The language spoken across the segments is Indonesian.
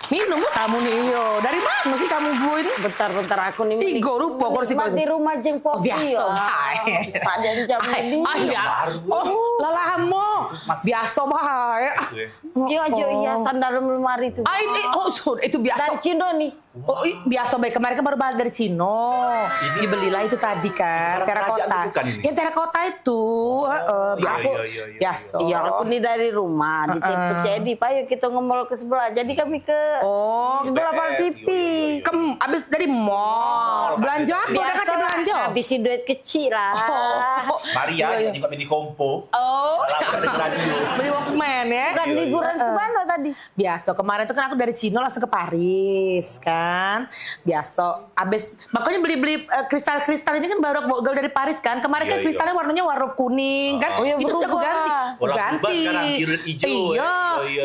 Minum kamu nih, yo. Dari mana sih kamu bu ini? Bentar aku nih. Tiga rupa kursi di rumah jeng Oh, biasa, bae. Sadan jam ini. Oh, lalamo. Biasa bae. Jo iya sandal lemari itu. Itu biasa. Dari Cindo nih. Oh, biasa baik. Kemarin kan baru balik dari Cino. Dibelilah itu tadi kan, terakota. Yang terakota itu, biasa. Biasa. Iya, aku nih dari rumah di Cedi. Pak, yuk kita nge-mall ke sebelah. Jadi kami ke sebelah Pal TV. Abis dari mall. Belanja apa? Udah kasih belanja? Habisin duit kecil lah. Maria, di Mini Kompo. Beli Walkman ya. Bukan liburan ke mana tadi? Biasa, kemarin tuh kan aku dari Cino langsung ke Paris kan. Biasa, abis makanya beli kristal-kristal ini kan baru aku dari Paris kan. Kemarin kan kristalnya warnanya warna kuning kan. Itu sudah aku ganti. Ganti. Iya,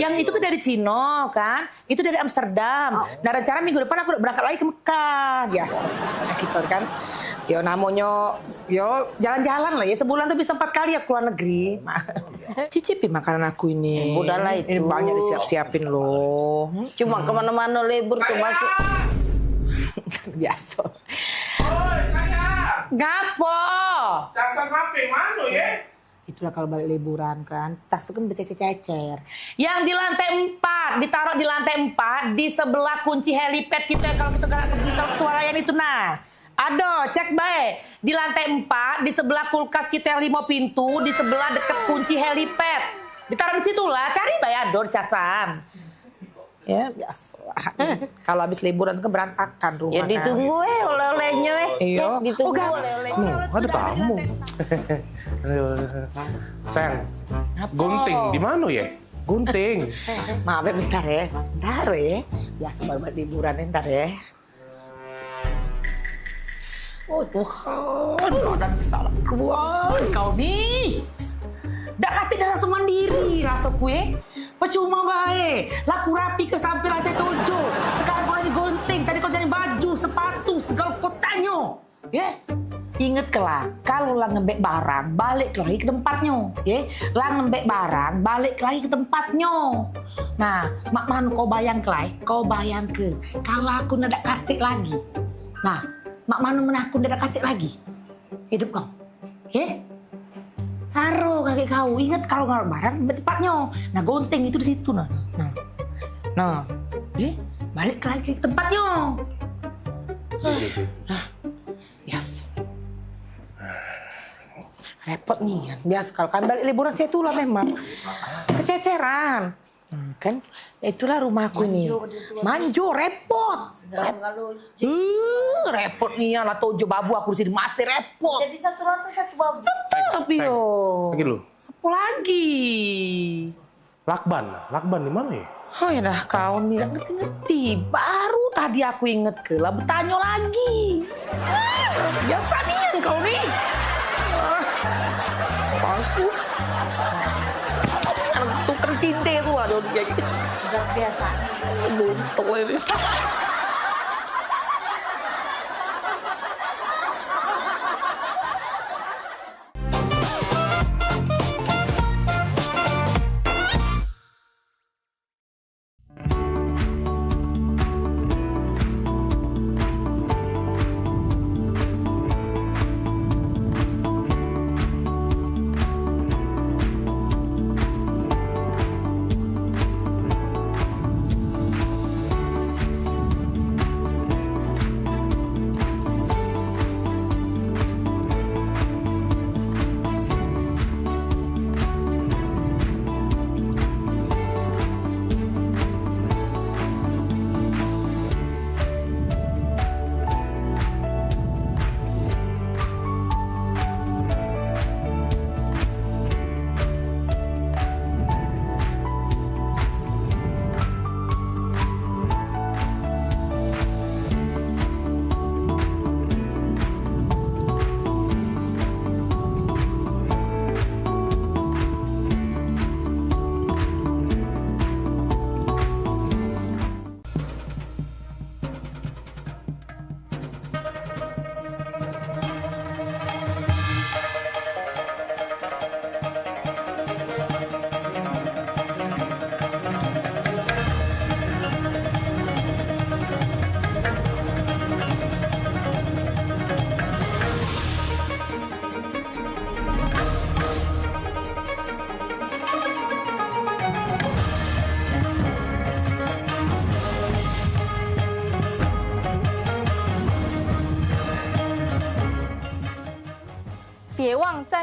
yang itu kan dari Cino kan. Itu dari Amsterdam. Nah rencana minggu depan aku udah berangkat lagi ke Mekah. Biasa, nah, gitu kan. Yo namanya, yo jalan-jalan lah ya. Sebulan tuh bisa 4 kali ya keluar negeri. Cicipi makanan aku ini. Udahlah itu. Ini banyak disiap-siapin loh. Cuma kemana-mana libur tuh masuk. Biasa. Oi, saya. Gapo? Casan HP mana ya? Itulah kalau balik liburan kan, tas itu kan bercecer-cecer. Yang di lantai 4, ditaruh di lantai 4, di sebelah kunci helipad kita kalau kita pergi ke Swalayan itu nah. Ada, cek baik. Di lantai 4, di sebelah kulkas kita yang 5 pintu, di sebelah deket kunci helipad. Ditaruh di situ lah, cari baik ador casan. Ya biasa. Kalau habis liburan ke berantakan rumah. Ya ditunggu oleh-olehnya Iya. Ditunggu Gak. oleh-olehnya. Ada tamu. Sayang, Apa? gunting di mana ya? Gunting. Maaf ya, bentar ya. Bentar ya. Biasa baru balik liburan ya, bentar ya. Oh Tuhan, kau dan salah keluar kau nih. Dak kati dah langsung mandiri rasa kue. Percuma baik. Laku rapi ke sampai lantai 7. Sekarang kau lagi gunting. Tadi kau jadi baju, sepatu, segala kau tanya. Ya? Ingat kelak, kalau lah ngembek barang, balik lagi ke tempatnya. Ya? Lah ngembek barang, balik lagi ke tempatnya. Nah, mak man kau bayang kelai, kau bayang ke. Kalau aku nak katik lagi. Nah, mak manu menakut tidak kasih lagi hidup kau, ya? Taruh kaki kau, ingat kalau nggak barang tempatnya. Nah gunting itu di situ nah, balik lagi ke tempatnya. Nah, biasa. Repot nih kan, biasa kalau kan balik liburan saya itulah memang kececeran. Kan itulah rumahku nih. Manjo repot. Repot nih ya lah tojo babu aku di sini masih repot. Jadi satu lantai satu babu. Tetap yo. Lagi lu. Apa lagi? Lakban di mana ya? Oh ya dah kau nih gak ngerti-ngerti. Baru tadi aku inget ke lah bertanya lagi. Biasa nih kau nih. Aku tuker cinde tuh ada dia gitu. Udah biasa. Buntung ini.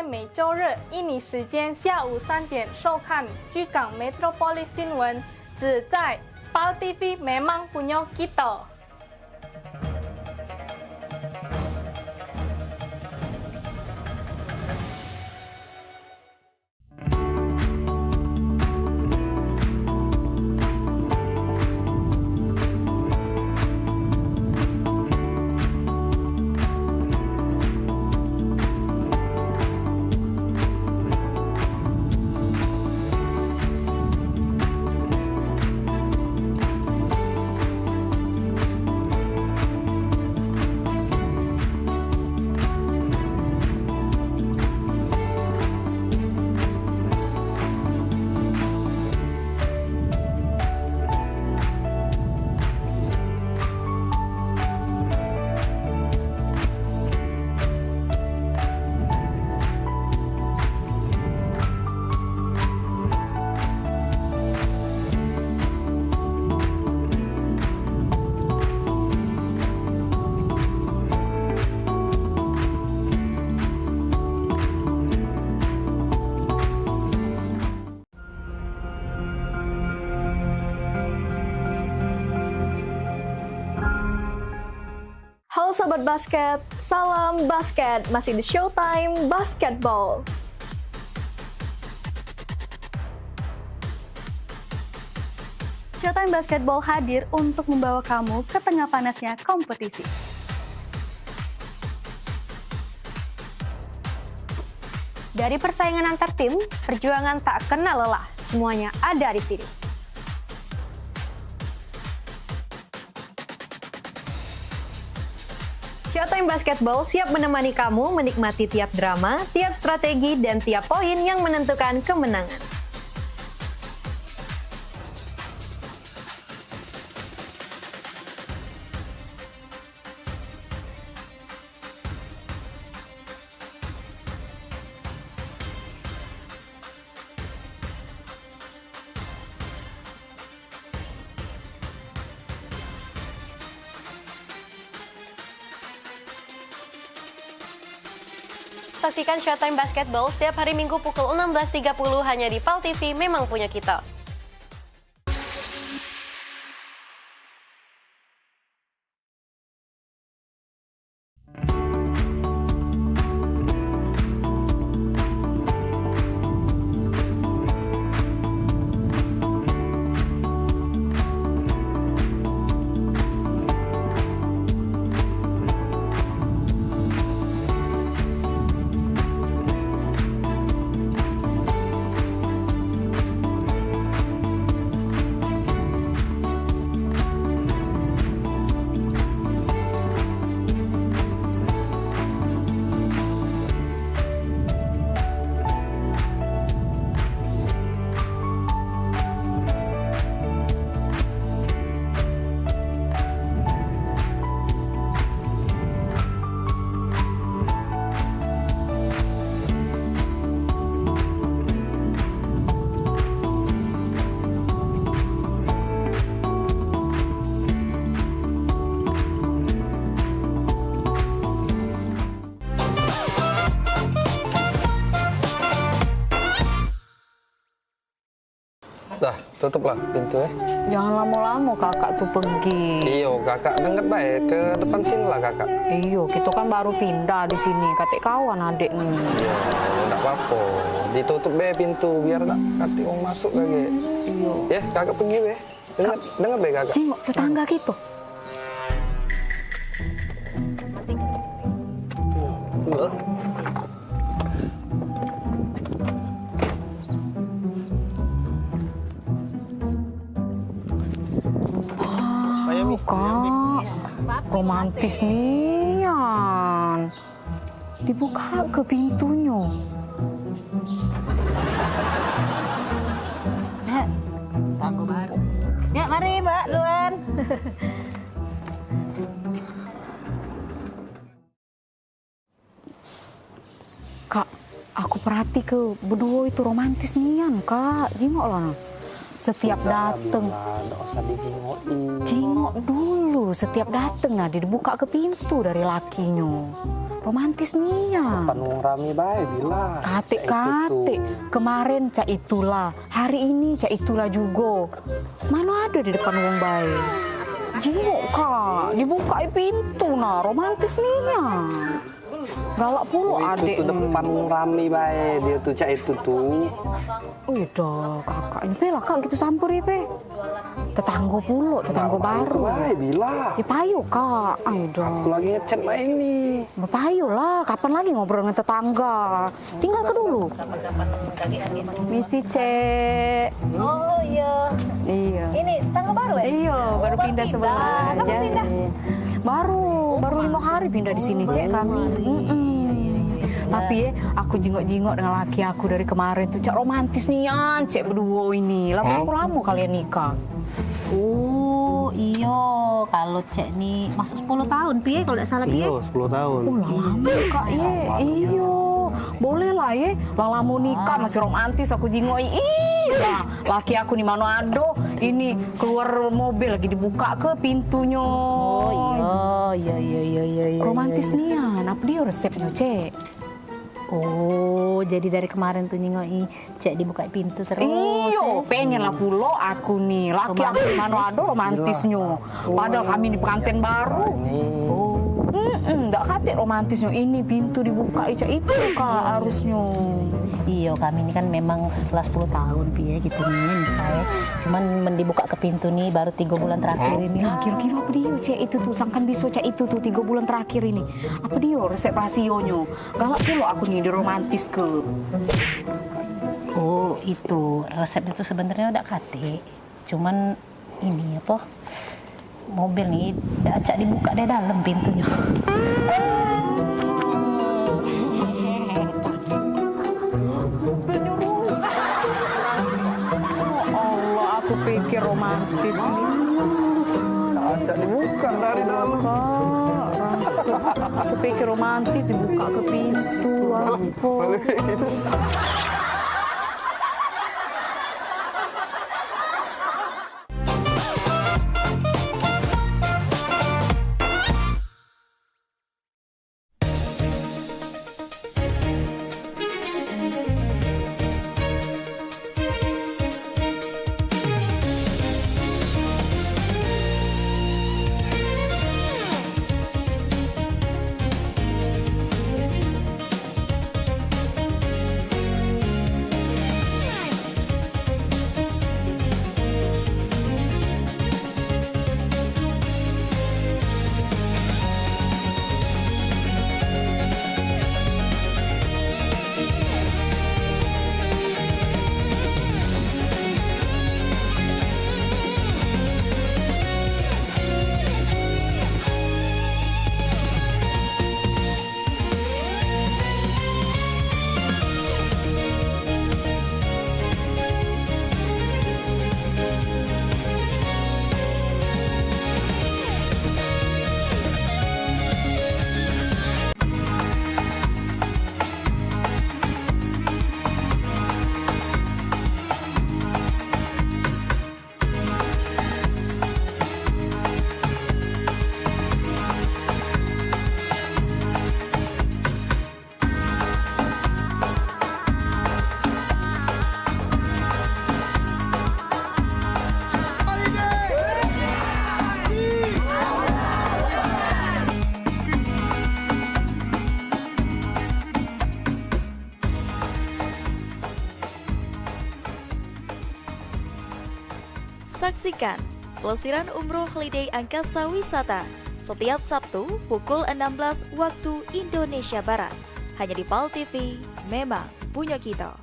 在每周日印尼时间下午3点收看居港 Metropolis 新闻，只在PAL TV memang punya kita。Halo Sobat Basket, salam basket, masih di Showtime Basketball. Showtime Basketball hadir untuk membawa kamu ke tengah panasnya kompetisi. Dari persaingan antar tim, perjuangan tak kenal lelah, semuanya ada di sini. Showtime Basketball siap menemani kamu menikmati tiap drama, tiap strategi, dan tiap poin yang menentukan kemenangan. Saksikan Showtime Basketball setiap hari Minggu pukul 16.30 hanya di PAL TV memang punya kita. Dah, tutuplah pintu Jangan lama-lama kakak tuh pergi. Iyo, kakak dengar baik ke depan sini lah kakak. Iyo, kita kan baru pindah di sini. Katik kawan adik nih. Iya, enggak apa-apa. Ditutup be pintu biar tak katik mau masuk lagi. Iyo. Ya, kakak pergi be. Dengar be kakak. Jengok tetangga gitu. Enggak. Kak, romantis nian. Dibuka ke pintunya. Tanggo baru. Ya, mari Mbak Luan. Kak, aku perhati ke berdua itu romantis nian, Kak. Jengok lah. setiap dateng. Nggak usah dijingokin. Jingok dulu, setiap dateng nah dibuka ke pintu dari lakinya. Romantis nih ya. Panung rame bae bila. Kate, kemarin cak itulah, hari ini cak itulah juga. Mana ada di depan wong baik. Jingok kak, dibuka pintu nah, romantis nih ya. Galak pula adek. Itu tuh depan rame bae, dia tuh cak itu tuh. Udah kakak, ini pe lah kak gitu sampur ya pe. Tetangga pula, tetangga baru. Bae bila. Ya payu kak, udah. Aku lagi ngechat mbak ini. Payu lah, kapan lagi ngobrol dengan tetangga? Tinggal ke dulu. Misi cek. Oh iya. Iya. Ini tangga baru ya? Iya, baru pindah sebelah. Kapan pindah? Baru 5 hari pindah di sini cek kami. Tapi ya, aku jingok-jingok dengan laki aku dari kemarin tuh cak romantis nih ya, cek berdua ini. Lama kalian nikah. Oh iya, kalau cek nih masuk 10 tahun piye kalau tidak salah piye? Iya, 10 tahun. Oh lama kak ye, iyo. Boleh lah ye, lama nikah masih romantis aku jingoi. Iya, laki aku di Manado ini keluar mobil lagi dibuka ke pintunya. Oh iya. Romantis nih ya, apa dia resepnya cek? Oh, jadi dari kemarin tuh nyingoi cek dibuka pintu terus. Iyo, pengen lah pulo aku nih. Laki aku di Manado romantisnya. Padahal kami di pengantin baru. Nggak kate romantisnya. Ini pintu dibuka itu kak harusnya. Iya, kami ini kan memang setelah 10 tahun piye gitu nih nikah ya. Cuman dibuka ke pintu nih baru 3 bulan terakhir ini. Nah, kira-kira apa dia cek itu tuh sangkan bisa cek itu tuh 3 bulan terakhir ini. Apa dia resep rasionya? Galak pulo aku nih di romantis ke. Oh, itu resep itu sebenarnya udah kate. Cuman ini apa? Mobil nih acak dibuka dari dalam pintunya. Allah, aku pikir romantis nih. Acak dibuka dari dalam. Rasa aku pikir romantis dibuka ke pintu. Apa? Saksikan Pelesiran Umroh Holiday Angkasa Wisata setiap Sabtu pukul 16 waktu Indonesia Barat. Hanya di PAL TV, memang punya kita.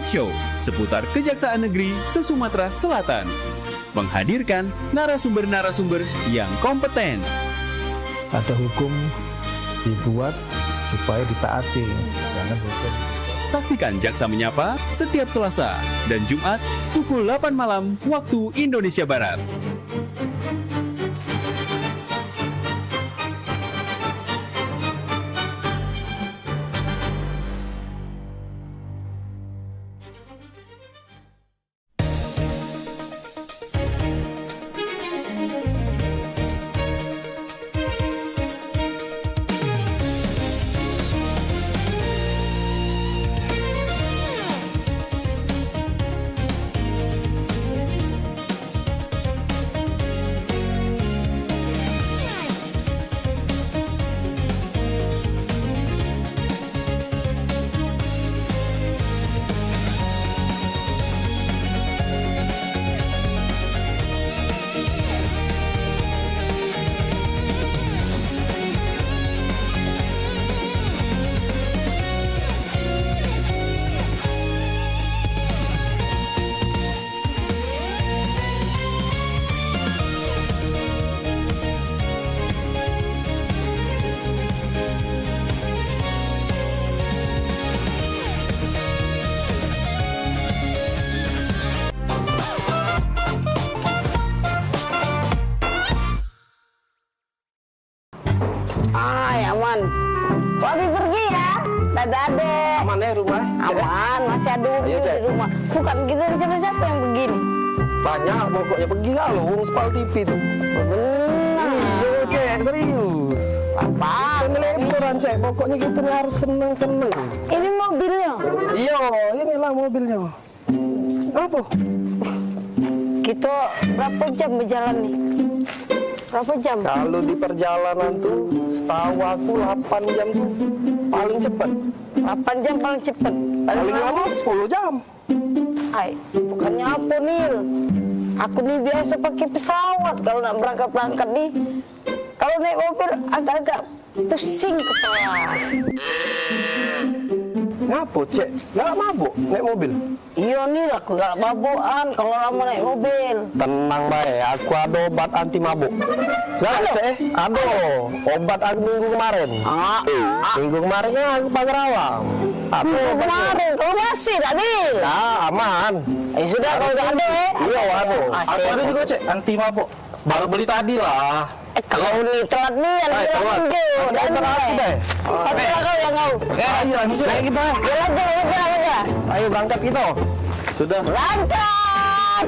Show seputar Kejaksaan Negeri se-Sumatera Selatan. Menghadirkan narasumber-narasumber yang kompeten. Ada hukum dibuat supaya ditaati, jangan hukum. Saksikan Jaksa Menyapa setiap Selasa dan Jumat pukul 8 malam waktu Indonesia Barat. Aman. Wabi pergi ya. Dadah adek. Aman ya rumah? Aman, masih ada Wabi di rumah. Bukan kita siapa-siapa yang begini. Banyak pokoknya pergi kalau wong Spal TV tuh. Benar. Iya, Cek, serius. Apa? Peleporan, Cek. Pokoknya kita harus seneng-seneng. Ini mobilnya. Iya, inilah mobilnya. Apa? Kita berapa jam berjalan nih? Berapa jam? Kalau di perjalanan tuh, setahu aku 8 jam tuh paling cepat. 8 jam paling cepat. Paling lama 10 jam. Ay, bukannya apa Nil? Aku nih biasa pakai pesawat kalau nak berangkat nih. Kalau naik mobil agak-agak pusing kepala. Ngapa, Cek? Nggak mabuk naik mobil? Iya Nil, aku gak mabukan kalau lama naik mobil. Tenang baik, aku ada obat anti mabuk. Nggak, Cek? Ada obat aku minggu kemarin. Minggu kemarin kan aku pagar awam. Minggu kemarin, kalau masih tak Nil? Nah, aman. Sudah kalau tak ada Iya, waduh. Aku ada juga, Cek, anti mabuk. Baru beli tadi lah. Kalau nih telat nih, telat. dan mulai. Hati-hati kau yang kau. Ayo, lanjut. Ayo kita. Lanjut. Ayo berangkat kita. Sudah. Berangkat.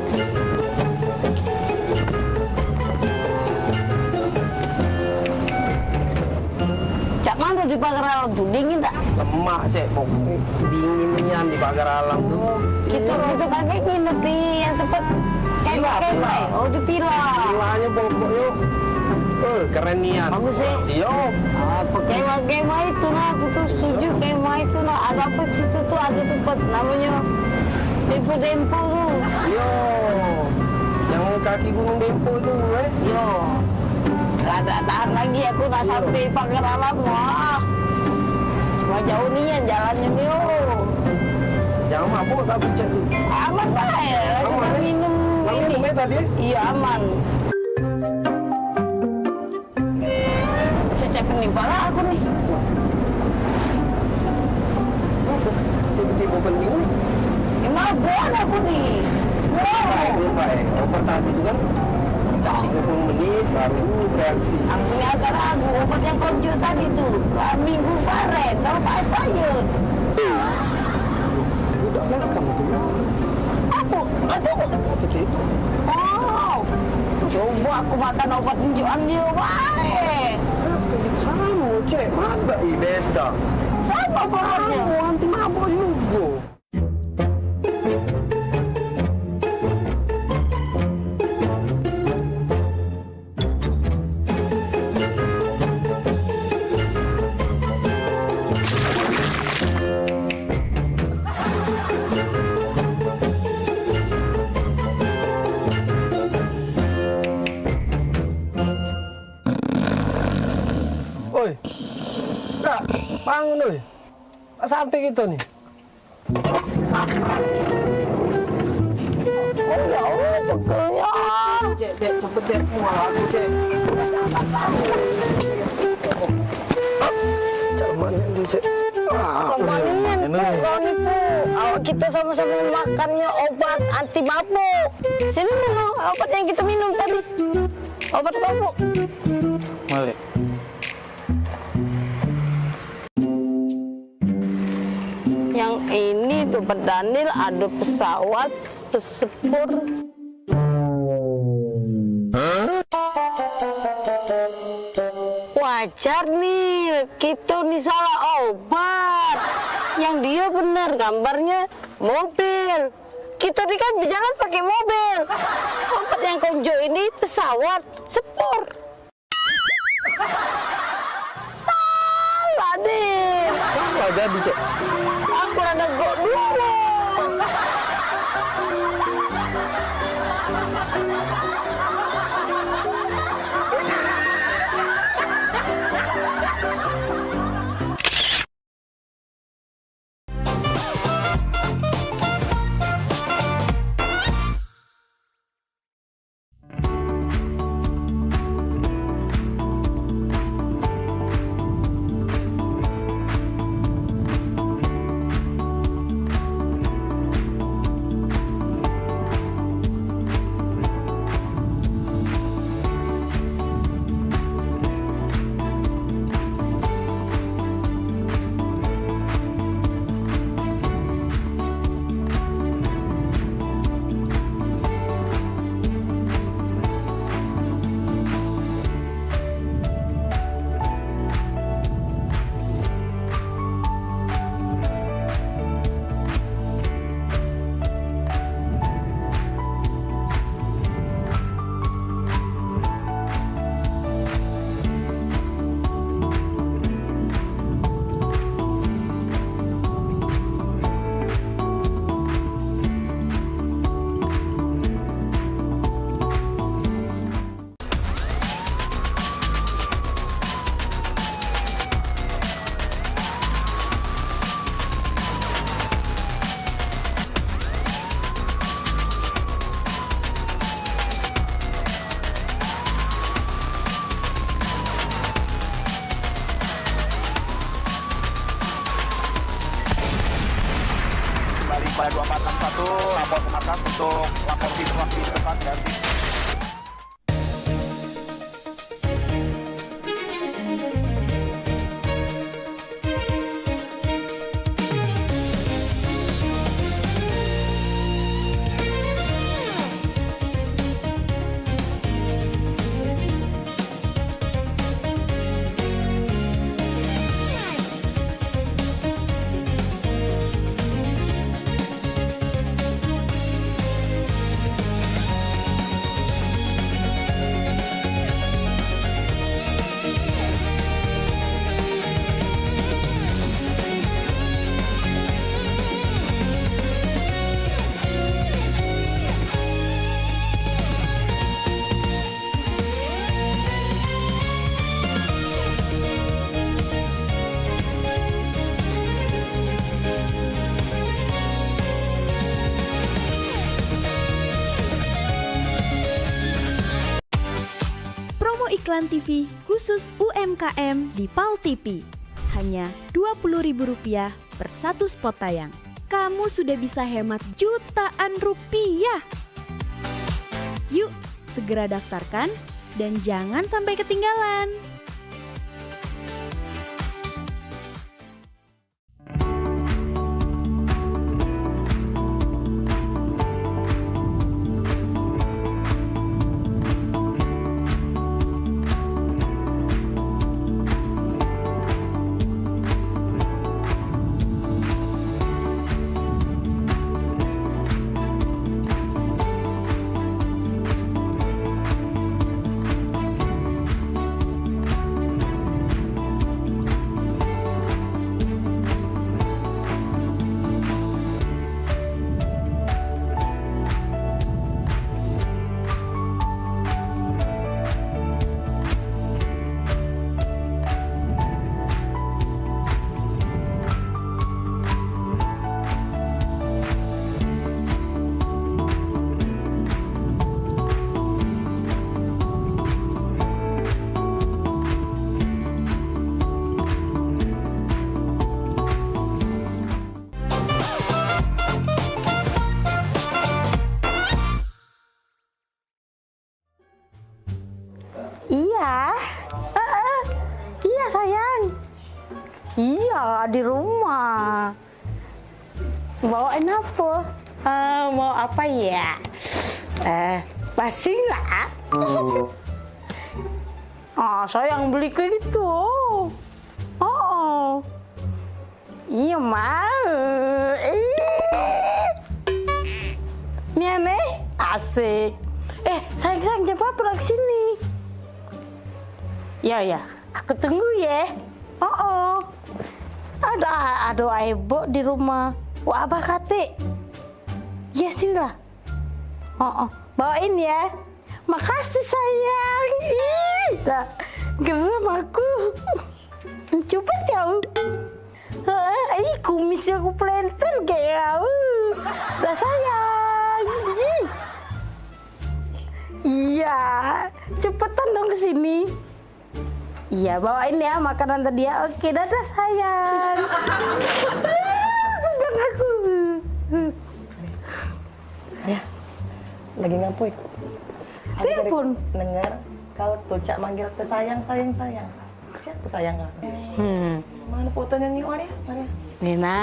Cak mana di pagar alam tuh, dingin tak? Lemak, Cek. Pokoknya dinginnya di pagar alam tuh. Kita kakek nginep di yang tempat kemah. Oh, di Pila. Pilanya pokoknya keren nian. Bagus sih. Iya. Kemah itu nah, aku tuh setuju kemah itu nah. Ada apa situ tuh, ada tempat namanya Dempo tuh. Iya. Yang kaki Gunung Dempo itu, Iya. Rada tahan lagi aku nak sampai pagar alam. Wah. Cuma jauh nih ya jalannya nih. Jangan mabuk tapi Cek tuh. Aman baik. Langsung minum ini. Minumnya tadi? Iya aman. Cecep penimpala aku nih. Tiba-tiba penting nih. Mabuan aku nih. Belum baik. Obat tadi itu kan 30 menit baru reaksi. Aku ini agak ragu. Obat yang konjo tadi tuh. Minggu kemarin. Kalau Pak Aspayut. Udah belakang tuh. Aku? Itu. Oh. Coba aku makan obat injuan dia. Baik. Sama, Cek. Mana beda. Sama obatnya. Anti mabuk juga. Oi, Kak, bangun oi. Sampai kita nih. Oh ya Allah, pegelnya. Cek, cepet cek. Mual aku cek. Cuman ini sih. Kemarin kau nipu. Awak kita sama-sama makannya obat anti mabuk. Sini mana obat yang kita minum tadi? Obat mabuk. Malik. Yang ini dompet Daniel, ada pesawat, pesepur. Wajar nih, kita nih salah obat. Yang dia benar gambarnya mobil. Kita nih kan berjalan pakai mobil. Obat yang konjo ini pesawat, sepur. Salah deh. Wah, jadi cek. Aku ada negok dulu. Pada 2461 lapor ke markas untuk lapor situasi di depan dan iklan TV khusus UMKM di PAL TV. Hanya Rp20.000 per satu spot tayang. Kamu sudah bisa hemat jutaan rupiah. Yuk, segera daftarkan dan jangan sampai ketinggalan. Iya. Iya sayang. Iya di rumah. Bawain apa? Mau apa ya? Pasing lah. Sayang beli kayak gitu. Oh. Iya mau. Ini aneh. Asik. Sayang jangan apa-apa ke sini. Ya, aku tunggu ya. Ada ibu di rumah. Wah, abah kate. Ya sini lah. Bawain ya. Makasih sayang. Dah, geram aku. Coba tahu. Kumisnya aku planter kayak dah sayang. Iya, cepetan dong kesini. Iya, bawain ya makanan tadi ya. Oke, dadah sayang. Sedang aku. Ya, lagi ngapain? Telepon. Dengar kau tuh cak manggil ke sayang. Siapa sayang aku? Mana fotonya nih, Maria? Nina,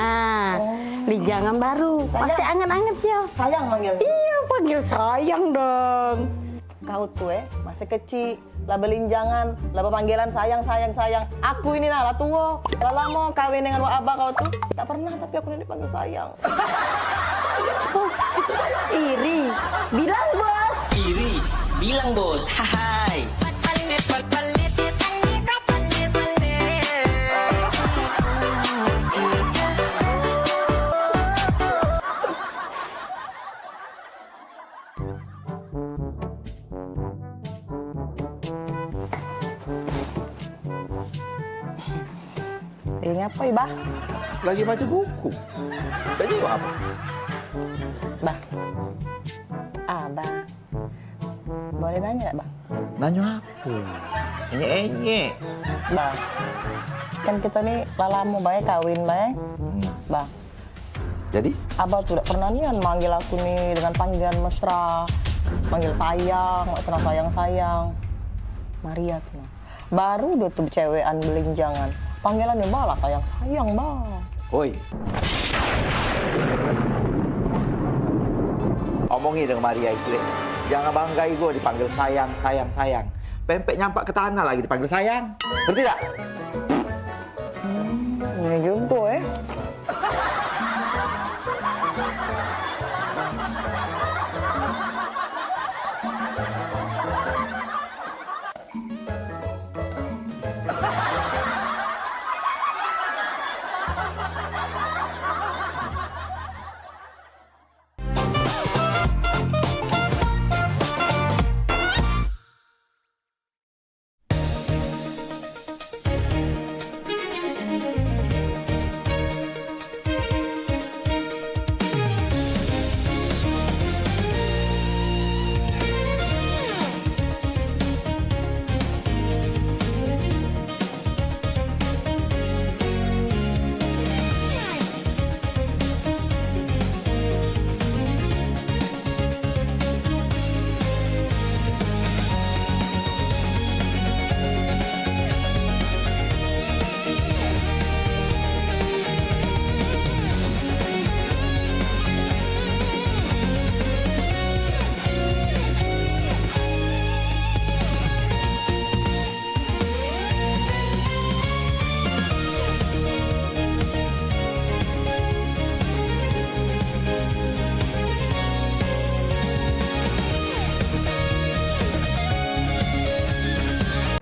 di jangan baru. Pasti anget-anget ya. Sayang manggil. Iya, panggil sayang dong. Kau tuh masih kecil, lah belinjangan, lah panggilan sayang. Aku ini lah tua, lah lama kawin dengan wak abah kau tuh. Tak pernah, tapi aku ini dipanggil sayang. Iri, bilang bos. Iri, bilang bos. Hai. Ini apa Bah? Lagi baca buku. Tadi apa? Bah. Abah. Boleh nanya Bang? Nanya apa? Enye. Bang, kan kita nih lama baik kawin baik. Bang. Jadi? Abah tuh udah pernah nih manggil aku nih dengan panggilan mesra, manggil sayang, pernah sayang. Maria tuh. Baru udah tuh cewekan belinjangan. Panggilannya balas sayang Bang. Oi. Omongi dengan Maria itu. Jangan banggai gue dipanggil sayang. Pempek nyampak ke tanah lagi dipanggil sayang. Ngerti tak? Ini juga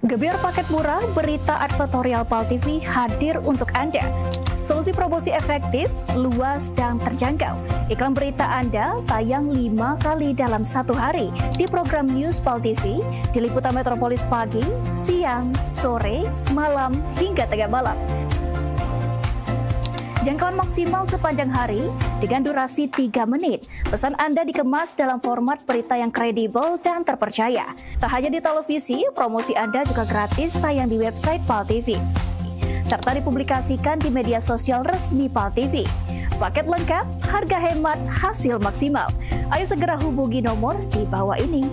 Gebyar paket murah, berita advertorial PAL TV hadir untuk Anda. Solusi promosi efektif, luas, dan terjangkau. Iklan berita Anda tayang 5 kali dalam satu hari di program News PAL TV, di liputan Metropolis pagi, siang, sore, malam, hingga tengah malam. Jangkauan maksimal sepanjang hari dengan durasi 3 menit. Pesan Anda dikemas dalam format berita yang kredibel dan terpercaya. Tak hanya di televisi, promosi Anda juga gratis tayang di website PAL TV, serta dipublikasikan di media sosial resmi PAL TV. Paket lengkap, harga hemat, hasil maksimal. Ayo segera hubungi nomor di bawah ini.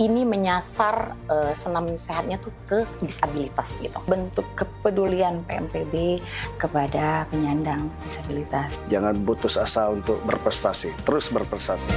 ini menyasar senam sehatnya tuh ke disabilitas gitu. Bentuk kepedulian PMPB kepada penyandang disabilitas. Jangan putus asa untuk berprestasi, terus berprestasi.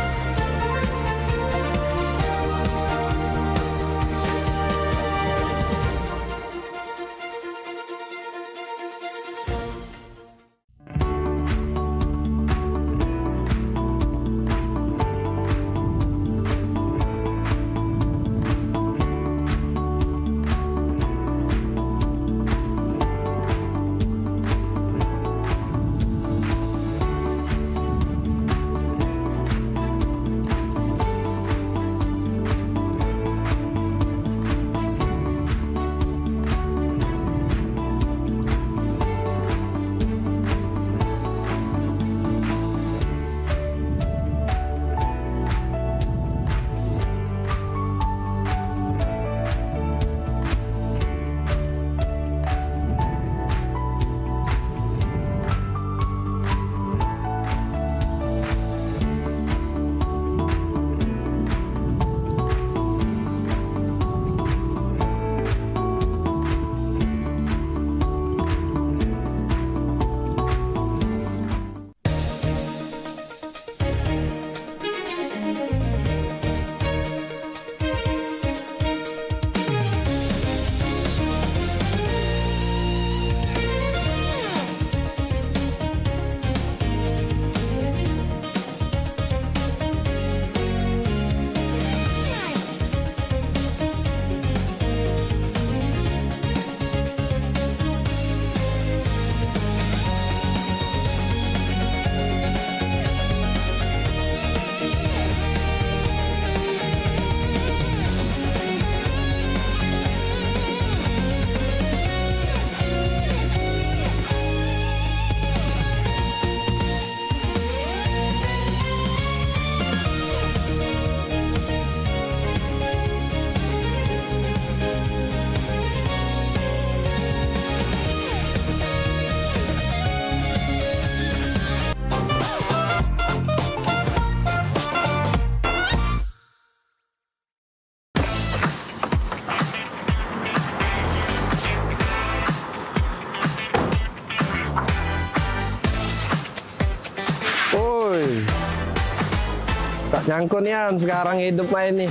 Tak nyangkut nian sekarang hidup mah ini.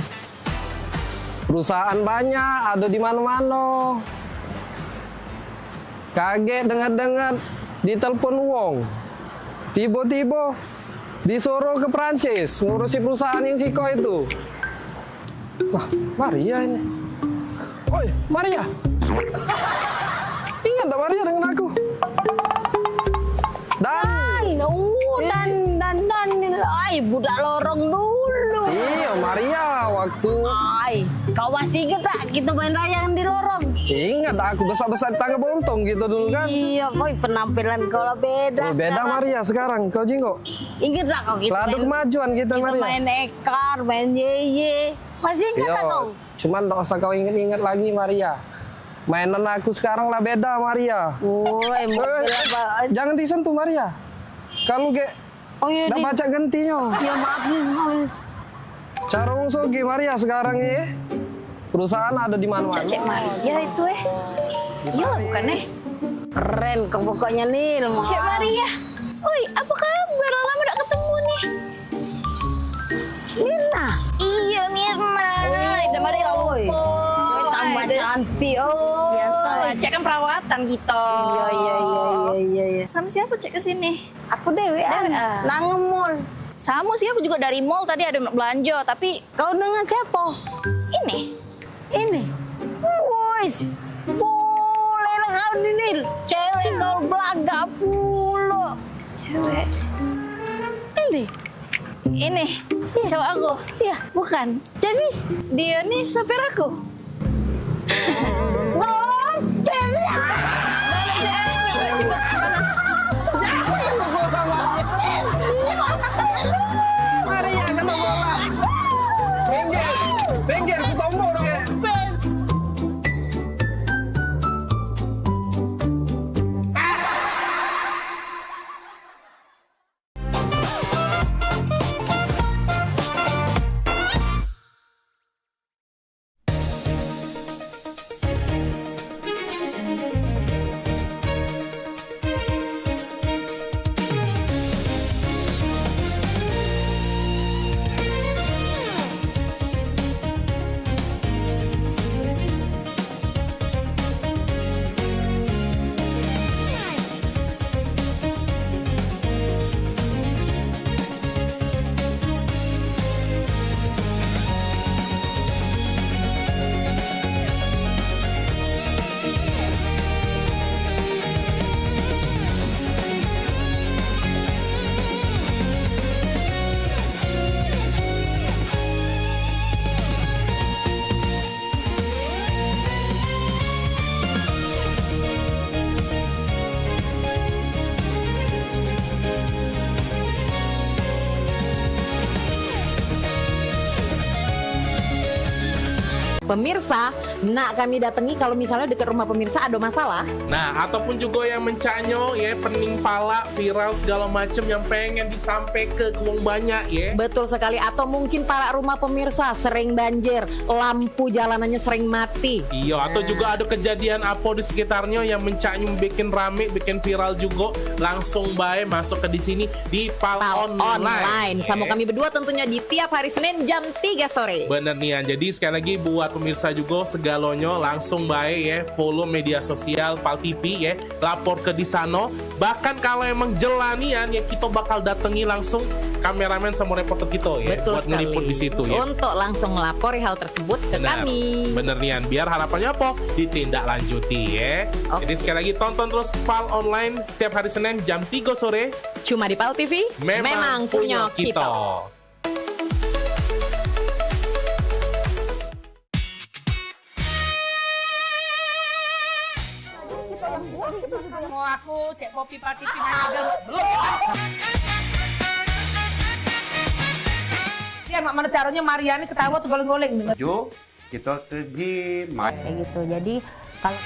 Perusahaan banyak, ada di mana-mana. Kaget dengar-dengar ditelepon wong. Tiba-tiba disuruh ke Perancis ngurusi perusahaan yang Siko itu. Wah, Maria ini. Oi, Maria. Ingat tak Maria dengan aku? Ay, budak lorong dulu. Iya, Maria, waktu... Ay, kau masih ingat tak kita main layangan di lorong? Ingat, aku besar-besar di tangga bontong gitu dulu kan? Iya, boy, penampilan kau lah beda. Oh, beda sekarang. Maria sekarang, kau jinggo. Ingat tak kau kita Ladu kemajuan kita Maria. main ekar, main yeye. Masih ingat tak kau? Cuman tak usah kau ingat-ingat lagi Maria. Mainan aku sekarang lah beda Maria. Jangan disentuh Maria. Kalau nggak baca gentinya. Ya maaf nih. Cara wong sogi Maria sekarang ini perusahaan ada di mana-mana. Cek Maria itu Iya bukan Keren kau pokoknya nih. Cek Maria. Oi, apa kabar? Lama gak ketemu nih. Mirna. Iya Mirna. Ada Maria lupa. Tambah cantik. Biasa lah, Cek kan perawatan gitu. Iya. Sama siapa Cek kesini? Aku dewean. Nangemul. Sama sih, aku juga dari mall tadi ada belanja, tapi... Kau dengan siapa? Ini? Wis, boleh lah kau Nil. Cewek kau belaga pula. Cewek? Ini? Cowok aku? Iya. Bukan? Jadi? Dia nih sopir aku. Maria kena bola. Pinggir, kutombor ya. Pemirsa, nak kami datangi kalau misalnya dekat rumah pemirsa ada masalah. Nah, ataupun juga yang mencanyo ya, pening pala, viral segala macam yang pengen disampaikan ke wong banyak ya. Betul sekali, atau mungkin para rumah pemirsa sering banjir, lampu jalanannya sering mati. Iya, atau juga ada kejadian apa di sekitarnya yang mencanyo bikin rame, bikin viral juga, langsung bae masuk ke di sini di Pal Online. Sama kami berdua tentunya di tiap hari Senin jam 3 sore. Bener nih, jadi sekali lagi buat pemirsa juga segalonyo langsung baik ya, follow media sosial Pal TV ya, lapor ke di sana. Bahkan kalau emang jelanian ya, kita bakal datangi langsung kameramen sama reporter kita ya. Betul buat sekali. ngeliput di situ ya. Untuk langsung melapori hal tersebut ke kami. Bener nih, biar harapannya apa? Ditindaklanjuti ya. Jadi sekali lagi tonton terus Pal Online setiap hari Senin jam 3 sore. Cuma di Pal TV, memang punya kita. Mau aku cek kopi pati pindah belum. Dia mana caranya Mariani ketawa tuh goleng-goleng. Jo, kita pergi main. Kayak gitu. Jadi kalau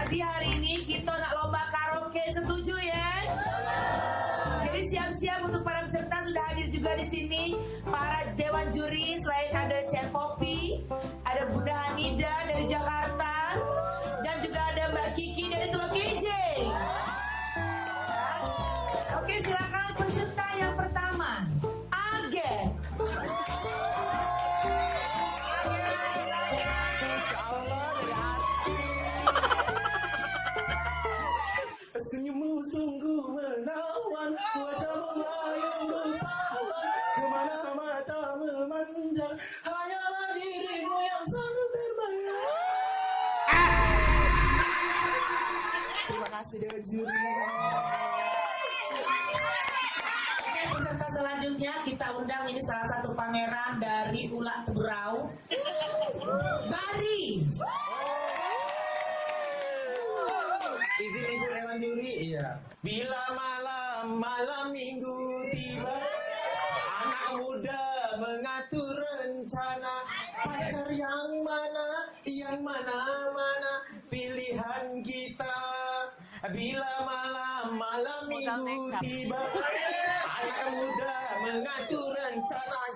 Jadi hari ini kita nak lomba karaoke, setuju ya? Jadi siap-siap untuk para peserta, sudah hadir juga di sini para dewan juri. Selain ada Cek Popi, ada Bunda Hanida dari Jakarta, dan juga ada Mbak Kiki dari Teluk Kijing. Oke, silakan peserta yang pertama, Agen. Senyummu sungguh menawan, wajahmu yang berpawan, kemana mata memandang, hanyalah dirimu yang selalu terbayang. Terima kasih Dewan Juri. Oke, peserta selanjutnya kita undang, ini salah satu pangeran dari Ulak Teberau, Bari. Izin ikut Dewan Juri, iya. Bila malam minggu tiba, anak muda mengatur rencana, pacar yang mana pilihan kita. Bila malam minggu tiba, anak muda mengatur rencana.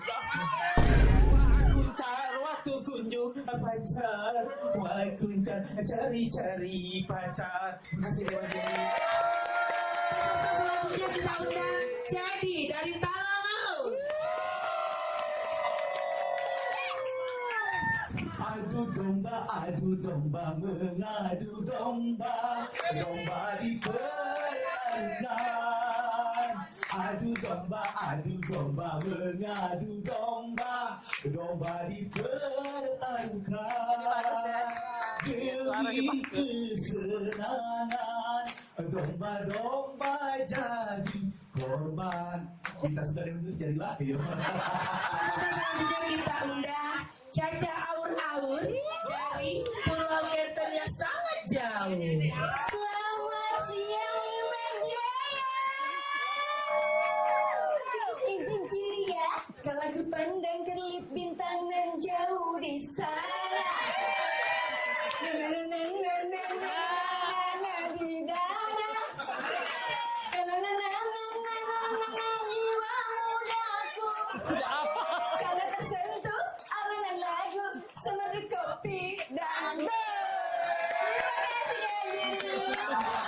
Waktu kunjung pacar, waktu cari pacar. Terima kasih Dewan Juri. Selanjutnya kita undang Jadi dari Talaut. Adu domba, mengadu domba, domba di perairan. Adu domba, mengadu domba, domba di perairan. Demi kesenangan, domba-domba jadi korban. Kita sudah dengar jadi lahir. Selanjutnya kita undang Caca aur-aur dari Pulau Kenten yang sangat jauh. Selamat siang Imran Jaya. Izin curi ya, kalau aku pandang kelip bintang nan jauh di sana. Di dada. Jiwa mudaku. Karena tersentuh alunan lagu semeru kopi dan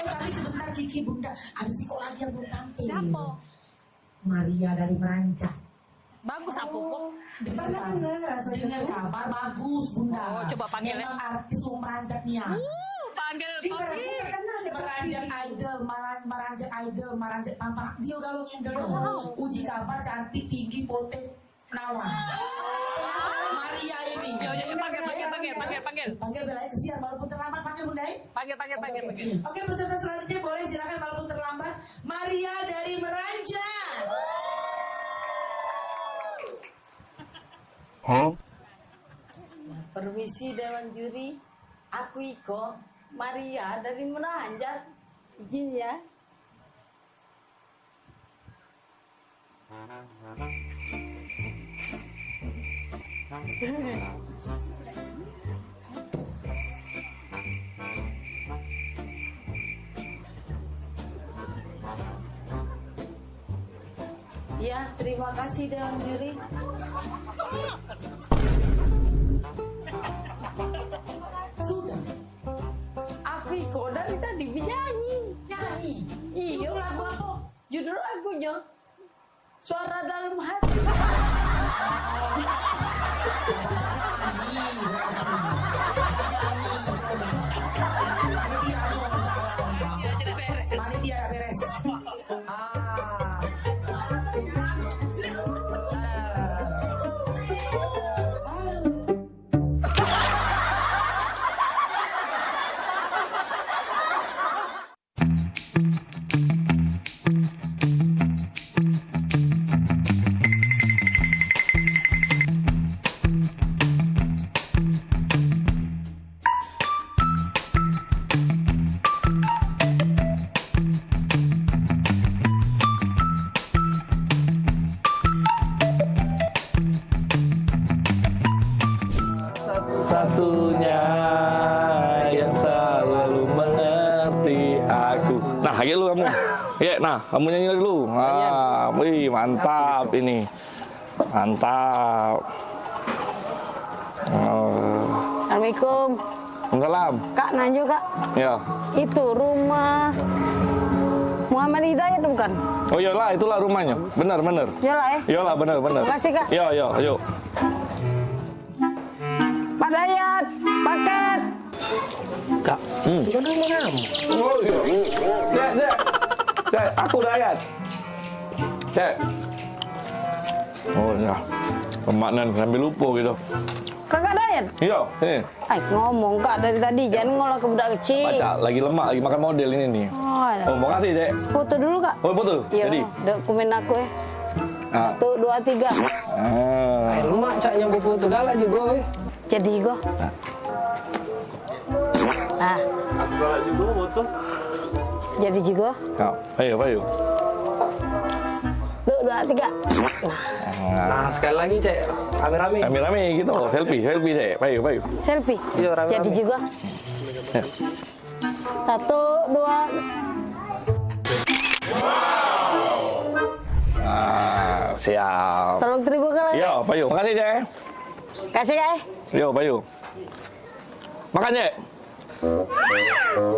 Tapi sebentar Kiki Bunda, ada si kok lagi yang belum tampil. Siapa? Maria dari Meranjak. Bagus apa kok? Dengar kabar bagus Bunda. Oh, coba panggil ya. Memang artis Meranjak nih ya. Panggil. Meranjak idol, Meranjak Pampak. Dia kalau ngendel uji kabar cantik, tinggi, poten, penawan. Maria ini. Panggil Belanya kesian walaupun terlambat. Panggil Bunda. Panggil. Oke, peserta selanjutnya boleh silakan walaupun terlambat. Maria dari Meranjak. Permisi Dewan Juri, aku Iko, Maria dari Meranjak. Izin ya. Ya, terima kasih Dewan Juri. Sudah. Aku kok dari tadi nyanyi. Iya, lagu apa? Judul lagunya Suara Dalam Hati. Panitia tidak beres. Satunya yang selalu mengerti aku. Nah, kayak lu kamu. Ya, nah, kamu nyanyi dulu. Ah, wih, mantap ini. Mantap. Assalamualaikum. Waalaikumsalam. Kak Nanjo kak. Ya. Itu rumah Muhammad Hidayat bukan? Oh iyalah, itulah rumahnya. Benar. Iyalah ya. Iyalah, benar. Makasih kak. Yo, yuk. Pak Dayat, paket. Kak. Oh iya. Cek, aku Dayat. Cek. Oh ya. Pemaknan sambil lupa gitu. Kakak Dayat? Iya, ini. Ngomong kak dari tadi, jangan ngolah ke budak kecil. Baca, lagi lemak, lagi makan model ini nih. Oh, mau kasih, Cek. Foto dulu kak. Oh, foto? Iya, Jadi? dokumen aku ya. Ah. 1, 2, 3. Lemak cak yang foto galak juga. Jadi go. Ah. Aku galak juga foto. Jadi juga. Ya, ayo. 1, 2, 3. Nah, sekali lagi cek, rame-rame. Rame-rame gitu, selfie, Cek. Ayo. Selfie. Iya, rame-rame. Jadi juga. Ya. 1, 2. Ah, siap. Tolong terima kasih. Yo, Bayu. Makasih, Cek. Kasih kak. Yo, Bayu. Makan, Cek.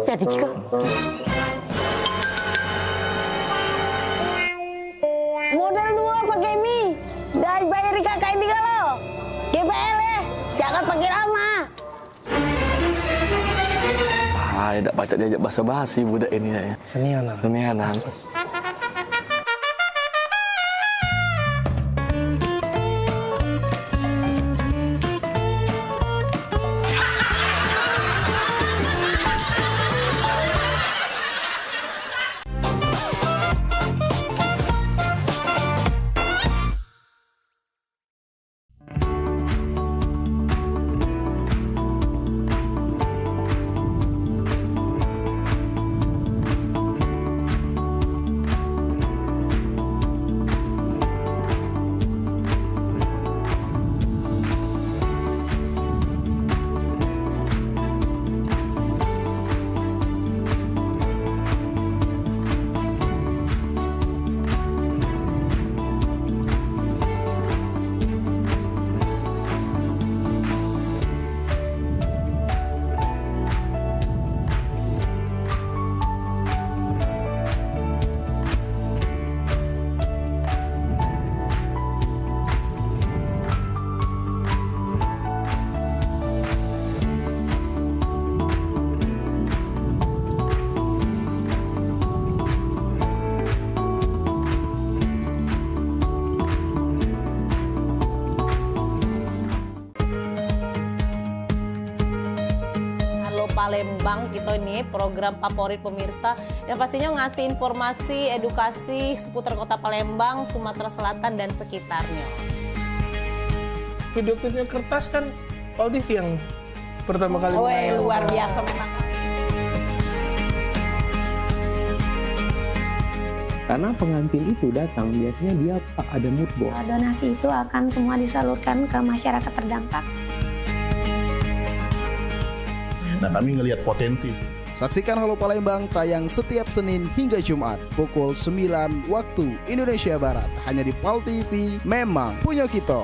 Jadi juga. Model 2 pakai mie. Dari bayar kakak ini kalau. GPL ya. Jangan pakai lama. Tak baca diajak basa-basi budak ini saya. Senianan. ini program favorit pemirsa yang pastinya ngasih informasi, edukasi seputar Kota Palembang, Sumatera Selatan dan sekitarnya. Video klipnya Kertas kan Pal TV yang pertama kali main. Luar biasa memang. Karena pengantin itu datang, biasanya dia ada mood board. Donasi itu akan semua disalurkan ke masyarakat terdampak. Nah, kami ngelihat potensi. Saksikan Halo Palembang tayang setiap Senin hingga Jumat pukul 9 waktu Indonesia Barat. Hanya di PAL TV, memang punya kita.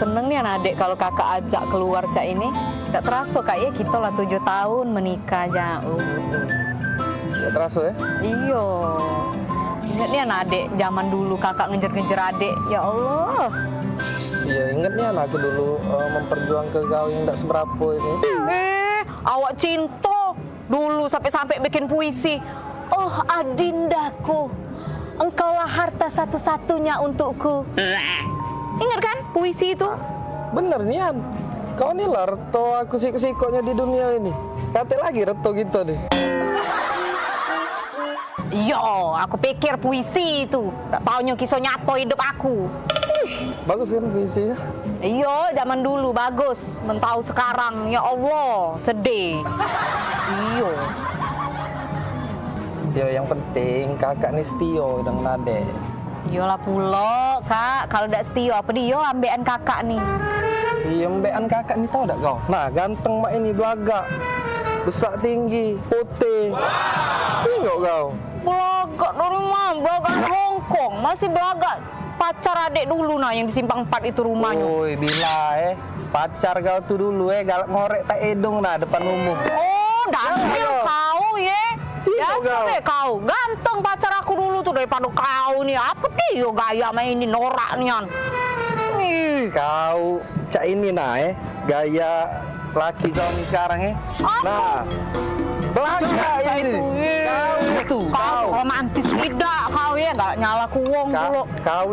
Seneng nih anak adik kalau kakak ajak keluar cak ini. Tidak terasa kak ya kita lah 7 tahun menikah jauh. Tidak terasa ya? Iyo. Ingat nih anak adik zaman dulu kakak ngejar-ngejar adik. Ya Allah. Iya ingat nih anakku dulu memperjuangkan kau yang tidak seberapa ini. Awak cinta dulu sampai-sampai bikin puisi. Oh adindaku, engkaulah harta satu-satunya untukku. Ingat kan puisi itu? Bener Nian, kau nih lah reto aku siko-sikonya di dunia ini. Kate lagi reto gitu deh. Yo, aku pikir puisi itu. Tak taunya kisah nyata hidup aku. Bagus kan puisinya? Iya, zaman dulu bagus. Mentau sekarang, ya Allah, sedih. Iya. Ya yang penting kakak nih setio dengan adek. Iyalah pula, Kak. Kalau tidak setia, apa dia ambekan kakak nih? Iya, ambekan kakak nih tahu tak kau? Nah, ganteng mak ini belagak. Besar tinggi, putih. Tengok kau. Belagak dari mana? Belagak Hongkong. Masih belagak. Pacar adik dulu nah yang di Simpang 4 itu rumahnya. Woi, bila pacar kau tuh dulu galak ngorek tak edong nah depan umum. Oh, dan kau ya. kau. Kau ganteng pacar aku dulu tuh daripada kau nih. Apa nih yo gaya mainin norak nian. Kau cak ini gaya laki kau nih sekarang Nah, belanja ini. Kau romantis tidak kau ya, nggak nyala kuwong dulu. Kau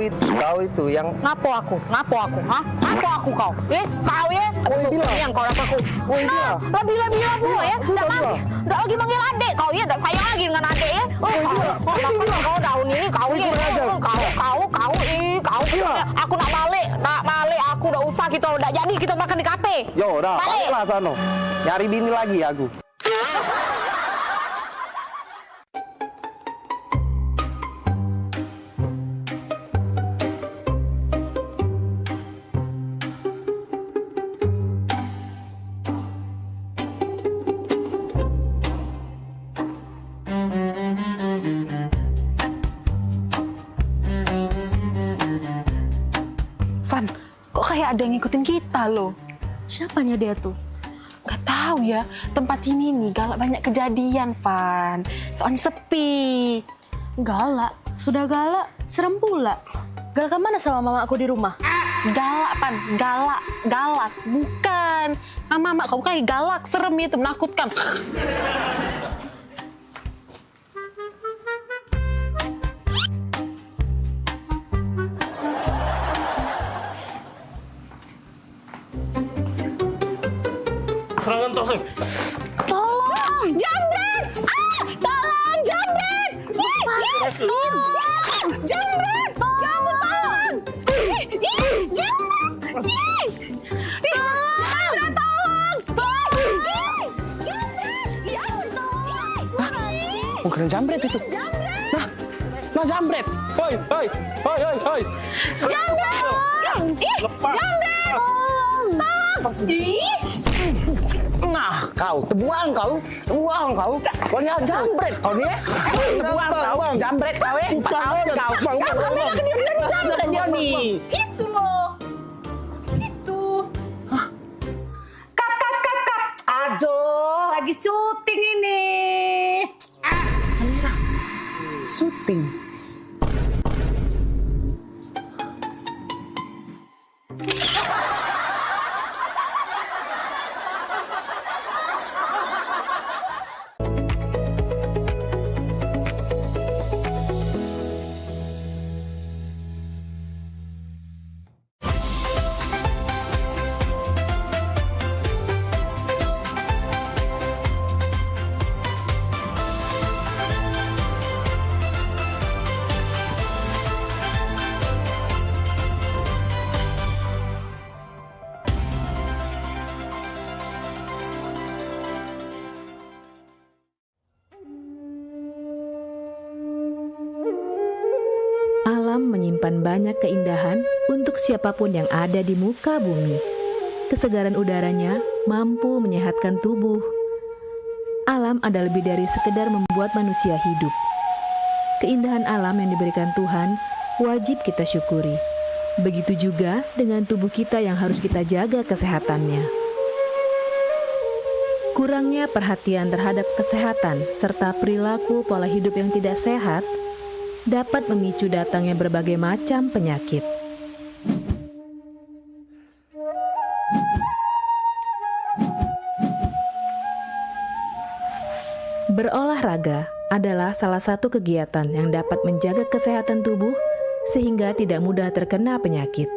itu yang Ngapo aku? Hah? Ngapo aku kau? Kau ya? Yang kau dapat aku. Lebih pula ya. Nggak lagi manggil adik kau ya, nggak sayang lagi dengan adik ya. Kau daun ini kau ya. Kau. Aku nak balik. Aku udah usah kita udah jadi kita makan di kafe. Yo, dah, baliklah sono. Nyari bini lagi aku. Van, kok kayak ada yang ngikutin kita loh? Siapanya dia tuh? Gak tahu ya, tempat ini nih galak banyak kejadian, Van. Soalnya sepi. Galak? Sudah galak, serem pula. Galak mana sama mama aku di rumah? Galak, Van. Galak. Bukan. Mama kamu kayak galak, serem itu, menakutkan. Serangan toseng. Tolong, jambret! Tolong, jambret! Jambret! Ya ampun, tolong! Jambret! Jambret, tolong! Jambret! Ya ampun, tolong! Bukan jambret itu. Nah jambret. Hoi. Jambret! Jambret! Nah, kau terbuang kau. Kau ni jambret kau ni. Terbuang kau, jambret kau Kau. Jambret dia nih. Itu loh. Itu. Kat. Aduh, lagi syuting ini. Syuting. Alam menyimpan banyak keindahan untuk siapapun yang ada di muka bumi. Kesegaran udaranya mampu menyehatkan tubuh. Alam ada lebih dari sekedar membuat manusia hidup. Keindahan alam yang diberikan Tuhan wajib kita syukuri. Begitu juga dengan tubuh kita yang harus kita jaga kesehatannya. Kurangnya perhatian terhadap kesehatan serta perilaku pola hidup yang tidak sehat dapat memicu datangnya berbagai macam penyakit. Berolahraga adalah salah satu kegiatan yang dapat menjaga kesehatan tubuh sehingga tidak mudah terkena penyakit.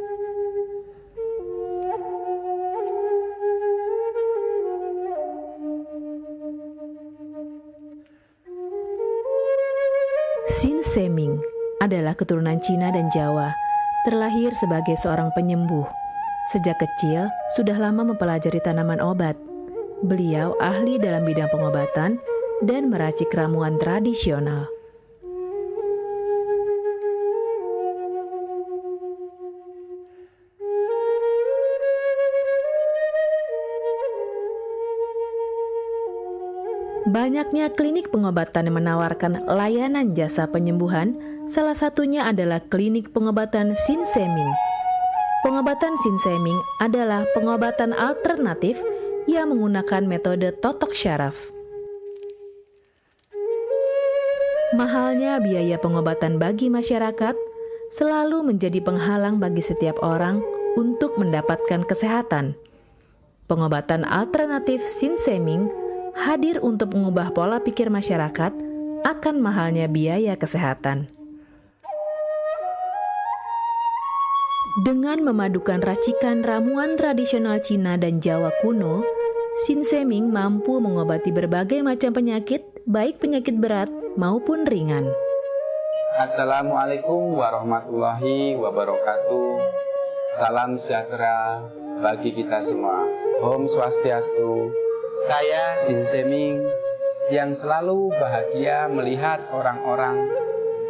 Sin Seming adalah keturunan Cina dan Jawa, terlahir sebagai seorang penyembuh. Sejak kecil, sudah lama mempelajari tanaman obat. Beliau ahli dalam bidang pengobatan dan meracik ramuan tradisional. Banyaknya klinik pengobatan yang menawarkan layanan jasa penyembuhan, salah satunya adalah klinik pengobatan Sin Seming. Pengobatan Sin Seming adalah pengobatan alternatif yang menggunakan metode totok syaraf. Mahalnya biaya pengobatan bagi masyarakat selalu menjadi penghalang bagi setiap orang untuk mendapatkan kesehatan. Pengobatan alternatif Sinseming hadir untuk mengubah pola pikir masyarakat akan mahalnya biaya kesehatan. Dengan memadukan racikan ramuan tradisional Cina dan Jawa kuno, Sinseming mampu mengobati berbagai macam penyakit, baik penyakit berat maupun ringan. Assalamualaikum warahmatullahi wabarakatuh. Salam sejahtera bagi kita semua. Om Swastiastu. Saya Sinseming yang selalu bahagia melihat orang-orang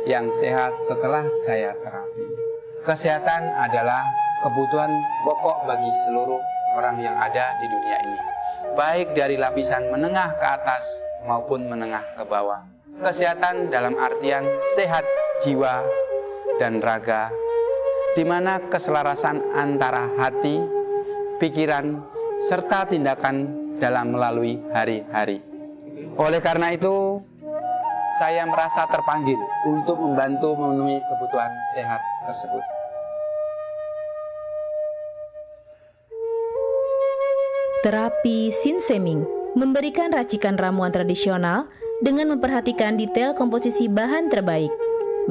yang sehat setelah saya terapi. Kesehatan adalah kebutuhan pokok bagi seluruh orang yang ada di dunia ini, baik dari lapisan menengah ke atas maupun menengah ke bawah. Kesehatan dalam artian sehat jiwa dan raga, di mana keselarasan antara hati, pikiran, serta tindakan dalam melalui hari-hari. Oleh karena itu, saya merasa terpanggil untuk membantu memenuhi kebutuhan sehat tersebut. Terapi Sinseming memberikan racikan ramuan tradisional dengan memperhatikan detail komposisi bahan terbaik,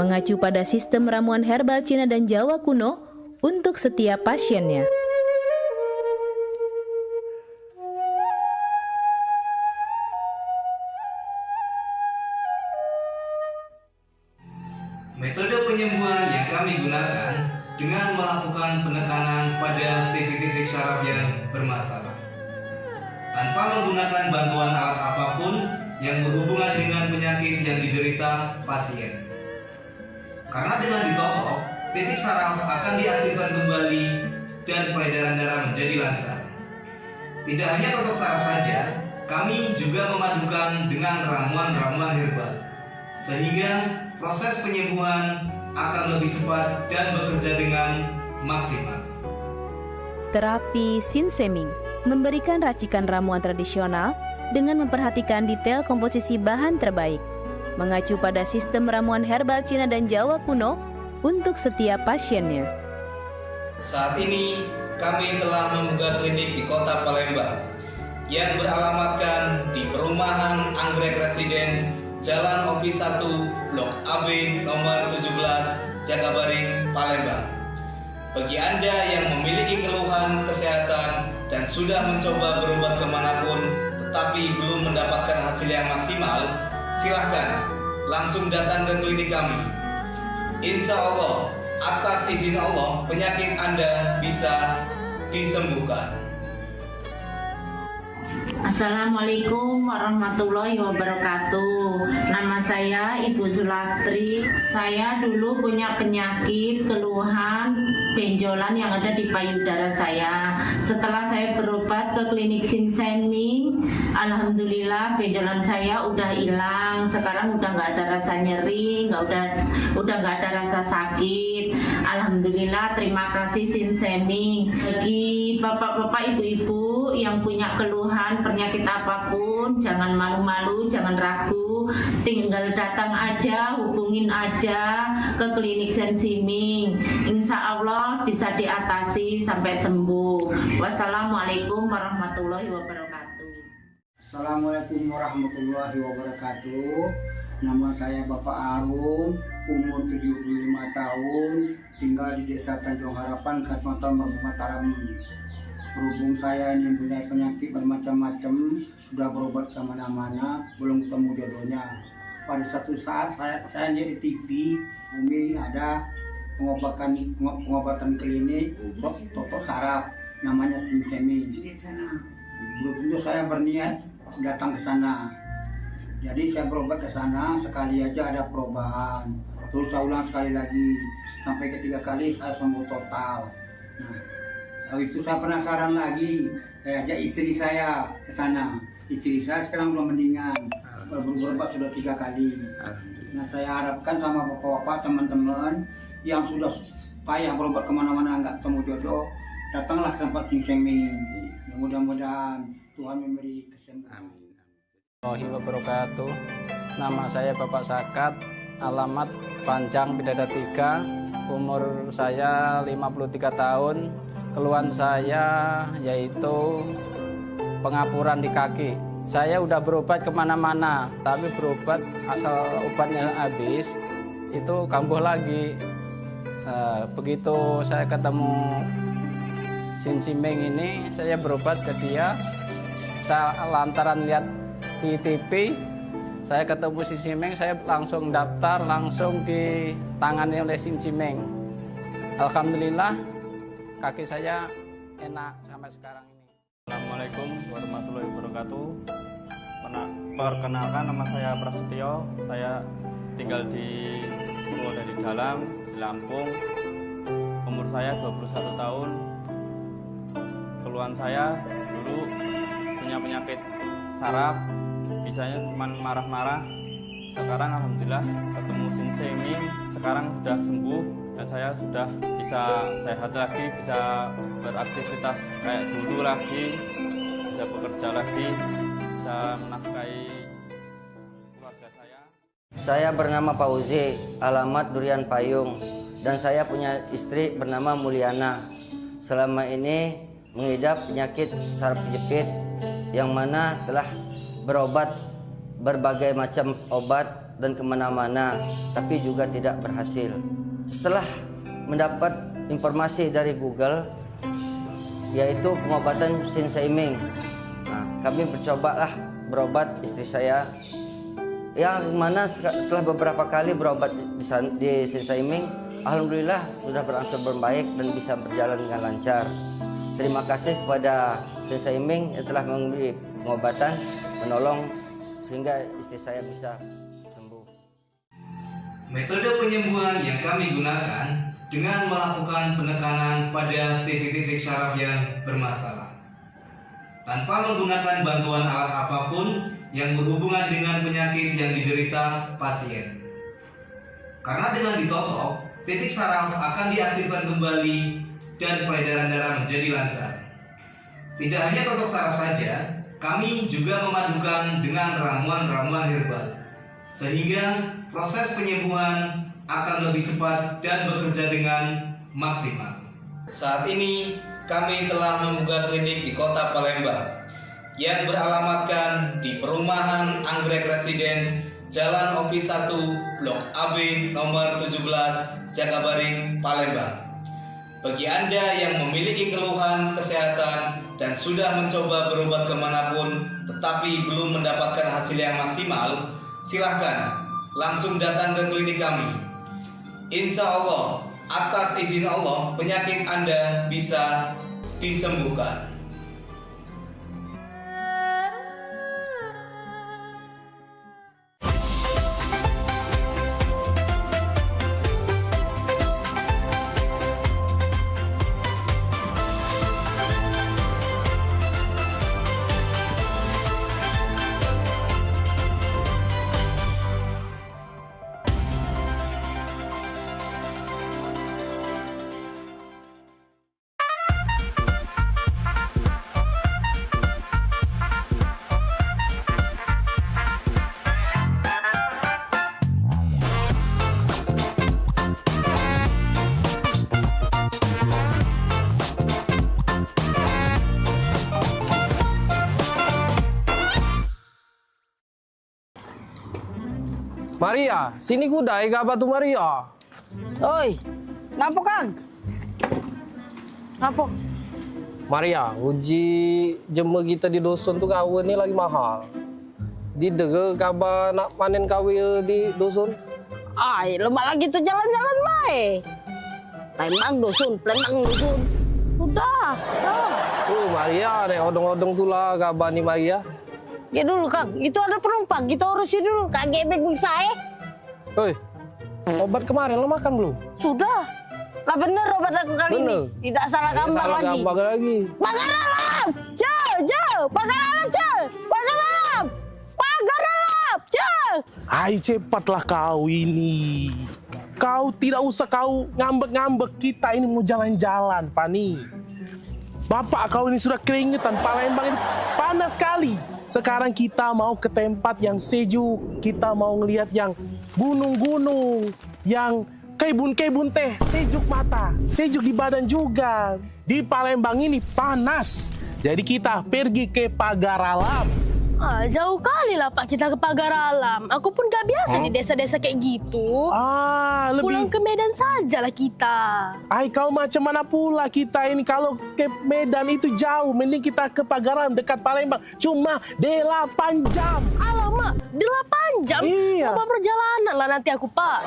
mengacu pada sistem ramuan herbal Cina dan Jawa kuno untuk setiap pasiennya. Metode penyembuhan yang kami gunakan dengan melakukan penekanan pada titik-titik syaraf yang bermasalah, tanpa menggunakan bantuan alat apapun yang berhubungan dengan penyakit yang diderita pasien. Karena dengan ditotok, titik syaraf akan diaktifkan kembali dan peredaran darah menjadi lancar. Tidak hanya totok syaraf saja, kami juga memadukan dengan ramuan-ramuan herbal, sehingga proses penyembuhan akan lebih cepat dan bekerja dengan maksimal. Terapi Sinseming memberikan racikan ramuan tradisional dengan memperhatikan detail komposisi bahan terbaik, mengacu pada sistem ramuan herbal Cina dan Jawa kuno untuk setiap pasiennya. Saat ini kami telah membuka klinik di Kota Palembang yang beralamatkan di Perumahan Anggrek Residence, Jalan Opi 1, Blok AB nomor 17, Jagabaring, Palembang. Bagi Anda yang memiliki keluhan kesehatan dan sudah mencoba berobat kemanapun tetapi belum mendapatkan hasil yang maksimal, silahkan langsung datang ke klinik kami. Insya Allah, atas izin Allah, penyakit Anda bisa disembuhkan. Assalamualaikum warahmatullahi wabarakatuh. Nama saya Ibu Sulastri. Saya dulu punya penyakit keluhan benjolan yang ada di payudara saya. Setelah saya berobat ke klinik Sinseming, alhamdulillah benjolan saya udah hilang. Sekarang udah nggak ada rasa nyeri, udah nggak ada rasa sakit. Alhamdulillah, terima kasih Sinseming. Bagi bapak-bapak, ibu-ibu yang punya keluhan penyakit apapun, jangan malu-malu, jangan ragu, tinggal datang aja, hubungin aja ke klinik Sinseming. Insya Allah bisa diatasi sampai sembuh. Wassalamualaikum warahmatullahi wabarakatuh. Assalamualaikum warahmatullahi wabarakatuh. Nama saya Bapak Arum, umur 75 tahun, tinggal di Desa Tanjung Harapan, Kecamatan Mataram. Berhubung saya ini mempunyai penyakit bermacam-macam, sudah berobat kemana-mana, belum ketemu jodohnya. Pada satu saat saya lihat di TV, Umi ada pengobatan klinik totok saraf, namanya Sinseming. Belum tentu saya berniat datang ke sana. Jadi saya berobat ke sana, sekali aja ada perubahan. Terus saya ulang sekali lagi, sampai ketiga kali saya sembuh total. Nah, kalau itu saya penasaran lagi, saya ajak istri saya ke sana. Istri saya sekarang belum mendingan, berobat sudah 3 kali. Nah, saya harapkan sama bapak-bapak, teman-teman yang sudah payah berobat kemana-mana nggak ketemu jodoh, datanglah ke tempat Sinseming. Mudah-mudahan Tuhan memberi kesembuhan. Warahmatullahi wabarakatuh. Nama saya Bapak Sakat, alamat Panjang Pidada 3, umur saya 53 tahun. Keluhan saya yaitu pengapuran di kaki. Saya udah berobat kemana-mana, tapi berobat asal obatnya habis, itu kambuh lagi. Begitu saya ketemu Sin Siming ini, saya berobat ke dia. Saya lantaran lihat di TV, saya ketemu Sin Siming, saya langsung daftar, langsung ditangani oleh Sin Siming. Alhamdulillah, kaki saya enak sampai sekarang ini. Assalamualaikum warahmatullahi wabarakatuh. Perkenalkan, nama saya Prasetyo. Saya tinggal di Purwodadi Dalam, di Lampung. Umur saya 21 tahun. Keluhan saya dulu punya penyakit saraf, bisanya cuma marah-marah. Sekarang alhamdulillah ketemu Sin Siming, sekarang sudah sembuh dan saya sudah bisa sehat lagi, bisa beraktivitas kayak dulu lagi, bisa bekerja lagi, bisa menafkahi keluarga saya. Saya bernama Fauzi, alamat Durian Payung, dan saya punya istri bernama Mulyana. Selama ini mengidap penyakit saraf kejepit yang mana telah berobat berbagai macam obat dan kemana-mana, tapi juga tidak berhasil. Setelah mendapat informasi dari Google, yaitu pengobatan Sin Siming, kami mencobalah berobat istri saya, yang mana setelah beberapa kali berobat di Sin Siming, alhamdulillah sudah berangsur membaik dan bisa berjalan dengan lancar. Terima kasih kepada Sin Siming yang telah memberi pengobatan, menolong sehingga istri saya bisa sembuh. Metode penyembuhan yang kami gunakan dengan melakukan penekanan pada titik-titik saraf yang bermasalah, tanpa menggunakan bantuan alat apapun yang berhubungan dengan penyakit yang diderita pasien. Karena dengan ditotok, titik saraf akan diaktifkan kembali dan peredaran darah menjadi lancar. Tidak hanya totok saraf saja, kami juga memadukan dengan ramuan-ramuan herbal, sehingga proses penyembuhan akan lebih cepat dan bekerja dengan maksimal. Saat ini kami telah membuka klinik di Kota Palembang yang beralamatkan di Perumahan Anggrek Residence, Jalan OP 1, Blok AB nomor 17, Jakabaring, Palembang. Bagi Anda yang memiliki keluhan kesehatan dan sudah mencoba berobat kemanapun tetapi belum mendapatkan hasil yang maksimal, silahkan langsung datang ke klinik kami. Insya Allah, atas izin Allah, penyakit Anda bisa disembuhkan. Maria, sini gudai gak tu Maria? Oi, napa Kang? Napa? Maria, uji jemur kita di dusun tu kawin ni lagi mahal. Di dege kabar nak panen kawin di dusun? Ay, lemak lagi tu jalan-jalan baik. Palembang dusun. Sudah. Maria, nek odong-odong tu lah kabar ni Maria. Ya dulu Kang, itu ada penumpang, kita urusin dulu. Kak gebek saya. Hei, obat kemarin lo makan belum? Sudah. Lah bener obat aku kali ini. Tidak salah gambar lagi. Pagar alam! Jauh! Pagar alam, Pagar alam! Ayo cepatlah kau ini. Kau tidak usah kau ngambek-ngambek, kita ini mau jalan-jalan, Fani. Bapak kau ini sudah keringetan, Palembang ini panas sekali. Sekarang kita mau ke tempat yang sejuk. Kita mau ngelihat yang gunung-gunung, yang kebun-kebun teh, sejuk mata, sejuk di badan juga. Di Palembang ini panas. Jadi kita pergi ke Pagar Alam. Jauh kali lah Pak kita ke Pagar Alam. Aku pun gak biasa di desa-desa kayak gitu. Pulang ke Medan saja lah kita. Kau macam mana pula kita ini, kalau ke Medan itu jauh. Mending kita ke Pagar Alam dekat Palembang. Cuma 8 jam. Alamak, 8 jam? Iya. Apa perjalanan lah nanti aku Pak.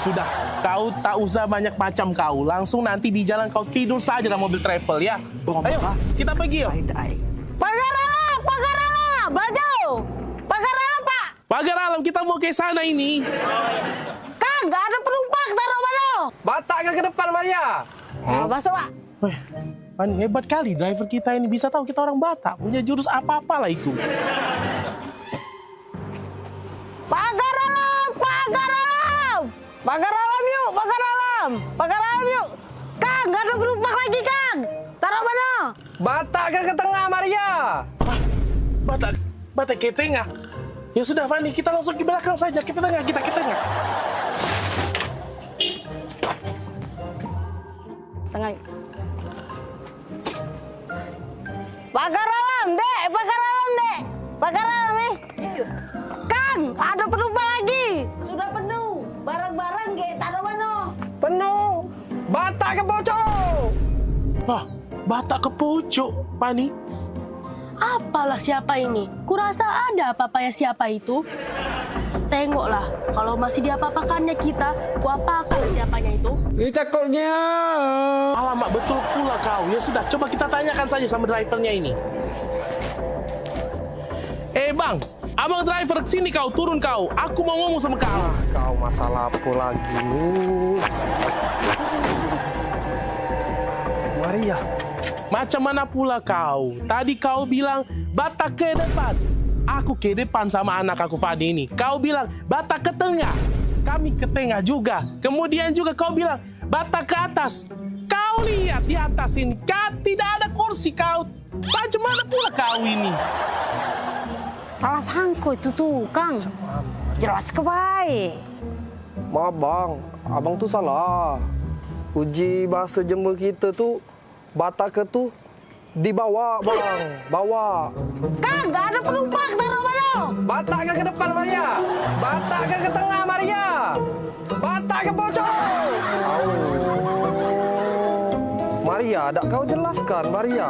Sudah. Kau tak usah banyak macam kau. Langsung nanti di jalan kau tidur saja dalam mobil travel ya. Ayo, kita pergi yuk. Pagar Alam, Pagar Alam. Belajar, Pagar Alam Pak. Pagar Alam, kita mau ke sana ini. Kang, gak ada penumpang, taruh mana? Batak ke depan Maria. Masuk Pak. Pan, hebat kali driver kita ini, bisa tahu kita orang Batak. Punya jurus apa-apa lah itu. Pagar Alam, Pagar Alam. Pagar Alam yuk, Pagar Alam. Pagar Alam yuk. Kang, gak ada penumpang lagi Kang. Taruh mana? Batak ke tengah Maria. Batak ke tengah. Ya sudah Fani, kita langsung ke belakang saja. Ke tengah, kita ke tengah. Tengah. Pagar Alam, Dek. Pagar Alam, Dek. Pagar Alam nih. Kang, ada penumpang lagi. Sudah penuh. Barang-barang kayak taruh mana? Penuh. Batak ke pojok. Batak ke pojok, Fani. Apalah siapa ini? Kurasa ada apa-apa ya siapa itu? Tengoklah, kalau masih diapa-apakannya kita, kuapakan siapanya itu. Cakotnya. Alamak, betul pula kau. Ya sudah, coba kita tanyakan saja sama drivernya ini. Bang, abang driver sini kau, turun kau. Aku mau ngomong sama kau. Kau masalah apa lagi nih? Maria. Macam mana pula kau? Tadi kau bilang Batak ke depan. Aku ke depan sama anak aku Fadi ini. Kau bilang Batak ke tengah. Kami ke tengah juga. Kemudian juga kau bilang Batak ke atas. Kau lihat di atas ini, tidak ada kursi kau. Macam mana pula kau ini? Salah sangko itu tuh, Kang. Jelas ke baik. Maaf bang, abang tuh salah. Uji bahasa Jember kita tuh Batak ke tuh dibawa bang, bawa. Kang, gak ada penumpang, taruh mana? Batak ke depan Maria, Batak ke tengah Maria, Batak ke pojok. Maria, ada kau jelaskan Maria.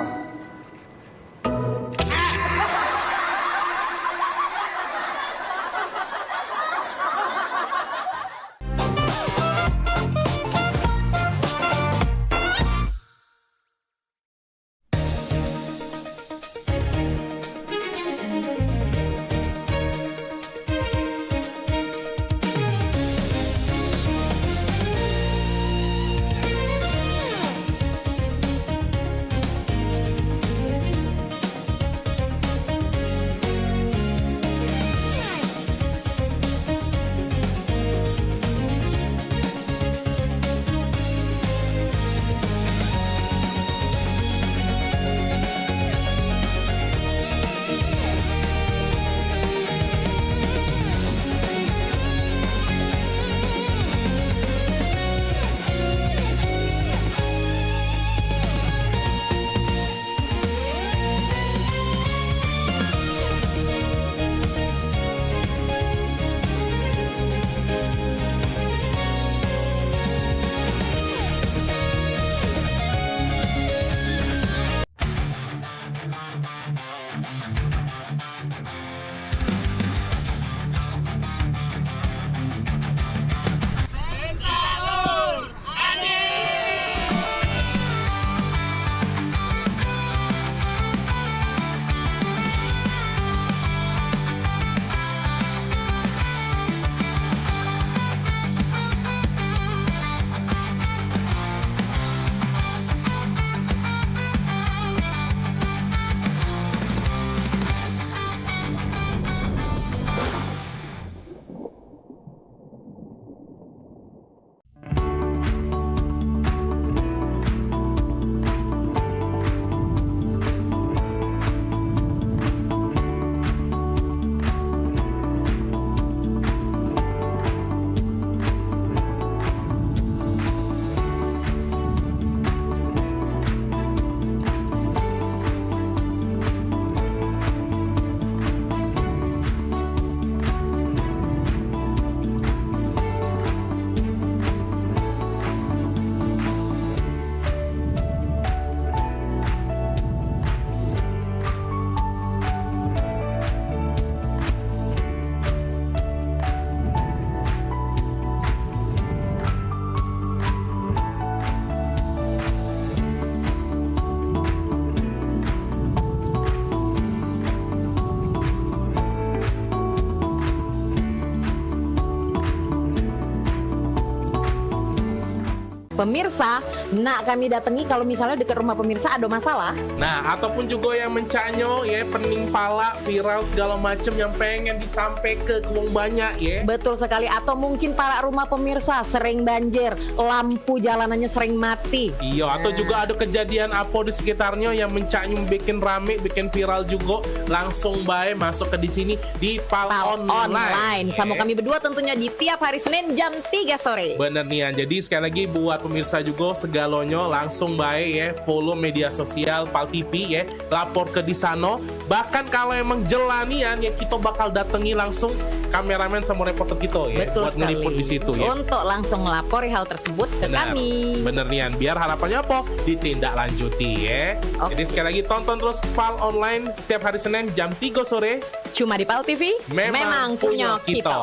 Pemirsa, nak kami datangi kalau misalnya dekat rumah pemirsa ada masalah. Nah, ataupun juga yang mencanyo ya, pening pala, viral segala macam yang pengen disampai ke wong banyak ya. Betul sekali, atau mungkin para rumah pemirsa sering banjir, lampu jalanannya sering mati. Iya, atau juga ada kejadian apa di sekitarnya yang mencanyo bikin rame, bikin viral juga, langsung baik masuk ke di sini di Pal Online. Sama kami berdua tentunya di tiap hari Senin jam 3 sore. Bener nih, jadi sekali lagi buat pemirsa juga segalonyo langsung baik ya, follow media sosial Pal TV ya, lapor ke di sana. Bahkan kalau emang jelanian ya, kita bakal datangi langsung kameramen sama reporter kita ya. Betul buat sekali. ngeliput di situ ya. Untuk langsung melapori hal tersebut ke kami. Bener nih, biar harapannya apa? Ditindaklanjuti ya. Jadi sekali lagi tonton terus Pal Online setiap hari Senin jam 3 sore. Cuma di Pal TV, memang punya kita.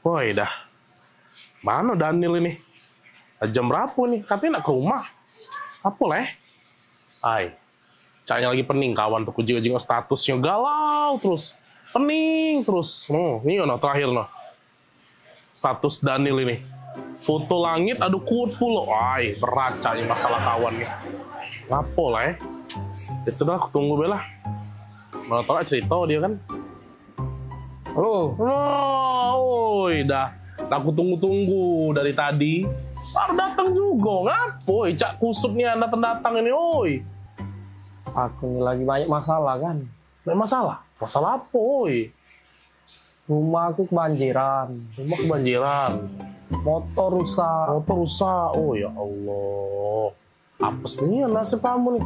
Woi dah, mana Daniel ini? Jam berapa nih? Katanya nak ke rumah. Apa leh? Ay, caknya lagi pening kawan tuh, kujing-kujing statusnya galau terus, pening terus. Oh, ini no terakhir no. Status Daniel ini, foto langit, aduh kuat pula. Ay, berat caknya masalah kawan nih. Ngapa leh? Ya sudah, aku tunggu bela. Mana tau cerita dia kan? Halo. Woi, dah. Aku tunggu-tunggu dari tadi. Baru datang juga. Ngapoi? Cak kusut nih Anda datang ini, oi. Aku ini lagi banyak masalah kan. Banyak masalah? Masalah apa, oi? Rumah aku kebanjiran. Rumah kebanjiran. Motor rusak. Motor rusak. Oh ya Allah. Apes nih nasib kamu nih.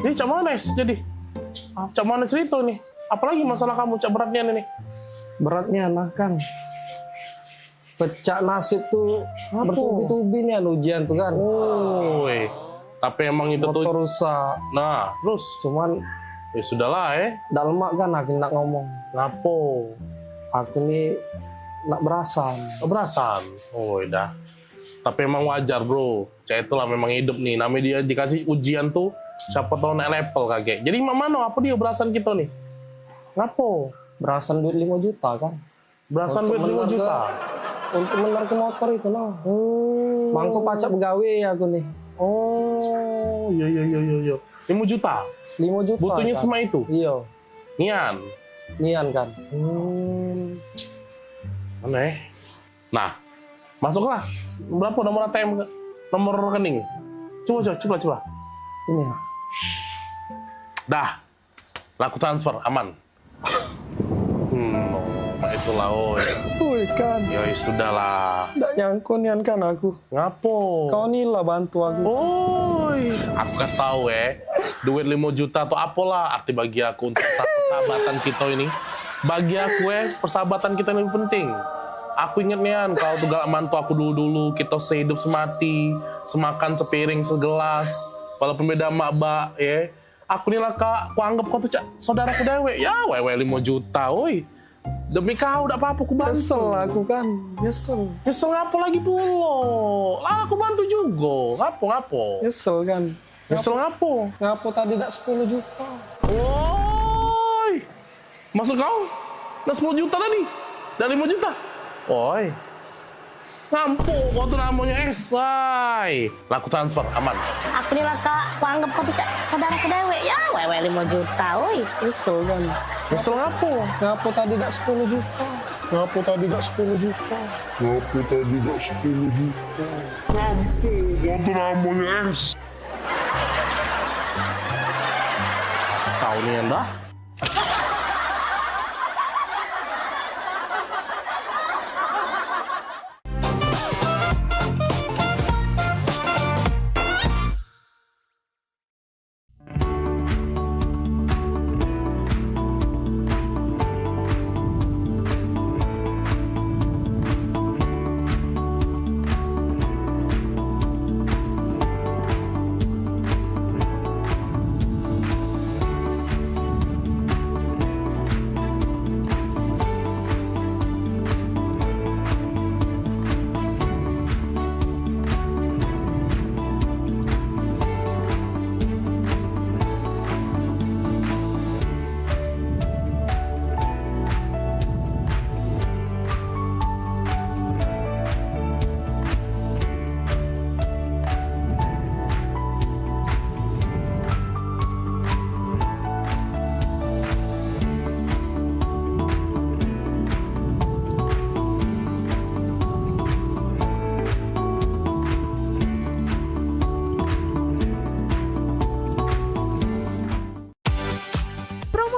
Jadi cak mana jadi? Cak mana cerita nih? Apalagi masalah kamu cak beratnya nih? Beratnya anak kan. Pecah nasib tuh bertubi-tubi nih ujian tuh kan. Woi. Tapi emang itu motor tuh rusak. Nah, terus cuman ya sudahlah dak lemak kan aku nak ngomong. Ngapo? Aku nih nak berasan. Berasan. Oh, dah. Tapi emang wajar, bro. Cak itulah memang hidup nih. Namanya dia dikasih ujian tuh, siapa tahu naik level kakek. Jadi mana apa dia berasan kita nih? Ngapo? Berasan duit 5 juta kan. Berasan duit 5 juta? Untuk bener ke motor itu lah. Mangko pacak begawe aku nih. Oh, iya. 5 juta? 5 juta. Butuhnya kan? semua itu? Iya. Nian kan. Aneh. Nah, masuklah. Berapa nomor ATM, nomor rekening? Coba. Ini ya. Dah. Laku transfer, aman. Itulah, Woi kan. Ya sudahlah. Nggak nyangkut nian kan aku. Ngapo? Kau nih lah bantu aku. Aku kasih tahu duit 5 juta tuh apalah arti bagi aku untuk persahabatan kita ini. Bagi aku persahabatan kita lebih penting. Aku inget nian, kau tuh galak mantu aku dulu-dulu, kita sehidup semati, semakan sepiring segelas, walaupun beda mak ya. Aku nih lah kak, aku anggap kau tuh saudaraku dewe. Ya wewe 5 juta, woi. Demi kau, udah apa-apa aku bantu. Nyesel aku kan, nyesel. Nyesel ngapo lagi pulo? Lah aku bantu juga, ngapo? Nyesel kan. Nyesel ngapo? Ngapo tadi dak 10 juta. Woi, maksud kau? Dak 10 juta tadi? Dak 5 juta? Woi, Lampu, kau tuh namanya esai. Laku transfer, aman. Aku nih lah kak, aku anggap kau tuh saudara kedewe. Ya, wewe 5 juta, woi. Usul dong. Usul ngapo? Ngapo tadi gak 10 juta? Ngapo tadi gak 10 juta? Ngapo tadi gak 10 juta? Lampu, kau tuh namanya es. Kau nih dah.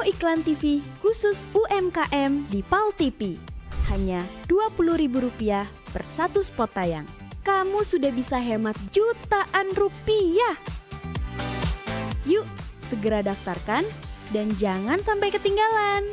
Iklan TV khusus UMKM di PAL TV. Hanya Rp20.000 per satu spot tayang. Kamu sudah bisa hemat jutaan rupiah. Yuk, segera daftarkan dan jangan sampai ketinggalan.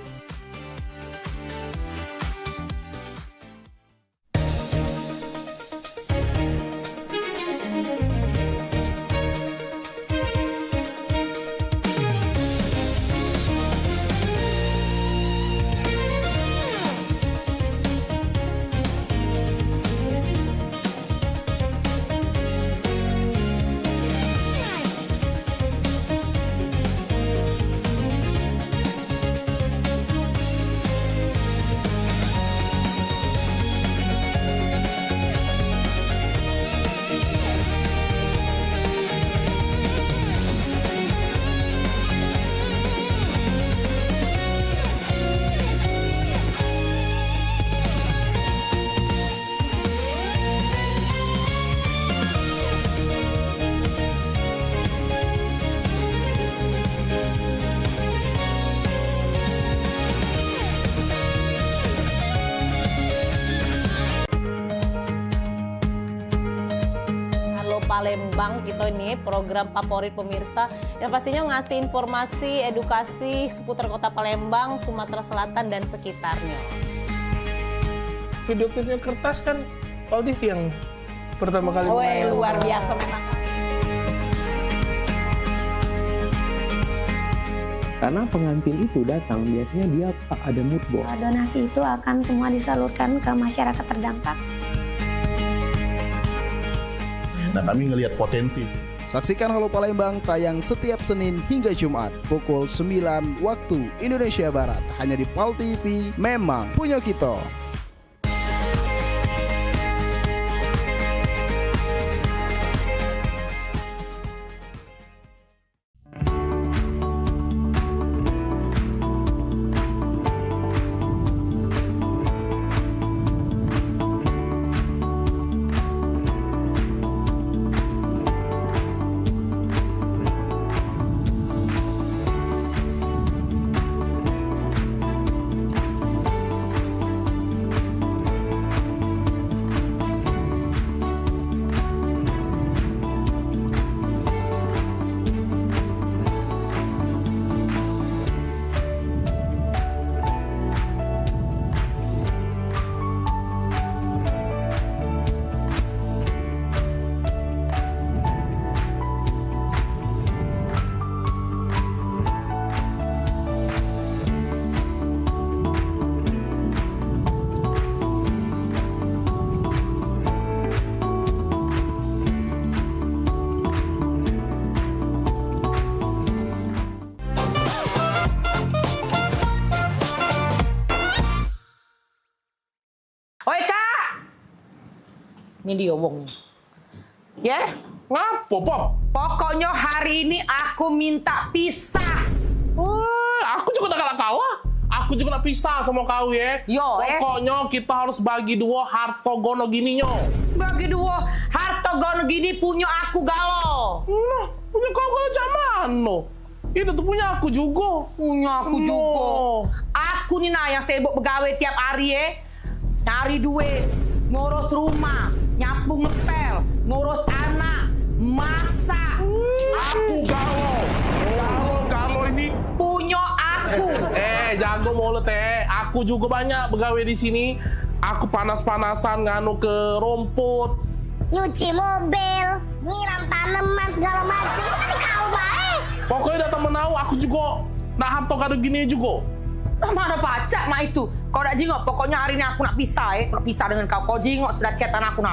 Palembang kita ini program favorit pemirsa yang pastinya ngasih informasi, edukasi seputar kota Palembang, Sumatera Selatan dan sekitarnya. Video klipnya kertas kan PAL TV yang pertama kali. Luar biasa memang. Karena pengantin itu datang biasanya dia ada mood board. Donasi itu akan semua disalurkan ke masyarakat terdampak. Nah, kami ngelihat potensi. Saksikan Halo Palembang tayang setiap Senin hingga Jumat pukul 9 waktu Indonesia Barat hanya di PAL TV. Memang punya kita. Ini dia wong. Ya? Ngapa, Pop? Pokoknya hari ini aku minta pisah. Aku juga gak kalah. Aku juga nak pisah sama kau ya. Pokoknya kita harus bagi dua harta gono gini nyo. Bagi dua harta gono gini punya aku galo. Nah, punya kau galo mana? Itu tuh punya aku juga. Punya aku juga. Aku nih nah yang sibuk begawe tiap hari ya. Cari duit, ngurus rumah, nyapu ngepel, ngurus anak, masak. Aku galo ini punya aku. Jago mulut Aku juga banyak begawe di sini. Aku panas-panasan nganu ke rumput, nyuci mobil, nyiram tanaman segala macam. Tadi kau baik. Pokoknya datang menau aku juga nak harta kado gini juga. Mana pacak mak itu? Kau nak jingok? Pokoknya hari ini aku nak pisah Nak pisah dengan kau. Kau jingok sudah chatan aku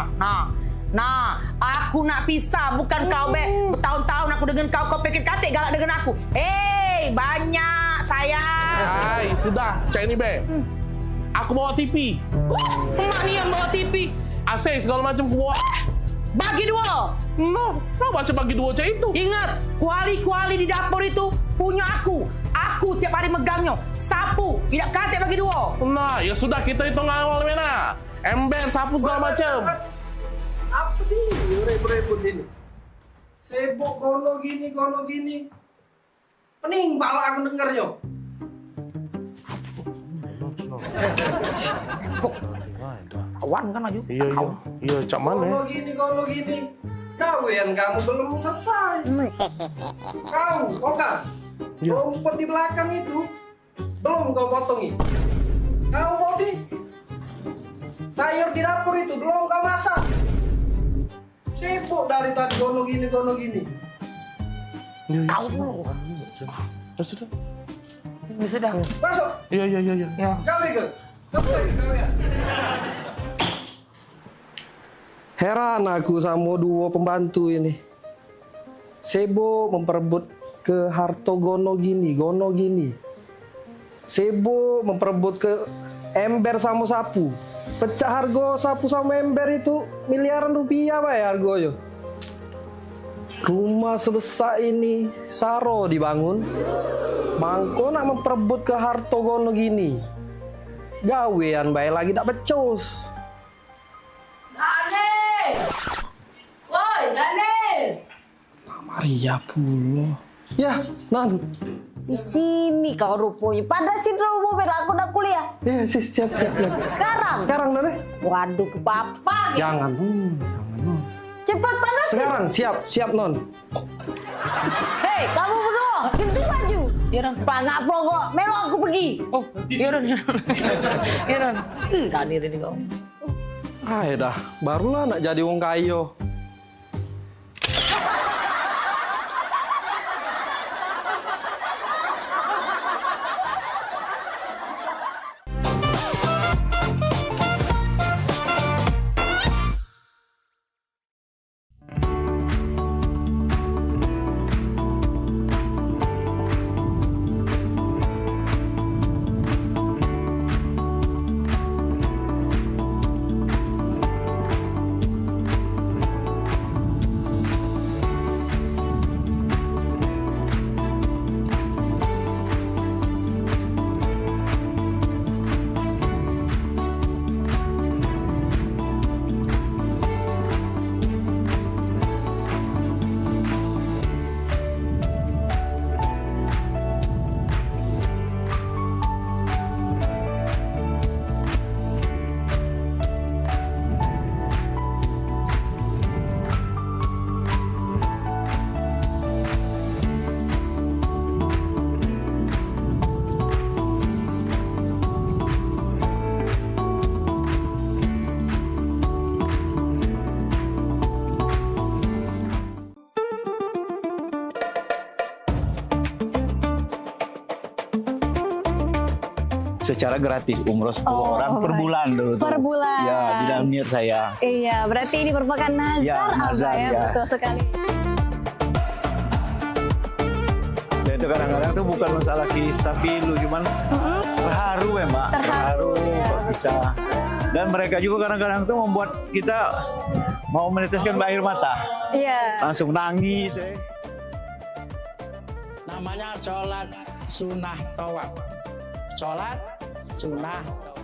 Nah, aku nak pisah, bukan kau bertahun-tahun aku dengan kau pikir katik galak dengan aku. Banyak sayang. Sudah, cek ini Aku bawa TV. Emak nih yang bawa TV. AC segala macam aku bawa. Bagi dua. Nah, baca bagi dua cek itu. Ingat, kuali-kuali di dapur itu punya aku. Aku tiap hari megangnya. Sapu, tidak katik bagi dua. Nah, ya sudah kita hitung awal mana. Ember, sapu segala macam. Apa nih ribut-ribut ini? Sibuk gono gini. Pening bala aku dengernya. Kawan kan aja. Iya, cak mana? Gono gini. Kawian kamu belum selesai. Kau, Oka, rumput di belakang itu belum kau potongi. Kau Bodi, sayur di dapur itu belum kau masak. Sibuk dari tadi gono gini. Kau dulu. Sudah. Masuk. Iya. Kami ke. Heran aku sama dua pembantu ini. Sibuk memperebut ke harto gono gini. Sibuk memperebut ke ember sama sapu. Pecah harga sapu sama ember itu miliaran rupiah Pak ya harganya. Rumah sebesar ini saro dibangun. Mangko nak memperebut ke harto gono gini. Gawean baik lagi tak becus. Dane! Woi, Dane! Maria pula. Ya, Nan. Di sini kau rupanya. Pada sini mobil aku udah kuliah. Ya, siap. Sekarang, Dane. Waduh, ke papa. Jangan. Cepat panasin. Sekarang, siap, Non. Hei, kamu berdua, ganti baju. Iya, Ron. Pelangak pelongo, melo aku pergi. Oh, iya, Ron. Dani ini kau. Dah, barulah nak jadi wong kayo. secara gratis umroh 10 orang per bulan dulu tuh. Per bulan. Ya, di dalam niat saya. Iya, berarti ini merupakan nazar Ya, nazar, ya, ya. betul sekali. Saya itu kadang-kadang tuh bukan masalah kisah pilu, cuman terharu ya Mbak. Terharu, ya. Kok bisa Dan mereka juga kadang-kadang tuh membuat kita mau meneteskan air mata. Iya. Langsung nangis. Namanya sholat sunnah tawaf. Sholat sunnah tawaf.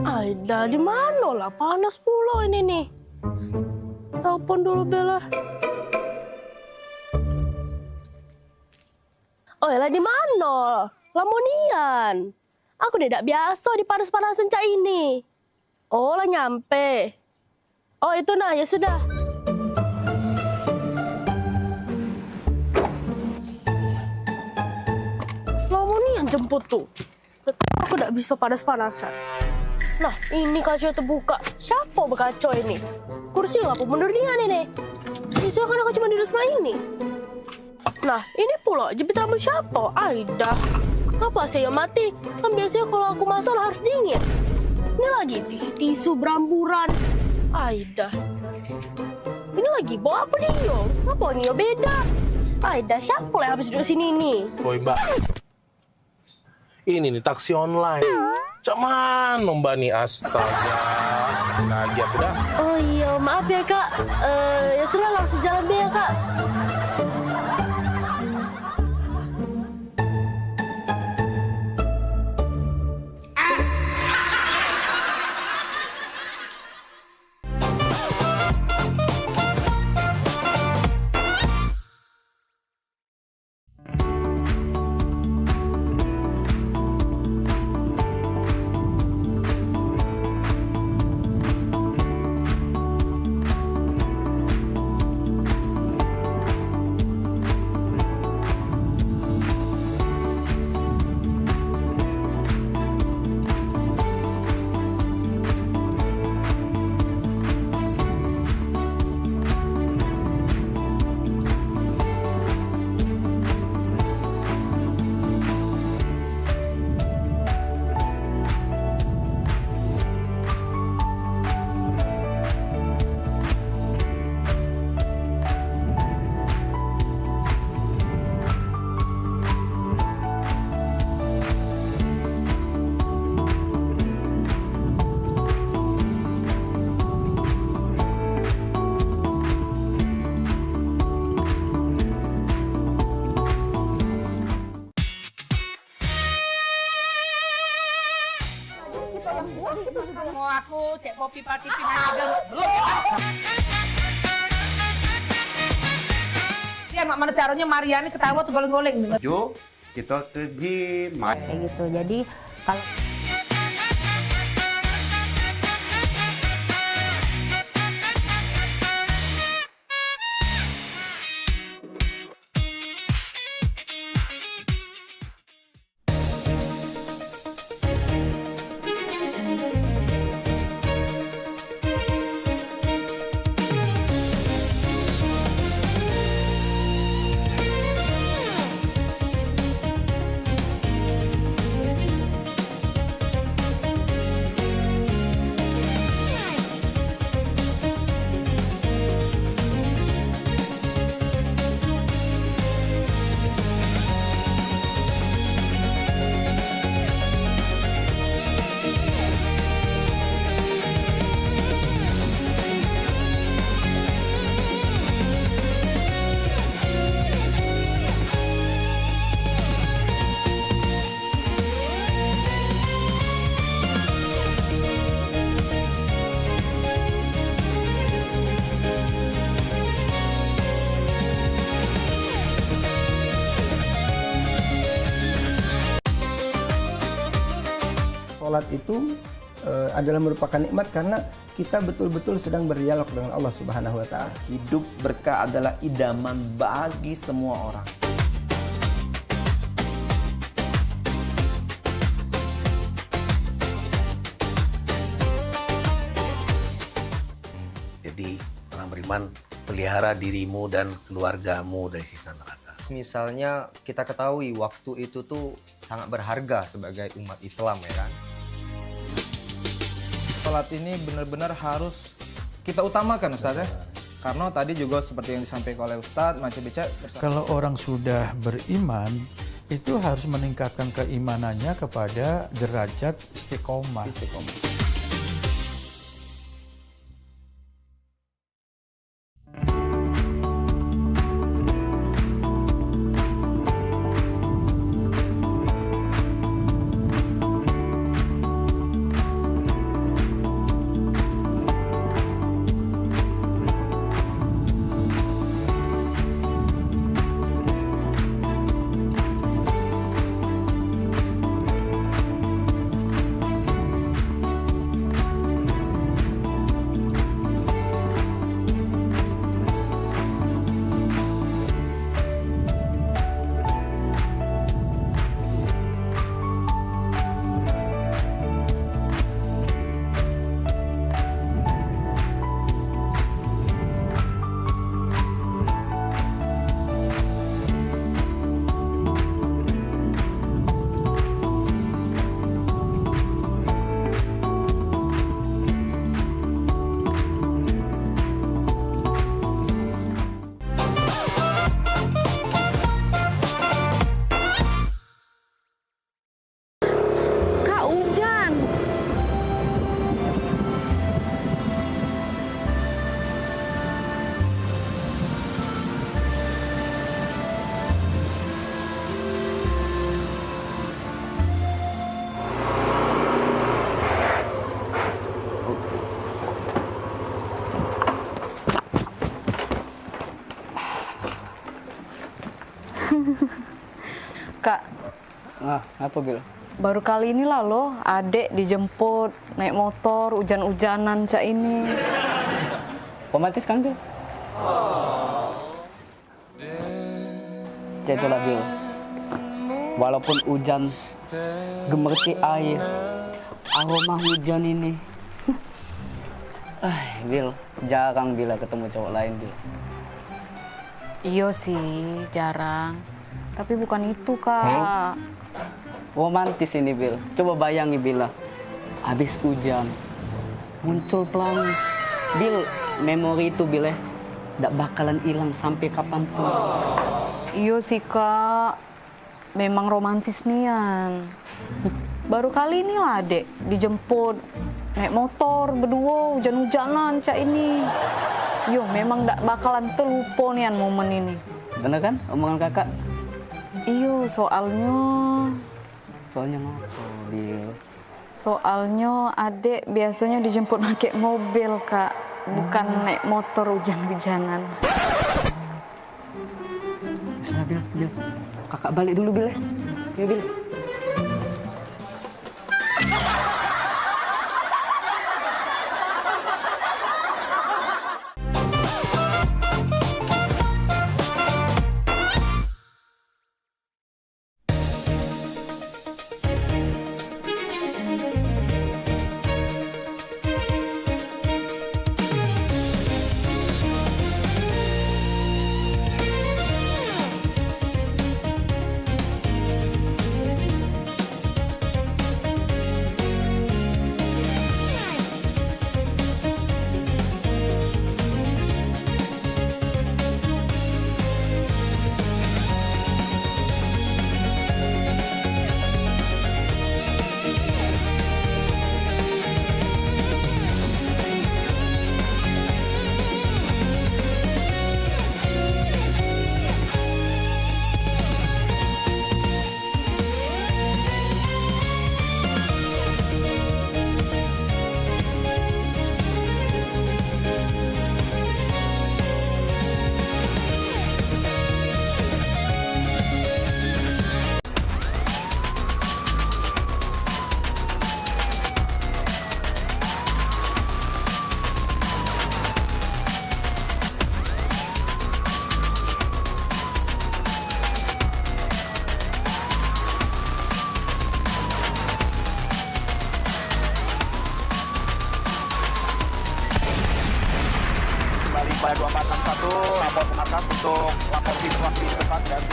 Aida di mana lah? Panas pula ini nih. Telepon dulu Bella. Oh lah di mana? Lamonian. Aku tidak biasa di panas-panasan cak ini. Oh lah nyampe. Oh itu nah ya sudah. Lamonian jemput tuh. Aku tidak bisa panas-panasan. Nah, ini kaca terbuka. Siapa berkaca ini? Kursi nggak mundur ini. Bisa kan aku cuma di rumah ini. Nah, ini pula jepit rambut siapa? Aida. Apa saya mati? Kan biasanya kalau aku masak harus dingin. Ini lagi tisu beramburan. Aida. Ini lagi bawa apa dia? Apa Nio beda? Aida, siapa yang habis duduk sini nih? Woi Mbak. Ini nih taksi online. Cak mana Mbak nih, astaga. Lagi aku dah. Oh iya, maaf ya Kak. Ya sudah langsung jalan deh ya Kak. cek kopi pati pinaga. Dia mak mana caranya Mariani ketawa tuh goleng-goleng. Jo, kita pergi main. Kayak gitu. Jadi kalau sholat itu adalah merupakan nikmat karena kita betul-betul sedang berdialog dengan Allah Subhanahu wa taala. Hidup berkah adalah idaman bagi semua orang. Jadi orang beriman, pelihara dirimu dan keluargamu dari siksa neraka. Misalnya kita ketahui waktu itu tuh sangat berharga sebagai umat Islam ya kan. Sholat ini benar-benar harus kita utamakan Ustaz ya. Karena tadi juga seperti yang disampaikan oleh Ustaz, Macam Beca. Kalau orang sudah beriman, itu harus meningkatkan keimanannya kepada derajat istiqomah. Kak, apa Bil? baru kali ini lah loh, adek dijemput naik motor hujan-hujanan cak ini. Romantis kan Bil? Cak itulah Bil. Walaupun hujan gemerci air, aroma hujan ini. Bil, jarang Bila ketemu cowok lain Bil. Iya sih, jarang. Tapi bukan itu, Kak. Romantis ini, Bil. Coba bayangi, Bila. Habis hujan, muncul pelangi. Bil, memori itu, Bil, nggak bakalan hilang sampai kapanpun. Iya sih, Kak. Memang romantis nian. Baru kali ini lah, Dek, dijemput. Naik motor, berdua, hujan-hujanan, cak ini. Yo, memang nggak bakalan terlupa nian momen ini. Bener kan omongan kakak? Iyo, soalnya ngapa, Bil? Soalnya adek biasanya dijemput pakai mobil, Kak. Bukan naik motor hujan-hujanan. Sana, Bil. Kakak balik dulu, Bil. Ya, Bil. Pada 2461 lapor ke atas untuk lapor situasi tempat dan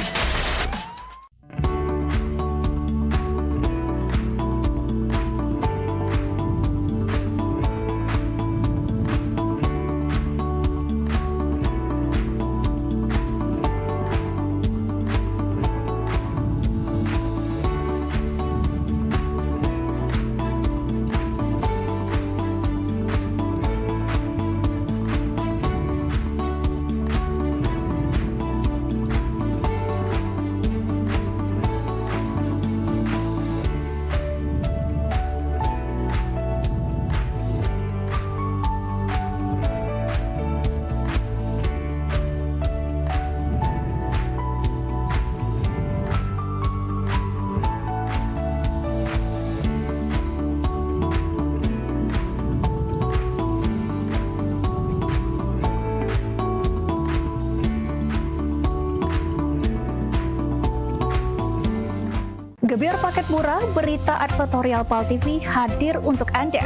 Gebyar paket murah, berita advertorial PAL TV hadir untuk Anda.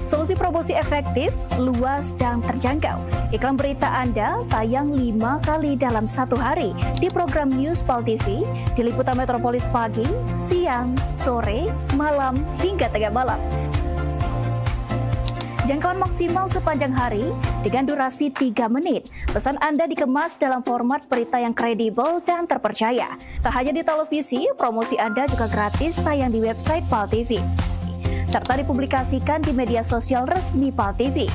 Solusi promosi efektif, luas, dan terjangkau. Iklan berita Anda tayang 5 kali dalam 1 hari di program News PAL TV, di liputan metropolis pagi, siang, sore, malam, hingga tengah malam. Jangkauan maksimal sepanjang hari dengan durasi 3 menit. Pesan Anda dikemas dalam format berita yang kredibel dan terpercaya. Tak hanya di televisi, promosi Anda juga gratis tayang di website PAL TV, serta dipublikasikan di media sosial resmi PAL TV.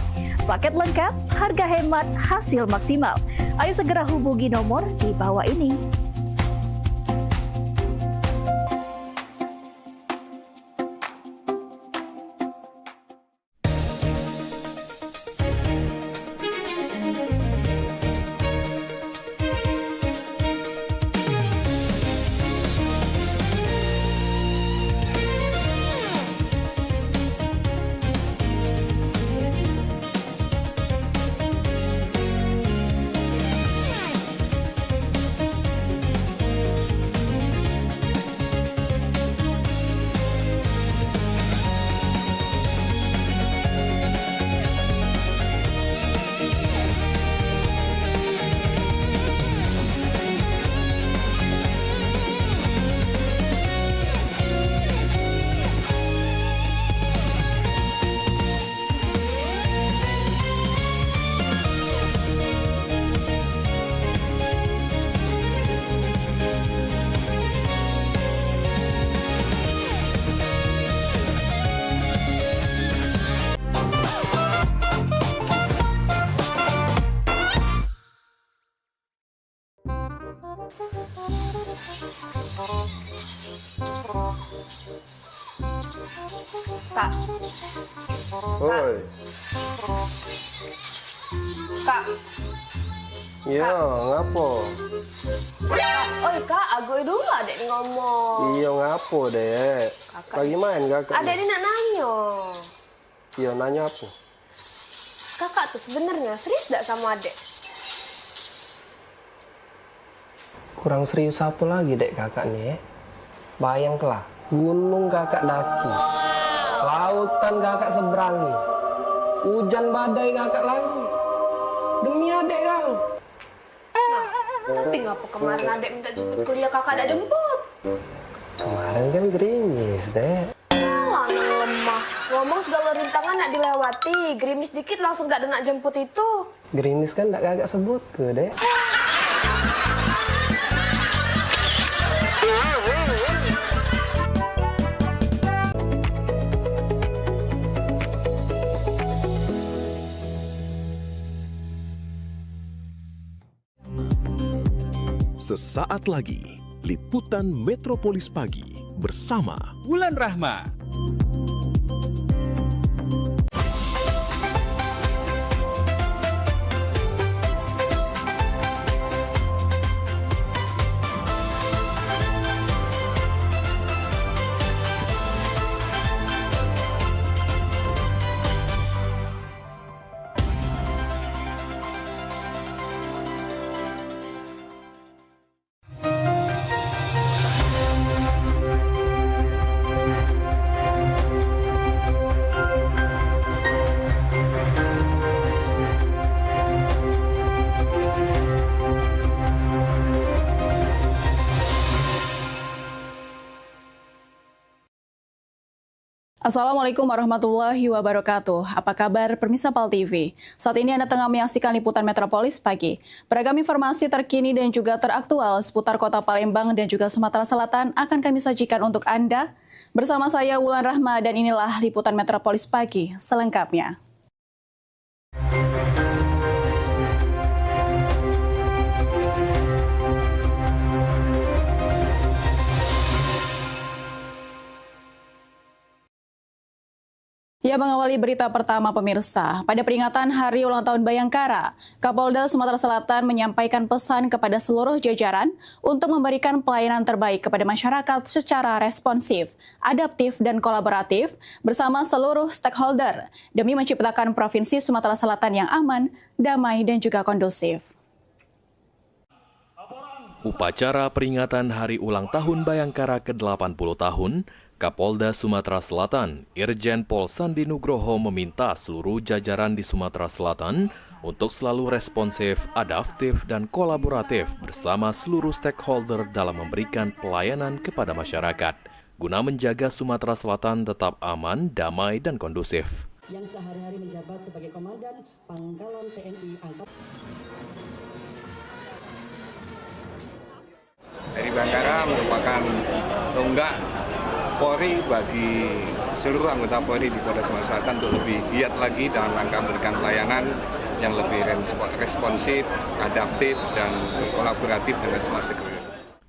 Paket lengkap, harga hemat, hasil maksimal. Ayo segera hubungi nomor di bawah ini. Kak. Oi. Kak. Iya, ngapo? Oi kak, aku dulu adek ngomong. Iya, ngapo, Dek? Lagi main kakak? Adek ini nak nanya. Iya, nanya apa? Kakak tuh sebenarnya serius gak sama adek? Kurang serius apa lagi, Dek, kakak nih? Bayangkanlah, gunung kakak daki. Lautan kakak seberangi. Hujan badai kakak lagi. Demi adek kau. Tapi ngapa kemarin adek minta jemput kuliah kakak ada jemput? Kemarin kan gerimis, Dek. Alah, lemah. Ngomong segala rintangan nak dilewati. Gerimis dikit langsung gak ada nak jemput itu. Gerimis kan tak kakak sebut ke, Dek. Sesaat lagi, liputan Metropolis Pagi bersama Wulan Rahma. Assalamualaikum warahmatullahi wabarakatuh. Apa kabar pemirsa PAL TV? Saat ini Anda tengah menyaksikan liputan Metropolis Pagi. Beragam informasi terkini dan juga teraktual seputar Kota Palembang dan juga Sumatera Selatan akan kami sajikan untuk Anda. Bersama saya Wulan Rahma dan inilah liputan Metropolis Pagi selengkapnya. Ya, mengawali berita pertama pemirsa, pada peringatan Hari Ulang Tahun Bayangkara, Kapolda Sumatera Selatan menyampaikan pesan kepada seluruh jajaran untuk memberikan pelayanan terbaik kepada masyarakat secara responsif, adaptif, dan kolaboratif bersama seluruh stakeholder demi menciptakan Provinsi Sumatera Selatan yang aman, damai, dan juga kondusif. Upacara peringatan Hari Ulang Tahun Bayangkara ke-80 tahun, Kapolda Sumatera Selatan, Irjen Pol Sandi Nugroho meminta seluruh jajaran di Sumatera Selatan untuk selalu responsif, adaptif, dan kolaboratif bersama seluruh stakeholder dalam memberikan pelayanan kepada masyarakat, guna menjaga Sumatera Selatan tetap aman, damai, dan kondusif. Yang sehari-hari menjabat sebagai Komandan Pangkalan TNI Angkatan. Dari Bayangkara merupakan tonggak Polri bagi seluruh anggota Polri di Polda Sumatera Selatan untuk lebih giat lagi dalam rangka memberikan pelayanan yang lebih responsif, adaptif, dan kolaboratif dengan semua stakeholder.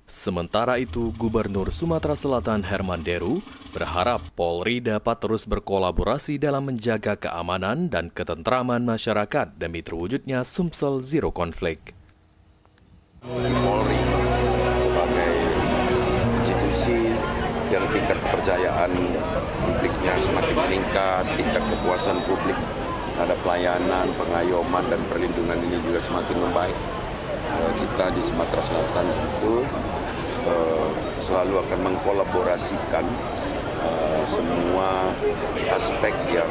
Sementara itu, Gubernur Sumatera Selatan Herman Deru berharap Polri dapat terus berkolaborasi dalam menjaga keamanan dan ketentraman masyarakat demi terwujudnya Sumsel Zero Konflik. Polri sebagai institusi yang tingkat kepercayaan publiknya semakin meningkat, tingkat kepuasan publik terhadap pelayanan, pengayoman, dan perlindungan ini juga semakin membaik. Kita di Sumatera Selatan tentu selalu akan mengkolaborasikan semua aspek yang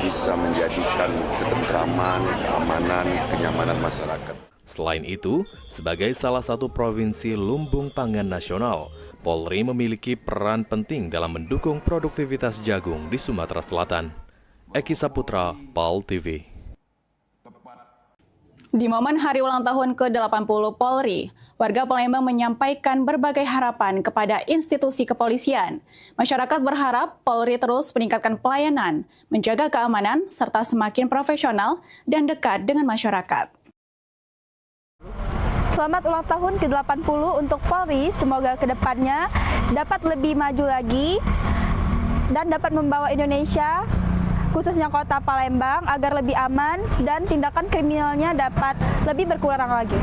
bisa menjadikan ketentraman, keamanan, kenyamanan masyarakat. Selain itu, sebagai salah satu provinsi lumbung pangan nasional, Polri memiliki peran penting dalam mendukung produktivitas jagung di Sumatera Selatan. Eki Saputra, PAL TV. Di momen Hari Ulang Tahun ke-80 Polri, warga Palembang menyampaikan berbagai harapan kepada institusi kepolisian. Masyarakat berharap Polri terus meningkatkan pelayanan, menjaga keamanan, serta semakin profesional dan dekat dengan masyarakat. Selamat ulang tahun ke-80 untuk Polri, semoga kedepannya dapat lebih maju lagi dan dapat membawa Indonesia, khususnya kota Palembang, agar lebih aman dan tindakan kriminalnya dapat lebih berkurang lagi.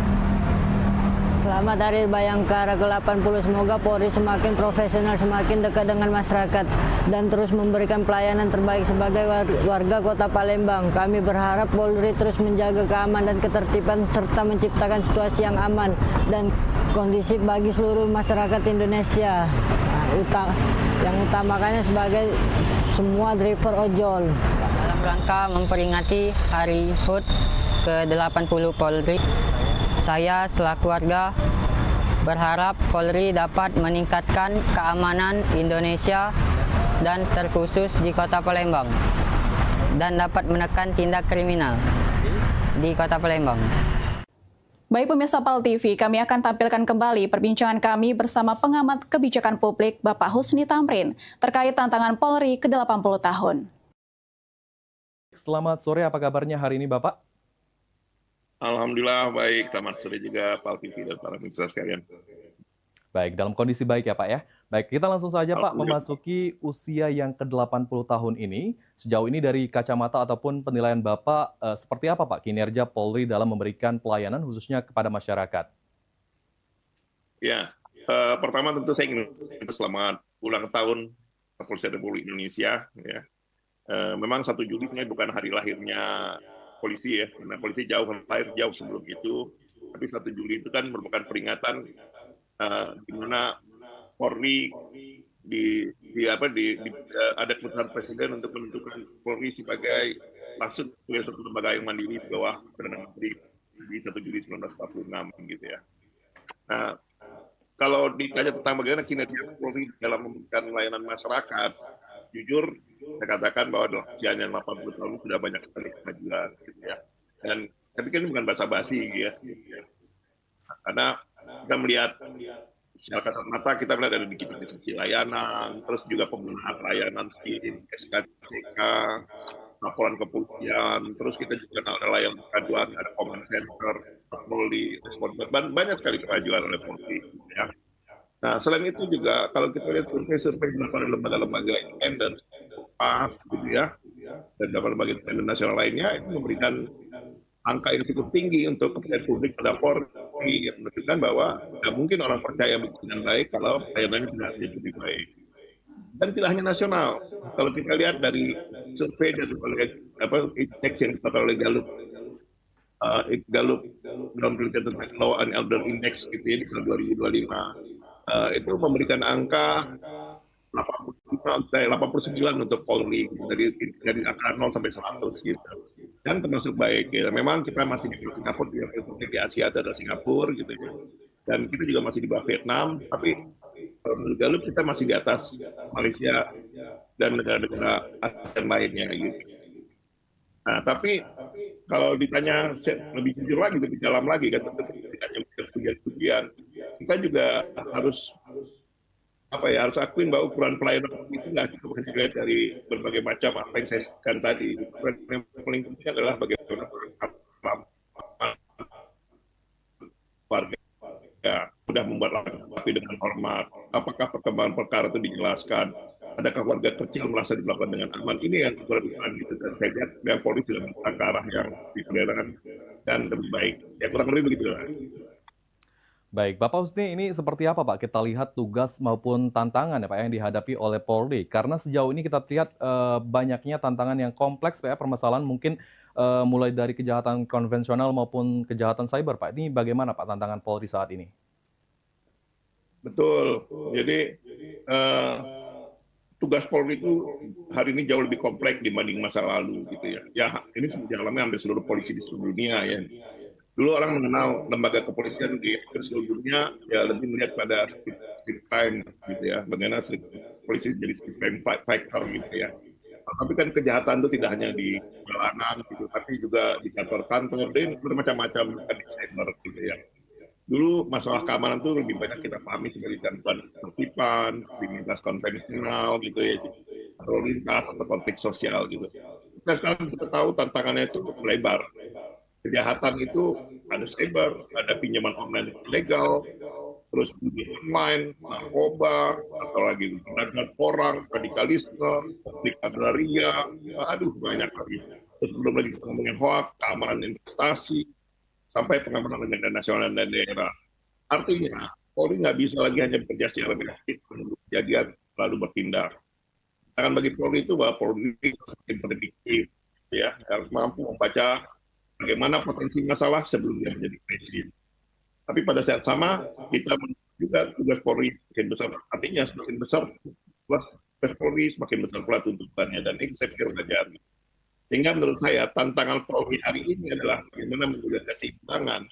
Selamat Hari Bayangkara ke-80. Semoga Polri semakin profesional, semakin dekat dengan masyarakat, dan terus memberikan pelayanan terbaik sebagai warga Kota Palembang. Kami berharap Polri terus menjaga keamanan dan ketertiban serta menciptakan situasi yang aman dan kondisif bagi seluruh masyarakat Indonesia. Yang utamakannya sebagai semua driver ojol. Dalam rangka memperingati Hari HUT ke-80 Polri, saya selaku warga berharap Polri dapat meningkatkan keamanan Indonesia dan terkhusus di Kota Palembang dan dapat menekan tindak kriminal di Kota Palembang. Baik pemirsa PAL TV, kami akan tampilkan kembali perbincangan kami bersama pengamat kebijakan publik Bapak Husni Tamrin terkait tantangan Polri ke-80 tahun. Selamat sore, apa kabarnya hari ini Bapak? Alhamdulillah baik, selamat sore juga PAL TV dan para pemirsa sekalian. Baik, dalam kondisi baik ya Pak ya. Baik, kita langsung saja Pak memasuki usia yang ke-80 tahun ini. Sejauh ini dari kacamata ataupun penilaian Bapak, seperti apa Pak kinerja Polri dalam memberikan pelayanan khususnya kepada masyarakat? Ya, pertama tentu saya ingin selamat ulang tahun Kepolisian Republik Indonesia. Ya. Memang 1 Juli ini bukan hari lahirnya polisi ya, karena polisi lahir jauh sebelum itu. Tapi 1 Juli itu kan merupakan peringatan di mana Polri ada keputusan Presiden untuk menentukan Polri sebagai maksud sebagai satu lembaga yang mandiri di bawah Perdana Menteri di 1 Juli 1946 gitu ya. Nah, kalau ditanya tentang bagaimana kinerja Polri dalam memberikan layanan masyarakat, jujur saya katakan bahwa dalam usia yang 80 tahun sudah banyak sekali kemajuan gitu ya. Dan tapi kan ini bukan basa-basi ya. Karena kita melihat secara kasat mata kita melihat ada digitalisasi layanan, terus juga penggunaan layanan SKIM, SKCK, laporan kepolisian, terus kita juga ada layanan pengaduan, ada command center, Polri, respon banyak sekali kemajuan oleh Polri ya. Nah, selain itu juga kalau kita lihat survei dilakukan oleh lembaga-lembaga independen, PAS gitu ya, dan lembaga independen nasional lainnya itu memberikan angka yang cukup tinggi untuk kepercayaan publik pada Polri, yang menunjukkan bahwa tidak mungkin orang percaya dengan baik kalau pelayanannya tidak lebih baik. Dan tidak hanya nasional, kalau kita lihat dari survei dari indeks yang dilakukan oleh Gallup dalam penelitian tentang Law and Order Index gitu ya, di tahun 2025. Itu memberikan angka 89 untuk Polri, dari angka 0 sampai 100 gitu. Dan termasuk baik ya. Memang kita masih di Singapura, di Asia ada Singapura gitu ya. Dan kita juga masih di bawah Vietnam, tapi menurut Gallup kita masih di atas Malaysia dan negara-negara ASEAN lainnya gitu. Nah, tapi kalau ditanya lebih jujur lagi, lebih dalam lagi, kan ditanya pujian-pujian, kita juga harus harus akuin bahwa ukuran pelayanan itu nggak cukup hanya dilihat dari berbagai macam apa yang saya sebutkan tadi. Yang paling penting adalah bagaimana warga sudah membuat laporan tapi dengan hormat. Apakah perkembangan perkara itu dijelaskan? Adakah warga kecil merasa dilakukan dengan aman? Ini yang ukuran gitu. Dan saya lihat yang polisi sudah bergerak ke arah yang diperdagangkan dan lebih baik. Ya kurang lebih begitu lah. Baik, Bapak Husni, ini seperti apa Pak? Kita lihat tugas maupun tantangan ya Pak yang dihadapi oleh Polri. Karena sejauh ini kita lihat banyaknya tantangan yang kompleks Pak ya, permasalahan mungkin mulai dari kejahatan konvensional maupun kejahatan cyber Pak. Ini bagaimana Pak tantangan Polri saat ini? Betul. Jadi tugas Polri itu hari ini jauh lebih kompleks dibanding masa lalu gitu ya. Ya ini sudah dialami hampir seluruh polisi di seluruh dunia ya. Dulu orang mengenal lembaga kepolisian di seluruh dunia ya lebih melihat pada street crime gitu ya, bagaimana polisi jadi street crime fighter gitu ya. Tapi kan kejahatan itu tidak hanya di jalanan gitu, tapi juga di kantor-kantor dan bermacam-macam di cyber gitu ya. Dulu masalah keamanan itu lebih banyak kita pahami sebagai gangguan ketertiban, kriminalitas konvensional gitu ya, atau lintas atau konflik sosial gitu. Nah sekarang kita tahu tantangannya itu melebar. Kejahatan itu ada cyber, ada pinjaman online ilegal, terus judi online, narkoba, atau lagi perdagangan orang, radikalisme, konflik agraria, aduh banyak lagi. Terus belum lagi kita ngomongin hoax, keamanan investasi, sampai pengamanan agenda nasional dan daerah. Artinya, Polri nggak bisa lagi hanya bekerja secara reaktif, menunggu kejadian lalu bertindak. Tangan bagi Polri itu bahwa Polri semakin prediktif, ya, harus mampu membaca bagaimana potensi masalah sebelum dia menjadi krisis. Tapi pada saat sama, kita juga tugas Polri semakin besar. Artinya semakin besar tugas Polri, semakin besar pula tuntutannya. Dan ini saya pikir wajar. Sehingga menurut saya, tantangan Polri hari ini adalah bagaimana menjaga keseimbangan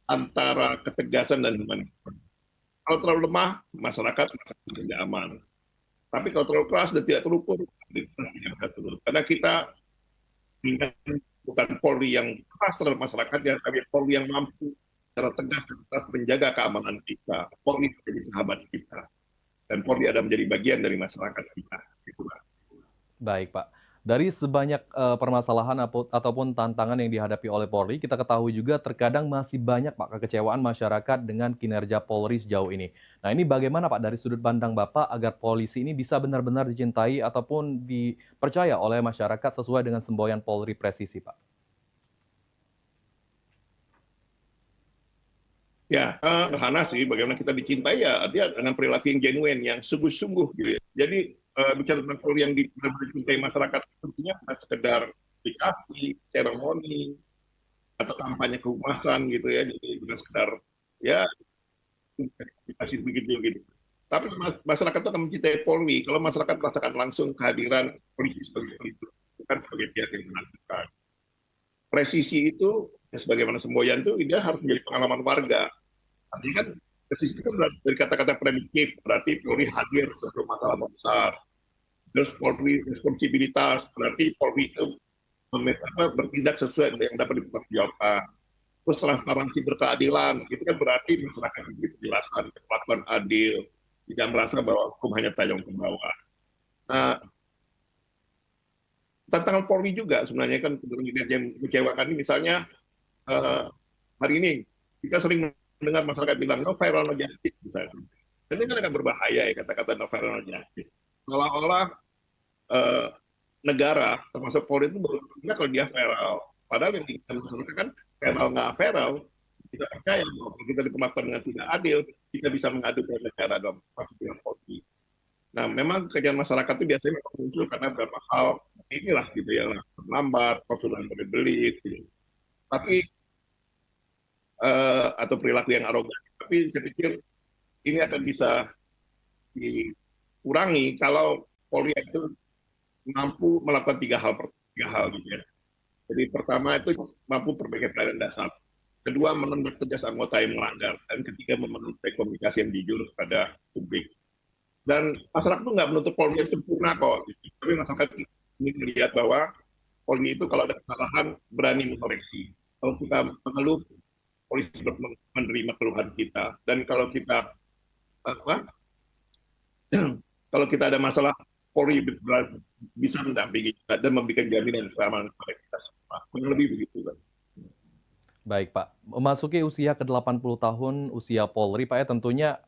antara ketegasan dan humanitas. Kalau terlalu lemah, masyarakat tidak aman. Tapi kalau terlalu keras dan tidak terukur, karena kita bukan Polri yang keras terhadap masyarakat, tapi Polri yang mampu secara tegas dan keras menjaga keamanan kita. Polri menjadi sahabat kita. Dan Polri ada menjadi bagian dari masyarakat kita. Baik, Pak. Dari sebanyak permasalahan ataupun tantangan yang dihadapi oleh Polri, kita ketahui juga terkadang masih banyak Pak kekecewaan masyarakat dengan kinerja Polri sejauh ini. Nah, ini bagaimana Pak dari sudut pandang Bapak agar polisi ini bisa benar-benar dicintai ataupun dipercaya oleh masyarakat sesuai dengan semboyan Polri presisi, Pak? Ya, sederhana sih bagaimana kita dicintai ya, artinya dengan perilaku yang genuine, yang sungguh-sungguh gitu ya. Jadi bicara tentang Polri yang dicintai masyarakat tentunya bukan sekedar aplikasi, seremoni, atau kampanye kehumasan gitu ya, jadi bukan sekedar ya aplikasi begitu gitu. Tapi masyarakat itu akan mencintai Polri kalau masyarakat merasakan langsung kehadiran polisi sebagai itu, bukan sebagai pihak yang menentukan. Presisi itu, ya sebagaimana semboyan itu, dia harus menjadi pengalaman warga. Artinya kan presisi itu kan dari kata-kata prediktif, berarti Polri hadir sebelum masalah besar. Terus Polri responsibilitas, berarti Polri itu bertindak sesuai dengan yang dapat dipertanggungjawabkan. Terus transparansi berkeadilan, itu kan berarti masyarakat diberi penjelasan, perlakuan adil, tidak merasa bahwa hukum hanya tayang ke bawah. Nah, tantangan Polri juga sebenarnya kan yang mengecewakan ini, misalnya hari ini kita sering mendengar masyarakat bilang no viral no justice misalnya. Dan ini kan agak berbahaya ya kata-kata no viral no justice. Seolah-olah negara termasuk Polri itu berpikir kalau dia viral. Padahal yang kita maksudkan kan viral nggak viral, kita percaya bahwa kita diperlakukan dengan tidak adil, kita bisa mengadu ke negara dalam kasus dengan Polri. Nah, memang kerjaan masyarakat itu biasanya muncul karena beberapa hal inilah gitu ya, lambat, konsulen berbelit, gitu. Tapi atau perilaku yang arogan. Tapi saya pikir ini akan bisa dikurangi kalau Polri itu mampu melakukan tiga hal gitu ya. Jadi pertama itu mampu perbaiki pelayanan dasar. Kedua, menindak tegas anggota yang melanggar. Dan ketiga, memenuhi komunikasi yang jujur kepada publik. Dan masyarakat itu nggak menuntut Polri yang sempurna kok. Tapi masyarakat ingin melihat bahwa Polri itu kalau ada kesalahan berani mengoreksi. Kalau kita mengeluh, polisi menerima keluhan kita. Dan kalau kita kalau kita ada masalah, Polri bisa mendampingi kita dan memberikan jaminan keamanan kepada kita semua. Kurang lebih begitu, Pak. Baik, Pak. Memasuki usia ke-80 tahun usia Polri, Pak, ya tentunya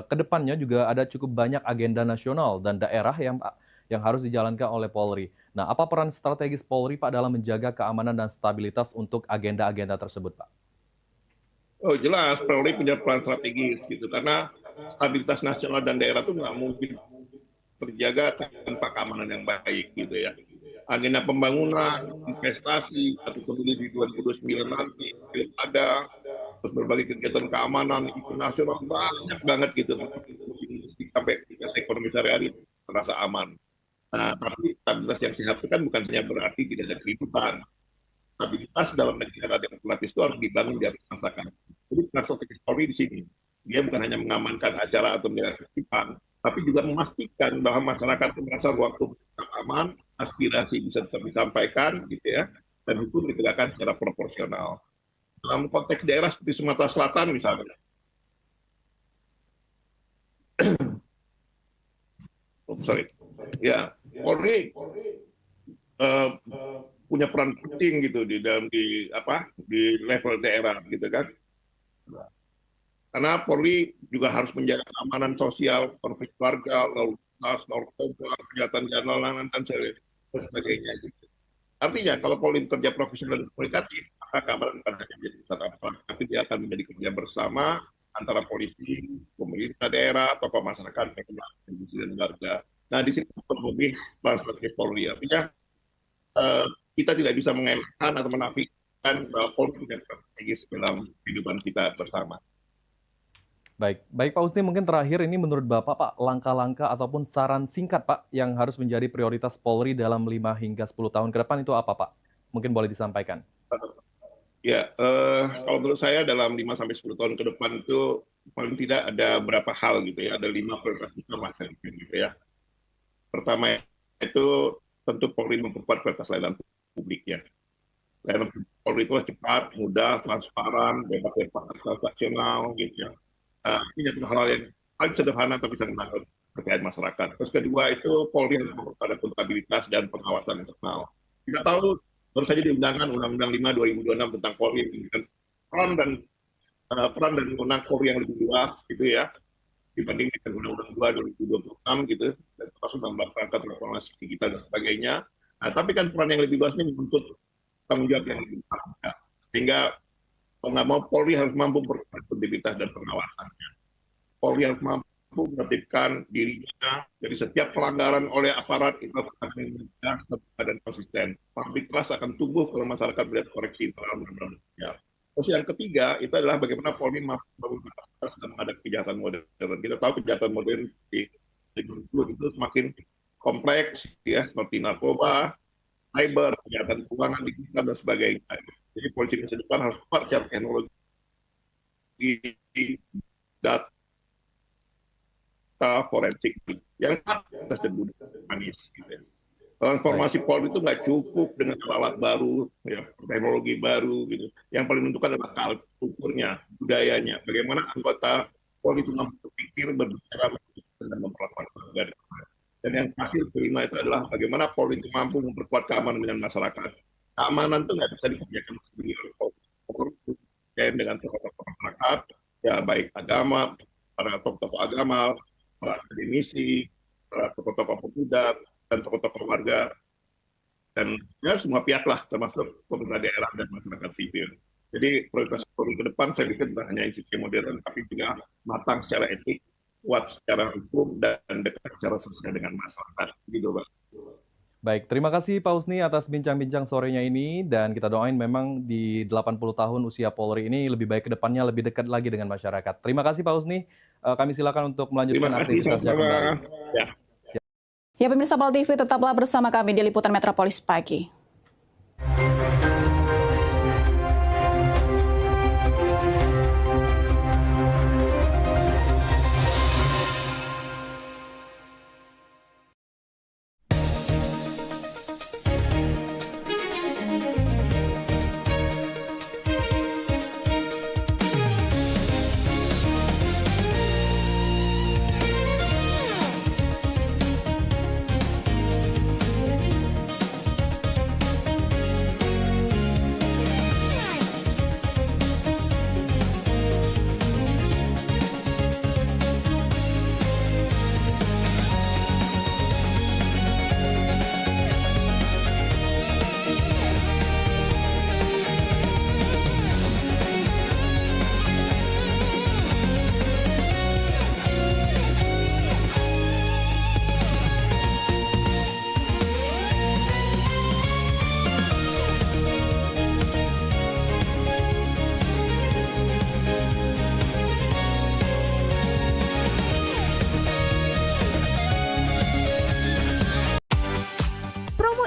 ke depannya juga ada cukup banyak agenda nasional dan daerah yang harus dijalankan oleh Polri. Nah, apa peran strategis Polri, Pak, dalam menjaga keamanan dan stabilitas untuk agenda-agenda tersebut, Pak? Oh, jelas Polri punya peran strategis gitu, karena stabilitas nasional dan daerah itu nggak mungkin terjaga tanpa keamanan yang baik gitu ya. Agenda pembangunan, investasi, atau pemilu di 2029 nanti, pilkada, terus berbagai kegiatan keamanan, event nasional banyak banget gitu. Sampai ekonomi sehari-hari terasa aman. Nah, tapi stabilitas yang sehat itu kan bukan hanya berarti tidak ada keributan. Stabilitas dalam negara demokratis itu harus dibangun di atas masyarakat. Jadi strategi Polri di sini, dia bukan hanya mengamankan acara atau menjaga ketertiban, tapi juga memastikan bahwa masyarakat itu merasa ruang publik tetap aman, aspirasi bisa tetap disampaikan, gitu ya, dan hukum ditegakkan secara proporsional. Dalam konteks daerah seperti Sumatera Selatan misalnya, ya Polri punya peran penting gitu di dalam di level daerah, gitu kan. Karena Polri juga harus menjaga keamanan sosial, konflik keluarga, lalu lintas, narkoba, kejahatan jalanan, dan sebagainya. Gitu. Artinya kalau Polri bekerja profesional dan komunikatif, maka keamanan bukan hanya menjadi satu, tapi dia akan menjadi kerja bersama antara polisi, pemerintah daerah, tokoh masyarakat, industri dan warga. Nah, di sini lebih peran strategi Polri. Artinya kita tidak bisa mengelakkan atau menafikan bahwa Polri punya strategis dalam kehidupan kita bersama. Baik Pak Husni, mungkin terakhir ini menurut Bapak, Pak, langkah-langkah ataupun saran singkat, Pak, yang harus menjadi prioritas Polri dalam 5 hingga 10 tahun ke depan itu apa, Pak? Mungkin boleh disampaikan. Ya, kalau menurut saya dalam 5-10 tahun ke depan itu paling tidak ada beberapa hal gitu ya, ada 5 prioritas besar masa depan gitu ya. Pertama itu tentu Polri memperkuat kualitas layanan publik ya. Layanan Polri itu harus cepat, mudah, transparan, bebas dari transaksional gitu ya. Ini adalah hal yang paling sederhana tapi sangat menarik terkait masyarakat. Terus kedua itu Polri harus memperkuat akuntabilitas dan pengawasan internal. Kita tahu baru saja diundangkan Undang-Undang 5 2026 tentang Polri dengan peran dan wewenang Polri yang lebih luas gitu ya dibanding dengan Undang-Undang 2 2026 gitu, dan termasuk dalam rangka transformasi digital dan sebagainya. Nah, tapi kan peran yang lebih luas ini menuntut tanggung jawab yang lebih besar. Ya. Sehingga kalau nggak mau Polri harus mampu memperkuat akuntabilitas dan pengawasannya. Polri harus mampu menertibkan dirinya dari setiap pelanggaran oleh aparat itu akan mencegah dan konsisten. Public trust akan tumbuh kalau masyarakat melihat koreksi internal dan ya. Terus yang ketiga itu adalah bagaimana Polri mampu membatasi dan menghadapi kejahatan modern. Kita tahu kejahatan modern di itu semakin kompleks ya, seperti narkoba, cyber, kejahatan keuangan digital dan sebagainya. Jadi polisi masa depan harus kuat secara teknologi, data forensik yang atas dan manis. Gitu. Transformasi Polri itu nggak cukup dengan alat baru, ya, teknologi baru, gitu. Yang paling menentukan adalah kulturnya, budayanya. Bagaimana anggota Polri itu mampu berpikir, berbicara, dan memperlakukan warga. Dan yang terakhir kelima itu adalah bagaimana Polri itu mampu memperkuat keamanan dengan masyarakat. Keamanan itu nggak bisa dikerjakan sendiri oleh Polri dengan tokoh-tokoh masyarakat, ya baik agama, para tokoh-tokoh agama, para akademisi, para tokoh-tokoh pemuda, dan tokoh-tokoh warga, dan ya semua pihak lah, termasuk pemerintah daerah dan masyarakat sipil. Jadi prioritas Polri ke depan saya pikir bukan hanya institusi modern, tapi juga matang secara etik, kuat secara hukum, dan dekat secara sosial dengan masyarakat. Gitu, Pak. Baik, terima kasih Pak Husni atas bincang-bincang sorenya ini, dan kita doain memang di 80 tahun usia Polri ini lebih baik ke depannya, lebih dekat lagi dengan masyarakat. Terima kasih Pak Husni, kami silakan untuk melanjutkan aktivitasnya kembali. Ya pemirsa PAL TV, tetaplah bersama kami di Liputan Metropolis Pagi.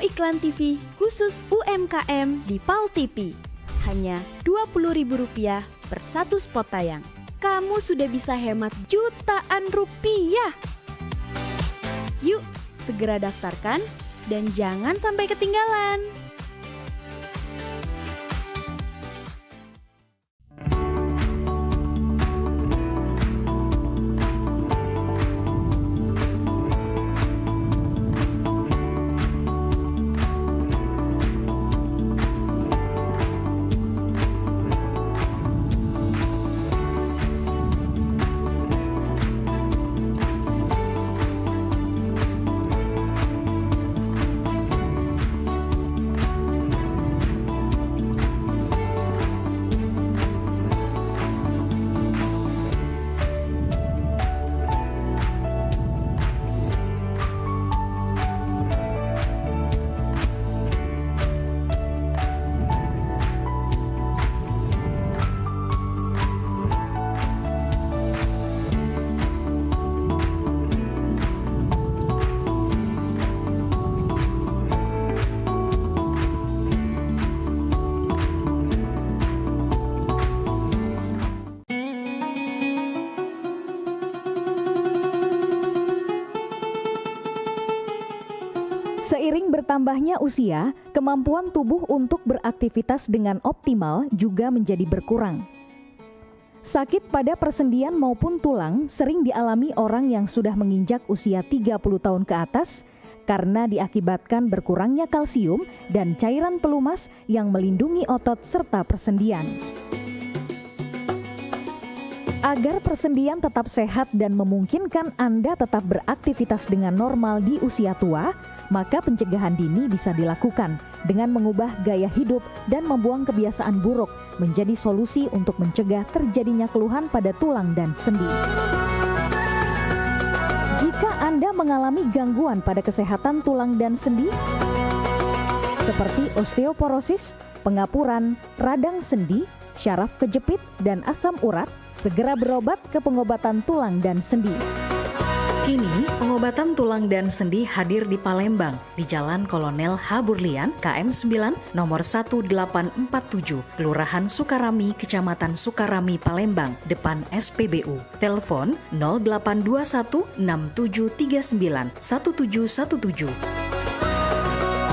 Iklan TV khusus UMKM di PAL TV. Hanya Rp20.000 per satu spot tayang. Kamu sudah bisa hemat jutaan rupiah. Yuk, segera daftarkan dan jangan sampai ketinggalan. Seiring bertambahnya usia, kemampuan tubuh untuk beraktivitas dengan optimal juga menjadi berkurang. Sakit pada persendian maupun tulang sering dialami orang yang sudah menginjak usia 30 tahun ke atas karena diakibatkan berkurangnya kalsium dan cairan pelumas yang melindungi otot serta persendian. Agar persendian tetap sehat dan memungkinkan Anda tetap beraktivitas dengan normal di usia tua, maka pencegahan dini bisa dilakukan dengan mengubah gaya hidup dan membuang kebiasaan buruk menjadi solusi untuk mencegah terjadinya keluhan pada tulang dan sendi. Jika Anda mengalami gangguan pada kesehatan tulang dan sendi, seperti osteoporosis, pengapuran, radang sendi, syaraf kejepit, dan asam urat, segera berobat ke pengobatan tulang dan sendi. Kini, pengobatan tulang dan sendi hadir di Palembang, di Jalan Kolonel H. Burlian, KM 9, nomor 1847, Kelurahan Sukarami, Kecamatan Sukarami, Palembang, depan SPBU. Telepon 0821 6739 1717.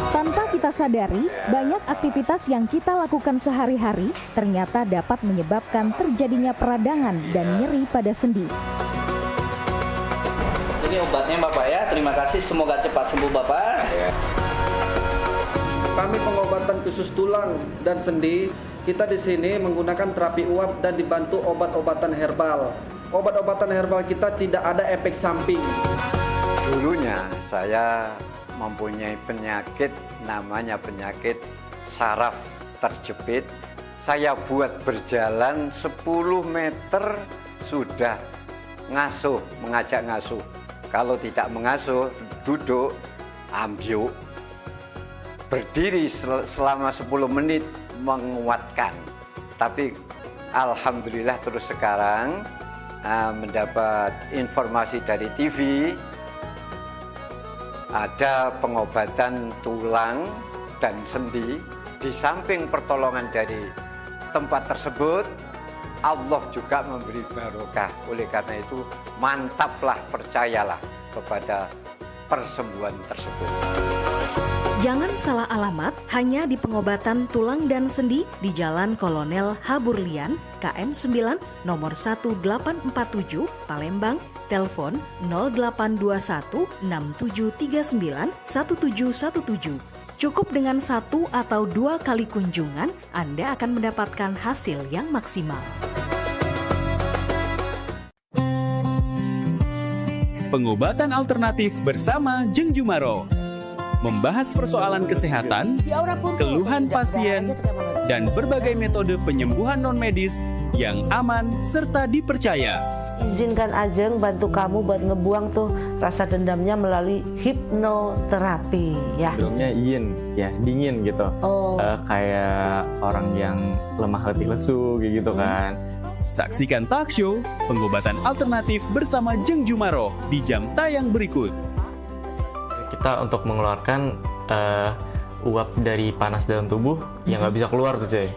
Tanpa kita sadari, banyak aktivitas yang kita lakukan sehari-hari ternyata dapat menyebabkan terjadinya peradangan dan nyeri pada sendi. Ini obatnya Bapak ya, terima kasih, semoga cepat sembuh Bapak. Kami pengobatan khusus tulang dan sendi, kita di sini menggunakan terapi uap dan dibantu obat-obatan herbal. Obat-obatan herbal kita tidak ada efek samping. Dulunya saya mempunyai penyakit namanya penyakit saraf terjepit. Saya buat berjalan 10 meter sudah ngasuh, mengajak ngasuh. Kalau tidak mengasuh, duduk, ambyuk, berdiri selama 10 menit menguatkan. Tapi alhamdulillah terus sekarang mendapat informasi dari TV, ada pengobatan tulang dan sendi. Di samping pertolongan dari tempat tersebut, Allah juga memberi barokah. Oleh karena itu, mantaplah, percayalah kepada persembuhan tersebut. Jangan salah alamat, hanya di pengobatan tulang dan sendi di Jalan Kolonel H. Burlian, KM 9, nomor 1847, Palembang, telepon 0821 6739 1717. Cukup dengan 1 atau 2 kali kunjungan, Anda akan mendapatkan hasil yang maksimal. Pengobatan alternatif bersama Jeng Jumaro. Membahas persoalan kesehatan, keluhan pasien, dan berbagai metode penyembuhan non-medis yang aman serta dipercaya. Izinkan Ajeng bantu kamu buat ngebuang tuh rasa dendamnya melalui hipnoterapi ya. Sebelumnya ya dingin gitu, kayak orang yang lemah letih lesu gitu kan. Saksikan talk show Pengobatan Alternatif bersama Jeng Jumaro di jam tayang berikut. Kita untuk mengeluarkan uap dari panas dalam tubuh yang nggak bisa keluar tuh cuy.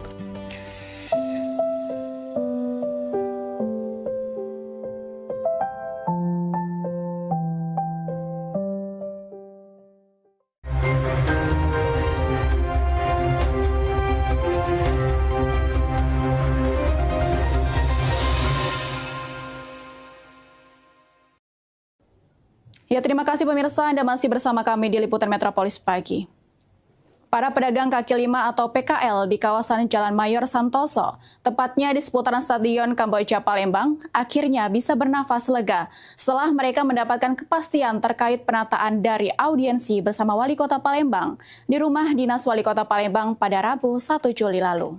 Ya, terima kasih pemirsa, Anda masih bersama kami di Liputan Metropolis Pagi. Para pedagang kaki lima atau PKL di kawasan Jalan Mayor Santoso, tepatnya di seputaran Stadion Kamboja Palembang, akhirnya bisa bernafas lega setelah mereka mendapatkan kepastian terkait penataan dari audiensi bersama Wali Kota Palembang di rumah Dinas Wali Kota Palembang pada Rabu 1 Juli lalu.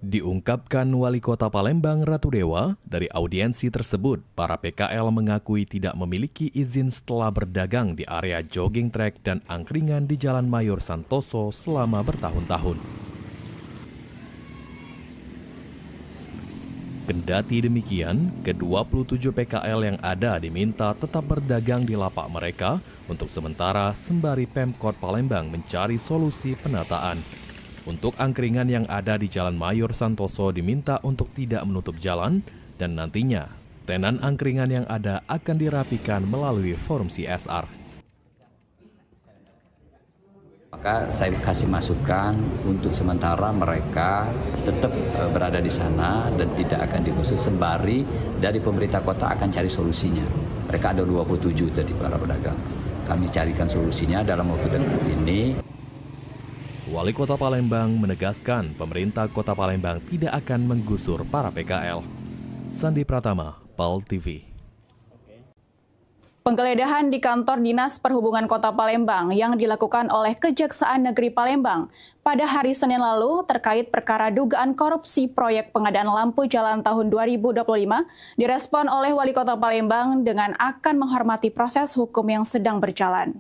Diungkapkan Wali Kota Palembang Ratu Dewa, dari audiensi tersebut, para PKL mengakui tidak memiliki izin setelah berdagang di area jogging track dan angkringan di Jalan Mayor Santoso selama bertahun-tahun. Kendati demikian, ke-27 PKL yang ada diminta tetap berdagang di lapak mereka untuk sementara sembari Pemkot Palembang mencari solusi penataan. Untuk angkringan yang ada di Jalan Mayor Santoso diminta untuk tidak menutup jalan dan nantinya tenan angkringan yang ada akan dirapikan melalui forum CSR. Maka saya kasih masukan untuk sementara mereka tetap berada di sana dan tidak akan digusur, sembari dari pemerintah kota akan cari solusinya. Mereka ada 27 tadi para pedagang. Kami carikan solusinya dalam waktu dekat ini. Wali Kota Palembang menegaskan pemerintah Kota Palembang tidak akan menggusur para PKL. Sandi Pratama, PAL TV. Penggeledahan di kantor Dinas Perhubungan Kota Palembang yang dilakukan oleh Kejaksaan Negeri Palembang pada hari Senin lalu terkait perkara dugaan korupsi proyek pengadaan lampu jalan tahun 2025 direspon oleh Wali Kota Palembang dengan akan menghormati proses hukum yang sedang berjalan.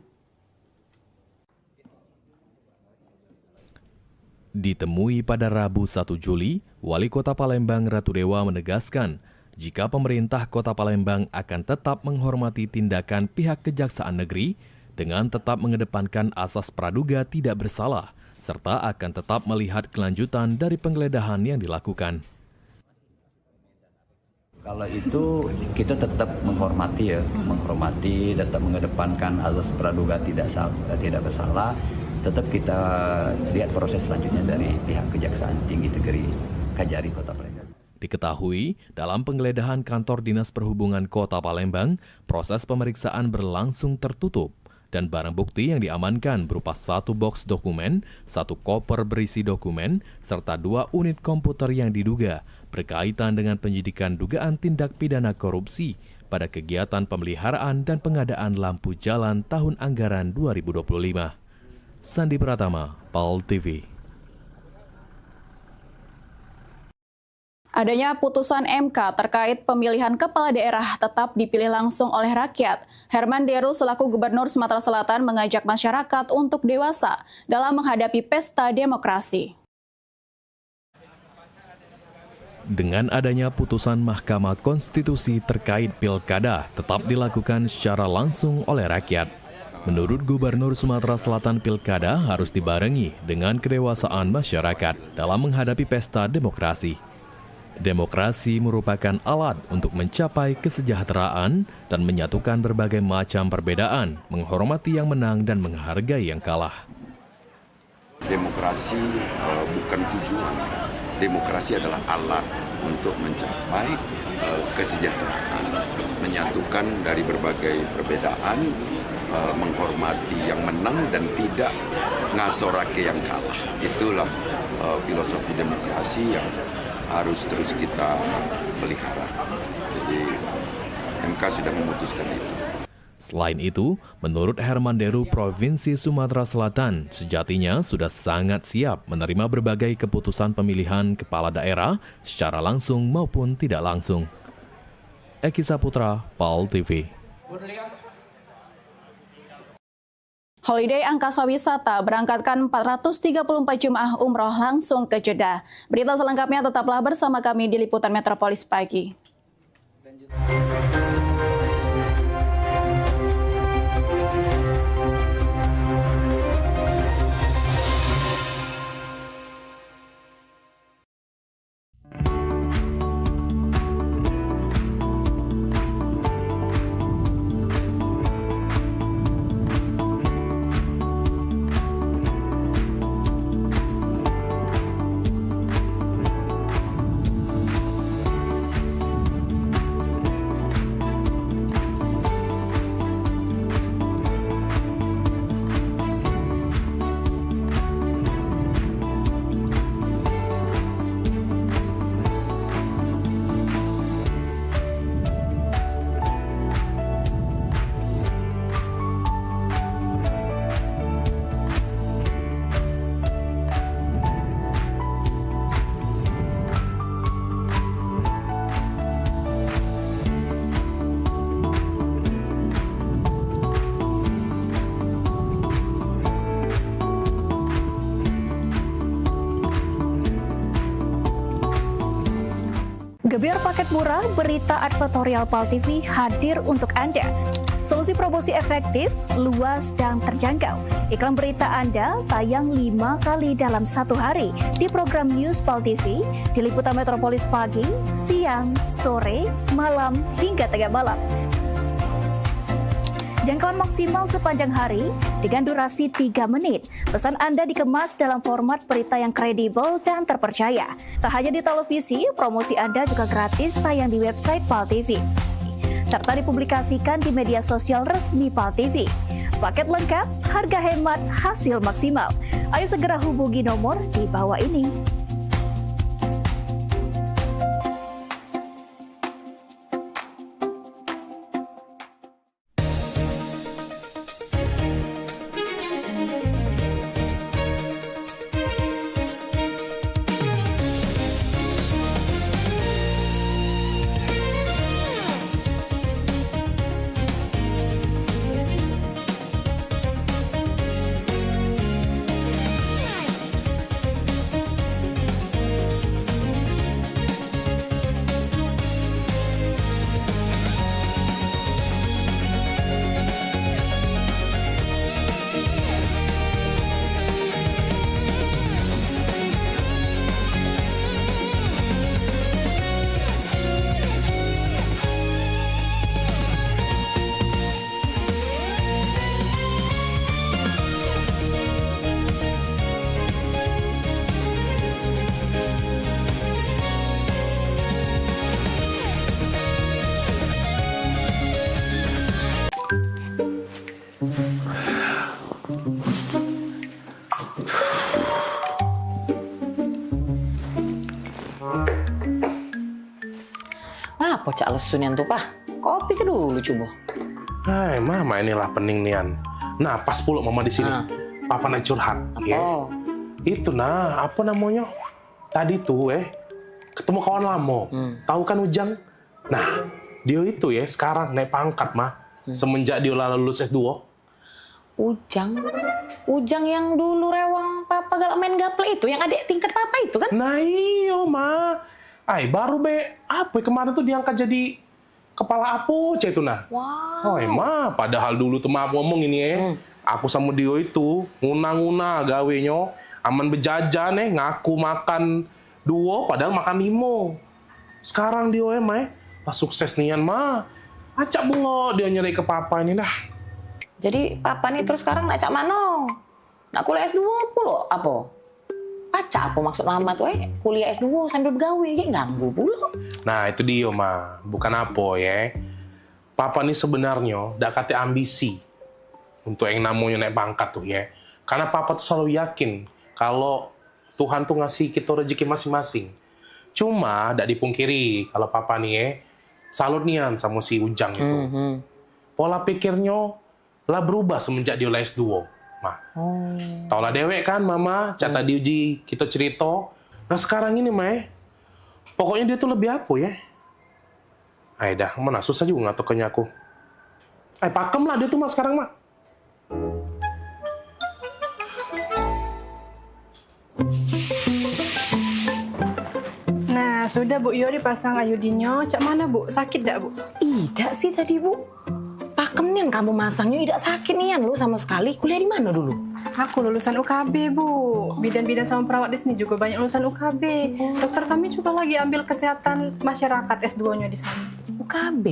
Ditemui pada Rabu 1 Juli, Wali Kota Palembang Ratu Dewa menegaskan jika pemerintah Kota Palembang akan tetap menghormati tindakan pihak Kejaksaan Negeri dengan tetap mengedepankan asas praduga tidak bersalah, serta akan tetap melihat kelanjutan dari penggeledahan yang dilakukan. Kalau itu kita tetap menghormati tetap mengedepankan asas praduga tidak bersalah, tetap kita lihat proses selanjutnya dari pihak Kejaksaan Tinggi Negeri Kajari Kota Palembang. Diketahui, dalam penggeledahan kantor Dinas Perhubungan Kota Palembang, proses pemeriksaan berlangsung tertutup dan barang bukti yang diamankan berupa 1 box dokumen, 1 koper berisi dokumen, serta 2 unit komputer yang diduga berkaitan dengan penyidikan dugaan tindak pidana korupsi pada kegiatan pemeliharaan dan pengadaan lampu jalan tahun anggaran 2025. Sandi Pratama, PAL TV. Adanya putusan MK terkait pemilihan kepala daerah tetap dipilih langsung oleh rakyat. Herman Deru selaku Gubernur Sumatera Selatan mengajak masyarakat untuk dewasa dalam menghadapi pesta demokrasi. Dengan adanya putusan Mahkamah Konstitusi terkait pilkada tetap dilakukan secara langsung oleh rakyat. Menurut Gubernur Sumatera Selatan, pilkada harus dibarengi dengan kedewasaan masyarakat dalam menghadapi pesta demokrasi. Demokrasi merupakan alat untuk mencapai kesejahteraan dan menyatukan berbagai macam perbedaan, menghormati yang menang dan menghargai yang kalah. Demokrasi bukan tujuan. Demokrasi adalah alat untuk mencapai kesejahteraan, menyatukan dari berbagai perbedaan, menghormati yang menang dan tidak ngasorake yang kalah. Itulah filosofi demokrasi yang harus terus kita pelihara. Jadi MK sudah memutuskan itu. Selain itu, menurut Herman Deru, Provinsi Sumatera Selatan sejatinya sudah sangat siap menerima berbagai keputusan pemilihan kepala daerah secara langsung maupun tidak langsung. Eki Saputra, PAL TV. Holiday Angkasa Wisata berangkatkan 434 jemaah umroh langsung ke Jeddah. Berita selengkapnya tetaplah bersama kami di Liputan Metropolis Pagi. Gebyar paket murah berita advertorial PAL TV hadir untuk Anda. Solusi promosi efektif, luas, dan terjangkau. Iklan berita Anda tayang 5 kali dalam 1 hari di program News PAL TV, di Liputan Metropolis pagi, siang, sore, malam, hingga tengah malam. Jangkauan maksimal sepanjang hari dengan durasi 3 menit. Pesan Anda dikemas dalam format berita yang kredibel dan terpercaya. Tak hanya di televisi, promosi Anda juga gratis tayang di website PAL TV, serta dipublikasikan di media sosial resmi PAL TV. Paket lengkap, harga hemat, hasil maksimal. Ayo segera hubungi nomor di bawah ini. Apa cak lesunian tuh, Pak? Kopi ke dulu coba. Hai, mama inilah pening nian. Nah, pas pula mama di sini. Papa nak curhat. Apa? Ya. Itu nah, apa namanya? Tadi tuh ketemu kawan lama. Tahu kan Ujang? Nah, dia itu sekarang naik pangkat mah. Semenjak dia lulus S2. Ujang yang dulu rewang Papa galak main gaple itu, yang adik tingkat Papa itu kan? Nah iyo mah. Baru apa kemarin tuh diangkat jadi kepala Apoce itu nah. Wow. Mah padahal dulu tuh maaf ngomong ini aku sama dia itu nguna-nguna gawenya aman bejajan ngaku makan 2 padahal makan 5. Sekarang dia pas sukses nian mah. Acak bungo dia nyeri ke Papa ini dah. Jadi Papa nih terus sekarang nak cak mano? Nak kuliah S2 pula apa? Acak apa maksud mama tuh kuliah S2 sambil bergawe ganggu pula. Nah itu dia mah bukan apa Papa nih sebenarnya dak kate ambisi untuk yang namanya naik pangkat tuh karena Papa tuh selalu yakin kalau Tuhan tuh ngasih kita rezeki masing-masing. Cuma dak dipungkiri kalau Papa nih salut nian sama si Ujang itu. Pola pikirnya lah berubah semenjak dia S2. Tau lah dewek kan mama, cata diuji kita cerita. Nah sekarang ini pokoknya dia tuh lebih apa dah, mana susah juga ngatokannya aku. Pakem lah dia tuh mah sekarang mah. Nah sudah Bu Yo dipasang ayudinyo, cak mana Bu? Sakit dak Bu? Tidak sih tadi Bu. Pakem nian kamu masangnya tidak sakit nian lu sama sekali. Kuliah di mana dulu? Aku lulusan UKB Bu. Bidan-bidan sama perawat di sini juga banyak lulusan UKB. Dokter kami juga lagi ambil kesehatan masyarakat S2-nya di sana. UKB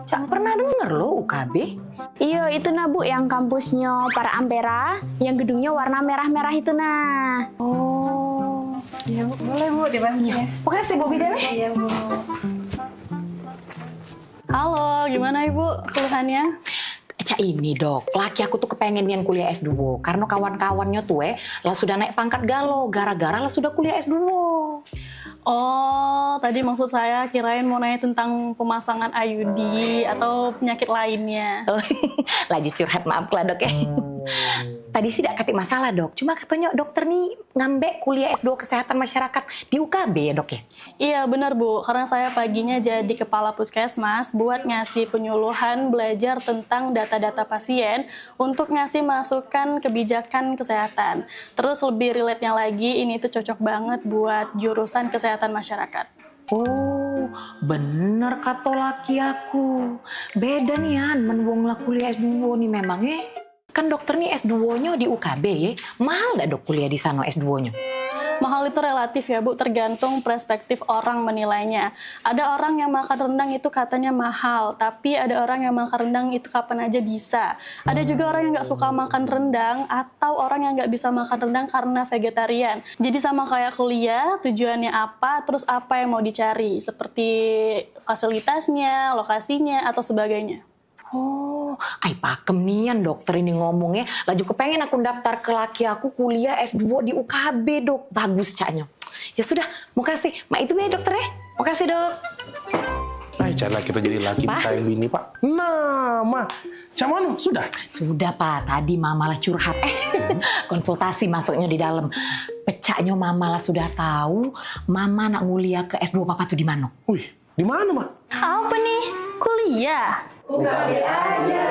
Cak pernah denger loh UKB. Iya itu nah Bu yang kampusnya para Ampera, yang gedungnya warna merah-merah itu nah. Oh. Iya Bu, boleh Bu dibantu ya. Makasih Bu Bidan. Iya Bu. Halo, gimana Ibu keluhannya? Cak ini dok, laki aku tuh kepengen nian kuliah S2 karena kawan-kawannya tuh lah sudah naik pangkat galau gara-gara lah sudah kuliah S2. Oh, tadi maksud saya kirain mau nanya tentang pemasangan IUD atau penyakit lainnya. Lagi curhat, maaf lah dok Tadi sih tidak katik masalah dok, cuma katanya dokter nih ngambek kuliah S2 kesehatan masyarakat di UKB ya dok ya? Iya benar Bu, karena saya paginya jadi kepala puskesmas buat ngasih penyuluhan belajar tentang data-data pasien untuk ngasih masukan kebijakan kesehatan. Terus lebih relate-nya lagi, ini tuh cocok banget buat jurusan kesehatan masyarakat. Oh, bener kata laki aku. Beda nih Han, menwong lah kuliah S2 nih memangnya. Kan dokter nih S2-nya di UKB ya. Mahal dah dok kuliah di sana S2-nya? Mahal itu relatif ya Bu, tergantung perspektif orang menilainya. Ada orang yang makan rendang itu katanya mahal, tapi ada orang yang makan rendang itu kapan aja bisa. Ada juga orang yang nggak suka makan rendang, atau orang yang nggak bisa makan rendang karena vegetarian. Jadi sama kayak kuliah, tujuannya apa, terus apa yang mau dicari, seperti fasilitasnya, lokasinya, atau sebagainya. Oh, ay pakem nian dokter ini ngomongnya. Laju kepengen aku daftar ke laki aku kuliah S2 di UKB dok. Bagus caknya. Ya sudah, makasih. Mak itu ya dokter ya. Makasih dok. Ay, cara kita jadi laki sayang bini pak. Nah, Ma, cuman sudah? Sudah pak, tadi mama lah curhat. Konsultasi masuknya di dalam. Pecahnya mama lah sudah tahu. Mama nak nguliah ke S2 papa tuh di mana? Wih, di mana Ma? Apa nih? Kuliah? UKB aja.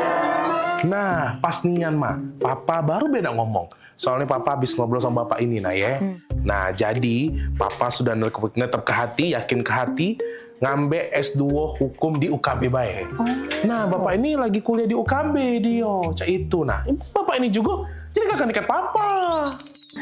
Nah, pas nian Ma, Papa baru beda ngomong. Soalnya Papa habis ngobrol sama Bapak ini nah ya. Nah, jadi Papa sudah netep ke hati, yakin ke hati, ngambil S2 hukum di UKB bae. Nah, Bapak ini lagi kuliah di UKB Dio, cak itu. Nah, Bapak ini juga jadi kakak tingkat Papa.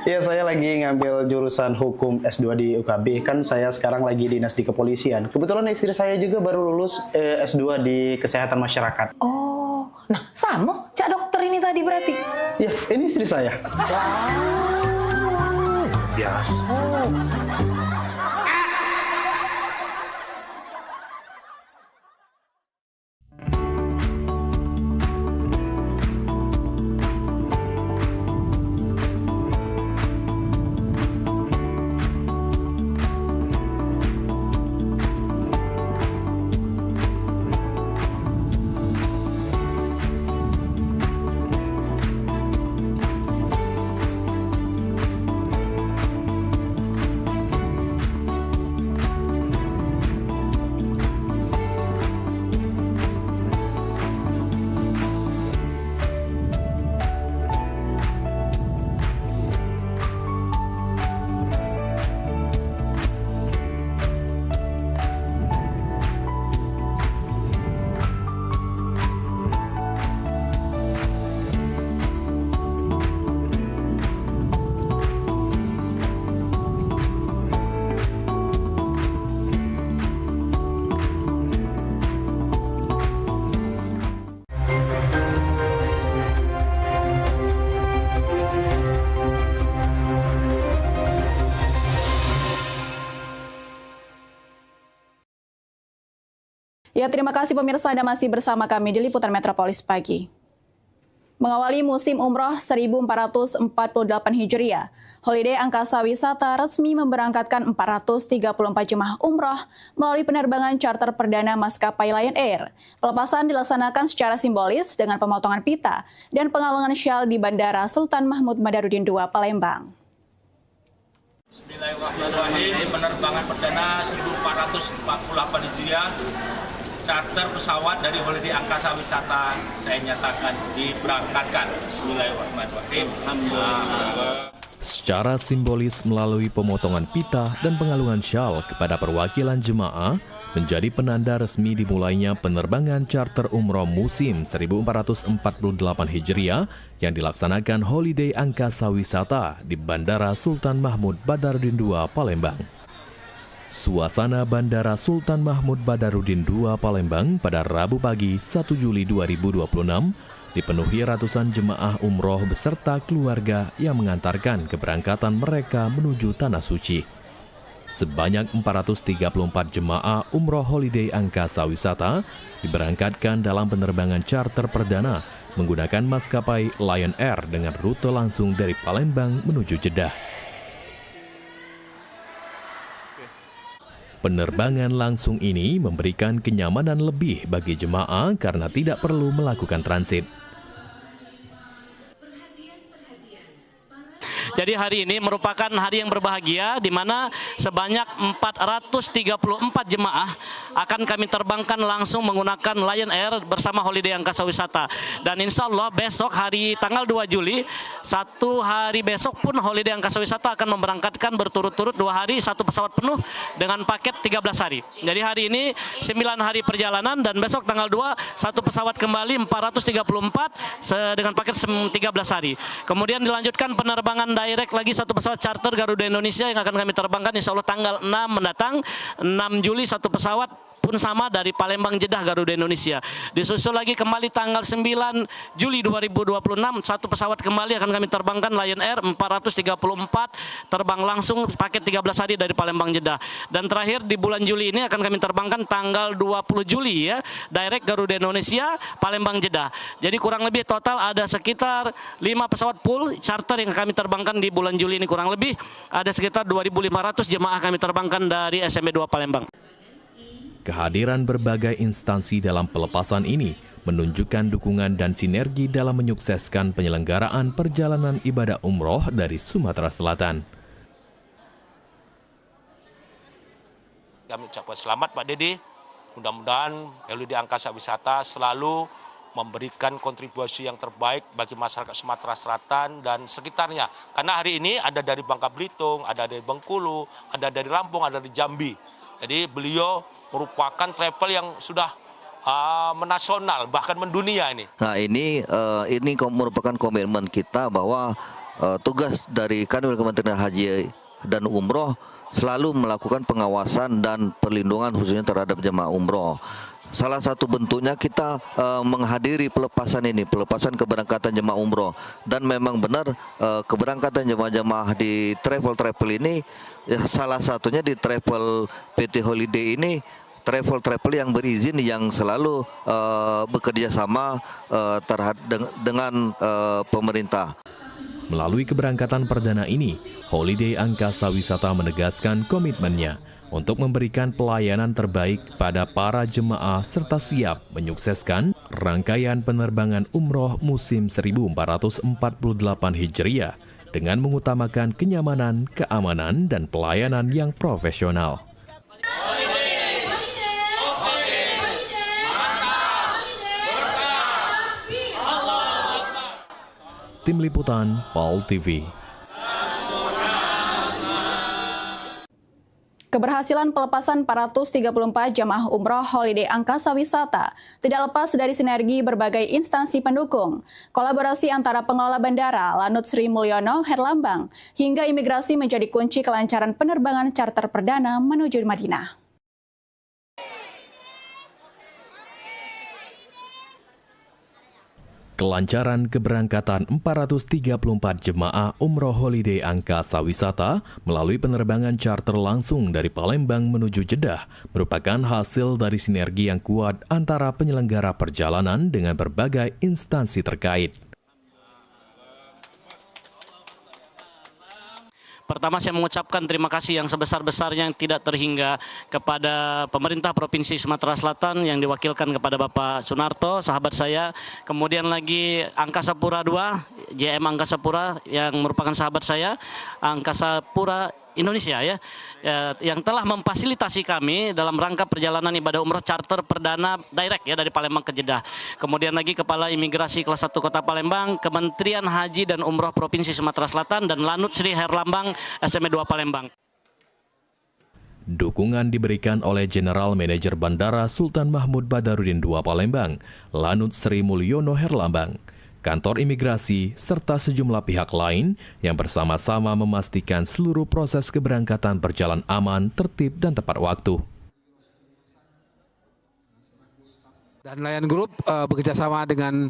Ya, saya lagi ngambil jurusan hukum S2 di UKB. Kan saya sekarang lagi dinas di kepolisian. Kebetulan istri saya juga baru lulus S2 di kesehatan masyarakat. Oh, nah sama cak dokter ini tadi berarti? Ya, ini istri saya. Wow, biasa. Ya, terima kasih pemirsa Anda masih bersama kami di Liputan Metropolis Pagi. Mengawali musim umroh 1448 Hijriah, Holiday Angkasa Wisata resmi memberangkatkan 434 jemaah umroh melalui penerbangan charter perdana maskapai Lion Air. Pelepasan dilaksanakan secara simbolis dengan pemotongan pita dan pengalangan syal di Bandara Sultan Mahmud Badarudin II, Palembang. Bismillahirrahmanirrahim. Penerbangan perdana 1448 Hijriah charter pesawat dari Holiday Angkasa Wisata saya nyatakan diberangkatkan. Bismillahirrahmanirrahim. Secara simbolis melalui pemotongan pita dan pengalungan syal kepada perwakilan jemaah menjadi penanda resmi dimulainya penerbangan charter umroh musim 1448 Hijriah yang dilaksanakan Holiday Angkasa Wisata di Bandara Sultan Mahmud Badarudin II, Palembang. Suasana Bandara Sultan Mahmud Badarudin II, Palembang pada Rabu pagi 1 Juli 2026 dipenuhi ratusan jemaah umroh beserta keluarga yang mengantarkan keberangkatan mereka menuju Tanah Suci. Sebanyak 434 jemaah umroh Holiday Angkasa Wisata diberangkatkan dalam penerbangan charter perdana menggunakan maskapai Lion Air dengan rute langsung dari Palembang menuju Jeddah. Penerbangan langsung ini memberikan kenyamanan lebih bagi jemaah karena tidak perlu melakukan transit. Jadi hari ini merupakan hari yang berbahagia di mana sebanyak 434 jemaah akan kami terbangkan langsung menggunakan Lion Air bersama Holiday Angkasa Wisata. Dan insya Allah besok hari tanggal 2 Juli, satu hari besok pun Holiday Angkasa Wisata akan memberangkatkan berturut-turut 2 hari satu pesawat penuh dengan paket 13 hari. Jadi hari ini 9 hari perjalanan dan besok tanggal 2 satu pesawat kembali 434 dengan paket 13 hari. Kemudian dilanjutkan penerbangan direct lagi satu pesawat charter Garuda Indonesia yang akan kami terbangkan insya Allah tanggal 6 mendatang, 6 Juli satu pesawat pun sama dari Palembang Jeddah Garuda Indonesia. Disusul lagi kembali tanggal 9 Juli 2026 satu pesawat kembali akan kami terbangkan Lion Air 434 terbang langsung paket 13 hari dari Palembang Jeddah. Dan terakhir di bulan Juli ini akan kami terbangkan tanggal 20 Juli ya, direct Garuda Indonesia Palembang Jeddah. Jadi kurang lebih total ada sekitar 5 pesawat full charter yang kami terbangkan di bulan Juli ini, kurang lebih ada sekitar 2.500 jemaah kami terbangkan dari SMB 2 Palembang. Kehadiran berbagai instansi dalam pelepasan ini menunjukkan dukungan dan sinergi dalam menyukseskan penyelenggaraan perjalanan ibadah umroh dari Sumatera Selatan. Kami ucapkan selamat Pak Dedi, mudah-mudahan Holiday Angkasa Wisata selalu memberikan kontribusi yang terbaik bagi masyarakat Sumatera Selatan dan sekitarnya. Karena hari ini ada dari Bangka Belitung, ada dari Bengkulu, ada dari Lampung, ada dari Jambi. Jadi beliau merupakan travel yang sudah menasional bahkan mendunia ini. Nah ini merupakan komitmen kita bahwa tugas dari Kanwil Kementerian Haji dan Umroh selalu melakukan pengawasan dan perlindungan khususnya terhadap jemaah umroh. Salah satu bentuknya kita menghadiri pelepasan keberangkatan jemaah umroh, dan memang benar keberangkatan jemaah di travel ini salah satunya di travel PT Holiday ini travel yang berizin yang selalu bekerja sama dengan pemerintah. Melalui keberangkatan perdana ini, Holiday Angkasa Wisata menegaskan komitmennya untuk memberikan pelayanan terbaik pada para jemaah serta siap menyukseskan rangkaian penerbangan umroh musim 1448 Hijriah dengan mengutamakan kenyamanan, keamanan, dan pelayanan yang profesional. Tim Liputan, PAL TV. Keberhasilan pelepasan 434 jamaah umroh Holiday Angkasa Wisata tidak lepas dari sinergi berbagai instansi pendukung. Kolaborasi antara pengelola bandara Lanut Sri Mulyono Herlambang hingga imigrasi menjadi kunci kelancaran penerbangan charter perdana menuju Madinah. Kelancaran keberangkatan 434 jemaah umroh Holiday Angkasa Wisata melalui penerbangan charter langsung dari Palembang menuju Jeddah merupakan hasil dari sinergi yang kuat antara penyelenggara perjalanan dengan berbagai instansi terkait. Pertama saya mengucapkan terima kasih yang sebesar-besarnya yang tidak terhingga kepada pemerintah Provinsi Sumatera Selatan yang diwakilkan kepada Bapak Sunarto, sahabat saya. Kemudian lagi Angkasa Pura II, JM Angkasa Pura yang merupakan sahabat saya, Angkasa Pura Indonesia ya, yang telah memfasilitasi kami dalam rangka perjalanan ibadah umroh charter perdana direct ya dari Palembang ke Jeddah. Kemudian lagi Kepala Imigrasi Kelas 1 Kota Palembang, Kementerian Haji dan Umroh Provinsi Sumatera Selatan, dan Lanut Sri Herlambang SMB 2 Palembang. Dukungan diberikan oleh General Manager Bandara Sultan Mahmud Badarudin II Palembang, Lanut Sri Mulyono Herlambang, kantor imigrasi, serta sejumlah pihak lain yang bersama-sama memastikan seluruh proses keberangkatan berjalan aman, tertib, dan tepat waktu. Dan Lion Group bekerjasama dengan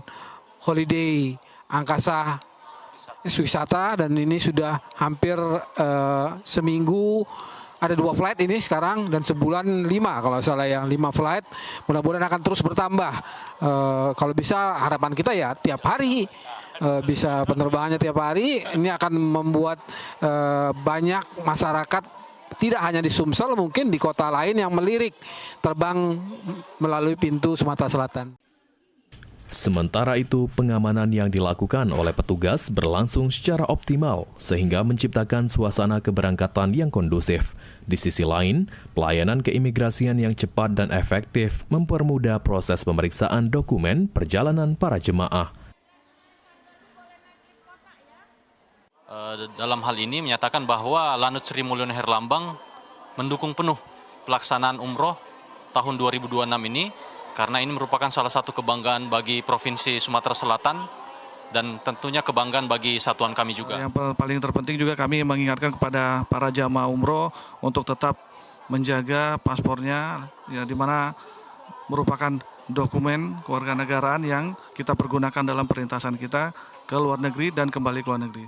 Holiday Angkasa Wisata, dan ini sudah hampir seminggu. Ada 2 flight ini sekarang, dan sebulan 5 kalau salah ya, 5 flight. Mudah-mudahan akan terus bertambah. Kalau bisa harapan kita ya tiap hari bisa penerbangannya tiap hari. Ini akan membuat banyak masyarakat tidak hanya di Sumsel, mungkin di kota lain yang melirik terbang melalui pintu Sumatera Selatan. Sementara itu, pengamanan yang dilakukan oleh petugas berlangsung secara optimal sehingga menciptakan suasana keberangkatan yang kondusif. Di sisi lain, pelayanan keimigrasian yang cepat dan efektif mempermudah proses pemeriksaan dokumen perjalanan para jemaah. Dalam hal ini menyatakan bahwa Lanut Sri Mulyono Herlambang mendukung penuh pelaksanaan umroh tahun 2026 ini, karena ini merupakan salah satu kebanggaan bagi Provinsi Sumatera Selatan dan tentunya kebanggaan bagi satuan kami juga. Yang paling terpenting juga kami mengingatkan kepada para jamaah umroh untuk tetap menjaga paspornya, ya, di mana merupakan dokumen kewarganegaraan yang kita pergunakan dalam perlintasan kita ke luar negeri dan kembali ke luar negeri.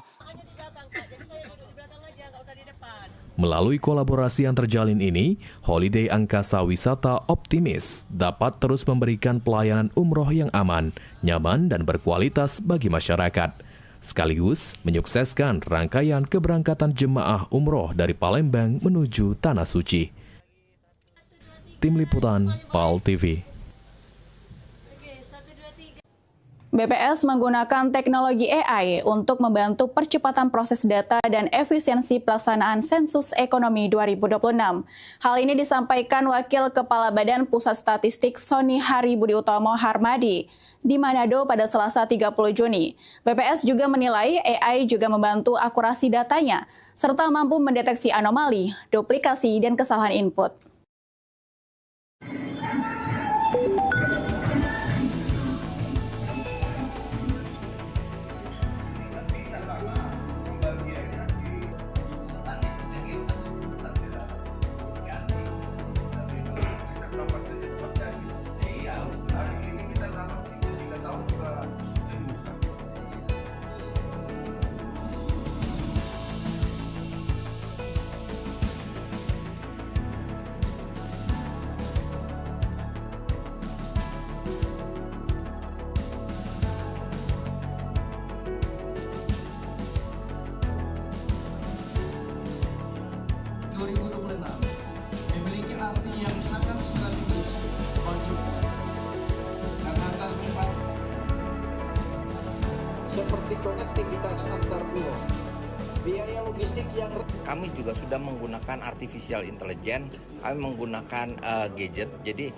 Melalui kolaborasi yang terjalin ini, Holiday Angkasa Wisata optimis dapat terus memberikan pelayanan umroh yang aman, nyaman, dan berkualitas bagi masyarakat, sekaligus menyukseskan rangkaian keberangkatan jemaah umroh dari Palembang menuju Tanah Suci. Tim Liputan, PAL TV. BPS menggunakan teknologi AI untuk membantu percepatan proses data dan efisiensi pelaksanaan sensus ekonomi 2026. Hal ini disampaikan Wakil Kepala Badan Pusat Statistik Sony Hari Budi Utomo Harmadi di Manado pada Selasa 30 Juni. BPS juga menilai AI juga membantu akurasi datanya, serta mampu mendeteksi anomali, duplikasi, dan kesalahan input. Memiliki arti yang sangat strategis karena atas lima seperti konektivitas antar pulau, biaya logistik yang kami juga sudah menggunakan artificial intelligence, kami menggunakan gadget, jadi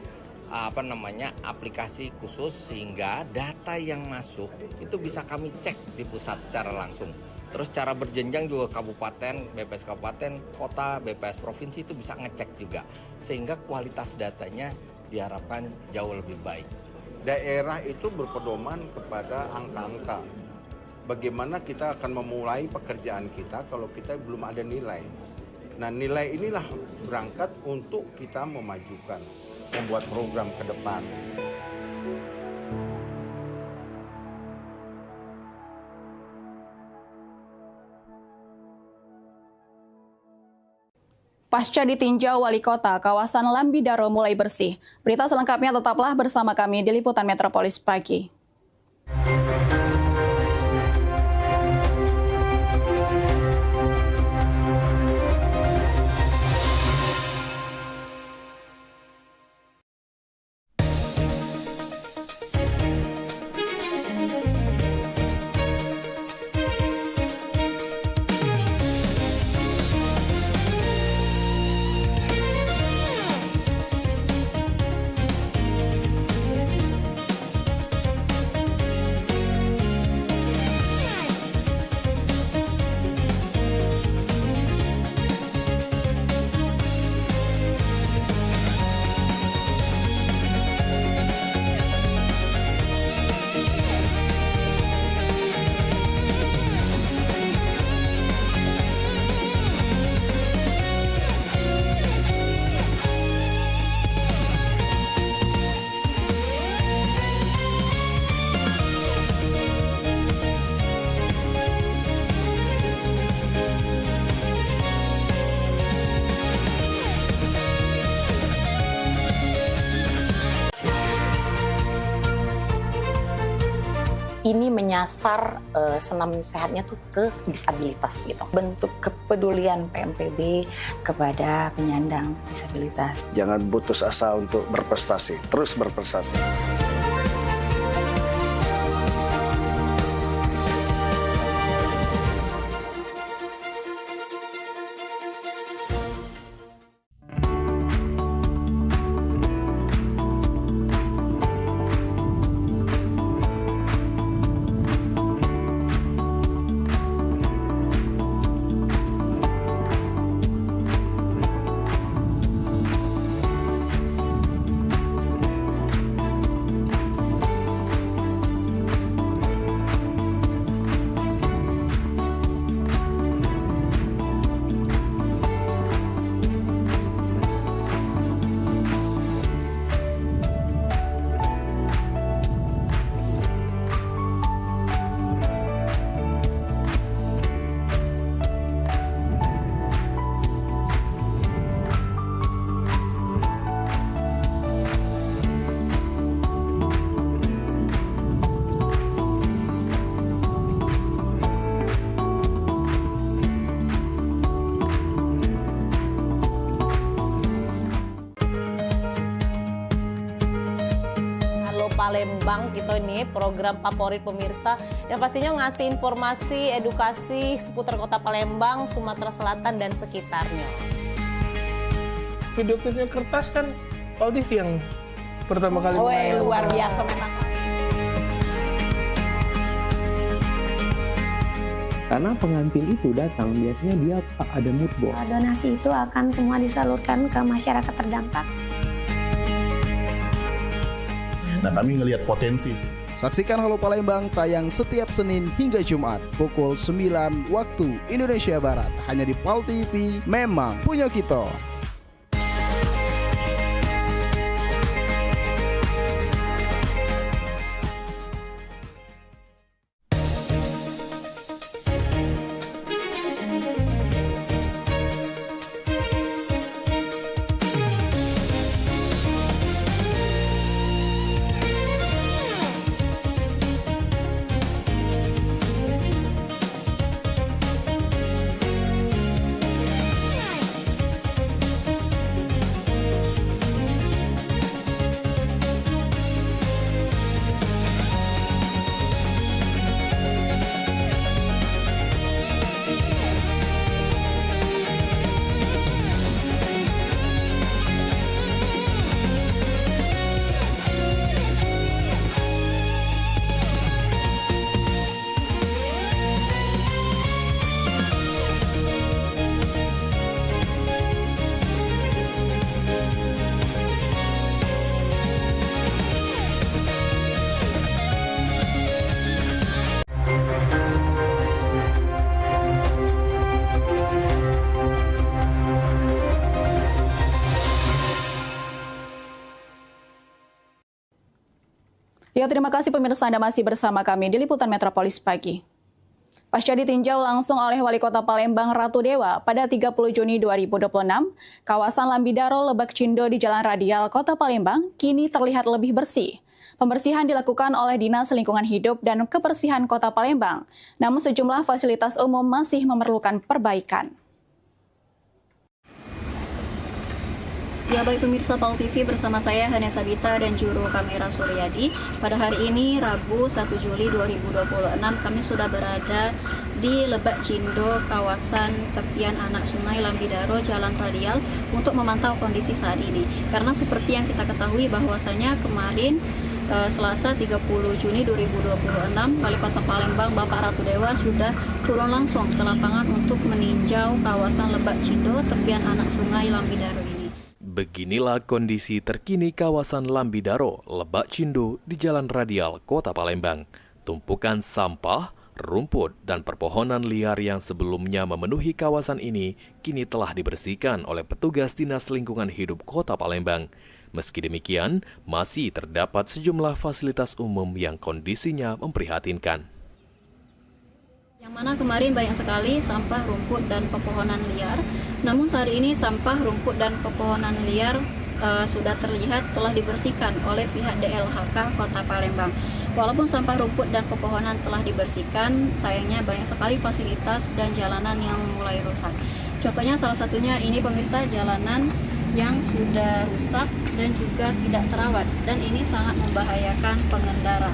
aplikasi khusus sehingga data yang masuk itu bisa kami cek di pusat secara langsung. Terus cara berjenjang juga kabupaten, BPS kabupaten, kota, BPS provinsi itu bisa ngecek juga. Sehingga kualitas datanya diharapkan jauh lebih baik. Daerah itu berpedoman kepada angka-angka. Bagaimana kita akan memulai pekerjaan kita kalau kita belum ada nilai. Nah, nilai inilah berangkat untuk kita memajukan, membuat program ke depan. Pasca ditinjau Wali Kota, kawasan Lambidaro mulai bersih. Berita selengkapnya tetaplah bersama kami di Liputan Metropolis Pagi. Ini menyasar senam sehatnya tuh ke disabilitas gitu. Bentuk kepedulian PMPB kepada penyandang disabilitas. Jangan putus asa untuk berprestasi, terus berprestasi. Palembang gitu ini program favorit pemirsa yang pastinya ngasih informasi, edukasi seputar kota Palembang, Sumatera Selatan dan sekitarnya. Video-video kertas kan Pal TV yang pertama kali main. Luar biasa memang. Karena pengantin itu datang, biasanya dia ada mood board. Donasi itu akan semua disalurkan ke masyarakat terdampak. Nah, kami ngelihat potensi. Saksikan Halo Palembang tayang setiap Senin hingga Jumat pukul 9 waktu Indonesia Barat. Hanya di Pal TV, memang punya kita. Ya, terima kasih pemirsa Anda masih bersama kami di Liputan Metropolis Pagi. Pasca ditinjau langsung oleh Wali Kota Palembang Ratu Dewa pada 30 Juni 2026, kawasan Lambidaro Lebak Cindo di Jalan Radial Kota Palembang kini terlihat lebih bersih. Pembersihan dilakukan oleh Dinas Lingkungan Hidup dan Kebersihan Kota Palembang, namun sejumlah fasilitas umum masih memerlukan perbaikan. Ya, baik pemirsa Pal TV, bersama saya Hania Sabita dan juru kamera Suryadi. Pada hari ini Rabu 1 Juli 2026 kami sudah berada di Lebak Cindo, kawasan tepian anak sungai Lambidaro Jalan Radial untuk memantau kondisi saat ini. Karena seperti yang kita ketahui bahwasanya kemarin Selasa 30 Juni 2026 Wali Kota Palembang Bapak Ratu Dewa sudah turun langsung ke lapangan untuk meninjau kawasan Lebak Cindo tepian anak sungai Lambidaro ini. Beginilah kondisi terkini kawasan Lambidaro, Lebak Cindo di Jalan Radial Kota Palembang. Tumpukan sampah, rumput, dan perpohonan liar yang sebelumnya memenuhi kawasan ini kini telah dibersihkan oleh petugas Dinas Lingkungan Hidup Kota Palembang. Meski demikian, masih terdapat sejumlah fasilitas umum yang kondisinya memprihatinkan. Yang mana kemarin banyak sekali sampah, rumput, dan pepohonan liar. Namun saat ini sampah, rumput, dan pepohonan liar sudah terlihat telah dibersihkan oleh pihak DLHK Kota Palembang. Walaupun sampah, rumput, dan pepohonan telah dibersihkan, sayangnya banyak sekali fasilitas dan jalanan yang mulai rusak. Contohnya salah satunya ini pemirsa, jalanan yang sudah rusak dan juga tidak terawat, dan ini sangat membahayakan pengendara.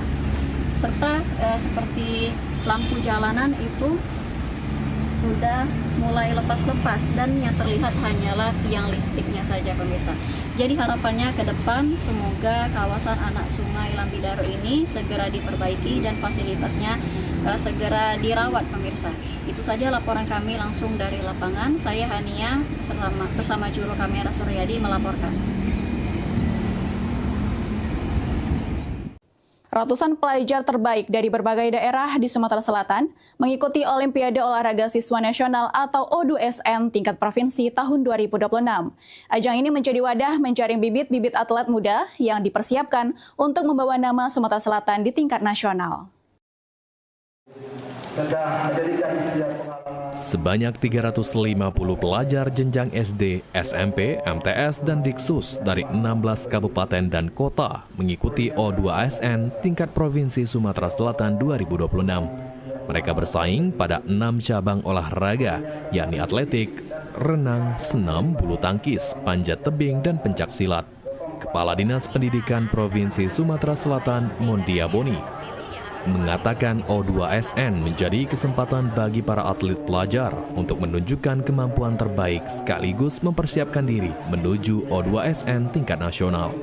Serta seperti lampu jalanan itu sudah mulai lepas-lepas dan yang terlihat hanyalah tiang listriknya saja pemirsa. Jadi harapannya ke depan semoga kawasan anak sungai Lambidaro ini segera diperbaiki dan fasilitasnya segera dirawat pemirsa. Itu saja laporan kami langsung dari lapangan. Saya Hania bersama juru kamera Suryadi melaporkan. Ratusan pelajar terbaik dari berbagai daerah di Sumatera Selatan mengikuti Olimpiade Olahraga Siswa Nasional atau O2SN tingkat provinsi tahun 2026. Ajang ini menjadi wadah menjaring bibit-bibit atlet muda yang dipersiapkan untuk membawa nama Sumatera Selatan di tingkat nasional. Sebanyak 350 pelajar jenjang SD, SMP, MTS, dan Diksus dari 16 kabupaten dan kota mengikuti O2ASN tingkat Provinsi Sumatera Selatan 2026. Mereka bersaing pada 6 cabang olahraga, yakni atletik, renang, senam, bulu tangkis, panjat tebing, dan pencak silat. Kepala Dinas Pendidikan Provinsi Sumatera Selatan, Mondia Boni, mengatakan O2SN menjadi kesempatan bagi para atlet pelajar untuk menunjukkan kemampuan terbaik sekaligus mempersiapkan diri menuju O2SN tingkat nasional.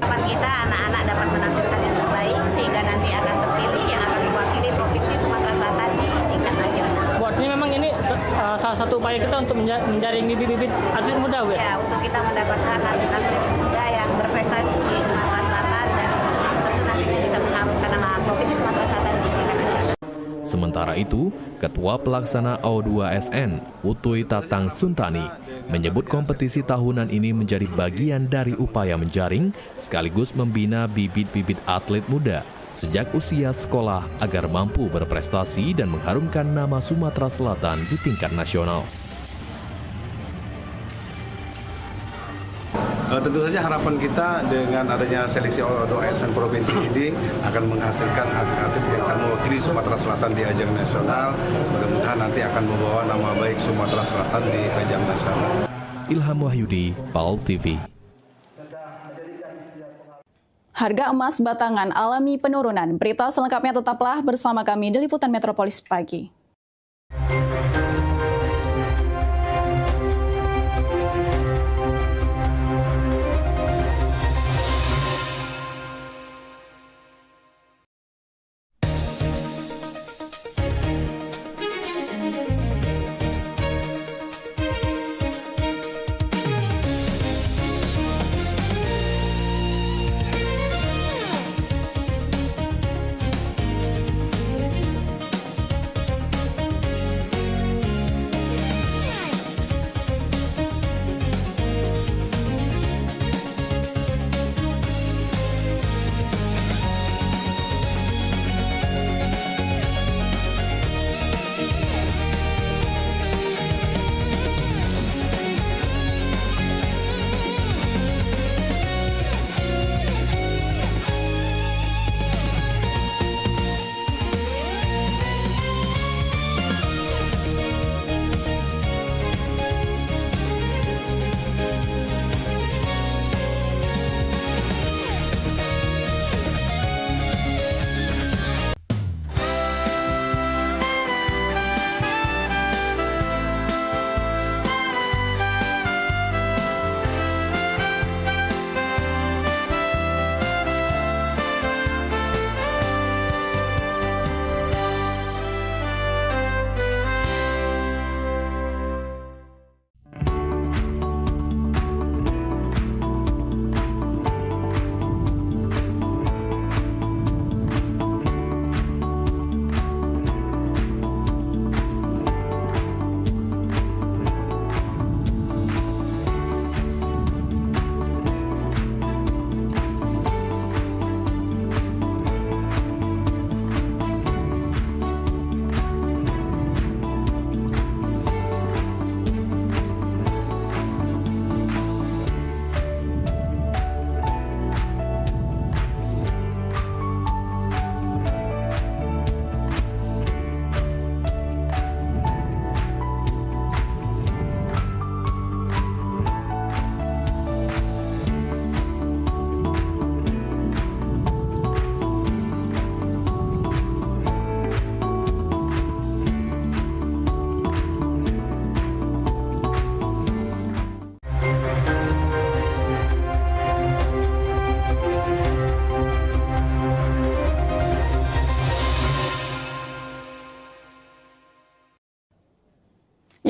Harapan kita anak-anak dapat menampilkan yang terbaik sehingga nanti akan terpilih yang akan mewakili Provinsi Sumatera Selatan di tingkat nasional. Artinya memang ini salah satu upaya kita untuk menjaring bibit-bibit atlet muda, Bu? Ya, untuk kita mendapatkan atlet-atlet muda yang berprestasi di Sumatera Selatan dan tentu nantinya bisa mengharumkan nama Provinsi Sumatera Selatan di tingkat nasional. Sementara itu, Ketua Pelaksana O2SN, Utuy Tatang Suntani, menyebut kompetisi tahunan ini menjadi bagian dari upaya menjaring sekaligus membina bibit-bibit atlet muda sejak usia sekolah agar mampu berprestasi dan mengharumkan nama Sumatera Selatan di tingkat nasional. Tentu saja harapan kita dengan adanya seleksi O2SN provinsi ini akan menghasilkan atlet yang akan mewakili Sumatera Selatan di ajang nasional. Mudah-mudahan nanti akan membawa nama baik Sumatera Selatan di ajang nasional. Ilham Wahyudi, PAL TV. Harga emas batangan alami penurunan. Berita selengkapnya tetaplah bersama kami di Liputan Metropolis Pagi.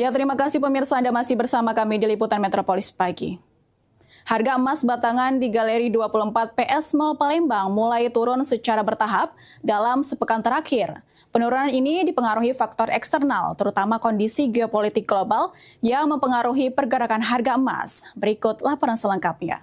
Ya, terima kasih pemirsa, Anda masih bersama kami di Liputan Metropolis Pagi. Harga emas batangan di Galeri 24 PS Mall Palembang mulai turun secara bertahap dalam sepekan terakhir. Penurunan ini dipengaruhi faktor eksternal, terutama kondisi geopolitik global yang mempengaruhi pergerakan harga emas. Berikut laporan selengkapnya.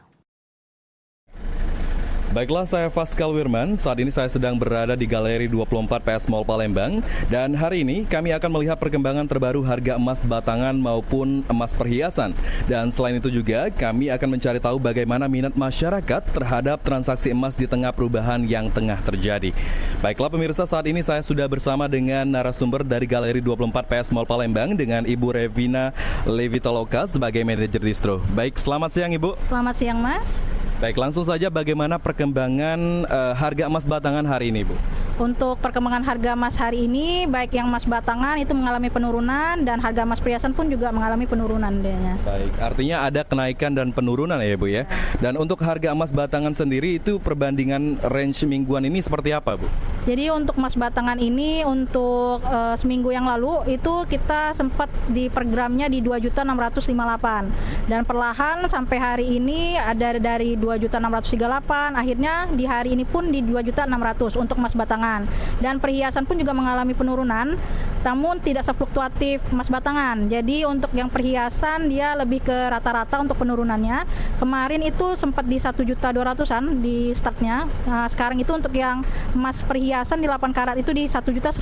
Baiklah, saya Faskal Wirman. Saat ini saya sedang berada di Galeri 24 PS Mall Palembang. Dan hari ini kami akan melihat perkembangan terbaru harga emas batangan maupun emas perhiasan. Dan selain itu juga kami akan mencari tahu bagaimana minat masyarakat terhadap transaksi emas di tengah perubahan yang tengah terjadi. Baiklah pemirsa, saat ini saya sudah bersama dengan narasumber dari Galeri 24 PS Mall Palembang dengan Ibu Revina Levitoloka sebagai manajer distro. Baik, selamat siang Ibu. Selamat siang Mas. Baik, langsung saja bagaimana perkembangan harga emas batangan hari ini, Bu? Untuk perkembangan harga emas hari ini, baik yang emas batangan itu mengalami penurunan dan harga emas perhiasan pun juga mengalami penurunan dianya. Baik, artinya ada kenaikan dan penurunan ya Bu ya. Dan untuk harga emas batangan sendiri itu perbandingan range mingguan ini seperti apa Bu? Jadi untuk emas batangan ini untuk seminggu yang lalu itu kita sempat di per gramnya di 2.658 dan perlahan sampai hari ini ada dari 2.638, akhirnya di hari ini pun di 2.600 untuk emas batangan. Dan perhiasan pun juga mengalami penurunan, namun tidak sefluktuatif emas batangan. Jadi untuk yang perhiasan dia lebih ke rata-rata untuk penurunannya. Kemarin itu sempat di 1.200.000-an di startnya. Nah, sekarang itu untuk yang emas perhiasan di 8 karat itu di 1.150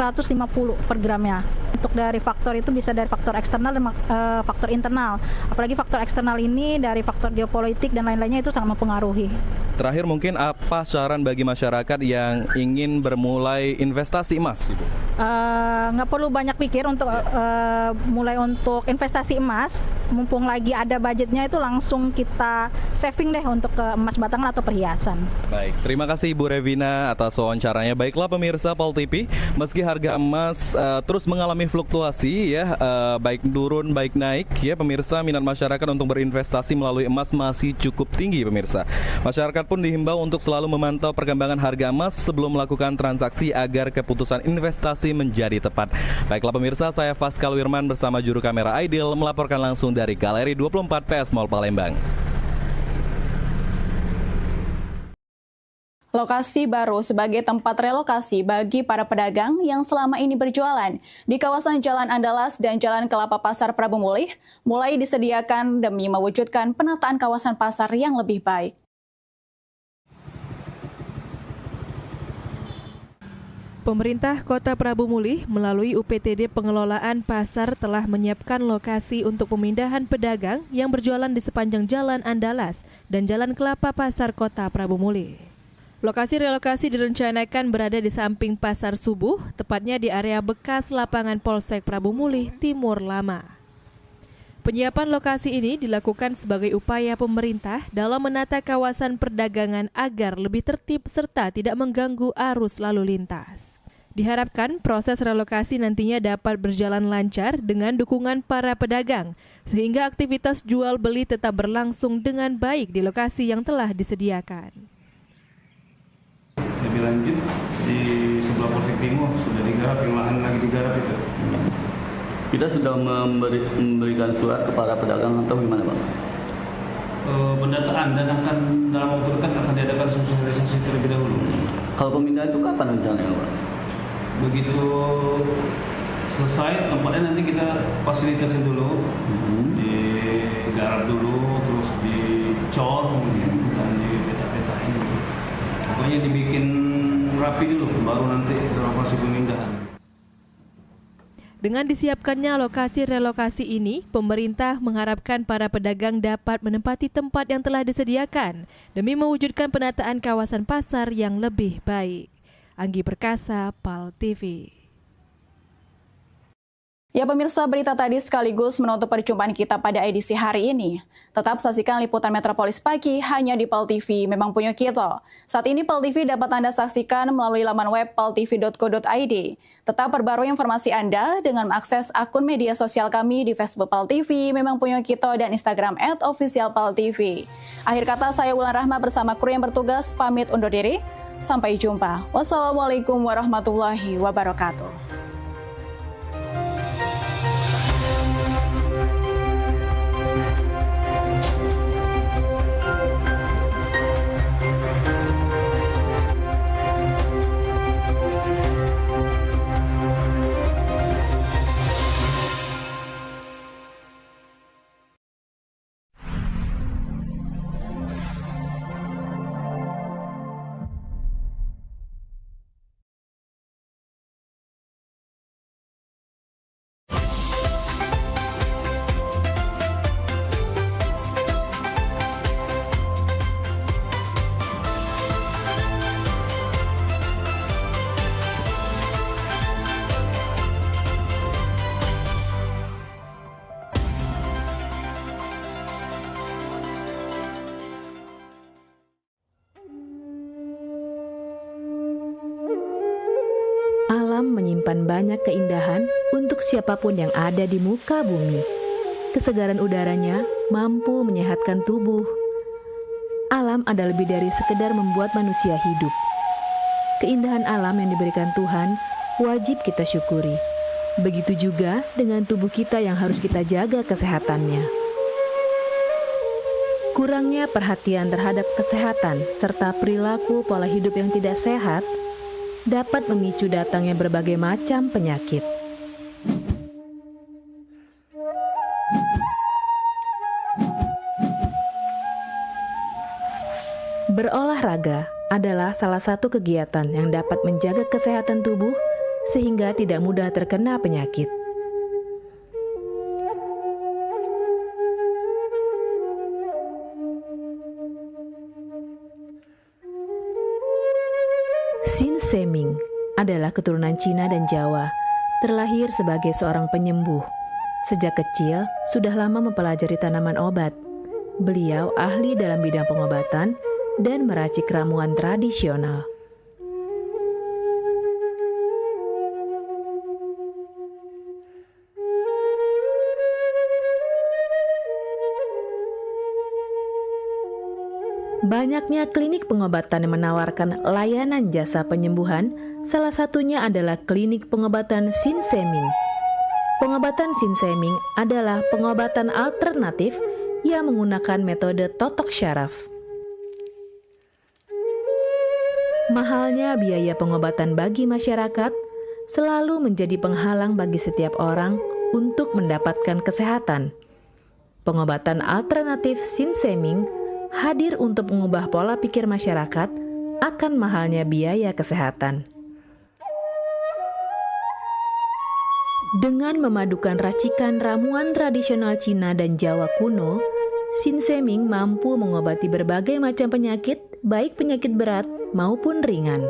per gramnya. Untuk dari faktor itu bisa dari faktor eksternal dan faktor internal. Apalagi faktor eksternal ini dari faktor geopolitik dan lain-lainnya itu sangat mempengaruhi. Terakhir mungkin apa saran bagi masyarakat yang ingin bermulai investasi emas, Ibu? Nggak perlu banyak pikir untuk mulai untuk investasi emas, mumpung lagi ada budgetnya itu langsung kita saving deh untuk ke emas batangan atau perhiasan. Baik, terima kasih Ibu Revina atas wawancaranya. Baiklah pemirsa Pal TV, meski harga emas terus mengalami fluktuasi ya, baik turun baik naik ya pemirsa, minat masyarakat untuk berinvestasi melalui emas masih cukup tinggi pemirsa. Masyarakat pun dihimbau untuk selalu memantau perkembangan harga emas sebelum melakukan transaksi agar keputusan investasi menjadi tepat. Baiklah pemirsa, saya Faskal Wirman bersama juru kamera Aidil melaporkan langsung dari Galeri 24 PS Mall Palembang. Lokasi baru sebagai tempat relokasi bagi para pedagang yang selama ini berjualan di kawasan Jalan Andalas dan Jalan Kelapa Pasar Prabu Mulih mulai disediakan demi mewujudkan penataan kawasan pasar yang lebih baik. Pemerintah Kota Prabu Mulih melalui UPTD Pengelolaan Pasar telah menyiapkan lokasi untuk pemindahan pedagang yang berjualan di sepanjang Jalan Andalas dan Jalan Kelapa Pasar Kota Prabu Mulih. Lokasi relokasi direncanakan berada di samping Pasar Subuh, tepatnya di area bekas lapangan Polsek Prabu Mulih Timur Lama. Penyiapan lokasi ini dilakukan sebagai upaya pemerintah dalam menata kawasan perdagangan agar lebih tertib serta tidak mengganggu arus lalu lintas. Diharapkan proses relokasi nantinya dapat berjalan lancar dengan dukungan para pedagang, sehingga aktivitas jual beli tetap berlangsung dengan baik di lokasi yang telah disediakan. Lebih lanjut di sebelah Polsek Timur sudah digarap, yang lahan lagi digarap itu. Kita sudah memberikan surat kepada pedagang atau gimana Pak? Pendataan dan akan dalam waktu dekat akan diadakan sosialisasi terlebih dahulu. Kalau pemindahan itu kapan rencananya Pak? Begitu selesai tempatnya nanti kita fasilitasin dulu, digarap dulu, terus dicor dan dipeta-petain. Pokoknya dibikin rapi dulu, baru nanti relokasi pemindahan. Dengan disiapkannya lokasi relokasi ini, pemerintah mengharapkan para pedagang dapat menempati tempat yang telah disediakan demi mewujudkan penataan kawasan pasar yang lebih baik. Anggi Perkasa, Pal TV. Ya pemirsa, berita tadi sekaligus menutup perjumpaan kita pada edisi hari ini. Tetap saksikan liputan Metropolis Pagi hanya di Pal TV, memang punya kita. Saat ini Pal TV dapat Anda saksikan melalui laman web paltv.co.id. Tetap perbarui informasi Anda dengan mengakses akun media sosial kami di Facebook Pal TV, memang punya kita, dan Instagram @officialpaltv. Akhir kata, saya Wulan Rahma bersama kru yang bertugas pamit undur diri. Sampai jumpa. Wassalamualaikum warahmatullahi wabarakatuh. Alam menyimpan banyak keindahan untuk siapapun yang ada di muka bumi. Kesegaran udaranya mampu menyehatkan tubuh. Alam ada lebih dari sekedar membuat manusia hidup. Keindahan alam yang diberikan Tuhan wajib kita syukuri. Begitu juga dengan tubuh kita yang harus kita jaga kesehatannya. Kurangnya perhatian terhadap kesehatan serta perilaku pola hidup yang tidak sehat dapat memicu datangnya berbagai macam penyakit. Berolahraga adalah salah satu kegiatan yang dapat menjaga kesehatan tubuh sehingga tidak mudah terkena penyakit. Sin Seming adalah keturunan Cina dan Jawa, terlahir sebagai seorang penyembuh. Sejak kecil, sudah lama mempelajari tanaman obat. Beliau ahli dalam bidang pengobatan dan meracik ramuan tradisional. Banyaknya klinik pengobatan yang menawarkan layanan jasa penyembuhan, salah satunya adalah klinik pengobatan Sin Seming. Pengobatan Sin Seming adalah pengobatan alternatif yang menggunakan metode totok syaraf. Mahalnya biaya pengobatan bagi masyarakat selalu menjadi penghalang bagi setiap orang untuk mendapatkan kesehatan. Pengobatan alternatif Sin Seming hadir untuk mengubah pola pikir masyarakat akan mahalnya biaya kesehatan. Dengan memadukan racikan ramuan tradisional Cina dan Jawa kuno, Sin Seming mampu mengobati berbagai macam penyakit, baik penyakit berat maupun ringan.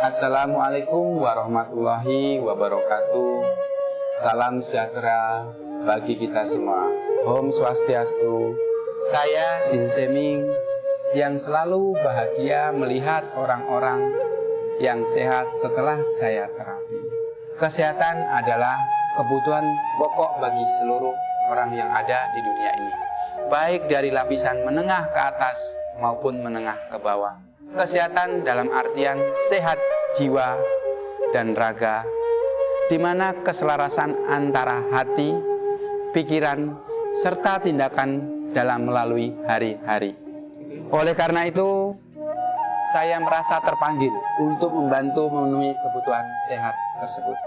Assalamualaikum warahmatullahi wabarakatuh. Salam sejahtera bagi kita semua. Om Swastiastu. Saya Sin Seming yang selalu bahagia melihat orang-orang yang sehat setelah saya terapi. Kesehatan adalah kebutuhan pokok bagi seluruh orang yang ada di dunia ini, baik dari lapisan menengah ke atas maupun menengah ke bawah. Kesehatan dalam artian sehat jiwa dan raga, di mana keselarasan antara hati, pikiran, serta tindakan dalam melalui hari-hari. Oleh karena itu, saya merasa terpanggil untuk membantu memenuhi kebutuhan sehat tersebut.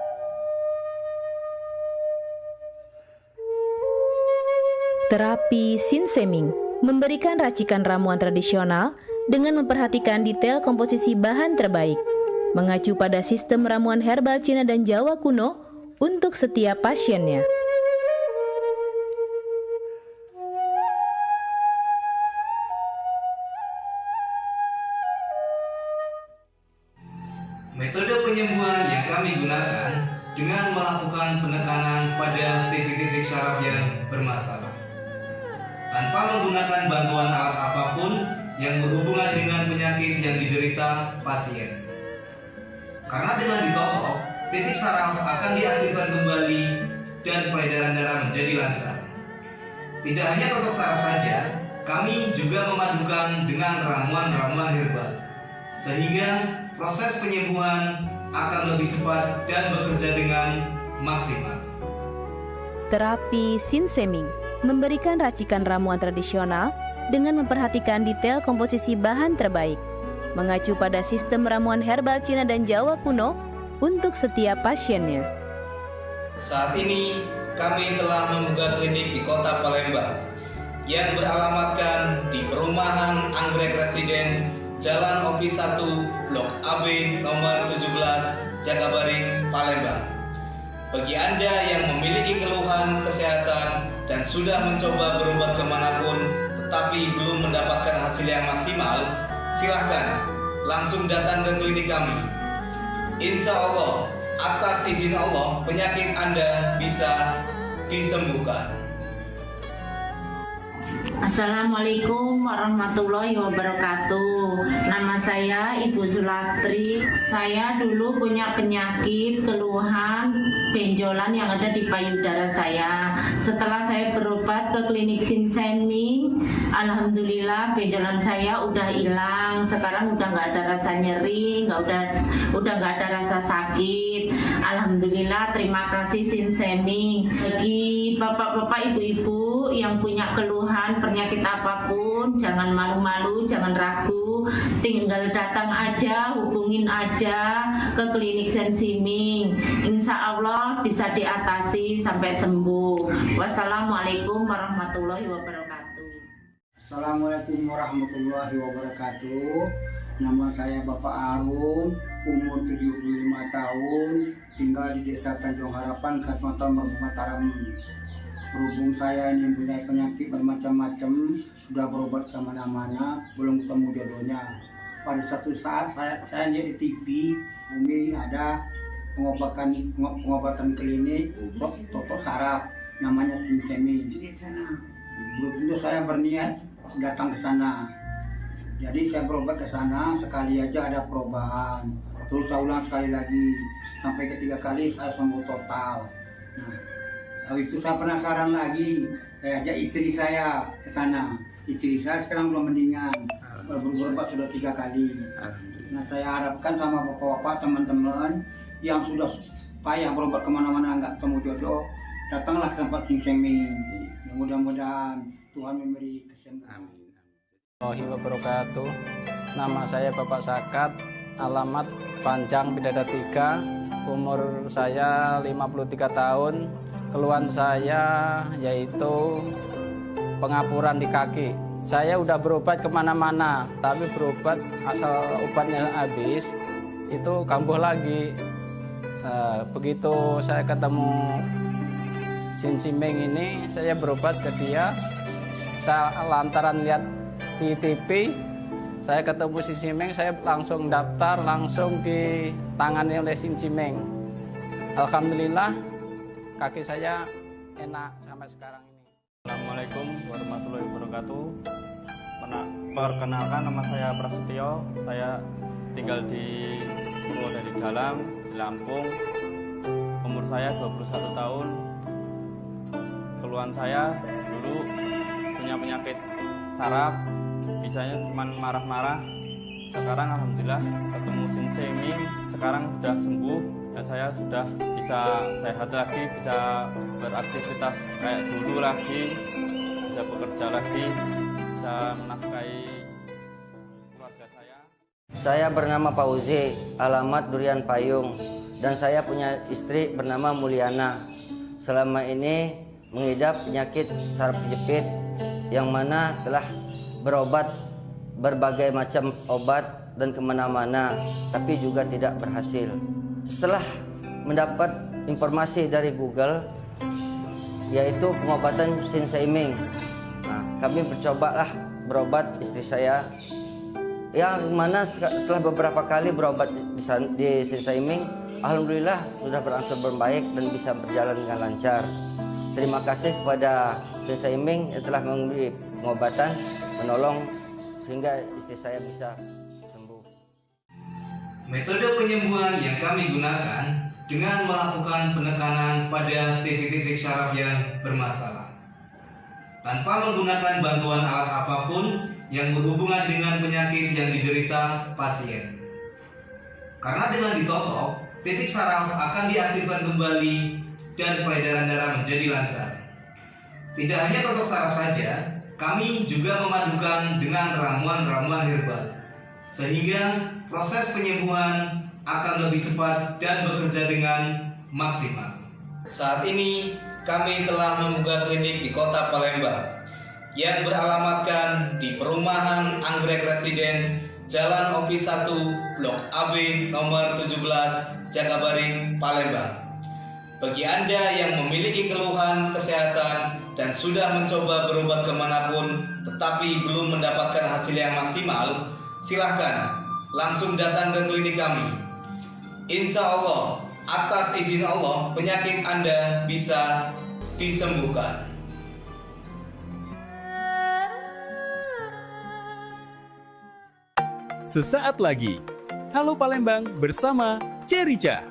Terapi Sin Seming memberikan racikan ramuan tradisional dengan memperhatikan detail komposisi bahan terbaik, mengacu pada sistem ramuan herbal Cina dan Jawa kuno untuk setiap pasiennya. Metode penyembuhan yang kami gunakan dengan melakukan penekanan pada titik-titik syaraf yang bermasalah, tanpa menggunakan bantuan alat apapun yang berhubungan dengan penyakit yang diderita pasien. Karena dengan ditotok, titik syaraf akan diaktifkan kembali dan peredaran darah menjadi lancar. Tidak hanya totok syaraf saja, kami juga memadukan dengan ramuan-ramuan herbal, sehingga proses penyembuhan akan lebih cepat dan bekerja dengan maksimal. Terapi Sin Seming memberikan racikan ramuan tradisional dengan memperhatikan detail komposisi bahan terbaik, mengacu pada sistem ramuan herbal Cina dan Jawa kuno untuk setiap pasiennya. Saat ini kami telah membuka klinik di Kota Palembang yang beralamatkan di Perumahan Anggrek Residence, Jalan Opi 1, Blok AB nomor 17, Jagabaring, Palembang. Bagi Anda yang memiliki keluhan kesehatan dan sudah mencoba berobat kemanapun tetapi belum mendapatkan hasil yang maksimal, silahkan langsung datang ke klinik kami. Insya Allah, atas izin Allah, penyakit Anda bisa disembuhkan. Assalamualaikum warahmatullahi wabarakatuh. Nama saya Ibu Sulastri. Saya dulu punya penyakit keluhan benjolan yang ada di payudara saya. Setelah saya berobat ke klinik Sinseming, alhamdulillah benjolan saya udah hilang. Sekarang udah nggak ada rasa nyeri, udah nggak ada rasa sakit. Alhamdulillah, terima kasih Sinseming. Bagi bapak-bapak, ibu-ibu yang punya keluhan penyakit apapun, jangan malu-malu, jangan ragu, tinggal datang aja, hubungin aja ke klinik Sinseming. Insya Allah bisa diatasi sampai sembuh. Wassalamualaikum warahmatullahi wabarakatuh. Assalamualaikum warahmatullahi wabarakatuh. Nama saya Bapak Arun, umur 75 tahun, tinggal di Desa Tanjung Harapan, Kecamatan Merbau Mataram. Berhubung saya ini punya penyakit bermacam-macam, sudah berobat kemana-mana, belum ketemu jodohnya. Pada satu saat saya lihat di TV, Bumi ada pengobatan klinik Toto Saraf, namanya Sinseming. Belum tentu saya berniat datang ke sana. Jadi saya berobat ke sana, sekali aja ada perubahan. Terus saya ulang sekali lagi, sampai ketiga kali saya sembuh total. Nah, lalu itu saya penasaran lagi, saya ajak istri saya ke sana. Istri saya sekarang belum mendingan, berobat sudah 3 kali. Nah, saya harapkan sama bapak-bapak, teman-teman yang sudah payah berobat kemana-mana nggak ketemu jodoh, datanglah ke tempat Sinseming. Mudah-mudahan Tuhan memberi kesembuhan. Warahmatullahi wabarakatuh. Nama saya Bapak Sakat, alamat Panjang Bidada 3, umur saya 53 tahun. Keluhan saya yaitu pengapuran di kaki. Saya udah berobat kemana-mana, tapi berobat asal obatnya habis, itu kambuh lagi. Begitu saya ketemu Sinseming ini, saya berobat ke dia. Saya lantaran lihat di TV, saya ketemu Sinseming, saya langsung daftar, langsung ditangani oleh Sinseming. Alhamdulillah, kaki saya enak sampai sekarang ini. Assalamualaikum warahmatullahi wabarakatuh. Perkenalkan, nama saya Prasetyo. Saya tinggal di Pulau Dari Dalam, di Lampung. Umur saya 21 tahun. Keluhan saya dulu punya penyakit saraf, bisanya cuma marah-marah. Sekarang alhamdulillah ketemu Sinseming, sekarang sudah sembuh dan saya sudah bisa sehat lagi, bisa beraktivitas kayak dulu lagi, bisa bekerja lagi, bisa menafkahi keluarga saya. Saya bernama Fauzi, alamat Durian Payung, dan saya punya istri bernama Mulyana. Selama ini mengidap penyakit saraf kejepit yang mana telah berobat berbagai macam obat dan kemana-mana, tapi juga tidak berhasil. Setelah mendapat informasi dari Google, yaitu pengobatan Sinseming, kami mencobalah berobat istri saya, yang mana setelah beberapa kali berobat di Sinseming, alhamdulillah sudah berangsur membaik dan bisa berjalan dengan lancar. Terima kasih kepada Sinseming yang telah memberi pengobatan, menolong sehingga istri saya bisa sembuh. Metode penyembuhan yang kami gunakan dengan melakukan penekanan pada titik-titik syaraf yang bermasalah, tanpa menggunakan bantuan alat apapun yang berhubungan dengan penyakit yang diderita pasien. Karena dengan ditotok, titik syaraf akan diaktifkan kembali dan peredaran darah menjadi lancar. Tidak hanya totok saraf saja, kami juga memadukan dengan ramuan-ramuan herbal, sehingga proses penyembuhan akan lebih cepat dan bekerja dengan maksimal. Saat ini kami telah membuka klinik di Kota Palembang yang beralamatkan di Perumahan Anggrek Residence, Jalan Opi 1, Blok AB nomor 17, Jagabaring, Palembang. Bagi Anda yang memiliki keluhan kesehatan dan sudah mencoba berobat kemanapun tetapi belum mendapatkan hasil yang maksimal, silahkan langsung datang ke klinik kami. Insya Allah, atas izin Allah, penyakit Anda bisa disembuhkan. sesaat lagi. Halo Palembang bersama Cerica.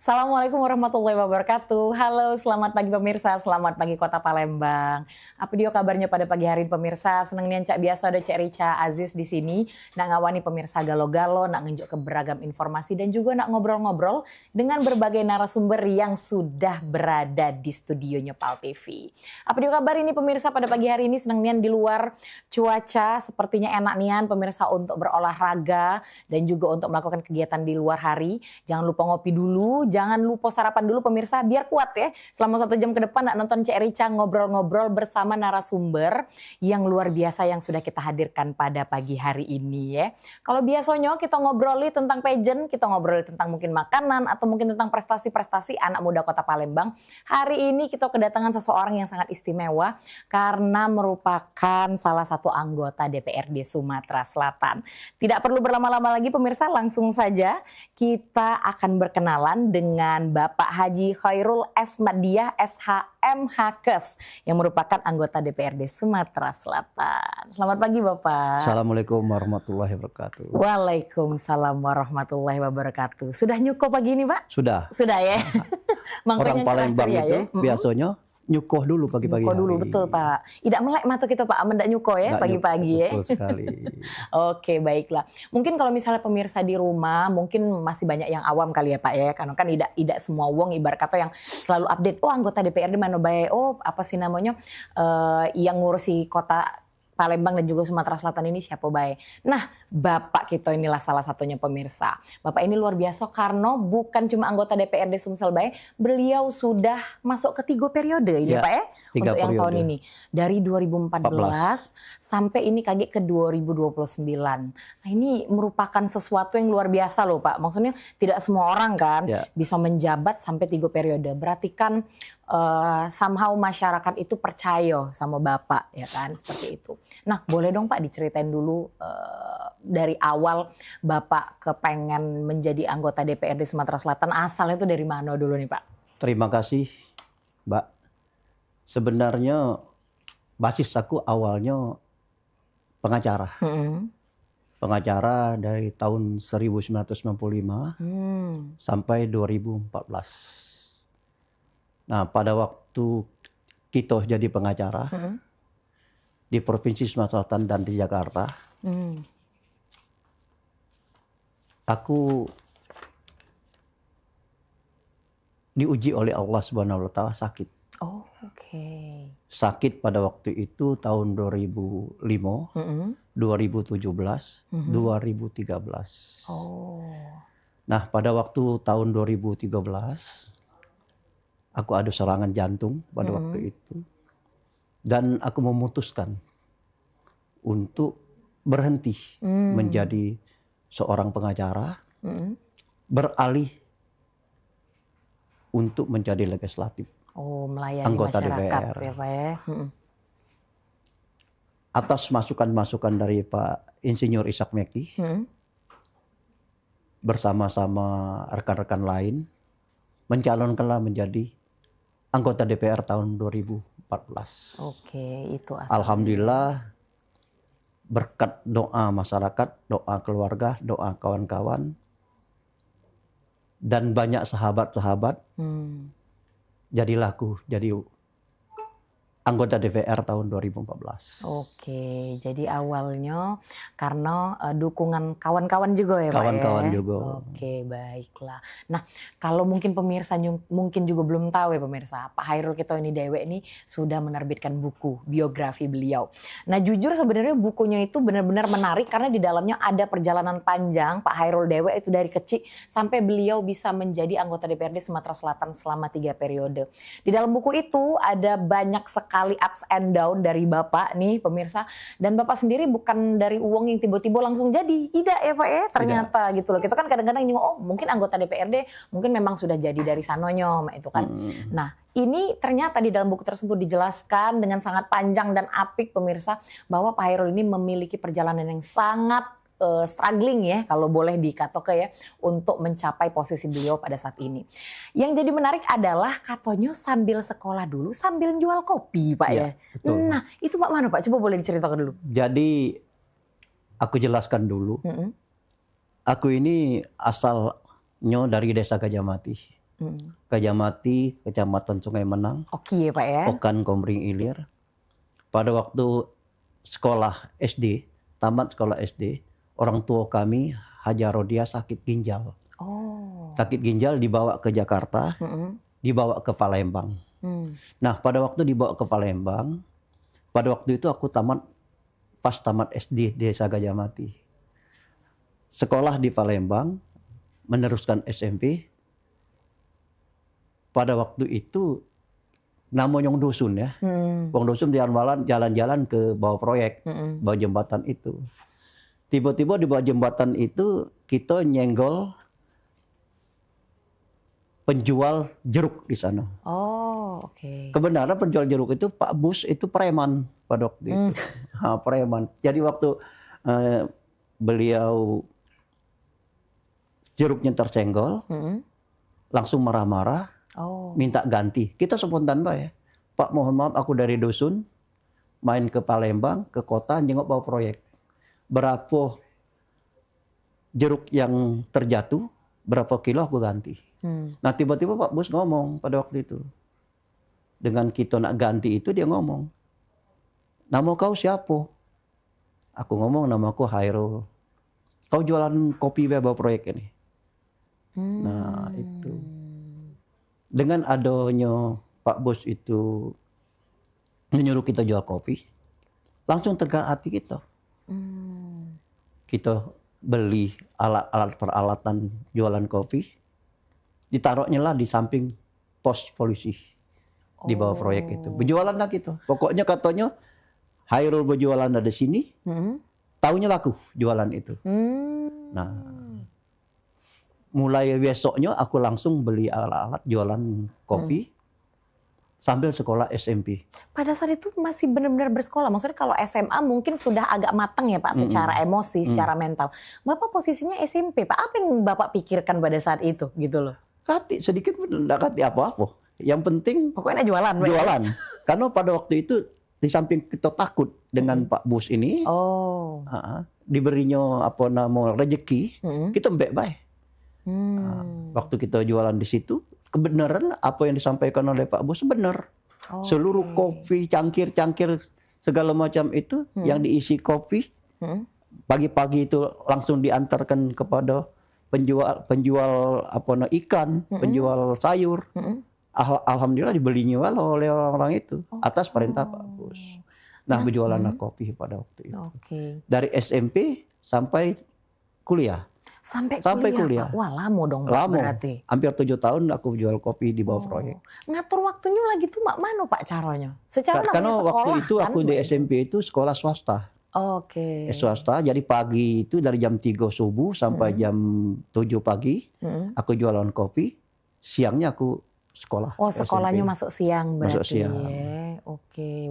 Assalamualaikum warahmatullahi wabarakatuh. Halo, selamat pagi pemirsa, selamat pagi Kota Palembang. Apa dia kabarnya pada pagi hari ini pemirsa? Seneng nih Cak biasa ada Cak Rica Aziz di sini. Nak ngawani pemirsa galo-galo, nak ngenjuk ke beragam informasi dan juga nak ngobrol-ngobrol dengan berbagai narasumber yang sudah berada di studionya PAL TV. Apa dia kabar ini pemirsa pada pagi hari ini? Seneng nian di luar, cuaca sepertinya enak nian pemirsa untuk berolahraga dan juga untuk melakukan kegiatan di luar hari. Jangan lupa ngopi dulu. Jangan lupa sarapan dulu pemirsa biar kuat ya. Selama 1 jam ke depan nak nonton Cek Rica ngobrol-ngobrol bersama narasumber yang luar biasa yang sudah kita hadirkan pada pagi hari ini ya. Kalau biasanya kita ngobroli tentang pageant, kita ngobroli tentang mungkin makanan atau mungkin tentang prestasi-prestasi anak muda Kota Palembang. Hari ini kita kedatangan seseorang yang sangat istimewa karena merupakan salah satu anggota DPRD Sumatera Selatan. Tidak perlu berlama-lama lagi pemirsa, langsung saja kita akan berkenalan dengan Bapak Haji Khairul Esmadiah SHMHKes yang merupakan anggota DPRD Sumatera Selatan. Selamat pagi Bapak. Assalamualaikum warahmatullahi wabarakatuh. Waalaikumsalam warahmatullahi wabarakatuh. Sudah nyuko pagi ini Pak? Sudah. Sudah ya. Orang Palembang itu ya? biasanya nyukoh dulu pagi-pagi. Nyukoh dulu betul Pak. Tidak melek mata kita Pak, mendak nyukoh ya pagi-pagi ya. Betul sekali. Oke baiklah. Mungkin kalau misalnya pemirsa di rumah mungkin masih banyak yang awam kali ya Pak ya. Karena kan tidak semua wong ibarat kata yang selalu update. Oh anggota DPRD mana baik. Oh apa sih namanya yang ngurusi kota Palembang dan juga Sumatera Selatan ini siapa baik. Nah, Bapak kita inilah salah satunya pemirsa. Bapak ini luar biasa karena bukan cuma anggota DPRD Sumsel baik, beliau sudah masuk ke 3 periode ini Pak ya. Untuk yang tahun ini. Dari 2014 sampai ini kaget ke 2029. Nah, ini merupakan sesuatu yang luar biasa loh Pak. Maksudnya tidak semua orang kan bisa menjabat sampai 3 periode. Berarti kan somehow masyarakat itu percaya sama Bapak ya kan seperti itu. Nah boleh dong Pak diceritain dulu dari awal Bapak kepengen menjadi anggota DPRD Sumatera Selatan asalnya itu dari mana dulu nih Pak? Terima kasih Mbak. Sebenarnya basis aku awalnya pengacara. Pengacara dari tahun 1995 sampai 2014. Nah, pada waktu kita jadi pengacara di Provinsi Sumatera Selatan dan di Jakarta, aku diuji oleh Allah Subhanahu wa taala sakit. Oh, oke. Sakit pada waktu itu tahun 2005, 2017, 2013. Oh. Nah, pada waktu tahun 2013 aku ada serangan jantung pada waktu itu. Dan aku memutuskan untuk berhenti menjadi seorang pengacara, beralih untuk menjadi legislatif. Oh, melayani anggota masyarakat DPR. ya Pak ya. Atas masukan-masukan dari Pak Insinyur Ishak Meki, bersama-sama rekan-rekan lain, mencalonkanlah menjadi anggota DPR tahun 2014. Oke, itu asalnya. Alhamdulillah berkat doa masyarakat, doa keluarga, doa kawan-kawan, dan banyak sahabat-sahabat, jadilah aku jadi anggota DPR tahun 2014. Oke, jadi awalnya karena dukungan kawan-kawan juga ya Pak ya? Kawan-kawan juga. Oke, baiklah. Nah, kalau mungkin pemirsa mungkin juga belum tahu ya pemirsa, Pak Hairul Kito ini Dewek ini sudah menerbitkan buku biografi beliau. Nah, jujur sebenarnya bukunya itu benar-benar menarik karena di dalamnya ada perjalanan panjang Pak Hairul Dewek itu dari kecil sampai beliau bisa menjadi anggota DPRD Sumatera Selatan selama 3 periode. Di dalam buku itu ada banyak sekali ups and down dari Bapak nih pemirsa, dan Bapak sendiri bukan dari uang yang tiba-tiba langsung jadi, tidak ya Pak ya, ternyata gitu loh. Kita kan kadang-kadang oh mungkin anggota DPRD mungkin memang sudah jadi dari sanonya itu kan. Nah, ini ternyata di dalam buku tersebut dijelaskan dengan sangat panjang dan apik pemirsa bahwa Pak Hairul ini memiliki perjalanan yang sangat struggling ya, kalau boleh dikatakan ya, untuk mencapai posisi beliau pada saat ini. Yang jadi menarik adalah katanya sambil sekolah dulu sambil jual kopi Pak ya. Betul. Nah itu Pak mana Pak? Coba boleh diceritakan dulu. Jadi aku jelaskan dulu. Aku ini asalnya dari desa Kajamati. Kajamati, Kecamatan Sungai Menang. Oke Pak ya. Okan Komering Ilir. Pada waktu sekolah SD, tamat sekolah SD, orang tua kami Haja Rodia sakit ginjal. Sakit ginjal dibawa ke Jakarta, dibawa ke Palembang. Nah pada waktu dibawa ke Palembang, pada waktu itu aku pas tamat SD desa Kajamati. Sekolah di Palembang, meneruskan SMP. Pada waktu itu namanya Wong Dusun ya. Wong Dusun jalan-jalan ke bawah proyek, bawah jembatan itu. Tiba-tiba di bawah jembatan itu kita nyenggol penjual jeruk di sana. Oke. Kebenaran penjual jeruk itu Pak Bus itu preman pada waktu itu. Preman. Jadi waktu beliau jeruknya tersenggol, langsung marah-marah, minta ganti. Kita spontan Pak ya. Pak mohon maaf aku dari dusun, main ke Palembang, ke kota, jengok bawah proyek. Berapa jeruk yang terjatuh, berapa kilo aku ganti. Nah tiba-tiba Pak Bus ngomong pada waktu itu. Dengan kita nak ganti itu dia ngomong, nama kau siapa? Aku ngomong nama aku Hairul. Kau jualan kopi bawah proyek ini. Nah itu. Dengan adanya Pak Bos itu menyuruh kita jual kopi, langsung tergerak hati kita. Kita beli alat-alat peralatan jualan kopi, ditaruhnya lah di samping pos polisi di bawah proyek itu. Berjualan lah gitu. Pokoknya katanya Hairul berjualan ada sini, tahunya laku jualan itu. Nah, mulai besoknya aku langsung beli alat-alat jualan kopi sambil sekolah SMP. Pada saat itu masih benar-benar bersekolah. Maksudnya kalau SMA mungkin sudah agak matang ya Pak, secara emosi, secara mental. Bapak posisinya SMP, Pak. Apa yang Bapak pikirkan pada saat itu gitu loh? Kati sedikit pun enggak kati apa-apa. Yang penting pokoknya jualan. Jualan. Karena pada waktu itu di samping kita takut dengan Pak Bus ini, diberinya apa nama rezeki, kita baik-baik. Waktu kita jualan di situ, kebenaran apa yang disampaikan oleh Pak Bus benar. Seluruh kopi, cangkir-cangkir segala macam itu yang diisi kopi, pagi-pagi itu langsung diantarkan kepada penjual apa ikan, penjual sayur. Alhamdulillah dibelinya oleh orang-orang itu atas perintah Pak Bus. Nah, berjualan kopi pada waktu itu. Dari SMP sampai kuliah. Sampai kuliah. Wah, lama dong Pak, berarti. Hampir 7 tahun aku jual kopi di bawah proyek. Ngatur waktunya lagi tuh mana Pak caranya? Secara karena sekolah, waktu itu aku di SMP itu sekolah swasta. Swasta, jadi pagi itu dari jam 3 subuh sampai jam 7 pagi aku jualan kopi, siangnya aku sekolah. Sekolahnya SMP. masuk siang berarti. Masuk siang.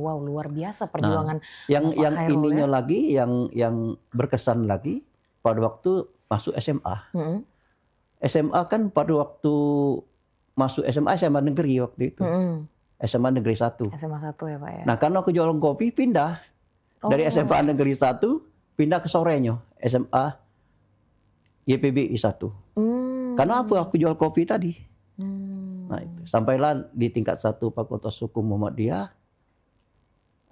Wow, luar biasa perjuangan. Yang ininya lagi, yang berkesan lagi pada waktu masuk SMA. SMA kan pada waktu masuk SMA negeri waktu itu. SMA negeri 1. SMA 1 ya Pak ya. Nah, karena aku jualan kopi pindah. Dari SMA negeri 1 pindah ke sorenya SMA YPBI 1. Karena aku jual kopi tadi. Nah, itu. Sampailah di tingkat 1 Fakultas Hukum Muhammadiyah.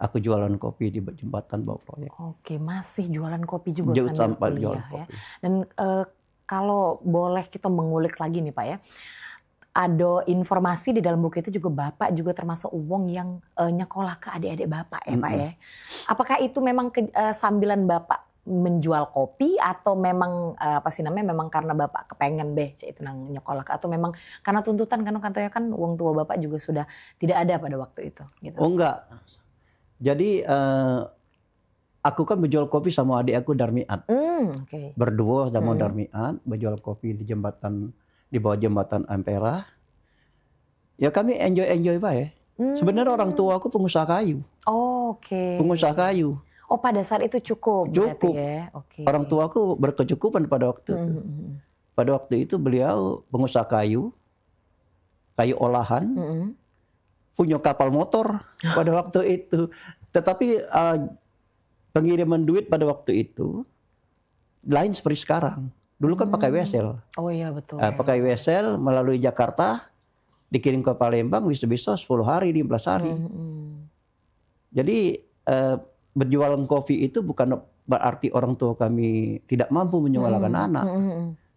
Aku jualan kopi di jembatan bawah proyek. Oke, masih jualan kopi juga Sampai sambil jualan kuliah ya. kopi. Dan kalau boleh kita mengulik lagi nih Pak ya, ada informasi di dalam buku itu juga Bapak juga termasuk uang yang nyekolah ke adik-adik Bapak ya Pak ya. Apakah itu memang sambilan Bapak menjual kopi atau memang memang karena Bapak kepengen itu nang nyekolah atau memang karena tuntutan kan katanya kan uang tua Bapak juga sudah tidak ada pada waktu itu gitu. Oh enggak. Jadi aku kan berjual kopi sama adik aku Darmiat. Berdua sama Darmiat berjual kopi di bawah jembatan Ampera. Ya kami enjoy Pak ya. Sebenarnya orang tua aku pengusaha kayu. Pengusaha kayu. Oh pada saat itu cukup. Ya? Orang tua aku berkecukupan pada waktu itu. Pada waktu itu beliau pengusaha kayu olahan, punya kapal motor pada waktu itu. Tetapi pengiriman duit pada waktu itu lain seperti sekarang. Dulu kan pakai wesel. Oh iya betul. Pakai wesel melalui Jakarta, dikirim ke Palembang bisa-bisa 10 hari, 15 hari. Jadi berjualan kopi itu bukan berarti orang tua kami tidak mampu menyekolahkan anak.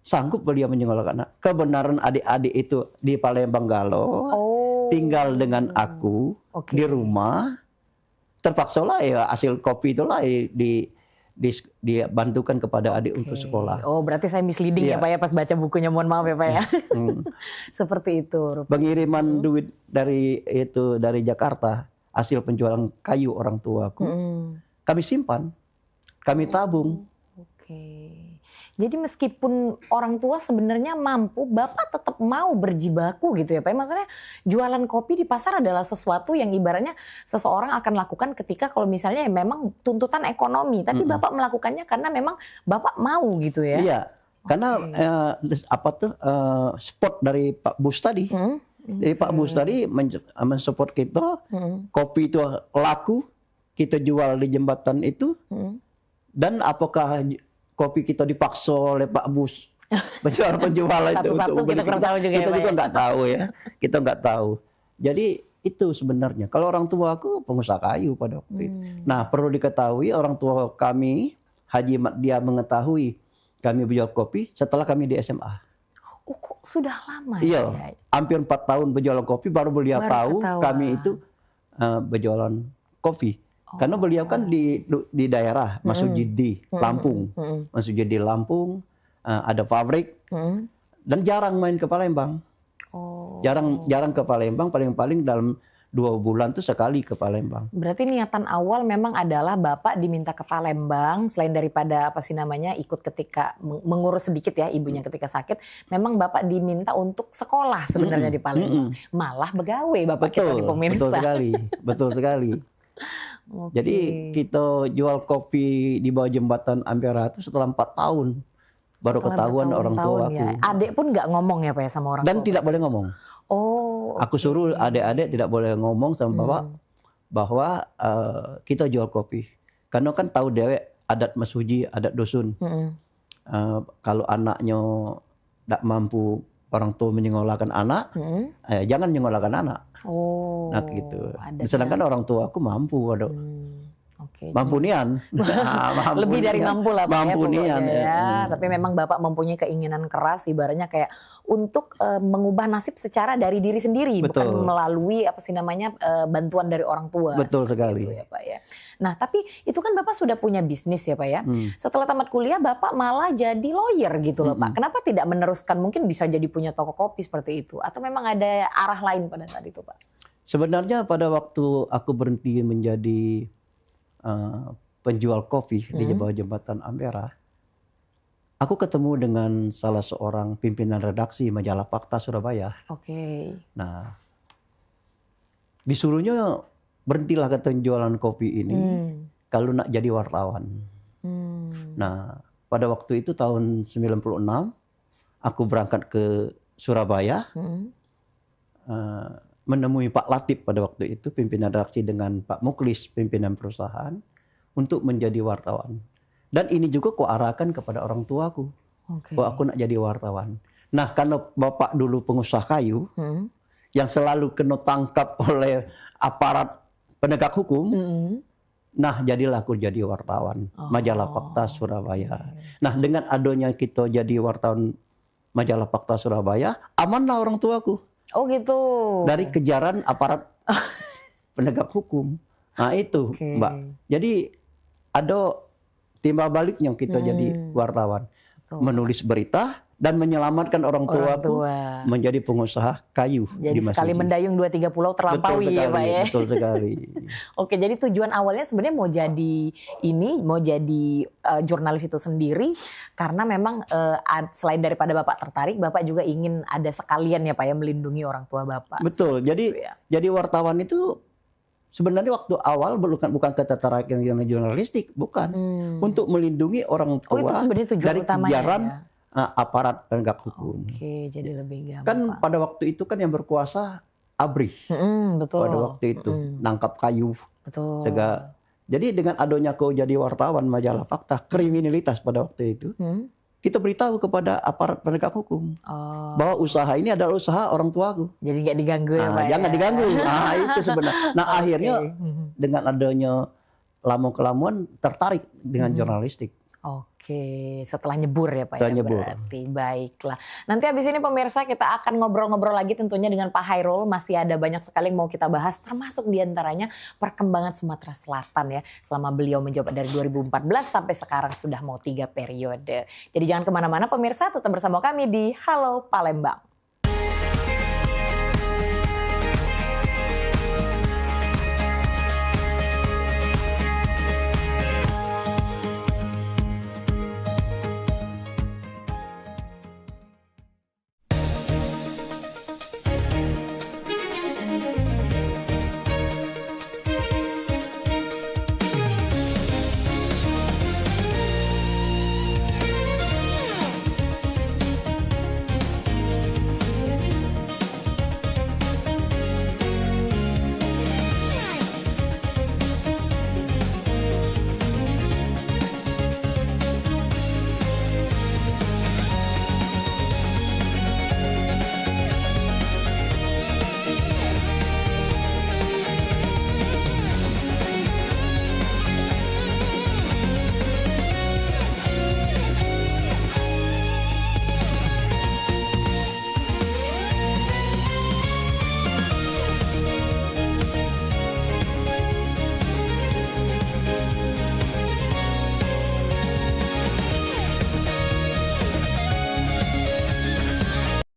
Sanggup beliau menyekolahkan anak. Kebenaran adik-adik itu di Palembang Galuh, tinggal dengan aku di rumah. Terpaksa lah ya hasil kopi itulah dibantukan kepada adik untuk sekolah. Oh berarti saya misleading ya Pak ya pas baca bukunya, mohon maaf ya Pak ya. Seperti itu. Pengiriman duit dari Jakarta, hasil penjualan kayu orang tuaku, kami simpan, kami tabung. Jadi meskipun orang tua sebenarnya mampu, Bapak tetap mau berjibaku gitu ya Pak. Maksudnya jualan kopi di pasar adalah sesuatu yang ibaratnya seseorang akan lakukan ketika kalau misalnya memang tuntutan ekonomi. Tapi Bapak melakukannya karena memang Bapak mau gitu ya. Iya, karena spot dari Pak Bus tadi. Jadi Pak Bus tadi mensupport kita, kopi itu laku, kita jual di jembatan itu, dan apakah kopi kita dipaksa oleh Pak Bus penjual itu untuk kita kurang tahu juga kita ya, juga nggak tahu ya, kita nggak tahu. Jadi itu sebenarnya. Kalau orang tua aku pengusaha kayu pada waktu itu. Nah perlu diketahui orang tua kami Haji dia mengetahui kami berjual kopi setelah kami di SMA. Oh kok sudah lama Iya, ya? hampir 4 tahun berjualan kopi baru beliau tahu kami itu berjualan kopi. Karena beliau kan di daerah Masuk Jidi, Lampung. Masuk Jidi Lampung, ada pabrik. Dan jarang main ke Palembang. Jarang ke Palembang, paling-paling dalam 2 bulan tuh sekali ke Palembang. Berarti niatan awal memang adalah Bapak diminta ke Palembang selain daripada ikut ketika mengurus sedikit ya ibunya ketika sakit, memang Bapak diminta untuk sekolah sebenarnya di Palembang. Malah begawe Bapak kita di pemirsa. Betul sekali. Jadi kita jual kopi di bawah jembatan Ampera itu setelah 4 tahun baru ketahuan orang tua aku. Ya. Adik pun nggak ngomong ya Pak ya sama orang tua? Dan tidak boleh ngomong. Aku suruh adik-adik tidak boleh ngomong sama bapak bahwa kita jual kopi. Karena kan tahu dewek adat Masuji, adat dusun. Kalau anaknya tidak mampu orang tua menyekolahkan anak, jangan menyekolahkan anak. Nah gitu. Sedangkan orang tua aku mampu. Mampu nian. Lebih dari mampu lah Pak mampu ya, nian ya. Tapi memang Bapak mempunyai keinginan keras ibaratnya kayak untuk mengubah nasib secara dari diri sendiri. Betul. Bukan melalui bantuan dari orang tua. Betul sekali. Gitu ya, Pak, ya. Nah tapi itu kan Bapak sudah punya bisnis ya Pak ya. Setelah tamat kuliah Bapak malah jadi lawyer gitu loh Pak. Kenapa tidak meneruskan, mungkin bisa jadi punya toko kopi seperti itu? Atau memang ada arah lain pada saat itu Pak? Sebenarnya pada waktu aku berhenti menjadi penjual kopi di bawah jembatan Ampera, aku ketemu dengan salah seorang pimpinan redaksi majalah Fakta Surabaya. Nah, disuruhnya berhentilah kata jualan kopi ini kalau nak jadi wartawan. Nah, pada waktu itu tahun 96 aku berangkat ke Surabaya. Menemui Pak Latif pada waktu itu, pimpinan redaksi, dengan Pak Muklis, pimpinan perusahaan, untuk menjadi wartawan. Dan ini juga aku arahkan kepada orang tuaku, bahwa aku nak jadi wartawan. Nah, karena Bapak dulu pengusaha kayu, yang selalu kena tangkap oleh aparat penegak hukum. Nah, jadilah aku jadi wartawan Majalah Fakta Surabaya. Nah, dengan adanya kita jadi wartawan Majalah Fakta Surabaya, amanlah orang tuaku. Oh gitu. Dari kejaran aparat penegak hukum. Nah itu Mbak. Jadi ada timbal baliknya kita jadi wartawan. Menulis berita dan menyelamatkan orang tuaku menjadi pengusaha kayu. Jadi sekali mendayung 2-3 pulau terlampaui ya Pak ya. Betul sekali. Oke, jadi tujuan awalnya sebenarnya mau jadi jurnalis itu sendiri karena memang selain daripada Bapak tertarik, Bapak juga ingin ada sekalian ya Pak ya melindungi orang tua Bapak. Betul. Jadi wartawan itu sebenarnya waktu awal bukan ketertarikan jurnalistik, bukan. Untuk melindungi orang tua dari kejaran aparat penegak hukum. Oke, jadi lebih gampang. Kan pada waktu itu kan yang berkuasa ABRI. Betul. Pada waktu itu nangkap kayu. Betul. Jadi dengan adanya kau jadi wartawan Majalah Fakta, kriminalitas pada waktu itu, kita beritahu kepada aparat penegak hukum bahwa usaha ini adalah usaha orang tuaku. Jadi nggak diganggu ya Pak. Jangan diganggu. Itu sebenarnya. Nah akhirnya dengan adanya lamu-kelamuan tertarik dengan jurnalistik. Oke, setelah nyebur ya Pak Setelah ya nyebur. berarti. Baiklah. Nanti habis ini pemirsa kita akan ngobrol-ngobrol lagi tentunya dengan Pak Hairul. Masih ada banyak sekali yang mau kita bahas termasuk diantaranya perkembangan Sumatera Selatan ya. Selama beliau menjabat dari 2014 sampai sekarang sudah mau 3 periode. Jadi jangan kemana-mana pemirsa, tetap bersama kami di Halo Palembang.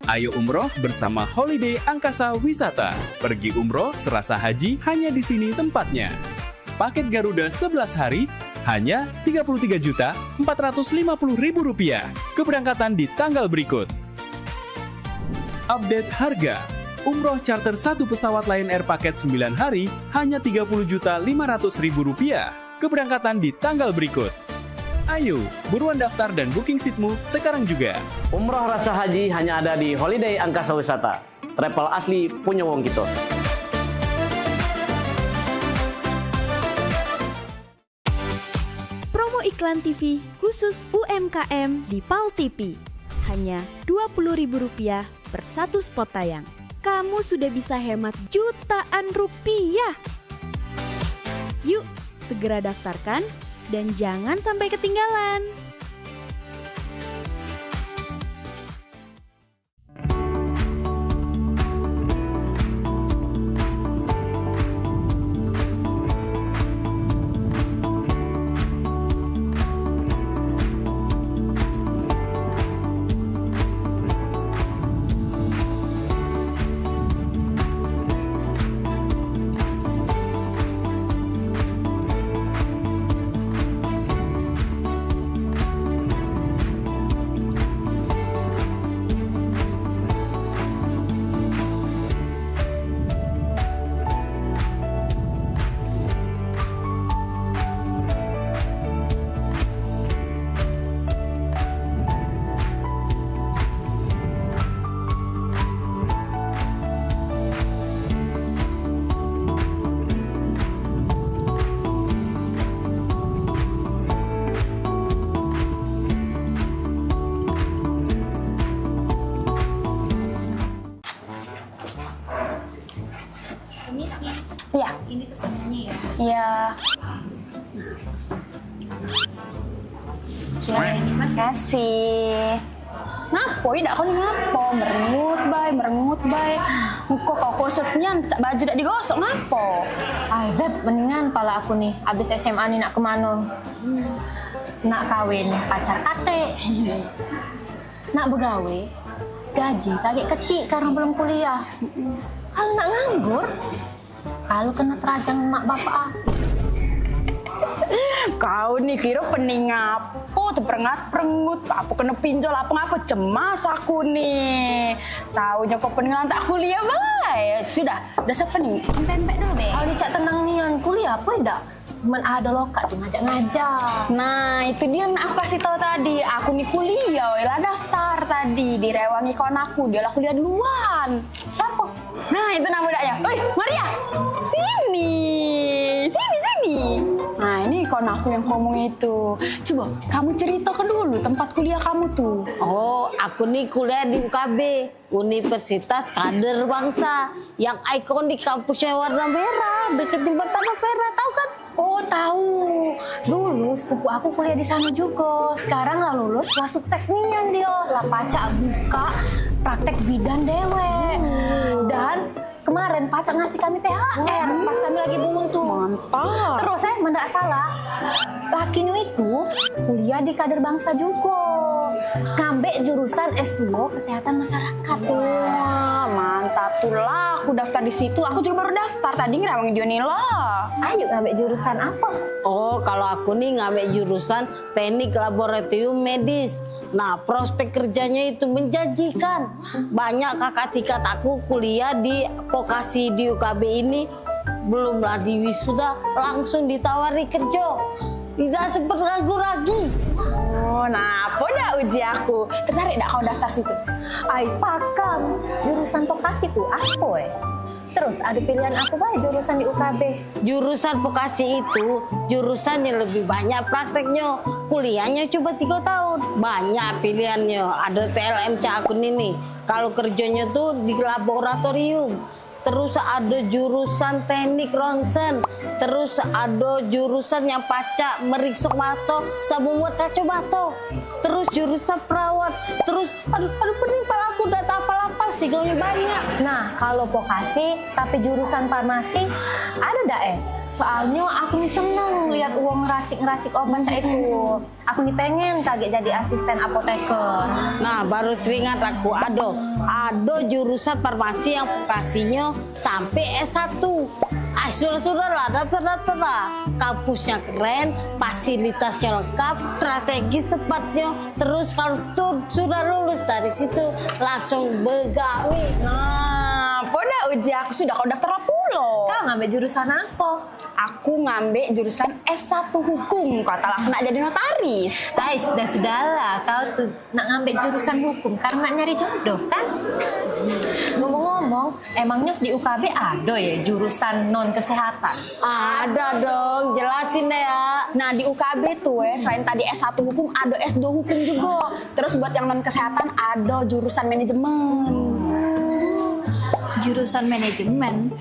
Ayo umroh bersama Holiday Angkasa Wisata. Pergi umroh serasa haji hanya di sini tempatnya. Paket Garuda 11 hari hanya Rp33.450.000. Keberangkatan di tanggal berikut. Update harga. Umroh charter 1 pesawat Lion Air paket 9 hari hanya Rp30.500.000. Keberangkatan di tanggal berikut. Ayo, buruan daftar dan booking seatmu sekarang juga. Umroh rasa haji hanya ada di Holiday Angkasa Wisata. Travel asli punya wong kita. Promo iklan TV khusus UMKM di PAL TV. Hanya Rp20.000 per 1 spot tayang. Kamu sudah bisa hemat jutaan rupiah. Yuk, segera daftarkan dan jangan sampai ketinggalan. Terima kasih. Ngapo, tidak kau ni ngapo? Merengut bay. Muka kau kusutnya, baju tak digosok ngapo? Ay, Beb, mendingan pala aku nih, abis SMA nih nak kemana? Nak kawin pacar kate. Nak begawe, gaji kagak kecil karena belum kuliah. Kalau nak nganggur, kalau kena terajang mak bapak. Kau nih kira pening ngapo, terperengut, apa kena pinjol apa cemas aku nih. Taunya kau pening tak kuliah bay. Sudah siapa nih? Empek dulu be. Kalau dicak tenang nian kuliah apa dah? Cuman ada lokat tuh ngajak-ngajak. Nah itu dia yang aku kasih tahu tadi. Aku nih kuliah, lah daftar tadi direwangi kawan aku. Dia lah kuliah duluan. Siapa? Nah itu nama budaknya. Oi Maria, sini. Nah ini kawan aku yang ngomong itu. Coba kamu ceritakan dulu tempat kuliah kamu tuh. Oh, aku nih kuliah di UKB, Universitas Kader Bangsa, yang ikon di kampusnya warna merah, deket jembatan Ampera, tahu kan? Oh tahu. Dulu sepupu aku kuliah di sana juga. Sekarang lah lulus, lah sukses nian dia. Lah pacak buka praktek bidan dewe. Dan kemarin pacak ngasih kami THR pas kami lagi buntu. Mantap. Terus mendak salah, lakinya itu kuliah di Kader Bangsa juga. Ngambek jurusan S2 Kesehatan Masyarakat. Wah, mantap tuh lah. Aku daftar di situ. Aku juga baru daftar tadi ngerawang Dionila. Ayo ngambek jurusan apa? Oh, kalau aku nih ngambil jurusan Teknik Laboratorium Medis. Nah, prospek kerjanya itu menjanjikan. Banyak kakak tingkat aku kuliah di vokasi di UKB ini, belumlah di wisuda langsung ditawari kerja. Tidak sempat nganggur lagi. Oh, nah apa dah uji aku? Tertarik dah kau daftar situ? Ay, pakam. Jurusan vokasi tuh apa Terus ada pilihan apa bah jurusan di UKB? Jurusan vokasi itu jurusan yang lebih banyak prakteknya. Kuliahnya cuma 3 tahun. Banyak pilihannya. Ada TLMC akun ini. Kalau kerjanya tuh di laboratorium. Terus ada jurusan teknik ronsen. Terus ada jurusan yang pacak meriksok bato sama buat kaca bato. Terus jurusan perawat. Terus aduh pening pala aku udah tak apal-apal sih gaunya banyak. Nah kalau vokasi tapi jurusan farmasi ada dak Soalnya aku nih seneng lihat uang ngeracik-ngeracik obat itu. Aku nih pengen kaget jadi asisten apoteker. Nah baru teringat aku ada jurusan farmasi yang vokasinya sampai S1. Sudah lah, daftar lah. Kampusnya keren, fasilitasnya lengkap, strategis tempatnya. Terus kalau tuh sudah lulus dari situ langsung begawe. Nah, dah uji aku sudah kau daftar pulo. Kau ngambil jurusan apa? Aku ngambil jurusan S1 hukum. Kata aku nak jadi notaris. Ay, sudahlah. Kau tuh nak ngambil jurusan hukum karena nyari jodoh kan? Ngomong-ngomong, emangnya di UKB ada ya jurusan non kesehatan? Ada dong, jelasin deh ya. Nah di UKB tuh selain tadi S1 hukum ada S2 hukum juga. Terus buat yang non kesehatan ada jurusan manajemen. Jurusan manajemen?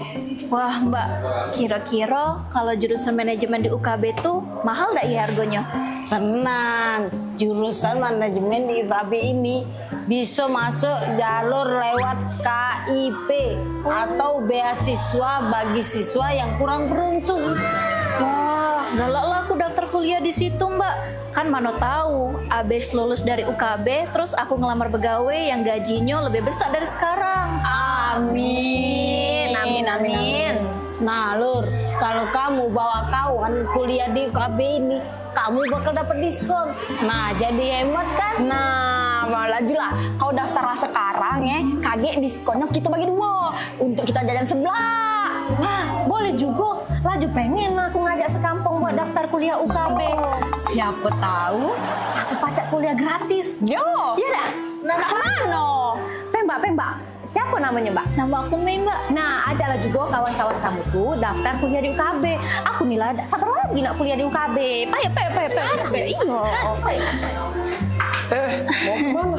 Wah mbak, kira-kira kalau jurusan manajemen di UKB tuh mahal gak ya harganya? Tenang, jurusan manajemen di UKB ini bisa masuk jalur lewat KIP atau beasiswa bagi siswa yang kurang beruntung. Wah, galak lah aku daftar kuliah di situ mbak. Kan mana tahu, abis lulus dari UKB, terus aku ngelamar pegawai yang gajinya lebih besar dari sekarang. Amin, amin, amin. Nah Lur, kalau kamu bawa kawan kuliah di UKB ini, kamu bakal dapat diskon. Nah jadi hemat kan? Nah malah lah, kau daftarlah sekarang kaget diskonnya kita bagi 2 untuk kita jajan sebelah. Wah boleh juga. Laju pengen aku ngajak sekampung buat daftar kuliah UKB. Siapa tahu aku pacak kuliah gratis. Yo, iya dah. Nah mana? Pembak. Siapa namanya mbak? Nama aku Mei mbak. Nah ajaklah juga kawan-kawan kamu tuh daftar kuliah di UKB. Aku nih lah sabar lagi nak kuliah di UKB. Payah. Iya. Mau kemana?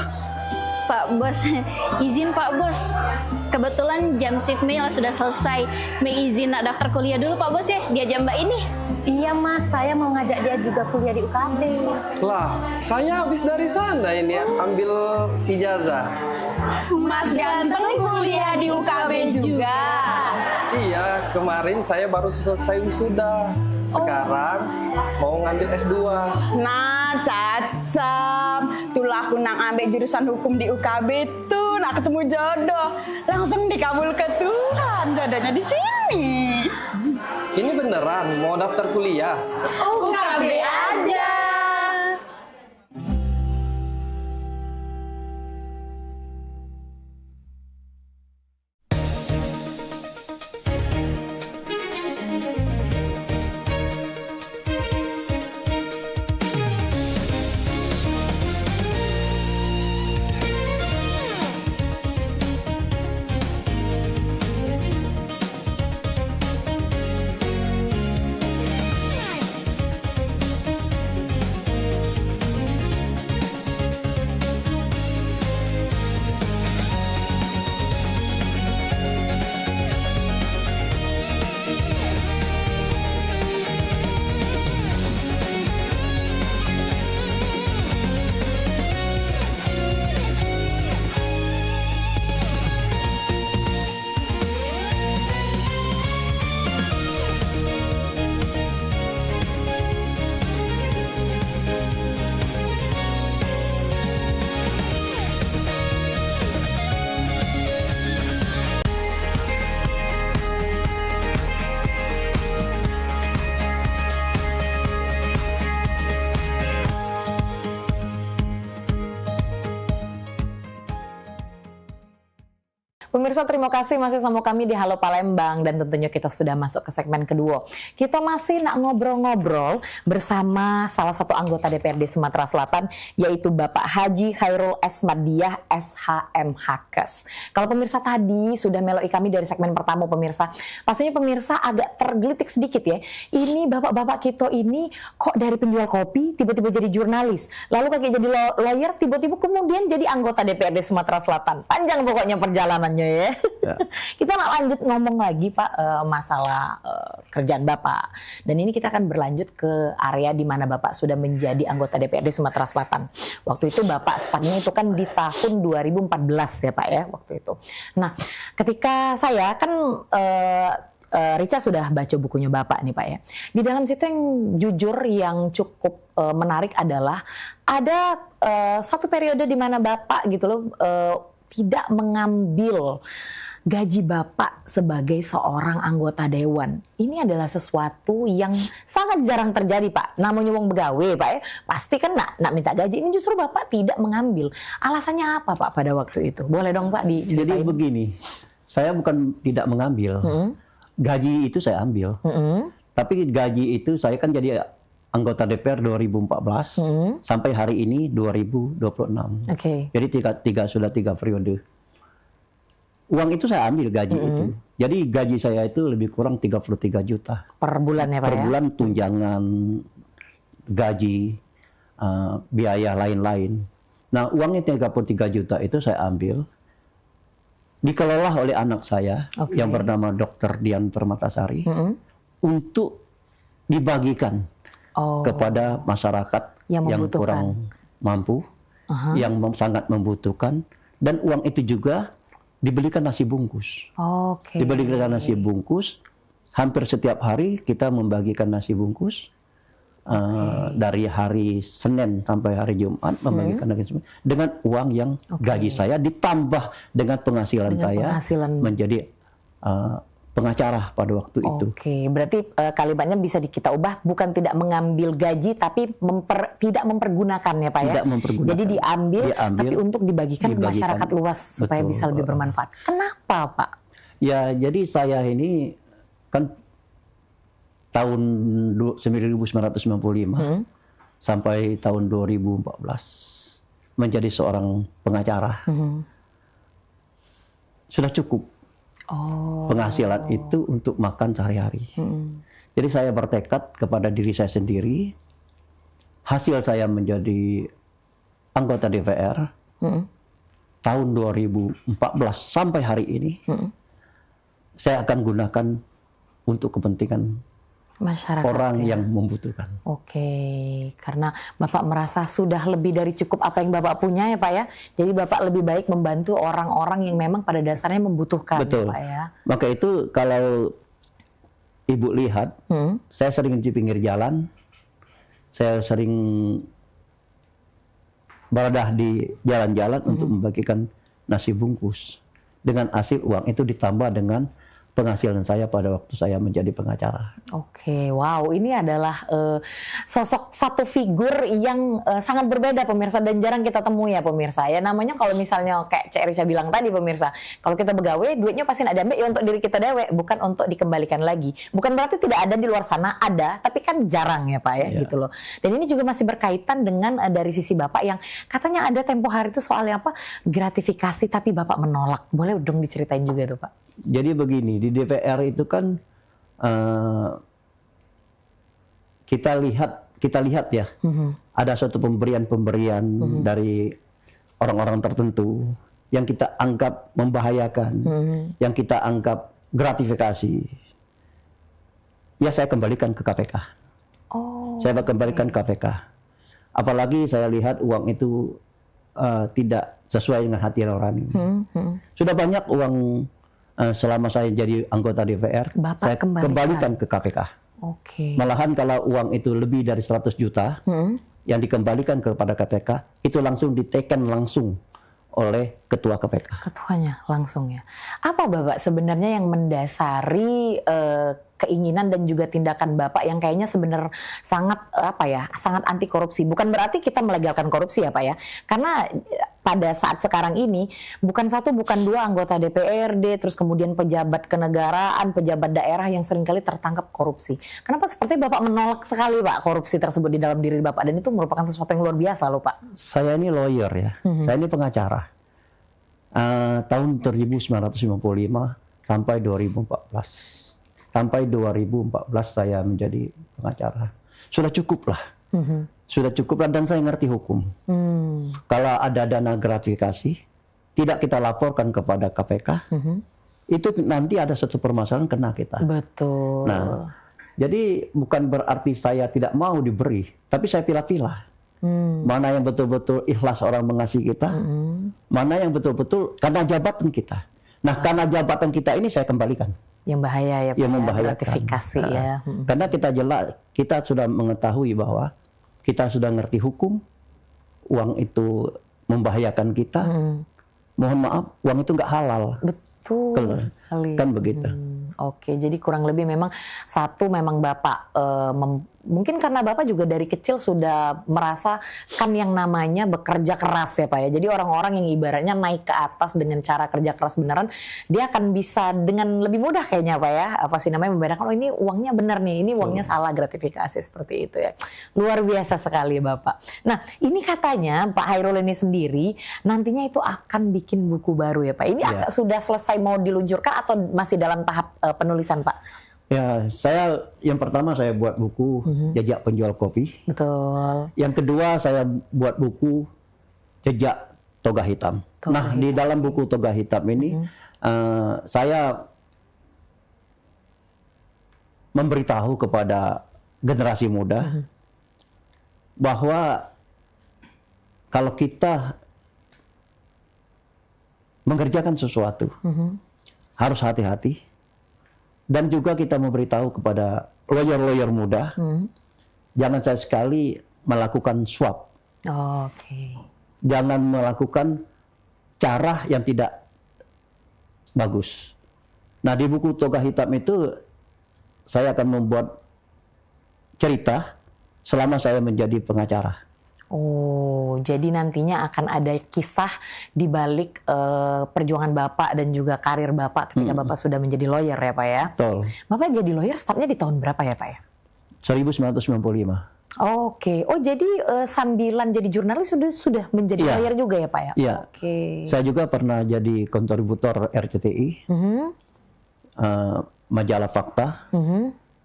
Pak Pak Bos. Izin Pak Bos. Kebetulan jam shift mail sudah selesai. May izin nak daftar kuliah dulu Pak Bos ya. Dia jam Mbak ini. Iya Mas, saya mau ngajak dia juga kuliah di UKB. Lah, saya habis dari sana ini ambil ijazah. Mas ganteng kuliah di UKB juga. Iya, kemarin saya baru selesai wisuda. Sekarang mau ngambil S2. Nah, cacam. Tulah aku nang ambil jurusan hukum di UKB tuh, nak ketemu jodoh. Langsung dikabul ke Tuhan, jodohnya di sini. Ini beneran mau daftar kuliah? UKB aja. Pemirsa, terima kasih masih sama kami di Halo Palembang, dan tentunya kita sudah masuk ke segmen kedua. Kita masih nak ngobrol-ngobrol bersama salah satu anggota DPRD Sumatera Selatan, yaitu Bapak Haji Khairul Esmadiah SHM Hakes. Kalau pemirsa tadi sudah meloi kami dari segmen pertama pemirsa, pastinya pemirsa agak tergelitik sedikit ya. Ini bapak-bapak kita ini kok dari penjual kopi tiba-tiba jadi jurnalis, lalu kakek jadi lawyer, tiba-tiba kemudian jadi anggota DPRD Sumatera Selatan. Panjang pokoknya perjalanannya ya. Kita lanjut ngomong lagi Pak masalah kerjaan Bapak. Dan ini kita akan berlanjut ke area di mana Bapak sudah menjadi anggota DPRD Sumatera Selatan. Waktu itu Bapak startnya itu kan di tahun 2014 ya Pak ya waktu itu. Nah, ketika saya kan Rica sudah baca bukunya Bapak nih Pak ya. Di dalam situ yang jujur yang cukup menarik adalah ada satu periode di mana Bapak gitu loh tidak mengambil gaji Bapak sebagai seorang anggota dewan. Ini adalah sesuatu yang sangat jarang terjadi Pak. Namanya wong begawe Pak ya, pasti kan nak minta gaji. Ini justru Bapak tidak mengambil. Alasannya apa Pak pada waktu itu? Boleh dong Pak diceritain. Jadi begini, saya bukan tidak mengambil. Gaji itu saya ambil. Tapi gaji itu saya kan jadi anggota DPR 2014 sampai hari ini 2026. Jadi sudah tiga periode. Uang itu saya ambil gaji itu. Jadi gaji saya itu lebih kurang 33 juta. Per bulan ya Pak per ya? bulan tunjangan, gaji, biaya lain-lain. Nah uangnya 33 juta itu saya ambil. Dikelola oleh anak saya yang bernama Dr. Dian Permatasari untuk dibagikan kepada masyarakat yang kurang mampu, yang sangat membutuhkan, dan uang itu juga dibelikan nasi bungkus. Dibelikan nasi bungkus, hampir setiap hari kita membagikan nasi bungkus, dari hari Senin sampai hari Jumat membagikan nasi bungkus dengan uang yang gaji saya ditambah dengan penghasilan saya menjadi pengacara pada waktu itu. Berarti kalimatnya bisa kita ubah, bukan tidak mengambil gaji tapi tidak mempergunakan ya Pak ya. Tidak mempergunakan. Jadi diambil tapi untuk dibagikan ke masyarakat luas supaya bisa lebih bermanfaat. Kenapa Pak? Ya jadi saya ini kan tahun 1995 sampai tahun 2014 menjadi seorang pengacara. Sudah cukup. Penghasilan itu untuk makan sehari-hari. Jadi saya bertekad kepada diri saya sendiri, hasil saya menjadi anggota DPR, tahun 2014 sampai hari ini, saya akan gunakan untuk kepentingan masyarakat orang ya. yang membutuhkan. Oke, karena Bapak merasa sudah lebih dari cukup apa yang Bapak punya ya Pak ya. Jadi Bapak lebih baik membantu orang-orang yang memang pada dasarnya membutuhkan. Betul. Pak ya. Maka itu kalau Ibu lihat, saya sering di pinggir jalan, saya sering berada di jalan-jalan untuk membagikan nasi bungkus. Dengan hasil uang itu ditambah dengan penghasilan saya pada waktu saya menjadi pengacara. Oke, wow, ini adalah sosok satu figur yang sangat berbeda pemirsa dan jarang kita temui ya pemirsa. Ya namanya kalau misalnya kayak Cek Rica bilang tadi pemirsa, kalau kita begawe duitnya pasti nak diambil ya untuk diri kita dewe, bukan untuk dikembalikan lagi. Bukan berarti tidak ada di luar sana, ada, tapi kan jarang ya Pak ya, gitu loh. Dan ini juga masih berkaitan dengan dari sisi Bapak yang katanya ada tempo hari itu soalnya apa? Gratifikasi tapi Bapak menolak. Boleh dong diceritain juga tuh Pak? Jadi begini, di DPR itu kan kita lihat ya, ada suatu pemberian dari orang-orang tertentu yang kita anggap membahayakan, yang kita anggap gratifikasi. Ya saya kembalikan ke KPK. Saya kembalikan ke KPK. Apalagi saya lihat uang itu tidak sesuai dengan hati nurani. Sudah banyak uang selama saya jadi anggota DPR, saya kembalikan ke KPK. Malahan kalau uang itu lebih dari 100 juta, yang dikembalikan kepada KPK, itu langsung diteken langsung oleh Ketua KPK. Ketuanya langsung ya. Apa Bapak sebenarnya yang mendasari keinginan dan juga tindakan Bapak yang kayaknya sebenarnya sangat sangat anti korupsi. Bukan berarti kita melegalkan korupsi ya Pak ya. Karena pada saat sekarang ini bukan satu bukan dua anggota DPRD terus kemudian pejabat kenegaraan, pejabat daerah yang seringkali tertangkap korupsi. Kenapa seperti Bapak menolak sekali Pak korupsi tersebut di dalam diri Bapak dan itu merupakan sesuatu yang luar biasa loh Pak. Saya ini lawyer ya. Saya ini pengacara. Tahun 1955 sampai 2014. Sampai 2014 saya menjadi pengacara. Sudah cukup lah. Sudah cukup lah dan saya ngerti hukum. Kalau ada dana gratifikasi, tidak kita laporkan kepada KPK, itu nanti ada satu permasalahan kena kita. Betul. Nah, jadi bukan berarti saya tidak mau diberi, tapi saya pilah-pilah. Mana yang betul-betul ikhlas orang mengasihi kita, mana yang betul-betul karena jabatan kita. Nah, karena jabatan kita ini saya kembalikan. Yang bahaya ya Pak, yang membahayakan. Gratifikasi ya. Karena kita jelas, kita sudah mengetahui bahwa kita sudah ngerti hukum, uang itu membahayakan kita. Mohon maaf, uang itu nggak halal. Betul sekali. Kan begitu. Oke, jadi kurang lebih memang satu memang Bapak mungkin karena Bapak juga dari kecil sudah merasa kan yang namanya bekerja keras ya Pak ya. Jadi orang-orang yang ibaratnya naik ke atas dengan cara kerja keras beneran, dia akan bisa dengan lebih mudah kayaknya Pak ya. Apa sih namanya membedakan, oh ini uangnya benar nih, ini uangnya salah, gratifikasi seperti itu ya. Luar biasa sekali Bapak. Nah, ini katanya Pak Hairul ini sendiri nantinya itu akan bikin buku baru ya Pak. Ini sudah selesai mau diluncurkan atau masih dalam tahap penulisan Pak? Ya, yang pertama saya buat buku Jejak Penjual Kopi. Betul. Yang kedua saya buat buku Jejak Toga Hitam. Di dalam buku Toga Hitam ini saya memberitahu kepada generasi muda bahwa kalau kita mengerjakan sesuatu harus hati-hati. Dan juga kita memberitahu kepada lawyer-lawyer muda, jangan sekali melakukan swap. Jangan melakukan cara yang tidak bagus. Nah, di buku Toga Hitam itu, saya akan membuat cerita selama saya menjadi pengacara. Oh, jadi nantinya akan ada kisah di balik perjuangan Bapak dan juga karir Bapak ketika Bapak sudah menjadi lawyer ya Pak ya? Betul. Bapak jadi lawyer startnya di tahun berapa ya Pak ya? 1995. Oke. Oh jadi sambilan jadi jurnalis sudah menjadi lawyer juga ya Pak ya? Iya. Oke. Saya juga pernah jadi kontributor RCTI, Mhm. majalah Fakta,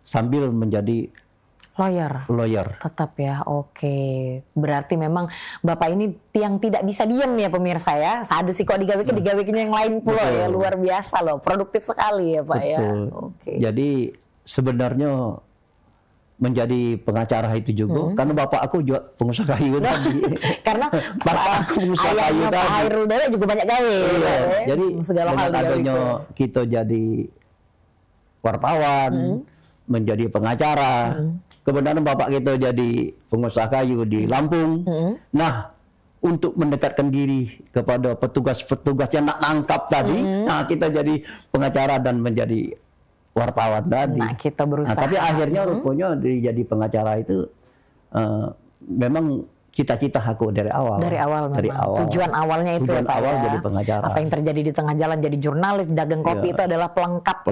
sambil menjadi Lawyer. Tetap ya, oke. Berarti memang Bapak ini yang tidak bisa diam ya pemirsa ya. Sadu sih kok digawe-digawe yang lain pula ya. Luar biasa loh, produktif sekali ya Pak ya. Oke. Jadi sebenarnya menjadi pengacara itu juga, karena bapak aku juga pengusaha kayu tadi. Karena bapak aku pengusaha kayu Pak tadi. Hairul Dara juga banyak gawe. Iya. Jadi segala hal dengan adanya kita jadi wartawan, menjadi pengacara. Kebenaran bapak kita jadi pengusaha kayu di Lampung. Nah, untuk mendekatkan diri kepada petugas-petugas yang nak nangkap tadi, nah kita jadi pengacara dan menjadi wartawan tadi. Nah, kita berusaha. Nah, tapi akhirnya rupanya jadi pengacara itu memang cita-cita aku dari awal. Dari awal memang. Tujuan awalnya itu Tujuan ya Pak awal ya. jadi pengacara. Apa yang terjadi di tengah jalan jadi jurnalis, dagang kopi itu adalah pelengkap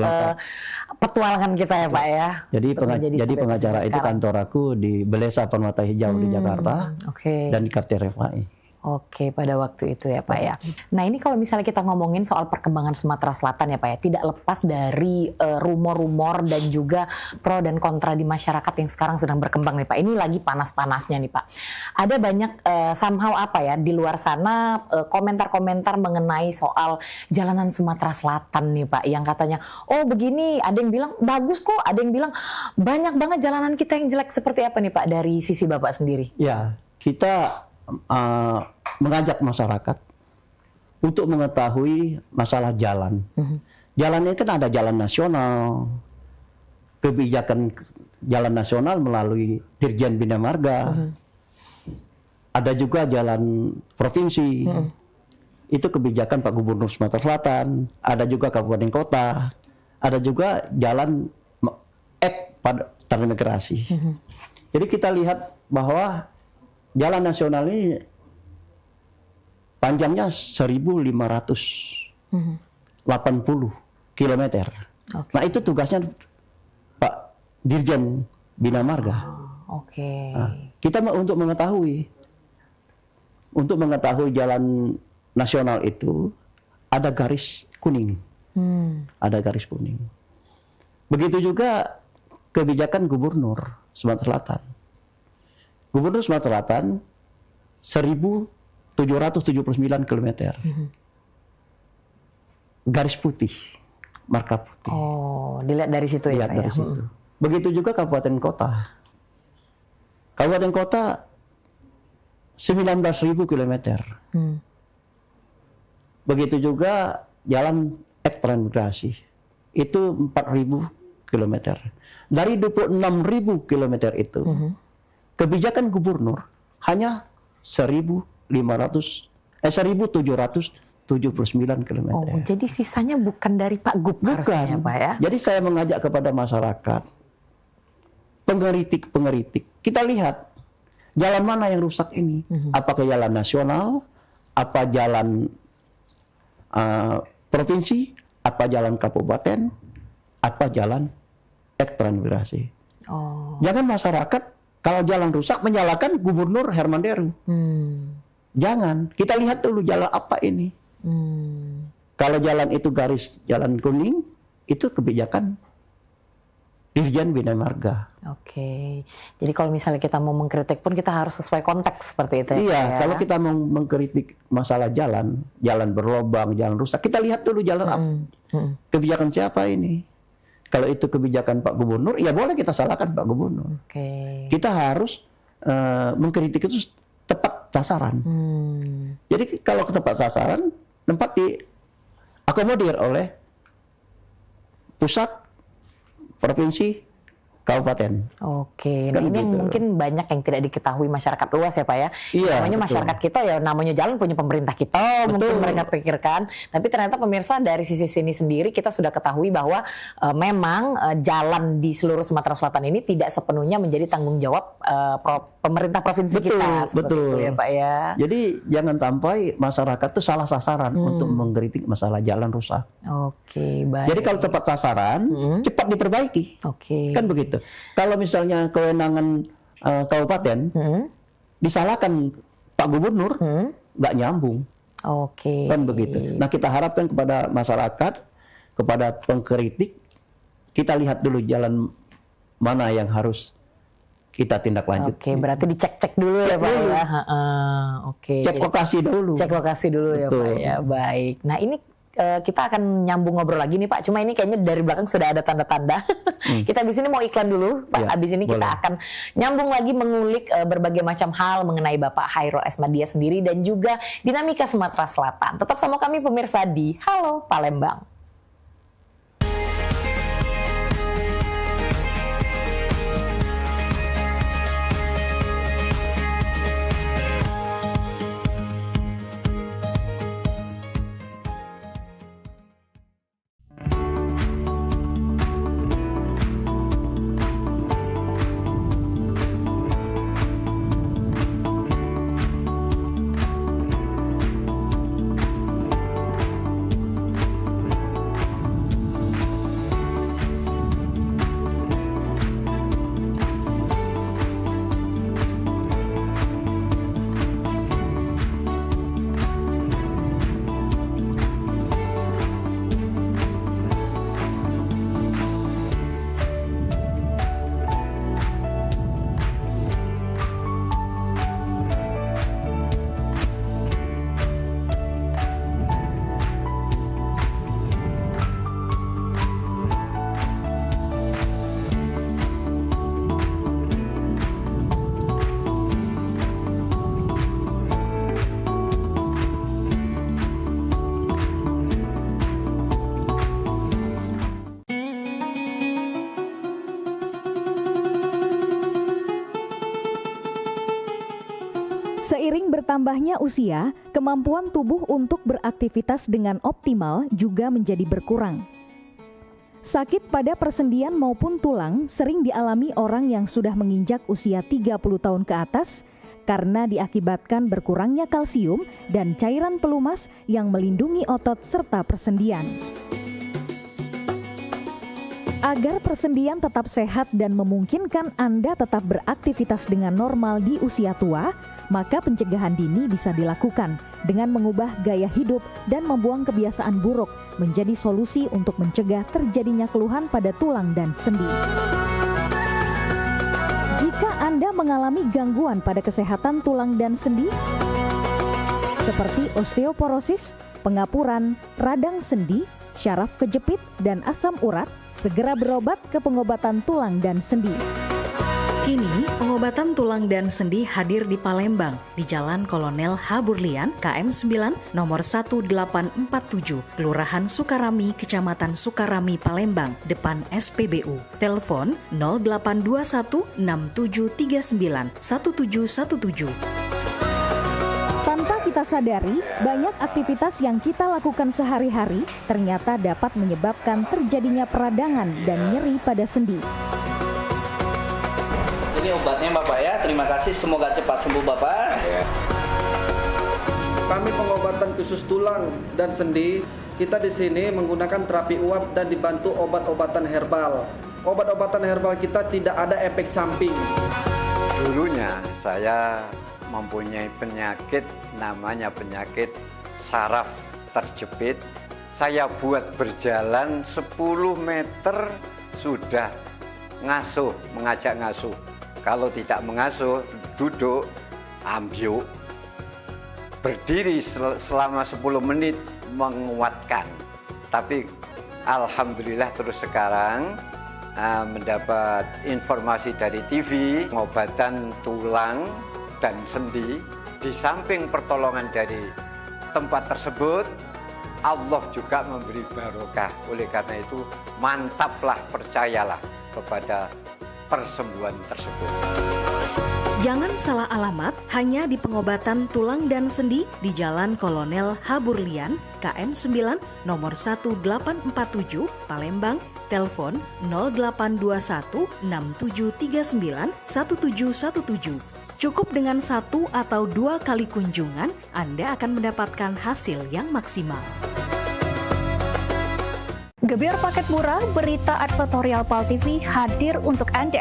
petualangan kita ya Pak ya. Jadi pengacara itu kantor aku di Belesa Permata Hijau di Jakarta. Dan di Kapten Refai. Oke, pada waktu itu ya Pak ya. Nah ini kalau misalnya kita ngomongin soal perkembangan Sumatera Selatan ya Pak ya, tidak lepas dari rumor-rumor dan juga pro dan kontra di masyarakat yang sekarang sedang berkembang nih Pak. Ini lagi panas-panasnya nih Pak. Ada banyak somehow apa ya di luar sana komentar-komentar mengenai soal jalanan Sumatera Selatan nih Pak, yang katanya oh begini, ada yang bilang bagus kok, ada yang bilang banyak banget jalanan kita yang jelek. Seperti apa nih Pak dari sisi Bapak sendiri? Ya, kita mengajak masyarakat untuk mengetahui masalah jalan. Jalannya kan ada jalan nasional, kebijakan jalan nasional melalui Dirjen Bina Marga. Ada juga jalan provinsi, itu kebijakan Pak Gubernur Sumatera Selatan. Ada juga kabupaten kota, ada juga jalan pada transmigrasi. Jadi kita lihat bahwa jalan nasional ini panjangnya 1.580 km. Nah itu tugasnya Pak Dirjen Bina Marga. Nah, kita untuk mengetahui jalan nasional itu ada garis kuning. Ada garis kuning. Begitu juga kebijakan Gubernur Sumatera Selatan. Gubernur Sumatera Selatan 1.779 km. Garis putih, marka putih. Oh, dilihat dari situ ya Pak dari ya. situ. Begitu juga kabupaten kota. Kabupaten kota 19.000 km. Begitu juga jalan transmigrasi. Itu 4.000 km. Dari 26.000 km itu, kebijakan gubernur hanya 1.779 km. Oh, jadi sisanya bukan dari Pak Gub harusnya, Pak ya? Jadi saya mengajak kepada masyarakat, pengeritik. Kita lihat jalan mana yang rusak ini. Apakah jalan nasional, apa jalan provinsi, apa jalan kabupaten, apa jalan transmigrasi. Jangan masyarakat kalau jalan rusak menyalahkan Gubernur Herman Deru. Jangan, kita lihat dulu jalan apa ini. Kalau jalan itu garis jalan kuning, itu kebijakan Dirjen Bina Marga. Oke, jadi kalau misalnya kita mau mengkritik pun kita harus sesuai konteks seperti itu. Iya, ya? kalau kita mau mengkritik masalah jalan berlobang, jalan rusak, kita lihat dulu jalan apa. Kebijakan siapa ini? Kalau itu kebijakan Pak Gubernur, ya boleh kita salahkan Pak Gubernur. Kita harus mengkritik itu tepat sasaran. Jadi kalau tepat sasaran, tempat diakomodir oleh pusat, provinsi, kabupaten. Oke, nah ini mungkin banyak yang tidak diketahui masyarakat luas ya Pak ya. Iya, namanya masyarakat kita ya, namanya jalan punya pemerintah kita, mungkin mereka pikirkan. Tapi ternyata pemirsa dari sisi sini sendiri kita sudah ketahui bahwa memang jalan di seluruh Sumatera Selatan ini tidak sepenuhnya menjadi tanggung jawab pemerintah provinsi kita. Betul. Itu ya Pak ya. Jadi jangan sampai masyarakat itu salah sasaran untuk mengkritik masalah jalan rusak. Oke, baik. Jadi kalau tepat sasaran, cepat diperbaiki. Kan begitu. Kalau misalnya kewenangan kabupaten disalahkan Pak Gubernur, nggak nyambung. Kan begitu. Nah kita harapkan kepada masyarakat, kepada pengkritik, kita lihat dulu jalan mana yang harus kita tindak lanjut. Oke, berarti dicek-cek dulu ya Pak ya. Oke. Cek lokasi dulu. Cek lokasi dulu ya Pak ya. Baik. Nah ini kita akan nyambung ngobrol lagi nih Pak. Cuma ini kayaknya dari belakang sudah ada tanda-tanda. Kita abis ini mau iklan dulu Pak. Ya, abis ini kita akan nyambung lagi mengulik berbagai macam hal mengenai Bapak Hairul Esmadia sendiri dan juga dinamika Sumatera Selatan. Tetap sama kami pemirsa di Halo Palembang. Seiring bertambahnya usia, kemampuan tubuh untuk beraktivitas dengan optimal juga menjadi berkurang. Sakit pada persendian maupun tulang sering dialami orang yang sudah menginjak usia 30 tahun ke atas karena diakibatkan berkurangnya kalsium dan cairan pelumas yang melindungi otot serta persendian. Agar persendian tetap sehat dan memungkinkan Anda tetap beraktivitas dengan normal di usia tua, maka pencegahan dini bisa dilakukan dengan mengubah gaya hidup dan membuang kebiasaan buruk menjadi solusi untuk mencegah terjadinya keluhan pada tulang dan sendi. Jika Anda mengalami gangguan pada kesehatan tulang dan sendi, seperti osteoporosis, pengapuran, radang sendi, syaraf kejepit, dan asam urat, segera berobat ke pengobatan tulang dan sendi. Kini, pengobatan tulang dan sendi hadir di Palembang, di Jalan Kolonel H. Burlian, KM 9, nomor 1847, Kelurahan Sukarami, Kecamatan Sukarami, Palembang, depan SPBU. Telepon 0821 6739 1717. Tanpa kita sadari, banyak aktivitas yang kita lakukan sehari-hari ternyata dapat menyebabkan terjadinya peradangan dan nyeri pada sendi. Ini obatnya Bapak ya, terima kasih, semoga cepat sembuh Bapak. Kami pengobatan khusus tulang dan sendi, kita di sini menggunakan terapi uap dan dibantu obat-obatan herbal. Obat-obatan herbal kita tidak ada efek samping. Dulunya saya mempunyai penyakit namanya penyakit saraf terjepit. Saya buat berjalan 10 meter sudah ngasuh, mengajak ngasuh. Kalau tidak mengasuh, duduk, ambyuk, berdiri selama 10 menit menguatkan. Tapi alhamdulillah terus sekarang mendapat informasi dari TV, pengobatan tulang dan sendi. Di samping pertolongan dari tempat tersebut, Allah juga memberi barokah. Oleh karena itu, mantaplah, percayalah kepada persembuhan tersebut. Jangan salah alamat, hanya di pengobatan tulang dan sendi di Jalan Kolonel H. Burlian, KM 9, nomor 1847, Palembang, telepon 0821 6739 1717. Cukup dengan 1 atau 2 kali kunjungan, Anda akan mendapatkan hasil yang maksimal. Gebyar paket murah berita advertorial PAL TV hadir untuk Anda.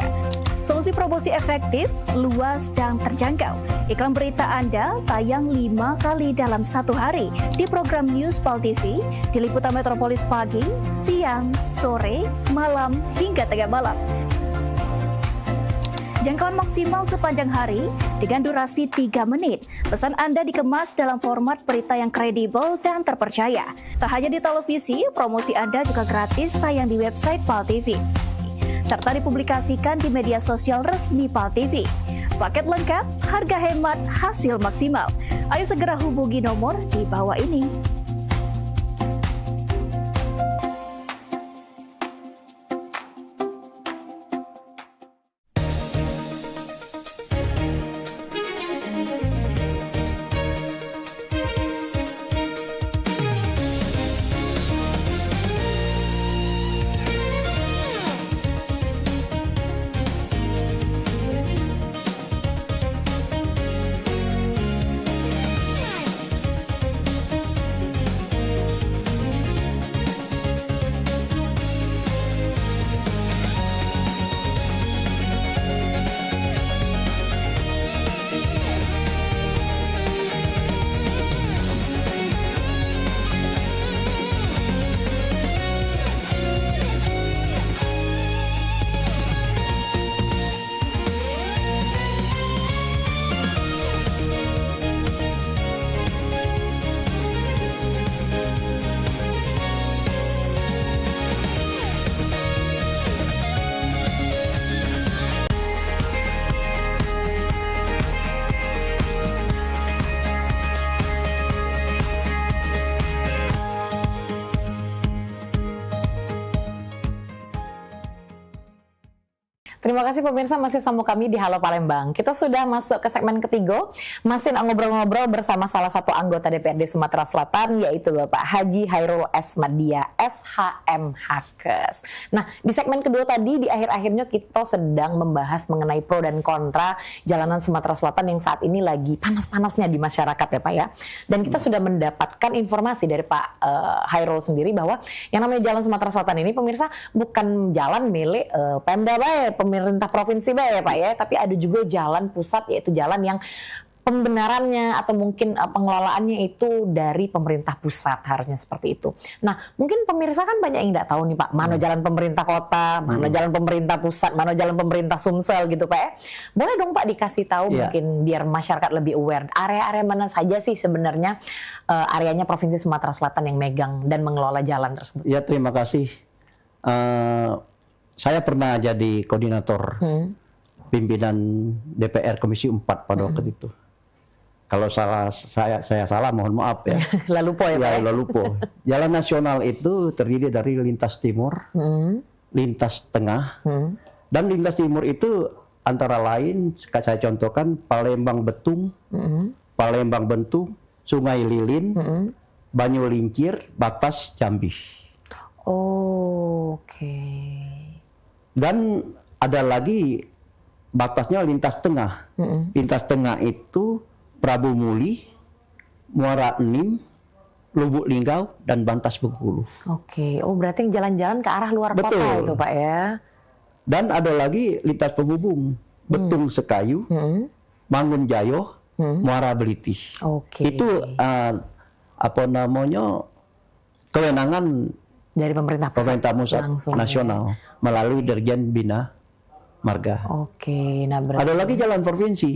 Solusi promosi efektif, luas, dan terjangkau. Iklan berita Anda tayang 5 kali dalam 1 hari di program News PAL TV, di liputan Metropolis pagi, siang, sore, malam, hingga tengah malam. Jangkauan maksimal sepanjang hari dengan durasi 3 menit. Pesan Anda dikemas dalam format berita yang kredibel dan terpercaya. Tak hanya di televisi, promosi Anda juga gratis tayang di website PAL TV, serta dipublikasikan di media sosial resmi PAL TV. Paket lengkap, harga hemat, hasil maksimal. Ayo segera hubungi nomor di bawah ini. Terima kasih pemirsa masih sama kami di Halo Palembang. Kita sudah masuk ke segmen ketiga, masih ngobrol-ngobrol bersama salah satu anggota DPRD Sumatera Selatan, yaitu Bapak Haji Hairul Esmadia, SHM Hakes. Nah, di segmen kedua tadi, di akhir-akhirnya kita sedang membahas mengenai pro dan kontra jalanan Sumatera Selatan yang saat ini lagi panas-panasnya di masyarakat ya Pak ya. Dan kita sudah mendapatkan informasi dari Pak Hairul sendiri bahwa yang namanya jalan Sumatera Selatan ini pemirsa bukan jalan milik Pemda bae, pemerintah provinsi ya Pak ya, tapi ada juga jalan pusat, yaitu jalan yang pembenarannya atau mungkin pengelolaannya itu dari pemerintah pusat, harusnya seperti itu. Nah, mungkin pemirsa kan banyak yang nggak tahu nih Pak, mana jalan pemerintah kota, mana jalan pemerintah pusat, mana jalan pemerintah Sumsel gitu Pak ya. Boleh dong Pak dikasih tahu mungkin biar masyarakat lebih aware, area-area mana saja sih sebenarnya areanya Provinsi Sumatera Selatan yang megang dan mengelola jalan tersebut. Ya, terima kasih. Saya pernah jadi koordinator pimpinan DPR Komisi 4 pada waktu itu. Kalau saya salah mohon maaf ya. Lalupo ya Pak? Lalupo. Jalan nasional itu terdiri dari lintas timur, lintas tengah, dan lintas timur itu antara lain saya contohkan Palembang Betung, Palembang Bentung, Sungai Lilin, Banyu Lincir, Batas Jambi. Oke. Dan ada lagi batasnya lintas tengah. Lintas tengah itu Prabu Muli, Muara Enim, Lubuk Linggau, dan Bantas Bengkulu. Oke, berarti jalan-jalan ke arah luar kota itu Pak ya. Dan ada lagi lintas penghubung Betung Sekayu, Mangun Jayo, Muara Beliti. Itu apa namanya kewenangan dari pemerintah pusat nasional melalui Dirjen Bina Marga. Nah berarti ada lagi jalan provinsi.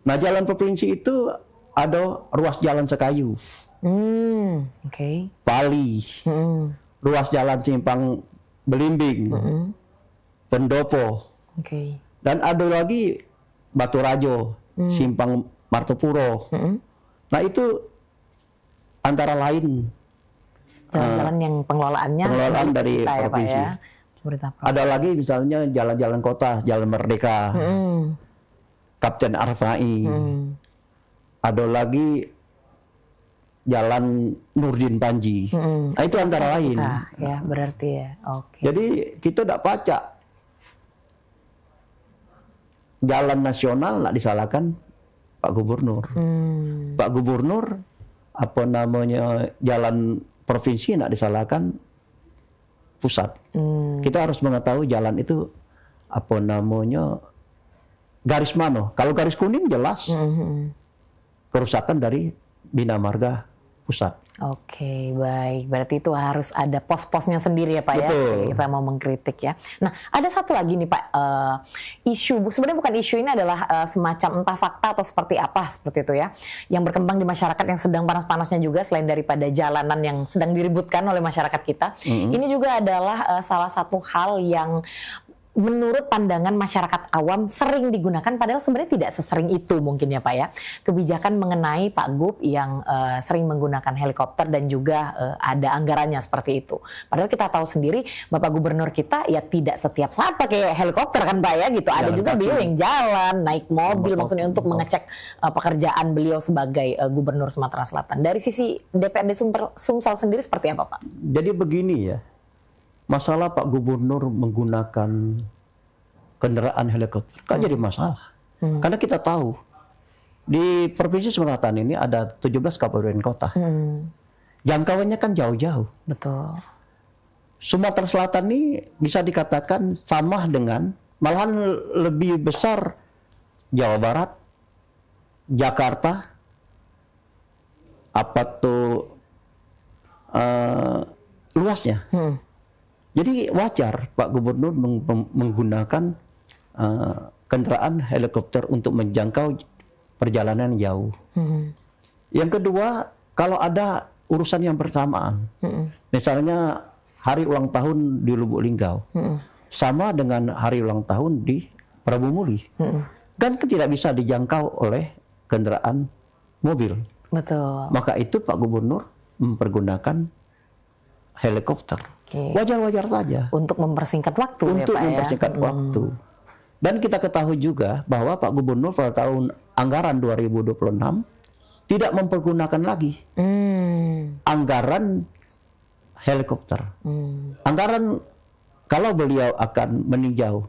Nah, jalan provinsi itu ada ruas jalan Sekayu, Pali, ruas jalan Simpang Belimbing, Pendopo, dan ada lagi Batu Rajo, Simpang Martopuro. Nah, itu antara lain jalan-jalan yang pengelolaannya dari provinsi. Ya, ada lagi misalnya jalan-jalan kota, Jalan Merdeka, Kapten Arfai. Ada lagi Jalan Nurdin Panji. Nah, itu antara lain. Ya, berarti ya. Jadi kita tidak pacak jalan nasional nak disalahkan Pak Gubernur. Pak Gubernur apa namanya jalan provinsi nak disalahkan pusat. Kita harus mengetahui jalan itu apa namanya garis mana. Kalau garis kuning jelas kerusakan dari Bina Marga pusat. Oke, baik. Berarti itu harus ada pos-posnya sendiri ya Pak. Betul. Ya. Kita mau mengkritik ya. Nah, ada satu lagi nih Pak, isu, sebenarnya bukan isu, ini adalah semacam entah fakta atau seperti apa, seperti itu ya, yang berkembang di masyarakat yang sedang panas-panasnya juga, selain daripada jalanan yang sedang diributkan oleh masyarakat kita. Ini juga adalah salah satu hal yang menurut pandangan masyarakat awam sering digunakan, padahal sebenarnya tidak sesering itu mungkin ya Pak ya. Kebijakan mengenai Pak Gub yang sering menggunakan helikopter dan juga ada anggarannya seperti itu. Padahal kita tahu sendiri Bapak Gubernur kita ya tidak setiap saat pakai helikopter kan Pak ya gitu. Ada juga beliau yang jalan, naik mobil maksudnya untuk mengecek pekerjaan beliau sebagai Gubernur Sumatera Selatan. Dari sisi DPRD Sumsel sendiri seperti apa Pak? Jadi begini ya. Masalah Pak Gubernur menggunakan kendaraan helikopter kan jadi masalah. Karena kita tahu di Provinsi Sumatera Selatan ini ada 17 kabupaten kota. Jangkauannya kan jauh-jauh. Betul. Sumatera Selatan ini bisa dikatakan sama dengan, malahan lebih besar Jawa Barat, Jakarta, apa tuh luasnya. Jadi wajar Pak Gubernur menggunakan kendaraan helikopter untuk menjangkau perjalanan jauh. Yang kedua, kalau ada urusan yang bersamaan, misalnya hari ulang tahun di Lubuk Linggau, sama dengan hari ulang tahun di Prabu Muli, kan tidak bisa dijangkau oleh kendaraan mobil. Betul. Maka itu Pak Gubernur mempergunakan helikopter. Wajar-wajar saja. Untuk mempersingkat waktu untuk ya Pak mempersingkat ya? waktu. Dan kita ketahui juga bahwa Pak Gubernur pada tahun anggaran 2026 tidak mempergunakan lagi anggaran helikopter. Anggaran kalau beliau akan meninjau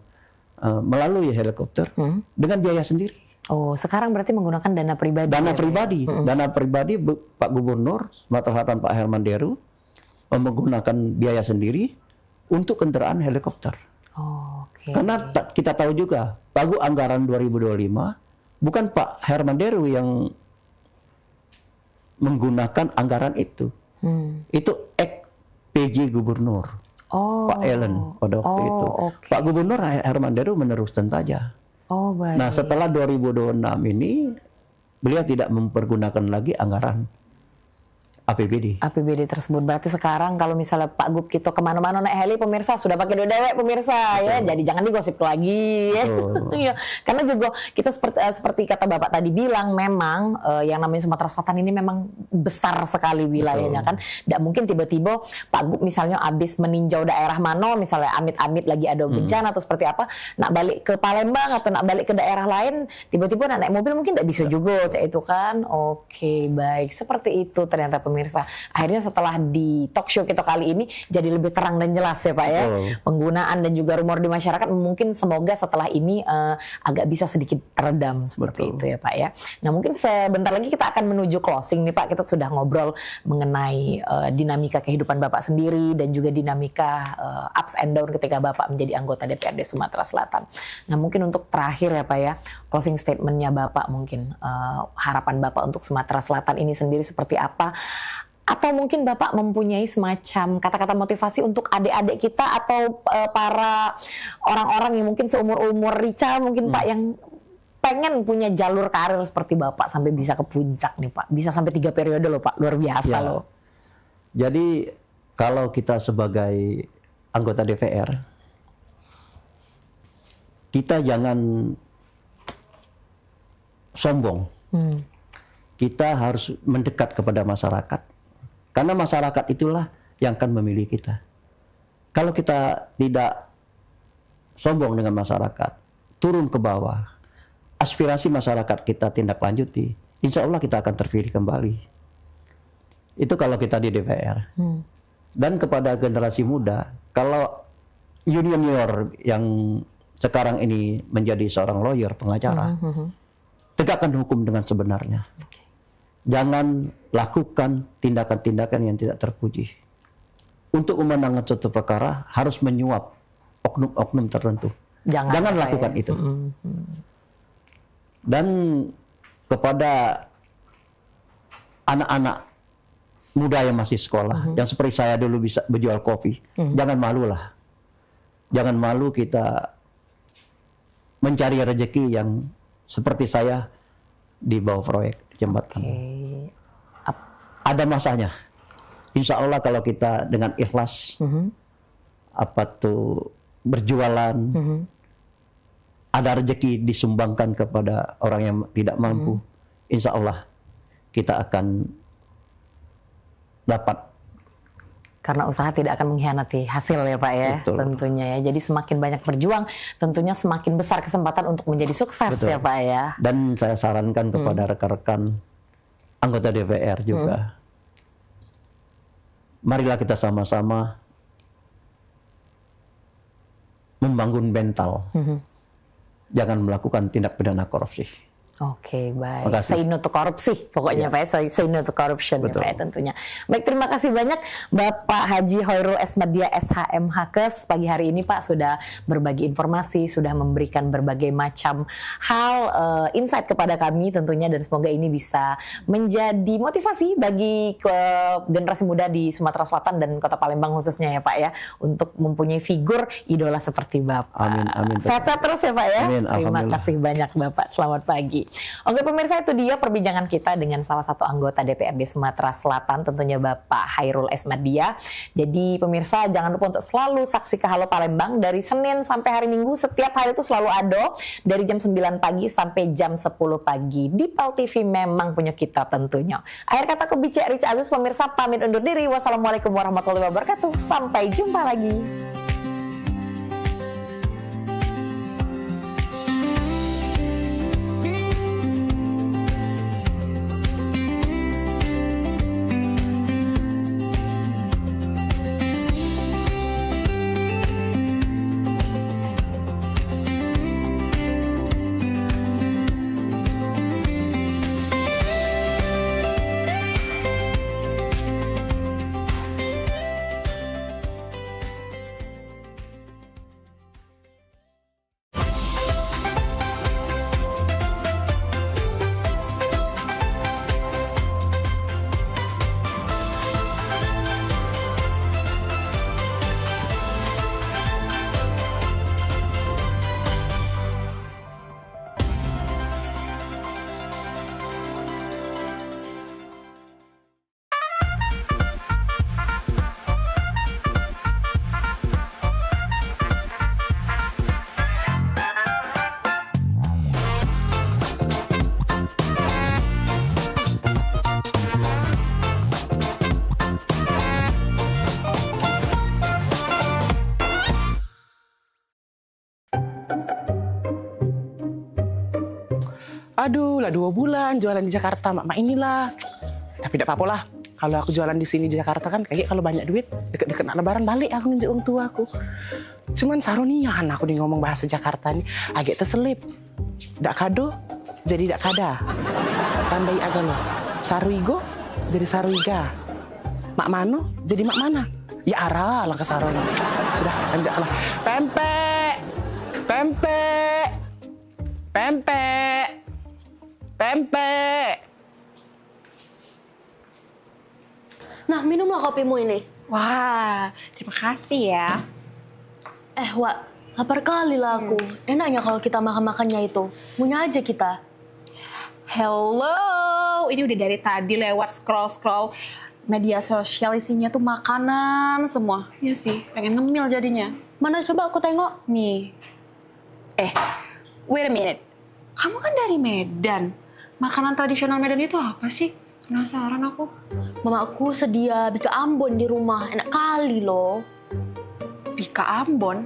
melalui helikopter dengan biaya sendiri. Oh, sekarang berarti menggunakan dana pribadi. Dana pribadi, dana pribadi Pak Gubernur Sumatera Selatan Pak Herman Deru menggunakan biaya sendiri untuk kendaraan helikopter. Karena kita tahu juga Pagu anggaran 2025 bukan Pak Herman Deru yang menggunakan anggaran itu. Itu PJ Gubernur Pak Ellen pada waktu itu. Pak Gubernur Herman Deru meneruskan saja. Baik. Nah, setelah 2026 ini beliau tidak mempergunakan lagi anggaran APBD. APBD tersebut. Berarti sekarang kalau misalnya Pak Gub kita kemana-mana naik heli, pemirsa sudah pakai dewek pemirsa. Betul. Ya, jadi jangan digosip lagi. Ya. Karena juga kita seperti kata Bapak tadi bilang, memang yang namanya Sumatera Selatan ini memang besar sekali wilayahnya. Betul. Kan. Tidak mungkin tiba-tiba Pak Gub misalnya habis meninjau daerah mana, misalnya amit-amit lagi ada bencana atau seperti apa, nak balik ke Palembang atau nak balik ke daerah lain, tiba-tiba nak naik mobil mungkin tidak bisa juga, itu kan. Oke, baik. Seperti itu ternyata pemirsa. Akhirnya setelah di talk show kita kali ini jadi lebih terang dan jelas ya Pak ya. Penggunaan dan juga rumor di masyarakat mungkin semoga setelah ini agak bisa sedikit teredam seperti itu ya Pak ya. Nah mungkin sebentar lagi kita akan menuju closing nih Pak. Kita sudah ngobrol mengenai dinamika kehidupan Bapak sendiri dan juga dinamika ups and down ketika Bapak menjadi anggota DPRD Sumatera Selatan. Nah mungkin untuk terakhir ya Pak ya, closing statementnya Bapak mungkin harapan Bapak untuk Sumatera Selatan ini sendiri seperti apa? Atau mungkin Bapak mempunyai semacam kata-kata motivasi untuk adik-adik kita atau para orang-orang yang mungkin seumur-umur Rica mungkin Pak yang pengen punya jalur karir seperti Bapak sampai bisa ke puncak nih Pak. Bisa sampai 3 periode loh Pak, luar biasa loh. Jadi kalau kita sebagai anggota DPR, kita jangan sombong. Kita harus mendekat kepada masyarakat. Karena masyarakat itulah yang akan memilih kita. Kalau kita tidak sombong dengan masyarakat, turun ke bawah, aspirasi masyarakat kita tindak lanjuti, insya Allah kita akan terpilih kembali. Itu kalau kita di DPR. Dan kepada generasi muda, kalau junior yang sekarang ini menjadi seorang lawyer, pengacara, tegakkan hukum dengan sebenarnya. Jangan lakukan tindakan-tindakan yang tidak terpuji. Untuk memenangkan suatu perkara harus menyuap oknum-oknum tertentu. Jangan lakukan itu. Dan kepada anak-anak muda yang masih sekolah, yang seperti saya dulu bisa berjual kopi, jangan malu lah. Jangan malu kita mencari rezeki yang seperti saya di bawah proyek jembatan. Ada masanya. Insya Allah kalau kita dengan ikhlas, berjualan, ada rezeki disumbangkan kepada orang yang tidak mampu, insya Allah kita akan dapat. Karena usaha tidak akan mengkhianati hasil ya Pak ya. Betul. Tentunya ya. Jadi semakin banyak berjuang, tentunya semakin besar kesempatan untuk menjadi sukses. Betul. Ya Pak ya. Dan saya sarankan kepada rekan-rekan anggota DPR juga, marilah kita sama-sama membangun mental, jangan melakukan tindak pidana korupsi. Oke, baik. Say no to korupsi, pokoknya Pak ya. Say no to corruption ya Pak ya tentunya. Baik, terima kasih banyak Bapak Haji Hoirul Esmadia SHM Hakes. Pagi hari ini Pak sudah berbagi informasi, sudah memberikan berbagai macam hal, insight kepada kami tentunya, dan semoga ini bisa menjadi motivasi bagi generasi muda di Sumatera Selatan dan Kota Palembang khususnya ya Pak ya, untuk mempunyai figur idola seperti Bapak. Amin, amin. Sehat-sehat terus ya Pak ya. Amin, terima kasih banyak Bapak. Selamat pagi. Oke pemirsa, itu dia perbincangan kita dengan salah satu anggota DPRD Sumatera Selatan, tentunya Bapak Hairul Esmadia. Jadi pemirsa jangan lupa untuk selalu saksikan Halo Palembang dari Senin sampai hari Minggu. Setiap hari itu selalu ada dari jam 9 pagi sampai jam 10 pagi. Di PAL TV memang punya kita tentunya. Akhir kata aku Cek Rica Aziz, pemirsa pamit undur diri. Wassalamualaikum warahmatullahi wabarakatuh. Sampai jumpa lagi. Aduh, lah 2 bulan jualan di Jakarta, mak inilah. Tapi tidak apa-apa lah. Kalau aku jualan di sini di Jakarta kan kayak kalau banyak duit, deket-deket nak lebaran balik aku nunjuk orang tua aku. Cuman sarunian aku di ngomong bahasa Jakarta nih, agak terselip. Dak kado jadi dak kada. Tambahi agak lo. Saruigo jadi saruiga. Mak mano jadi mak mana. Ya arah lah ke sarona. Sudah, lanjutlah. Pempek. Pempek. Pempek. Pempek. Nah, minumlah kopimu ini. Wah, terima kasih ya. Wak, lapar kali lah aku. Enaknya kalau kita makan-makannya itu. Punya aja kita. Hello, ini udah dari tadi lewat scroll media sosial, isinya tuh makanan semua. Iya sih, pengen ngemil jadinya. Mana coba aku tengok. Nih. Wait a minute. Kamu kan dari Medan. Makanan tradisional Medan itu apa sih? Penasaran aku. Mamaku sedia bika Ambon di rumah. Enak kali loh. Bika Ambon?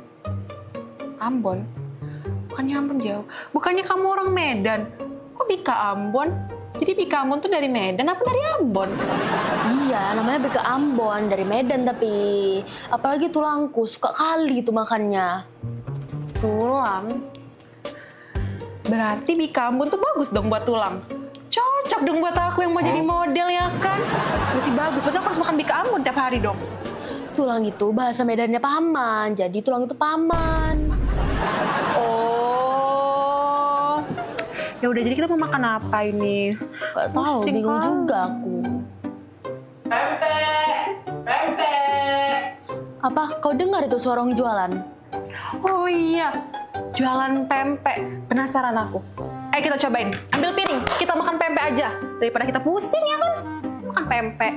Ambon? Bukannya Ambon jauh. Bukannya kamu orang Medan. Kok Bika Ambon? Jadi Bika Ambon tuh dari Medan apa dari Ambon? Iya, namanya Bika Ambon. Dari Medan tapi. Apalagi tulangku. Suka kali itu makannya. Tulang? Berarti Bika Ambon tuh bagus dong buat tulang. Cocok dong buat aku yang mau jadi model ya kan. Berarti bagus. Berarti aku harus makan Bika Ambon tiap hari dong. Tulang itu bahasa Medannya paman. Jadi tulang itu paman. Oh. Ya udah, jadi kita mau makan apa ini? Gak tahu, bingung juga aku. Pempek. Apa kau dengar itu suara orang jualan? Oh iya, jualan pempek. Penasaran aku. Ayo kita cobain. Ambil piring, kita makan pempek aja. Daripada kita pusing ya kan? Makan pempek.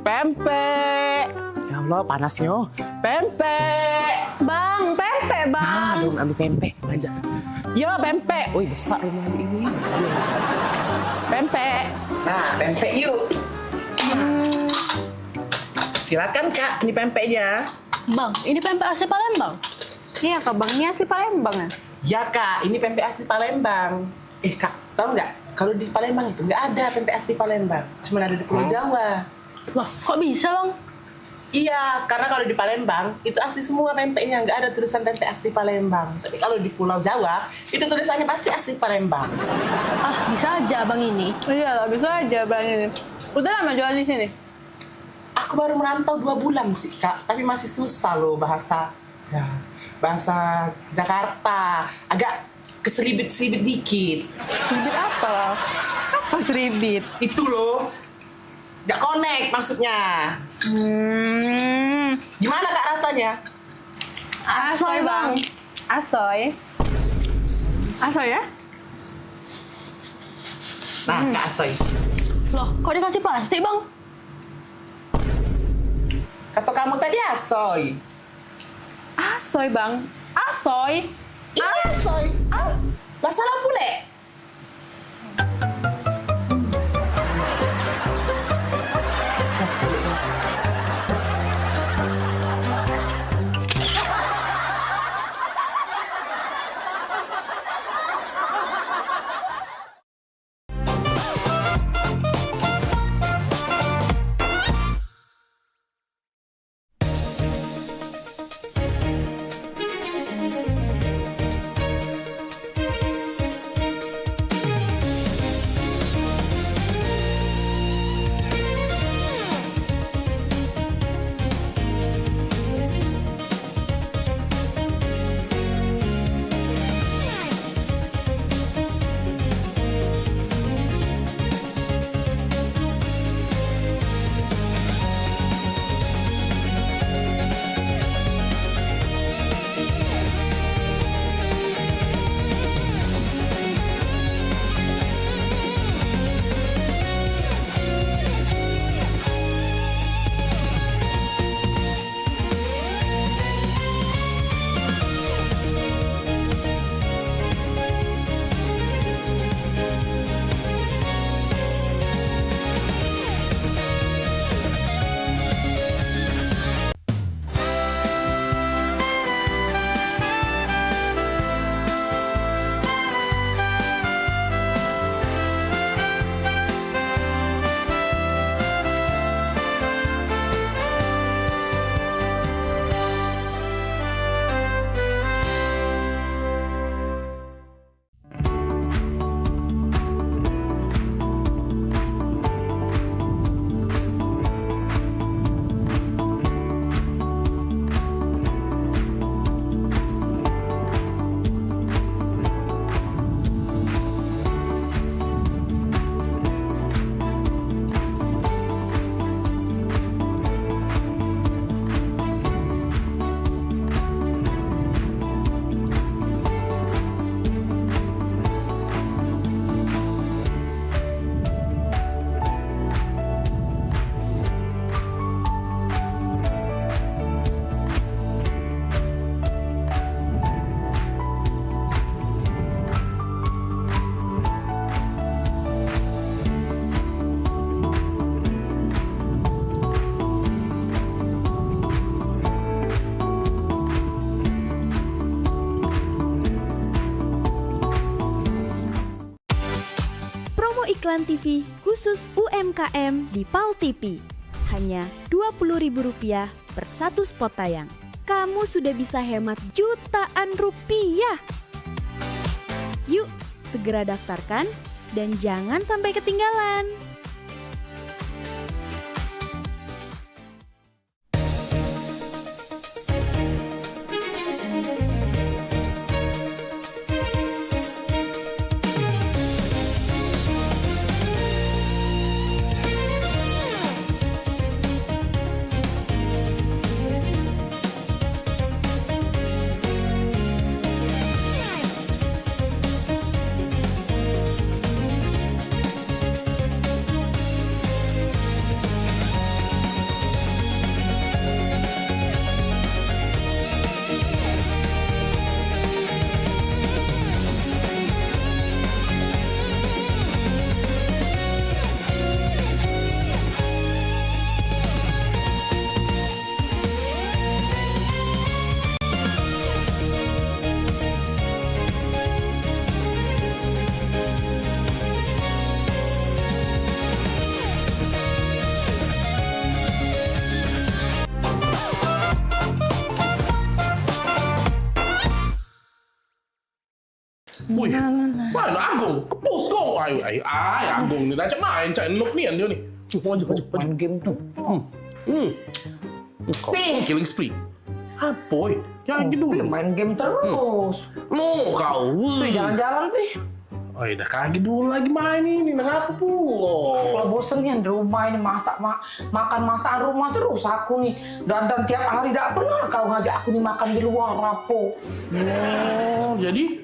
Pempek. Ya Allah, panasnya. Pempek. Bang, pempek bang. Belum ambil pempek, belanja. Yo, pempek. Wih, besar rumah ini. Pempek. Nah, pempek yuk. Silakan Kak, ini pempeknya. Bang, ini pempek asli Palembang. Iya Kak, Bang, ini asli Palembang ya? Ya Kak, ini pempek asli Palembang. Kak, tahu nggak? Kalau di Palembang itu nggak ada pempek asli Palembang. Cuma ada di Pulau Jawa. Loh, kok bisa Bang? Iya, karena kalau di Palembang itu asli semua pempeknya, nggak ada tulisan pempek asli Palembang. Tapi kalau di Pulau Jawa itu tulisannya pasti asli Palembang. Ah, bisa aja Bang ini. Iya lah, bisa aja Bang ini. Udah lama jualan di sini? Aku baru merantau 2 bulan sih Kak, tapi masih susah loh bahasa Jakarta. Agak keselibit-selibit dikit. Seribit apa? Apa seribit? Itu loh. Nggak connect maksudnya. Gimana Kak rasanya? Asoy Bang. Asoy. Asoy ya? Nah, Kak Asoy. Loh, kok dikasih plastik Bang? Kata kamu tadi Asoy. Asoy Bang. Asoy. Ini Asoy. Lah salah pule. Iklan TV khusus UMKM di PAL TV. Hanya Rp20.000 per 1 spot tayang. Kamu sudah bisa hemat jutaan rupiah. Yuk, segera daftarkan dan jangan sampai ketinggalan. Wih, mana Agung? Kepus kok. Ay, Agung nih. Cak main, cak enuk nih dia nih. Maju. Main game tuh. Killing spree. Apa? Jangan gitu. Main game terus. Mau kau. Jalan-jalan, Pi. Oh, udah kaget dulu lagi main ini, ngapa pula? Kalau bosen nih di rumah ini makan masakan rumah terus aku nih. Dan tiap hari tidak pernah kau ngajak aku nih makan di luar, rapo. Oh, jadi?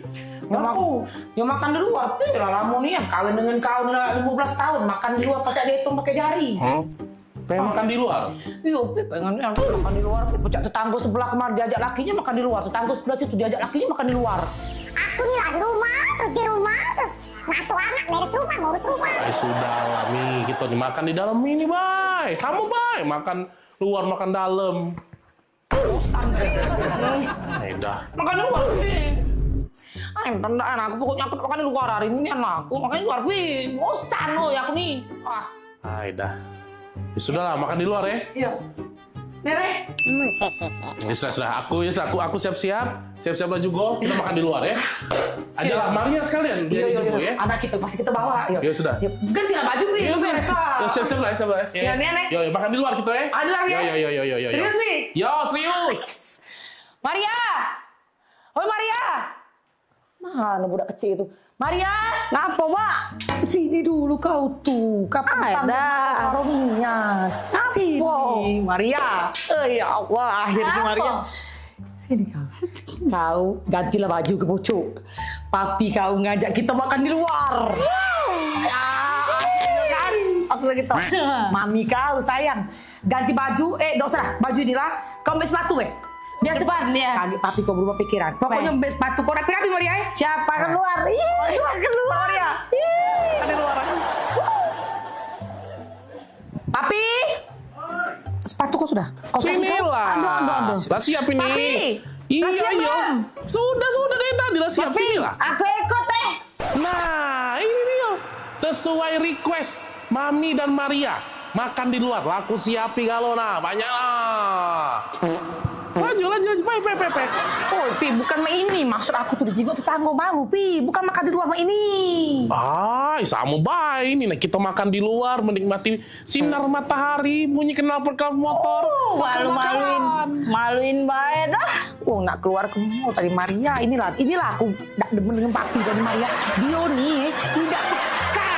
Ya makan di luar, Pi. Lamu nih yang kawin dengan kau 15 tahun, makan di luar pakai dihitung pakai jari. Pengen makan di luar? Iya, Pi, pengennya makan di luar. Pecah tetangga sebelah kemarin diajak lakinya makan di luar. Tetangga sebelah situ diajak lakinya makan di luar. Aku nih lagi di rumah terus ngasuh anak, beres rumah, ngurus rumah. Sudah lah, Mi. Kita nih makan di dalam ini, Bay. Kamu, Bay, makan luar, makan dalam. Bosan, Udah. makan di luar, Pi. Aku pokoknya aku makan di luar hari ini anakku. Makan di luar, Pi. Bosan loh ya aku nih. Dah. Ya sudah lah, makan di luar ya. Iya. Nere. Ya sudah. Aku siap-siap baju gol. Kita makan di luar ya. Ajalah Maria sekalian. Iya. Ya. Anak kita pasti kita bawa. Ya sudah. Gantilah baju, Pi. Siap-siap lah. Ya, Nek. Yo, makan di luar kita ya. Ada lagi ya? Yo. Serius, Pi? Yo, serius. Maria. Hoi, Maria. Mana budak kecil itu? Maria. Ngapa, Mbak? Sini dulu kau tuh. Kapan saroninya? Sini, Maria. Ya Allah, akhirnya Maria. Sini kau. Kau gantilah baju ke pucuk. Papi kau ngajak kita makan di luar. Kan? Asal gitu. Mami kau sayang. Ganti baju. Tidak usah. Baju inilah. Kau ambil sepatu, Biar cepat ya. Kaget papi kau berubah pikiran. Pokoknya sepatu kau rapi-rapi, Maria. Siapa keluar? Keluar, Maria. Ada keluar. Papi. Sepatu kau sudah? Sini lah. Ada. Lah siap ini. Papi. Iya. Belum? Sudah dari tadi lah siap. Sini lah. Aku ikut Nah, ini dia. Sesuai request Mami dan Maria. Makan di luar. Laku siapi kalau banyak lah. Laju, pe. Oh, Pi, bukan mah ini. Maksud aku tuh dijigo tetangga mamu, Pi. Bukan makan di luar mah ini. Sama baik ini. Nah, kita makan di luar, menikmati sinar matahari, bunyi knalpot motor. Maluin baik dah. Nak keluar ke mall tadi Maria. Inilah aku tak demen dengan papi dari Maria. Dia nih tidak peka.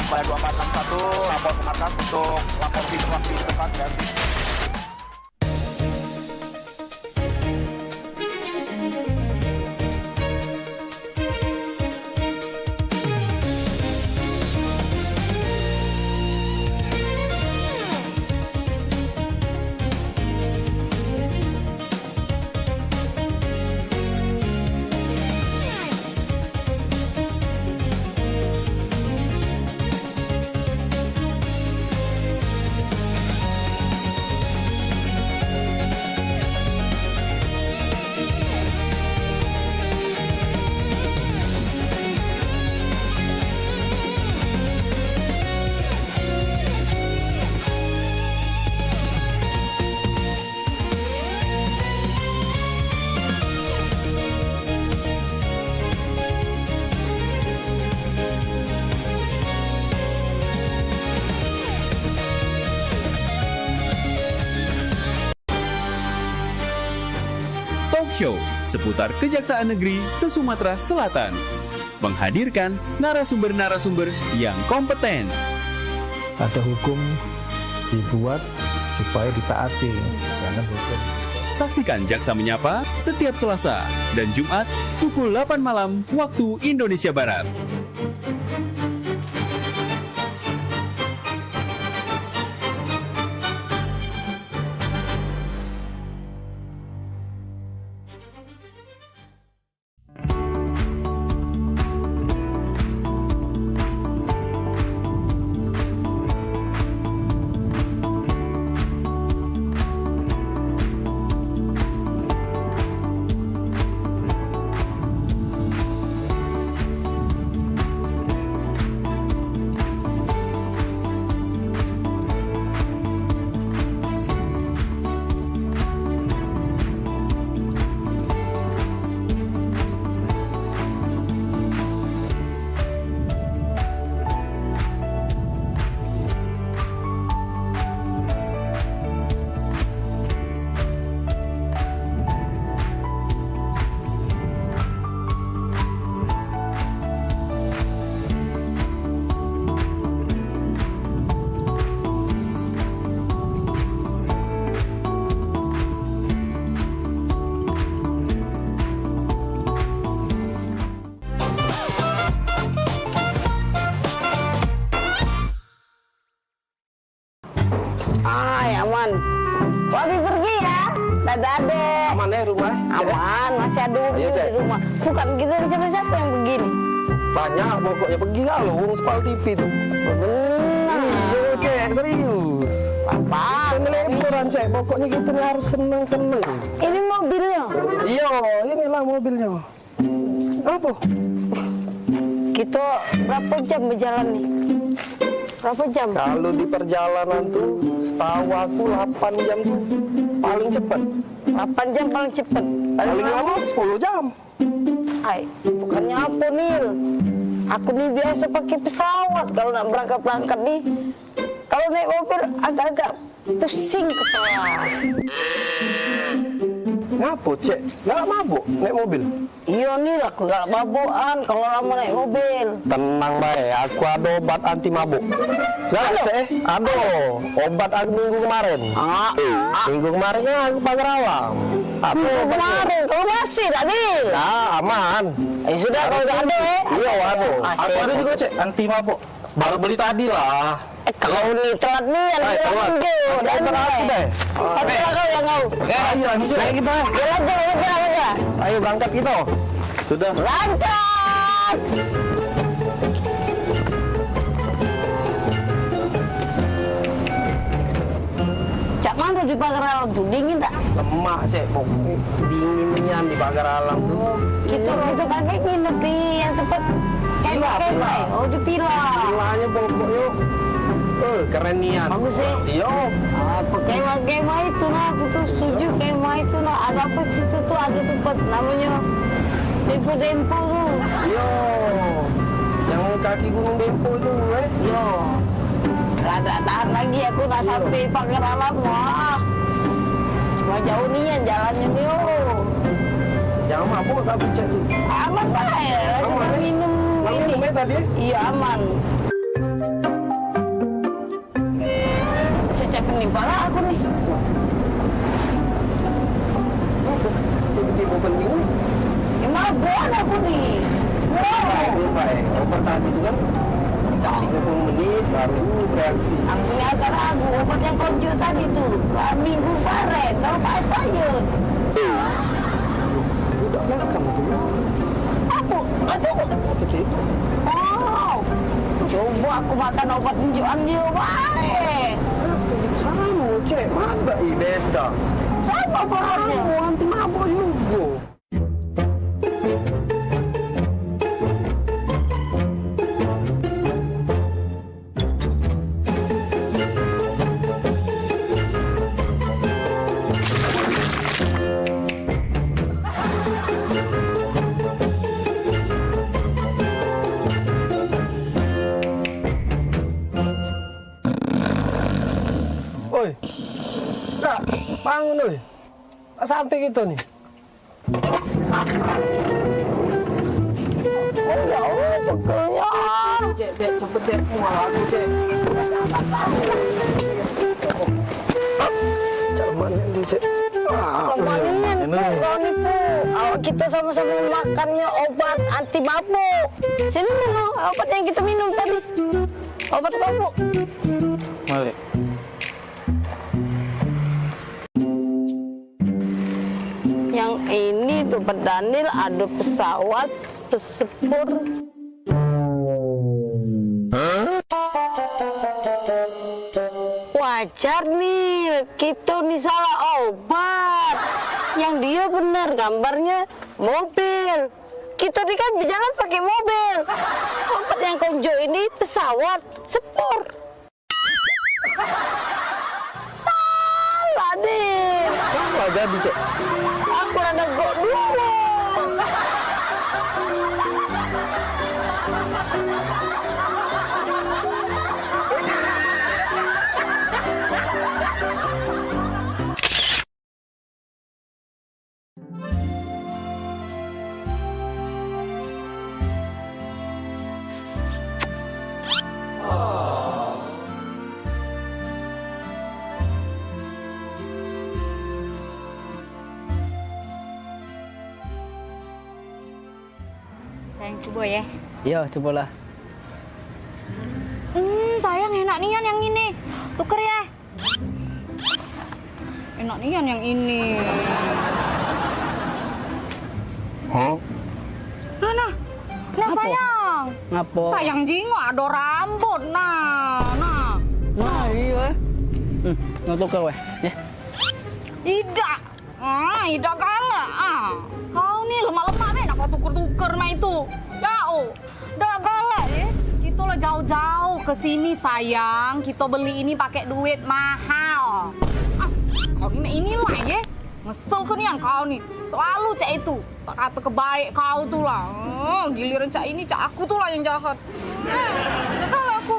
pada 2461 lapor ke markas untuk lapor situasi di depan ya. Show seputar Kejaksaan Negeri se-Sumatera Selatan. Menghadirkan narasumber-narasumber yang kompeten. Ada hukum dibuat supaya ditaati, jangan hukum. Saksikan Jaksa Menyapa setiap Selasa dan Jumat pukul 8 malam waktu Indonesia Barat. Aman. Wabi pergi ya. Dadah adek. Aman ya rumah? Aman, masih ada mobil di rumah. Bukan kita siapa-siapa yang begini. Banyak pokoknya pergi kalau Spal TV tuh. Iya, Cek, serius. Apa? Teleponan, Cek. Pokoknya kita nih harus seneng-seneng. Ini mobilnya? Iya, inilah mobilnya. Apa? Kita berapa jam berjalan nih? Berapa jam? Kalau di perjalanan tuh, setahu aku 8 jam tuh paling cepat. 8 jam paling cepat. Paling lama 10 jam. Ay, bukannya apa Nil? Aku nih biasa pakai pesawat kalau nak berangkat nih. Kalau naik mobil agak-agak pusing kepala. Ngapa, Cek? Nggak mabuk naik mobil? Iya Nil, aku nggak mabukan kalau lama naik mobil. Tenang baik, aku ada obat anti mabuk. Nggak, Cek? Ada. Obat aku minggu kemarin. Minggu kemarin kan aku pagar alam. Minggu kemarin, kalau masih tadi? Nah, aman. Sudah, kalau nggak ada Iya, waduh. Asik. Aku ada juga, Cek, anti mabuk. Baru beli tadi lah. Kalau nih telat nih, telat. Dan deh. Ayo kau yang kau. Ayo kita. Ya lanjut. Ayo berangkat kita. Sudah. Berangkat. Cak mana di pagar alam tuh dingin tak? Lemak, Cek. Pokoknya dinginnya di pagar alam tuh. Kita kakek nginep di yang tempat kemah. Oh di Pila. Pilanya pokoknya. Keren nian. Bagus sih. Iya. Apa kemah itu nah, aku tuh setuju kemah itu nah. Ada apa situ tuh ada tempat namanya Dempo tuh. Iya. Yang kaki gunung Dempo itu, Iya. Rada tahan lagi aku nak sampai pagar alam. Wah. Cuma jauh nian jalannya nih. Jangan mabuk tapi Cek tuh. Aman baik. Langsung minum ini. Tadi? Iya aman. Pala aku nih. Tiba-tiba penting nih. Maguan aku nih. Baik. Obat tadi itu kan 30 menit baru bereaksi. Aku ini agak ragu obat yang konjo tadi tuh. Minggu kemarin. Kalau Pak Payun. Udah belakang tuh. Aku? Itu. Oh. Coba aku makan obat injuan dia. Baik. Sama, Cek. Mana beda? Sama obatnya. Anti mabuk juga. Oi, Kak, bangun oi. Sampai kita nih. Oh ya Allah, pegelnya. Cek, cepet cek. Wah, aku cek. Cuman ini cek. Lomanian kau nih pu. Awak kita sama-sama makannya obat anti mabuk. Sini mana obat yang kita minum tadi? Obat mabuk. Mari. Yang ini dompet Daniel ada pesawat pesepur. Wajar nih, kita nih salah obat. Yang dia benar gambarnya mobil. Kita nih kan berjalan pakai mobil. Obat yang konjo ini pesawat sepur. Salah deh. Wah, jadi cek. Aku rada gok dulu. Sayang coba ya. Iya, cobalah. Sayang enak nian yang ini. Tuker ya. Enak nian yang ini. Hah? Nah Ngapo? sayang. Ngapo? Sayang jingo ada rambut. Nah. Iya. Tuker weh. Ya. Ida. Ida kala. Kau nih lemah-lemah nih, apa tuker-tuker mah itu? Jauh. Dah galak ya. Kita lah jauh-jauh ke sini sayang. Kita beli ini pakai duit mahal. Kau ini lah ya. Ngesel ke nian kau nih. Selalu cak itu. Tak kata kebaik kau tuh lah. Giliran cak ini cak aku tuh lah yang jahat. Dah galak aku.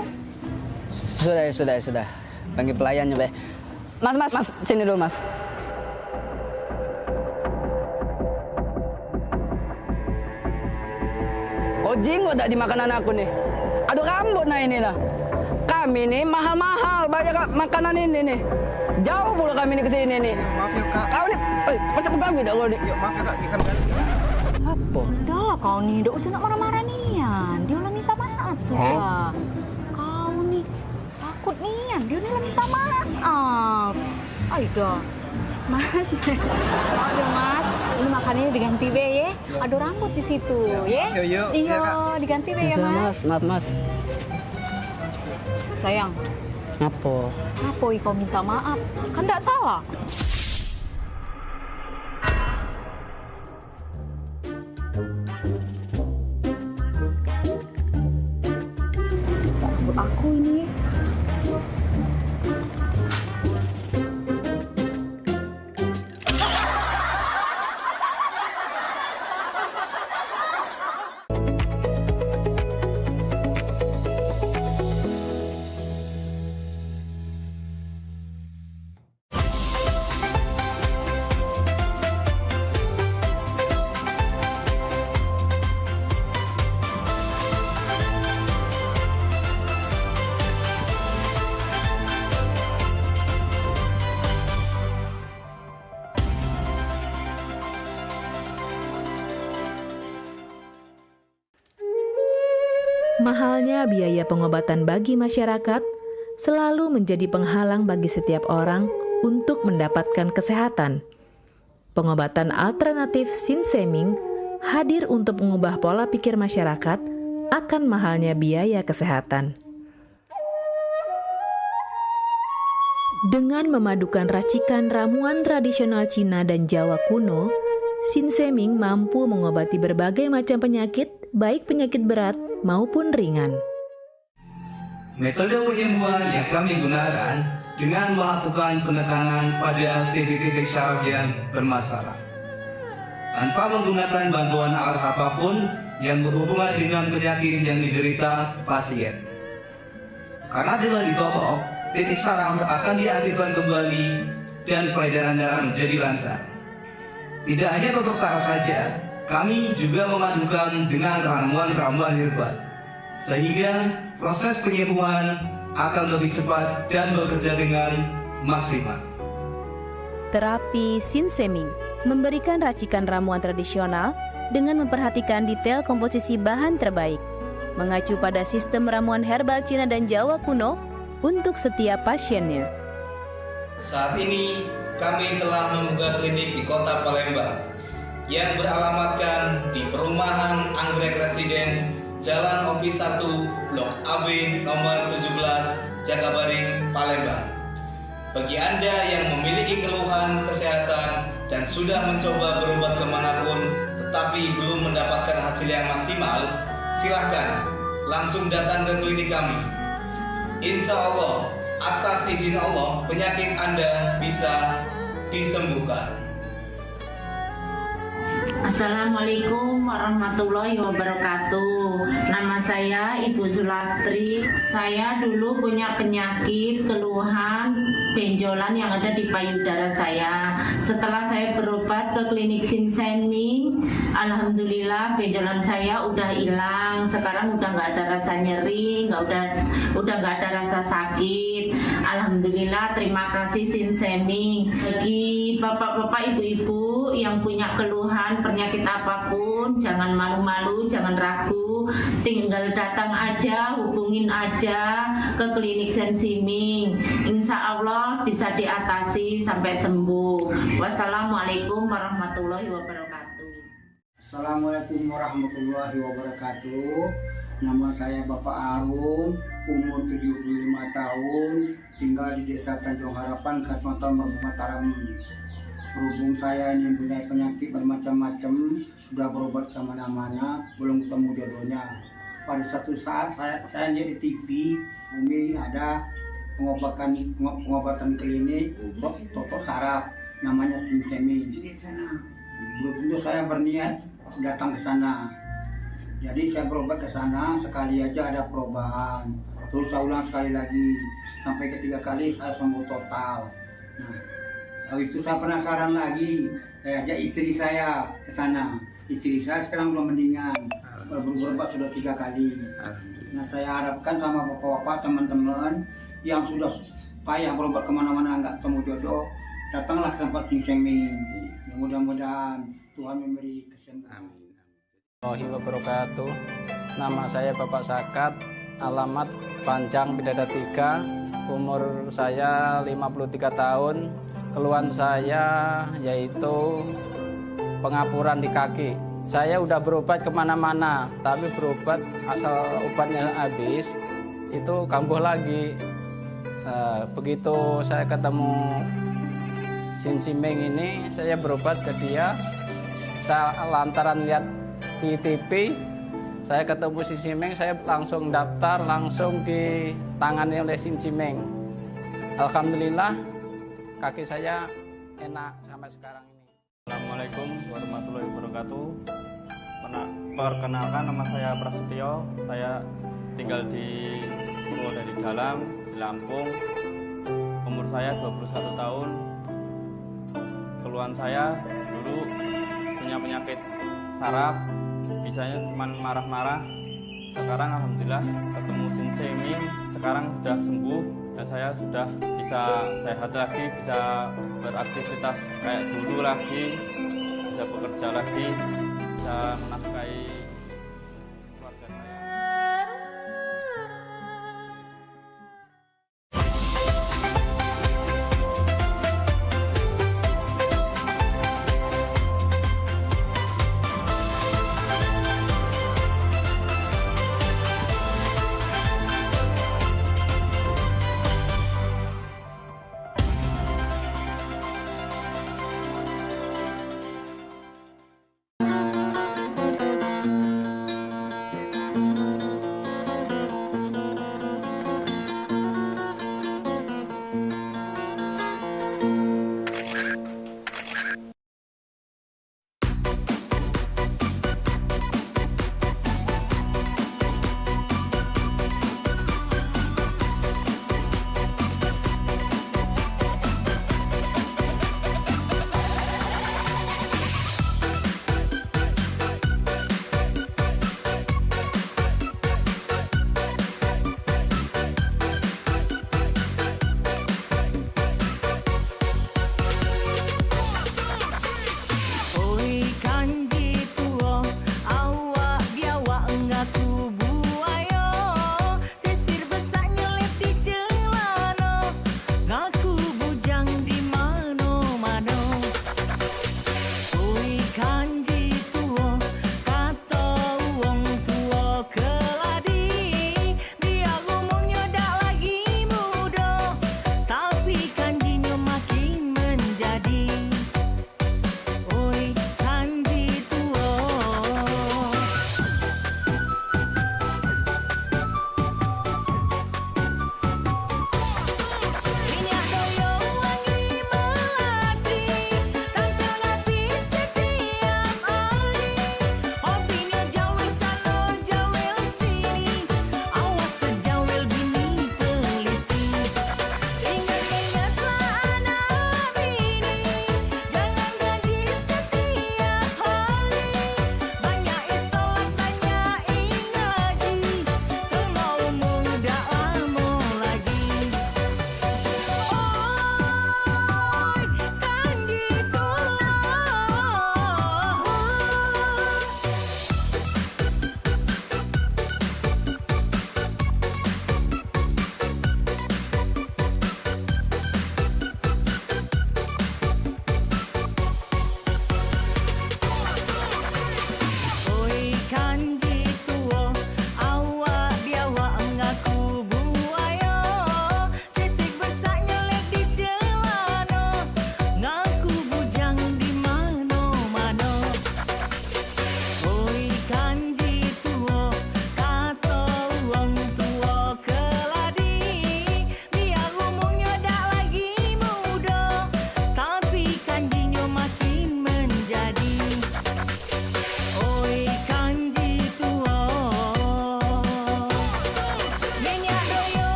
Sudah. Panggil pelayannya, Beh. Mas, sini dulu, Mas. Oh, jinggo tak di makanan aku nih. Aduh, rambut nah ini nah. Kami nih mahal-mahal banyak makanan ini nih. Jauh pula kami nih ke sini nih. Maaf ya kak. Kau nih, macam pengganggu dah kau nih. Yuk maaf ya kak, kita ganti. Apa? Sudahlah kau nih, tidak usah nak marah-marah nian. Dia lah minta maaf sudah. Kau nih takut nian, dia lah minta maaf. Aida, Mas, maaf ya Mas. Ini makanannya diganti be ya. Ada rambut di situ ya. Yuk. Iya, diganti be ya Mas. Maaf, Mas. Sayang, Apa? kau minta maaf? Kan tidak salah. Cabut aku ini. Mahalnya biaya pengobatan bagi masyarakat selalu menjadi penghalang bagi setiap orang untuk mendapatkan kesehatan. Pengobatan alternatif Sinseming hadir untuk mengubah pola pikir masyarakat akan mahalnya biaya kesehatan. Dengan memadukan racikan ramuan tradisional Cina dan Jawa kuno, Sinseming mampu mengobati berbagai macam penyakit, baik penyakit berat maupun ringan. Metode penyembuhan yang kami gunakan dengan melakukan penekanan pada titik-titik syaraf yang bermasalah. Tanpa menggunakan bantuan alat apapun yang berhubungan dengan penyakit yang diderita pasien. Karena dengan ditopok, titik saraf akan diaktifkan kembali dan peredaran darah menjadi lancar. Tidak hanya untuk saraf saja, kami juga memadukan dengan ramuan-ramuan herbal, sehingga proses penyembuhan akan lebih cepat dan bekerja dengan maksimal. Terapi Sinseming memberikan racikan ramuan tradisional dengan memperhatikan detail komposisi bahan terbaik, mengacu pada sistem ramuan herbal Cina dan Jawa kuno untuk setiap pasiennya. Saat ini kami telah membuka klinik di Kota Palembang yang beralamatkan di Perumahan Anggrek Residence, Jalan Opi 1, Blok AB nomor 17, Jagabaring, Palembang. Bagi Anda yang memiliki keluhan kesehatan dan sudah mencoba berobat kemanapun tetapi belum mendapatkan hasil yang maksimal, silahkan langsung datang ke klinik kami. Insya Allah, atas izin Allah, penyakit Anda bisa disembuhkan. Assalamualaikum warahmatullahi wabarakatuh. Nama saya Ibu Sulastri. Saya dulu punya penyakit keluhan benjolan yang ada di payudara saya. Setelah saya berobat ke klinik Sinseming, alhamdulillah benjolan saya udah hilang. Sekarang udah nggak ada rasa nyeri, udah nggak ada rasa sakit. Alhamdulillah, terima kasih Sinseming. Bagi bapak-bapak, ibu-ibu yang punya keluhan penyakit apapun, jangan malu-malu, jangan ragu, tinggal datang aja, hubungin aja ke klinik Sinseming. Insya Allah bisa diatasi sampai sembuh. Wassalamualaikum warahmatullahi wabarakatuh. Assalamualaikum warahmatullahi wabarakatuh. Nama saya Bapak Arum, umur 75 tahun, tinggal di Desa Tanjung Harapan, Kecamatan Merbau Mataram. Berhubung saya ini mempunyai penyakit bermacam-macam, sudah berobat kemana-mana, belum ketemu jodohnya. Pada satu saat saya lihat di TV, Umi ada pengobatan klinik, Toto Saraf, namanya Sinseming. Belum tentu saya berniat datang ke sana. Jadi saya berobat ke sana, sekali aja ada perubahan. Terus saya ulang sekali lagi, sampai ketiga kali saya sembuh total. Nah, kalau itu saya penasaran lagi, saya ajak istri saya ke sana. Istri saya sekarang belum mendingan, berobat sudah 3 kali. Nah, saya harapkan sama bapak-bapak, teman-teman yang sudah payah berobat kemana-mana nggak ketemu jodoh, datanglah ke tempat Sinseming. Mudah-mudahan Tuhan memberi kesembuhan. Warahmatullahi wabarakatuh. Nama saya Bapak Sakat, alamat Panjang Bidada 3, umur saya 53 tahun. Keluhan saya yaitu pengapuran di kaki. Saya udah berobat kemana-mana, tapi berobat asal obatnya habis, itu kambuh lagi. Begitu saya ketemu Sinseming ini, saya berobat ke dia. Saya lantaran lihat di TV, saya ketemu Sinseming, saya langsung daftar, langsung ditangani oleh Sinseming. Alhamdulillah, kaki saya enak sampai sekarang ini. Assalamualaikum warahmatullahi wabarakatuh. Perkenalkan, nama saya Prasetyo. Saya tinggal di Purwodadi Dalam, di Lampung. Umur saya 21 tahun. Keluhan saya dulu punya penyakit saraf, bisanya cuma marah-marah. Sekarang alhamdulillah ketemu Sinseming, sekarang sudah sembuh dan saya sudah bisa sehat lagi, bisa beraktivitas kayak dulu lagi, bisa bekerja lagi, bisa menafkahi keluarga saya.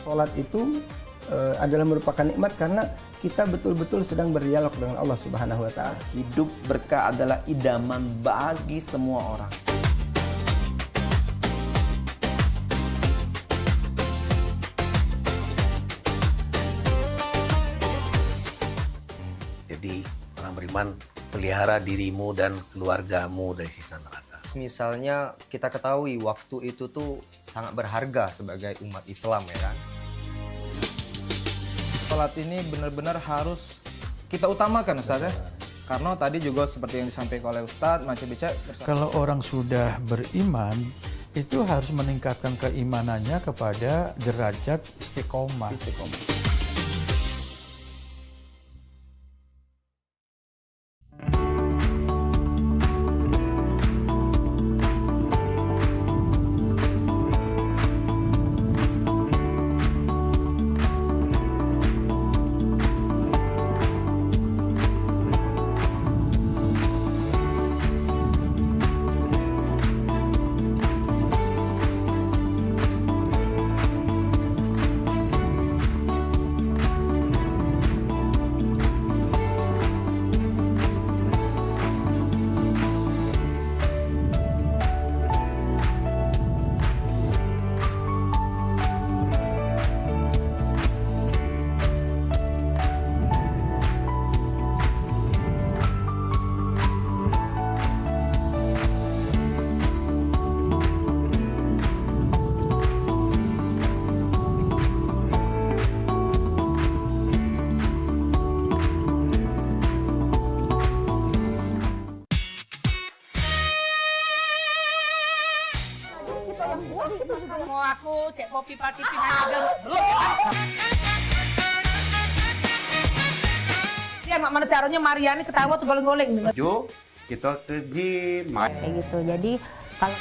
Sholat itu adalah merupakan nikmat karena kita betul-betul sedang berdialog dengan Allah Subhanahu wa Ta'ala. Hidup berkah adalah idaman bagi semua orang. Jadi orang beriman, pelihara dirimu dan keluargamu dari siksa neraka. Misalnya kita ketahui waktu itu tuh sangat berharga sebagai umat Islam ya kan. Salat ini benar-benar harus kita utamakan Ustaz ya. Karena tadi juga seperti yang disampaikan oleh Ustaz, Macam Bica. Kalau orang sudah beriman, itu harus meningkatkan keimanannya kepada derajat istiqomah. Mau aku cek kopi pati pindah Ya mak mana caranya Mariani ketawa tuh goleng-goleng. Jo, kita pergi main. Kayak gitu. Jadi kalau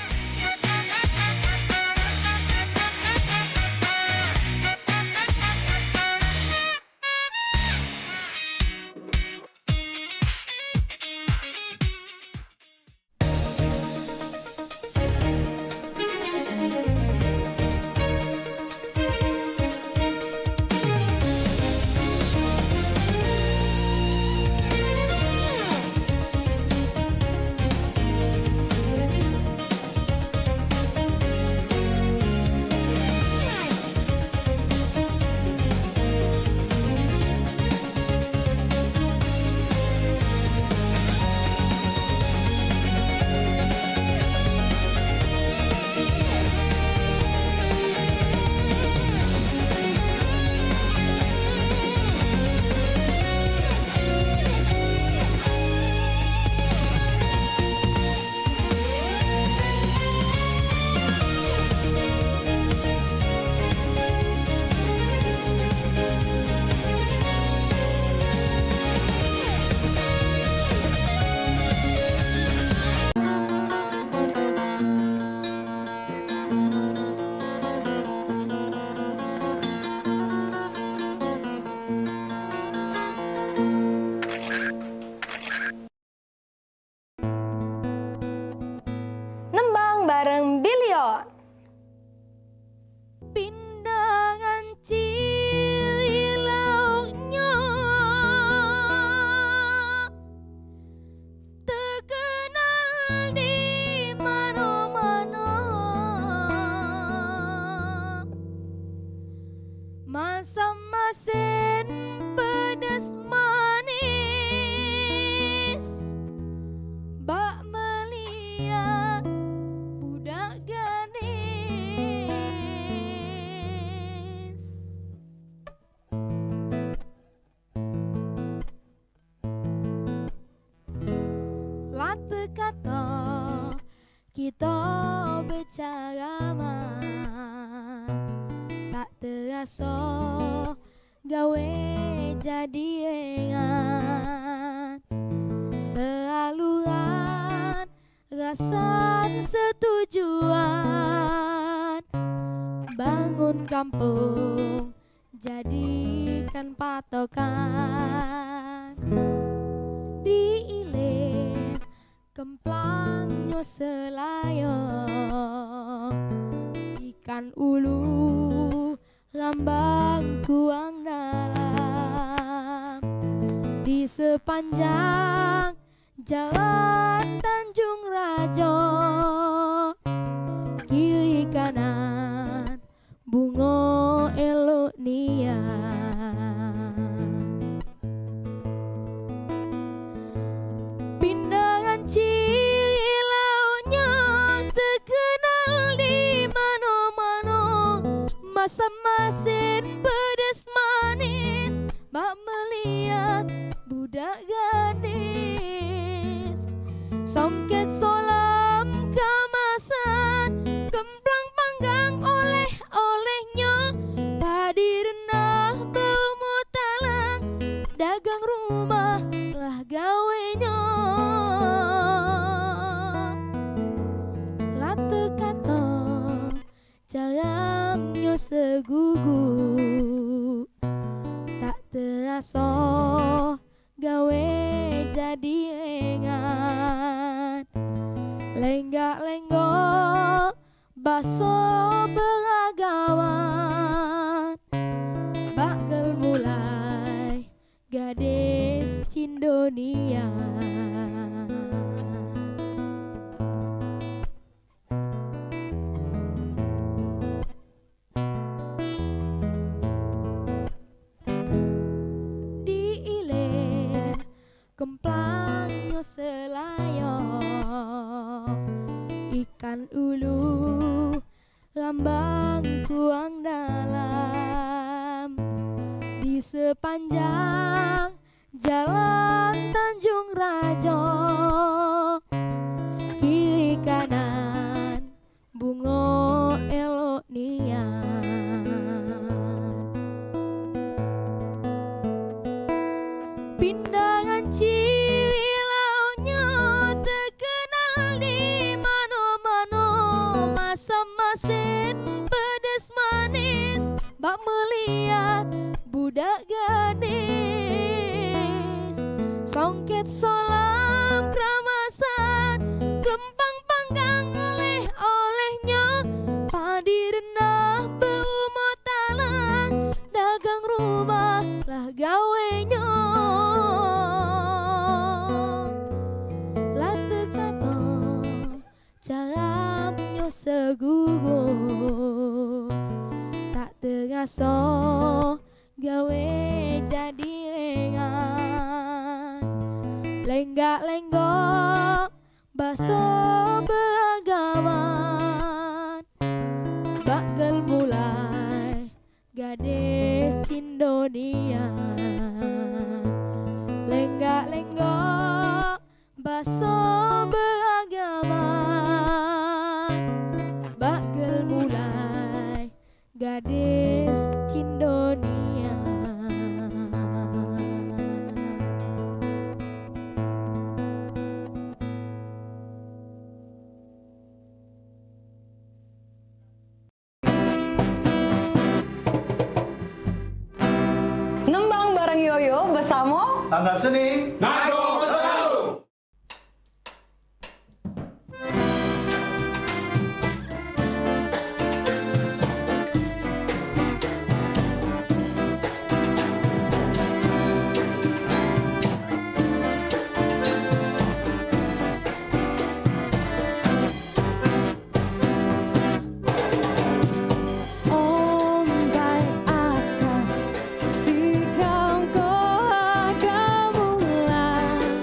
Nembang bareng Billion. Pindangan Cililauknya terkenal di mana-mana. Masam-masin pedas manis, bak melihat budak gadis. Lata kata kita bicara mah, tak terasa gawe jadi ingat. Selaluan rasa setujuan, bangun kampung jadikan patokan. Diiling kemplangnya selayang, ikan ulu lambang kuang dalam di sepanjang jalan Tanjung Rajo, kiri kanan bunga elok niat, pindangan cilaunya terkenal di mana-mana, masam-masin pedas manis, bak melihat budak gadis, songket solam kamasan, kemplang panggang oleh-olehnya, padi renah berumur talang, dagang rumah lah gawenya. Lata kata jalannya segugu, tak terasa gawe jadi lengan, lenggak-lenggok baso beragawan, bakal mulai gadis Cindonia. Kemplangnya selayo, ikan ulu lambang kuang dalam di sepanjang jalan Tanjung Rajo, kiri kanan bunga elok niat, pindangan cilaunya terkenal di mana-mana, masam-masin pedas manis, bak melihat budak gadis, songket solam keramasan, rempang panggang oleh-olehnya, padi renah berumur talang, dagang rumah lah gawenya. Lata kata jalannya segugu, tak terasa gawe jadi lengan, lenggak-lenggok baso beragawan, bakal mulai gadis Indonesia, lenggak-lenggok baso beragawan, bakal mulai gadis Cindonia. Nembang bareng Yoyo bersama Tanggal Seni Nado Selalu. Ombak akas si kau agak mulai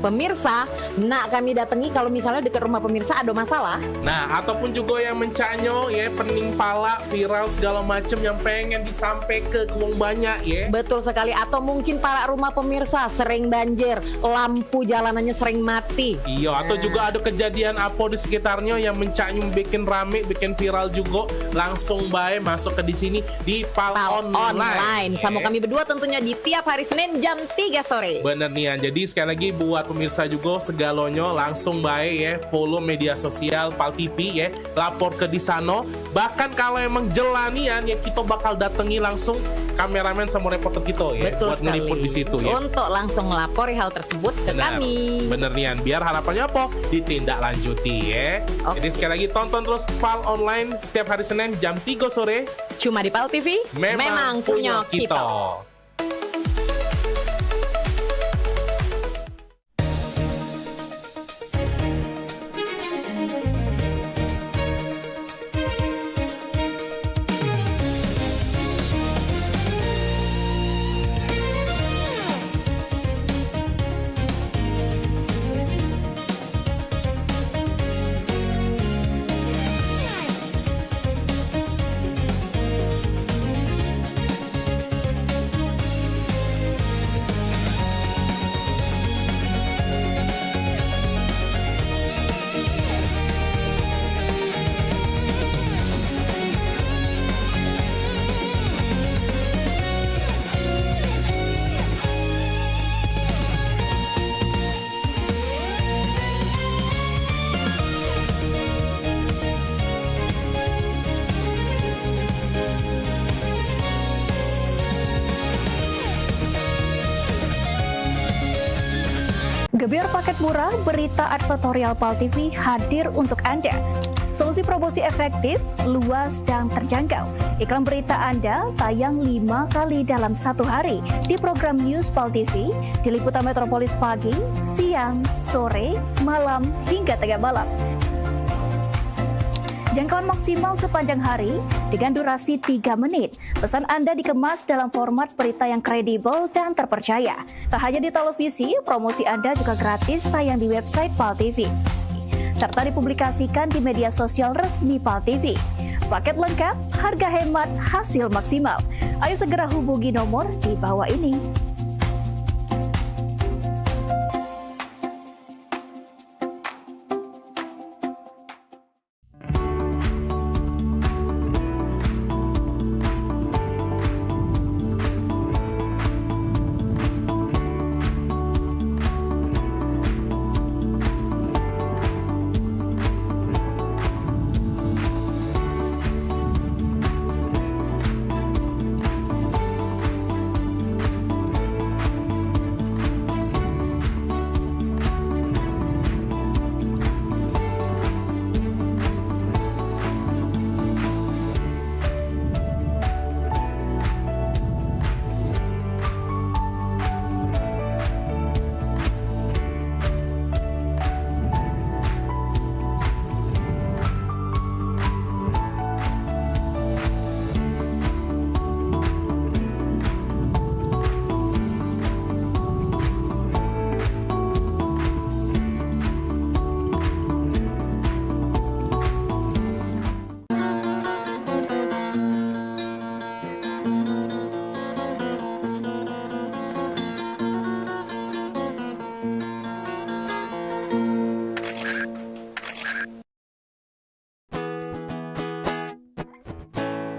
Pemirsa, nak kami datangi kalau misalnya dekat rumah pemirsa ada masalah. Nah, ataupun juga yang mencanyo ya, pening pala, viral segala macam yang pengen disampaikan ke wong banyak ya. Betul sekali, atau mungkin para rumah pemirsa sering banjir, lampu jalanannya sering mati. Iya, atau juga ada kejadian apa di sekitarnya yang mencanyo bikin rame, bikin viral juga, langsung bae masuk ke di sini di Pal Online. Sama kami berdua tentunya di tiap hari Senin jam 3 sore. Bener nih, jadi sekali lagi buat pemirsa juga segalonyo langsung baik ya, follow media sosial Pal TV ya, lapor ke di sana. Bahkan kalau emang jelanian ya, kita bakal datangi langsung kameramen sama reporter kita ya. Betul buat sekali. ngeliput di situ ya. Untuk langsung melapori hal tersebut ke kami. Bener nih, biar harapannya apa? Ditindaklanjuti ya. Jadi sekali lagi tonton terus Pal Online setiap hari Senin jam 3 sore. Cuma di Pal TV, memang punya kita. Gebyar paket murah, berita advertorial Pal TV hadir untuk Anda. Solusi promosi efektif, luas, dan terjangkau. Iklan berita Anda tayang 5 kali dalam 1 hari di program News Pal TV, di liputan Metropolis pagi, siang, sore, malam, hingga tengah malam. Jangkauan maksimal sepanjang hari dengan durasi 3 menit. Pesan Anda dikemas dalam format berita yang kredibel dan terpercaya. Tak hanya di televisi, promosi Anda juga gratis tayang di website Pal TV, serta dipublikasikan di media sosial resmi Pal TV. Paket lengkap, harga hemat, hasil maksimal. Ayo segera hubungi nomor di bawah ini.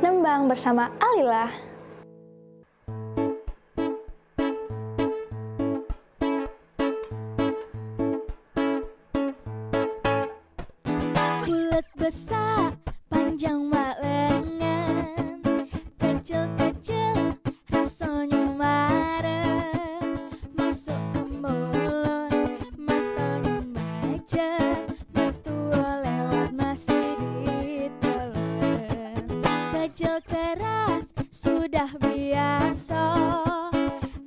Nembang bersama Alila. Bulat besar, panjang mak lengan, kecil-kecil rasanya marah, masuk ke mulut, matanya majah, mertua lewat masih ditelan. Kecil keras sudah biasa,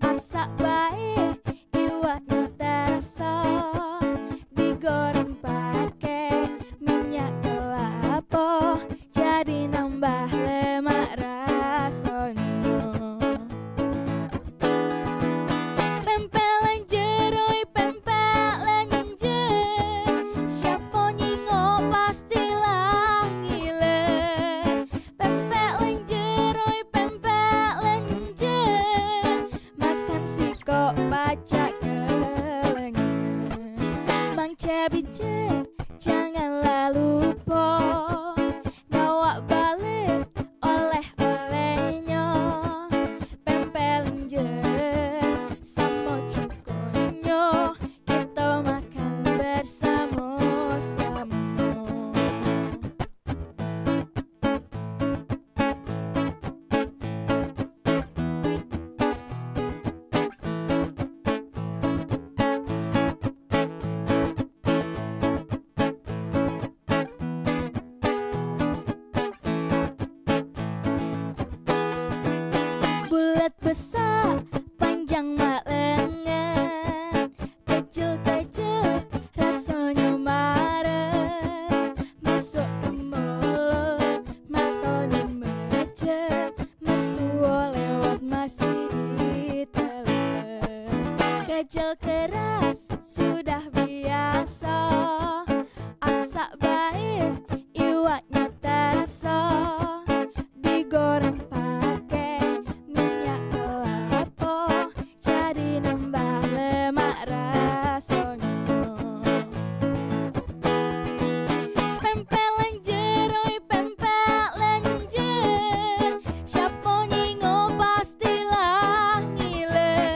asak baik iwaknya terasa, digoreng pakai minyak kelapa. Bajel keras sudah biasa, asak baik iwaknya terasa, digoreng pakai minyak kelapa, jadi nambah lemak rasanya. Pempek lenjer, oi pempek lenjer, siapa nyingo pastilah ngiler.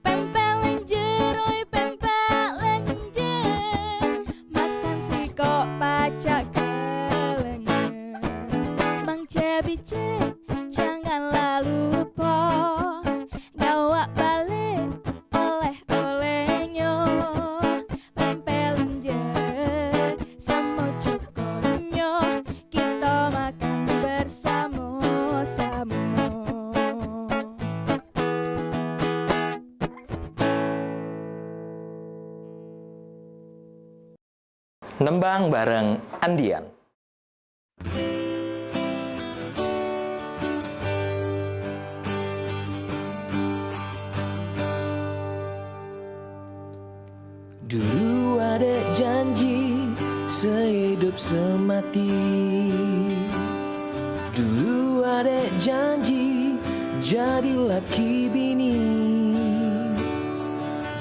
Pempek lenjer, oi pempek lenjer, makan si kok pacak kelenjer. Mang Cebice janganlah lupa, gawak balik oleh-olehnya. Pempek lenjer sama cukonnya, kita makan bersama-sama. Nembang bareng Andian. Dulu ada janji sehidup semati. Dulu ada janji jadi laki bini.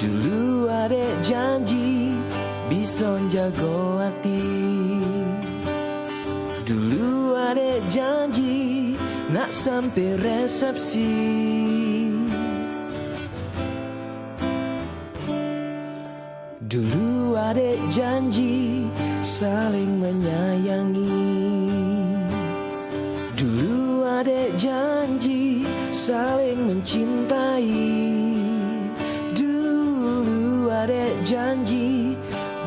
Dulu ada janji bisa jago hati. Dulu ada janji nak sampai resepsi. Dulu ada janji saling menyayangi. Dulu ada janji saling mencintai. Dulu ada janji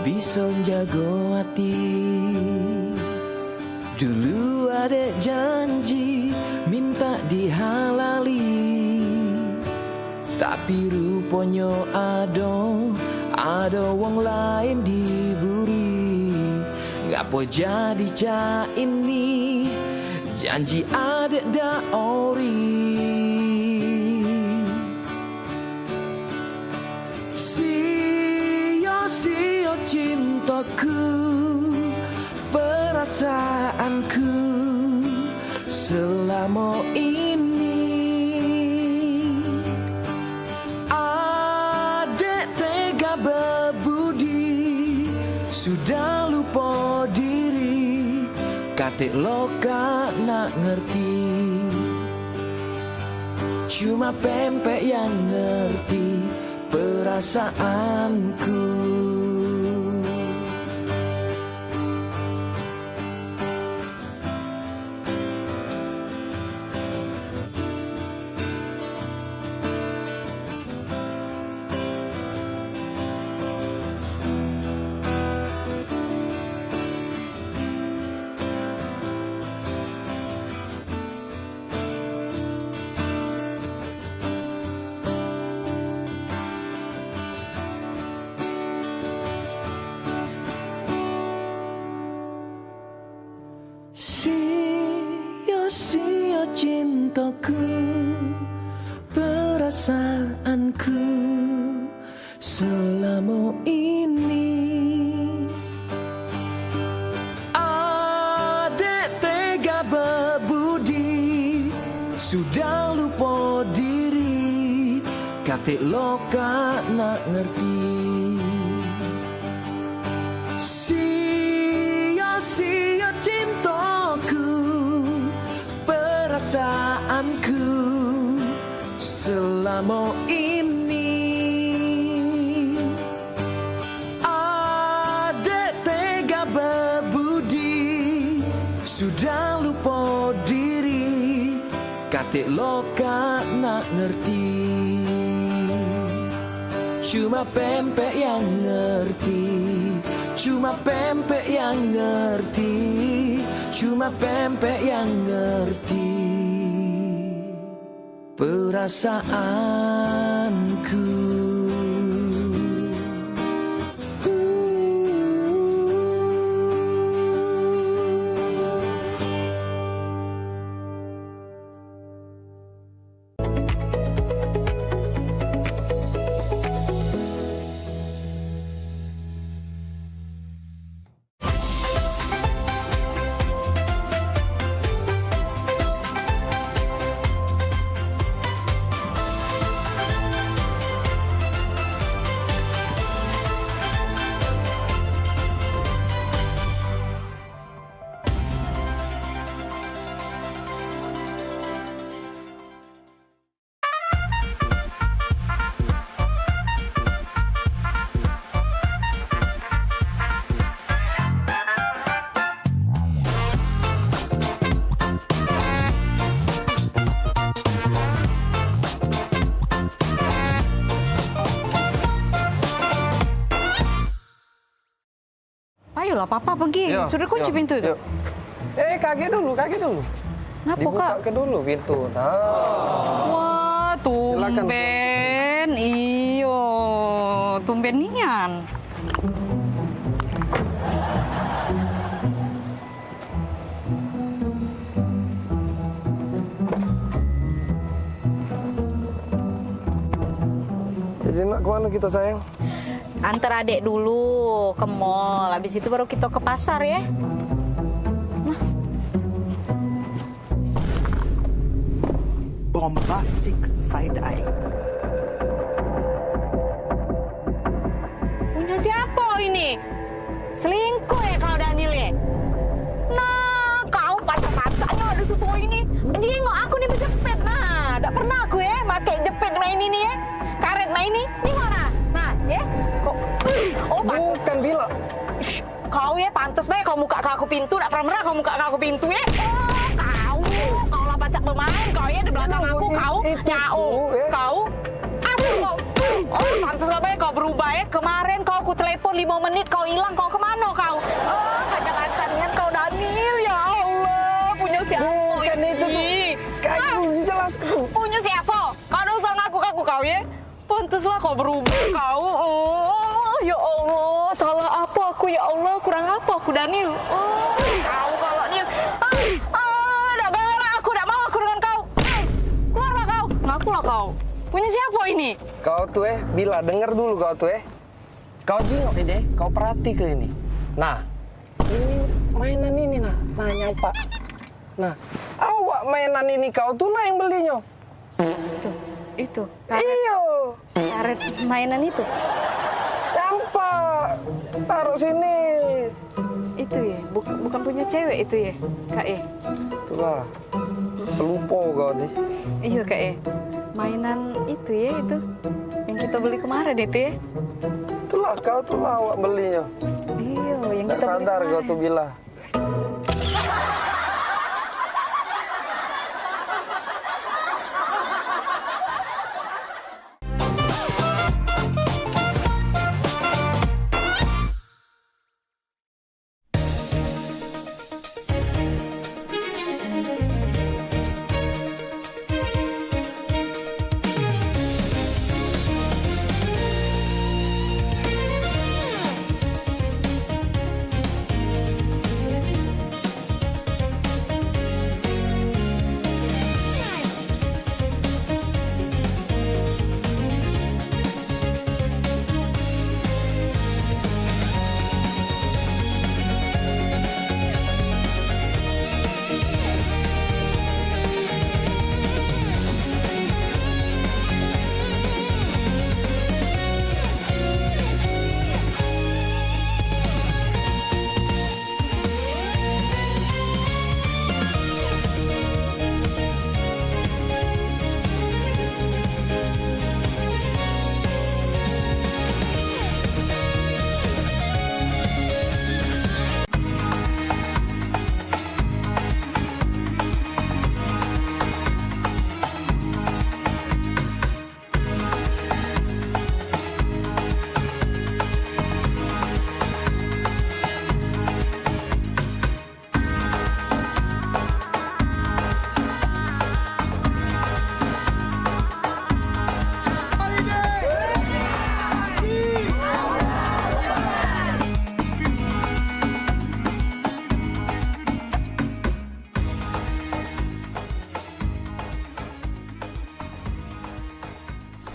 bisa jago hati. Dulu ada janji minta dihalali. Tapi rupanya ada wong lain diburi. Ngapo jadi cak ini janji ada dak ori. Sia-sia cintaku, perasaanku selama ini. Adek tega berbudi, sudah lupa diri, katik loka nak ngerti. Cuma pempek yang ngerti perasaanku. Sia-sia cintaku, perasaanku selama ini. Adek tega berbudi, sudah lupa diri, katik loka nak ngerti. Sia-sia cintaku, perasaanku selama ini. Adek tega berbudi, sudah lupa diri, katik loka nak ngerti. Cuma pempek yang ngerti, cuma pempek yang ngerti, cuma pempek yang ngerti perasaanku. Ayolah, Papa pergi. Yo, Sudah kunci yo, pintu itu. yo. Kaki dulu. Ngapa, Dibuka Kak? ke dulu pintu. Nah. Wah, tumben. Iyo, tumben nian. Jadi nak kemana kita sayang? Antar adek dulu ke mall. Habis itu baru kita ke pasar ya. Bombastic side eye. Punya siapa ini? Selingkuh ya kalau Daniel ya? Nah, kau pacar-pacarnya ada situ ini. Jengok aku nih berjepit. Nah, tidak pernah aku ya pakai jepit main ini ya. Karet main ini. Ini mana? Nah, ya. Kok? Oh, bukan Bila. Shh, kau ya pantas baik kau muka aku pintu. Tidak pernah kau muka aku pintu ya. Oh, kau lah pacak bermain. Kau ya di belakang aku. Kau nyau. Kau. Oh, pantas lah baik kau berubah ya. Kemarin kau aku telepon 5 menit. Kau hilang. Kau kemana kau? Oh, kacang-kacangan kau Daniel. Ya Allah. Punya siapa? Bukan itu tuh. Kau jelas tuh. Punya siapa? Kau udah usah ngaku-ngaku kau ya. Pantaslah kau berubah kau. Oh, ya Allah. Salah apa aku ya Allah? Kurang apa aku Daniel? Oh, kau kalau Daniel. Dah galak aku. Dah mau aku dengan kau. Keluarlah kau. Ngakulah kau. Punya siapa ini? Kau tuh Bila, denger dulu kau tuh Kau jengok ini, kau perhati ke ini. Nah, ini mainan ini nah nyapa. Nah, awak mainan ini kau tuh lah yang belinya. Itu. Iyo. Karet mainan itu. Nyapa. Taruh sini. Itu ya, bukan punya cewek itu ya, Kak ya. Itulah. Pelupo kau nih. Iya Kak ya. Mainan itu ya itu yang kita beli kemarin itu ya. Itulah kau tuh lah awak belinya. Iya, yang Tak kita beli sadar kau kemarin. tuh Bila.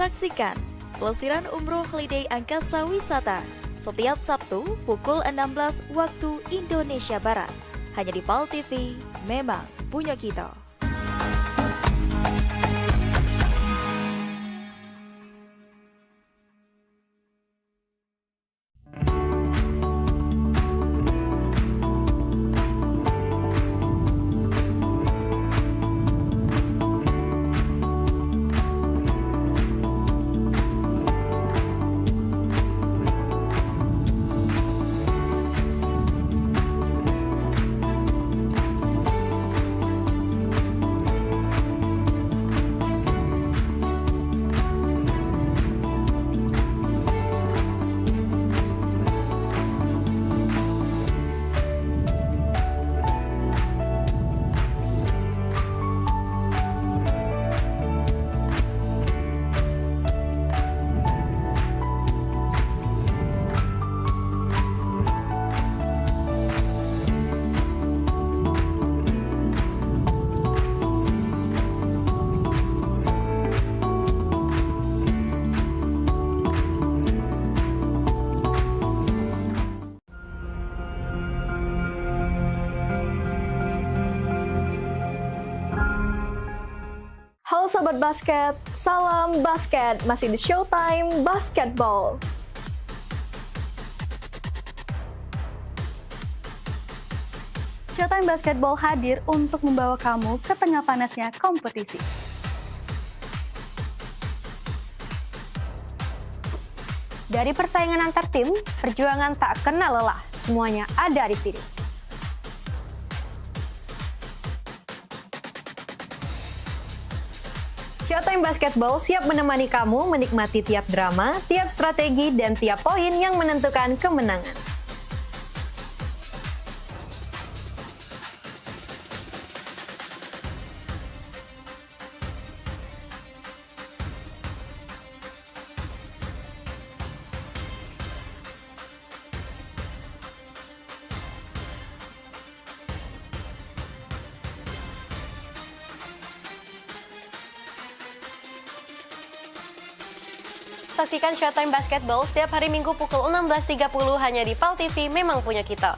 Saksikan pelesiran umroh holiday angkasa wisata setiap Sabtu pukul 16 waktu Indonesia Barat. Hanya di PAL TV, memang punya kita. Sobat Basket, salam basket, masih di Showtime Basketball. Showtime Basketball hadir untuk membawa kamu ke tengah panasnya kompetisi. Dari persaingan antar tim, perjuangan tak kenal lelah, semuanya ada di sini. Showtime Basketball siap menemani kamu menikmati tiap drama, tiap strategi, dan tiap poin yang menentukan kemenangan. Saksikan Showtime Basketball setiap hari Minggu pukul 16.30 hanya di PAL TV, memang punya kita.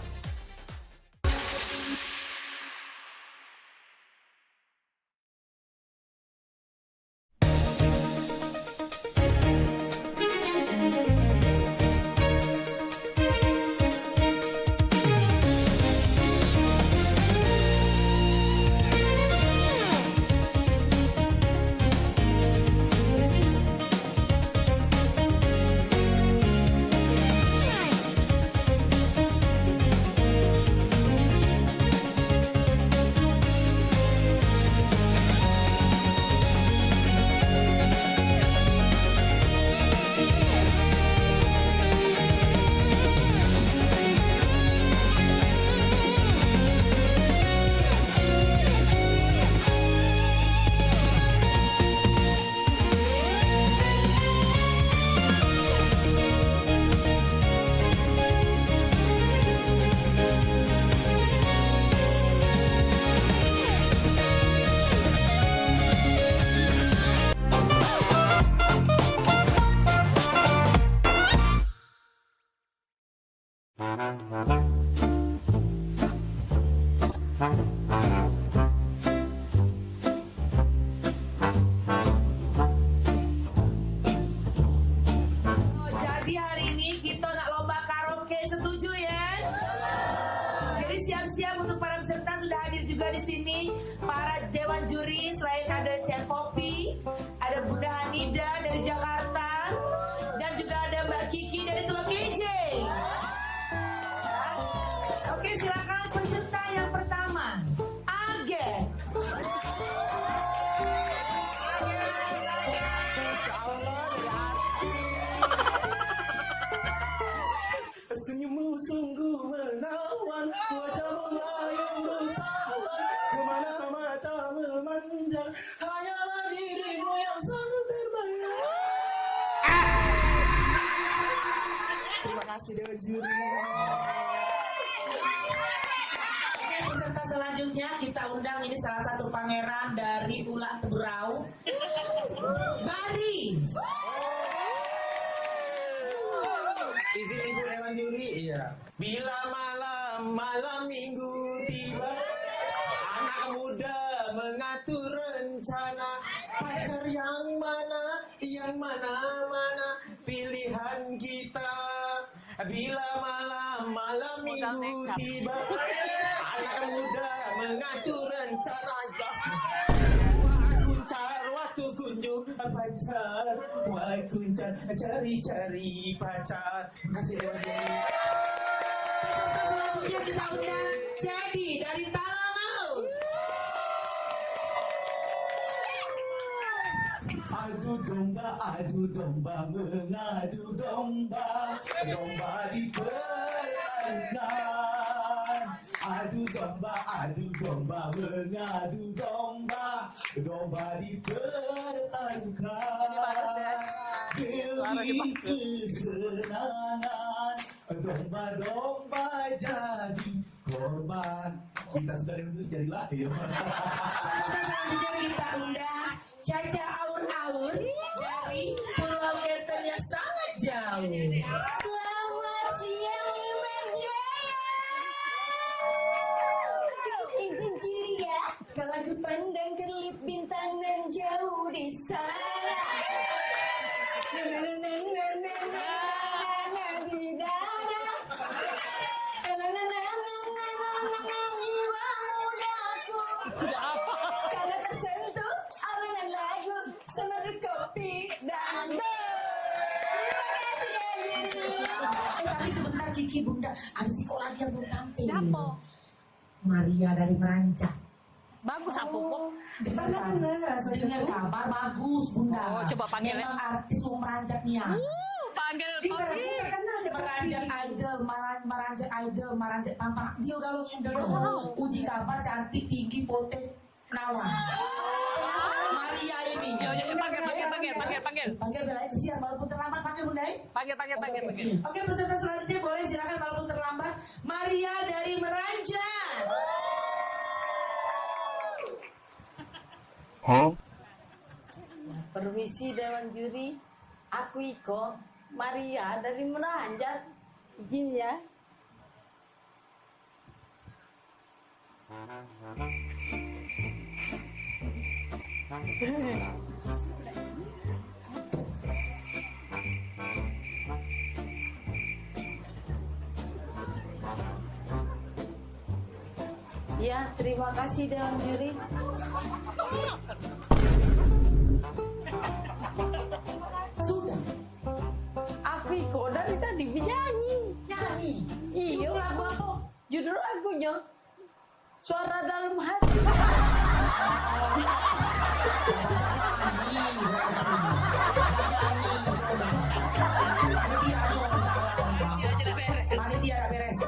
Jadi hari ini kita nak lomba karaoke, setuju ya? Jadi siap-siap untuk para peserta, sudah hadir juga di sini para dewan juri. Selain ada Cen Popi, ada Bunda Hanida dari Jakarta, dan juga ada Mbak Kiki dari Tulung Kijing. Oke, silakan peserta yang pertama, Age. Senyummu sungguh menawan, wajahmu yang bertawan, kemana mata memandang, hanyalah dirimu yang selalu terbayang. Terima kasih Dewan Juri. Peserta selanjutnya kita undang, ini salah satu pangeran dari Ulak Teberau, Bari. Izin Ibu Dewan Juri, iya. Bila malam minggu tiba, anak muda mengatur rencana, pacar yang mana pilihan kita. Bila malam minggu tiba, anak muda mengatur rencana. Waktu kunjung pacar, cari pacar. Terima kasih Dewan Juri. Selanjutnya kita undang Jadi dari Talanau. Adu domba, mengadu domba, domba dipertahankan. Adu domba, mengadu domba, domba dipertahankan. Demi kesenangan, domba-domba jadi korban. Kita sudah lulus, jadilah. Selanjutnya kita undang Caca Aur-Aur dari Pulau Kenten yang sangat jauh. Selamat siang Liman Jaya. Izin juri ya, kalau aku pandang kelip bintang nan jauh di sana. Di dada. Jiwa mudaku. Karena tersentuh alunan lagu semeru kopi dan Tapi sebentar Kiki Bunda, ada siko lagi yang belum tampil. Siapa? Maria dari Meranjak. Bagus apa kok? Dengar kabar bagus Bunda. Oh, coba panggil ya. Memang artis mau Meranjak nih ya. Panggil. Meranjak idol, Meranjak Pampang. Dia kalau ngedel uji kabar cantik tinggi poten nawan. Maria ini. Panggil Bella itu siap walaupun terlambat panggil Bunda. Panggil. Oke, peserta selanjutnya boleh silakan walaupun terlambat. Maria dari Meranjak. Permisi Dewan Juri, aku Iko, Maria dari Meranjak. Izin ya. Ya, terima kasih Dewan Juri. Sudah. Aku kok dari tadi nyanyi. Nyanyi? Iya. Lagu apa? Judul lagunya Suara Dalam Hati. Panitia ada beres.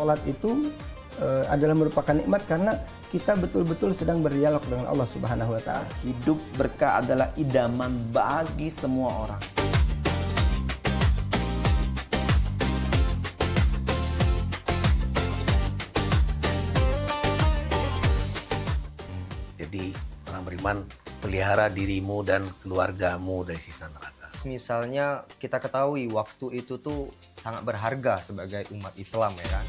Sholat itu adalah merupakan nikmat karena kita betul-betul sedang berdialog dengan Allah Subhanahu wa Ta'ala. Hidup berkah adalah idaman bagi semua orang. Jadi orang beriman, pelihara dirimu dan keluargamu dari siksa neraka. Misalnya kita ketahui waktu itu tuh sangat berharga sebagai umat Islam ya kan.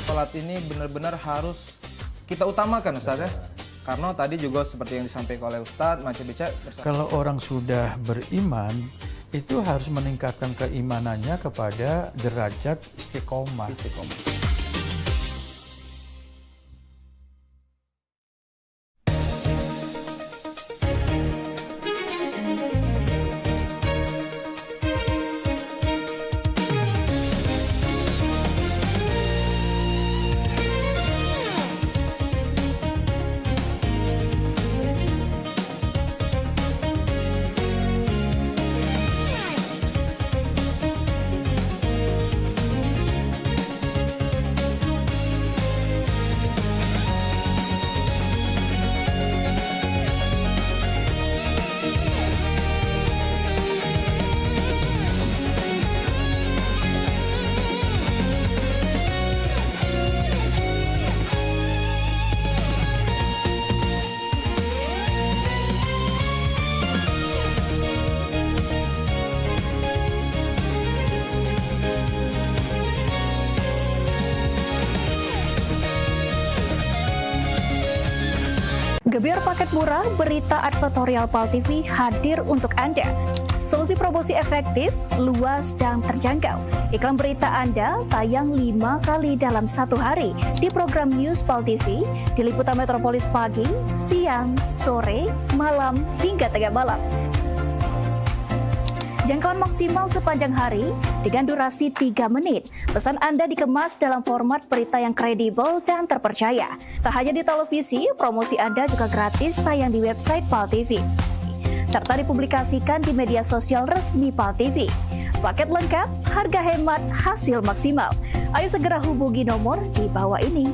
Sholat ini benar-benar harus kita utamakan Ustaz ya. Karena tadi juga seperti yang disampaikan oleh Ustaz, Macam Bica. Kalau orang sudah beriman, itu harus meningkatkan keimanannya kepada derajat istiqomah. Gebyar paket murah, berita advertorial PAL TV hadir untuk Anda. Solusi promosi efektif, luas, dan terjangkau. Iklan berita Anda tayang 5 kali dalam 1 hari di program News PAL TV, di liputan Metropolis pagi, siang, sore, malam, hingga tengah malam. Jangkauan maksimal sepanjang hari dengan durasi 3 menit. Pesan Anda dikemas dalam format berita yang kredibel dan terpercaya. Tak hanya di televisi, promosi Anda juga gratis tayang di website PAL TV, serta dipublikasikan di media sosial resmi PAL TV. Paket lengkap, harga hemat, hasil maksimal. Ayo segera hubungi nomor di bawah ini.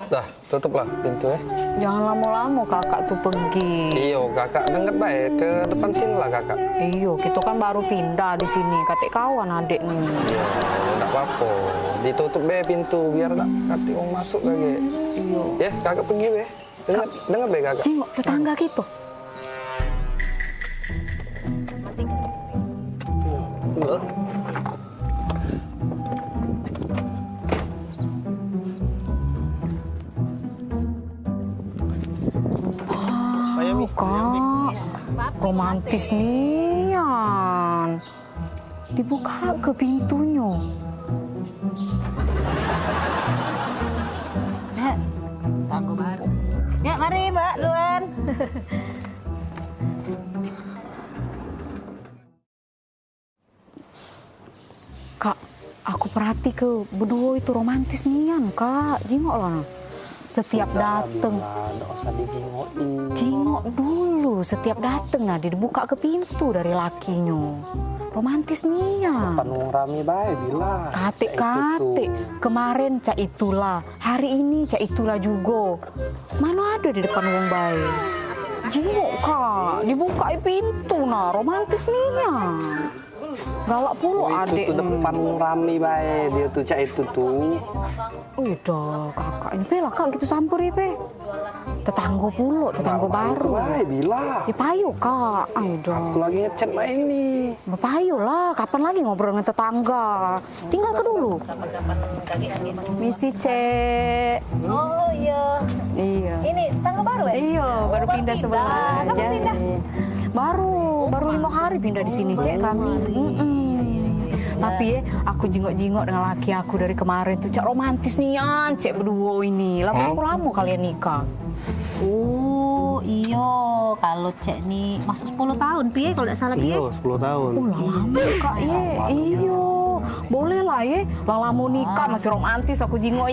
Dah, tutuplah pintu ya. Jangan lama-lama kakak tuh pergi. Iyo, kakak dengar baik ke depan sini lah kakak. Iyo, kita kan baru pindah di sini. Katik kawan adik nih. Iya, enggak apa-apa. Ditutup be pintu biar tak katik mau masuk lagi. Iyo. Ya, kakak pergi be. Dengar be kakak. Jengok tetangga gitu. Iya. Kak, romantis nian. Dibuka ke pintunya. Tanggo baru. Ya, mari Mbak Luan. Kak, aku perhati ke berdua itu romantis nian, Kak. Jengok lah. Setiap dateng, Nggak usah dijingokin. jengok dulu. Setiap dateng nah dibuka ke pintu dari lakinya. Romantis nih ya. Depan wong rame bae bilang. Kate kemarin cak itulah, hari ini cak itulah juga. Mana ada di depan wong bae. Jengok Kak, dibuka pintu nah, romantis nih ya. Galak pula adek. Itu depan wong rame bae, dia tuh cak itu tuh. Udah kakak ini pe lah kak gitu samperi pe. Tetangga pula, tetangga baru. Bae bilang. Payo kak, udah. Aku lagi ngechat mbak ini. Payo lah, kapan lagi ngobrol dengan tetangga? Tinggal ke dulu. Misi cek. Oh iya. Iya. Ini tangga baru ya? Iya, baru pindah sebelah. Kamu pindah? Baru 5 hari pindah di sini cek kami. Tapi ya, aku jengok-jengok dengan laki aku dari kemarin tuh cak romantis nih cek berdua ini. Lama kalian nikah. Oh iyo, kalau cek nih masuk 10 tahun piye kalau tidak salah piye? Iya, 10 tahun. Oh lama kak ye, iyo. Boleh lah ye, lama nikah masih romantis aku jengok.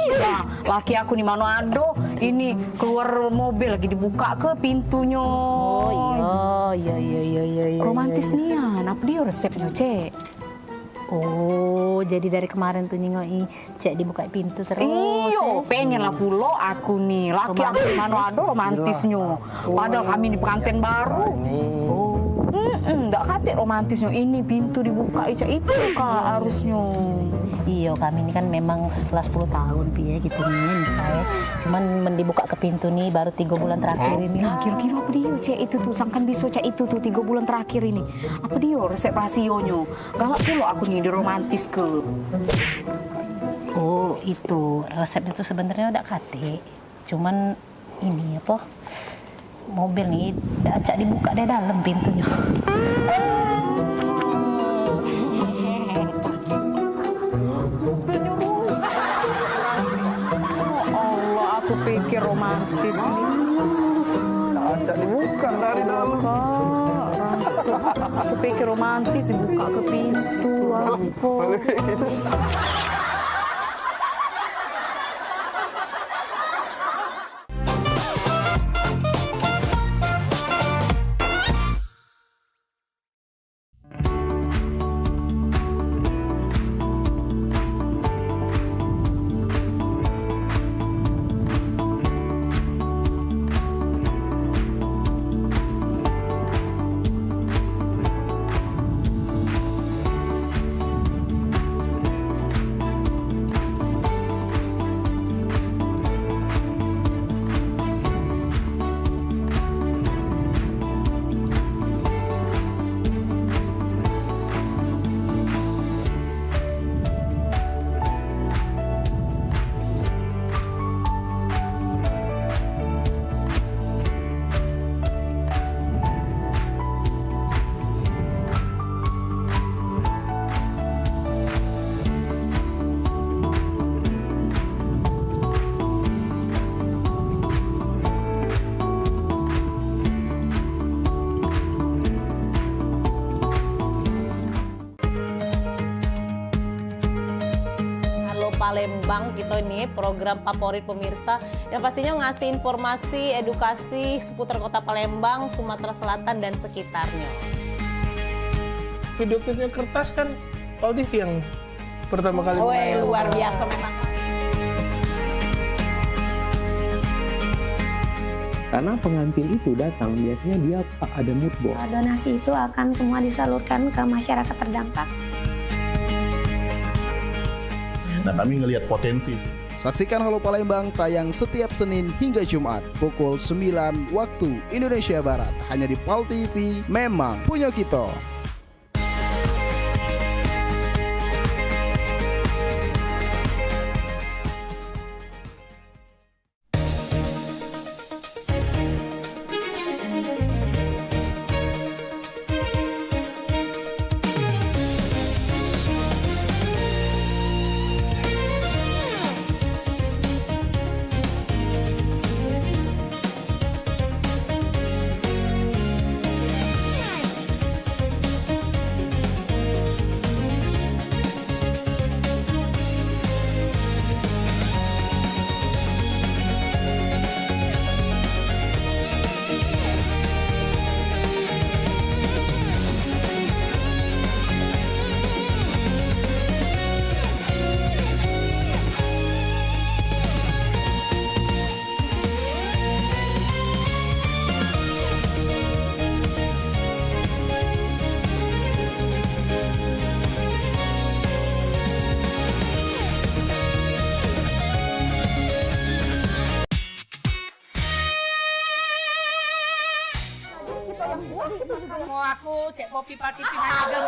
Nah, laki aku di Manado ini keluar mobil lagi dibuka ke pintunya. Oh iya. Romantis nih ya, apa dia resepnya cek? Oh, jadi dari kemarin tuh nyingoi cek dibuka pintu terus. Iyo, pengen lah pulo aku nih. Laki aku di Manado romantisnya. Padahal kami di pengantin baru. Enggak kate romantisnya. Ini pintu dibuka itu kak harusnya. Iya, kami ini kan memang setelah 10 tahun piye gitu nih nikah ya. Cuman dibuka ke pintu nih baru 3 bulan terakhir ini. Nah, kira-kira apa dia cek itu tuh sangkan bisa cek itu tuh 3 bulan terakhir ini. Apa dia resep rasionya? Galak pulo aku nih di romantis ke. Oh, itu resepnya tuh sebenarnya udah kate. Cuman ini apa mobil nih acak dibuka dari dalam pintunya. Allah, aku pikir romantis nih. Acak dibuka dari dalam. Aku pikir romantis dibuka ke pintu. Apa? Palembang kita ini program favorit pemirsa yang pastinya ngasih informasi, edukasi seputar kota Palembang, Sumatera Selatan dan sekitarnya. Video klipnya Kertas kan Pal TV yang pertama kali. Luar biasa memang. Karena pengantin itu datang biasanya dia ada mood board. Donasi itu akan semua disalurkan ke masyarakat terdampak. Nah, kami ngelihat potensi. Saksikan Halo Palembang tayang setiap Senin hingga Jumat pukul 9 waktu Indonesia Barat hanya di PAL TV. Memang punya kita. Mau aku cek Poppy Party aja.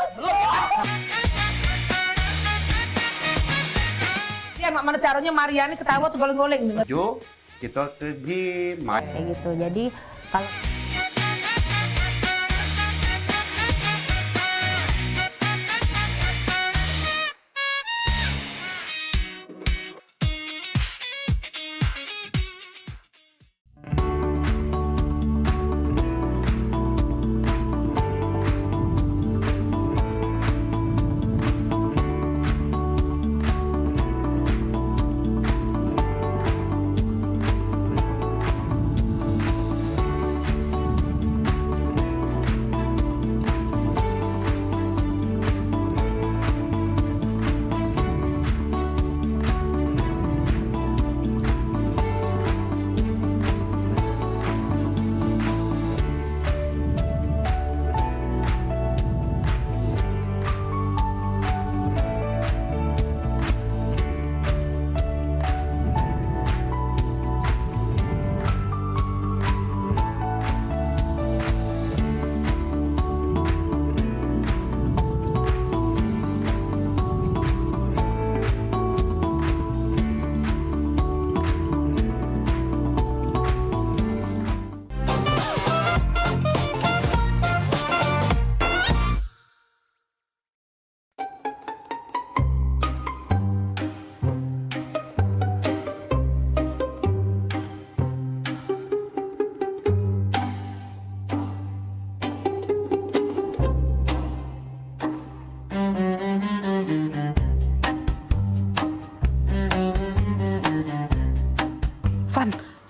Dia mak mana caranya Mariani ketawa tuh goleng-goleng. Jo, kita pergi main. Kayak gitu. Jadi kalau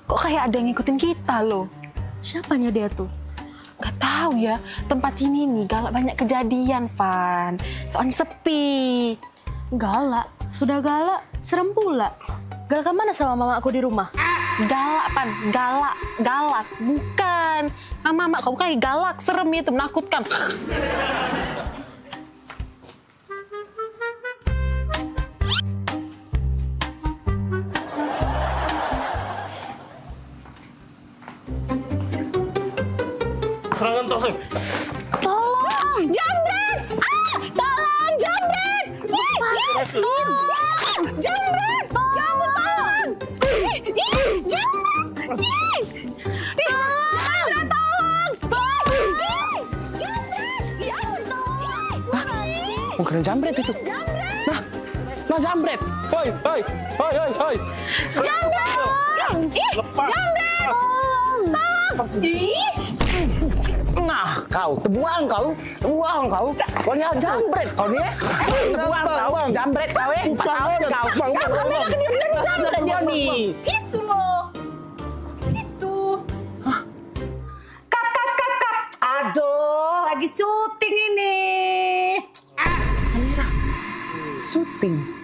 kok kayak ada yang ngikutin kita loh. Siapanya dia tuh? Gak tahu ya, tempat ini nih galak banyak kejadian, Van. Soalnya sepi. Galak? Sudah galak, serem pula. Galak mana sama mama aku di rumah? Galak, Pan. Galak. Bukan. Mama kamu kayak galak, serem itu, menakutkan. Serangan terus. Tolong, jambret! Tolong, jambret! Tolong, jambret! Ya ampun, tolong! Jambret! Jambret, tolong! Jambret! Ya ampun, tolong! Bukan jambret itu. Nah jambret. Hoi. Jambret! Jambret! Nah, kau tebuang kau. Kau ni jambret kau ni. Tebuang kau, jambret kau 4 tahun kau. Kami nak kediri jambret dia ni. Itu loh. Itu. Kat. Aduh, lagi syuting ini. Kamera. Syuting.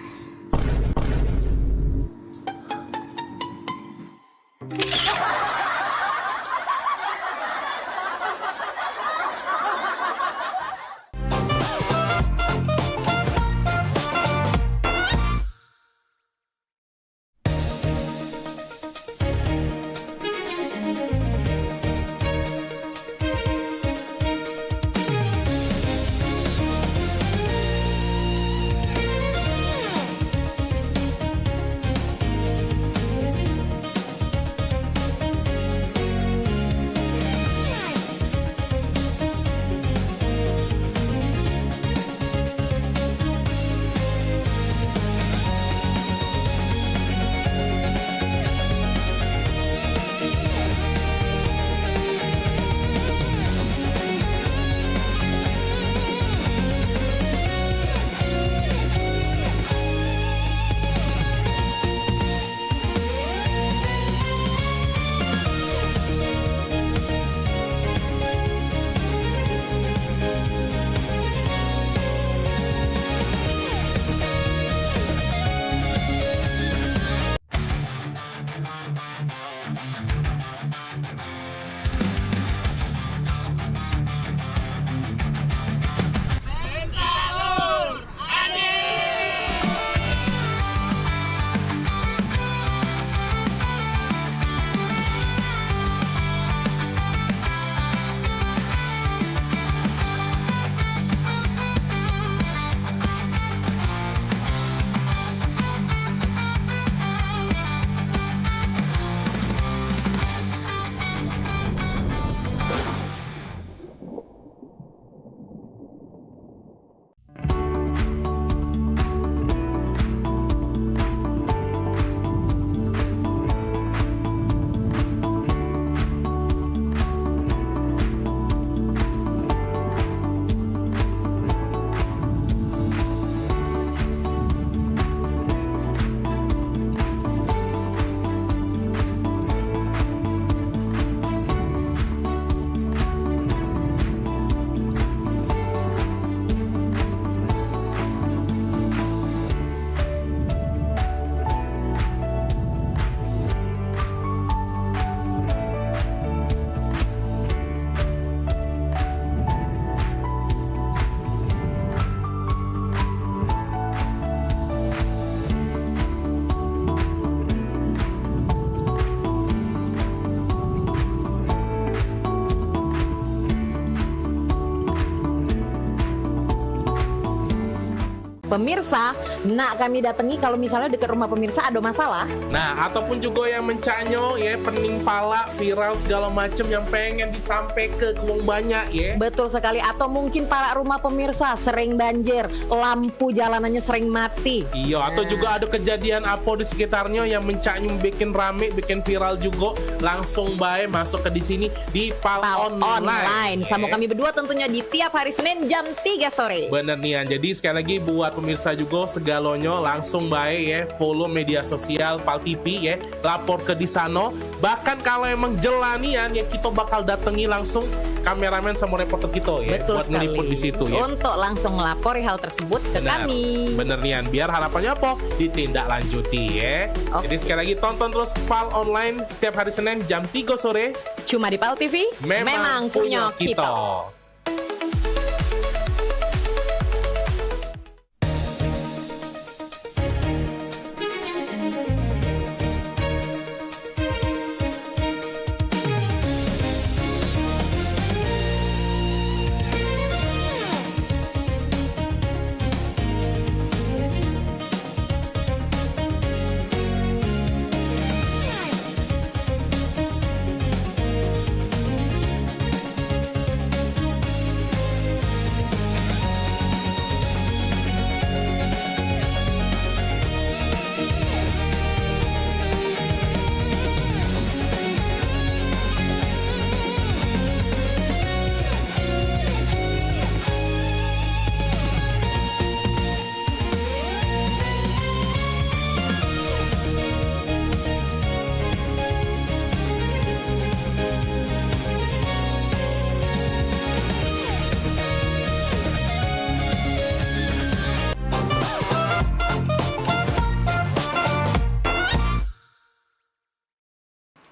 Pemirsa, nak kami datangi kalau misalnya dekat rumah pemirsa ada masalah. Nah, ataupun juga yang mencanyo ya, pening pala, viral segala macam yang pengen disampaikan ke wong banyak ya. Betul sekali, atau mungkin para rumah pemirsa sering banjir, lampu jalanannya sering mati. Iya, atau juga ada kejadian apa di sekitarnya yang mencanyo bikin rame, bikin viral juga, langsung baik masuk ke di sini di Pal Online. Sama kami berdua tentunya di tiap hari Senin jam 3 sore. Bener nih, jadi sekali lagi buat pemirsa juga segalonyo langsung baik ya, follow media sosial Pal TV ya, lapor ke di sana. Bahkan kalau emang jelanian ya kita bakal datangi langsung kameramen sama reporter kita ya. Betul buat ngeliput di situ ya. Untuk langsung melapori hal tersebut ke kami. Bener nian, biar harapannya apa? Ditindaklanjuti ya. Jadi sekali lagi tonton terus Pal Online setiap hari Senin jam 3 sore. Cuma di Pal TV, memang punya kita.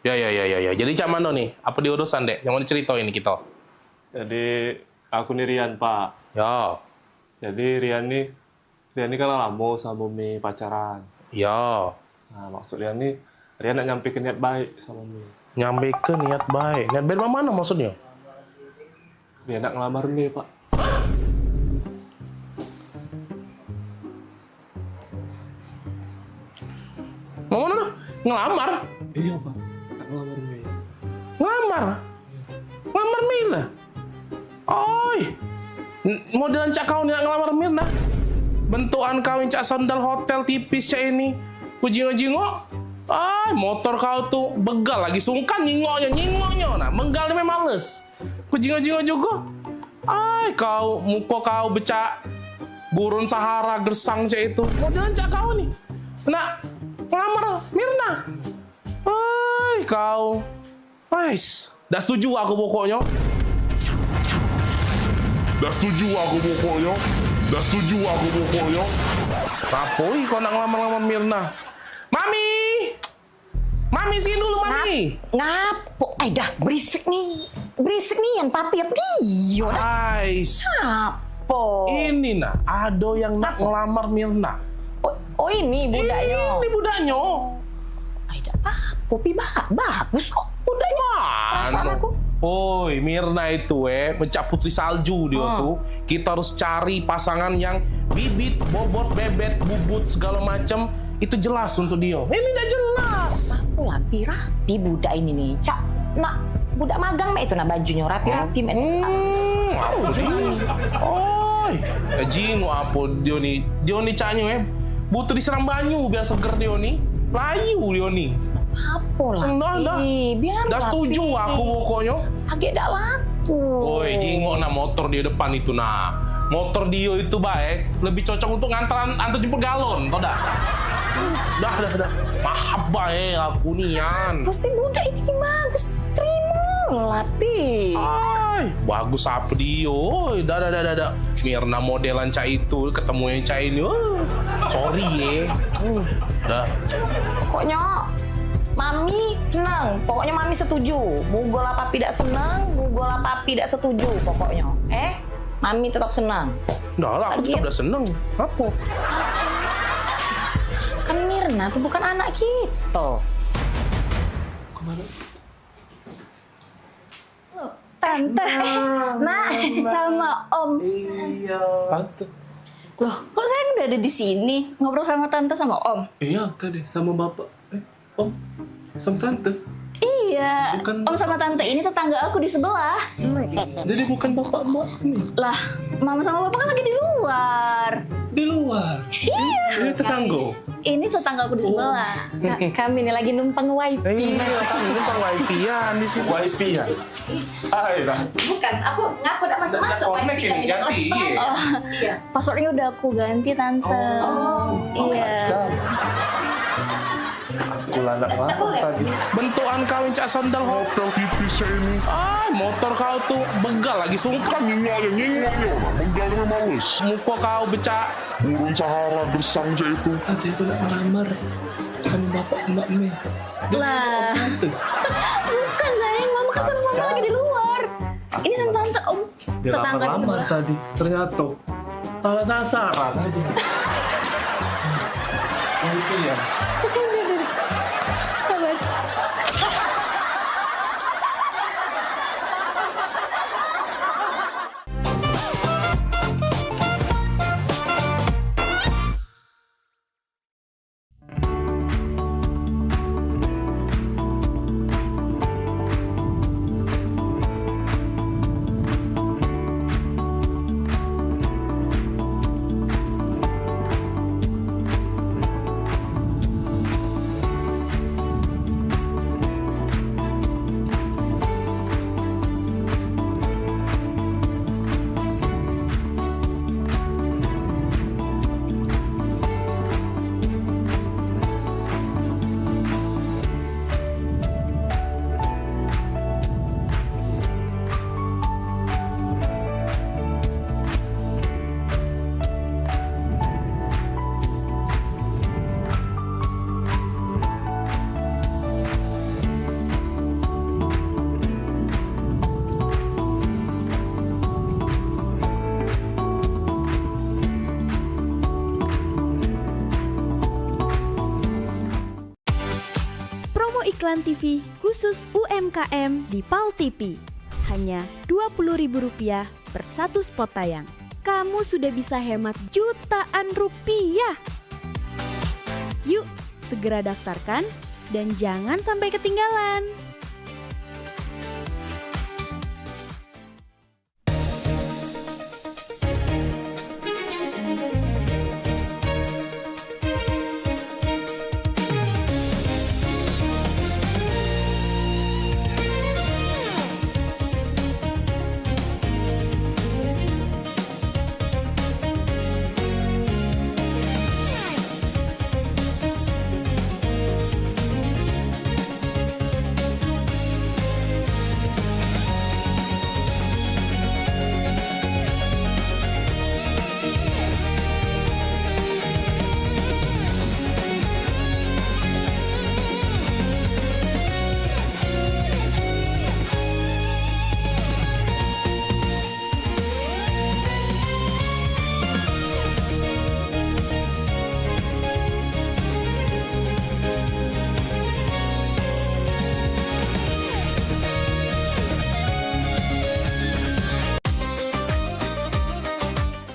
Ya. Jadi cak mano nih? Apa diurusan dek? Yang mau diceritain ini kita? Jadi aku nih Rian Pak. Ya. Jadi Rian nih kan lama sama Mimi pacaran. Ya. Nah maksud Rian nih, Rian nak nyampe ke niat baik sama Mimi. Nyampe ke niat baik? Niat baik mana maksudnya? Rian nak ngelamar Mimi Pak. Mau mana? Ngelamar? Iya Pak, nak ngelamar Mimi. Ngelamar? Ngelamar Mirna? Oi, modelan cak kau nih nak ngelamar Mirna? Bentukan kau yang cak sandal hotel tipis cak ini. Kujingo-jingo. Motor kau tuh begal lagi sungkan nyingoknya. Nah, menggal ini males. Kujingo-jingo juga. Kau muka kau becak gurun Sahara gersang cak itu. Modelan cak kau nih. Nak ngelamar Mirna. Kau. Dah setuju aku pokoknya. Rapoi kau nak ngelamar Mirna. Mami sini dulu Mami. Ngapo? Dah berisik nih yang papi apa dia? Ngapo? Ini nah, ada yang nak ngelamar Mirna. Oh ini budaknya. Ini budaknya. Popi bagus kok budaknya. Perasaan aku. Mirna itu mencak putri salju dia tuh. Kita harus cari pasangan yang bibit, bobot, bebet, bubut segala macam itu jelas untuk dia. Ini udah jelas. Aku rapi budak ini nih. Cak, nak budak magang mek itu nak bajunya rapi-rapi mek. Jingo apa dia nih caknya butuh disiram banyu biar seger dia nih. Layu dia nih. Apa lah? Biar dah setuju aku pokoknya. Agak dak laku. Jingo nah motor di depan itu nah. Motor dia itu baik, lebih cocok untuk antar jemput galon, tau dah? Dah. Maaf baik aku nian. Pasti budak ini bagus. Terima lapi. Bagus apa dia? Dah. Mirna modelan cak itu ketemu yang cak ini. Sorry Dah. Pokoknya Mami senang. Pokoknya Mami setuju. Mugola papi tidak senang, mugola papi tidak setuju pokoknya. Mami tetap senang. Dah lah, aku tetap udah senang. Apa? Kan Mirna tuh bukan anak kita. Kemana? Tante, sama Om. Iya. Tante. Loh, kok saya udah ada di sini ngobrol sama Tante sama Om? Iya, tadi sama Bapak. Om, sama Tante. Iya, Om sama Tante ini tetangga aku di sebelah. Jadi bukan Bapak Mbak nih? Lah, Mama sama Bapak kan lagi di luar. Di luar. Iya. Ini tetangga. Ini tetanggaku di sebelah. Kami ini lagi numpang wifi. Iya, kami numpang wifi-an di sini. Wifi ya? Ayolah. Bukan, aku ngaku udah masuk-masuk Connect wifi ini, kami ganti, dapat iya. Oh, Iya. passwordnya udah aku ganti tante. Iya. Aku landak tadi. Bentukan kau cak sandal hotel tipis ini. Motor kau tuh begal lagi sungkan. Begalnya males. Muka kau becak. Burung Sahara gersang aja itu. Tadi aku nak melamar sama bapak Mbak Me. Lah. Bukan sayang, mama kan sama mama lagi di luar. Ini sama tante om. Tetangga di Dilamar sebelah. tadi. Ternyata salah sasaran aja. Wifi ya? Sabar. Iklan TV khusus UMKM di PAL TV. Hanya Rp20.000 per satu spot tayang. Kamu sudah bisa hemat jutaan rupiah. Yuk, segera daftarkan dan jangan sampai ketinggalan.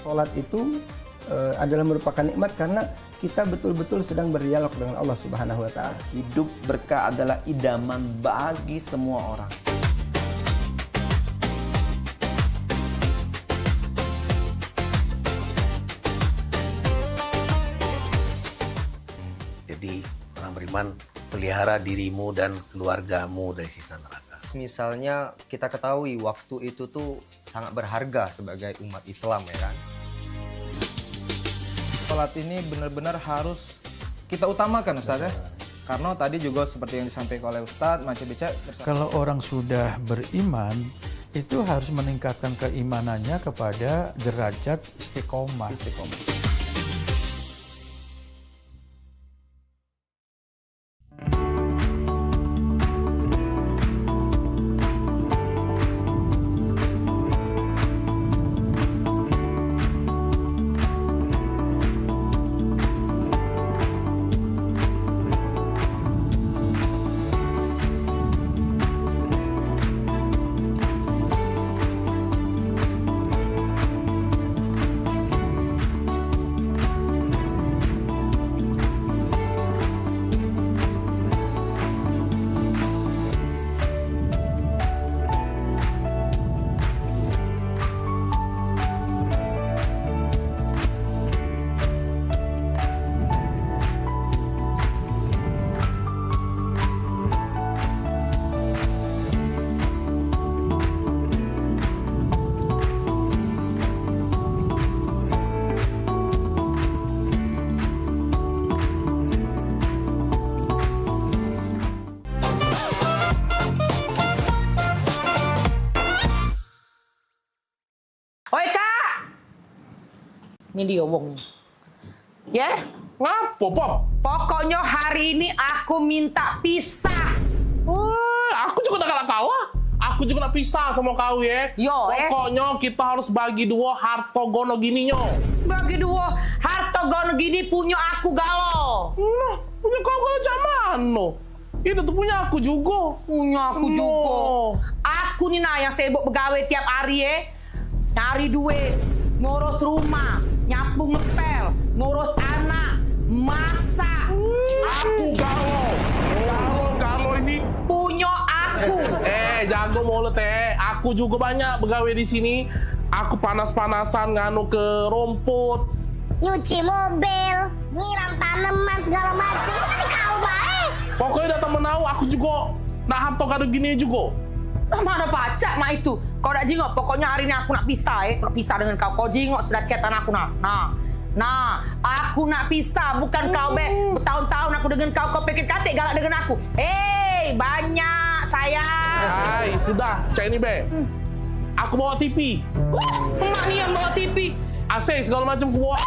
Sholat itu adalah merupakan nikmat karena kita betul-betul sedang berdialog dengan Allah Subhanahu wa taala. Hidup berkah adalah idaman bagi semua orang. Jadi orang beriman, pelihara dirimu dan keluargamu dari siksa neraka. Misalnya kita ketahui waktu itu tuh sangat berharga sebagai umat Islam ya kan. Sholat ini benar-benar harus kita utamakan Ustaz ya. Karena tadi juga seperti yang disampaikan oleh Ustaz, Macam Beca. Kalau orang sudah beriman, itu harus meningkatkan keimanannya kepada derajat istiqomah. Ini dia wong. Ya? Ngapo, Pop? Pokoknya hari ini aku minta pisah. Aku juga udah kalah. Aku juga nak pisah sama kau ya. Pokoknya kita harus bagi dua harta gono gini nyo. Bagi dua harta gono gini punya aku galo. Nah, punya kau galo camano. Itu tuh punya aku juga. Punya aku juga. Aku nih nah yang sibuk begawe tiap hari ya. Cari duit, ngurus rumah, nyapu ngepel, ngurus anak, masak. Aku galo ini punya aku. Jago mulut Aku juga banyak begawe di sini. Aku panas-panasan nganu ke rumput, nyuci mobil, nyiram tanaman segala macam. Tadi kau baik. Pokoknya datang menau aku juga nak harta kado gini juga. Nah, mana pacak mak itu? Kau nak jingok, pokoknya hari ini aku nak pisah nak pisah dengan kau. Kau jingok sudah chatan aku Nah, aku nak pisah, bukan kau bertahun-tahun aku dengan kau pikir katik galak dengan aku. Banyak sayang. Hai, sudah, cek ini Aku bawa TV. Mak ni yang bawa TV. AC segala macam aku bawa.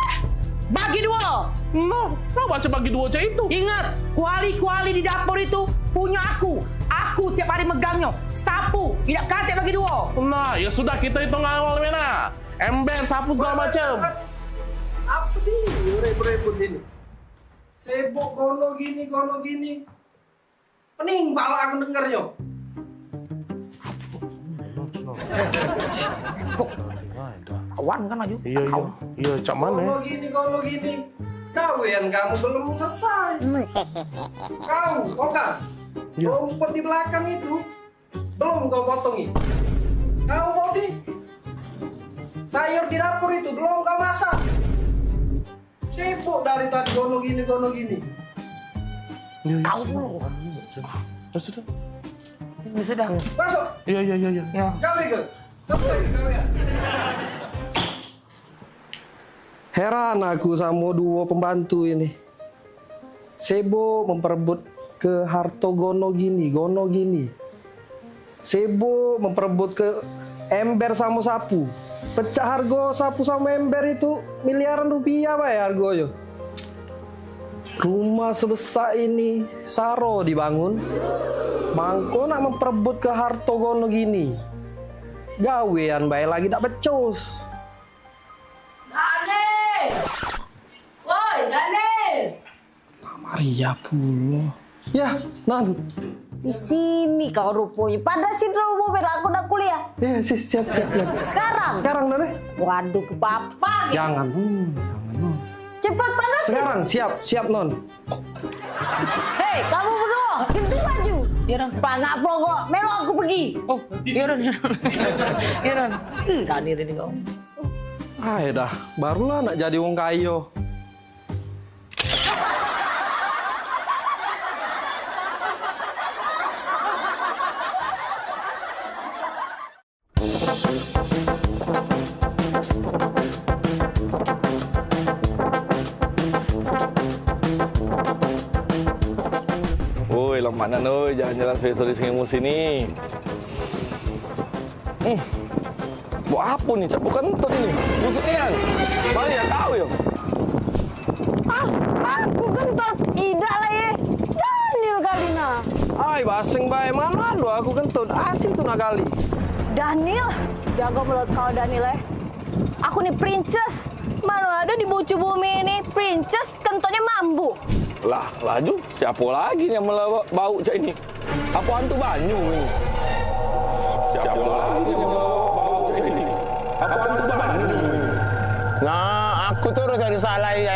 Bagi dua. No, baca bagi dua cek itu. Ingat, kuali-kuali di dapur itu punya aku. Aku tiap hari megangnya. Sapu, tidak katik bagi dua. Nah, ya sudah kita hitung awal mana. Ember, sapu segala macam. Apa nih rebut-rebut ini? Sibuk gono gini. Pening pala aku dengernya. Kawan kan aja. Iya, cak mana? Gono gini. Kawian kamu belum selesai. Kau, Oka. Rumput di belakang itu belum kau potongi. Kau Bodi. Sayur di dapur itu belum kau masak. Sibuk dari tadi gono gini. Kau dulu. Sudah. Sudah. Masuk. Iya. Kau ikut. Selesai kalian. Heran aku sama dua pembantu ini. Sibuk memperebut ke harta gono gini. Sibuk memperebut ke ember sama sapu. Pecah harga sapu sama ember itu miliaran rupiah Pak ya harganya. Rumah sebesar ini saro dibangun. Mangko nak memperebut ke harta gono gini. Gawean bae lagi tak becus. Daniel. Pak Maria pula. Ya, Nan. Di sini kau rupanya. Pada sini rumah aku nak kuliah. Ya, siap. Sekarang, Dane. Waduh, ke papa. Jangan. Cepat panasin. Siap, Non. Hei, kamu berdua, ganti baju. Iya, Ron. Pelangak pelongo, melo aku pergi. Oh, iya, Ron. Daniel ini kau. Dah, barulah nak jadi wong kayo. Woi, lamanan oi, jangan jelas historis ngemu sini. Buat apa nih? Cak bukan kentut ini. Busuknya kan. Balik ya kau yo. Aku kentut. Tidak lah ya. Daniel Kalina. Basing bae mana lu aku kentut. Asing tuh nakali. Daniel, jago mulut kau Daniel. Aku nih princess. Mana ada di bucu bumi ini princess kentutnya mambu. Lah, laju. Siapa lagi yang bau cak ini? Apa hantu banyu ini? Siapa lagi yang bau cak ini? Apa hantu banyu ini? Nah, aku terus ada salah ya.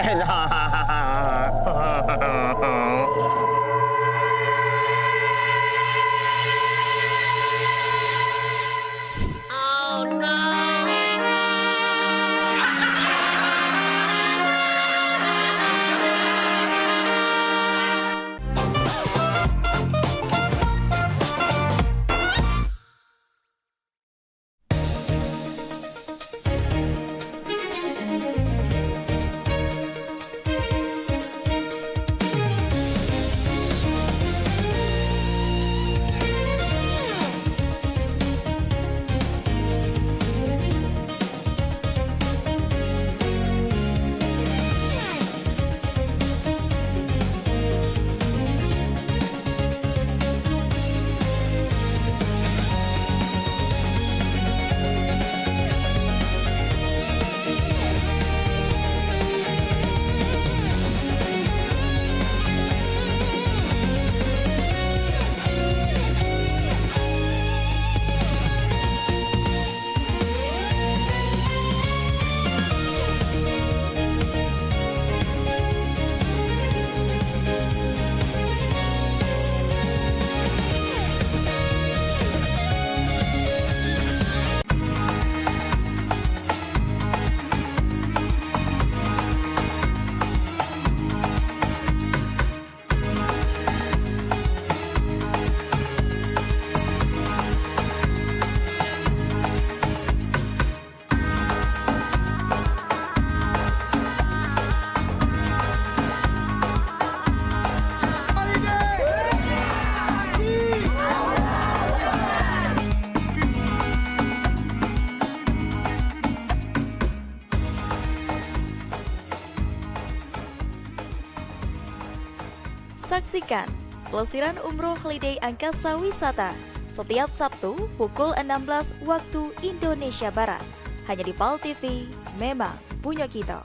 Saksikan Pelesiran Umroh Holiday Angkasa Wisata setiap Sabtu pukul 16 waktu Indonesia Barat. Hanya di PAL TV, memang punya kita.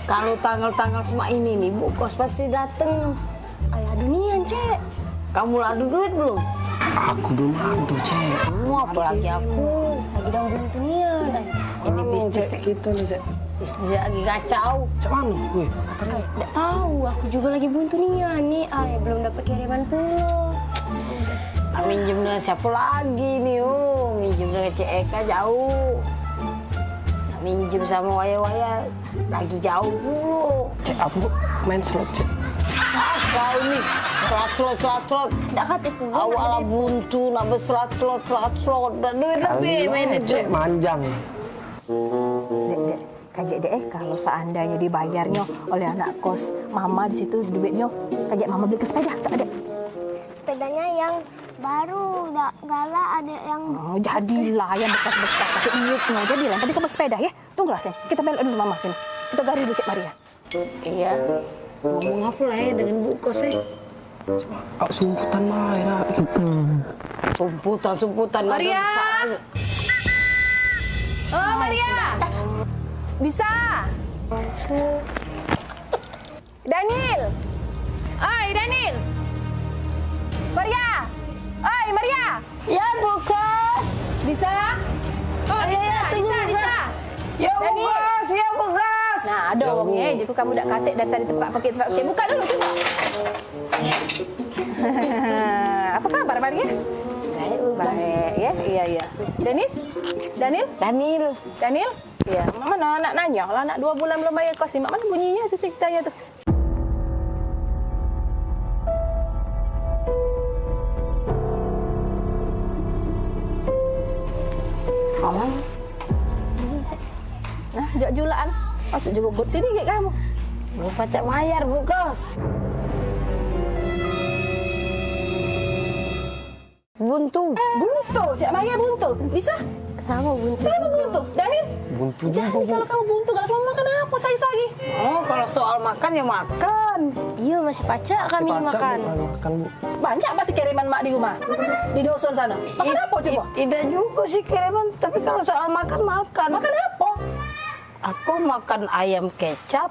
Kalau tanggal-tanggal semua ini nih, Bu Kos pasti dateng. Ayah dunian, Cek. Kamu adu duit belum? Aku belum adu, Cek. Apalagi aku. Lagi dalam buntu nian. Ini bisnis kita nih, Cek. Bisnis lagi kacau. Cek mana? Wih, Nggak tahu, aku juga lagi buntu nian nih. Belum dapat kiriman pula. Minjem dengan siapa lagi nih? Minjem dengan Cek Eka jauh. Minjem sama waya-waya lagi jauh dulu. Cek, aku main slot, Cek. Kau nih, slot. Nggak kata itu. Awalnya buntu, nambah slot. Dan duit lebih main itu. Cek, manjang. Dek, kaget deh kalau seandainya dibayarnya oleh anak kos mama di situ duitnya, kaget mama beli ke sepeda, tak ada. Sepedanya yang baru, galak ada yang... Oh, jadilah yang bekas-bekas pakai iupnya, jadilah. Tadi kamu sepeda ya, tunggulah sini. Kita balik dulu mama sini. Kita gari dulu Cik Maria. Iya, ngomong apa lah ya dengan Bu Kos ya? Sumputan mah ya. Sumputan. Maria! Oh, Maria! Bisa? Daniel! Oi, Daniel! Maria! Oi, Maria! Ya, Bu Kos. Bisa? Oh, bisa. Ya, Bu Kos, ya, Bu Kos. Nah, ada orangnya. Jika kamu dah katik dari tadi tempat pakai. Buka dulu, coba. Apa kabar, Maria? Baik, ya? Iya. Daniel? Iya. Mana nak nanya? Lah nak 2 bulan belum bayar kos. Mak mana bunyinya tu ceritanya tu? Aman. Nah, jak julaan. Masuk juga gut sini kayak kamu. Bu pacak mayar, Bu Kos. Buntu. Buntu, Cik Maya buntu. Bisa? Sama buntu. Sama buntu. Danin? Buntu Jangan kalau kamu buntu, kalau kamu makan apa saya lagi? Oh, kalau soal makan ya makan. Iya, masih pacak kami makan. Makan, Bu. Banyak berarti kiriman mak di rumah? Di dusun sana. Makan apa coba? Tidak juga sih kiriman, tapi kalau soal makan. Makan apa? Aku makan ayam kecap.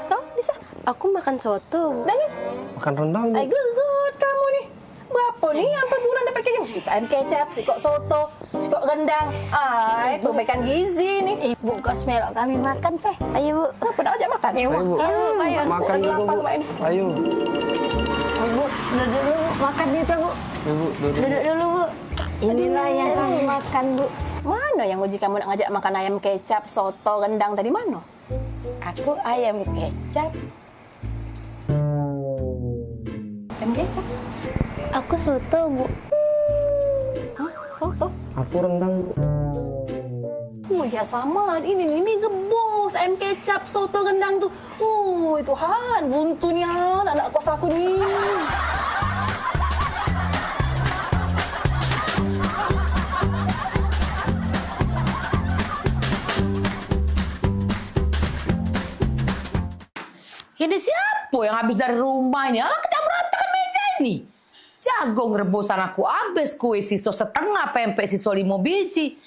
Kau bisa? Aku makan soto. Danin? Makan rendang, Bu. Good kamu nih. Berapa nih sampai bulan dapat kayak si ayam kecap, si kok soto, si kok rendang. Perbaikan gizi nih. Ibu Kos melok kami makan, Peh. Ayo, Bu. Apa nak ajak makan? Ayo, Bu. Ayo. Makan juga, Bu. Ayo. Bu, duduk dulu, Bu. Makan itu, Bu. Ibu, Duduk dulu, Bu. Inilah yang kami makan, Bu. Mana yang uji kamu nak ngajak makan ayam kecap, soto, rendang tadi mana? Aku ayam kecap. Ayam kecap? Aku soto, Bu. Hah? Soto? Aku rendang, Bu. Oh ya sama, ini gebos, ayam kecap, soto, rendang tuh. Oh Tuhan, buntu nih anak kos aku nih. Ini siapa yang habis dari rumah ini? Alah, kita berantakan meja ini. Jagung rebusan aku habis, kue siso setengah, pempek siso 5 biji.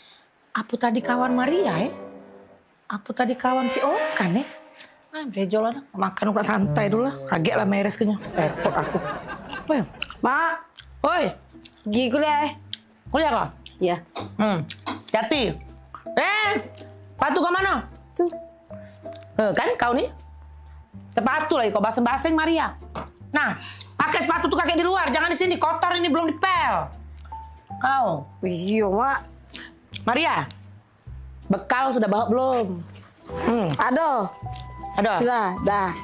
Apa tadi kawan Maria ya? Apa tadi kawan si Okan ya? Brejolan, makan udah santai dulu lah. Kaget lah meres kenyang. Repot aku. Apa ya? Mak. Oi. Pergi kuliah. Kuliah kau? Iya. Jati. Patu ke mana? Tuh. Kan kau nih? Sepatu lagi kau baseng-baseng Maria. Nah, pakai sepatu tuh kakek di luar, jangan di sini, kotor ini belum dipel. Kau. Iya, Mak. Maria, bekal sudah bawa belum? Ada. Sudah, dah.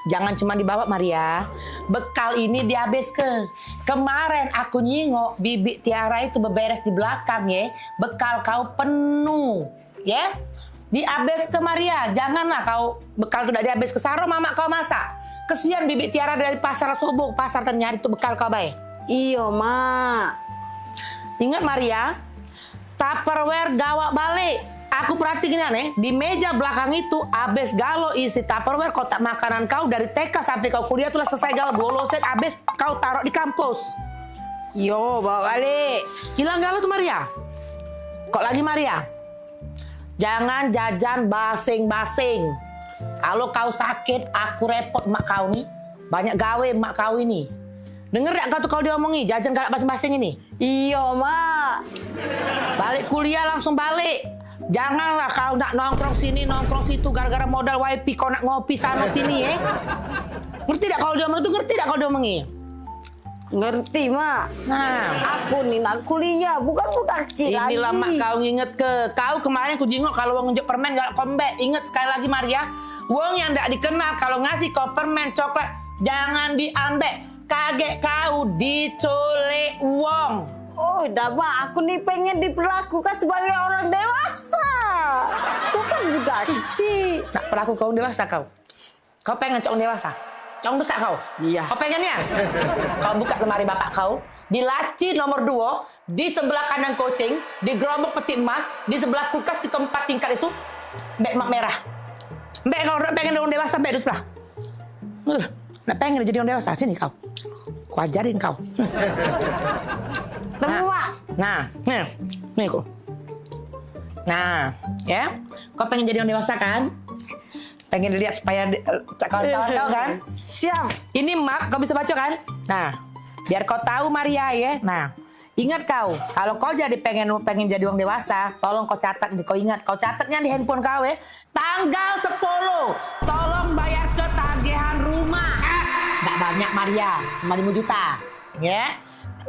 Jangan cuma dibawa Maria, bekal ini dihabis ke. Kemarin aku nyingok Bibi Tiara itu beberes di belakang ya, bekal kau penuh, ya. Dihabis ke Maria, janganlah kau bekal sudah dihabis ke Saro, mama kau masak. Kesian Bibi Tiara dari pasar subuh, pasar ternyari itu bekal kau baik. Iya, Mak. Ingat Maria, Tupperware gawak balik. Aku perhatikan nih, di meja belakang itu habis galo isi Tupperware kotak makanan kau dari TK sampai kau kuliah tuh selesai galo boloset habis kau taruh di kampus. Yo, bawa balik. Hilang galo tuh Maria. Kok lagi Maria? Jangan jajan basing-basing. Kalau kau sakit, aku repot mak kau nih. Banyak gawe mak kau ini. Dengar gak kau tuh kalau diomongi, jajan galak basing-basing ini? Iya, Mak. Balik kuliah langsung balik. Janganlah kau nak nongkrong sini, nongkrong situ, gara-gara modal WiFi kau nak ngopi sana sini ya. Ngerti gak kalau diomongi itu? Ngerti gak kalau diomongi? Ngerti, Mak. Nah, aku nih nak kuliah, bukan budak kecil lagi. Inilah mak kau nginget ke. Kau kemarin aku jenguk kalau wong ngunjuk permen galak kombek. Ingat sekali lagi Maria, wong yang ndak dikenal kalau ngasih kau permen coklat jangan diambek. Kaget kau diculik wong. Oh, dah Mak, aku nih pengen diperlakukan sebagai orang dewasa. Bukan budak kecil. Nak perlaku kau dewasa kau. Kau pengen cowok dewasa? Cowok besar kau? Iya. Kau pengen ya? Kau buka lemari bapak kau, di laci nomor 2, di sebelah kanan kucing, di gerobak peti emas, di sebelah kulkas kita 4 tingkat itu, beg mak merah. Mbak kalau nak pengen orang dewasa, mbak di sebelah. Nak pengen jadi orang dewasa, sini kau. Ku ajarin kau. Nah, nih kau. Nah, ya, kau pengen jadi orang dewasa kan? Pengen dilihat supaya kawan-kawan kau kan? Siap. Ini map, kau bisa baca kan? Nah, biar kau tahu Maria ya. Nah, ingat kau, kalau kau jadi pengen jadi orang dewasa, tolong kau catat nih, kau ingat, kau catatnya di handphone kau ya. Tanggal 10, tolong bayar ketagihan rumah. Gak banyak Maria, cuma 5 juta, ya.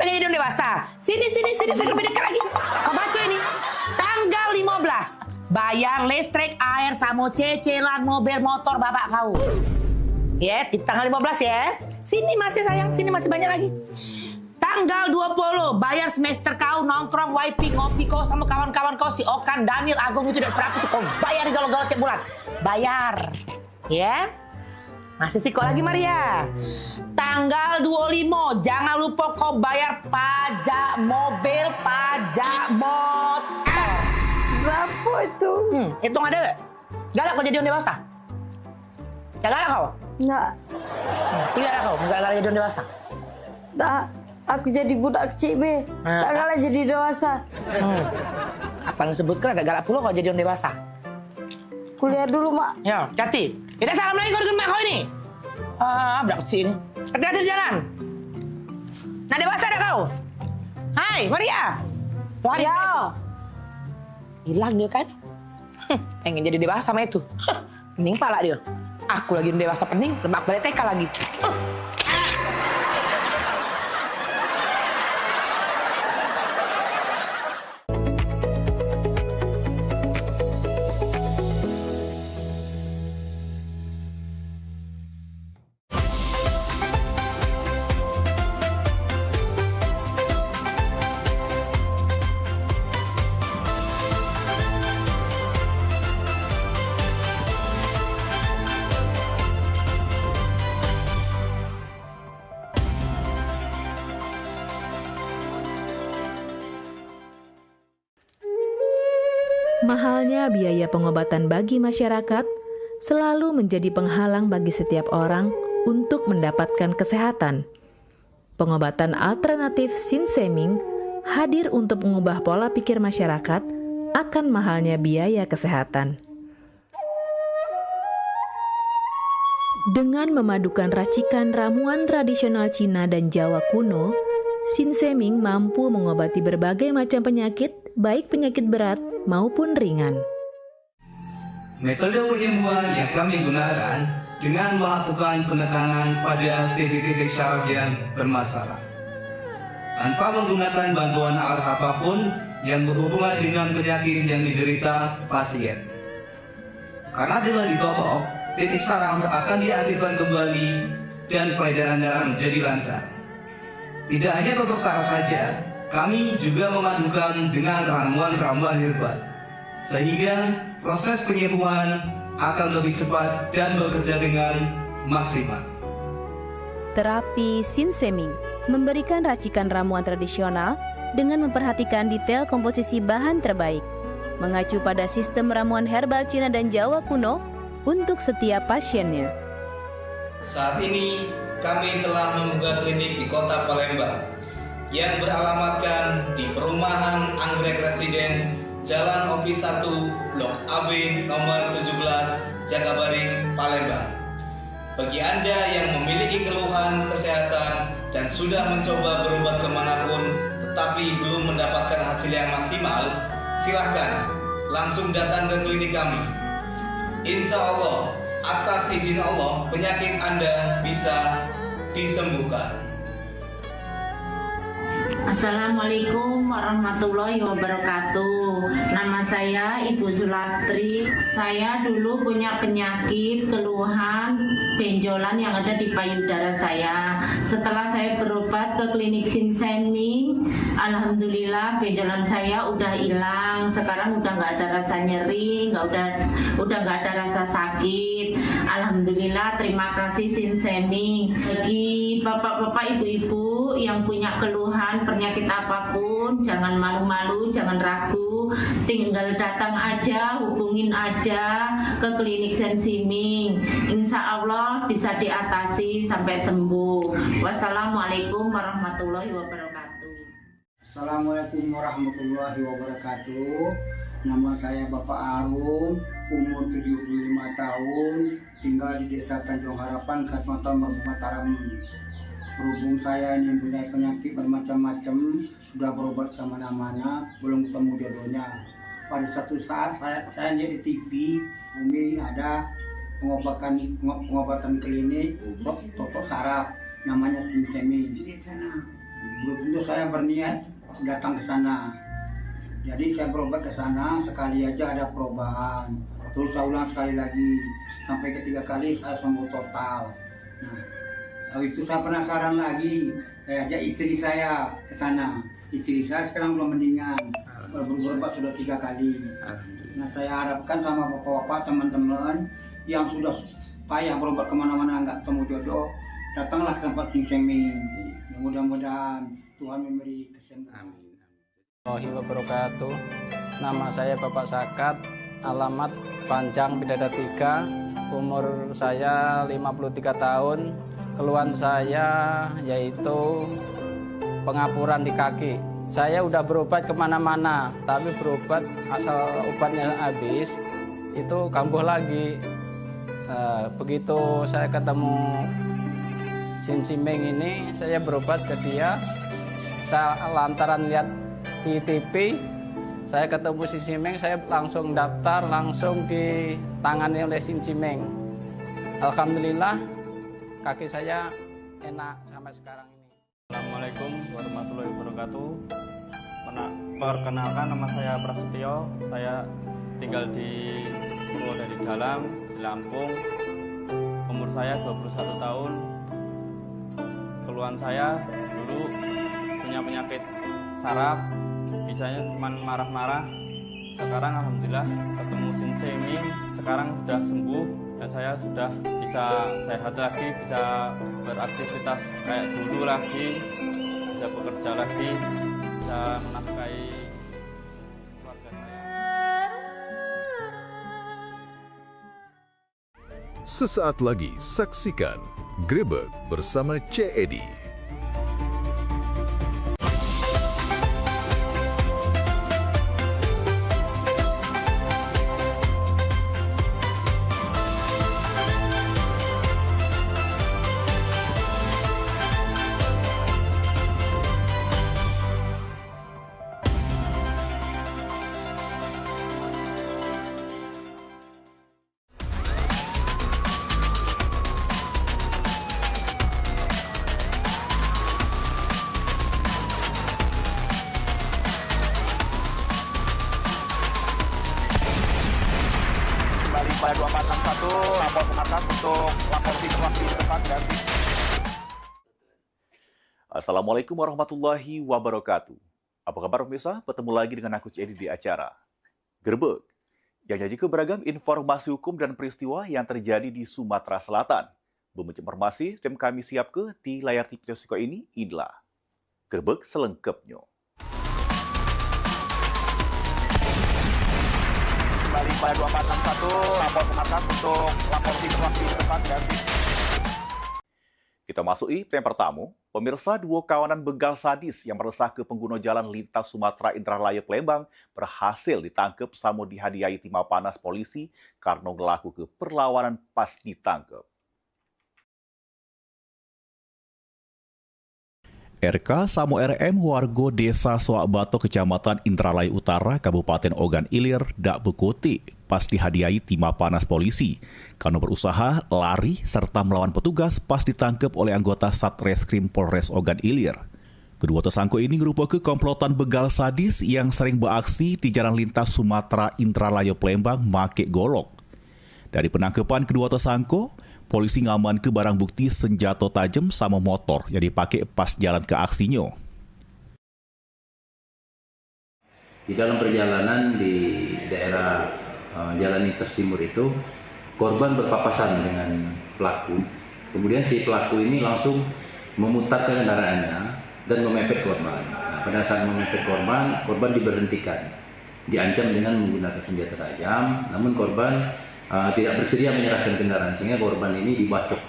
Pengen jadi orang dewasa. Sini, lebih dekat lagi. Kau baca ini. Tanggal 15. Bayar listrik, air, sama cicilan mobil motor bapak kau. Ya, di tanggal 15 ya. Sini masih sayang, sini masih banyak lagi. Tanggal 20 bayar semester kau nongkrong wifi ngopi kau sama kawan-kawan kau si Okan, Daniel, Agung itu udah berapa tuh kau bayar di galau-galau tiap bulan. Bayar. Ya. Masih sih kok lagi Maria. Tanggal 25 jangan lupa kau bayar pajak mobil, pajak motor. Berapa itu? Hitung ada. Galak kau jadi orang dewasa? Ya galak kau? Enggak. Tinggal kau, enggak galak jadi orang dewasa. Tak, aku jadi budak kecil be. Tak galak jadi dewasa. Apa yang sebutkan ada galak pula kau jadi orang dewasa? Kuliah dulu mak. Ya, hati. Kita salam lagi kau dengan mak kau ini. Budak kecil ini. Hati-hati di jalan. Nah dewasa ada kau. Hai, Maria. Ya. Hilang dia kan? Pengen jadi dewasa sama itu. Pening pala dia. Aku lagi dewasa pening, lemak balik TK lagi. Mahalnya biaya pengobatan bagi masyarakat selalu menjadi penghalang bagi setiap orang untuk mendapatkan kesehatan. Pengobatan alternatif Sinseming hadir untuk mengubah pola pikir masyarakat akan mahalnya biaya kesehatan. Dengan memadukan racikan ramuan tradisional Cina dan Jawa kuno, Sinseming mampu mengobati berbagai macam penyakit, baik penyakit berat maupun ringan. Metode penyembuhan yang kami gunakan dengan melakukan penekanan pada titik-titik syaraf yang bermasalah. Tanpa menggunakan bantuan alat apapun yang berhubungan dengan penyakit yang diderita pasien. Karena dengan ditolong, titik syaraf akan diaktifkan kembali dan peredaran darah menjadi lancar. Tidak hanya untuk saraf saja, kami juga memadukan dengan ramuan-ramuan herbal, sehingga proses penyembuhan akan lebih cepat dan bekerja dengan maksimal. Terapi Sinseming memberikan racikan ramuan tradisional dengan memperhatikan detail komposisi bahan terbaik, mengacu pada sistem ramuan herbal Cina dan Jawa kuno untuk setiap pasiennya. Saat ini, kami telah membuka klinik di Kota Palembang yang beralamatkan di Perumahan Anggrek Residence, Jalan Opi 1, Blok AB nomor 17, Jagabaring, Palembang. Bagi Anda yang memiliki keluhan kesehatan dan sudah mencoba berobat kemanapun tetapi belum mendapatkan hasil yang maksimal, silahkan langsung datang ke klinik kami. Insya Allah, atas izin Allah, penyakit Anda bisa disembuhkan. Assalamualaikum warahmatullahi wabarakatuh. Nama saya Ibu Sulastri. Saya dulu punya penyakit keluhan benjolan yang ada di payudara saya. Setelah saya berobat ke klinik Sinseming, alhamdulillah benjolan saya udah hilang. Sekarang udah nggak ada rasa nyeri, udah nggak ada rasa sakit. Alhamdulillah, terima kasih Sinseming. Bagi bapak-bapak, ibu-ibu yang punya keluhan penyakit apapun, jangan malu-malu, jangan ragu, tinggal datang aja, hubungin aja ke klinik Sinseming. Insya Allah bisa diatasi sampai sembuh. Wassalamualaikum warahmatullahi wabarakatuh. Assalamualaikum warahmatullahi wabarakatuh. Nama saya Bapak Arum, umur 75 tahun, tinggal di Desa Tanjung Harapan, Kecamatan Merbau Mataram. Berhubung saya ini punya penyakit bermacam-macam, sudah berobat kemana-mana, belum ketemu jodohnya. Pada satu saat saya lihat di TV, Umi ada pengobatan klinik totok saraf, namanya Sinseming. Belum tentu saya berniat datang ke sana. Jadi saya berobat ke sana, sekali aja ada perubahan. Terus saya ulang sekali lagi, sampai ketiga kali saya sembuh total. Nah, lalu itu saya penasaran lagi, Saya ajak istri saya ke sana. Istri saya sekarang belum mendingan, berobat sudah 3 kali. Nah, saya harapkan sama bapak-bapak, teman-teman yang sudah payah berobat kemana-mana nggak ketemu jodoh, datanglah ke tempat Sing Seng Ming. Mudah-mudahan Tuhan memberi kesembuhan. Warahmatullahi wabarakatuh. Nama saya Bapak Sakat, alamat Panjang Bidada 3, umur saya 53 tahun. Keluhan saya yaitu pengapuran di kaki. Saya udah berobat kemana-mana, tapi berobat asal obatnya habis, itu kambuh lagi. Begitu saya ketemu Sing Simeng ini, saya berobat ke dia. Saya lantaran lihat di TV, saya ketemu Sing Simeng, saya langsung daftar, langsung ditangani oleh Sing Simeng. Alhamdulillah, kaki saya enak sampai sekarang ini. Assalamualaikum warahmatullahi wabarakatuh. Perkenalkan, nama saya Prasetyo. Saya tinggal di Pulau Dari Dalam, di Lampung. Umur saya 21 tahun. Keluhan saya dulu punya penyakit saraf, bisanya cuma marah-marah. Sekarang alhamdulillah ketemu Sing Simeng, sekarang sudah sembuh dan saya sudah bisa sehat lagi, bisa beraktivitas kayak dulu lagi, bisa bekerja lagi, bisa menafkahi keluarga saya. Sesaat lagi saksikan Grebek bersama Cik Edi. Pada 2461 lapor ke markas untuk lapor situasi di depan dan Assalamualaikum warahmatullahi wabarakatuh. Apa kabar pemirsa? Bertemu lagi dengan aku Cik Edi di acara Grebek yang nyaji beragam informasi hukum dan peristiwa yang terjadi di Sumatera Selatan. Berbagai informasi tim kami siap ke di layar TV Tosiko ini, inilah Grebek selengkapnya. Kembali pada 2461 lapor ke markas untuk lapor situasi di depan dan kita masuki yang pertama. Pemirsa, 2 kawanan begal sadis yang meresah ke pengguna jalan lintas Sumatera Indralaya Palembang berhasil ditangkap samo dihadiahi timah panas polisi karena ngelaku ke perlawanan pas ditangkap. RK Samo RM warga Desa Soakbato Kecamatan Indralaya Utara Kabupaten Ogan Ilir dak bekuti pas dihadiahi timah panas polisi karena berusaha lari serta melawan petugas pas ditangkap oleh anggota Satreskrim Polres Ogan Ilir. Kedua tersangka ini merupakan komplotan begal sadis yang sering beraksi di jalan lintas Sumatera Indralaya Palembang make golok. Dari penangkapan kedua tersangka, polisi ngaman ke barang bukti senjata tajam sama motor yang dipakai pas jalan ke aksinya. Di dalam perjalanan di daerah Jalan Lintas Timur itu, korban berpapasan dengan pelaku. Kemudian si pelaku ini langsung memutarkan kendaraannya dan memepet korban. Nah, pada saat memepet korban, korban diberhentikan, diancam dengan menggunakan senjata tajam. Namun korban tidak bersedia menyerahkan kendaraan sehingga korban ini dibacok.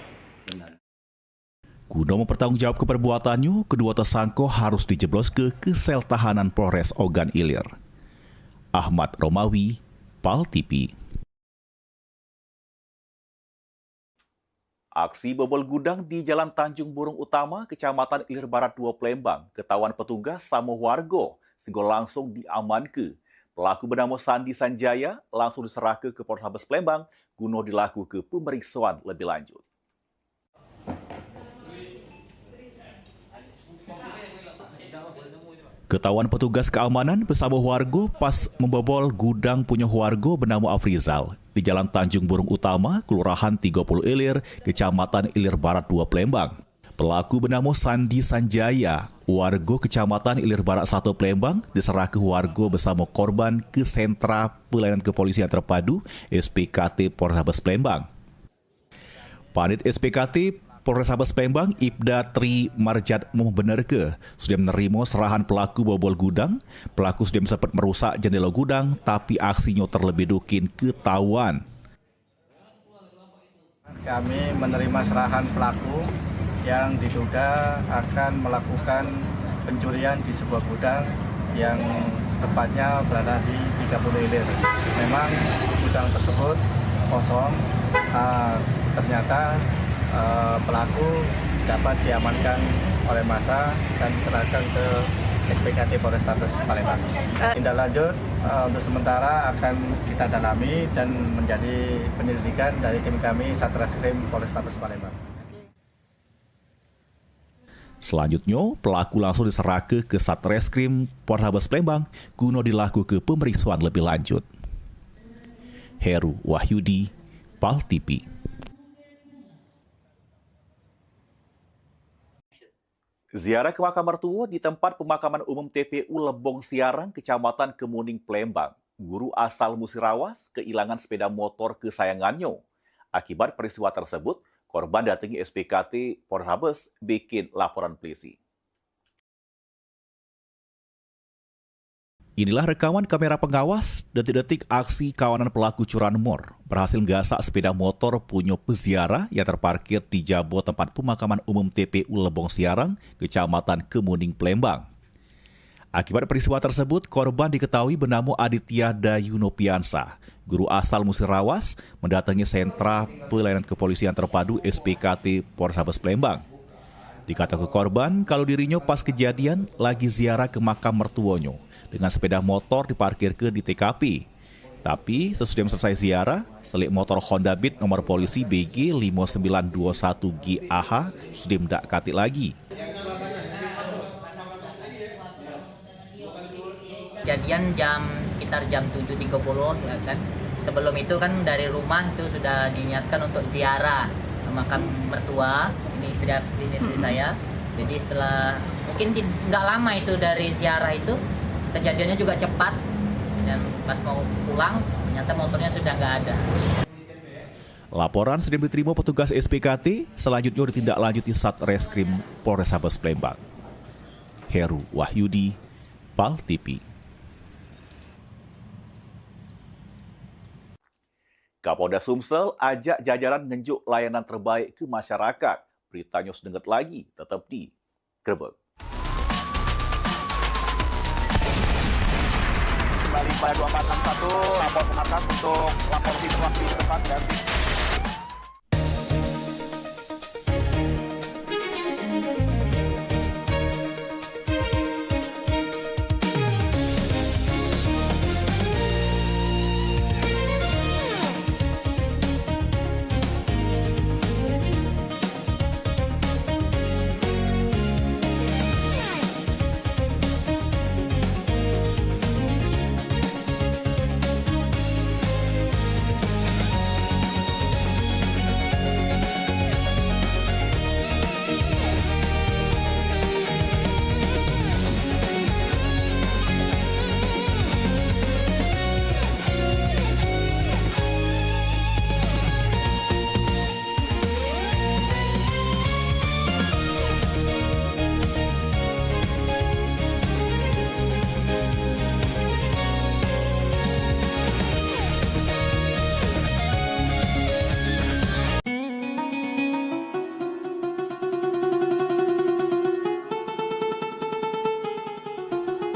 Guna mempertanggungjawab perbuatannya, kedua tersangka harus dijeblos ke sel tahanan Polres Ogan Ilir. Ahmad Romawi, PAL TV. Aksi bobol gudang di Jalan Tanjung Burung Utama, Kecamatan Ilir Barat 2 Palembang, ketahuan petugas sama warga sehingga langsung diamankan. Pelaku bernama Sandi Sanjaya langsung diserahkan ke Polrestabes Palembang guna dilakukan ke pemeriksaan lebih lanjut. Ketahuan petugas keamanan bersama warga pas membobol gudang punya warga bernama Afrizal di Jalan Tanjung Burung Utama, Kelurahan 30 Ilir, Kecamatan Ilir Barat 2 Palembang. Pelaku bernama Sandi Sanjaya, warga Kecamatan Ilir Barat 1 Palembang, diserahkan warga bersama korban ke Sentra Pelayanan Kepolisian Terpadu SPKT Polrestabes Palembang. Panit SPKT Polrestabes Palembang, Ibda Tri Marjat membenarkan sudah menerima serahan pelaku bobol gudang. Pelaku sudah sempat merusak jendela gudang, tapi aksinya terlebih dahulu ketahuan. Kami menerima serahan pelaku yang diduga akan melakukan pencurian di sebuah gudang yang tepatnya berada di 30 Ilir. Memang gudang tersebut kosong, ternyata pelaku dapat diamankan oleh massa dan diserahkan ke SPKT Polrestabes Palembang. Tindak lanjut untuk sementara akan kita dalami dan menjadi penyelidikan dari tim kami Satreskrim Polrestabes Palembang. Selanjutnya, pelaku langsung diserahkan ke Satreskrim Polrestabes Palembang guna dilakukan pemeriksaan lebih lanjut. Heru Wahyudi, PAL TV. Ziarah ke makam mertua di tempat pemakaman umum TPU Lebong Siarang, Kecamatan Kemuning, Palembang. Guru asal Musirawas kehilangan sepeda motor kesayangannya. Akibat peristiwa tersebut, korban datangi SPKT Polrestabes bikin laporan polisi. Inilah rekaman kamera pengawas detik-detik aksi kawanan pelaku curanmor berhasil gasak sepeda motor punya peziarah yang terparkir di jabo tempat pemakaman umum TPU Lebong Siarang, Kecamatan Kemuning, Palembang. Akibat peristiwa tersebut, korban diketahui bernama Aditya Dayunopiansa, guru asal Musirawas, mendatangi Sentra Pelayanan Kepolisian Terpadu SPKT Polrestabes Palembang. Dikatakan korban kalau dirinya pas kejadian lagi ziarah ke makam mertuanya dengan sepeda motor diparkirkan di TKP. Tapi sesudah selesai ziarah, selik motor Honda Beat nomor polisi BG 5921GAH sudah mendak katik lagi. Kejadian sekitar jam 7.30 ya kan. Sebelum itu kan dari rumah itu sudah diniatkan untuk ziarah ke makam mertua, ini istri saya. Jadi setelah mungkin nggak lama itu dari ziarah itu, kejadiannya juga cepat dan pas mau pulang ternyata motornya sudah nggak ada. Laporan sedang diterima petugas SPKT, selanjutnya ditindaklanjuti Satreskrim Polrestabes Palembang. Heru Wahyudi, PAL TV. Kapolda Sumsel ajak jajaran ngenjuk layanan terbaik ke masyarakat. Beritanya sedenget lagi, tetap di Grebek. Kembali pada 2461, lapor ke atas untuk lapor situasi depan dan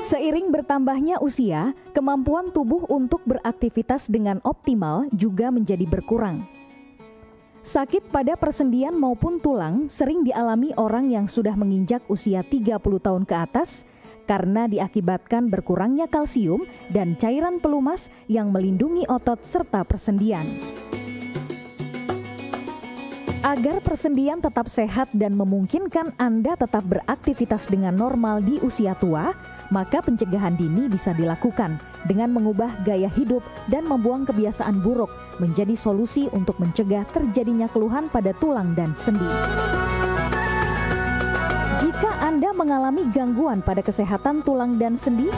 Seiring bertambahnya usia, kemampuan tubuh untuk beraktivitas dengan optimal juga menjadi berkurang. Sakit pada persendian maupun tulang sering dialami orang yang sudah menginjak usia 30 tahun ke atas karena diakibatkan berkurangnya kalsium dan cairan pelumas yang melindungi otot serta persendian. Agar persendian tetap sehat dan memungkinkan Anda tetap beraktivitas dengan normal di usia tua, maka pencegahan dini bisa dilakukan dengan mengubah gaya hidup dan membuang kebiasaan buruk menjadi solusi untuk mencegah terjadinya keluhan pada tulang dan sendi. Anda mengalami gangguan pada kesehatan tulang dan sendi,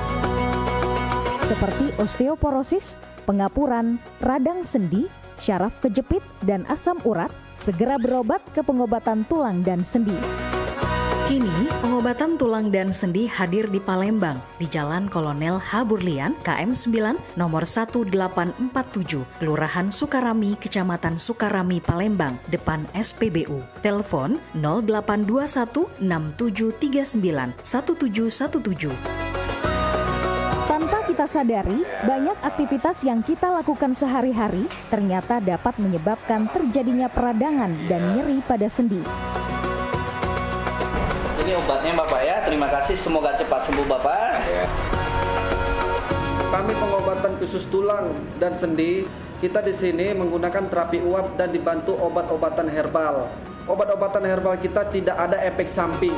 seperti osteoporosis, pengapuran, radang sendi, syaraf kejepit, dan asam urat, segera berobat ke pengobatan tulang dan sendi. Kini, pengobatan tulang dan sendi hadir di Palembang, di Jalan Kolonel H. Burlian, KM 9, nomor 1847, Kelurahan Sukarami, Kecamatan Sukarami, Palembang, depan SPBU. Telepon 0821 6739 1717. Tanpa kita sadari, banyak aktivitas yang kita lakukan sehari-hari ternyata dapat menyebabkan terjadinya peradangan dan nyeri pada sendi. Ini obatnya Bapak ya, terima kasih, semoga cepat sembuh Bapak. Kami pengobatan khusus tulang dan sendi, kita di sini menggunakan terapi uap dan dibantu obat-obatan herbal. Obat-obatan herbal kita tidak ada efek samping.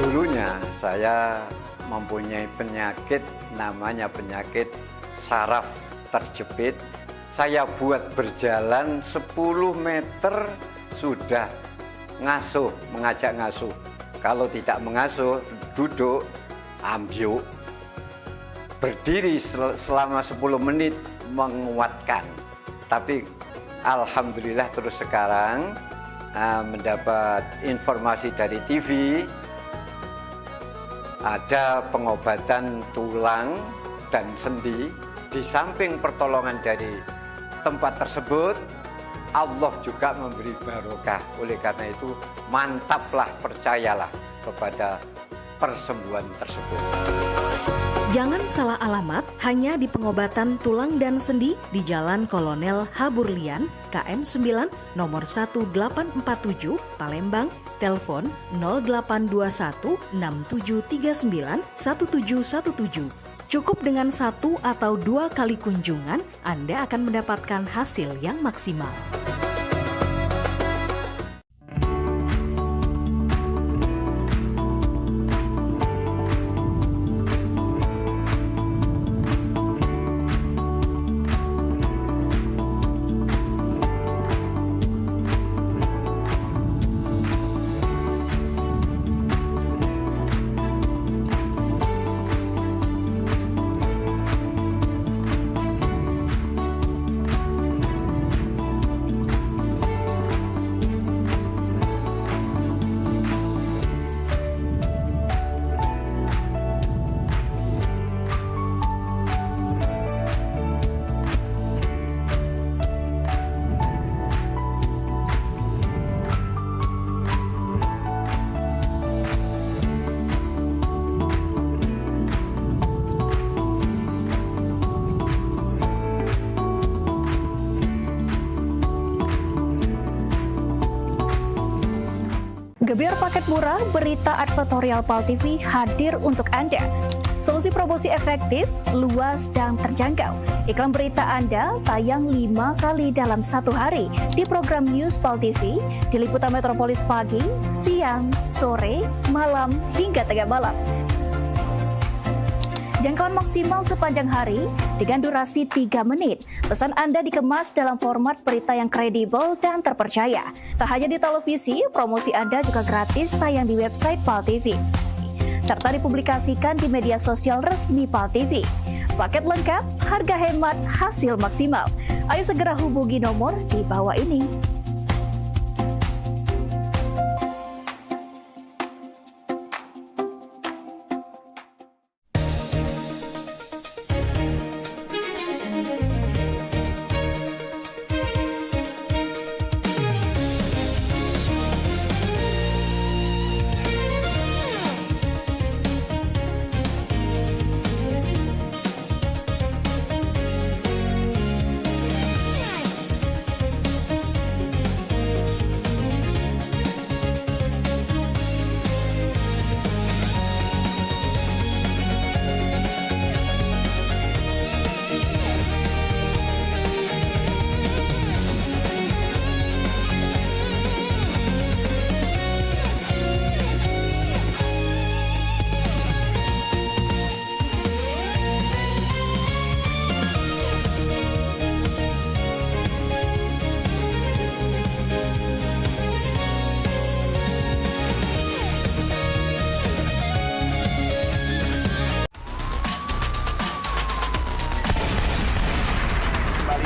Dulunya saya mempunyai penyakit namanya penyakit saraf terjepit. Saya buat berjalan 10 meter sudah ngasuh, mengajak ngasuh. Kalau tidak mengasuh, duduk, ambyuk, berdiri selama 10 menit menguatkan. Tapi alhamdulillah terus sekarang mendapat informasi dari TV, ada pengobatan tulang dan sendi. Di samping pertolongan dari tempat tersebut, Allah juga memberi barokah. Oleh karena itu, mantaplah, percayalah kepada persembuhan tersebut. Jangan salah alamat, hanya di pengobatan tulang dan sendi di Jalan Kolonel H. Burlian, KM 9, nomor 1847, Palembang, telepon 0821 6739 1717. Cukup dengan 1 atau 2 kali kunjungan, Anda akan mendapatkan hasil yang maksimal. Gebyar paket murah, berita advertorial PAL TV hadir untuk Anda. Solusi promosi efektif, luas, dan terjangkau. Iklan berita Anda tayang 5 kali dalam 1 hari di program News PAL TV, di liputan metropolis pagi, siang, sore, malam, hingga tengah malam. Jangkauan maksimal sepanjang hari dengan durasi 3 menit. Pesan Anda dikemas dalam format berita yang kredibel dan terpercaya. Tak hanya di televisi, promosi Anda juga gratis tayang di website PAL TV, serta dipublikasikan di media sosial resmi PAL TV. Paket lengkap, harga hemat, hasil maksimal. Ayo segera hubungi nomor di bawah ini.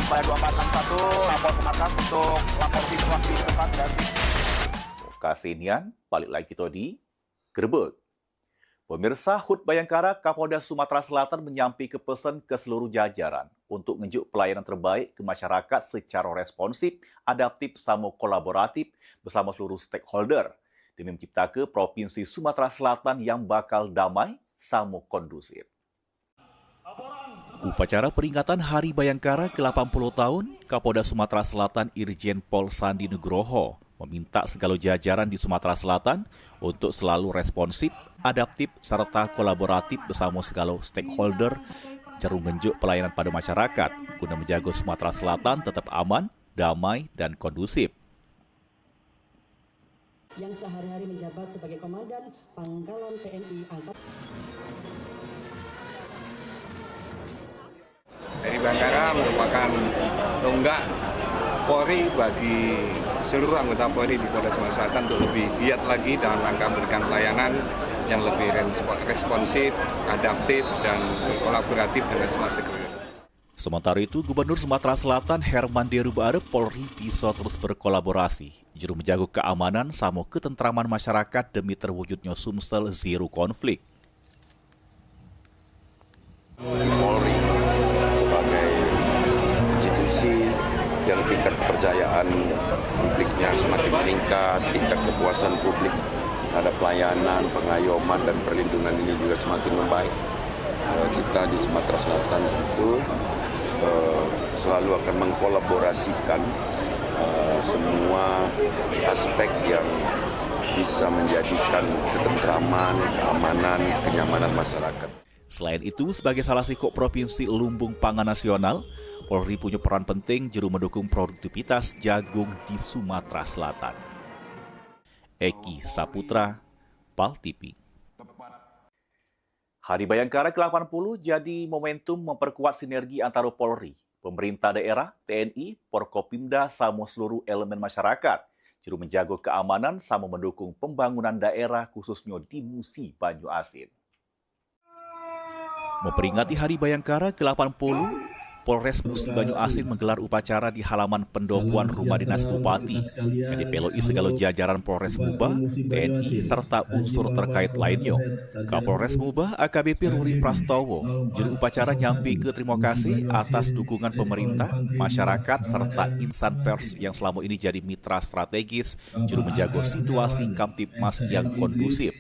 Upaya 2461 lapor ke markas untuk lapor situasi tempat dan Kasinian, balik lagi kita di Grebek. Pemirsa HUT Bayangkara Kapolda Sumatera Selatan menyampaikan pesan ke seluruh jajaran untuk menunjuk pelayanan terbaik ke masyarakat secara responsif, adaptif, sama kolaboratif bersama seluruh stakeholder demi menciptakan Provinsi Sumatera Selatan yang bakal damai sama kondusif. Upacara peringatan Hari Bayangkara ke-80 tahun, Kapolda Sumatera Selatan Irjen Pol Sandi Nugroho meminta segala jajaran di Sumatera Selatan untuk selalu responsif, adaptif, serta kolaboratif bersama segala stakeholder jarum genjuk pelayanan pada masyarakat guna menjaga Sumatera Selatan tetap aman, damai, dan kondusif. Yang sehari-hari menjabat sebagai Komandan Pangkalan TNI Angkatan Hari Bayangkara merupakan tonggak Polri bagi seluruh anggota Polri di Polda Sumatera Selatan untuk lebih giat lagi dalam rangka memberikan pelayanan yang lebih responsif, adaptif, dan kolaboratif dengan semua stakeholder. Sementara itu, Gubernur Sumatera Selatan Herman Deru berharap Polri bisa terus berkolaborasi, juru menjaga keamanan sama ketentraman masyarakat demi terwujudnya Sumsel Zero Konflik. Polri sebagai institusi yang tingkat kepercayaan publiknya semakin meningkat, tingkat kepuasan publik terhadap pelayanan, pengayoman, dan perlindungan ini juga semakin membaik. Kita di Sumatera Selatan tentu selalu akan mengkolaborasikan semua aspek yang bisa menjadikan ketentraman, keamanan, kenyamanan masyarakat. Selain itu, sebagai salah satu provinsi lumbung pangan nasional, Polri punya peran penting juru mendukung produktivitas jagung di Sumatera Selatan. Eki Saputra, PAL TV. Hari Bayangkara ke-80 jadi momentum memperkuat sinergi antara Polri, pemerintah daerah, TNI, Forkopimda, sama seluruh elemen masyarakat, juru menjaga keamanan sama mendukung pembangunan daerah khususnya di Musi Banyu Asin. Memperingati Hari Bayangkara ke-80, Polres Musi Banyu Asin menggelar upacara di halaman pendopuan Rumah Dinas Bupati yang dipeloi segala jajaran Polres Muba, TNI, serta unsur terkait lainnya. Kapolres Muba AKBP Ruri Prastowo, juru upacara nyampi ke terima kasih atas dukungan pemerintah, masyarakat, serta insan pers yang selama ini jadi mitra strategis juru menjaga situasi Kamtipmas yang kondusif.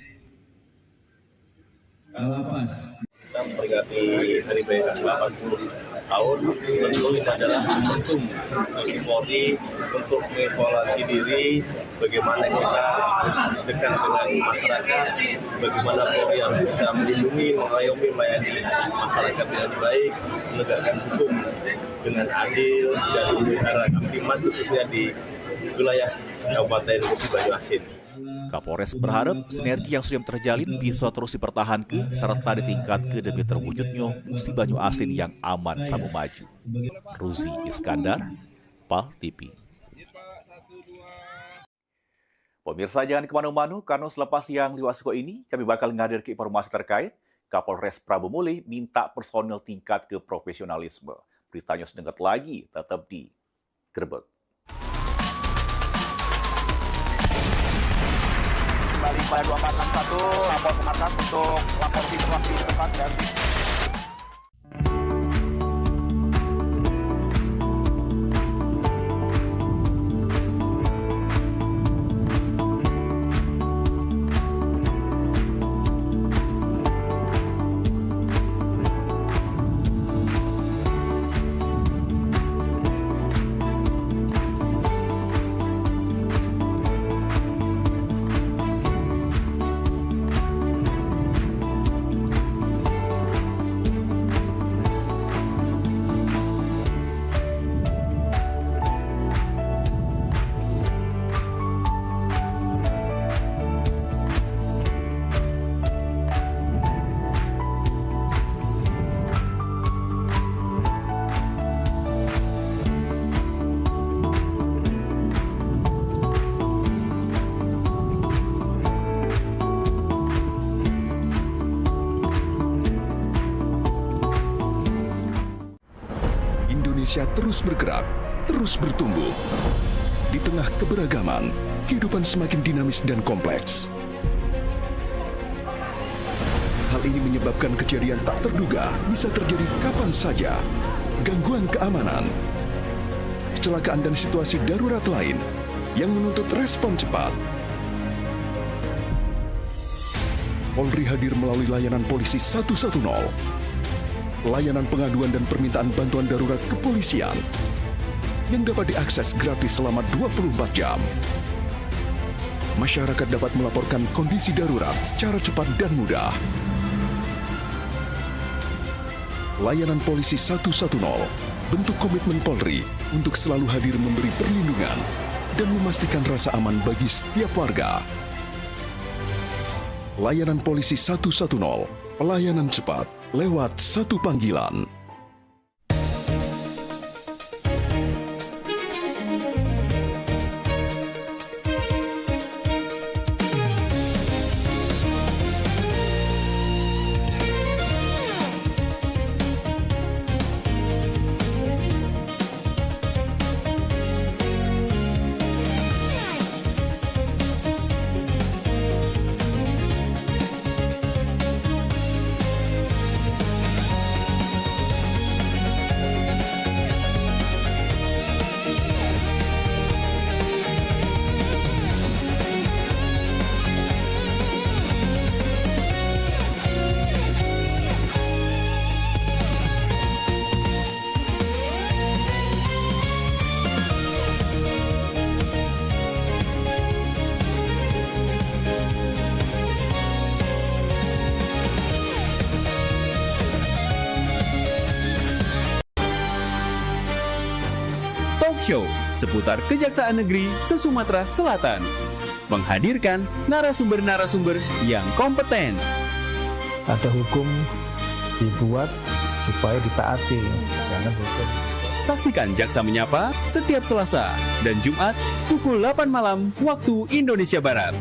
Kita memperingati Hari Bayangkara 80 tahun, tentu ini adalah momentum bagi Polri untuk mengevaluasi diri, bagaimana kita dekat dengan masyarakat, bagaimana Polri yang bisa melindungi, mengayomi, melayani masyarakat dengan baik, menegakkan hukum dengan adil, dan memelihara Kamtipmas khususnya di wilayah Kabupaten Musi Banyu Asin. Kapolres berharap sinergi yang sudah terjalin bisa terus dipertahankan serta ditingkatkan demi terwujudnya Musi Banyu Asin yang aman sama maju. Ruzi Iskandar, PAL TV. Pemirsa jangan kemana-mana karena selepas yang liwasiko ini kami bakal ngadir ke informasi terkait. Kapolres Prabu Muli minta personel tingkat ke profesionalisme. Beritanya sedengat lagi tetap di Grebek. kembali pada 2461 lapor ke markas untuk lapor situasi tempat dan Indonesia terus bergerak, terus bertumbuh. Di tengah keberagaman, kehidupan semakin dinamis dan kompleks. Hal ini menyebabkan kejadian tak terduga bisa terjadi kapan saja. Gangguan keamanan, kecelakaan dan situasi darurat lain yang menuntut respon cepat. Polri hadir melalui layanan Polisi 110. Layanan pengaduan dan permintaan bantuan darurat kepolisian yang dapat diakses gratis selama 24 jam. Masyarakat dapat melaporkan kondisi darurat secara cepat dan mudah. Layanan Polisi 110 bentuk komitmen Polri untuk selalu hadir memberi perlindungan dan memastikan rasa aman bagi setiap warga. Layanan Polisi 110, pelayanan cepat lewat satu panggilan. Show seputar Kejaksaan Negeri se-Sumatera Selatan menghadirkan narasumber-narasumber yang kompeten. Ada hukum dibuat supaya ditaati, jangan hukum. Saksikan Jaksa Menyapa setiap Selasa dan Jumat pukul 8 malam waktu Indonesia Barat.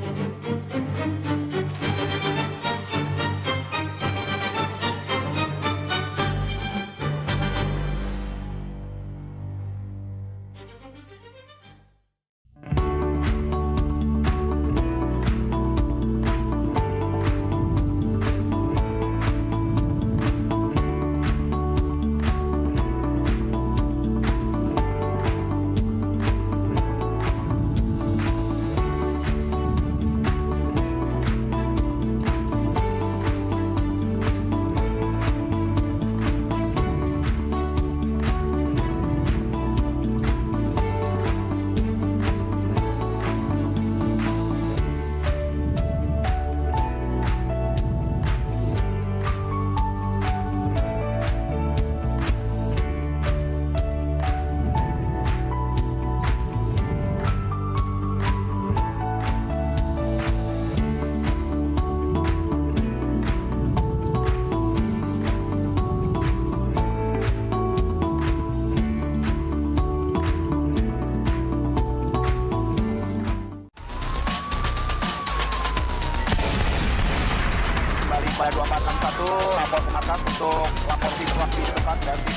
Pada 2461 lapor ke atas untuk lapor di depan dan di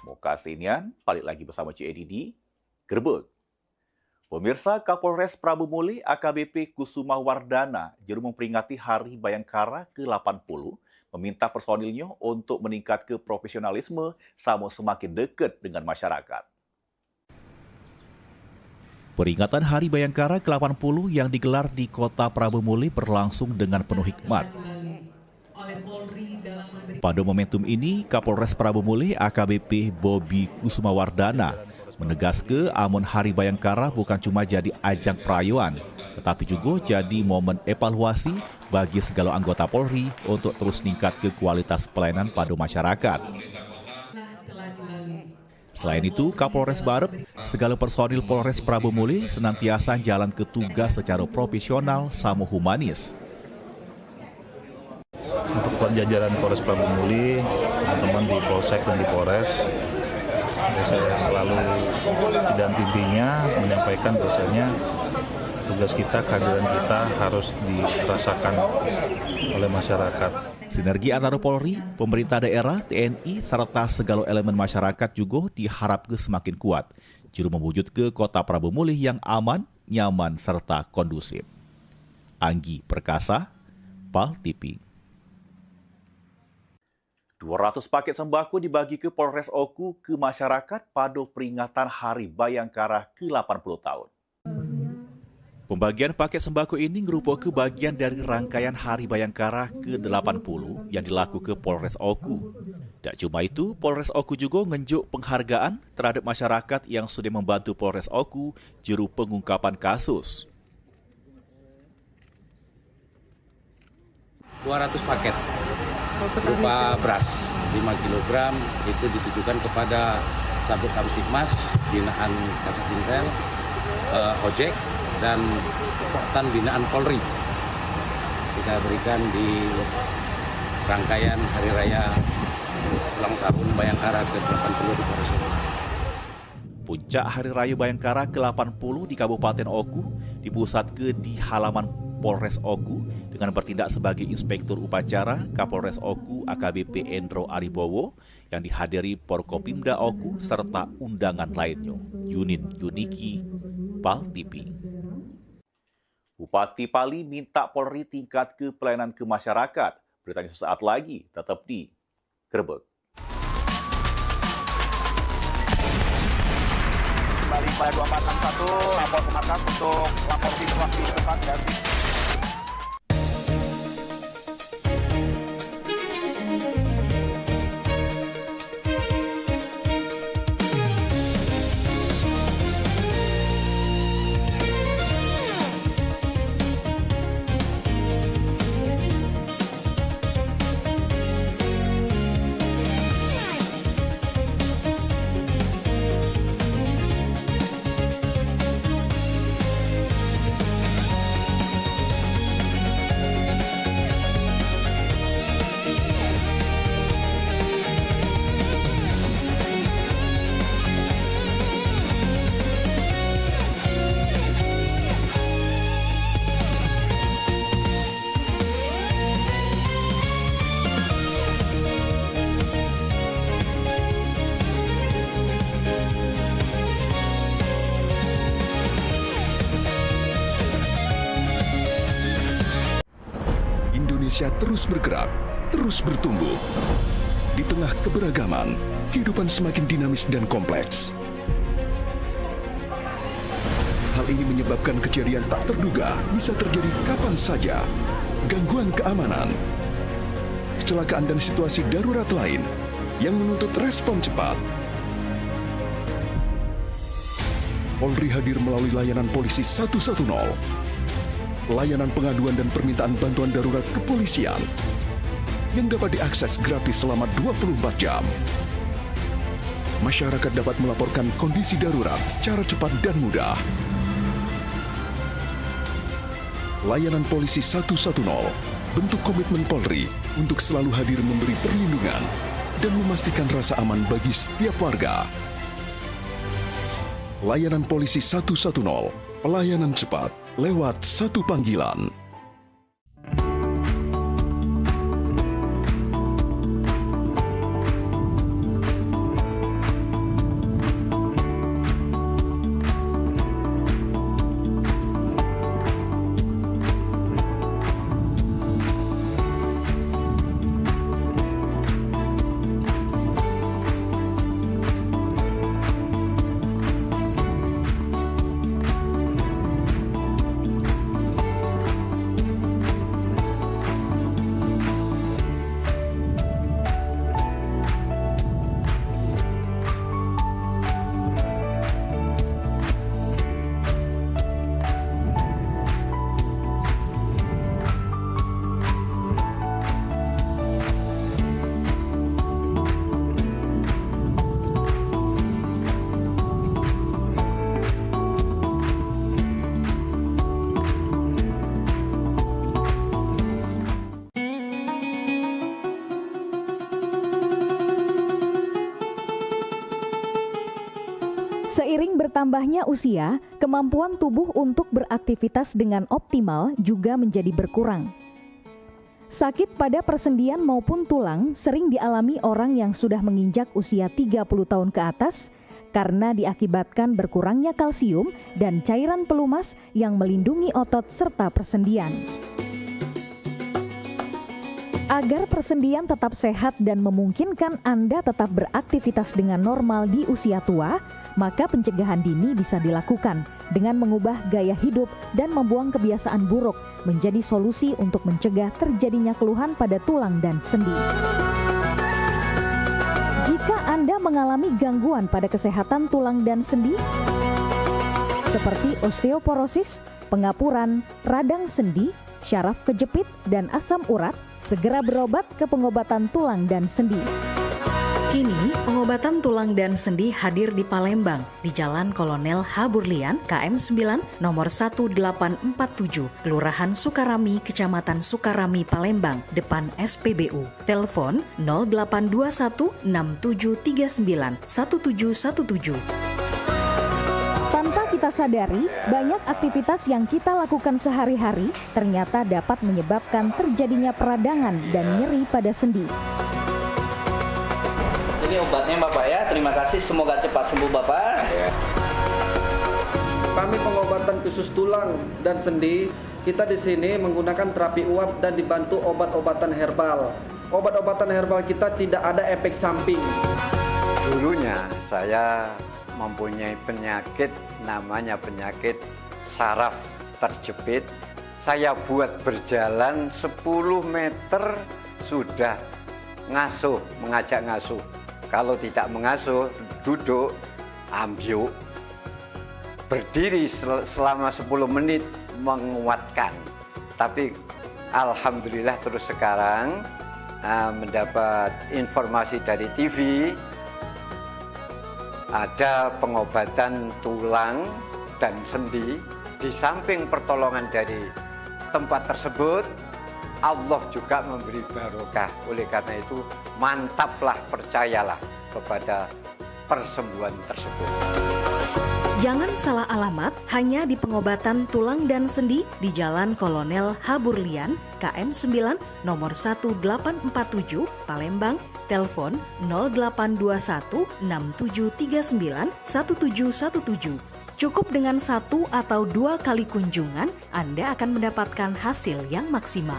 Muka Sinian, balik lagi bersama CED di Gerbek. Pemirsa, Kapolres Prabu Muli AKBP Kusuma Wardana juru memperingati Hari Bayangkara ke-80 meminta personilnya untuk meningkatkan profesionalisme sama semakin dekat dengan masyarakat. Peringatan Hari Bayangkara ke-80 yang digelar di Kota Prabu Muli berlangsung dengan penuh hikmat. Pada momentum ini, Kapolres Prabu Muli AKBP Bobi Kusuma Wardana menegaskan amun Hari Bayangkara bukan cuma jadi ajang perayaan, tetapi juga jadi momen evaluasi bagi segala anggota Polri untuk terus meningkatkan kualitas pelayanan pada masyarakat. Selain itu, Kapolres Barep, segala personil Polres Prabu Muli senantiasa jalan ke tugas secara profesional sama humanis. Untuk jajaran Polres Prabu Muli, teman-teman di Polsek dan di Polres, saya selalu didampinginya menyampaikan bahwasanya tugas kita, kehadiran kita harus dirasakan oleh masyarakat. Sinergi antara Polri, pemerintah daerah, TNI, serta segala elemen masyarakat juga diharapkan semakin kuat, juru mewujud ke Kota Prabu Mulih yang aman, nyaman, serta kondusif. Anggi Perkasa, PAL TV. 200 paket sembako dibagi ke Polres Oku ke masyarakat pada peringatan Hari Bayangkara ke-80 tahun. Pembagian paket sembako ini merupakan bagian dari rangkaian Hari Bayangkara ke-80 yang dilakukan Polres Oku. Tak cuma itu, Polres Oku juga ngenjuk penghargaan terhadap masyarakat yang sudah membantu Polres Oku juru pengungkapan kasus. 200 paket berupa beras 5 kg itu ditujukan kepada Sabuk Kamtibmas, binaan Kasat Intel, ojek, dan Portan binaan Polri. Kita berikan di rangkaian Hari Raya ulang tahun Bayangkara ke-80 di Polres Oku. Puncak Hari Raya Bayangkara ke-80 di Kabupaten Oku dipusatkan di halaman Polres Oku dengan bertindak sebagai Inspektur Upacara Kapolres Oku AKBP Endro Aribowo yang dihadiri Porkopimda Oku serta undangan lainnya. Yunin Yuniki, PAL TV. Bupati Pali minta Polri tingkat ke pelayanan ke masyarakat. Beritanya sesaat lagi, tetap di Gerbek. Kembali pada 2461, lapor ke markas untuk lapor situasi tempat dan Indonesia terus bergerak, terus bertumbuh. Di tengah keberagaman, kehidupan semakin dinamis dan kompleks. Hal ini menyebabkan kejadian tak terduga bisa terjadi kapan saja. Gangguan keamanan, kecelakaan dan situasi darurat lain yang menuntut respon cepat. Polri hadir melalui layanan Polisi 110. Layanan pengaduan dan permintaan bantuan darurat kepolisian yang dapat diakses gratis selama 24 jam. Masyarakat dapat melaporkan kondisi darurat secara cepat dan mudah. Layanan Polisi 110 bentuk komitmen Polri untuk selalu hadir memberi perlindungan dan memastikan rasa aman bagi setiap warga. Layanan Polisi 110, pelayanan cepat lewat satu panggilan. Seiring bertambahnya usia, kemampuan tubuh untuk beraktivitas dengan optimal juga menjadi berkurang. Sakit pada persendian maupun tulang sering dialami orang yang sudah menginjak usia 30 tahun ke atas karena diakibatkan berkurangnya kalsium dan cairan pelumas yang melindungi otot serta persendian. Agar persendian tetap sehat dan memungkinkan Anda tetap beraktivitas dengan normal di usia tua, maka pencegahan dini bisa dilakukan dengan mengubah gaya hidup dan membuang kebiasaan buruk menjadi solusi untuk mencegah terjadinya keluhan pada tulang dan sendi. Jika Anda mengalami gangguan pada kesehatan tulang dan sendi, seperti osteoporosis, pengapuran, radang sendi, syaraf kejepit, dan asam urat, segera berobat ke pengobatan tulang dan sendi. Kini, pengobatan tulang dan sendi hadir di Palembang, di Jalan Kolonel H. Burlian, KM 9, nomor 1847, Kelurahan Sukarami, Kecamatan Sukarami, Palembang, depan SPBU. Telepon 0821 6739 1717. Tanpa kita sadari, banyak aktivitas yang kita lakukan sehari-hari ternyata dapat menyebabkan terjadinya peradangan dan nyeri pada sendi. Ini obatnya Bapak ya, terima kasih, semoga cepat sembuh Bapak. Kami pengobatan khusus tulang dan sendi, kita di sini menggunakan terapi uap dan dibantu obat-obatan herbal. Obat-obatan herbal kita tidak ada efek samping. Dulunya saya mempunyai penyakit namanya penyakit saraf terjepit. Saya buat berjalan 10 meter sudah ngasuh, mengajak ngasuh. Kalau tidak mengasuh, duduk, ambyuk, berdiri selama 10 menit menguatkan. Tapi alhamdulillah terus sekarang mendapat informasi dari TV, ada pengobatan tulang dan sendi. Di samping pertolongan dari tempat tersebut, Allah juga memberi barokah. Oleh karena itu, mantaplah, percayalah kepada persembuhan tersebut. Jangan salah alamat hanya di pengobatan tulang dan sendi di Jalan Kolonel H. Burlian, KM 9, nomor 1847, Palembang, telepon 0821 6739 1717. Cukup dengan 1 atau 2 kali kunjungan, Anda akan mendapatkan hasil yang maksimal.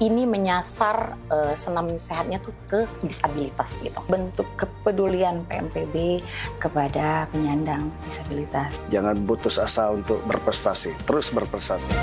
Ini menyasar senam sehatnya tuh ke disabilitas gitu. Bentuk kepedulian PMPB kepada penyandang disabilitas. Jangan putus asa untuk berprestasi, terus berprestasi.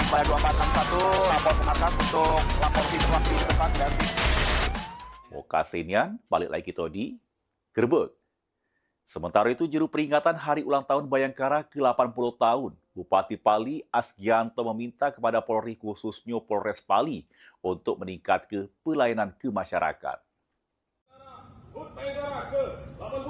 Pada 2461 lapor ke markas untuk lapor situasi depan dan Mokasinian balik lagi kita di Gerbek. Sementara itu, juru peringatan Hari Ulang Tahun Bayangkara ke-80 tahun, Bupati Pali Asgianto meminta kepada Polri khususnya Polres Pali untuk meningkatkan pelayanan ke masyarakat. HUT Bayangkara ke-80,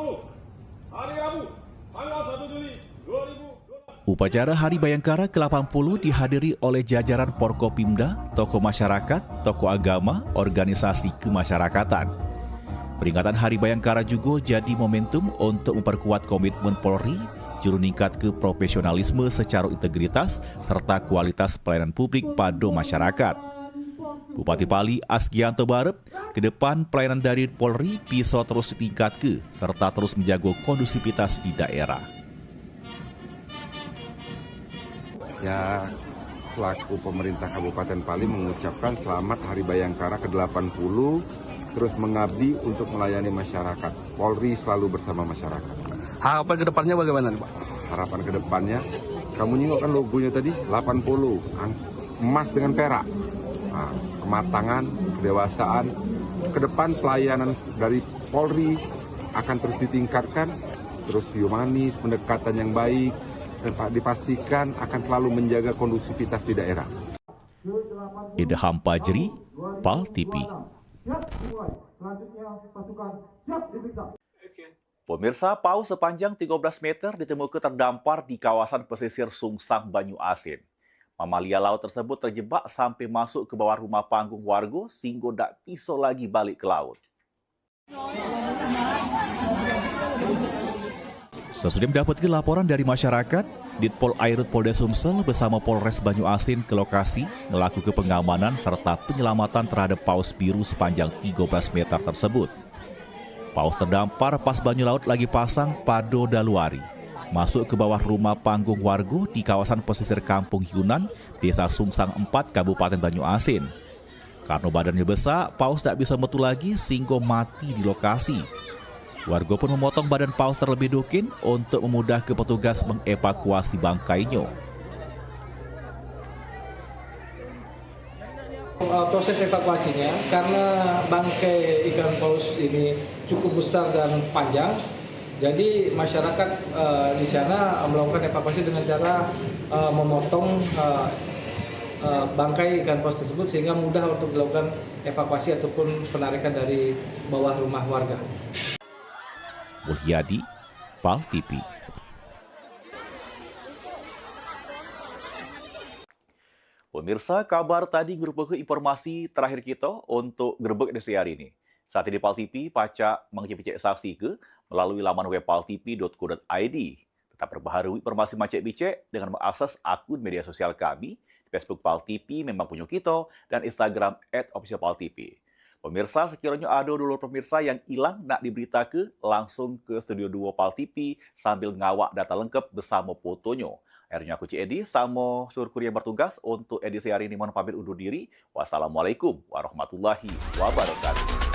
hari Rabu, tanggal 1 Juli 2020. Upacara Hari Bayangkara ke-80 dihadiri oleh jajaran Porkopimda, tokoh masyarakat, tokoh agama, organisasi kemasyarakatan. Peringatan Hari Bayangkara juga jadi momentum untuk memperkuat komitmen Polri, juru meningkat ke profesionalisme secara integritas serta kualitas pelayanan publik pada masyarakat. Bupati Pali Asgianto berharap ke depan pelayanan dari Polri bisa terus ditingkatkan serta terus menjaga kondusivitas di daerah. Ya, selaku pemerintah Kabupaten Pali mengucapkan selamat Hari Bayangkara ke-80, terus mengabdi untuk melayani masyarakat. Polri selalu bersama masyarakat. Harapan ke depannya bagaimana, Pak? Harapan ke depannya, kamu nengok kan logonya tadi, 80, emas dengan perak. Nah, kematangan, kedewasaan, ke depan pelayanan dari Polri akan terus ditingkatkan, terus humanis, pendekatan yang baik, dan dipastikan akan selalu menjaga kondusivitas di daerah. Idham Pajri, PAL TV. Pemirsa, paus sepanjang 13 meter ditemukan terdampar di kawasan pesisir Sungsang, Banyu Asin. Mamalia laut tersebut terjebak sampai masuk ke bawah rumah panggung warga sehingga tak bisa lagi balik ke laut. Sesudah mendapatkan laporan dari masyarakat, Ditpol Airut Polda Sumsel bersama Polres Banyu Asin ke lokasi melakukan pengamanan serta penyelamatan terhadap paus biru sepanjang 13 meter tersebut. Paus terdampar pas banyu laut lagi pasang pada Daluari, masuk ke bawah rumah panggung warga di kawasan pesisir Kampung Yunan, Desa Sungsang 4, Kabupaten Banyu Asin. Karena badannya besar, paus tak bisa metu lagi sehingga mati di lokasi. Warga pun memotong badan paus terlebih dahulu untuk memudahkan petugas mengevakuasi bangkainya. Proses evakuasinya karena bangkai ikan paus ini cukup besar dan panjang, jadi masyarakat di sana melakukan evakuasi dengan cara memotong bangkai ikan paus tersebut sehingga mudah untuk dilakukan evakuasi ataupun penarikan dari bawah rumah warga. Mulyadi, PAL TV. Pemirsa, kabar tadi merupakan informasi terakhir kita untuk Gerbek edisi hari ini. Saat ini PAL TV pacak mengecek saksi ke melalui laman web paltv.co.id. Tetap perbaharui informasi macet bicek dengan mengakses akun media sosial kami, Facebook PAL TV memang punya kita, dan Instagram @officialpaltv. Pemirsa, sekiranya ada dulu pemirsa yang hilang nak diberitakan, langsung ke Studio 2 PAL TV sambil ngawak data lengkap bersama fotonya. Akhirnya aku Cik Edi sama seluruh kru yang bertugas untuk edisi hari ini mohon pamit undur diri. Wassalamualaikum warahmatullahi wabarakatuh.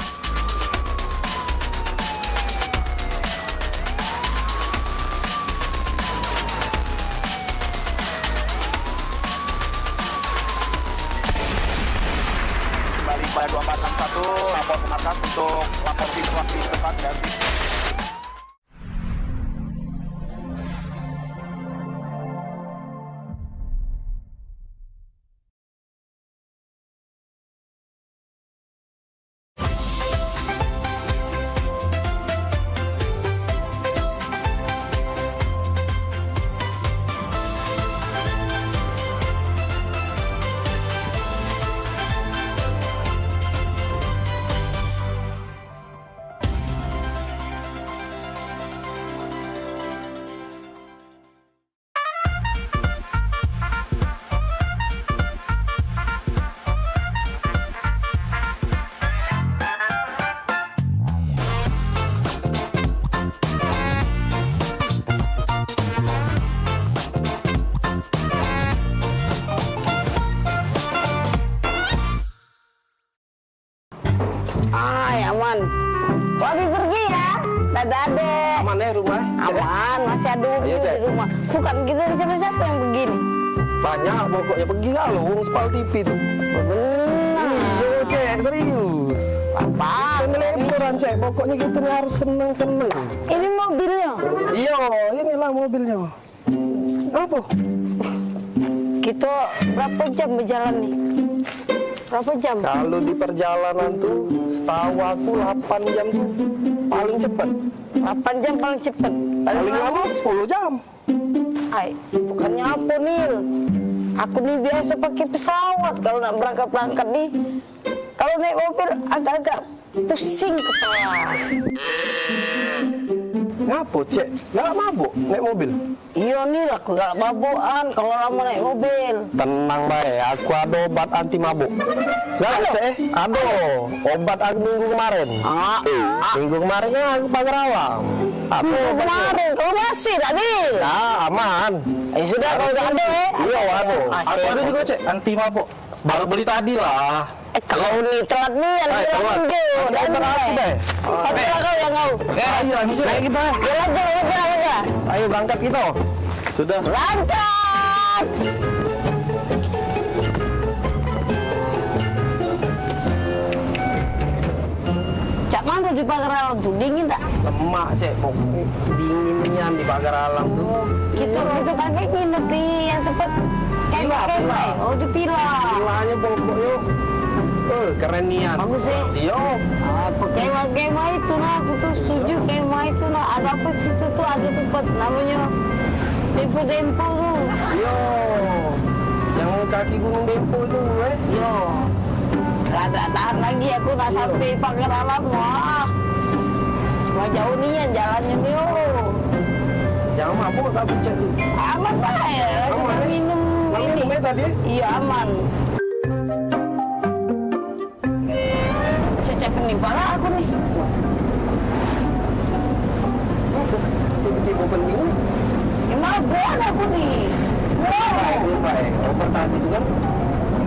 Pada 2461 lapor ke markas untuk lapor situasi depan dan aman. Wabi pergi ya. Dadah adek. Aman ya rumah? Aman, masih ada Ayo, di rumah. Bukan gitu siapa-siapa yang begini. Banyak pokoknya pergi lah lo, urus PAL TV tuh. Benar. Iya, Cek, serius. Apa? Liburan cek, pokoknya kita harus seneng-seneng. Ini mobilnya? Iya, inilah mobilnya. Apa? Kita berapa jam berjalan nih? Berapa jam? Kalau di perjalanan tuh, setahu aku 8 jam tuh paling cepat. 8 jam paling cepat. Paling lama 10 jam. Ay, bukannya apa Nil? Aku nih biasa pakai pesawat kalau nak berangkat nih. Kalau naik mobil agak-agak pusing kepala. Ngapa cek? Gak mabuk naik mobil? Iya Nil, aku gak mabukan kalau lama naik mobil. Tenang baik, aku ada obat anti mabuk. Gak cek? Ada obat aku minggu kemarin. Minggu kemarinnya aku pagar awam. Minggu kemarin, kalau masih tak Nil? Nah, aman. Sudah kalau gak ada Iya ada. Aku ada juga cek anti mabuk. Baru beli tadi lah. Kalau nih telat nih, lanjut. Dan deh. Oke lah kau yang kau. Ayo lanjut. Ayo kita. Ya lanjut. Ayo berangkat kita. Sudah. Berangkat. Cak mana di pagar alam tuh? Dingin tak? Lemak cek, pokoknya dinginnya di pagar alam tuh. Kita kakek nginep di yang tempat kemah. Oh di Pila. Pilanya pokoknya keren nian. Bagus sih. Iya. Kemah itu nah, aku tuh setuju kemah itu nah. Ada apa situ tuh ada tempat namanya Dempo tuh. Iya. Yang kaki Gunung Dempo itu, Iya. Rada tahan lagi aku nak sampai pagar alam wah. Cuma jauh nih yang jalannya nih. Jangan mabuk tapi cek tuh. Aman baik. Langsung minum ini. Tadi? Iya aman. Pala aku nih. Tiba-tiba penting nih. Mabuk aku nih. Baik. Obat tadi itu kan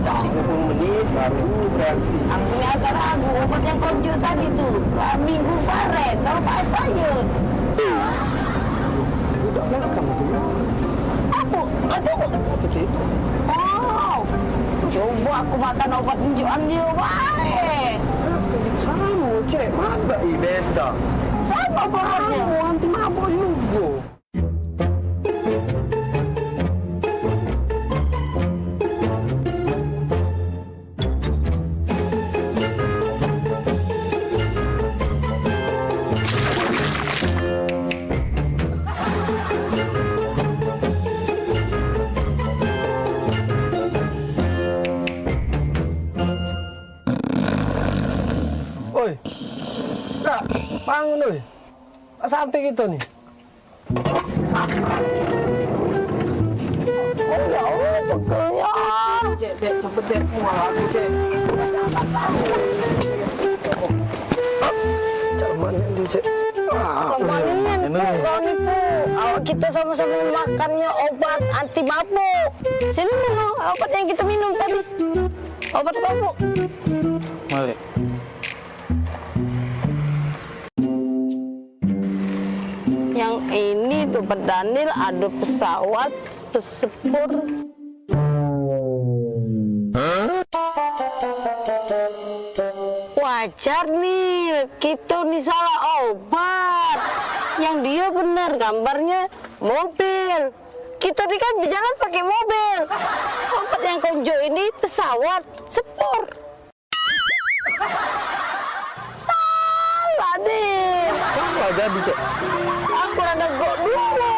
30 menit baru bereaksi. Aku ini agak ragu obat yang konjo tadi tuh. Minggu kemarin. Kalau pas payut. Udah belakang tuh. Aku? Itu. Oh. Coba aku makan obat tunjukan dia baik. Sama cek, mana beda. Sama obatnya. Anti mabuk juga. Oi, kak, bangun oi. Sampai kita nih. Oh ya Allah, pegelnya. Cek, cepet cek, mual aku cek. Cak mana itu cek? Kembaliin kau nipu. Awak kita sama-sama makannya obat anti mabuk. Sini mana obat yang kita minum tadi? Obat mabuk. Malik. Yang ini dompet Daniel ada pesawat pesepur. Wajar nih, kita nih salah obat. Yang dia benar gambarnya mobil. Kita nih kan berjalan pakai mobil. Obat yang konjo ini pesawat sepur. Salah deh. Salah jadi cek. Aku rada gok dulu.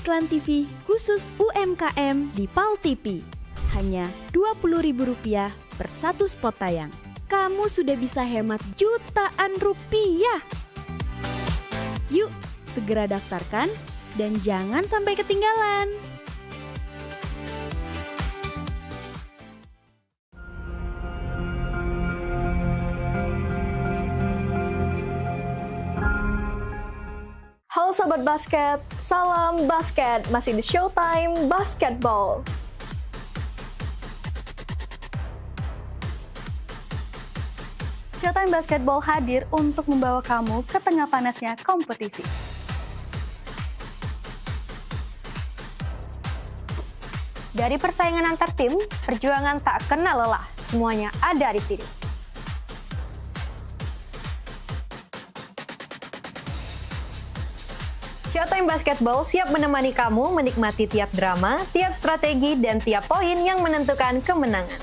iklan TV khusus UMKM di PAL TV. Hanya Rp20.000 per satu spot tayang. Kamu sudah bisa hemat jutaan rupiah. Yuk, segera daftarkan dan jangan sampai ketinggalan. Halo Sobat Basket, salam basket, masih di Showtime Basketball. Showtime Basketball hadir untuk membawa kamu ke tengah panasnya kompetisi. Dari persaingan antar tim, perjuangan tak kenal lelah, semuanya ada di sini. Showtime Basketball siap menemani kamu menikmati tiap drama, tiap strategi, dan tiap poin yang menentukan kemenangan.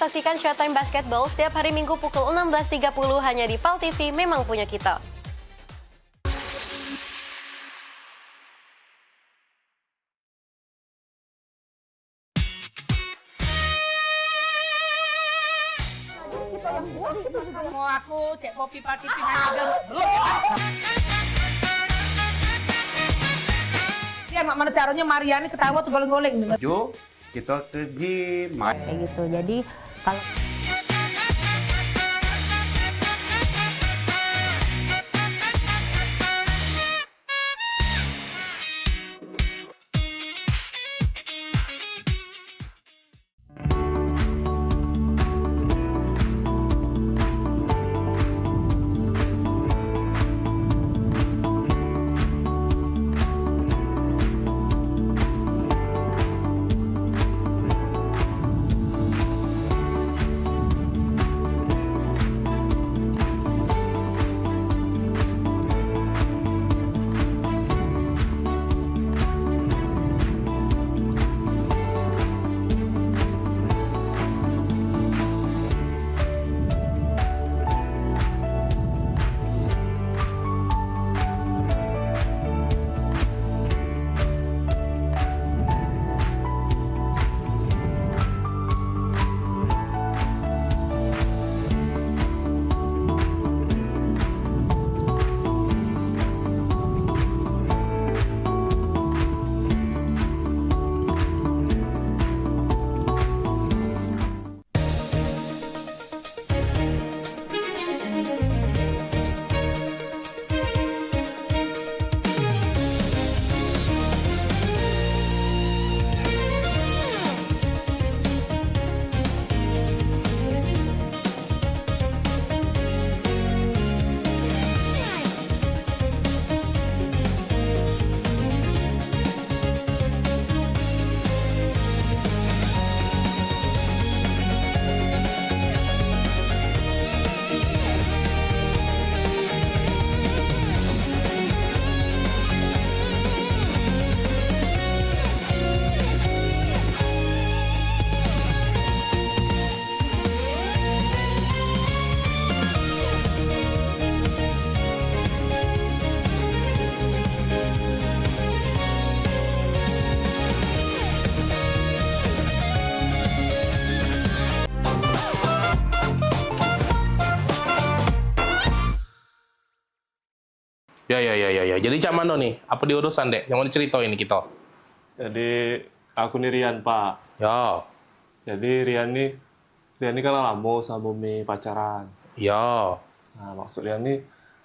Saksikan Showtime Basketball setiap hari Minggu pukul 16.30 hanya di PAL TV, memang punya kita. Mau aku cek kopi pati pindah dia mak mana caranya Mariani ketawa tuh goleng-goleng. Jo, kita ke gym. Kayak gitu. Jadi kalau Ya. Jadi cak mano nih? Apa diurusan dek? Yang mau diceritain kita? Jadi aku nih Rian Pak. Ya. Jadi Rian nih kan lama sama Mimi pacaran. Ya. Nah maksud Rian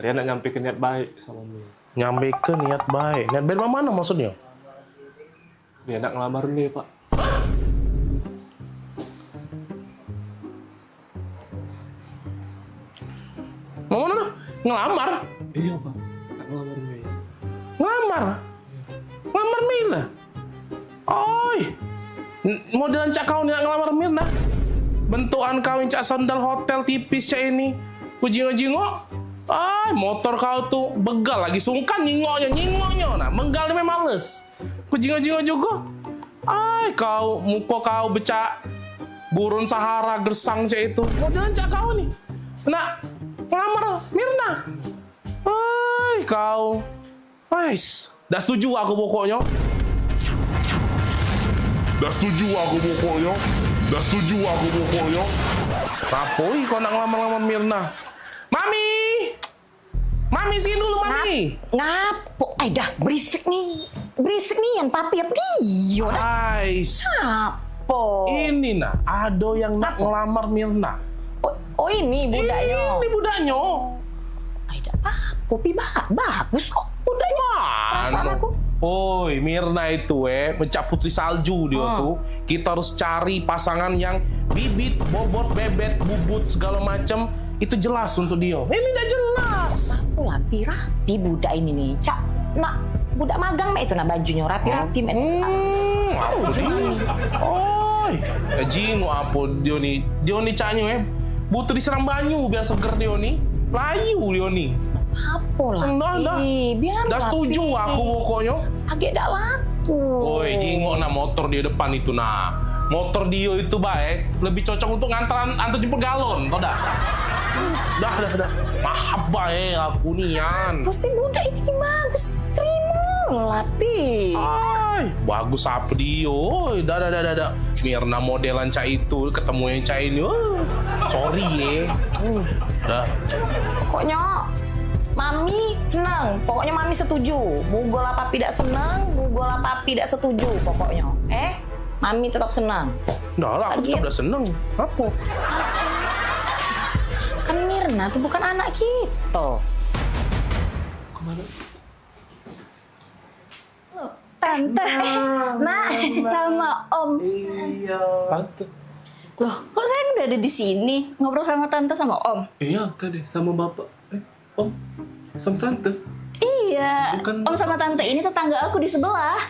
nak nyampe ke niat baik sama Mimi. Nyampe ke niat baik? Niat baik mana maksudnya? Dia nak ngelamar Mimi Pak. Mau mana? Ngelamar? Iya Pak. Nak ngelamar Mimi. Ngelamar? Ngelamar Mila? Oi, Modelan cak kau nak ngelamar Mirna. Bentukan kau yang cak sandal hotel tipis cak ini. Ku jingok-jingok. Motor kau tuh begal lagi sungkan nyingoknya. Nah, menggal memang males. Ku jingok-jingok juga. Kau muka kau becak gurun Sahara gersang cak itu. Modelan cak kau nih. Nak ngelamar Mirna. Kau. Dah setuju aku pokoknya. Rapoi kau nak ngelamar Mirna. Mami sini dulu, Mami. Ngapo? Dah berisik nih yang papi apa dia? Ngapo? Ini nah, ada yang nak ngelamar Mirna. Oh ini budaknya. Ini budaknya. Popi bagus kok budaknya. Perasaan aku. Mirna itu mencak putri salju dia tuh. Kita harus cari pasangan yang bibit, bobot, bebet, bubut segala macam itu jelas untuk dia. Ini nggak jelas. Aku rapi budak ini nih. Cak, nak budak magang mek itu nah bajunya rapi-rapi mek. Jingo apa dia nih caknya butuh disiram banyu biar seger dia nih. Layu dia nih. Apa lah? Biar dah setuju aku pokoknya. Agak dak laku. Jingok nah motor dia depan itu nah. Motor dia itu baik, lebih cocok untuk antar jemput galon, tau dah? Dah. Maaf aku nian. Pasti budak ini bagus. Terima lah, Pi. Bagus apa dia? Dah. Mirna modelan cak itu ketemu yang cak ini. Sorry Dah. Pokoknya Mami senang. Pokoknya Mami setuju. Mugola papi tidak senang, mugola papi tidak setuju pokoknya. Mami tetap senang. Dah lah, aku tetap senang. Apa? Kan Mirna tuh bukan anak kita. Kemana? Tante, Mak, sama Om. Iya. Tante. Loh, kok saya udah ada di sini ngobrol sama Tante sama Om? Iya, tadi sama Bapak. Om, sama Tante. Iya, bukan... Om sama Tante ini tetangga aku di sebelah.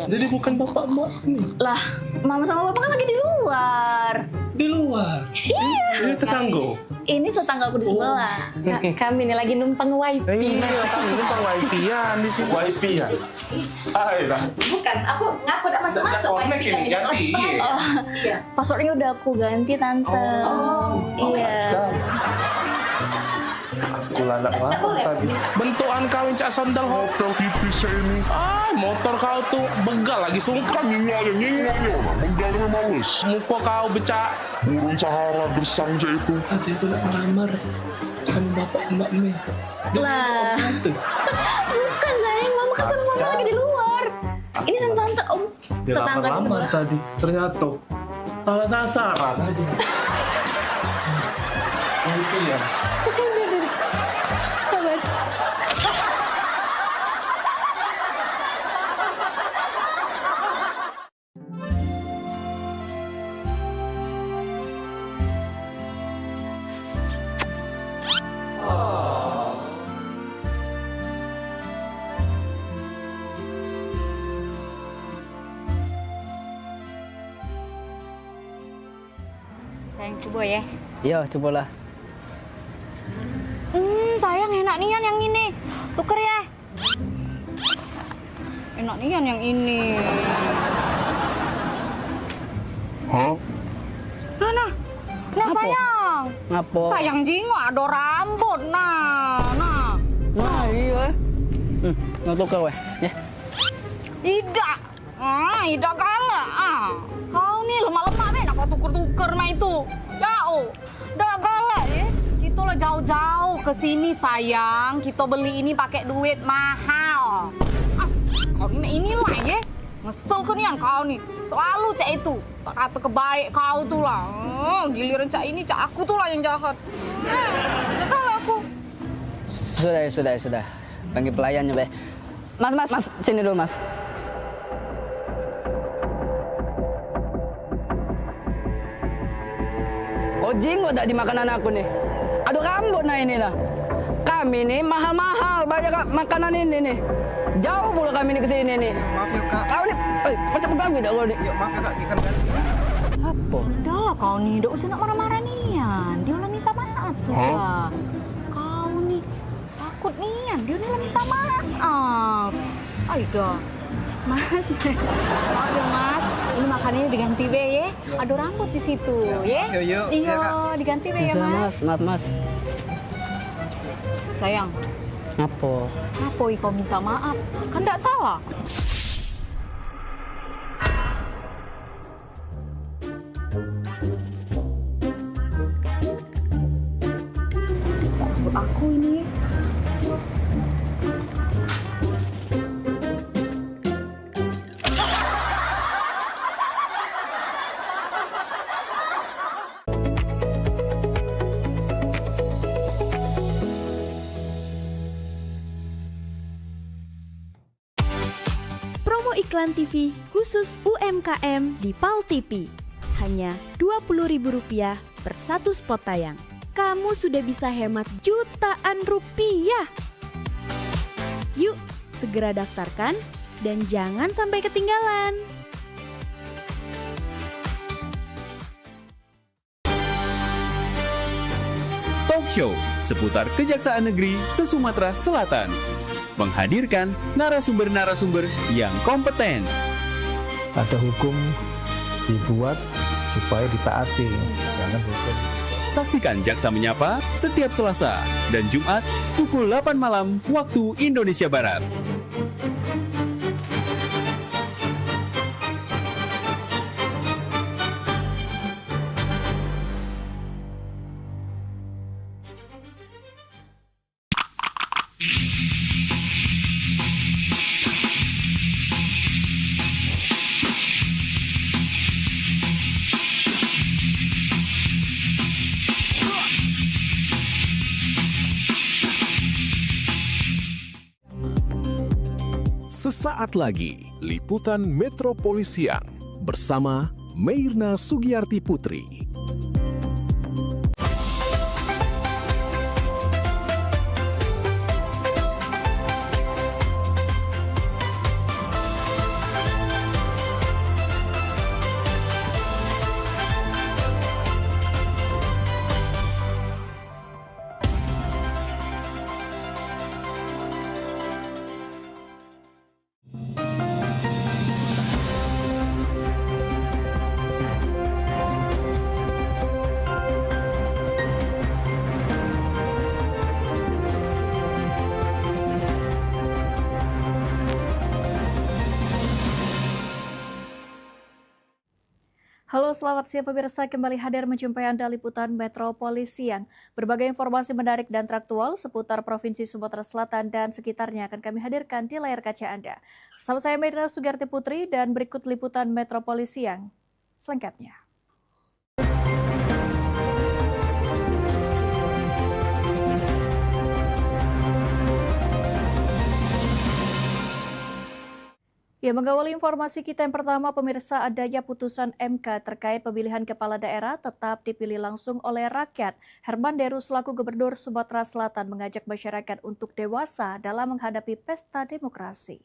Jadi bukan Bapak Mbak nih? Lah, Mama sama Bapak kan lagi di luar. Di luar? Iya. Ini tetangga? Ini tetangga aku di sebelah. Kami ini lagi numpang wifi. Iya, kami numpang wifi-an di sini. Wifi-an? Bukan, aku ngaku udah masuk-masuk. Connect ini ganti. Iya. Passwordnya udah aku ganti, Tante. Iya. Aku lanak-lanak tadi. Bentukan kau yang cak sandal hotel tipis ini. Motor kau tuh begal lagi sungkan nyingoknya. Menggal memang males. Muka kau becak gurun Sahara gersang cak itu. Tadi aku nak melamar sama Bapak Mbak Mei. Lah. Bukan sayang, Mama kan sama Mama lagi di luar. Ini sama Tante, Om. Tetangga di sebelah. Tadi ternyata salah sasaran tadi. Itu ya. Sabar. Sayang coba ya. Iya, cobalah. Sayang enak nian yang ini. Tuker ya. Enak nian yang ini. Hah? Nah, sayang. Ngapo? Sayang jingo ada rambut. Nah. Iya. Nggak tuker weh. Ya. Tidak. Tidak kalah. Kau nih lemah-lemah nih. Nak tuker-tuker mah itu. Dah kalah ya. Kita lah jauh-jauh ke sini sayang. Kita beli ini pakai duit mahal. Kau ini lah ya. Ngesel ke nian kau nih. Selalu cak itu. Tak kata kebaik kau tuh lah. Giliran cak ini cak aku tuh lah yang jahat. Jangan aku. Sudah. Panggil pelayannya, Be. Mas, sini dulu, Mas. Jingo tak di makanan aku nih. Aduh rambut nah ini nah. Kami nih mahal-mahal banyak makanan ini nih. Jauh pula kami nih ke sini nih. Maaf ya Kak. Kau nih, macam pegang kami dah kau ni. Yuk makan tak ikan kan? Apa? Sudahlah kau nih, tidak usah nak marah-marah nian. Dia udah minta maaf sudah. Kau nih takut nian, dia udah minta maaf. Aida, Mas. Aduh Mas, ini makanannya diganti be ya. Ada rambut di situ, ya. Yuk. Iya, diganti be ya Mas. Maaf Mas. Sayang, Apa? apa kau minta maaf? Kan tidak salah. Cabut aku ini. Promo iklan TV khusus UMKM di PAL TV. Hanya Rp20.000 per satu spot tayang. Kamu sudah bisa hemat jutaan rupiah. Yuk, segera daftarkan dan jangan sampai ketinggalan. Talk show seputar Kejaksaan Negeri se-Sumatera Selatan. Menghadirkan narasumber-narasumber yang kompeten. Ada hukum dibuat supaya ditaati, jangan hukum. Saksikan Jaksa Menyapa setiap Selasa dan Jumat pukul 8 malam waktu Indonesia Barat. Sesaat lagi, Liputan Metropolisian bersama Meirna Sugiyarti Putri. Halo, selamat siang pemirsa, kembali hadir menjumpai Anda Liputan Metropolisian. Berbagai informasi menarik dan traktual seputar Provinsi Sumatera Selatan dan sekitarnya akan kami hadirkan di layar kaca Anda. Bersama saya Meirna Sugiyarti Putri dan berikut Liputan Metropolisian selengkapnya. Ya, mengawali informasi kita yang pertama, pemirsa, adanya putusan MK terkait pemilihan kepala daerah tetap dipilih langsung oleh rakyat. Herman Deru selaku Gubernur Sumatera Selatan mengajak masyarakat untuk dewasa dalam menghadapi pesta demokrasi.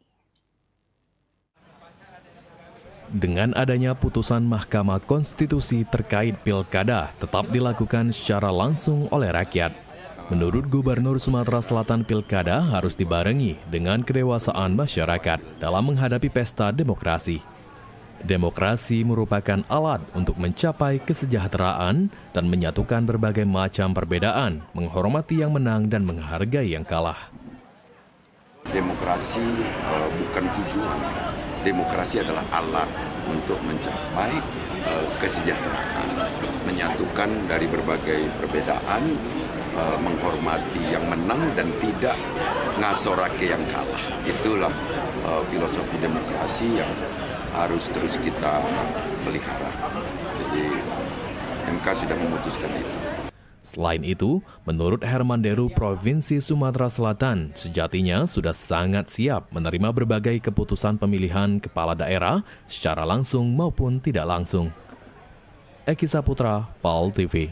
Dengan adanya putusan Mahkamah Konstitusi terkait pilkada tetap dilakukan secara langsung oleh rakyat. Menurut Gubernur Sumatera Selatan, pilkada harus dibarengi dengan kedewasaan masyarakat dalam menghadapi pesta demokrasi. Demokrasi merupakan alat untuk mencapai kesejahteraan dan menyatukan berbagai macam perbedaan, menghormati yang menang dan menghargai yang kalah. Demokrasi bukan tujuan. Demokrasi adalah alat untuk mencapai kesejahteraan, menyatukan dari berbagai perbedaan, menghormati yang menang dan tidak ngasorake yang kalah. Itulah filosofi demokrasi yang harus terus kita pelihara. Jadi MK sudah memutuskan itu. Selain itu, menurut Herman Deru, Provinsi Sumatera Selatan sejatinya sudah sangat siap menerima berbagai keputusan pemilihan kepala daerah secara langsung maupun tidak langsung. Eki Saputra, PAL TV.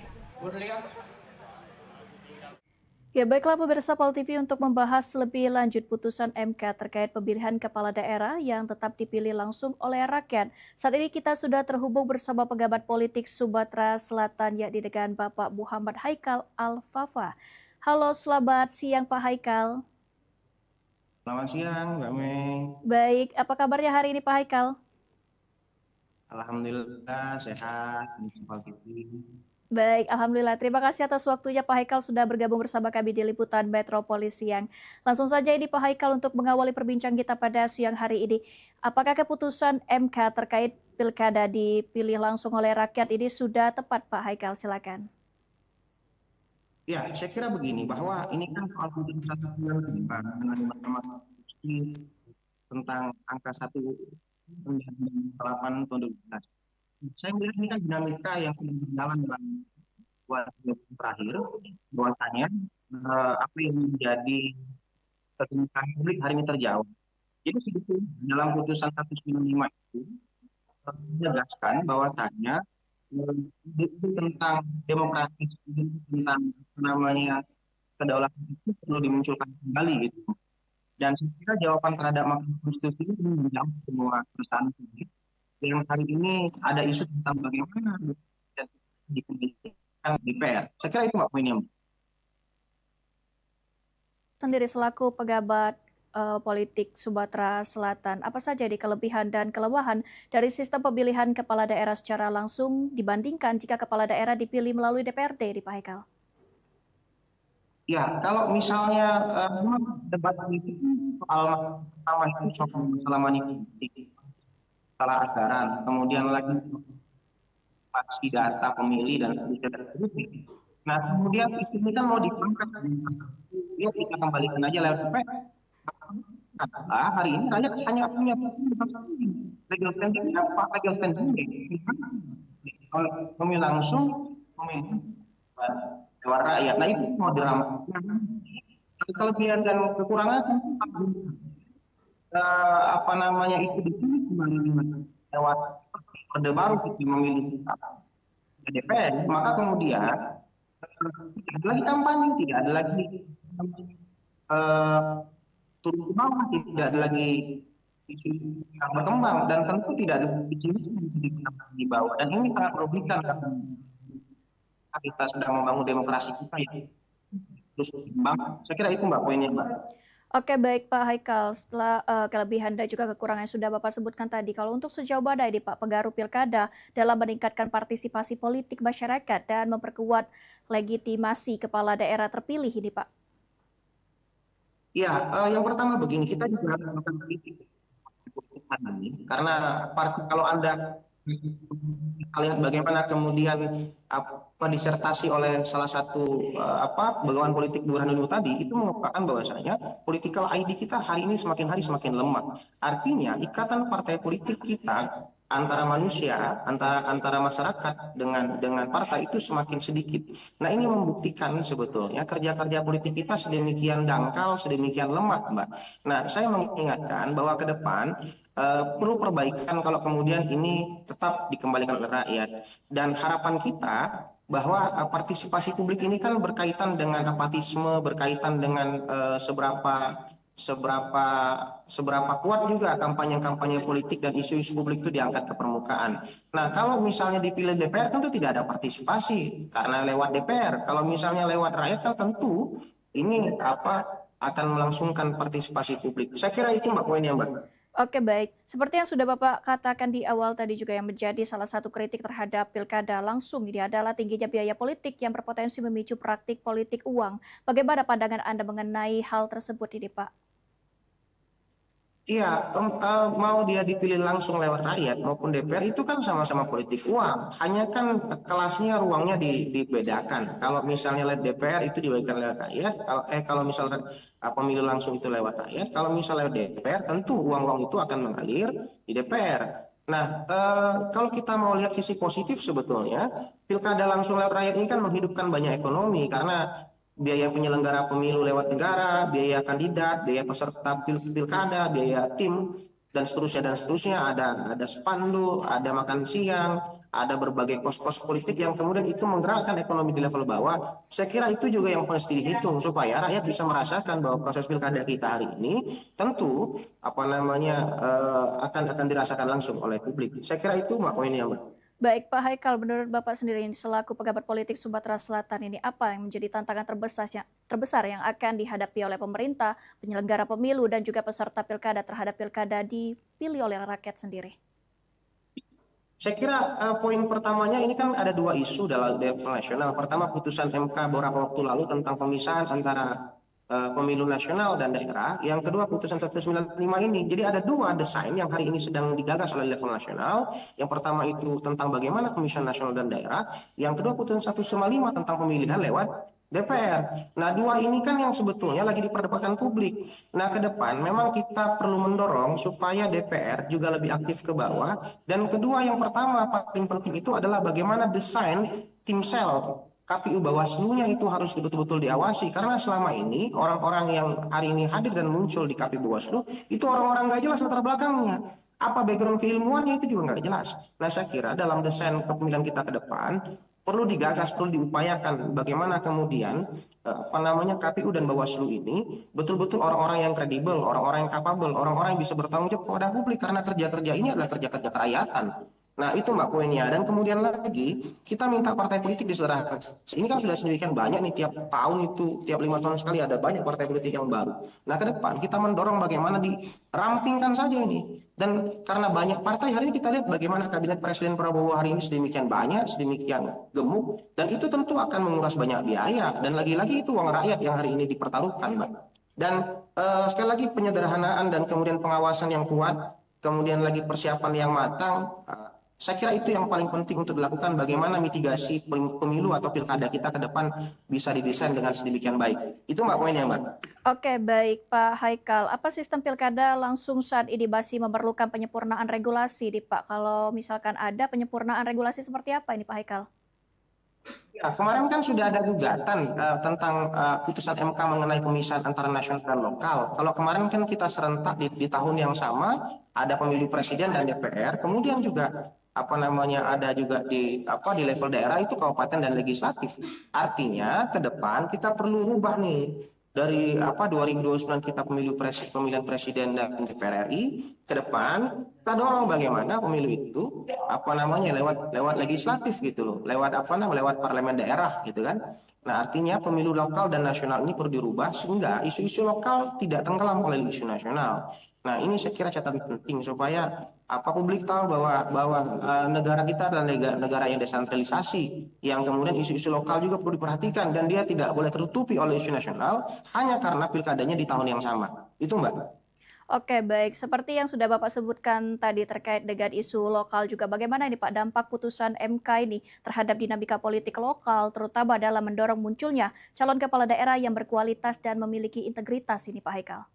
Ya, baiklah pemirsa PAL TV untuk membahas lebih lanjut putusan MK terkait pemilihan kepala daerah yang tetap dipilih langsung oleh rakyat. Saat ini kita sudah terhubung bersama pengamat politik Sumatera Selatan yakni dengan Bapak Muhammad Haikal Al-Fafa. Halo, selamat siang Pak Haikal. Selamat siang Mbak Mei. Baik, apa kabarnya hari ini Pak Haikal? Alhamdulillah sehat di PAL TV. Baik, Alhamdulillah. Terima kasih atas waktunya Pak Haikal sudah bergabung bersama kami di Liputan Metropolis Siang. Langsung saja ini Pak Haikal untuk mengawali perbincangan kita pada siang hari ini. Apakah keputusan MK terkait pilkada dipilih langsung oleh rakyat ini sudah tepat Pak Haikal? Silakan. Ya, saya kira begini, bahwa ini kan soal putusan 195 tentang angka 1 8 tahun 2012. Saya melihat ini kan dinamika yang sedang berjalan dalam 2 tahun terakhir, bahwasanya apa yang menjadi kesulitan publik hari ini terjawab. Jadi sebetulnya dalam putusan 195 itu menegaskan bahwasanya itu tentang demokrasi, tentang kedaulatan itu perlu dimunculkan kembali gitu. Dan saya kira jawaban terhadap Mahkamah Konstitusi ini menjawab semua persoalan publik yang hari ini ada isu tentang bagaimana dipilihkan DPR. Saya kira itu Mbak poinnya. Sendiri selaku pejabat politik Sumatera Selatan, apa saja di kelebihan dan kelemahan dari sistem pemilihan kepala daerah secara langsung dibandingkan jika kepala daerah dipilih melalui DPRD di Pak Haikal? Ya, kalau misalnya debat politik soal pertama itu soal masalah manipulatif, masalah anggaran, kemudian lagi pasti data pemilih dan sebagainya. Nah, kemudian isu ini kan mau diangkat, ya kita kembalikan aja lewat DPR. Nah, hari ini rakyat hanya punya legal standing apa? Legal standing pemilih langsung, pemilih lewat rakyat. Nah, itu mau diramalkan. Kelebihan dan kekurangan itu dipilih lewat orde baru kita memilih DPR, maka kemudian tidak ada lagi kampanye, tidak ada lagi turun ke bawah, tidak ada lagi isu yang berkembang, dan tentu tidak ada isu yang di bawah, dan ini sangat merugikan karena kita sedang membangun demokrasi kita ya. Terus saya kira itu Mbak poinnya Mbak. Oke, baik Pak Haikal, setelah kelebihan dan juga kekurangan yang sudah Bapak sebutkan tadi, kalau untuk sejauh mana ini Pak pengaruh pilkada dalam meningkatkan partisipasi politik masyarakat dan memperkuat legitimasi kepala daerah terpilih ini Pak? Ya, yang pertama begini, kita juga harus melakukan kritik karena kalau Anda lihat bagaimana kemudian disertasi oleh salah satu bagawan politik Burhanuddin tadi itu mengungkapkan bahwasanya political ID kita hari ini semakin hari semakin lemah. Artinya ikatan partai politik kita antara manusia, antara masyarakat dengan partai itu semakin sedikit. Nah, ini membuktikan sebetulnya kerja-kerja politik kita sedemikian dangkal, sedemikian lemah, Mbak. Nah, saya mengingatkan bahwa ke depan perlu perbaikan kalau kemudian ini tetap dikembalikan oleh rakyat. Dan harapan kita bahwa partisipasi publik ini kan berkaitan dengan apatisme, berkaitan dengan seberapa kuat juga kampanye-kampanye politik dan isu-isu publik itu diangkat ke permukaan. Nah, kalau misalnya dipilih DPR tentu tidak ada partisipasi karena lewat DPR. Kalau misalnya lewat rakyat kan tentu ini akan melangsungkan partisipasi publik. Saya kira itu Mbak poinnya Mbak. Oke, baik. Seperti yang sudah Bapak katakan di awal tadi juga yang menjadi salah satu kritik terhadap pilkada langsung ini adalah tingginya biaya politik yang berpotensi memicu praktik politik uang. Bagaimana pandangan Anda mengenai hal tersebut ini, Pak? Iya, mau dia dipilih langsung lewat rakyat maupun DPR itu kan sama-sama politik uang. Hanya kan kelasnya, ruangnya dibedakan. Kalau misalnya lewat DPR itu dibagikan lewat rakyat. Kalau misalnya pemilu langsung itu lewat rakyat. Kalau misalnya lewat DPR tentu uang-uang itu akan mengalir di DPR. Nah, kalau kita mau lihat sisi positif sebetulnya pilkada langsung lewat rakyat ini kan menghidupkan banyak ekonomi karena biaya penyelenggara pemilu lewat negara, biaya kandidat, biaya peserta pilkada, biaya tim, dan seterusnya, ada spanduk, ada makan siang, ada berbagai kos-kos politik yang kemudian itu menggerakkan ekonomi di level bawah. Saya kira itu juga yang mesti dihitung supaya rakyat bisa merasakan bahwa proses pilkada kita hari ini tentu akan dirasakan langsung oleh publik. Saya kira itu Mbak poinnya, Mbak. Baik Pak Haikal, menurut Bapak sendiri selaku pejabat politik Sumatera Selatan ini apa yang menjadi tantangan terbesar yang akan dihadapi oleh pemerintah, penyelenggara pemilu dan juga peserta pilkada terhadap pilkada dipilih oleh rakyat sendiri? Saya kira poin pertamanya ini kan ada dua isu dalam level nasional. Pertama putusan MK beberapa waktu lalu tentang pemisahan antara pemilu nasional dan daerah. Yang kedua putusan 195 ini. Jadi ada dua desain yang hari ini sedang digagas oleh level nasional. Yang pertama itu tentang bagaimana pemisahan nasional dan daerah. Yang kedua putusan 195 tentang pemilihan lewat DPR. Nah, dua ini kan yang sebetulnya lagi diperdebatkan publik. Nah, ke depan memang kita perlu mendorong supaya DPR juga lebih aktif ke bawah. Dan kedua, yang pertama paling penting itu adalah bagaimana desain tim sel KPU Bawaslu-nya itu harus betul-betul diawasi. Karena selama ini orang-orang yang hari ini hadir dan muncul di KPU Bawaslu itu orang-orang nggak jelas latar belakangnya. Apa background keilmuannya itu juga nggak jelas. Nah, saya kira dalam desain kepemilihan kita ke depan perlu digagas, perlu diupayakan bagaimana kemudian KPU dan Bawaslu ini betul-betul orang-orang yang kredibel, orang-orang yang kapabel, orang-orang yang bisa bertanggung jawab kepada publik karena kerja-kerja ini adalah kerja-kerja kerakyatan. Nah, itu Mbak poinnya. Dan kemudian lagi kita minta partai politik disederhanakan. Ini kan sudah sedemikian banyak nih, tiap tahun itu, tiap 5 tahun sekali ada banyak partai politik yang baru. Nah, ke depan kita mendorong bagaimana dirampingkan saja ini. Dan karena banyak partai, hari ini kita lihat bagaimana kabinet Presiden Prabowo hari ini sedemikian banyak, sedemikian gemuk, dan itu tentu akan menguras banyak biaya. Dan lagi-lagi itu uang rakyat yang hari ini dipertaruhkan, Mbak. Dan sekali lagi penyederhanaan dan kemudian pengawasan yang kuat, kemudian lagi persiapan yang matang. Saya kira itu yang paling penting untuk dilakukan, bagaimana mitigasi pemilu atau pilkada kita ke depan bisa didesain dengan sedemikian baik. Itu Mbak poinnya, Mbak. Oke, baik Pak Haikal. Apa sistem pilkada langsung saat ini masih memerlukan penyempurnaan regulasi, Pak? Kalau misalkan ada penyempurnaan regulasi seperti apa ini Pak Haikal? Ya, kemarin kan sudah ada gugatan tentang putusan MK mengenai pemisahan antara nasional dan lokal. Kalau kemarin kan kita serentak di tahun yang sama, ada pemilu presiden dan DPR, kemudian juga ada juga di level daerah itu kabupaten dan legislatif. Artinya ke depan kita perlu rubah nih dari 2029 kita pemilihan presiden dan DPR RI, ke depan kita dorong bagaimana pemilu itu lewat legislatif gitu loh, lewat parlemen daerah gitu kan. Nah, artinya pemilu lokal dan nasional ini perlu dirubah sehingga isu-isu lokal tidak tenggelam oleh isu nasional. Nah, ini saya kira catatan penting supaya publik tahu bahwa negara kita adalah negara yang desentralisasi, yang kemudian isu-isu lokal juga perlu diperhatikan dan dia tidak boleh tertutupi oleh isu nasional hanya karena pilkadanya di tahun yang sama. Itu Mbak. Oke, baik. Seperti yang sudah Bapak sebutkan tadi terkait dengan isu lokal juga, bagaimana ini Pak dampak putusan MK ini terhadap dinamika politik lokal, terutama dalam mendorong munculnya calon kepala daerah yang berkualitas dan memiliki integritas ini Pak Haikal?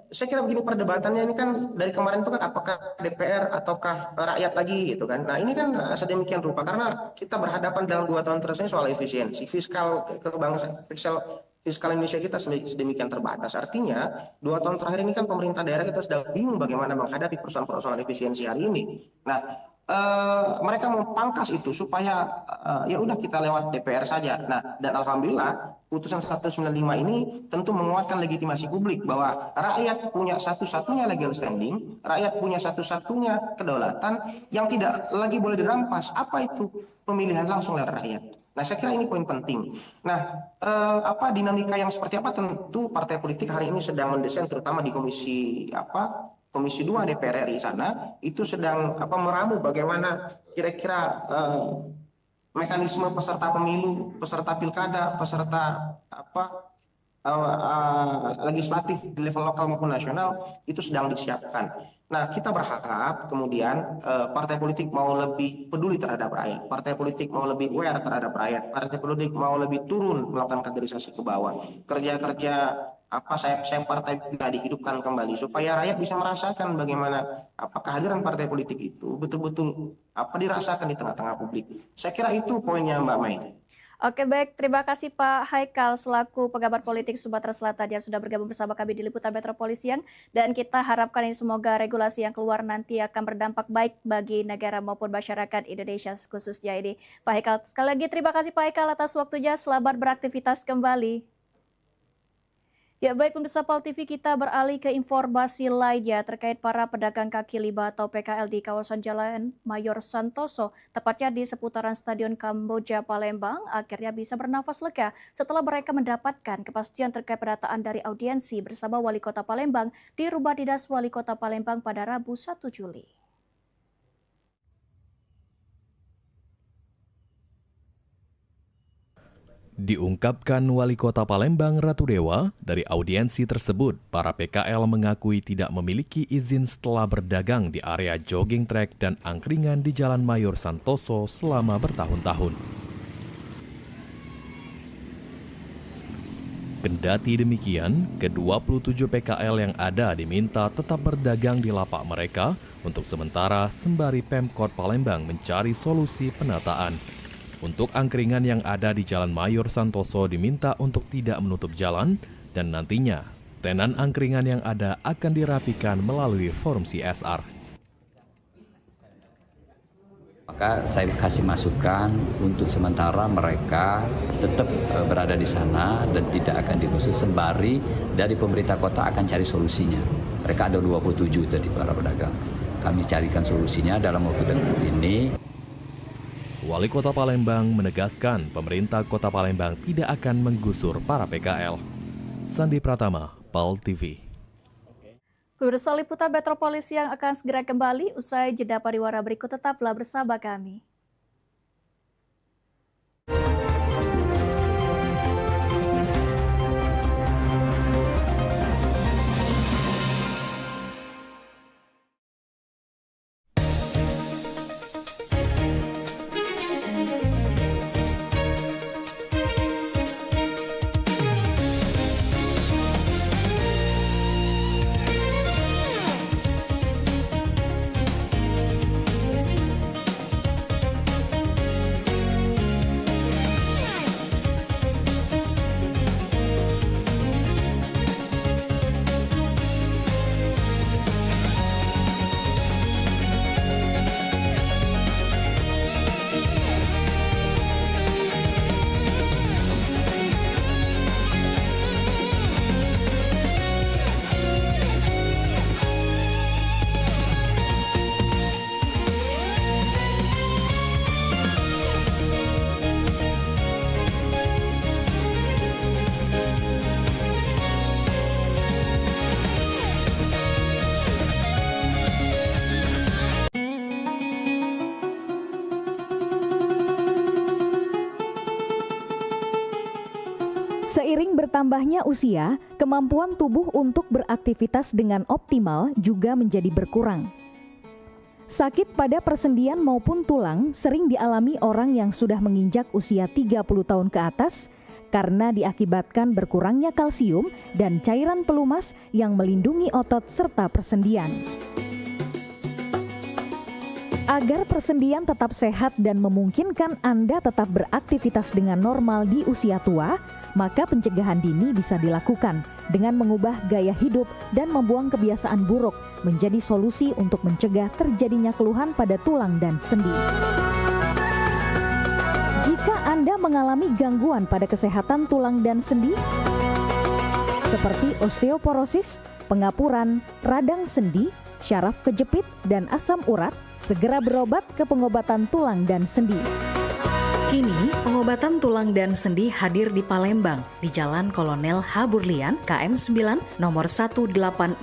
Saya kira begini, perdebatannya ini kan dari kemarin itu kan apakah DPR ataukah rakyat lagi gitu kan. Nah, ini kan sedemikian rupa karena kita berhadapan dalam 2 tahun terus ini soal efisiensi fiskal kebangsaan, fiskal Indonesia kita sedemikian terbatas. Artinya 2 tahun terakhir ini kan pemerintah daerah kita sedang bingung bagaimana menghadapi persoalan-persoalan efisiensi hari ini. Nah, mereka memangkas itu supaya ya udah kita lewat DPR saja. Nah, dan alhamdulillah putusan 195 ini tentu menguatkan legitimasi publik bahwa rakyat punya satu-satunya legal standing, rakyat punya satu-satunya kedaulatan yang tidak lagi boleh dirampas. Apa itu? Pemilihan langsung oleh rakyat. Nah, saya kira ini poin penting. Nah, dinamika yang seperti apa tentu partai politik hari ini sedang mendesain, terutama di Komisi 2 DPR RI sana itu sedang meramu bagaimana kira-kira mekanisme peserta pemilu, peserta pilkada, peserta legislatif di level lokal maupun nasional itu sedang disiapkan. Nah, kita berharap kemudian partai politik mau lebih peduli terhadap rakyat, partai politik mau lebih aware terhadap rakyat, partai politik mau lebih turun melakukan kaderisasi ke bawah, kerja-kerja sayap partai bisa dihidupkan kembali supaya rakyat bisa merasakan bagaimana kehadiran partai politik itu betul-betul dirasakan di tengah-tengah publik. Saya kira itu poinnya Mbak Mai. Oke, baik. Terima kasih Pak Haikal selaku pengamat politik Sumatera Selatan yang sudah bergabung bersama kami di Liputan Metropoli Siang. Dan kita harapkan ini semoga regulasi yang keluar nanti akan berdampak baik bagi negara maupun masyarakat Indonesia khususnya ini. Pak Haikal, sekali lagi terima kasih Pak Haikal atas waktunya. Selamat beraktivitas kembali. Ya baik, pemirsa PAL TV, kita beralih ke informasi lainnya terkait para pedagang kaki lima atau PKL di kawasan Jalan Mayor Santoso, tepatnya di seputaran Stadion Kamboja Palembang, akhirnya bisa bernafas lega setelah mereka mendapatkan kepastian terkait pendataan dari audiensi bersama Wali Kota Palembang di Rumah Dinas Wali Kota Palembang pada Rabu 1 Juli. Diungkapkan Wali Kota Palembang Ratu Dewa, dari audiensi tersebut, para PKL mengakui tidak memiliki izin setelah berdagang di area jogging track dan angkringan di Jalan Mayor Santoso selama bertahun-tahun. Kendati demikian, ke-27 PKL yang ada diminta tetap berdagang di lapak mereka untuk sementara sembari Pemkot Palembang mencari solusi penataan. Untuk angkringan yang ada di Jalan Mayor Santoso diminta untuk tidak menutup jalan dan nantinya tenan angkringan yang ada akan dirapikan melalui forum CSR. Maka saya kasih masukan untuk sementara mereka tetap berada di sana dan tidak akan digusur sembari dari pemerintah kota akan cari solusinya. Mereka ada 27 tadi para pedagang. Kami carikan solusinya dalam waktu dekat ini. Wali Kota Palembang menegaskan pemerintah Kota Palembang tidak akan menggusur para PKL. Sandi Pratama, PAL TV. Pemirsa Liputan Metropoli Siang akan segera kembali usai jeda pariwara berikut, tetaplah bersama kami. Seiring bertambahnya usia, kemampuan tubuh untuk beraktivitas dengan optimal juga menjadi berkurang. Sakit pada persendian maupun tulang sering dialami orang yang sudah menginjak usia 30 tahun ke atas karena diakibatkan berkurangnya kalsium dan cairan pelumas yang melindungi otot serta persendian. Agar persendian tetap sehat dan memungkinkan Anda tetap beraktivitas dengan normal di usia tua, maka pencegahan dini bisa dilakukan dengan mengubah gaya hidup dan membuang kebiasaan buruk menjadi solusi untuk mencegah terjadinya keluhan pada tulang dan sendi. Jika Anda mengalami gangguan pada kesehatan tulang dan sendi, seperti osteoporosis, pengapuran, radang sendi, syaraf kejepit, dan asam urat, segera berobat ke pengobatan tulang dan sendi. Kini, pengobatan tulang dan sendi hadir di Palembang, di Jalan Kolonel H. Burlian, KM 9, nomor 1847,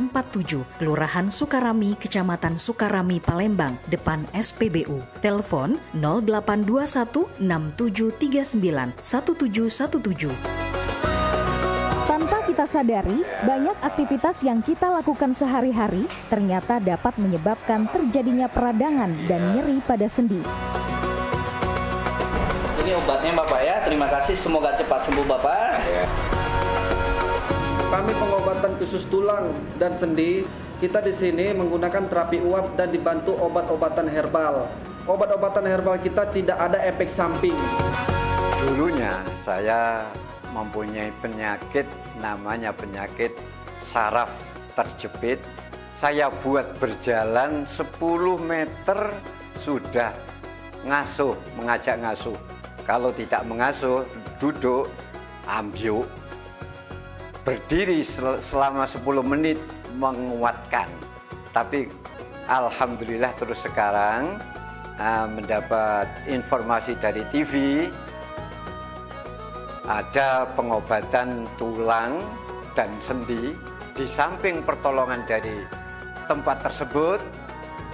Kelurahan Sukarami, Kecamatan Sukarami, Palembang, depan SPBU. Telepon 0821 6739 1717. Tanpa kita sadari, banyak aktivitas yang kita lakukan sehari-hari ternyata dapat menyebabkan terjadinya peradangan dan nyeri pada sendi. Ini obatnya Bapak ya, terima kasih, semoga cepat sembuh Bapak. Kami pengobatan khusus tulang dan sendi, kita di sini menggunakan terapi uap dan dibantu obat-obatan herbal. Obat-obatan herbal kita tidak ada efek samping. Dulunya saya mempunyai penyakit namanya penyakit saraf terjepit. Saya buat berjalan 10 meter sudah ngasuh, mengajak ngasuh. Kalau tidak mengasuh, duduk, ambyuk. Berdiri selama 10 menit menguatkan. Tapi alhamdulillah terus sekarang mendapat informasi dari TV, ada pengobatan tulang dan sendi. Di samping pertolongan dari tempat tersebut,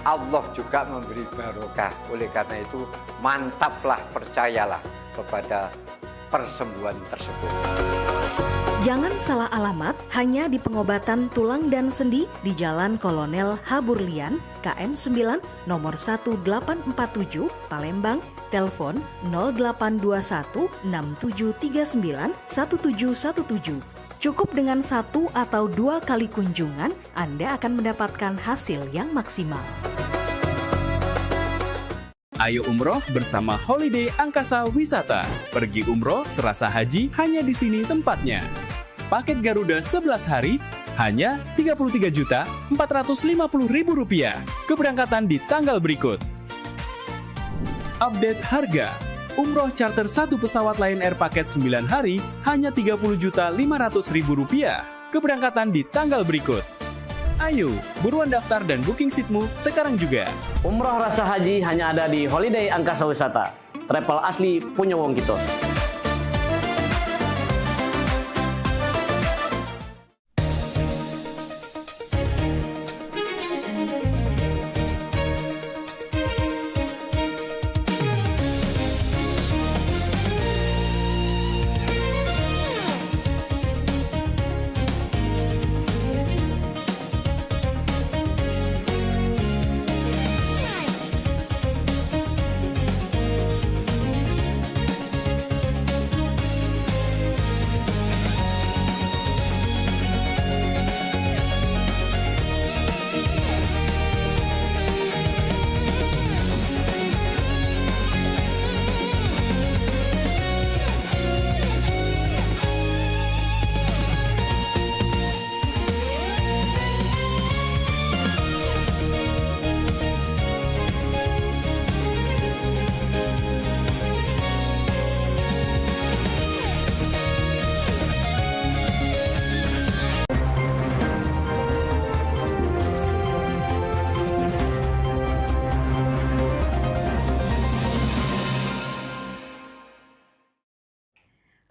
Allah juga memberi barokah. Oleh karena itu, mantaplah, percayalah kepada persembuhan tersebut. Jangan salah alamat, hanya di pengobatan tulang dan sendi di Jalan Kolonel Haburlian, KM 9, nomor 1847, Palembang, telepon 0821 6739 1717. Cukup dengan 1 atau 2 kali kunjungan, Anda akan mendapatkan hasil yang maksimal. Ayo umroh bersama Holiday Angkasa Wisata. Pergi umroh serasa haji hanya di sini tempatnya. Paket Garuda 11 hari hanya Rp33.450.000. Keberangkatan di tanggal berikut. Update harga. Umroh charter 1 pesawat Lion Air paket 9 hari hanya Rp30.500.000. Keberangkatan di tanggal berikut. Ayo, buruan daftar dan booking seatmu sekarang juga. Umroh rasa haji hanya ada di Holiday Angkasa Wisata. Travel asli punya wong kita.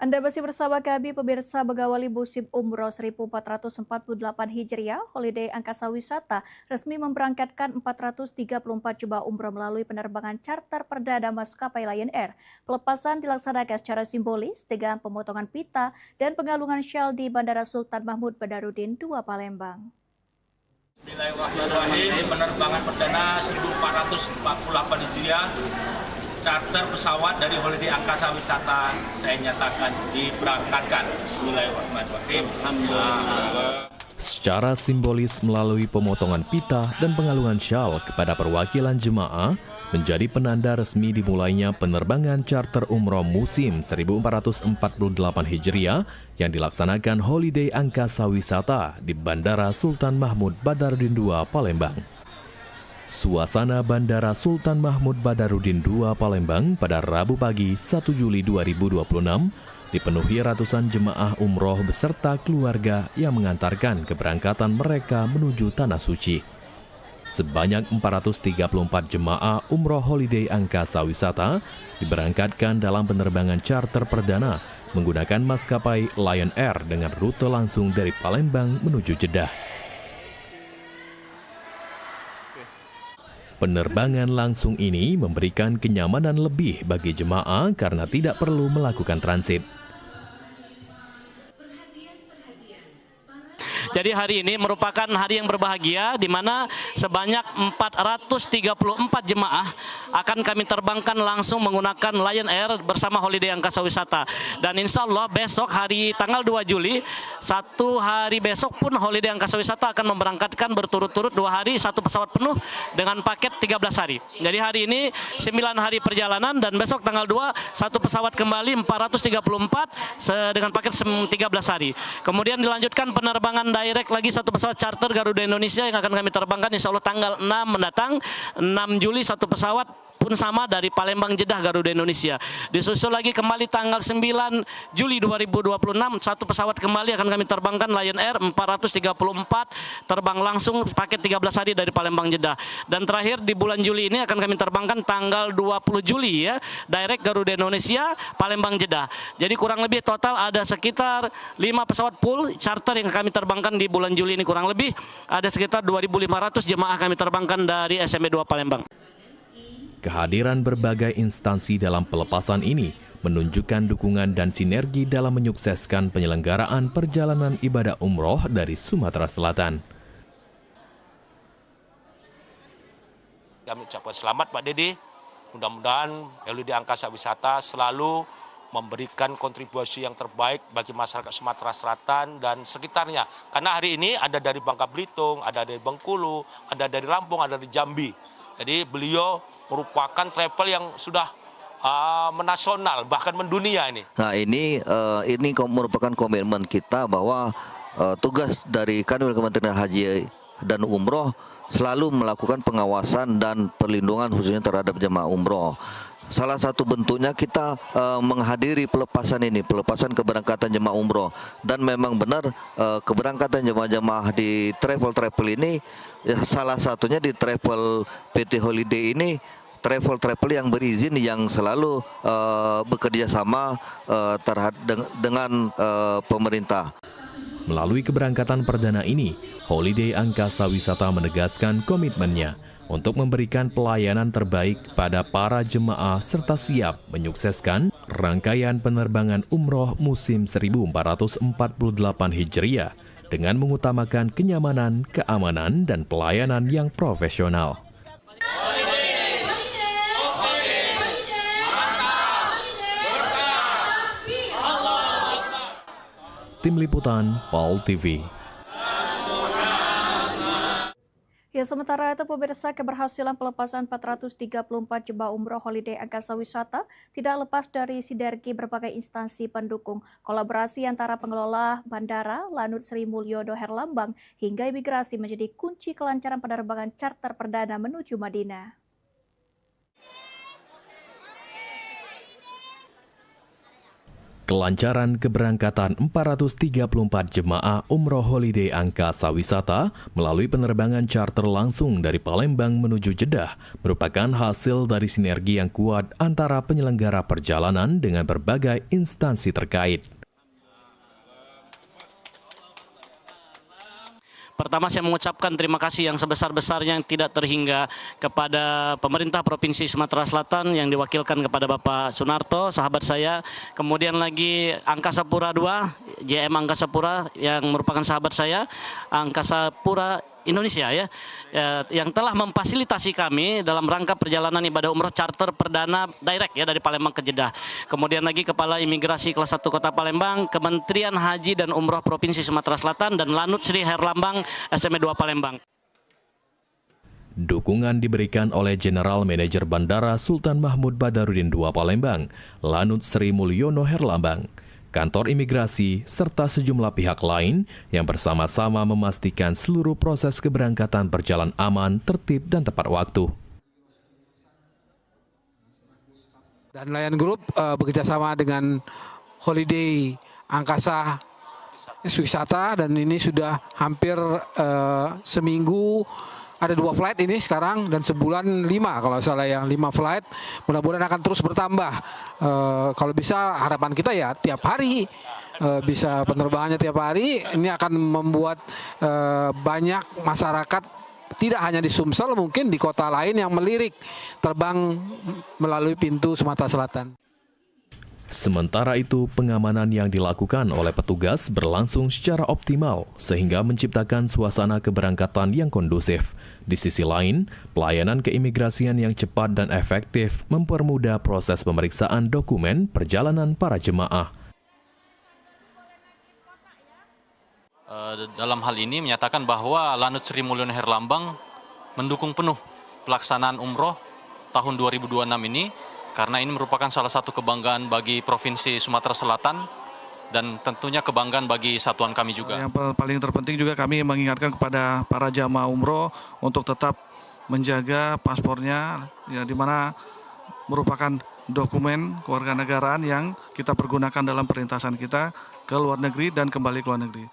Anda masih bersama kami, pemirsa Begawali musim umroh 1448 Hijriah, Holiday Angkasa Wisata resmi memberangkatkan 434 jemaah umroh melalui penerbangan charter perdana maskapai Lion Air. Pelepasan dilaksanakan secara simbolis dengan pemotongan pita dan pengalungan syal di Bandara Sultan Mahmud Badarudin II Palembang. Bismillahirrahmanirrahim. Penerbangan perdana 1448 Hijriah charter pesawat dari Holiday Angkasa Wisata saya nyatakan diberangkatkan. Bismillahirrahmanirrahim. Secara simbolis melalui pemotongan pita dan pengalungan syal kepada perwakilan jemaah menjadi penanda resmi dimulainya penerbangan charter umroh musim 1448 Hijriah yang dilaksanakan Holiday Angkasa Wisata di Bandara Sultan Mahmud Badarudin II Palembang. Suasana Bandara Sultan Mahmud Badarudin II Palembang pada Rabu pagi 1 Juli 2026 dipenuhi ratusan jemaah umroh beserta keluarga yang mengantarkan keberangkatan mereka menuju Tanah Suci. Sebanyak 434 jemaah umroh Holiday Angkasa Wisata diberangkatkan dalam penerbangan charter perdana menggunakan maskapai Lion Air dengan rute langsung dari Palembang menuju Jeddah. Penerbangan langsung ini memberikan kenyamanan lebih bagi jemaah karena tidak perlu melakukan transit. Jadi Jadi hari ini merupakan hari yang berbahagia di mana sebanyak 434 jemaah akan kami terbangkan langsung menggunakan Lion Air bersama Holiday Angkasa Wisata. Dan insya Allah besok hari tanggal 2 Juli, satu hari besok pun Holiday Angkasa Wisata akan memberangkatkan berturut-turut 2 hari satu pesawat penuh dengan paket 13 hari. Jadi hari ini 9 hari perjalanan dan besok tanggal 2 satu pesawat kembali 434 dengan paket 13 hari. Kemudian dilanjutkan penerbangan direct lagi satu pesawat charter Garuda Indonesia yang akan kami terbangkan insya Allah tanggal 6 mendatang, 6 Juli satu pesawat pun sama dari Palembang Jeddah Garuda Indonesia. Disusul lagi kembali tanggal 9 Juli 2026 satu pesawat kembali akan kami terbangkan Lion Air 434 terbang langsung paket 13 hari dari Palembang Jeddah. Dan terakhir di bulan Juli ini akan kami terbangkan tanggal 20 Juli ya direct Garuda Indonesia Palembang Jeddah. Jadi kurang lebih total ada sekitar 5 pesawat full charter yang kami terbangkan di bulan Juli ini, kurang lebih ada sekitar 2.500 jemaah kami terbangkan dari SMB 2 Palembang. Kehadiran berbagai instansi dalam pelepasan ini menunjukkan dukungan dan sinergi dalam menyukseskan penyelenggaraan perjalanan ibadah umroh dari Sumatera Selatan. Kami ucapkan selamat Pak Dede, mudah-mudahan Holiday Angkasa Wisata selalu memberikan kontribusi yang terbaik bagi masyarakat Sumatera Selatan dan sekitarnya. Karena hari ini ada dari Bangka Belitung, ada dari Bengkulu, ada dari Lampung, ada dari Jambi. Jadi beliau merupakan travel yang sudah menasional bahkan mendunia ini. Nah ini merupakan komitmen kita bahwa tugas dari Kanwil Kementerian Haji dan Umroh selalu melakukan pengawasan dan perlindungan khususnya terhadap jemaah umroh. Salah satu bentuknya kita menghadiri pelepasan keberangkatan jemaah umroh, dan memang benar keberangkatan jemaah-jemaah di travel ini ya, salah satunya di travel PT Holiday ini travel yang berizin yang selalu bekerja sama dengan pemerintah. Melalui keberangkatan perdana ini, Holiday Angkasa Wisata menegaskan komitmennya untuk memberikan pelayanan terbaik pada para jemaah serta siap menyukseskan rangkaian penerbangan umroh musim 1448 Hijriah dengan mengutamakan kenyamanan, keamanan, dan pelayanan yang profesional. Tim Liputan PAL TV. Ya, sementara itu pemirsa, keberhasilan pelepasan 434 jemaah umroh Holiday Angkasa Wisata tidak lepas dari sinergi berbagai instansi pendukung, kolaborasi antara pengelola bandara, Lanut Sri Mulyono Herlambang, hingga imigrasi menjadi kunci kelancaran penerbangan charter perdana menuju Madinah. Kelancaran keberangkatan 434 jemaah umroh Holiday Angkasa Wisata melalui penerbangan charter langsung dari Palembang menuju Jeddah merupakan hasil dari sinergi yang kuat antara penyelenggara perjalanan dengan berbagai instansi terkait. Pertama, saya mengucapkan terima kasih yang sebesar-besarnya yang tidak terhingga kepada pemerintah Provinsi Sumatera Selatan yang diwakilkan kepada Bapak Sunarto, sahabat saya. Kemudian lagi Angkasa Pura II, JM Angkasa Pura yang merupakan sahabat saya, Angkasa Pura Indonesia ya, yang telah memfasilitasi kami dalam rangka perjalanan ibadah umroh charter perdana direct ya dari Palembang ke Jeddah. Kemudian lagi Kepala Imigrasi Kelas 1 Kota Palembang, Kementerian Haji dan Umroh Provinsi Sumatera Selatan, dan Lanut Sri Herlambang SMB 2 Palembang. Dukungan diberikan oleh General Manager Bandara Sultan Mahmud Badarudin II Palembang, Lanut Sri Mulyono Herlambang, kantor imigrasi, serta sejumlah pihak lain yang bersama-sama memastikan seluruh proses keberangkatan berjalan aman, tertib, dan tepat waktu. Dan Lion Group bekerjasama dengan Holiday Angkasa Wisata, dan ini sudah hampir seminggu. Ada 2 flight ini sekarang, dan sebulan 5 kalau salah ya, 5 flight. Mudah-mudahan akan terus bertambah. Kalau bisa harapan kita ya tiap hari bisa penerbangannya tiap hari. Ini akan membuat banyak masyarakat tidak hanya di Sumsel, mungkin di kota lain yang melirik terbang melalui pintu Sumatera Selatan. Sementara itu, pengamanan yang dilakukan oleh petugas berlangsung secara optimal sehingga menciptakan suasana keberangkatan yang kondusif. Di sisi lain, pelayanan keimigrasian yang cepat dan efektif mempermudah proses pemeriksaan dokumen perjalanan para jemaah. Dalam hal ini menyatakan bahwa Lanut Sri Mulyono Herlambang mendukung penuh pelaksanaan umroh tahun 2026 ini, karena ini merupakan salah satu kebanggaan bagi Provinsi Sumatera Selatan dan tentunya kebanggaan bagi satuan kami juga. Yang paling terpenting juga kami mengingatkan kepada para jamaah umroh untuk tetap menjaga paspornya, ya, di mana merupakan dokumen kewarganegaraan yang kita pergunakan dalam perlintasan kita ke luar negeri dan kembali ke luar negeri.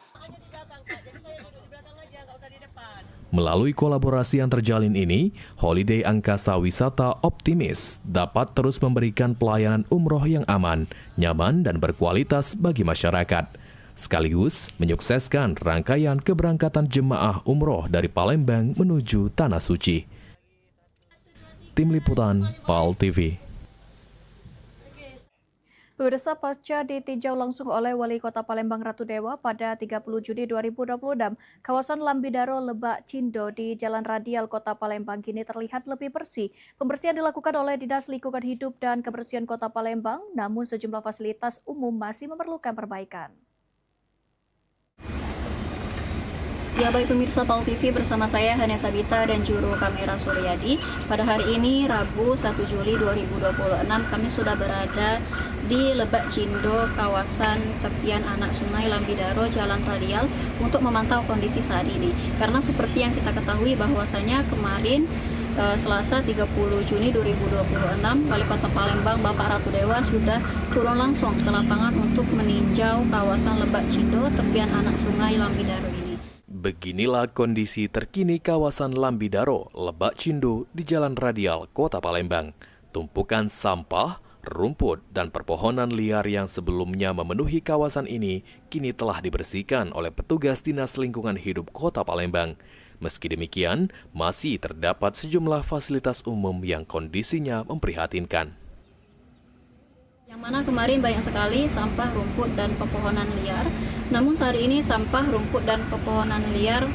Melalui kolaborasi yang terjalin ini, Holiday Angkasa Wisata optimis dapat terus memberikan pelayanan umroh yang aman, nyaman, dan berkualitas bagi masyarakat, sekaligus menyukseskan rangkaian keberangkatan jemaah umroh dari Palembang menuju Tanah Suci. Tim Liputan, PAL TV. Pemirsa, pasca ditinjau langsung oleh Wali Kota Palembang Ratu Dewa pada 30 Juni 2026, kawasan Lambidaro Lebak Cindo di Jalan Radial Kota Palembang kini terlihat lebih bersih. Pembersihan dilakukan oleh Dinas Lingkungan Hidup dan Kebersihan Kota Palembang, namun sejumlah fasilitas umum masih memerlukan perbaikan. Ya, baik pemirsa PAL TV, bersama saya Hania Sabita dan juru kamera Suryadi. Pada hari ini Rabu 1 Juli 2026 kami sudah berada di Lebak Cindo, kawasan tepian anak sungai Lambidaro, Jalan Radial, untuk memantau kondisi saat ini. Karena seperti yang kita ketahui bahwasanya kemarin Selasa 30 Juni 2026 Wali Kota Palembang Bapak Ratu Dewa sudah turun langsung ke lapangan untuk meninjau kawasan Lebak Cindo, tepian anak sungai Lambidaro ini. Beginilah kondisi terkini kawasan Lambidaro, Lebak Cindo di Jalan Radial Kota Palembang. Tumpukan sampah, rumput, dan perpohonan liar yang sebelumnya memenuhi kawasan ini kini telah dibersihkan oleh petugas Dinas Lingkungan Hidup Kota Palembang. Meski demikian, masih terdapat sejumlah fasilitas umum yang kondisinya memprihatinkan. Yang mana kemarin banyak sekali sampah, rumput, dan pepohonan liar. Namun saat ini sampah, rumput, dan pepohonan liar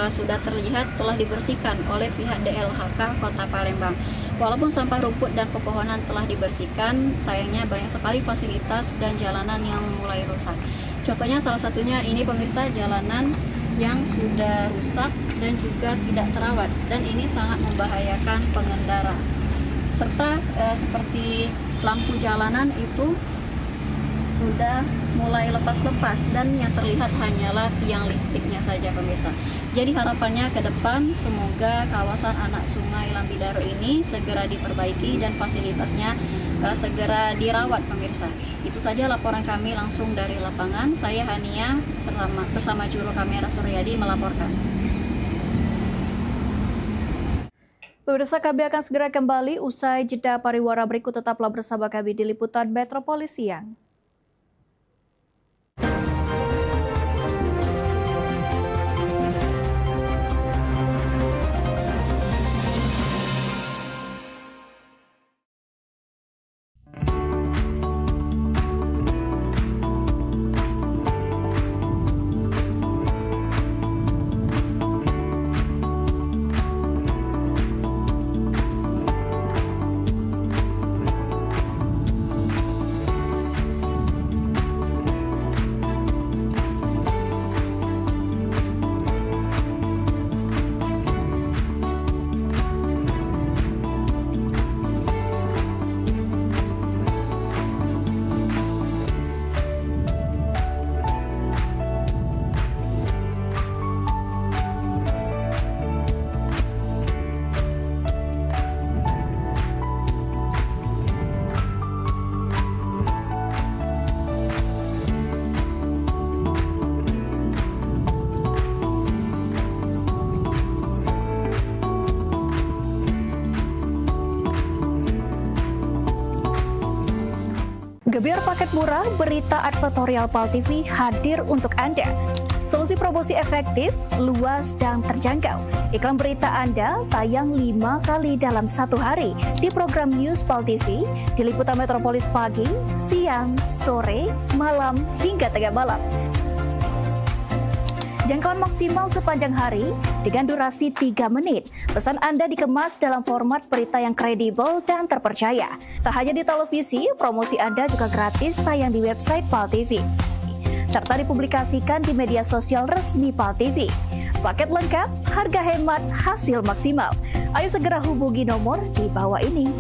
sudah terlihat telah dibersihkan oleh pihak DLHK Kota Palembang. Walaupun sampah, rumput, dan pepohonan telah dibersihkan, sayangnya banyak sekali fasilitas dan jalanan yang mulai rusak. Contohnya salah satunya ini pemirsa, jalanan yang sudah rusak dan juga tidak terawat, dan ini sangat membahayakan pengendara. Serta seperti lampu jalanan itu sudah mulai lepas-lepas dan yang terlihat hanyalah tiang listriknya saja pemirsa. Jadi harapannya ke depan semoga kawasan anak sungai Lambidaro ini segera diperbaiki dan fasilitasnya segera dirawat pemirsa. Itu saja laporan kami langsung dari lapangan. Saya Hania bersama juru kamera Suryadi melaporkan. Pemirsa, kami akan segera kembali usai jeda pariwara berikut. Tetaplah bersama kami di Liputan Metropolis Siang. Gebyar paket murah, berita advertorial PAL TV hadir untuk Anda. Solusi promosi efektif, luas, dan terjangkau. Iklan berita Anda tayang 5 kali dalam satu hari di program News Pal TV, di Liputan Metropolis pagi, siang, sore, malam, hingga tengah malam. Jangkauan maksimal sepanjang hari dengan durasi 3 menit. Pesan Anda dikemas dalam format berita yang kredibel dan terpercaya. Tak hanya di televisi, promosi Anda juga gratis tayang di website Pal TV, serta dipublikasikan di media sosial resmi Pal TV. Paket lengkap, harga hemat, hasil maksimal. Ayo segera hubungi nomor di bawah ini.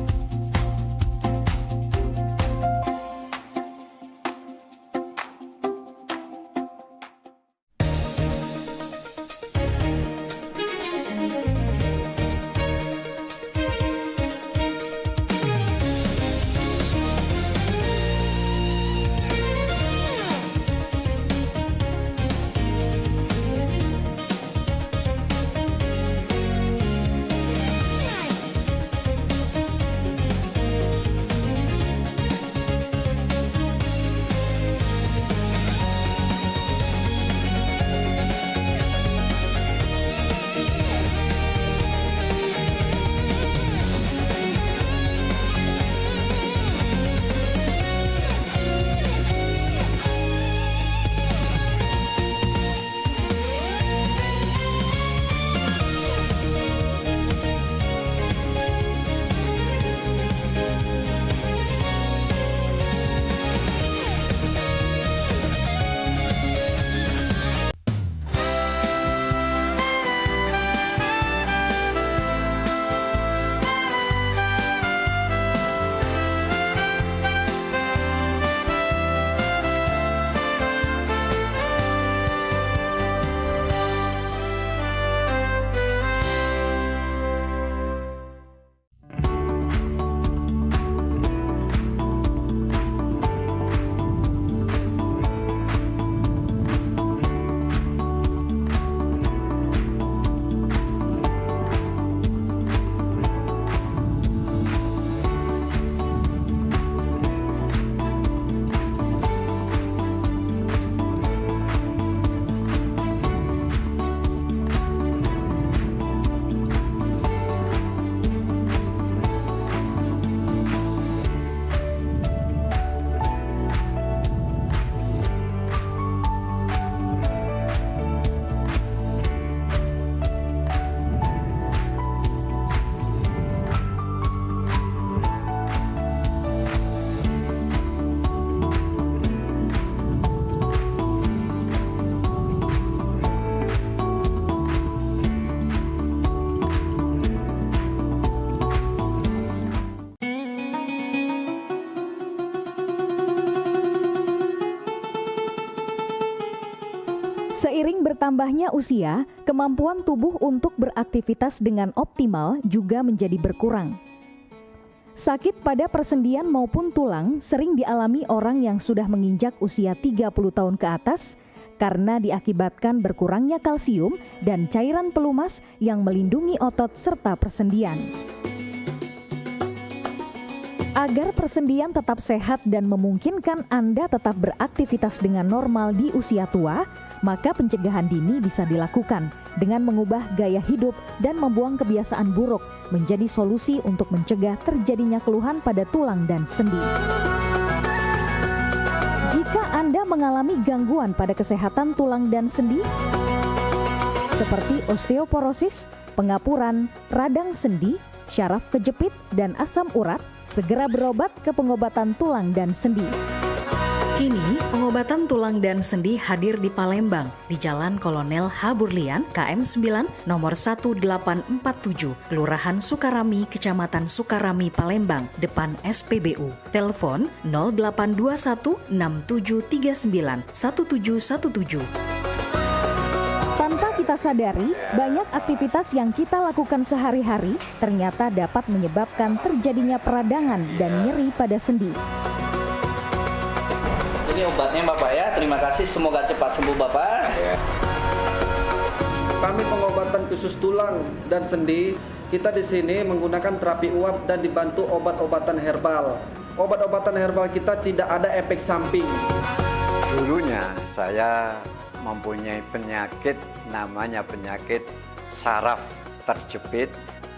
Seiring bertambahnya usia, kemampuan tubuh untuk beraktivitas dengan optimal juga menjadi berkurang. Sakit pada persendian maupun tulang sering dialami orang yang sudah menginjak usia 30 tahun ke atas karena diakibatkan berkurangnya kalsium dan cairan pelumas yang melindungi otot serta persendian. Agar persendian tetap sehat dan memungkinkan Anda tetap beraktivitas dengan normal di usia tua, maka pencegahan dini bisa dilakukan dengan mengubah gaya hidup dan membuang kebiasaan buruk menjadi solusi untuk mencegah terjadinya keluhan pada tulang dan sendi. Jika Anda mengalami gangguan pada kesehatan tulang dan sendi, seperti osteoporosis, pengapuran, radang sendi, syaraf kejepit, dan asam urat, segera berobat ke pengobatan tulang dan sendi. Kini, pengobatan tulang dan sendi hadir di Palembang, di Jalan Kolonel H. Burlian, KM 9, nomor 1847, Kelurahan Sukarami, Kecamatan Sukarami, Palembang, depan SPBU. Telepon 0821 6739 1717. Tanpa kita sadari, banyak aktivitas yang kita lakukan sehari-hari ternyata dapat menyebabkan terjadinya peradangan dan nyeri pada sendi. Ini obatnya Bapak ya, terima kasih, semoga cepat sembuh Bapak. Kami pengobatan khusus tulang dan sendi, kita di sini menggunakan terapi uap dan dibantu obat-obatan herbal. Obat-obatan herbal kita tidak ada efek samping. Dulunya saya mempunyai penyakit namanya penyakit saraf terjepit.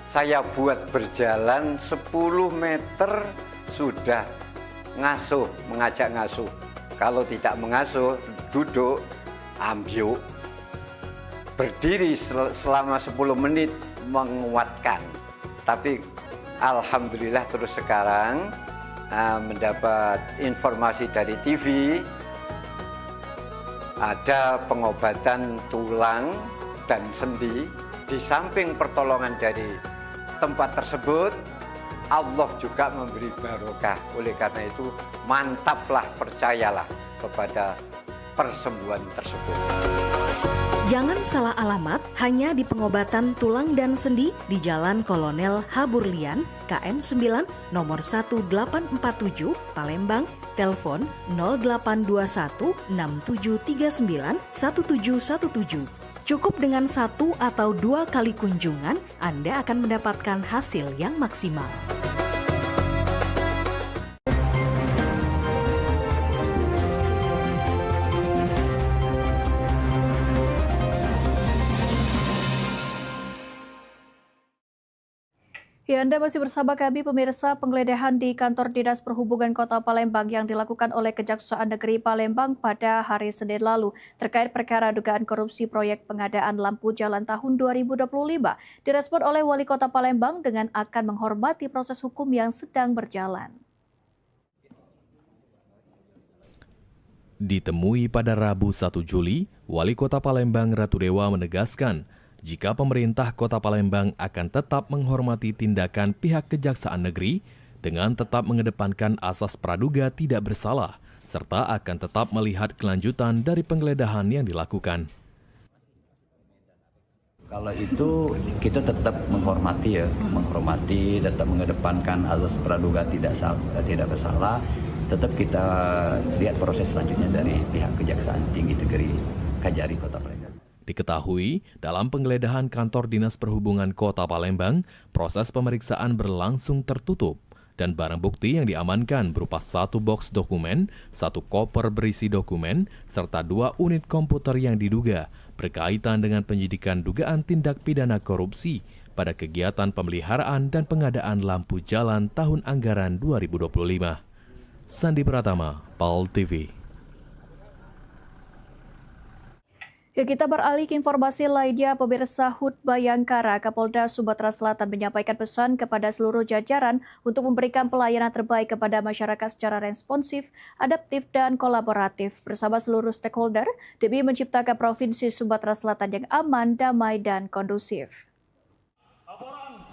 Saya buat berjalan 10 meter sudah ngasuh, mengajak ngasuh. Kalau tidak mengasuh, duduk, ambyuk. Berdiri selama 10 menit menguatkan. Tapi alhamdulillah terus sekarang mendapat informasi dari TV, ada pengobatan tulang dan sendi. Di samping pertolongan dari tempat tersebut, Allah juga memberi barokah. Oleh karena itu, mantaplah, percayalah kepada persembuhan tersebut. Jangan salah alamat hanya di pengobatan tulang dan sendi di Jalan Kolonel Haburlian, KM 9, nomor 1847, Palembang, telepon 0821 6739 1717. Cukup dengan 1 atau 2 kali kunjungan, Anda akan mendapatkan hasil yang maksimal. Ya, Anda masih bersama kami pemirsa. Penggeledahan di kantor Dinas Perhubungan Kota Palembang yang dilakukan oleh Kejaksaan Negeri Palembang pada hari Senin lalu terkait perkara dugaan korupsi proyek pengadaan lampu jalan tahun 2025 direspon oleh Wali Kota Palembang dengan akan menghormati proses hukum yang sedang berjalan. Ditemui pada Rabu 1 Juli, Wali Kota Palembang Ratu Dewa menegaskan jika pemerintah Kota Palembang akan tetap menghormati tindakan pihak Kejaksaan Negeri dengan tetap mengedepankan asas praduga tidak bersalah, serta akan tetap melihat kelanjutan dari penggeledahan yang dilakukan. Kalau itu kita tetap menghormati menghormati, tetap mengedepankan asas praduga tidak bersalah, tetap kita lihat proses selanjutnya dari pihak Kejaksaan Tinggi Negeri Kajari Kota Palembang. Diketahui, dalam penggeledahan kantor Dinas Perhubungan Kota Palembang, proses pemeriksaan berlangsung tertutup dan barang bukti yang diamankan berupa 1 box dokumen, 1 koper berisi dokumen, serta 2 unit komputer yang diduga berkaitan dengan penyidikan dugaan tindak pidana korupsi pada kegiatan pemeliharaan dan pengadaan lampu jalan tahun anggaran 2025. Sandi Pratama, PAL TV. Ya, kita beralih ke informasi lainnya. Pemirsa, HUT Bayangkara Kapolda Sumatera Selatan menyampaikan pesan kepada seluruh jajaran untuk memberikan pelayanan terbaik kepada masyarakat secara responsif, adaptif, dan kolaboratif bersama seluruh stakeholder demi menciptakan Provinsi Sumatera Selatan yang aman, damai, dan kondusif.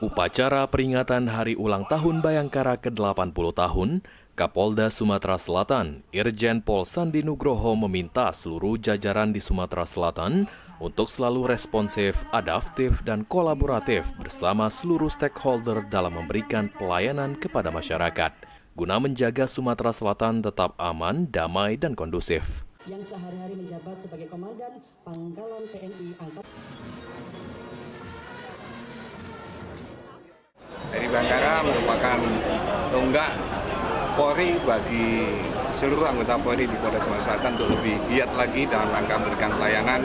Upacara peringatan Hari Ulang Tahun Bayangkara ke-80 tahun, Kapolda Sumatera Selatan, Irjen Pol Sandi Nugroho meminta seluruh jajaran di Sumatera Selatan untuk selalu responsif, adaptif, dan kolaboratif bersama seluruh stakeholder dalam memberikan pelayanan kepada masyarakat, guna menjaga Sumatera Selatan tetap aman, damai, dan kondusif. Yang sehari-hari menjabat sebagai Komandan Pangkalan TNI Angkatan. Dari Bayangkara merupakan tonggak Polri bagi seluruh anggota Polri di Polda Sumatera Selatan untuk lebih giat lagi dalam rangka memberikan pelayanan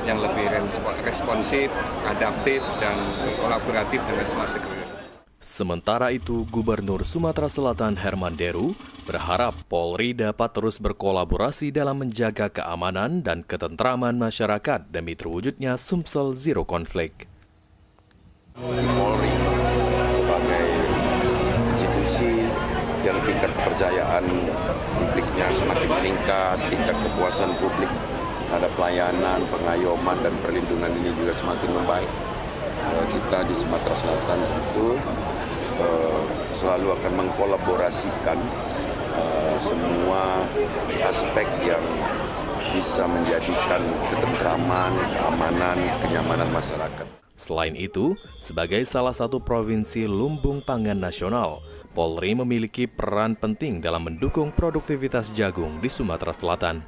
yang lebih responsif, adaptif, dan kolaboratif dengan semua stakeholder. Sementara itu, Gubernur Sumatera Selatan Herman Deru berharap Polri dapat terus berkolaborasi dalam menjaga keamanan dan ketentraman masyarakat demi terwujudnya Sumsel Zero Konflik. Polri sebagai institusi yang tingkat kepercayaan publiknya semakin meningkat, tingkat kepuasan publik terhadap pelayanan, pengayoman, dan perlindungan ini juga semakin membaik. Kita di Sumatera Selatan tentu selalu akan mengkolaborasikan semua aspek yang bisa menjadikan ketentraman, keamanan, kenyamanan masyarakat. Selain itu, sebagai salah satu provinsi lumbung pangan nasional, Polri memiliki peran penting dalam mendukung produktivitas jagung di Sumatera Selatan.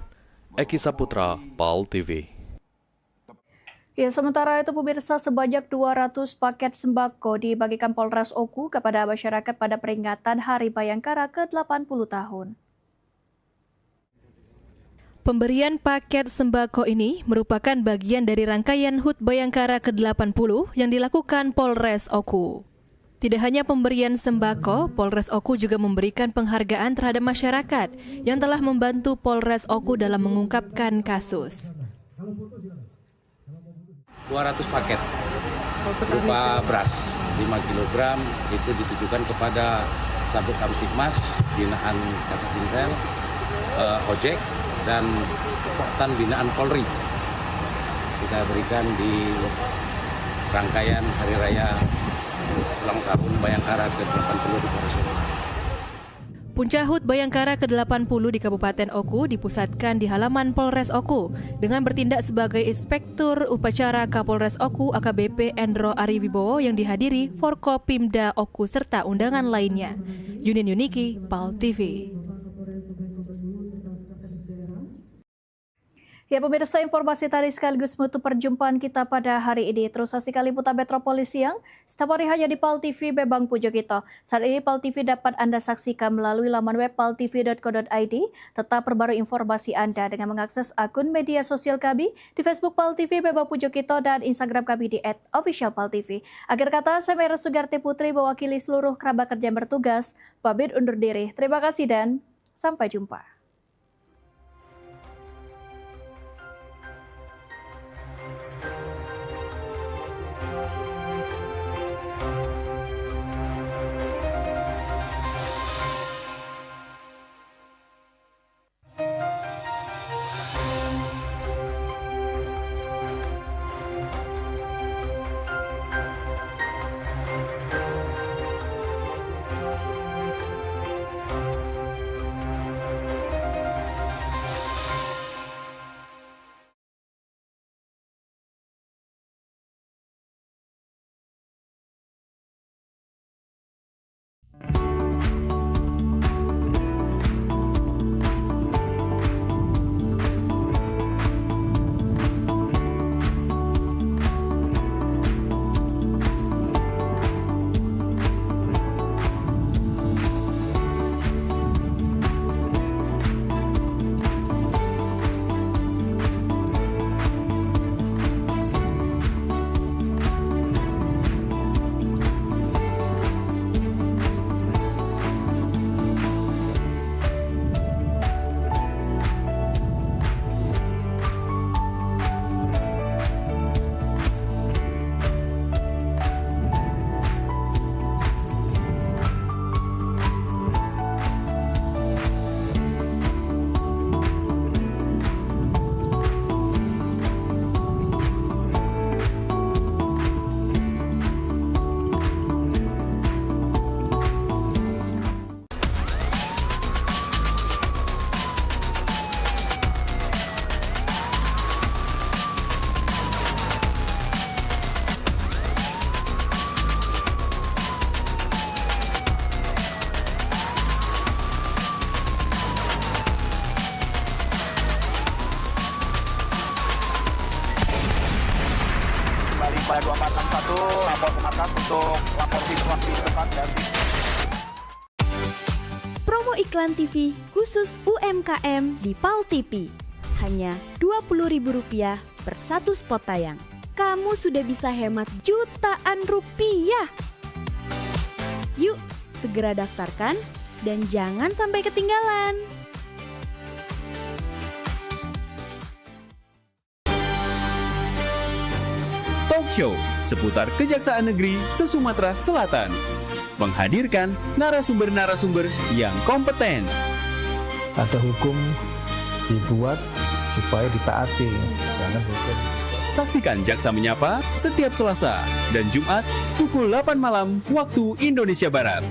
Eki Saputra, PAL TV. Ya, sementara itu pemirsa, sebanyak 200 paket sembako dibagikan Polres Oku kepada masyarakat pada peringatan Hari Bayangkara ke-80 tahun. Pemberian paket sembako ini merupakan bagian dari rangkaian HUT Bayangkara ke-80 yang dilakukan Polres Oku. Tidak hanya pemberian sembako, Polres Oku juga memberikan penghargaan terhadap masyarakat yang telah membantu Polres Oku dalam mengungkapkan kasus. 200 paket berupa beras 5 kg itu ditujukan kepada Sabuk Kamtibmas, binaan Kasat Ojek, dan Poktan binaan Polri. Kita berikan di rangkaian Hari Raya ulang tahun Bayangkara ke-80 di Polres Oku. Puncak HUT Bayangkara ke-80 di Kabupaten Oku dipusatkan di halaman Polres Oku dengan bertindak sebagai Inspektur Upacara Kapolres Oku AKBP Endro Ariwibowo yang dihadiri Forkopimda Oku serta undangan lainnya. Yunin Yuniki, PAL TV. Ya pemirsa, informasi tadi sekaligus menutup perjumpaan kita pada hari ini. Terus saksikan liputan Metropolis Siang setiap hari hanya di PAL TV Bebang Pujokito. Saat ini PAL TV dapat Anda saksikan melalui laman web paltv.co.id. Tetap perbarui informasi Anda dengan mengakses akun media sosial kami di Facebook PAL TV Bebang Pujokito dan Instagram kami di @officialpaltv. Akhir kata, saya Mera Sugarti Putri mewakili seluruh kerabat kerja yang bertugas pamit undur diri. Terima kasih dan sampai jumpa. Pada 2461 lapor ke atas untuk lapor situasi depan dan Promo iklan TV khusus UMKM di PAL TV. Hanya Rp20.000 per satu spot tayang. Kamu sudah bisa hemat jutaan rupiah. Yuk, segera daftarkan dan jangan sampai ketinggalan. Talk Show seputar Kejaksaan Negeri se-Sumatera Selatan. Menghadirkan narasumber-narasumber yang kompeten. Ada hukum dibuat supaya ditaati, jangan hukum. Saksikan Jaksa Menyapa setiap Selasa dan Jumat pukul 8 malam waktu Indonesia Barat.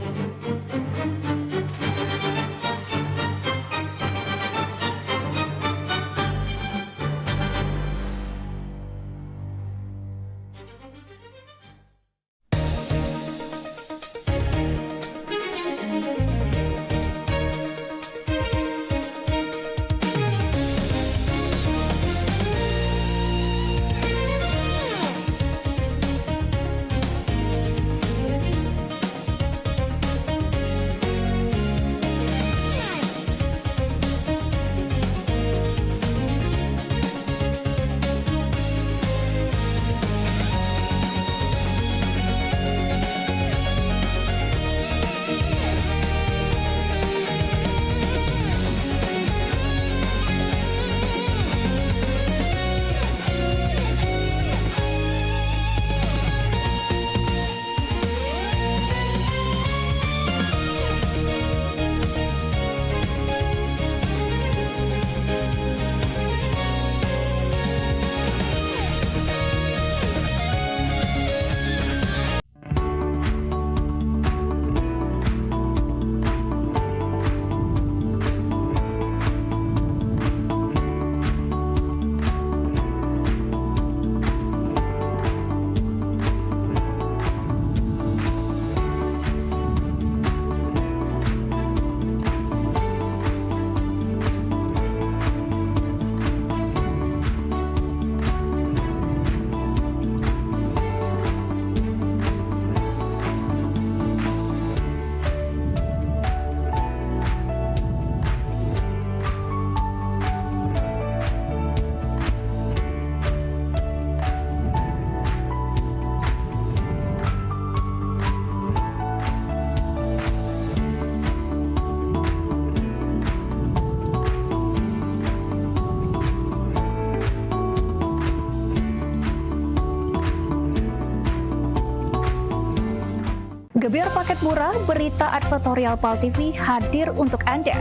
Biar paket murah, berita advertorial PAL TV hadir untuk Anda.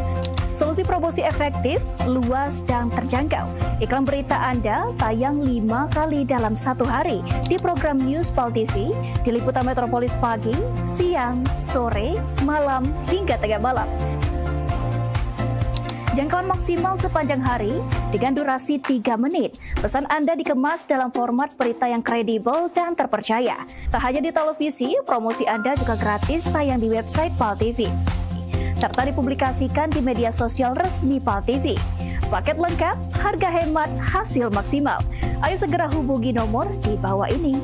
Solusi promosi efektif, luas, dan terjangkau. Iklan berita Anda tayang 5 kali dalam 1 hari di program News PAL TV, di liputan Metropolis pagi, siang, sore, malam, hingga tengah malam. Jangkauan maksimal sepanjang hari dengan durasi 3 menit. Pesan Anda dikemas dalam format berita yang kredibel dan terpercaya. Tak hanya di televisi, promosi Anda juga gratis tayang di website PAL TV, serta dipublikasikan di media sosial resmi PAL TV. Paket lengkap, harga hemat, hasil maksimal. Ayo segera hubungi nomor di bawah ini.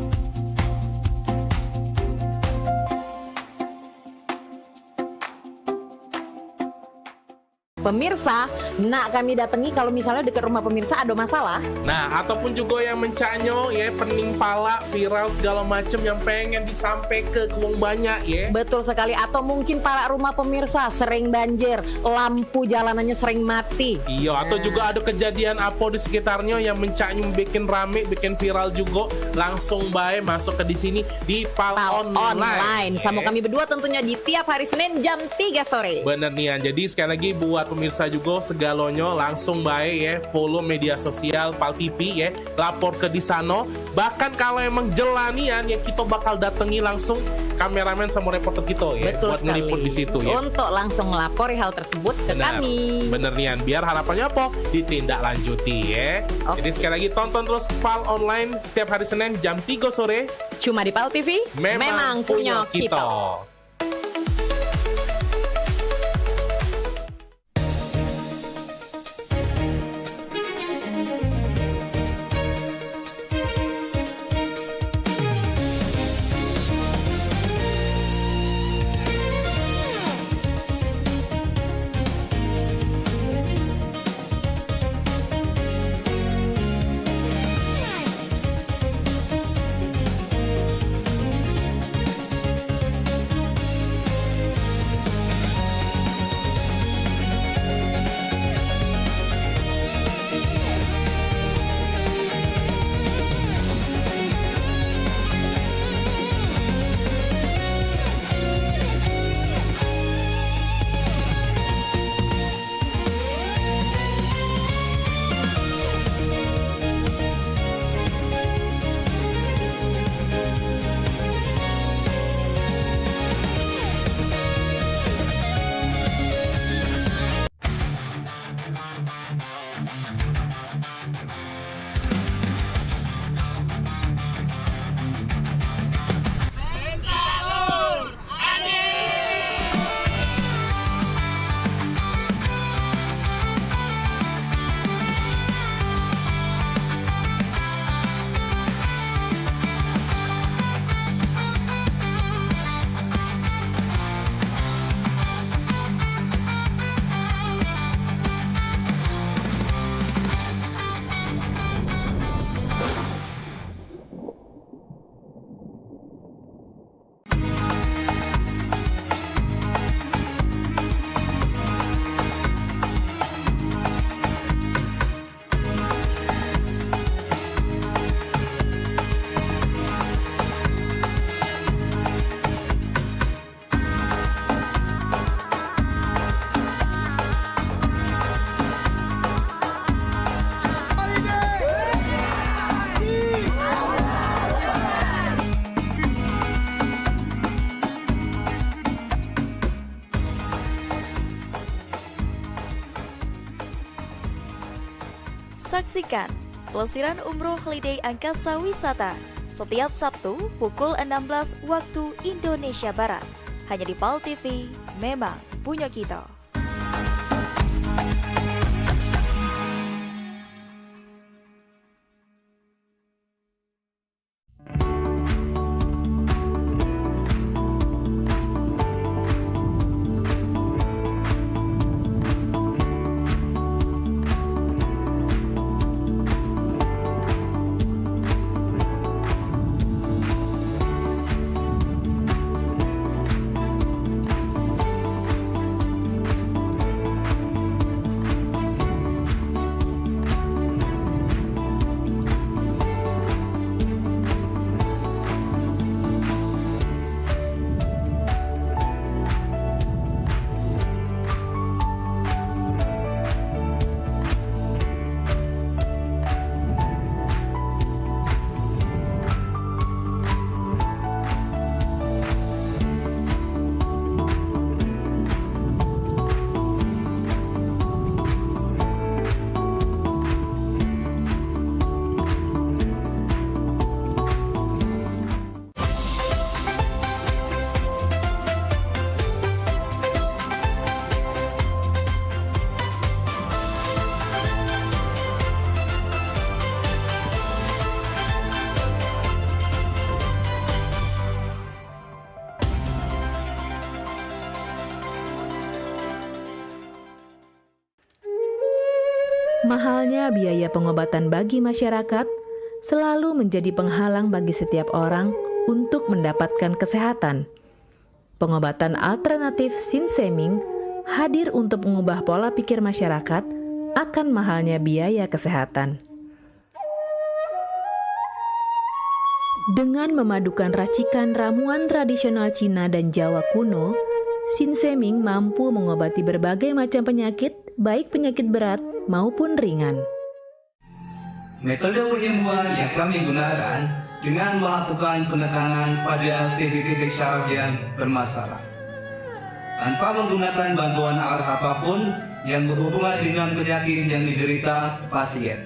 Pemirsa, nak kami datangi kalau misalnya dekat rumah pemirsa ada masalah. Nah, ataupun juga yang mencanyo ya, pening pala, viral segala macam yang pengen disampaikan ke wong banyak ya. Betul sekali, atau mungkin para rumah pemirsa sering banjir, lampu jalanannya sering mati. Iya, atau juga ada kejadian apa di sekitarnya yang mencanyo bikin rame, bikin viral juga, langsung baik masuk ke di sini di PAL Online. Sama kami berdua tentunya di tiap hari Senin jam 3 sore. Bener nih, jadi sekali lagi buat pemirsa juga segalonyo langsung baik ya, follow media sosial PAL TV ya, lapor ke di sana. Bahkan kalau emang jelanian ya, kita bakal datangi langsung kameramen sama reporter kita ya. Betul buat ngeliput di situ ya. Untuk langsung melapori hal tersebut ke kami. Bener nian, biar harapannya apa? Ditindaklanjuti ya. Jadi sekali lagi tonton terus PAL Online setiap hari Senin jam 3 sore. Cuma di PAL TV, memang punya kita. Saksikan pelesiran umroh Holiday Angkasa Wisata setiap Sabtu pukul 16 waktu Indonesia Barat. Hanya di PAL TV, memang punya kita. Mahalnya biaya pengobatan bagi masyarakat selalu menjadi penghalang bagi setiap orang untuk mendapatkan kesehatan. Pengobatan alternatif Sinseming hadir untuk mengubah pola pikir masyarakat akan mahalnya biaya kesehatan. Dengan memadukan racikan ramuan tradisional Cina dan Jawa kuno, Sinseming mampu mengobati berbagai macam penyakit, baik penyakit berat maupun ringan. Metode penyembuhan yang kami gunakan dengan melakukan penekanan pada titik-titik syaraf yang bermasalah, tanpa menggunakan bantuan alat apapun yang berhubungan dengan penyakit yang diderita pasien.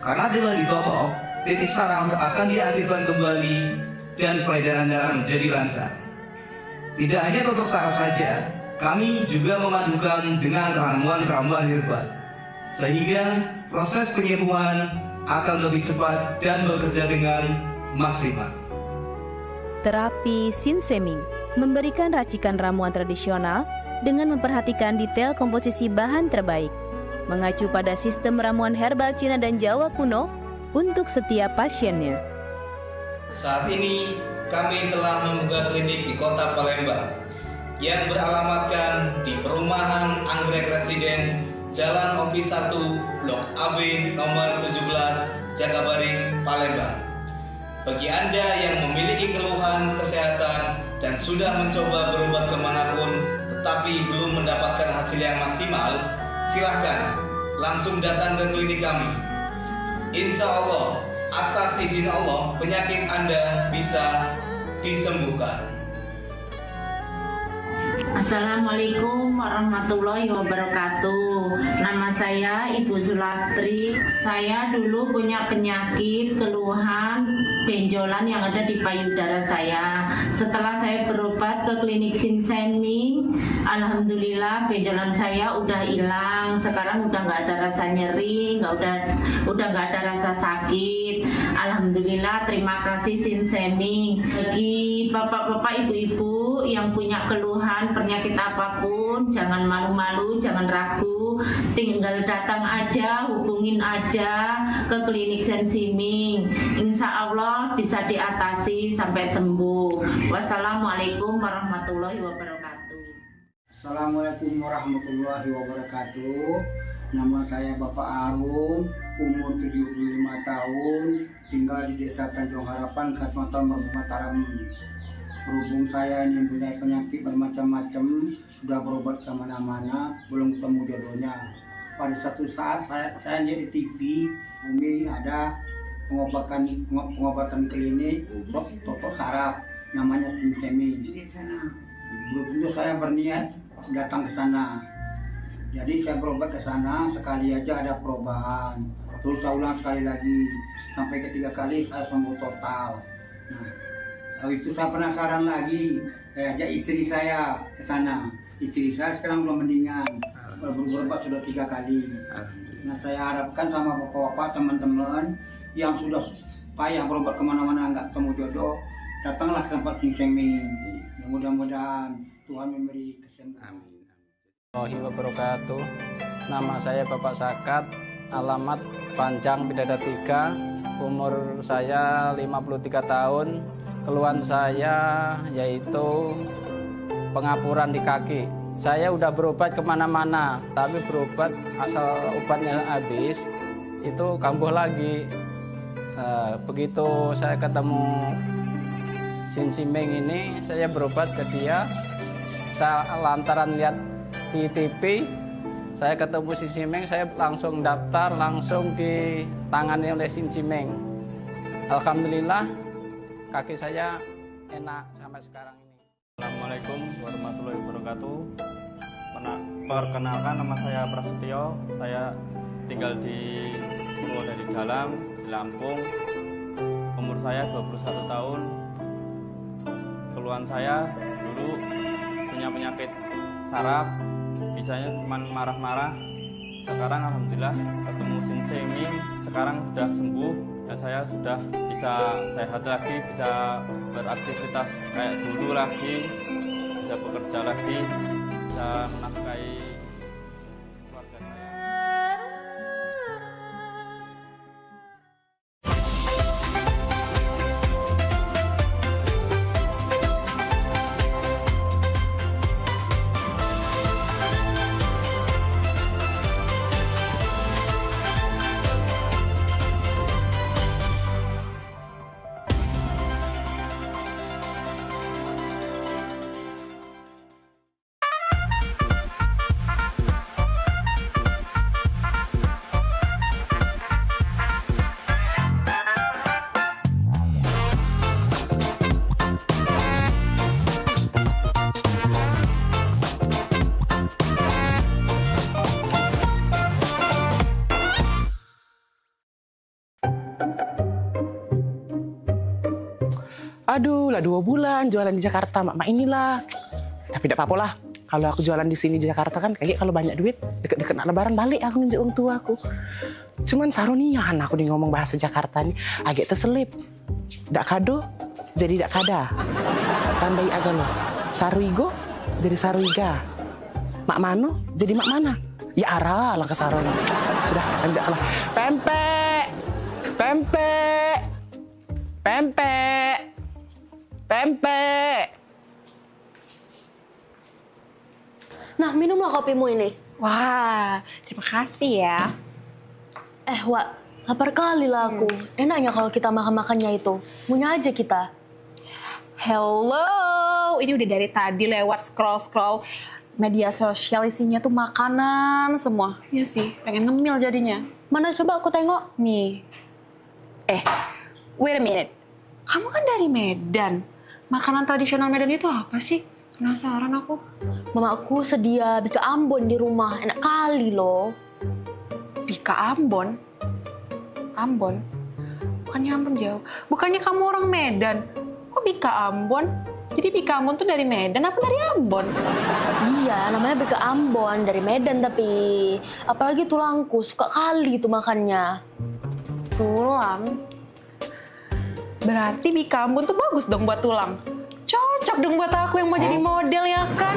Karena dengan ditopok, titik saraf akan diaktifkan kembali dan peredaran darah menjadi lancar. Tidak hanya untuk saraf saja, kami juga memadukan dengan ramuan-ramuan herbal, sehingga proses penyembuhan akan lebih cepat dan bekerja dengan maksimal. Terapi Sinseming memberikan racikan ramuan tradisional dengan memperhatikan detail komposisi bahan terbaik, mengacu pada sistem ramuan herbal Cina dan Jawa kuno untuk setiap pasiennya. Saat ini kami telah membuka klinik di Kota Palembang yang beralamatkan di Perumahan Anggrek Residence, Jalan Opi 1, Blok AB nomor 17, Jakabaring, Palembang. Bagi Anda yang memiliki keluhan kesehatan dan sudah mencoba berobat kemanapun tetapi belum mendapatkan hasil yang maksimal, silahkan langsung datang ke klinik kami. Insya Allah, atas izin Allah, penyakit Anda bisa disembuhkan. Assalamualaikum warahmatullahi wabarakatuh. Nama saya Ibu Sulastri. Saya dulu punya penyakit keluhan benjolan yang ada di payudara saya. Setelah saya berobat ke klinik Sinseming, alhamdulillah benjolan saya udah hilang. Sekarang udah nggak ada rasa nyeri, udah nggak ada rasa sakit. Alhamdulillah, terima kasih Sinseming. Bagi bapak-bapak, ibu-ibu yang punya keluhan penyakit apapun, jangan malu-malu, jangan ragu, tinggal datang aja, hubungin aja ke klinik Sinseming. Insya Allah bisa diatasi sampai sembuh. Wassalamualaikum warahmatullahi wabarakatuh. Assalamualaikum warahmatullahi wabarakatuh. Nama saya Bapak Arun, umur 75 tahun, tinggal di Desa Tanjung Harapan, Kecamatan Mataram. Berhubung saya ini mempunyai penyakit bermacam-macam, sudah berobat kemana-mana, belum ketemu jodohnya. Pada satu saat saya lihat di TV, Umi ada pengobatan klinik totok saraf, namanya Sinseming. Belum tentu saya berniat datang ke sana. Jadi saya berobat ke sana, sekali aja ada perubahan. Terus saya ulang sekali lagi, sampai ketiga kali saya sembuh total. Nah, lalu itu saya penasaran lagi, saya ajak istri saya ke sana. Istri saya sekarang belum mendingan, berobat sudah 3 kali. Nah, saya harapkan sama bapak-bapak, teman-teman yang sudah payah berobat kemana-mana nggak ketemu jodoh, datanglah ke tempat Sinseming. Mudah-mudahan Tuhan memberi kesembuhan. Warahmatullahi wabarakatuh. Nama saya Bapak Sakat, alamat Panjang Bidada 3, umur saya 53 tahun. Keluhan saya yaitu pengapuran di kaki. Saya udah berobat kemana-mana, tapi berobat asal obatnya habis, itu kambuh lagi. Begitu saya ketemu Sinseming ini, saya berobat ke dia. Saya lantaran lihat di TV, saya ketemu Sinseming, saya langsung daftar, langsung ditangani oleh Sinseming. Alhamdulillah, kaki saya enak sampai sekarang ini. Assalamualaikum warahmatullahi wabarakatuh. Perkenalkan, nama saya Prasetyo. Saya tinggal di Pulau Dari Dalam, di Lampung. Umur saya 21 tahun. Keluhan saya dulu punya penyakit saraf, bisanya cuma marah-marah. Sekarang alhamdulillah ketemu Sinseming, sekarang sudah sembuh dan saya sudah bisa sehat lagi, bisa beraktivitas kayak dulu lagi, bisa bekerja lagi, bisa menafkahi keluarga saya. nggak 2 bulan jualan di Jakarta, mak inilah. Tapi tidak apa-apa lah. Kalau aku jualan di sini di Jakarta kan kayak kalau banyak duit, deket-deket nak lebaran balik aku nginjek orang tua aku. Cuman sarunian aku nih ngomong bahasa Jakarta nih agak terselip. Dak kado jadi dak kada. Tambahi agak lo. Saruigo jadi saruiga. Mak mano jadi mak mana. Ya arah lah ke saroni. Sudah anjaklah. Pempek. Pempek. Pempek. Pempek. Nah, minumlah kopimu ini. Wah, terima kasih ya. Wak, lapar kali lah aku. Enaknya kalau kita makan-makannya itu. Punya aja kita. Hello, ini udah dari tadi lewat scroll-scroll media sosial isinya tuh makanan semua. Iya sih, pengen ngemil jadinya. Mana coba aku tengok. Nih. Wait a minute. Kamu kan dari Medan. Makanan tradisional Medan itu apa sih? Penasaran aku. Mamaku sedia bika Ambon di rumah. Enak kali loh. Bika Ambon? Ambon? Bukannya Ambon jauh. Bukannya kamu orang Medan. Kok Bika Ambon? Jadi Bika Ambon tuh dari Medan apa dari Ambon? Iya, namanya Bika Ambon. Dari Medan tapi. Apalagi tulangku. Suka kali itu makannya. Tulang? Berarti Bika Ambon tuh bagus dong buat tulang. Cocok dong buat aku yang mau jadi model ya kan?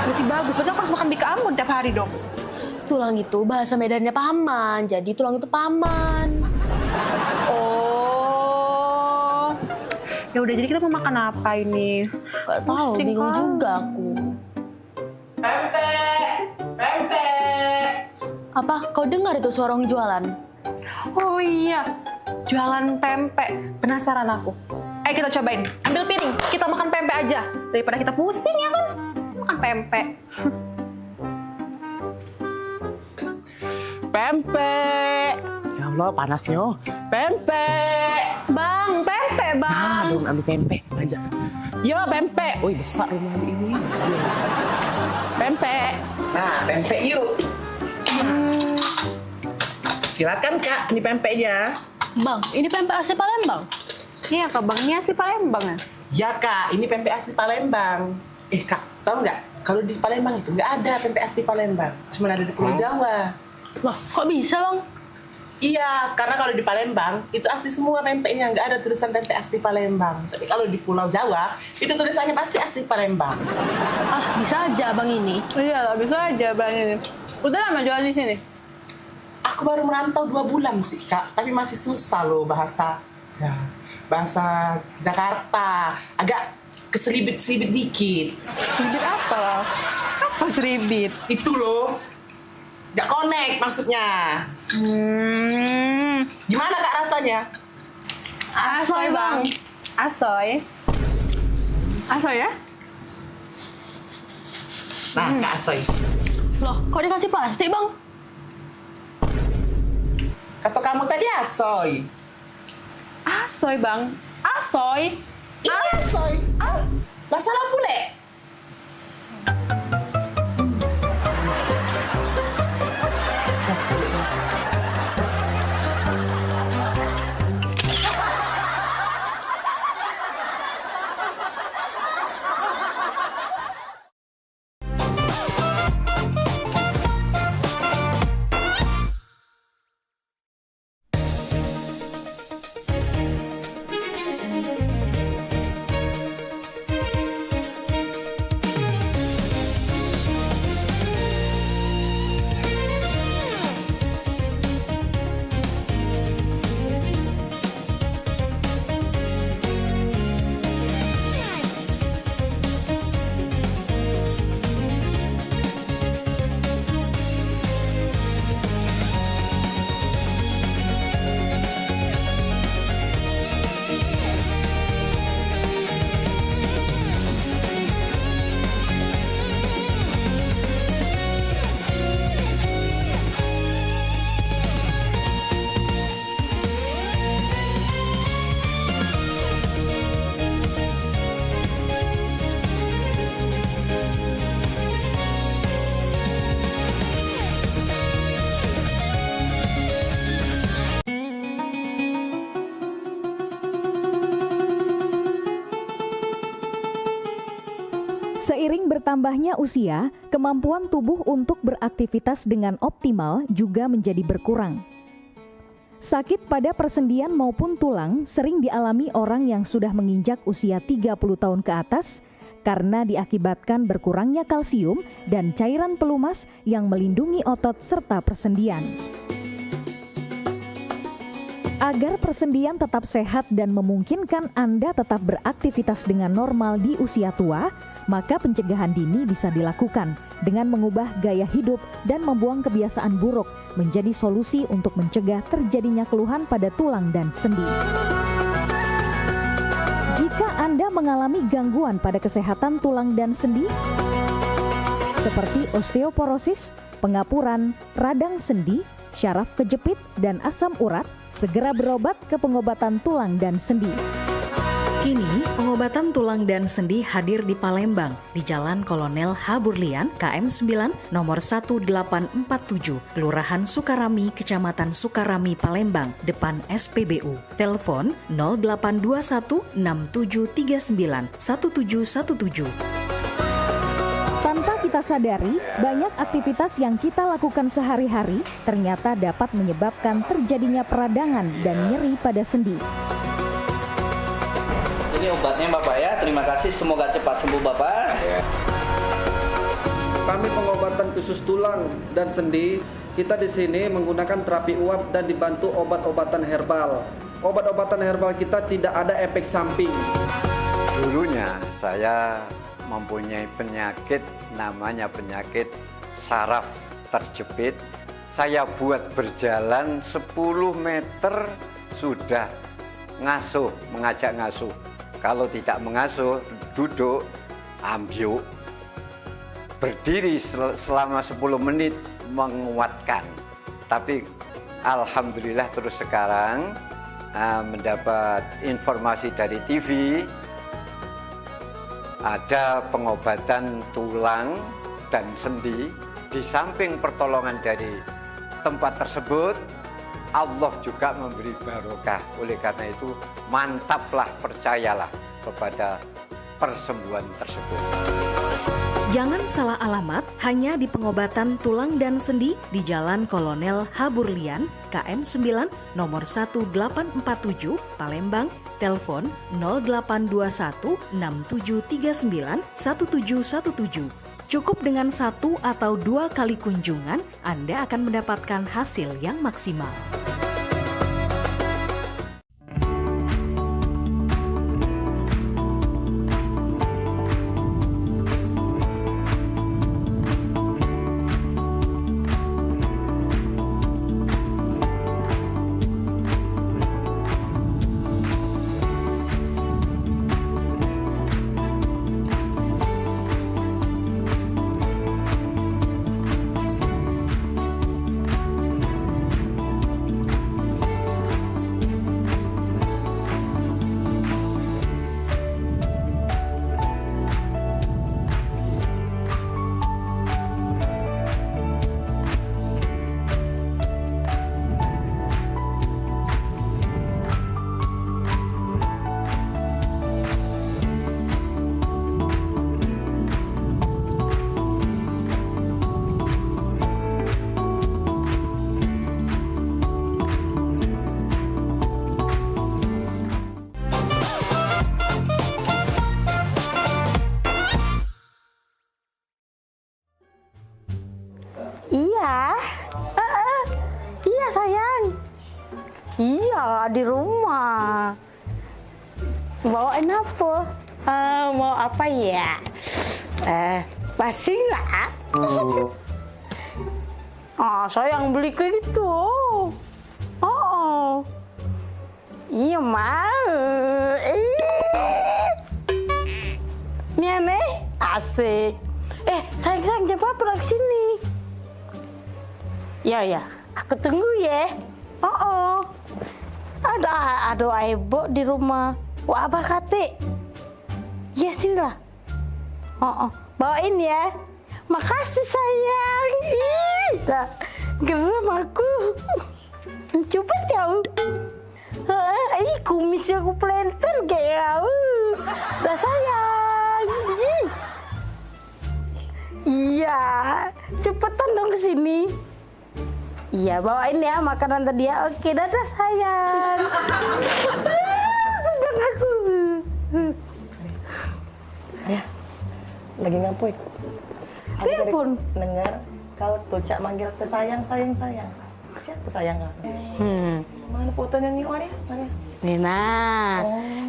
Berarti bagus. Berarti aku harus makan Bika Ambon tiap hari dong. Tulang itu bahasa Medannya paman. Jadi tulang itu paman. Oh. Ya udah, jadi kita mau makan apa ini? Gak tahu, bingung juga aku. Pempek. Pempek. Apa? Kau dengar itu suara orang jualan? Oh iya. Jualan pempek. Penasaran aku. Ayo kita cobain. Ambil piring. Kita makan pempek aja. Daripada kita pusing ya kan? Makan pempek. Pempek. Ya Allah, panasnya. Pempek. Bang, pempek bang. Nah, dong ambil pempek. Aja. Yo, pempek. Wih, besar rumah ini. Pempek. Nah, pempek yuk. Silakan Kak, ini pempeknya. Bang, ini pempek asli Palembang. Iya Kak, Bang, ini asli Palembang ya? Ya Kak, ini pempek asli Palembang. Kak, tahu nggak? Kalau di Palembang itu nggak ada pempek asli Palembang. Cuma ada di Pulau Jawa. Loh, kok bisa Bang? Iya, karena kalau di Palembang itu asli semua pempeknya, nggak ada tulisan pempek asli Palembang. Tapi kalau di Pulau Jawa itu tulisannya pasti asli Palembang. Ah, bisa aja Bang ini. Iya lah, bisa aja Bang ini. Udah lama jualan di sini? Aku baru merantau 2 bulan sih Kak, tapi masih susah loh bahasa Jakarta. Agak keseribit-seribit dikit. Seribit apa? Apa seribit? Itu loh. Gak connect maksudnya. Gimana Kak rasanya? Asoy Bang. Asoy. Asoy ya? Nah, Kak Asoy. Loh, kok dikasih plastik Bang? Kata kamu tadi asoy. Asoy Bang. Asoy. Ini asoy. Lah salah pule. bertambahnya usia, kemampuan tubuh untuk beraktivitas dengan optimal juga menjadi berkurang. Sakit pada persendian maupun tulang sering dialami orang yang sudah menginjak usia 30 tahun ke atas karena diakibatkan berkurangnya kalsium dan cairan pelumas yang melindungi otot serta persendian. Agar persendian tetap sehat dan memungkinkan Anda tetap beraktivitas dengan normal di usia tua, maka pencegahan dini bisa dilakukan dengan mengubah gaya hidup dan membuang kebiasaan buruk menjadi solusi untuk mencegah terjadinya keluhan pada tulang dan sendi. Jika Anda mengalami gangguan pada kesehatan tulang dan sendi, seperti osteoporosis, pengapuran, radang sendi, syaraf kejepit, dan asam urat, segera berobat ke pengobatan tulang dan sendi. Kini, pengobatan tulang dan sendi hadir di Palembang, di Jalan Kolonel H. Burlian, KM 9, nomor 1847, Kelurahan Sukarami, Kecamatan Sukarami, Palembang, depan SPBU. Telepon 0821 6739 1717. Tanpa kita sadari, banyak aktivitas yang kita lakukan sehari-hari ternyata dapat menyebabkan terjadinya peradangan dan nyeri pada sendi. Ini obatnya Bapak ya, terima kasih, semoga cepat sembuh Bapak. Kami pengobatan khusus tulang dan sendi, kita di sini menggunakan terapi uap dan dibantu obat-obatan herbal. Obat-obatan herbal kita tidak ada efek samping. Dulunya saya mempunyai penyakit, namanya penyakit saraf terjepit. Saya buat berjalan 10 meter sudah ngasuh, mengajak ngasuh. Kalau tidak mengasuh, duduk, ambyuk, berdiri selama 10 menit menguatkan. Tapi alhamdulillah terus sekarang mendapat informasi dari TV, ada pengobatan tulang dan sendi. Di samping pertolongan dari tempat tersebut, Allah juga memberi barokah. Oleh karena itu, mantaplah, percayalah kepada persembuhan tersebut. Jangan salah alamat, hanya di pengobatan tulang dan sendi di Jalan Kolonel H. Burlian, KM 9, nomor 1847, Palembang, telepon 0821 6739 1717. Cukup dengan 1 atau 2 kali kunjungan, Anda akan mendapatkan hasil yang maksimal. Iya sayang. Iya di rumah. Bawain apa? Mau apa ya? Pasti nggak? Sayang beli ke gitu. Iya mau. Nih aneh, asik. Sayang jangan apa-apa ke sini. Ya, aku tunggu ya. Ada ibu di rumah. Wah, abah kate. Ya sini lah. Bawain ya. Makasih sayang. Dah, geram aku. Coba kau. Kumis aku pelenter kayak kau. Dah sayang. Iya, cepetan dong ke sini. Iya, bawain ya makanan tadi ya. Oke, dadah sayang. Sedang aku. Ayah, lagi ngapain? Telepon. Dengar kau tuh Cak manggil ke sayang. Siapa sayang? Mana fotonya nih Maria? Nina,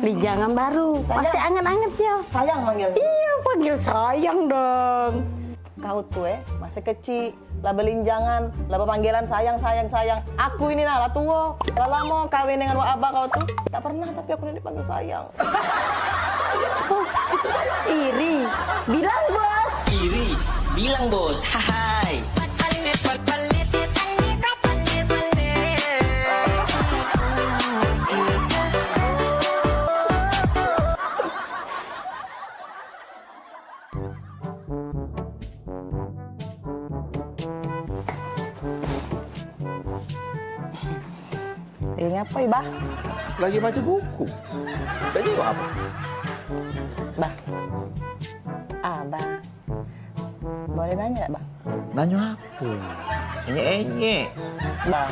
di jangan baru. Masih anget-anget ya. Sayang manggil. Iya, panggil sayang dong. Kau tuh masih kecil, lah belinjangan, lah panggilan sayang. Aku ini lah tua, lah mau kawin dengan abah kau tuh. Tak pernah tapi aku ini dipanggil sayang. Iri, bilang bos. Iri, bilang bos. Hai. Ini apa ya, Bah? Lagi baca buku. Baca apa? Bah. Abah. Boleh nanya, Bang? Nanya apa? Enye. Bang,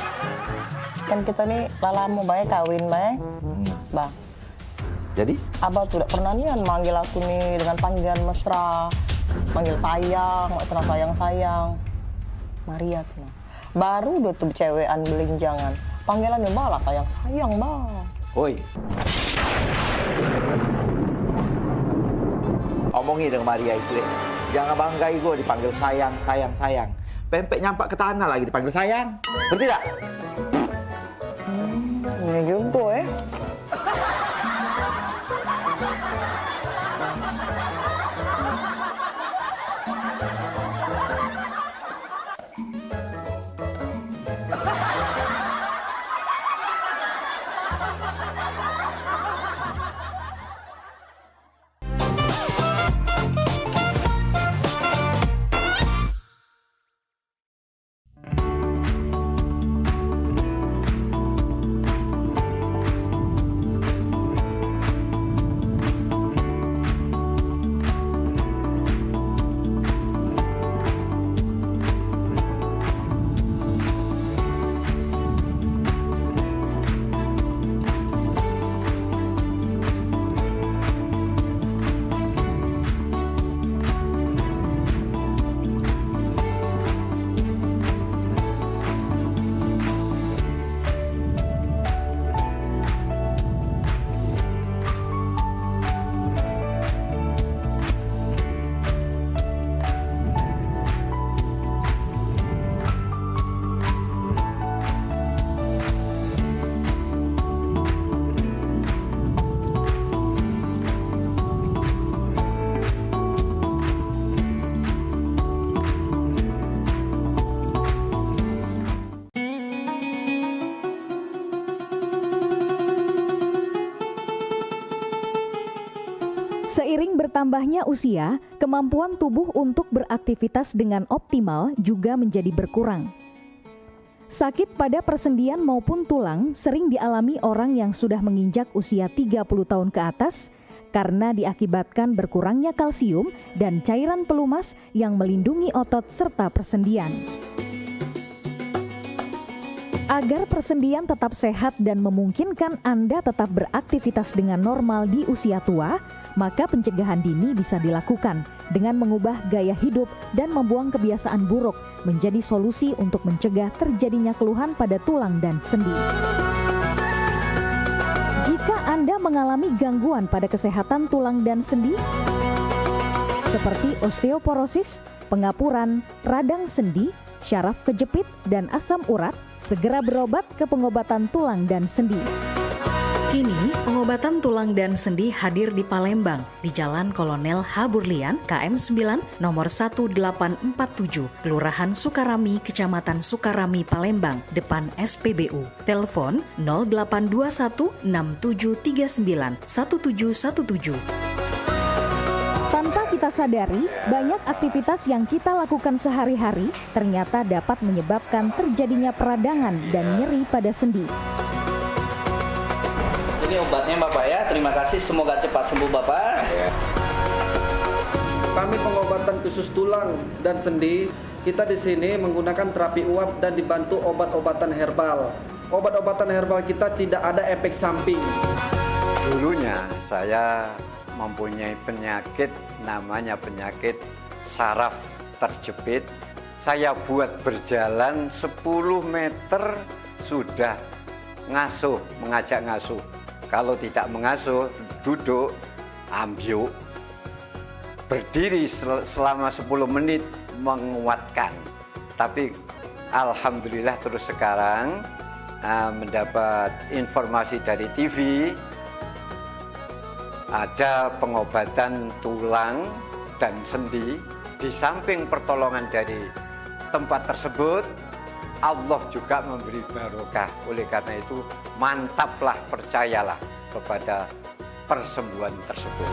kan kita nih lalamu baik kawin baik. Bang. Jadi? Abah tuh tidak pernah nih manggil aku nih dengan panggilan mesra. Manggil sayang, sayang. Maria tuh. Baru udah tuh cewekan belinjangan. Panggilannya malah sayang, Bang. Oi. Omongi dengan Maria itu deh. Jangan banggai gue dipanggil sayang. Pempek nyampak ke tanah lagi dipanggil sayang. Berarti tidak? Ini juga ya. Seiring bertambahnya usia, kemampuan tubuh untuk beraktivitas dengan optimal juga menjadi berkurang. Sakit pada persendian maupun tulang sering dialami orang yang sudah menginjak usia 30 tahun ke atas karena diakibatkan berkurangnya kalsium dan cairan pelumas yang melindungi otot serta persendian. Agar persendian tetap sehat dan memungkinkan Anda tetap beraktivitas dengan normal di usia tua, maka pencegahan dini bisa dilakukan dengan mengubah gaya hidup dan membuang kebiasaan buruk menjadi solusi untuk mencegah terjadinya keluhan pada tulang dan sendi. Jika Anda mengalami gangguan pada kesehatan tulang dan sendi, seperti osteoporosis, pengapuran, radang sendi, syaraf kejepit, dan asam urat, segera berobat ke pengobatan tulang dan sendi. Kini, pengobatan tulang dan sendi hadir di Palembang, di Jalan Kolonel H. Burlian, KM 9, nomor 1847, Kelurahan Sukarami, Kecamatan Sukarami, Palembang, depan SPBU. Telepon 0821 6739 1717. Tanpa kita sadari, banyak aktivitas yang kita lakukan sehari-hari ternyata dapat menyebabkan terjadinya peradangan dan nyeri pada sendi. Ini obatnya Bapak ya, terima kasih, semoga cepat sembuh Bapak. Kami pengobatan khusus tulang dan sendi. Kita di sini menggunakan terapi uap dan dibantu obat-obatan herbal. Obat-obatan herbal kita tidak ada efek samping. Dulunya saya mempunyai penyakit namanya penyakit saraf terjepit. Saya buat berjalan 10 meter sudah ngasuh, mengajak ngasuh. Kalau tidak mengasuh, duduk, ambyuk. Berdiri selama 10 menit menguatkan. Tapi alhamdulillah terus sekarang mendapat informasi dari TV ada pengobatan tulang dan sendi. Di samping pertolongan dari tempat tersebut, Allah juga memberi barokah. Oleh karena itu mantaplah, percayalah kepada persembuhan tersebut.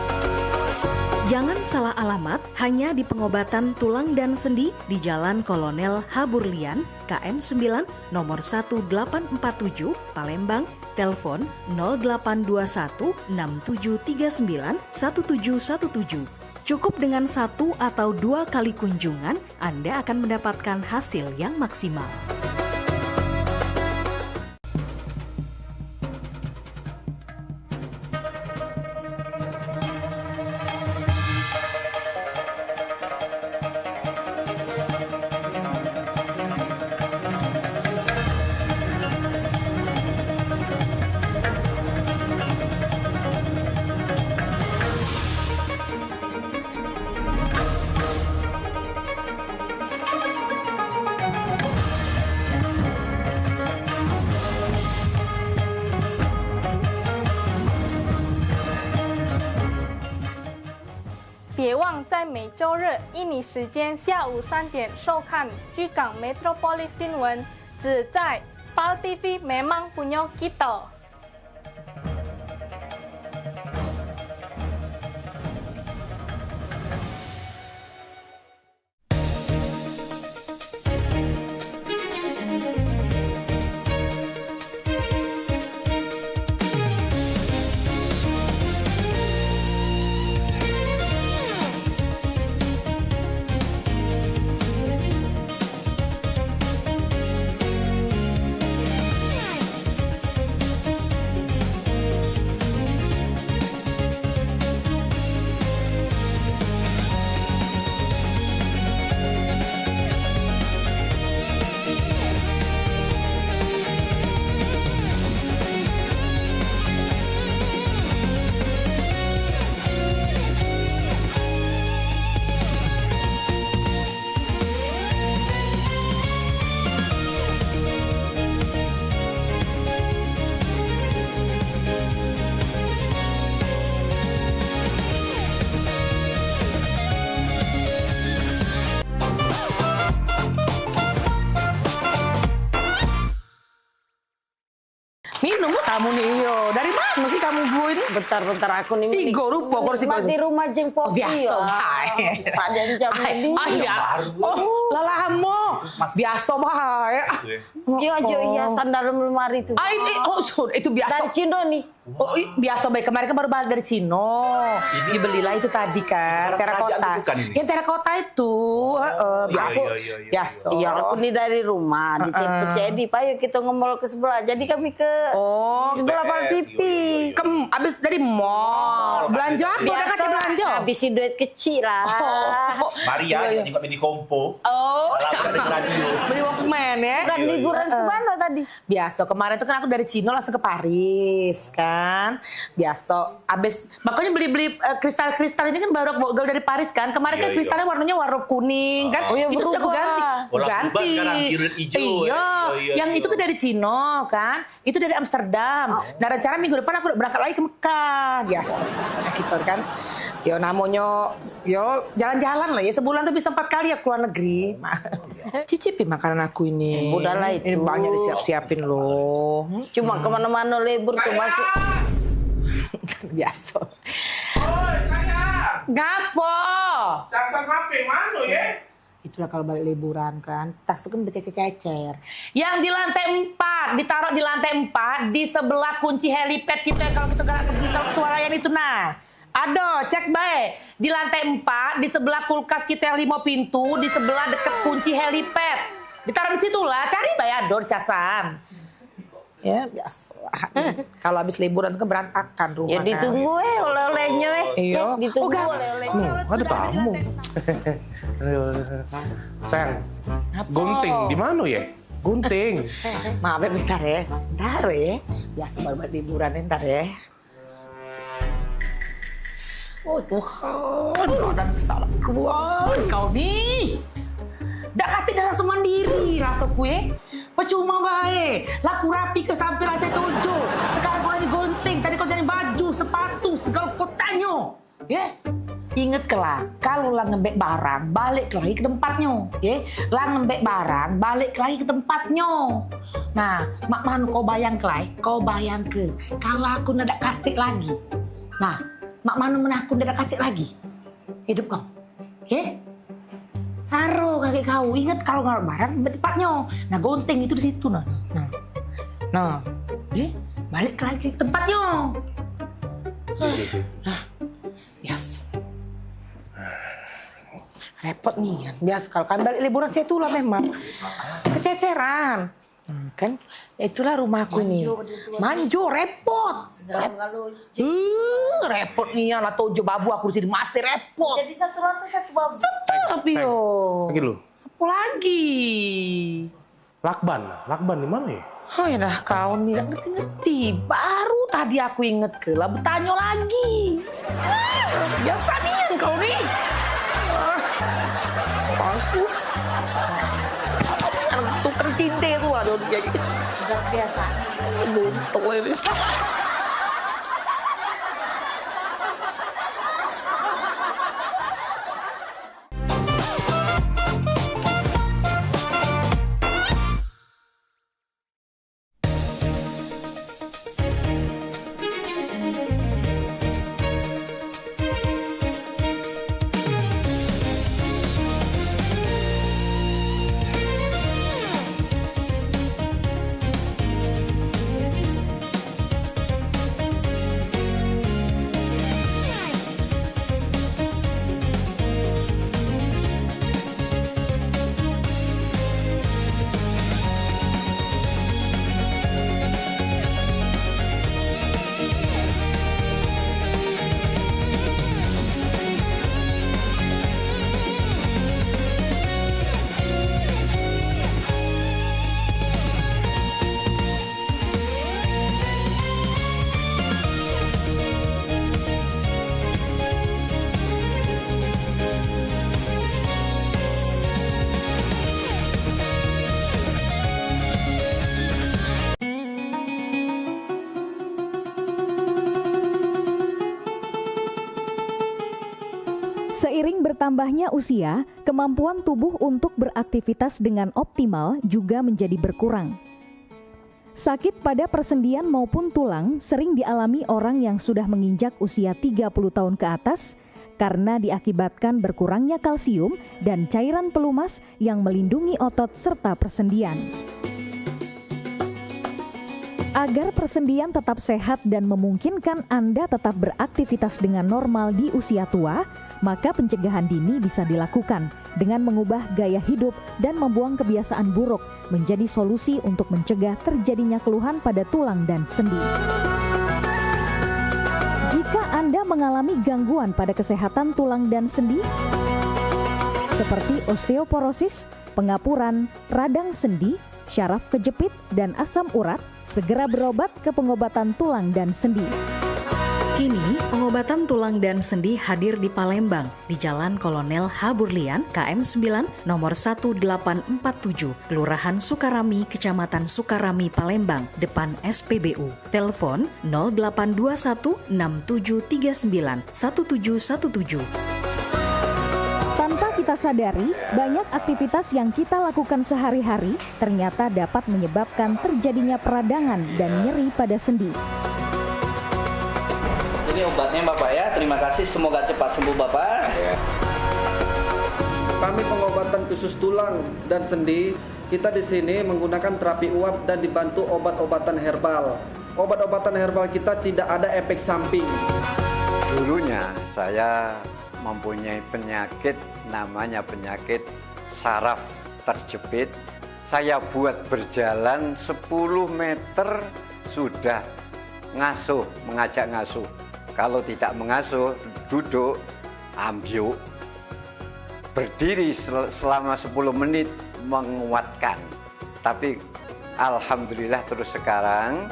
Jangan salah alamat hanya di pengobatan tulang dan sendi di Jalan Kolonel Haburlian, KM 9, nomor 1847, Palembang, telepon 0821 6739 1717. Cukup dengan 1 atau 2 kali kunjungan, Anda akan mendapatkan hasil yang maksimal.别忘在每周日印尼时间下午3点收看居港 Metropolis 新闻，只在 PAL TV memang punya kita。Minum kamu nih, yo. Dari mana sih kamu bu ini? Bentar aku nih. Tiga rupa kursi di rumah jeng popi. Biasa, hai. Saden jam ini. Oh, lalamo. Biasa bahaya. Iya, sandal lemari itu. Itu biasa. Dan Cino nih. Oh, biasa baik. Kemarin kan baru balik dari Cino. Dibelilah itu tadi kan, terakota. Yang terakota itu, biasa. Iya, aku nih dari rumah di Cedi. Pak, yuk kita nge-mall ke sebelah. Jadi kami ke sebelah PAL TV. Abis dari mall. Belanja apa? Udah kasih belanja? Habisin duit kecil lah. Maria, di Mini Kompo. Beli Walkman ya. Bukan liburan ke mana tadi? Biasa, kemarin tuh kan aku dari Cino langsung ke Paris kan. Biasa, abis makanya beli kristal-kristal ini kan baru bawa dari Paris kan. Kemarin kan kristalnya warnanya warna kuning kan. Itu sudah aku ganti. Ganti. Iya, yang itu kan dari Cino kan. Itu dari Amsterdam. Nah rencana minggu depan aku udah berangkat lagi ke Mekah. Biasa, gitu kan. Yo namanya, yo jalan-jalan lah ya. Sebulan tuh bisa 4 kali ya keluar negeri. Cicipi makanan aku ini. Udahlah itu. Ini banyak disiap-siapin loh. Cuma kemana-mana libur tuh masuk. Biasa. Oi, sayang. Gapo? Casan HP mana ya? Itulah kalau balik liburan kan, tas tuh kan bercecer-cecer. Yang di lantai 4, ditaruh di lantai 4 di sebelah kunci helipad kita kalau kita pergi ke swalayan itu nah. Aduh, cek baik. Di lantai 4, di sebelah kulkas kita yang 5 pintu, di sebelah deket kunci helipad. Ditaruh di situ lah, cari baik ador casan. Ya, biasa. Kalau habis liburan kan berantakan rumah. Ya ditunggu oleh-olehnya Iya. Ditunggu Gak. oleh-olehnya. Ada tamu. Sayang, gunting di mana ya? Gunting. Maaf ya, bentar ya. Bentar ya. Biasa baru liburan ntar ya. Oh Tuhan, ada kesalahan kau nih. Dak kati dah langsung mandiri rasa kue. Percuma baik. Laku rapi ke sampai lantai 7. Sekarang kau hanya gunting. Tadi kau jadi baju, sepatu, segala kau tanya. Ya? Ingat kelah, kalau lah ngembek barang, balik lagi ke tempatnya. Ya? Lah ngembek barang, balik lagi ke tempatnya. Nah, mak man kau bayang kelai, kau bayang ke. Kalau aku nak katik lagi. Nah, mak mana menakut tidak kasih lagi hidup kau, ya? Taruh kaki kau, ingat kalau nggak barang tempatnya. Nah gunting itu di situ, nah, balik lagi ke tempatnya. Nah, biasa. Repot nih kan, biasa kalau kan balik liburan saya itulah memang kececeran. Kan itulah rumahku nih. Manjo repot. Repot nih lah tojo babu aku di sini masih repot. Jadi satu lantai satu babu. Tapi yo. Lagi lu. Apa lagi? Lakban di mana ya? Oh ya dah kau nih gak ngerti-ngerti. Baru tadi aku inget ke lah bertanya lagi. Biasa nih kau nih. Aku tuker cinde tuh ada kayak gitu. Udah biasa. Buntung ini. Seiring bertambahnya usia, kemampuan tubuh untuk beraktivitas dengan optimal juga menjadi berkurang. Sakit pada persendian maupun tulang sering dialami orang yang sudah menginjak usia 30 tahun ke atas karena diakibatkan berkurangnya kalsium dan cairan pelumas yang melindungi otot serta persendian. Agar persendian tetap sehat dan memungkinkan Anda tetap beraktivitas dengan normal di usia tua, maka pencegahan dini bisa dilakukan dengan mengubah gaya hidup dan membuang kebiasaan buruk menjadi solusi untuk mencegah terjadinya keluhan pada tulang dan sendi. Jika Anda mengalami gangguan pada kesehatan tulang dan sendi, seperti osteoporosis, pengapuran, radang sendi, syaraf kejepit, dan asam urat, segera berobat ke pengobatan tulang dan sendi. Kini, pengobatan tulang dan sendi hadir di Palembang, di Jalan Kolonel H. Burlian, KM 9, nomor 1847, Kelurahan Sukarami, Kecamatan Sukarami, Palembang, depan SPBU. Telepon 0821 6739 1717. Tanpa kita sadari, banyak aktivitas yang kita lakukan sehari-hari ternyata dapat menyebabkan terjadinya peradangan dan nyeri pada sendi. Ini obatnya Bapak ya, terima kasih, semoga cepat sembuh Bapak. Kami pengobatan khusus tulang dan sendi. Kita di sini menggunakan terapi uap dan dibantu obat-obatan herbal. Obat-obatan herbal kita tidak ada efek samping. Dulunya saya mempunyai penyakit namanya penyakit saraf terjepit. Saya buat berjalan 10 meter sudah ngasuh, mengajak ngasuh. Kalau tidak mengasuh, duduk, ambyuk. Berdiri selama 10 menit menguatkan. Tapi alhamdulillah terus sekarang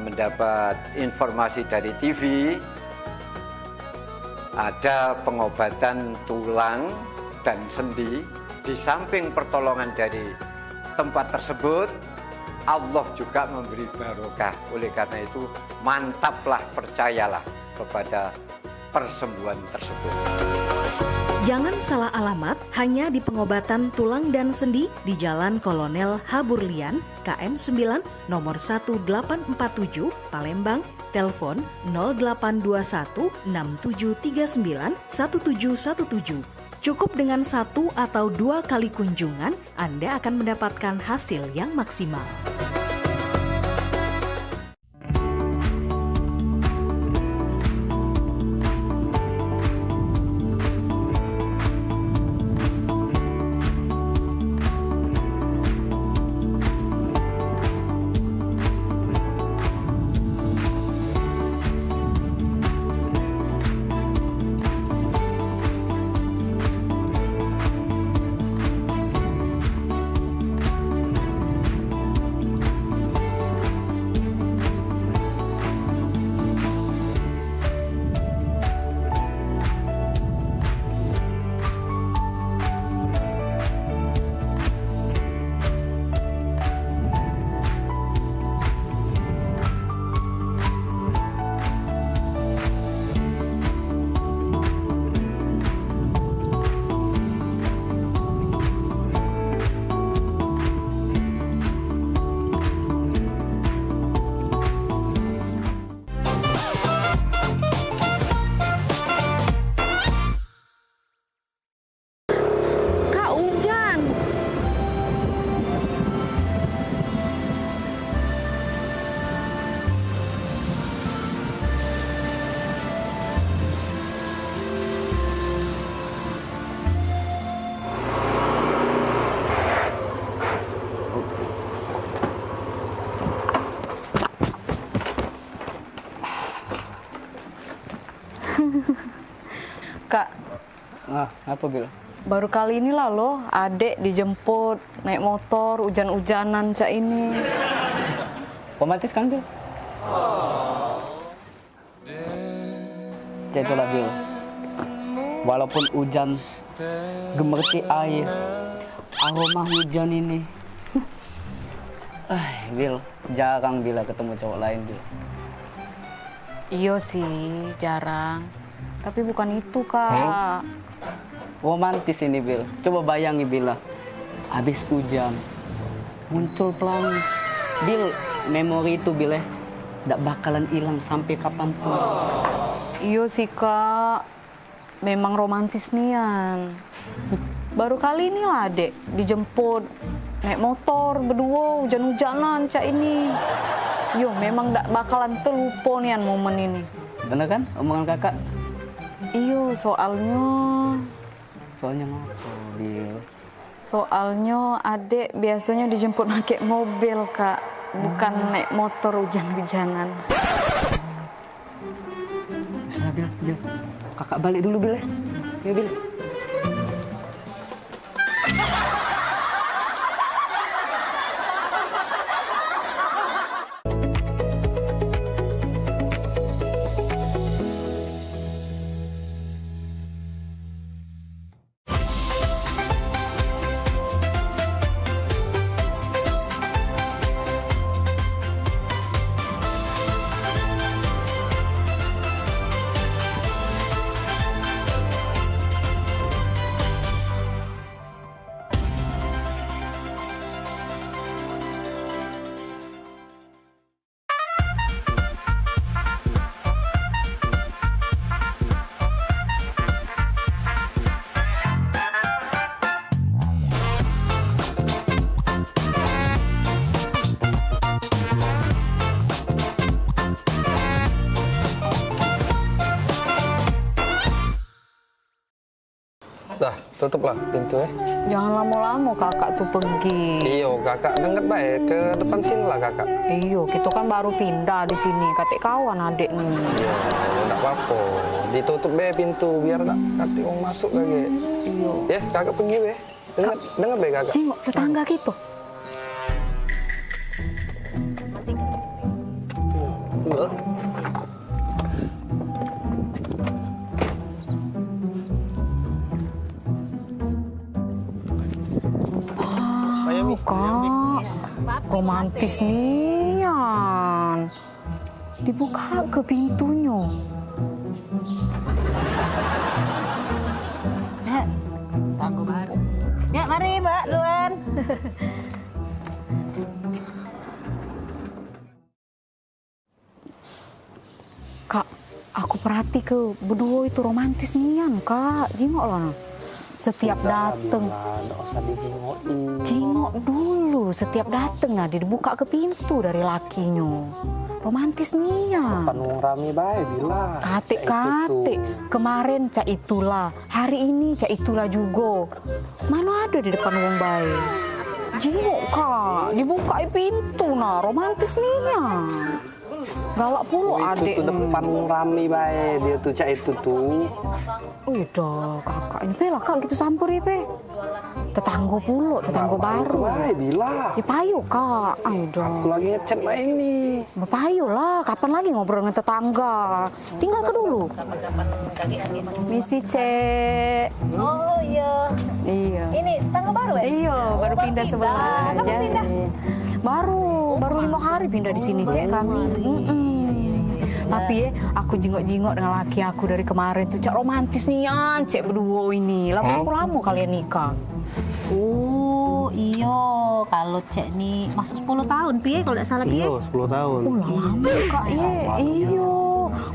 mendapat informasi dari TV, ada pengobatan tulang dan sendi. Di samping pertolongan dari tempat tersebut, Allah juga memberi barokah. Oleh karena itu, mantaplah, percayalah kepada persembuhan tersebut. Jangan salah alamat hanya di pengobatan tulang dan sendi di Jalan Kolonel Haburlian, KM 9, nomor 1847, Palembang, telepon 0821 6739 1717. Cukup dengan 1 atau 2 kali kunjungan, Anda akan mendapatkan hasil yang maksimal. Kak, apa Bil? baru kali ini lah loh, adek dijemput naik motor hujan-hujanan cak ini. Romantis kan Bil? Cak itulah Bil. Walaupun hujan gemerci air, aroma hujan ini. Bil, jarang Bila ketemu cowok lain Bil. Iya sih, jarang. Tapi bukan itu, Kak. Romantis ini Bil. Coba bayangi Bila, habis hujan muncul pelangi. Bil, memori itu Bil nggak bakalan hilang sampai kapanpun. Iya sih, Kak. Memang romantis nian. Baru kali ini lah adek dijemput naik motor berdua hujan-hujanan cak ini. Yo, memang nggak bakalan terlupa nian momen ini. Bener kan omongan kakak? Iyo, soalnya apa Bil? Soalnya adek biasanya dijemput pakai mobil, Kak. Bukan naik motor hujan-hujanan. Bisa Bil. Kakak balik dulu Bil. Ya Bil. tutuplah pintu ya. Jangan lama-lama kakak tuh pergi. Iyo, kakak dengar baik ke depan sini lah kakak. Iyo, kita kan baru pindah di sini, katik kawan adik nih. Iya, enggak apa-apa. Ditutup be pintu biar tak katik orang masuk lagi. Iyo. Ya, kakak pergi be. Dengar be kakak. Jengok tetangga gitu. Kak, romantis nian. Dibuka ke pintunya. Tangguh baru. Ya, mari Mbak Luan. Kak, aku perhati ke berdua itu romantis nian, Kak. Jengok lah. Setiap dateng, Nggak usah dijengokin. jengok dulu. Setiap dateng nah dibuka ke pintu dari lakinya. Romantis nian. Panung rame baik bila. Kate. Kemarin cak itulah, hari ini cak itulah juga. Mana ada di depan wong baik. Jengok Kak, dibuka pintu nah, romantis nian. Galak puluh adek. Itu tuh depan rame baik, dia tuh cak itu tuh. Udah kakak ini pelak kak gitu samperi pe. Tetangga puluh, tetangga baru. Baik bila. Ya payu kak, udah. Aku lagi ngechat mbak ini. Payu lah, kapan lagi ngobrol dengan tetangga? Tinggal ke dulu. Misi cek. Oh iya. Iya. Ini tangga baru ya? Iya, baru pindah sebelah. Kapan pindah? Baru 5 hari pindah di sini cek kami. Tapi ya, aku jingok-jingok dengan laki aku dari kemarin tuh cak romantis nih cek berdua ini. Lama kalian nikah. Oh iyo, kalau cek nih masuk 10 tahun piye kalau tidak salah piye? Iya, 10 tahun. Lama kak ye, iyo.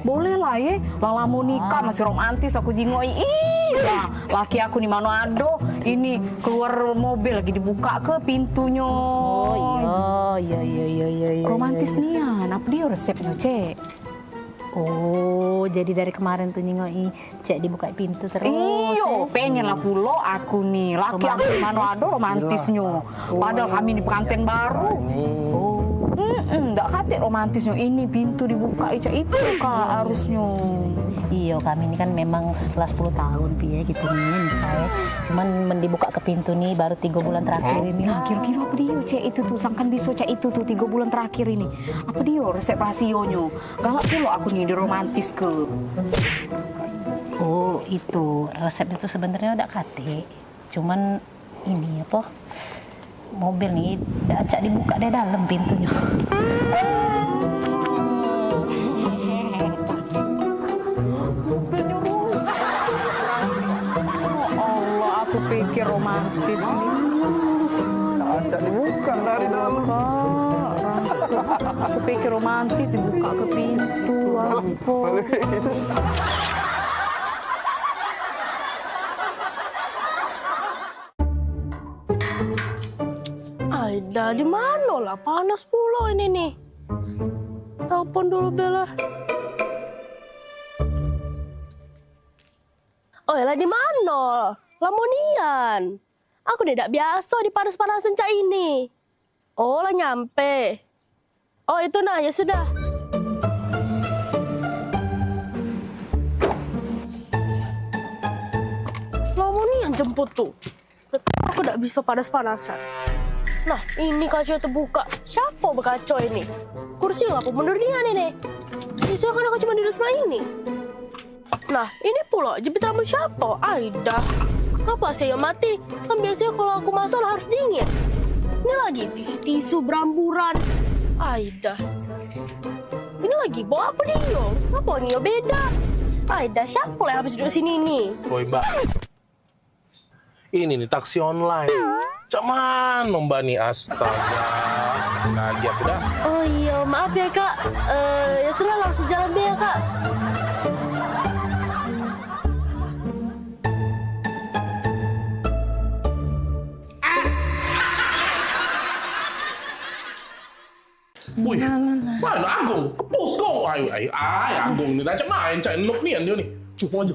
Boleh lah ye, lama nikah masih romantis aku jingok. Nah, laki aku di Manado ini keluar mobil lagi dibuka ke pintunya. Oh iya. Romantis nian, apa dia resepnya cek? Oh, jadi dari kemarin tuh nyingoi cek dibuka pintu terus. Iyo, pengen lah pulo aku nih. Laki aku di Manado romantisnya. Padahal kami di pengantin baru. Enggak kate romantisnya. Ini pintu dibuka itu kak harusnya. Iya, kami ini kan memang setelah 10 tahun piye gitu nih nikah. Cuman dibuka ke pintu nih baru 3 bulan terakhir ini. Nah, kira-kira apa dia cek itu tuh? Sangkan bisa cek itu tuh 3 bulan terakhir ini. Apa dia resep rasionya? Galak pulo aku nih di romantis ke. Oh, itu resep itu sebenarnya udah kate. Cuman ini apa? Mobil nih acak dibuka dari dalam pintunya. Allah, aku pikir romantis nih. Acak dibuka dari dalam. Aku pikir romantis dibuka ke pintu. Balik gitu. Aida, di mana lah? Panas pula ini nih. Telepon dulu Bella. Oh, lah di mana? Lamonian. Aku tidak biasa di panas-panasan cak ini. Oh, lah nyampe. Oh, itu nah, ya sudah. Lamonian jemput tuh. Aku tidak bisa panas-panasan. Nah, ini kaca terbuka. Siapa berkaca ini? Kursi ngapa mundur nian ini? Bisa kan aku cuma duduk sama ini. Nah, ini pula jepit rambut siapa? Aida. Apa saya mati? Kan biasanya kalau aku masak harus dingin. Ini lagi tisu-tisu beramburan. Aida. Ini lagi bawa apa dia? Apa ini beda? Aida, siapa yang habis duduk sini nih? Woi mbak, ini nih taksi online. Cak mana mbak nih, astaga. Lagi aku dah. Oh iya, maaf ya kak. Ya sudah langsung jalan deh ya kak. Wih, mana Agung? Kepus kau. Ayo, Agung ni dah cak main, cak nuk ni dia ni. Maju.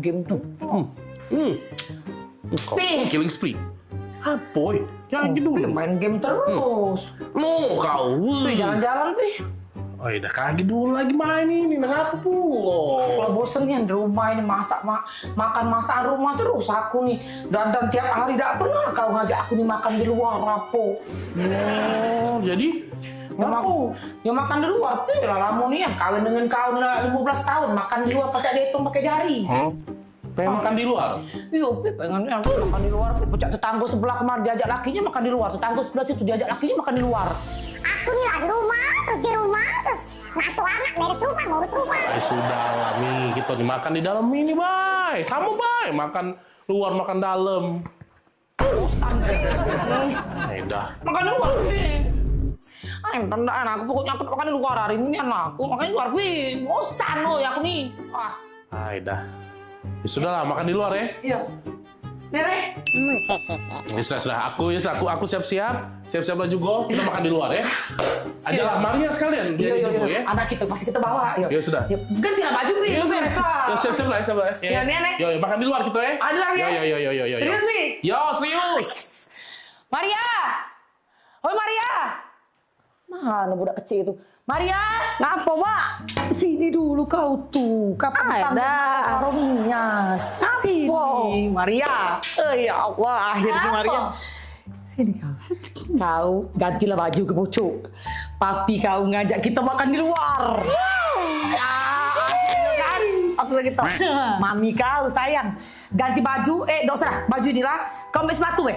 Game tu. Kok killing spree? Apa? Jangan gitu. Main game terus. Mau kau? Jalan-jalan, Pi. Oh udah kaget dulu lagi main ini, kenapa pula? Kalau bosen nih di rumah ini makan masakan rumah terus aku nih. Dan tiap hari tidak pernah kau ngajak aku nih makan di luar, rapo. Oh, jadi? Ya makan di luar, Pi. Lamu nih yang kawin dengan kau 15 tahun, makan di luar pakai dihitung pakai jari. Pengen makan di luar? Iya, Pi, pengen makan di luar. Pecah tetangga sebelah kemarin diajak lakinya makan di luar, tetangga sebelah situ diajak lakinya makan di luar. Aku nih lagi di rumah terus ngasuh anak, beres rumah, ngurus rumah. Sudah lah nih, kita dimakan di dalam ini, Bay. Sama, Bay. Makan luar, makan dalam. Bosan, Udah. makan di luar, Pi. Tendaan aku pokoknya aku makan di luar hari ini aku makan di luar, Pi. Bosan loh ya aku nih. Udah. Ya sudah lah, makan di luar ya. Iya. Nere. Sudah. Aku siap-siap lah juga. Kita makan di luar ya. Ajalah Maria sekalian. Iya. Anak kita pasti kita bawa. Ya sudah. Ganti lah baju, Pi. Ya siap lah. Ya, Nenek. Yo, makan di luar kita ya. Di luar ya. Yo. Serius, Pi? Yo, serius. Maria. Oh, Maria. Mana budak kecil itu? Maria. Ngapa, Mak? Sini dulu kau tuh. Kapan Ada. sarungnya? Sini, Maria. Ya Allah, akhirnya Maria. Sini kau. Kau gantilah baju ke pucuk. Papi kau ngajak kita makan di luar. Ya, akhirnya kan. Langsung kita. Mami kau sayang. Ganti baju. Dok usah. Baju inilah. Kau ambil sepatu,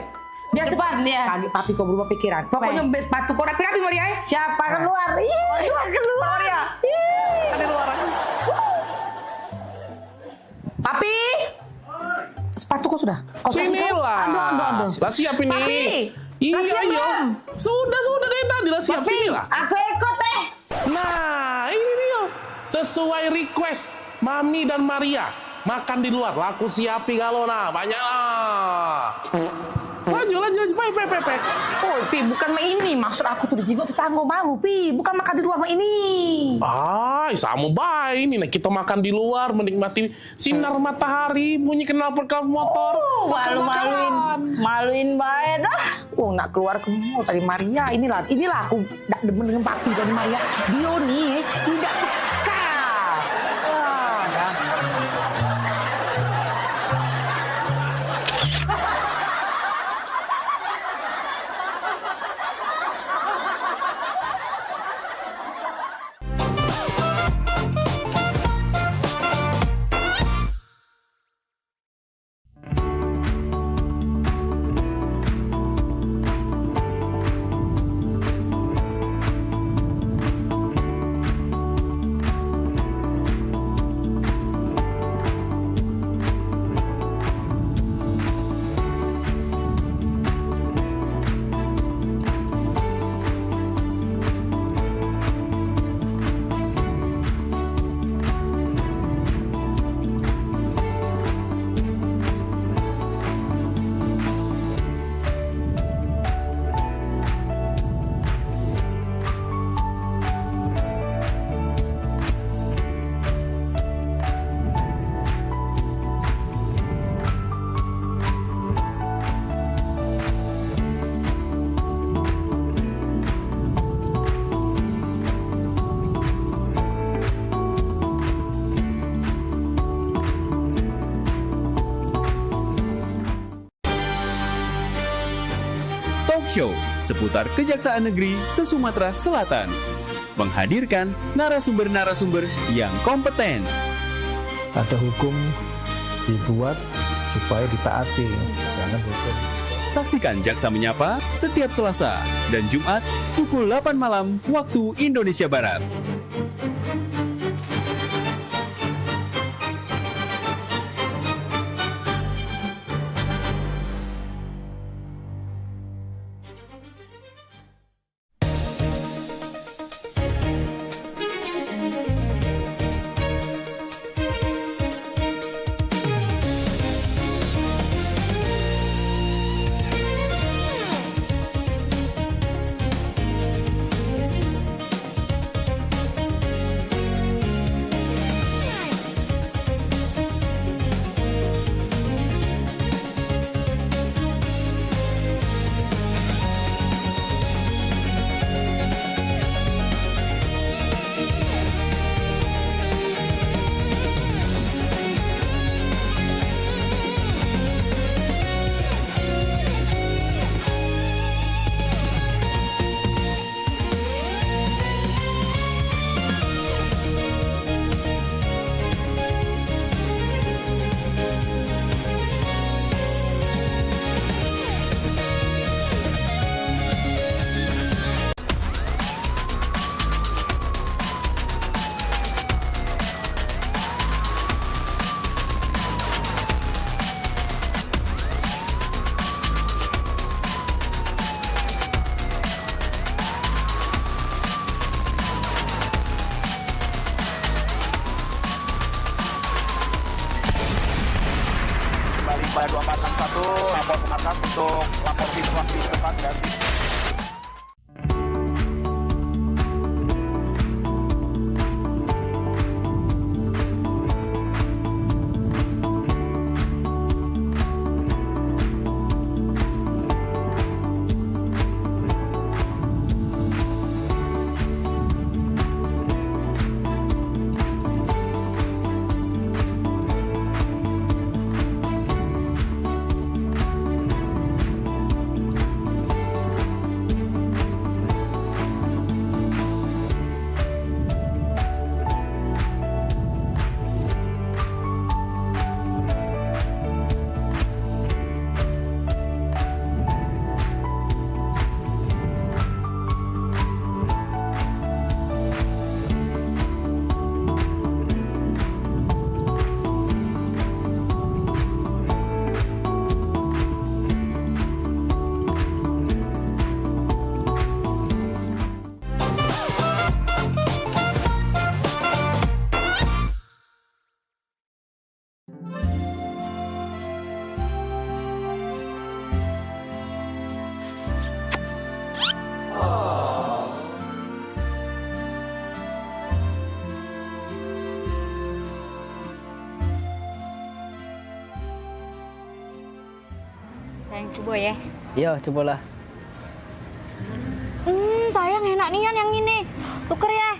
biar cepat dia. Kaki papi kau berubah pikiran. Pokoknya ambil sepatu kau rapi-rapi, Maria. Siapa keluar? Keluar, Maria. Ada luar. Papi. Sepatu kau sudah? Sini lah. Aduh. Lah siap ini. Papi. Iya. Belum? Sudah dari tadi lah siap. Sini lah. Aku ikut Nah, ini dia. Sesuai request Mami dan Maria. Makan di luar. Laku siapi galona. Banyak lah. Laju, pe. Oh, Pi, bukan main ini. Maksud aku tuh dijigo tetangga malu, Pi. Bukan makan di luar main ini. Sama baik ini. Nah, kita makan di luar, menikmati sinar matahari, bunyi knalpot motor. Maluin baik dah. Nak keluar ke mall tadi Maria. Inilah aku tidak demen dengan papi dari Maria. Dia nih tidak peka. Talk Show seputar Kejaksaan Negeri se-Sumatera Selatan. Menghadirkan narasumber-narasumber yang kompeten. Ada hukum dibuat supaya ditaati, jangan hukum. Saksikan Jaksa Menyapa setiap Selasa dan Jumat pukul 8 malam waktu Indonesia Barat. lapor ke atas untuk lapor situasi depan dan Sayang coba ya. Iya, cobalah. Sayang enak nian yang ini. Tuker ya.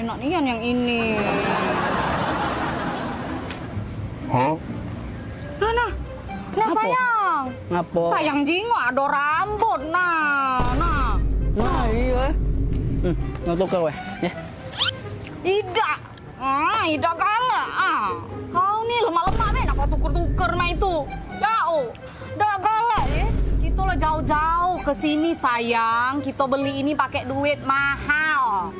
Enak nian yang ini. Hah? Nah Apa? sayang. Ngapa? Sayang jingo ada rambut. Nah. Iya. Nggak tuker weh. Ya. Tidak. Tidak kalah. Kau nih lemak-lemak nih, nak kau tuker-tuker mah itu. Jauh. Dah kalah ya. Kita lah jauh-jauh ke sini sayang. Kita beli ini pakai duit mahal.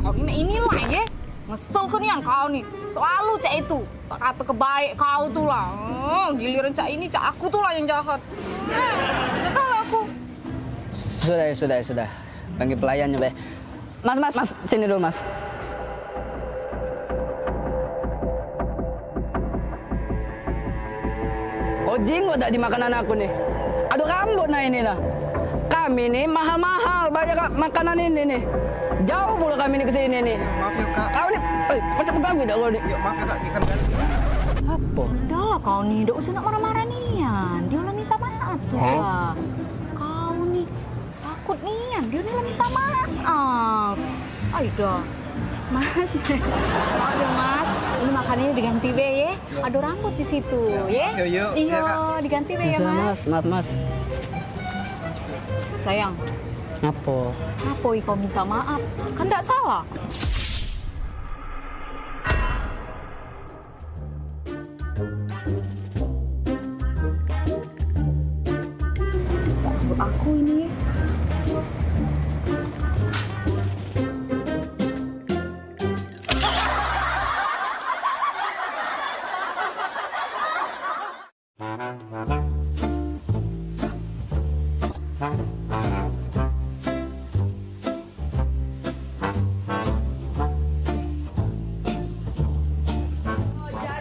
Kau ini lah ya. Ngesel ke nian kau nih. Selalu cak itu. Tak kata kebaik kau tuh lah. Giliran cak ini, cak aku tuh lah yang jahat. Ya kalah aku. Sudah. Panggil pelayannya, Be. Mas, sini dulu, Mas. Oh, jinggo tak dimakan anakku nih. Aduh, rambut nah ini nah. Kami nih mahal-mahal banyak makanan ini nih. Jauh pula kami nih ke sini nih. Maaf ya kak. Kau nih, macam pengganggu dah kau nih. Yuk maaf ya kak, ikan kan. Apa? Sudahlah kau nih, tidak usah nak marah-marah nian. Dia lah minta maaf sudah. Kau nih takut nian, dia lah minta maaf. Aida, Mas. Aduh Mas, ini makanannya diganti be ya. Ada rambut di situ ya. Yuk. Iya, diganti be ya Mas. Maaf Mas. Sayang, Apa? kau minta maaf? Kan tidak salah. Cakap aku ini.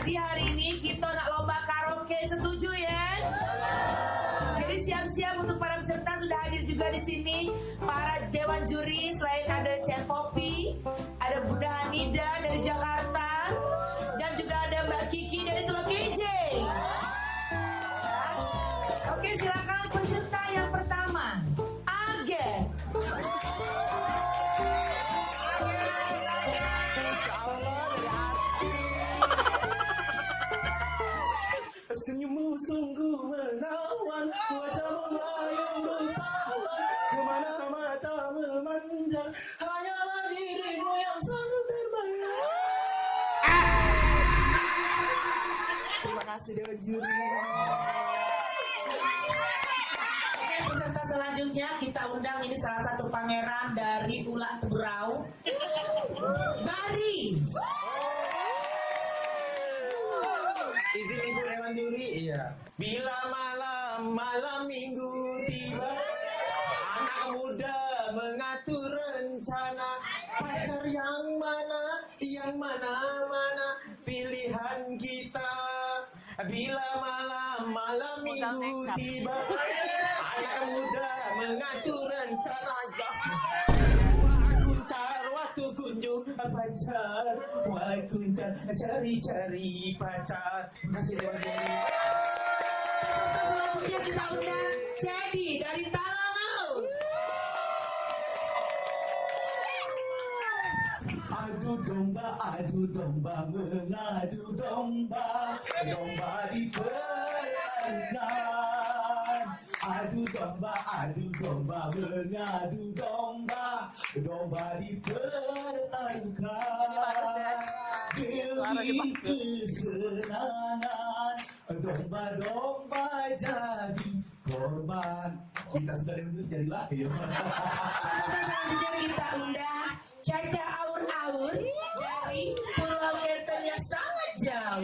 Jadi hari ini kita nak lomba karaoke, setuju ya? Jadi siap-siap untuk para peserta sudah hadir juga di sini para dewan juri. Selain ada Cek Popi, ada Bunda Hanida dari Jakarta, dan juga ada Mbak Kiki dari Teluk Kijing. Oke, silakan peserta yang pertama, Agen. Senyummu sungguh menawan, wajahmu yang bertahan, kemana mata memandang, hanyalah dirimu yang selalu terbayang. Terima kasih Dewan Juri. Peserta selanjutnya kita undang, ini salah satu pangeran dari Ulak Teberau, Bari. Izin Ibu Dewan Juri, iya. Bila malam minggu tiba, anak muda mengatur rencana, pacar yang mana, pilihan kita. Bila malam minggu tiba, anak muda mengatur rencana. Kuncar waktu kunjung pacar, wahai kuncar cari-cari pacar. Terima kasih teman-teman. Selanjutnya kita undang Jadi dari Talangaut. Adu domba, mengadu domba, domba dipertahankan. Adu domba, mengadu domba, domba dipertahankan. Demi kesenangan, domba-domba jadi korban. Kita sudah lulus jadi lahir. Selanjutnya kita undang Caca Aur-Aur dari Pulau Kelton yang sangat jauh.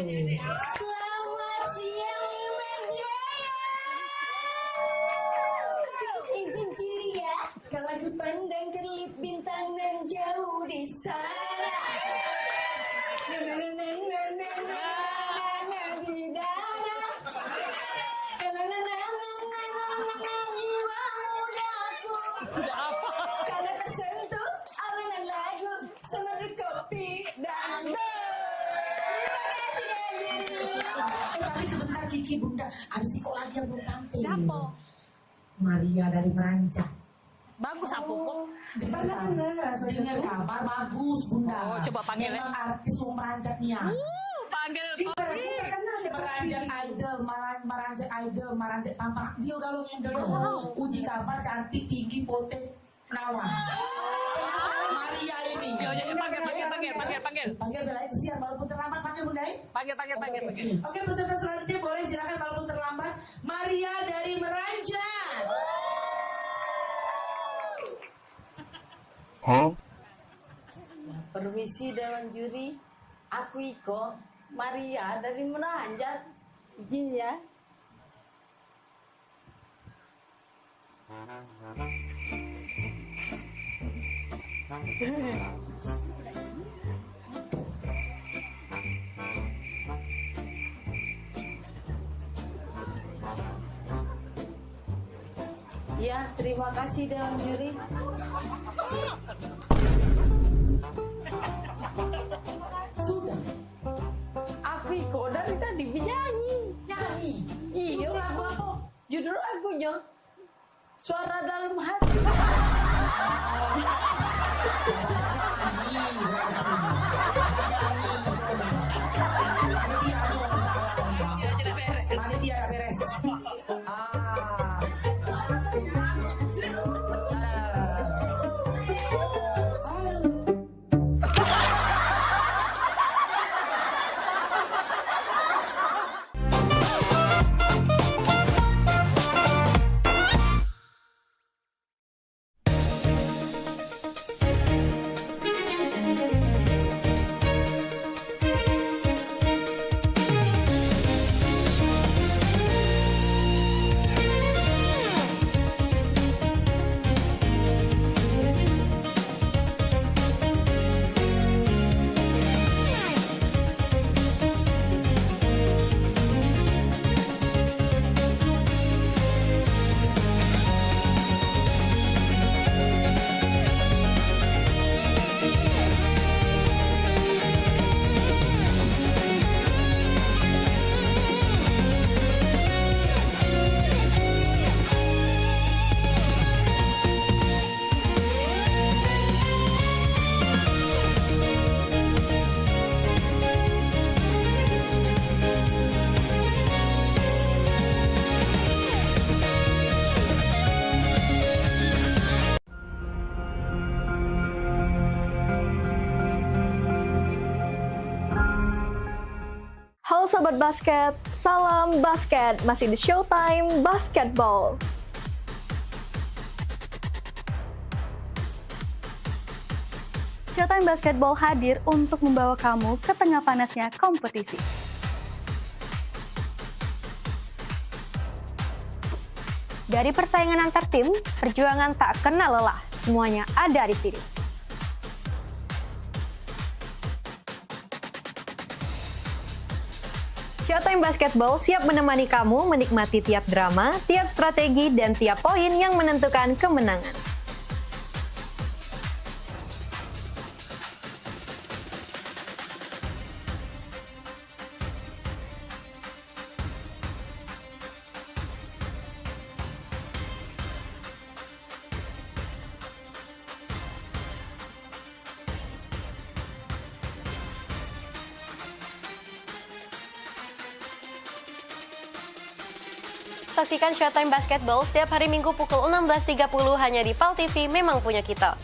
Selamat siang Imam Jaya. Izin ceria kalau ku pandang kelip bintang dan jauh di sana. Di darat. Jiwa mudaku. Karena tersentuh alunan lagu semeru kopi dan Tapi sebentar Kiki Bunda, ada si kok lagi yang belum tampil. Siapa? Maria dari Meranjak. Bagus apa kok? Dengar kabar bagus Bunda. Oh, coba panggil Memang artis wong Meranjak nih ya. Panggil Meranjak idol, Meranjak pampang. Dia kalau yang dulu uji kabar cantik, tinggi, potek, perawan. Maria ini. Panggil Bella itu siang walaupun terlambat, panggil Bunda. Panggil. Oke, peserta selanjutnya boleh silakan walaupun terlambat. Maria dari Meranjak. Permisi Dewan Juri, aku Iko, Maria dari Meranjak. Izin ya. Ya, terima kasih Dewan Juri. Sudah. Aku Iko dari tadi nyanyi. Iya, lagu apa? Judul lagunya Suara Dalam Hati. Panitia ada beres. Halo Sobat Basket, salam basket, masih di Showtime Basketball. Showtime Basketball hadir untuk membawa kamu ke tengah panasnya kompetisi. Dari persaingan antar tim, perjuangan tak kenal lelah, semuanya ada di sini. Showtime Showtime Basketball siap menemani kamu menikmati tiap drama, tiap strategi, dan tiap poin yang menentukan kemenangan. Saksikan Showtime Basketball setiap hari Minggu pukul 16.30 hanya di PAL TV, memang punya kita.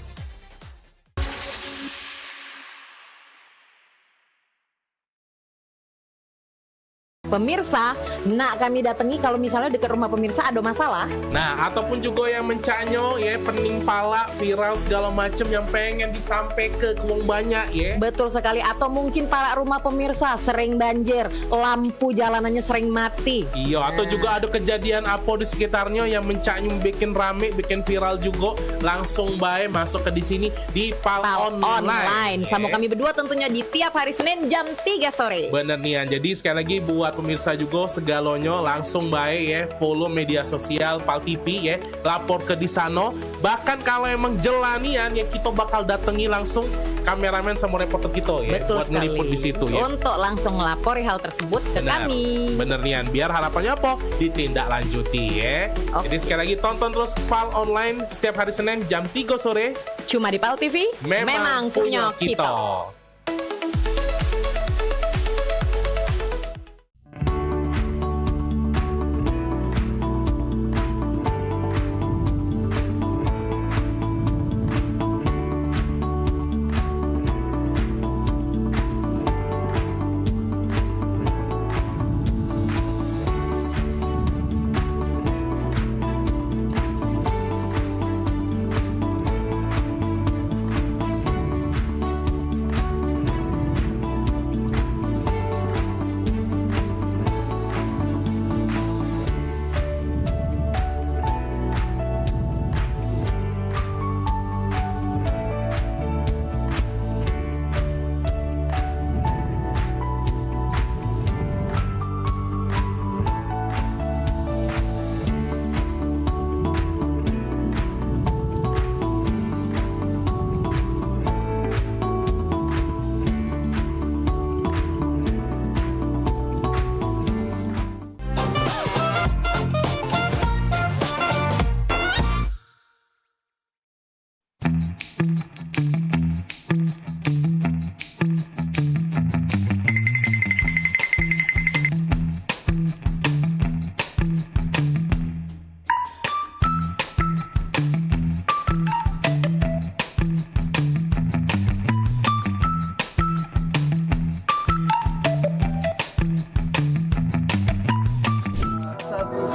Pemirsa, nak kami datangi kalau misalnya dekat rumah pemirsa ada masalah. Nah, ataupun juga yang mencanyo ya, pening pala, viral segala macam yang pengen disampaikan ke wong banyak ya. Betul sekali, atau mungkin para rumah pemirsa sering banjir, lampu jalanannya sering mati. Iya, atau juga ada kejadian apa di sekitarnya yang mencanyo bikin rame, bikin viral juga, langsung baik masuk ke di sini di PAL Online. Sama kami berdua tentunya di tiap hari Senin jam 3 sore. Bener nih, jadi sekali lagi buat pemirsa juga segalonyo langsung baik ya, follow media sosial PAL TV ya, lapor ke di sana. Bahkan kalau emang jelanian ya, kita bakal datangi langsung kameramen sama reporter kita ya. Betul buat ngeliput di situ ya. Untuk langsung melapori hal tersebut ke kami. Bener nian, biar harapannya apa? Ditindaklanjuti ya. Jadi sekali lagi tonton terus PAL Online setiap hari Senin jam 3 sore. Cuma di PAL TV, memang punya kita.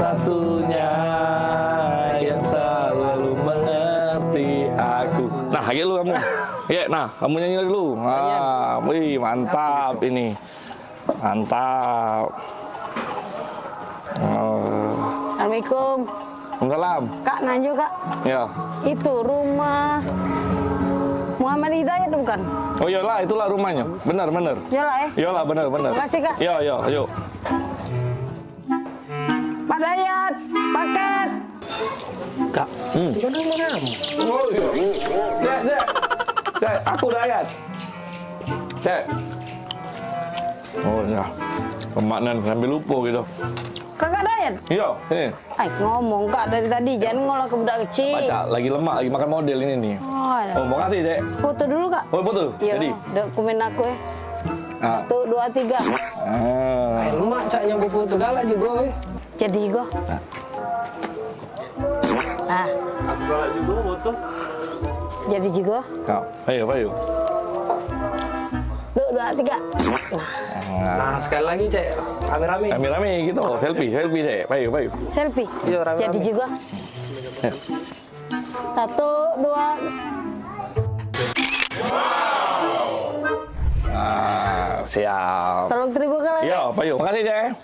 Satunya yang selalu mengerti aku. Nah, kayak lu kamu. Ya, nah, kamu nyanyi lagi lu. Ah, wih, mantap ini. Mantap. Assalamualaikum. Waalaikumsalam. Kak Nanjo kak. Ya. Itu rumah Muhammad Hidayat bukan? Oh iyalah, itulah rumahnya. Benar, benar. Iyalah ya. Iyalah, benar, benar. Terima kasih kak. Iya, iya, yuk. Pak Dayat, paket. Kak. Oh iya. Cek, aku Dayat. Cek. Oh ya. Pemaknan sambil lupa gitu. Kakak Dayat? Iya, ini. Ngomong kak dari tadi, jangan ngolah ke budak kecil. Baca, lagi lemak, lagi makan model ini nih. Oh, mau kasih, Cek. Foto dulu kak. Oh, foto? Iya, Jadi? dokumen aku ya. Nah. 1, 2, 3. Lemak, Cek, yang foto galak juga. Jadi gue. Ah. Aku galak juga foto. Jadi juga. Kak, ayo. 1, 2, 3. Nah, sekali lagi, Cek. Rame-rame. Rame-rame gitu. Selfie, Cek. Ayo. Selfie. Iya, rame-rame. Jadi juga. 1, 2. Ah, siap. Tolong terima kasih. Iya, Bayu. Makasih, Cek.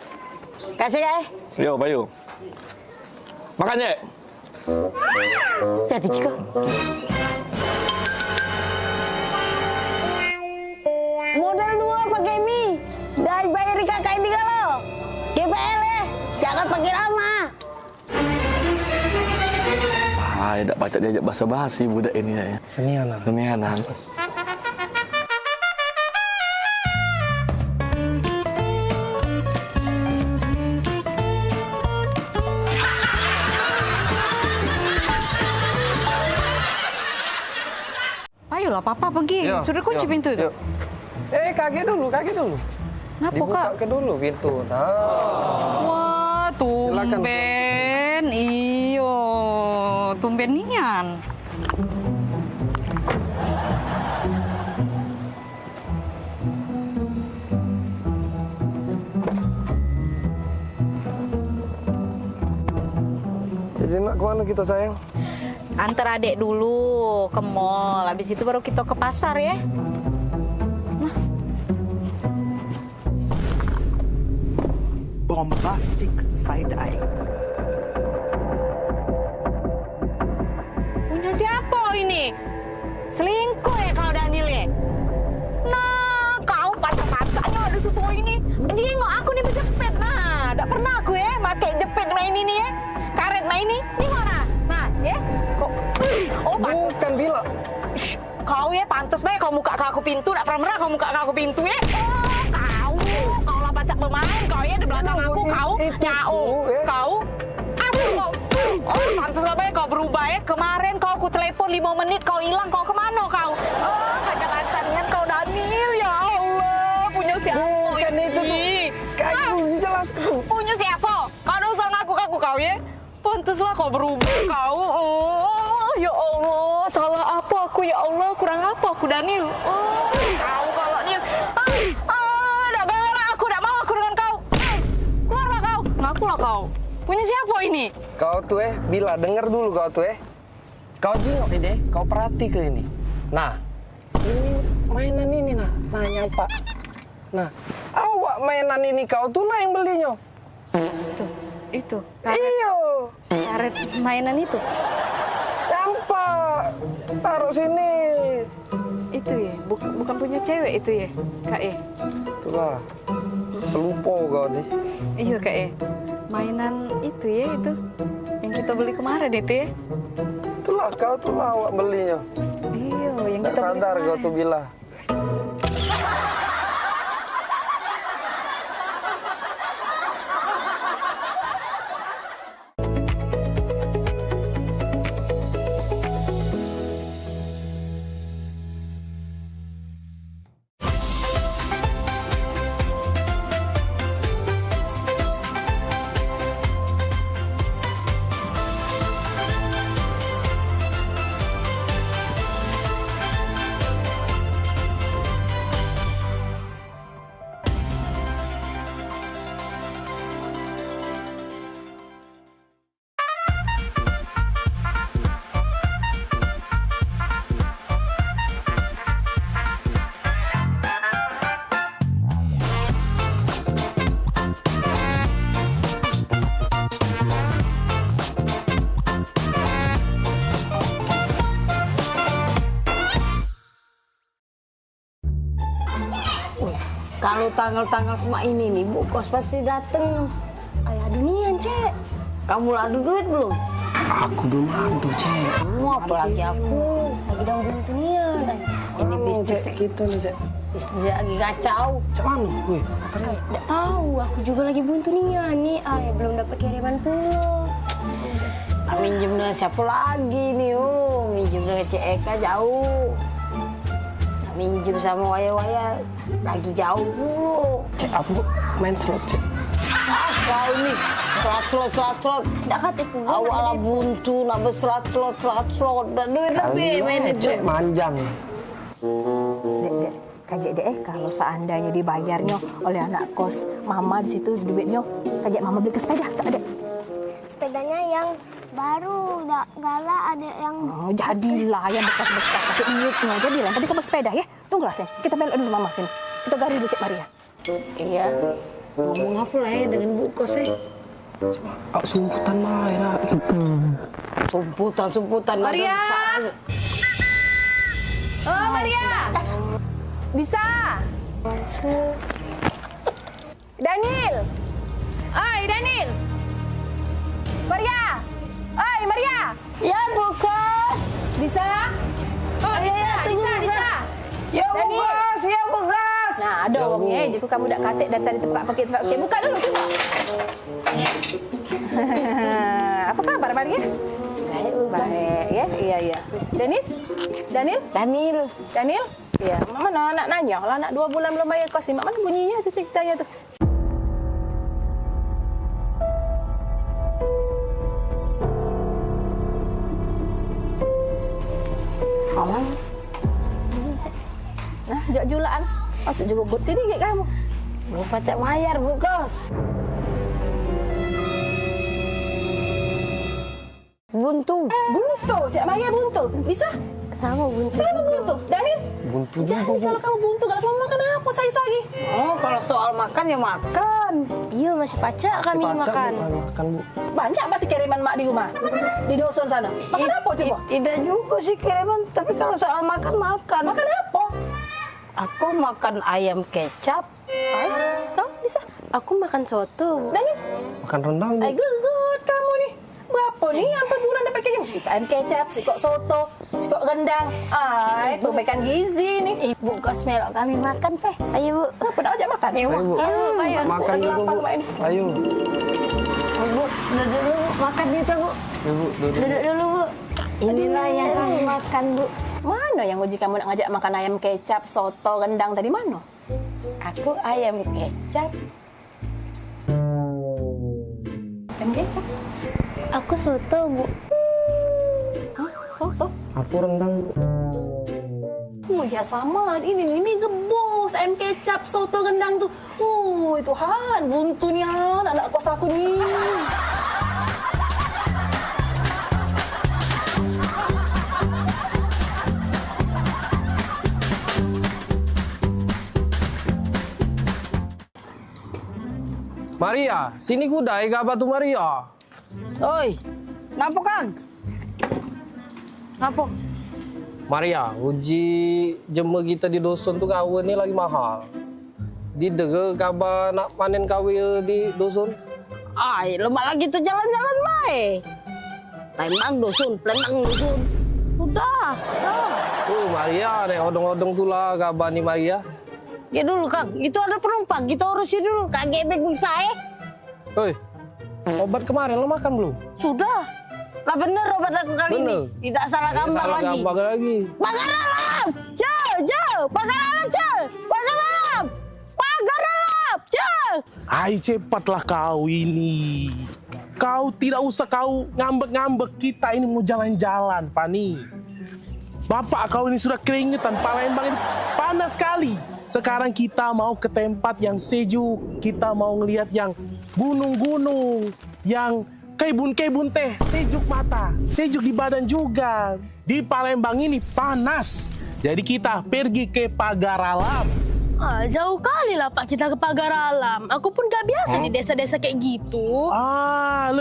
Kasih kak. Yo, Bayu. Makan, Cek. Jadi juga. Modal 2 pakai mie. Dan bayar kakak ini kalau. Bele, jangan pakai lama. Ah, tidak baca diajak basa-basi budak ini ya. Senianan. Senianan. Ayolah, Papa pergi. Yo, Sudah kunci yo, pintu itu. yo. Kaget dulu. Ngapa, Dibuka Kak? ke dulu pintu. Nah. Wah, tumben. Iyo, tumben nian. Jadi nak kemana kita sayang? Antar adek dulu ke mall. Habis itu baru kita ke pasar ya. Bombastic side eye. Punya siapa ini? Selingkuh ya kalau Daniel ya? Nah, kau pacar-pacarnya ada situ ini. Jengok aku nih berjepit. Nah, tidak pernah aku ya pakai jepit main ini ya. Karet main ini. Ini mana? Nah, ya. Kok? Oh, bukan Bila. Shh, kau ya pantas baik kau buka ke aku pintu. Tidak pernah kau buka ke aku pintu ya. Oh, kau lah pacak pemain. Kau ya di belakang aku. Kau nyau. Kau. Aku. Oh, pantas lah baik kau berubah ya. Kemarin kau aku telepon 5 menit. Kau hilang. Kau kemana kau? Oh, pacar-pacarnya kau Daniel. Ya Allah. Punya siapa? Bukan itu tuh. Kayu jelas tuh. Punya siapa? Kau udah usah ngaku-ngaku kau ya. Pantaslah kau berubah kau. Oh, ya Allah. Salah apa aku ya Allah? Kurang apa aku Daniel? Oh, kau kalau dia. Dah bela aku. Dah mau aku dengan kau. Keluarlah kau. Ngakulah kau. Punya siapa ini? Kau tuh Bila, denger dulu kau tuh Kau jengok ini kau perhati ke ini. Nah, ini mainan ini nah nyampak. Nah, awak mainan ini kau tuh lah yang belinya. Itu. Iyo. Karet mainan itu. Nyampak. Taruh sini. Itu ya, bukan punya cewek itu ya, Kak ya. Itulah. Lupa kau nih. Iya Kak ya. Mainan itu ya itu. Yang kita beli kemarin itu ya. Itulah kau tuh lah awak belinya. Iya, yang Nggak kita beli sadar kau kemarin. tuh Bila. Kalau tanggal-tanggal semua ini nih, Bu Kos pasti dateng. Ayah dunian, Cek. Kamu adu duit belum? Aku belum adu, Cek. Apalagi aku. Lagi dalam bulan dunian. Ini bisnis kita nih, Cek. Bisnis lagi kacau. Cek mana? Wih, Nggak tahu, aku juga lagi buntu nian nih. Ayah belum dapat kiriman pula. Nah, minjem dengan siapa lagi nih? Oh, minjem dengan Cek Eka jauh. Nah, minjem sama waya-waya lagi jauh dulu. Cek, aku main slot, Cek. Kau nih, slot. Nggak katipu. Awalnya buntu, nak berslot. Dan duit lebih main itu. Cek, manjang. Dek, kayak deh kalau seandainya dibayarnya oleh anak kos mama di situ duitnya kayak mama beli ke sepeda, tak ada. Sepedanya yang baru, galak ada yang... Oh, jadilah yang bekas-bekas pakai iutnya. Jadilah, nanti kamu sepeda ya. Tunggulah, Sen. Kita bela dulu mama sini. Kita gari dulu, Cik Maria. Iya. Ngomong apa lah ya dengan Bu Kos ya? Sumputan mah ya. Sumputan. Maria. Oh, Maria. Bisa. Daniel. Oi, Daniel. Maria. Oi, Maria. Ya, Bu Kos. Bisa? Oh, bisa. Ya, Bu Kos, ya, Bu Kos. Nah, ada orangnya. Jika kamu dak katik dari tadi tempat pakai. Buka dulu, coba. Apa kabar, Maria? Baik, ya. Iya. Daniel. Iya, mana anak nanya? Lah anak 2 bulan belum bayar kos, mak mana bunyinya tu ceritanya tu? Kamu. Nah, jak julaan. Masuk juga gut sini ke kamu. Bu pacak mayar, Bu Kos. Buntu. Cik Maya buntu. Bisa? Sama buntu. Daniel? Buntu Jangan kalau kamu buntu, kalau kamu makan apa saya lagi? Oh, kalau soal makan ya makan. Iya, masih pacak kami makan. Makan, Bu. Banyak berarti kiriman mak di rumah? Di dusun sana. Makan apa coba? Tidak juga sih kiriman, tapi kalau soal makan. Makan apa? Aku makan ayam kecap. Kau bisa? Aku makan soto. Daniel? Makan rendang, Bu. Good kamu nih. Berapa nih yang per bulan dapat kerja? Si ayam kecap, si kok soto, si kok rendang. Perbaikan gizi nih. Ibu Kos melok kami makan, Peh. Ayo, Bu. Apa dah ajak makan? Ayo, Bu. Ayo. Makan juga, Bu. Ayo. Bu, duduk dulu, Bu. Makan gitu, Bu. Ya, Bu, Duduk dulu, Bu. Inilah yang kami makan, Bu. Mana yang uji kamu nak ngajak makan ayam kecap, soto, rendang tadi mana? Aku ayam kecap. Ayam kecap? Aku soto, Bu. Hah? Soto? Aku rendang, Bu. Oh ya sama, ini mie gebus, ayam kecap, soto, rendang tuh. Oh Tuhan, buntu nih anak kos aku nih. Maria, sini gudai gak batu Maria. Oi, ngapa Kang? Ngapa? Maria, uji jema kita di dusun tuh kawin ini lagi mahal. Di dege kabar nak panen kawin di dusun. Ay, lemak lagi tuh jalan-jalan baik. Palembang dusun. Udah. Maria, nek odong-odong tuh lah kabar nih Maria. Ya dulu Kang, itu ada penumpang, kita urusin dulu. Kak gebek saya. Hei, obat kemarin lo makan belum? Sudah. Lah bener obat aku kali ini. Tidak salah gambar Salah lagi. gambar lagi. Pagar alam! Pagar alam, Pagar alam, Ai, cepatlah kau ini. Kau tidak usah kau ngambek-ngambek. Kita ini mau jalan-jalan, Fani. Bapak kau ini sudah keringetan. Palembang ini panas sekali. Sekarang kita mau ke tempat yang sejuk. Kita mau ngelihat yang gunung-gunung. Yang kebun-kebun teh. Sejuk mata. Sejuk di badan juga. Di Palembang ini panas. Jadi kita pergi ke Pagar Alam. Jauh kali lah Pak kita ke Pagar Alam. Aku pun gak biasa di desa-desa kayak gitu.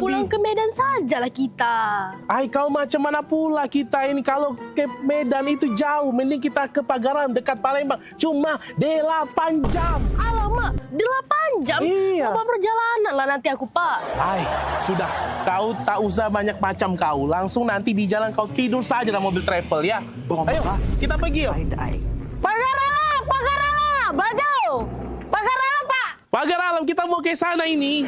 Pulang ke Medan sajalah kita. Ai, kau macam mana pula kita ini kalau ke Medan itu jauh. Mending kita ke Pagar Alam dekat Palembang. Cuma 8 jam. Alamak, 8 jam? Iya. Apa perjalanan lah nanti aku Pak. Ai, sudah. Kau tak usah banyak macam kau. Langsung nanti di jalan kau tidur saja dalam mobil travel ya. Ayo, kita pergi yuk. Pagar alam, baju. Pagar alam Pak. Pagar Alam, kita mau ke sana ini.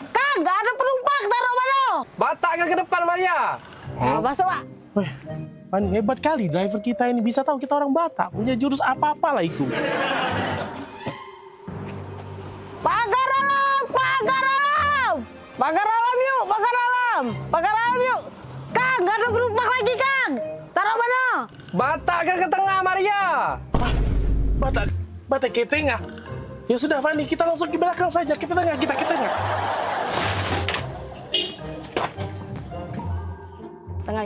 Kang, gak ada penumpang, taruh mana? Batak ke depan Maria. Masuk Pak. Pani, hebat kali driver kita ini. Bisa tahu kita orang Batak. Punya jurus apa-apa lah itu. Pagar alam. Pagar alam yuk. Kang, gak ada penumpang lagi Kang. Taruh mana? Batak ke tengah Maria. Batak ke tengah. Ya sudah Fani, kita langsung ke belakang saja. Kita ke tengah. Tengah.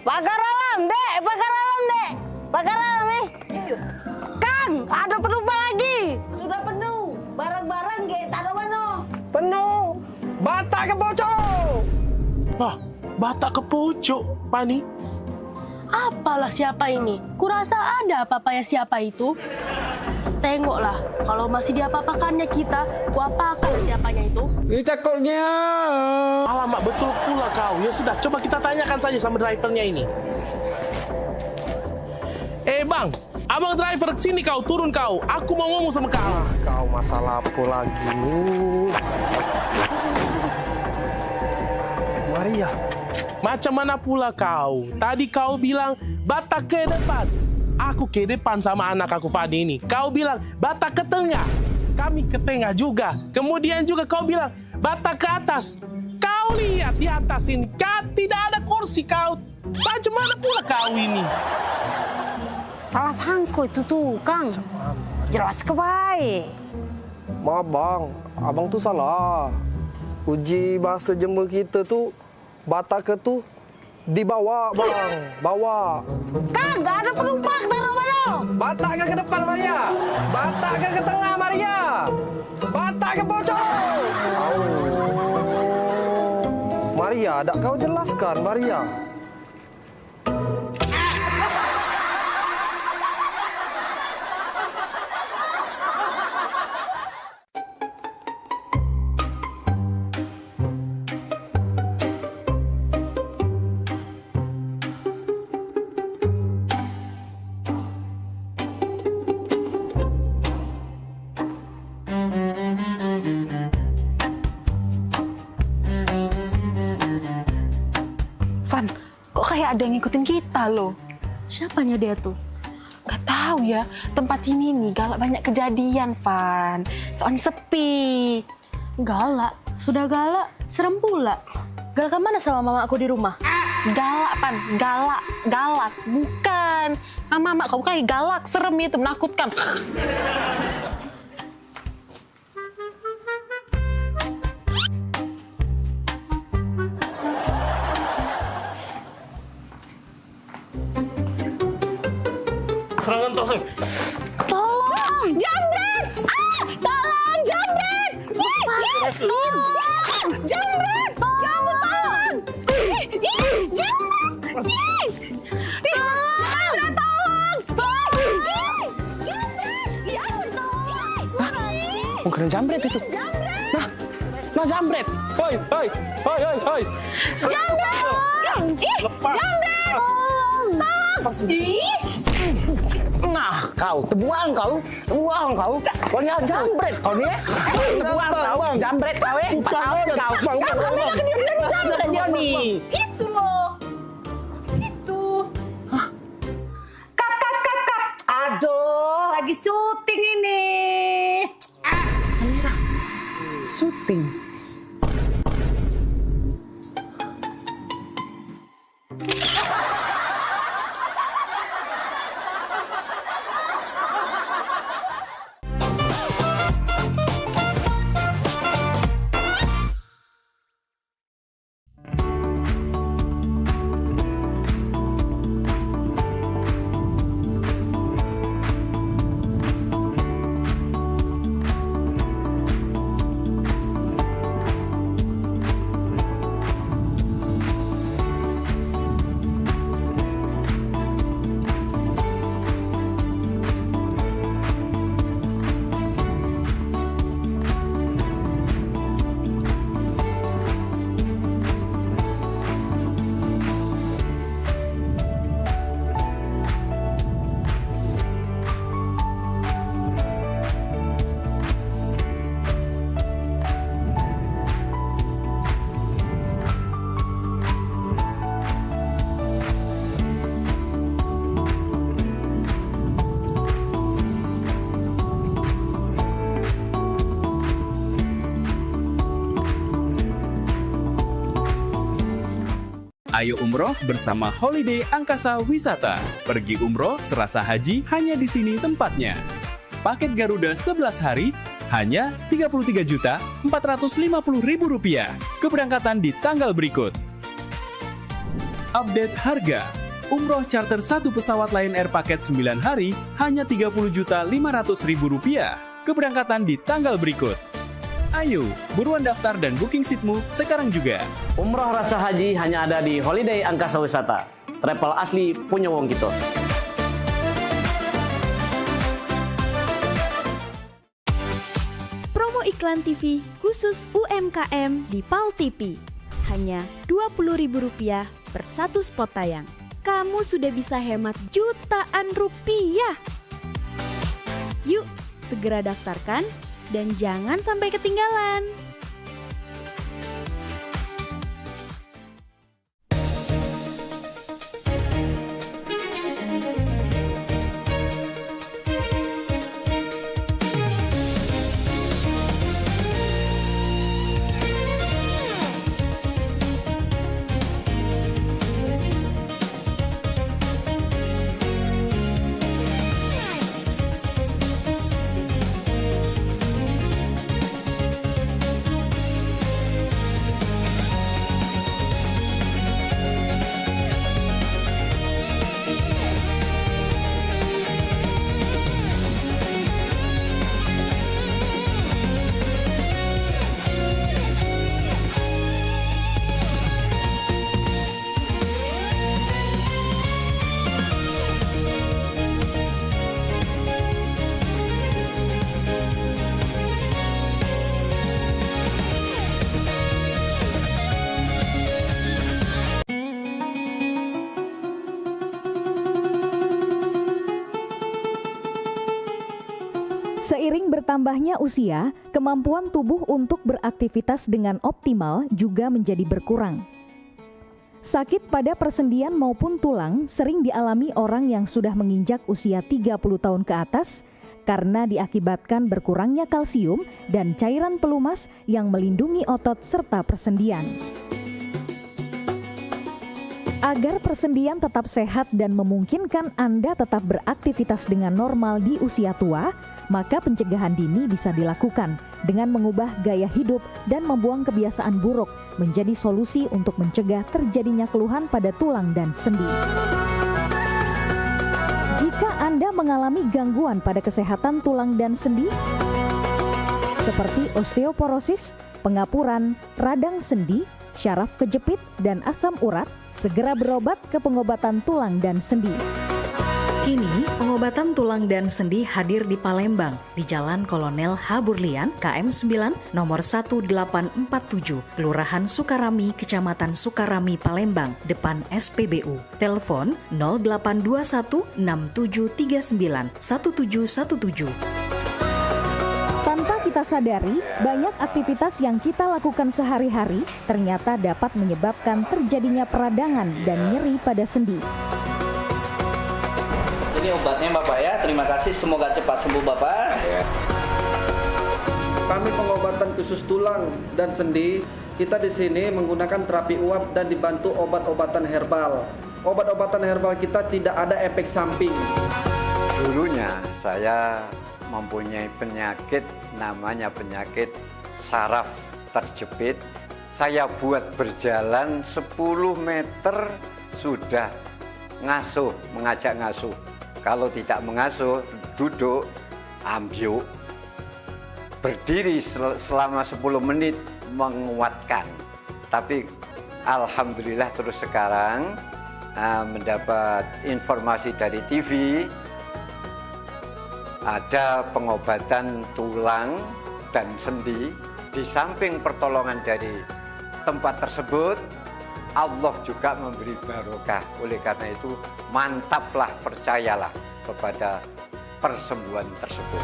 Pagar alam, Dek. Pagar alam nih. Kang, ada penumpang lagi. Sudah penuh. Barang-barang kayak taruh mana? Penuh. Batak ke pojok. Loh, Batak ke pucuk, Pani. Apalah siapa ini? Kurasa ada apa-apa ya siapa itu? tengok lah. Kalau masih diapa-apakannya kita, kuapakan siapanya itu. Cakoknya. Alamak, betul pula kau. Ya sudah, coba kita tanyakan saja sama drivernya ini. Bang, abang driver sini kau, turun kau. Aku mau ngomong sama kau. Kau masalah apa lagi lu? Maria. Macam mana pula kau? Tadi kau bilang batak ke depan. Aku ke depan sama anak aku Fadi ini. Kau bilang batak ke tengah. Kami ke tengah juga. Kemudian juga kau bilang batak ke atas. Kau lihat di atas ini, tidak ada kursi kau. Macam mana pula kau ini? Salah sangko itu tuh, Kang. Jelas ke baik. Maaf bang, abang tuh salah. Uji bahasa Jember kita tuh batak tuh dibawa bang, bawa. Kang, gak ada penumpang, taruh mana? Batak ke depan Maria, batak ke tengah Maria, batak ke pojok. Maria, tak kau jelaskan Maria. Van, kok kayak ada yang ngikutin kita loh? Siapanya dia tuh? Gak tahu ya, tempat ini nih galak banyak kejadian, Van. Soalnya sepi. Galak? Sudah galak, serem pula. Galak mana sama mama aku di rumah? Galak, Van. Galak. Bukan. Mama kau kayak galak, serem itu, menakutkan. Serangan tosok. Tolong, jambret! Tolong, jambret! Tolong, jambret! Ya ampun, tolong! Jambret! Jambret, tolong! Jambret! Ya ampun, tolong! Bukan jambret itu. Nah jambret. Hoi. Jambret! Lepas. Jambret! Nah, kau tebuang kau. Kau ni jambret kau ni. Tebuang kau, jambret kau 4 tahun kau. Kami nak kediri jambret dia ni. Itu loh. Itu. Kat. Aduh, lagi syuting ini. Syuting. Ayo umroh bersama Holiday Angkasa Wisata. Pergi umroh serasa haji hanya di sini tempatnya. Paket Garuda 11 hari hanya Rp33.450.000. Keberangkatan di tanggal berikut. Update harga. Umroh charter 1 pesawat Lion Air paket 9 hari hanya Rp30.500.000. Keberangkatan di tanggal berikut. Ayo, buruan daftar dan booking seatmu sekarang juga. Umroh rasa haji hanya ada di Holiday Angkasa Wisata. Travel asli punya wong kita. iklan TV khusus UMKM di PAL TV. Hanya Rp20.000 per satu spot tayang. Kamu sudah bisa hemat jutaan rupiah. Yuk, segera daftarkan dan jangan sampai ketinggalan. Seiring bertambahnya usia, kemampuan tubuh untuk beraktivitas dengan optimal juga menjadi berkurang. Sakit pada persendian maupun tulang sering dialami orang yang sudah menginjak usia 30 tahun ke atas karena diakibatkan berkurangnya kalsium dan cairan pelumas yang melindungi otot serta persendian. Agar persendian tetap sehat dan memungkinkan Anda tetap beraktivitas dengan normal di usia tua, maka pencegahan dini bisa dilakukan dengan mengubah gaya hidup dan membuang kebiasaan buruk menjadi solusi untuk mencegah terjadinya keluhan pada tulang dan sendi. Jika Anda mengalami gangguan pada kesehatan tulang dan sendi, seperti osteoporosis, pengapuran, radang sendi, syaraf kejepit, dan asam urat, segera berobat ke pengobatan tulang dan sendi. Kini, pengobatan tulang dan sendi hadir di Palembang, di Jalan Kolonel H. Burlian, KM 9, nomor 1847, Kelurahan Sukarami, Kecamatan Sukarami, Palembang, depan SPBU. Telepon 0821 6739 1717. Tanpa kita sadari, banyak aktivitas yang kita lakukan sehari-hari ternyata dapat menyebabkan terjadinya peradangan dan nyeri pada sendi. Ini obatnya Bapak ya, terima kasih, semoga cepat sembuh Bapak. Kami pengobatan khusus tulang dan sendi, kita di sini menggunakan terapi uap dan dibantu obat-obatan herbal. Obat-obatan herbal kita tidak ada efek samping. Dulunya saya mempunyai penyakit namanya penyakit saraf terjepit. Saya buat berjalan 10 meter sudah ngasuh, mengajak ngasuh. Kalau tidak mengasuh, duduk, ambyuk, berdiri selama 10 menit menguatkan. Tapi alhamdulillah terus sekarang mendapat informasi dari TV, ada pengobatan tulang dan sendi. Di samping pertolongan dari tempat tersebut, Allah juga memberi barokah. Oleh karena itu, mantaplah, percayalah kepada persembuhan tersebut.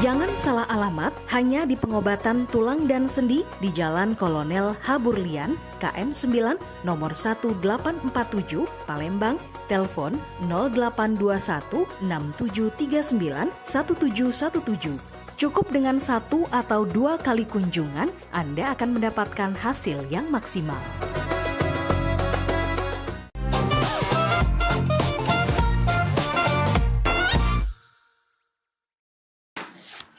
Jangan salah alamat, hanya di pengobatan tulang dan sendi di Jalan Kolonel H. Burlian, KM 9, nomor 1847, Palembang, telepon 0821 6739 1717. Cukup dengan 1 atau 2 kali kunjungan, Anda akan mendapatkan hasil yang maksimal.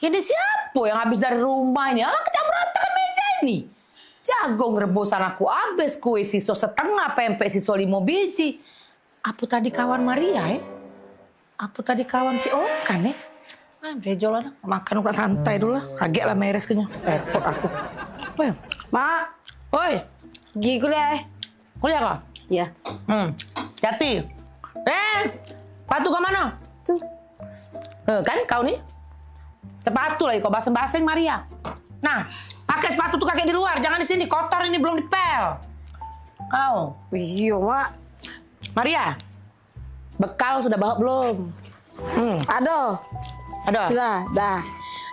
Ini siapa yang habis dari rumah ini? Alah, kecamberantakan meja ini. Jagung rebusan aku habis, kue siso setengah, pempek siso 5 biji. Apa tadi kawan Maria Apa tadi kawan si Okan Rejola makan udah santai dulu lah. Kaget lah meres kenyang. Repot aku. Apa ya? Mak. Oi. Pergi kuliah Kuliah kah? Ya. Jati. Patu ke mana? Tuh. Kan kau nih? Sepatu lagi kau baseng-baseng Maria. Nah, pakai sepatu tuh kakek di luar, jangan di sini, kotor ini belum dipel. Kau. Iya, Mak. Maria, bekal sudah bawa belum? Aduh. Sudah, dah.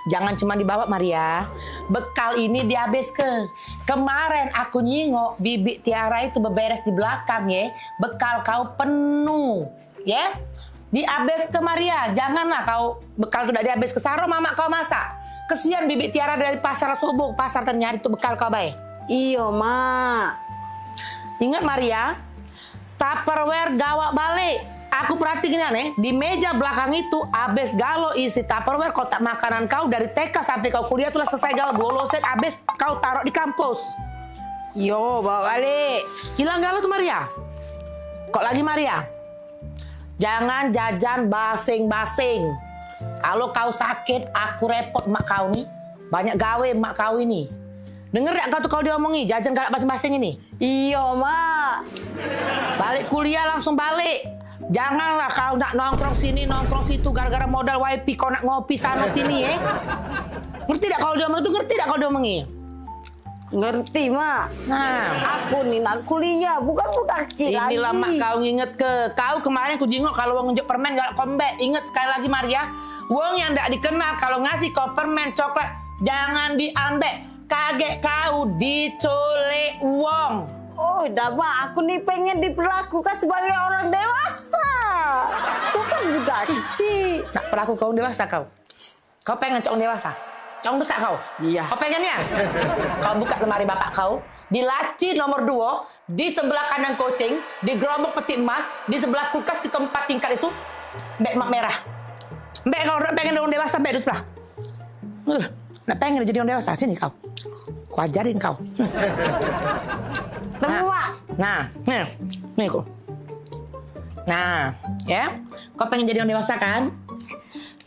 Jangan cuma dibawa Maria, bekal ini dihabis ke. Kemarin aku nyingok Bibi Tiara itu beberes di belakang ya, bekal kau penuh, ya. Dihabis ke Maria, janganlah kau bekal sudah dihabis ke Saro, mama kau masak. Kesian Bibi Tiara dari pasar subuh, pasar ternyari itu bekal kau baik. Iya, Mak. Ingat Maria, Tupperware gawak balik. Aku perhatikan nih, di meja belakang itu abis galo isi Tupperware kotak makanan kau dari TK sampai kau kuliah tuh selesai galo 2 loset abis kau taruh di kampus. Yo, bawa balik. Hilang galo tuh Maria. Kok lagi Maria? Jangan jajan basing-basing. Kalau kau sakit, aku repot mak kau nih. Banyak gawe mak kau ini. Denger gak kau tuh kalau diomongi jajan galak basing-basing ini? Iya, Mak. Balik kuliah langsung balik. Janganlah kau nak nongkrong sini, nongkrong situ gara-gara modal wifi kau nak ngopi sana sini ya. Ngerti tak kalau diomongi itu? Ngerti tak kalau diomongi? Ngerti, Mak. Nah, aku nih nak kuliah, bukan budak kecil lagi. Inilah mak kau nginget ke. Kau kemarin ku jingok kalau wong nunjuk permen galak kombek. Ingat sekali lagi Maria, wong yang ndak dikenal kalau ngasih kau permen coklat jangan diambek. Kaget kau diculik wong. Oh, dah Mak, aku nih pengen diperlakukan sebagai orang dewasa. Bukan budak kecil. Nak perlaku kau dewasa kau. Kau pengen cowok dewasa? Cowok besar kau? Iya. Kau pengennya? Kau buka lemari bapak kau, di laci nomor 2, di sebelah kanan kucing, di gerobak peti emas, di sebelah kulkas ke tempat tingkat itu, beg mak merah. Beg kalau pengen orang dewasa, beg di sebelah. Nak pengen jadi orang dewasa, sini kau. Ku ajarin kau. Nah, nih kok. Nah, ya, kau pengen jadi orang dewasa kan?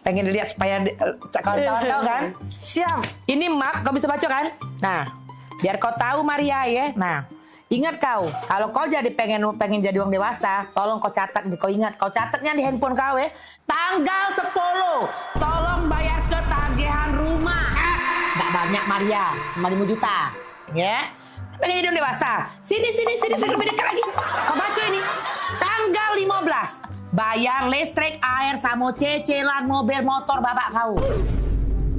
Pengen dilihat supaya kawan-kawan kau kan? Siap. Ini map, kau bisa baca kan? Nah, biar kau tahu Maria ya. Nah, ingat kau, kalau kau jadi pengen jadi orang dewasa, tolong kau catat, kau ingat, kau catatnya di handphone kau ya. Tanggal 10, tolong bayar ketagihan rumah. Gak banyak Maria, cuma 5 juta, ya. Pengen jadi orang dewasa. Sini, lebih dekat lagi. Kau baca ini. Tanggal 15, bayar listrik, air, sama cicilan mobil motor bapak kau.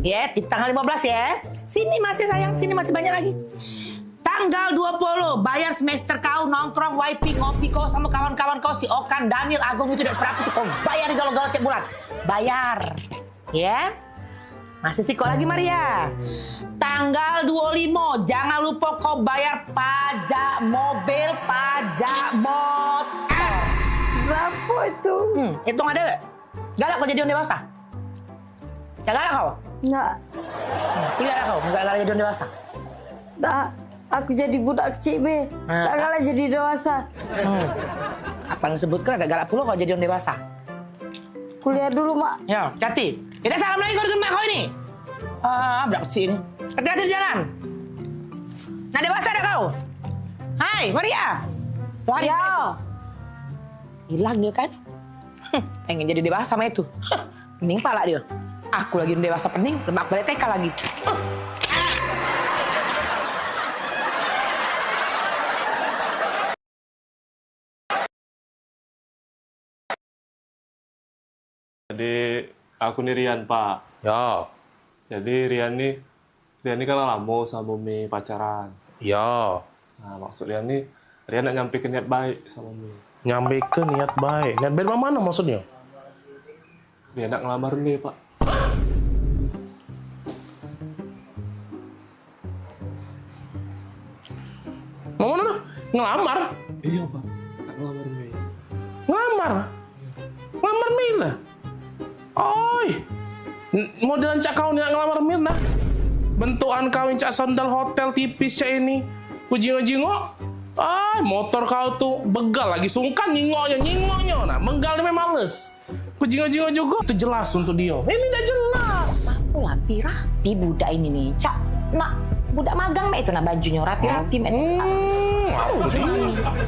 Ya, di tanggal 15 ya. Sini masih sayang, sini masih banyak lagi. Tanggal 20, bayar semester kau, nongkrong, wifi, ngopi kau sama kawan-kawan kau, si Okan, Daniel, Agung itu tidak seberapa tuh kau bayar di galau-galau tiap bulan. Bayar. Ya. Masih sih kok lagi Maria. Tanggal 25, jangan lupa kau bayar pajak mobil, pajak motor. Berapa itu? Hitung ada. Galak kau jadi orang dewasa? Ya galak kau? Enggak. Galak kau? Enggak galak jadi orang dewasa? Nah, aku jadi budak kecil, Be. Tak galak jadi dewasa. Apa yang disebutkan ada galak pula kau jadi orang dewasa? Kuliah dulu, Mak. Ya, hati. Kita salam lagi kau dengan mak kau ini. Budak kecil ini. Hati-hati di jalan. Nah, dewasa ada kau? Hai, Maria. Lari. Hilang dia kan? Pengen jadi dewasa sama itu. Pening pala dia. Aku lagi dewasa pening, lemak balik TK lagi. Jadi aku nih Rian Pak. Ya. Jadi Rian nih kan lama sama Mumi pacaran. Ya. Nah maksud Rian nak nyampein niat baik sama Mumi. Nyampein niat baik. Niat baik mana maksudnya? Dia nak ngelamar nih Pak. Mau mana? Ngelamar? Iya Pak. Nak ngelamar Mimi. Ngelamar? Ngelamar Mirna? Oi, modelan cak kau nak ngelamar Mirna? Bentukan kau yang cak sandal hotel tipis cak ini. Ku jingok-jingok. Motor kau tuh begal lagi sungkan nyingoknya. Nah, menggal memang males. Ku jingok-jingok juga. Itu jelas untuk dia. Ini udah jelas. Aku rapi budak ini nih. Cak, nak budak magang mek itu nah bajunya rapi-rapi mek.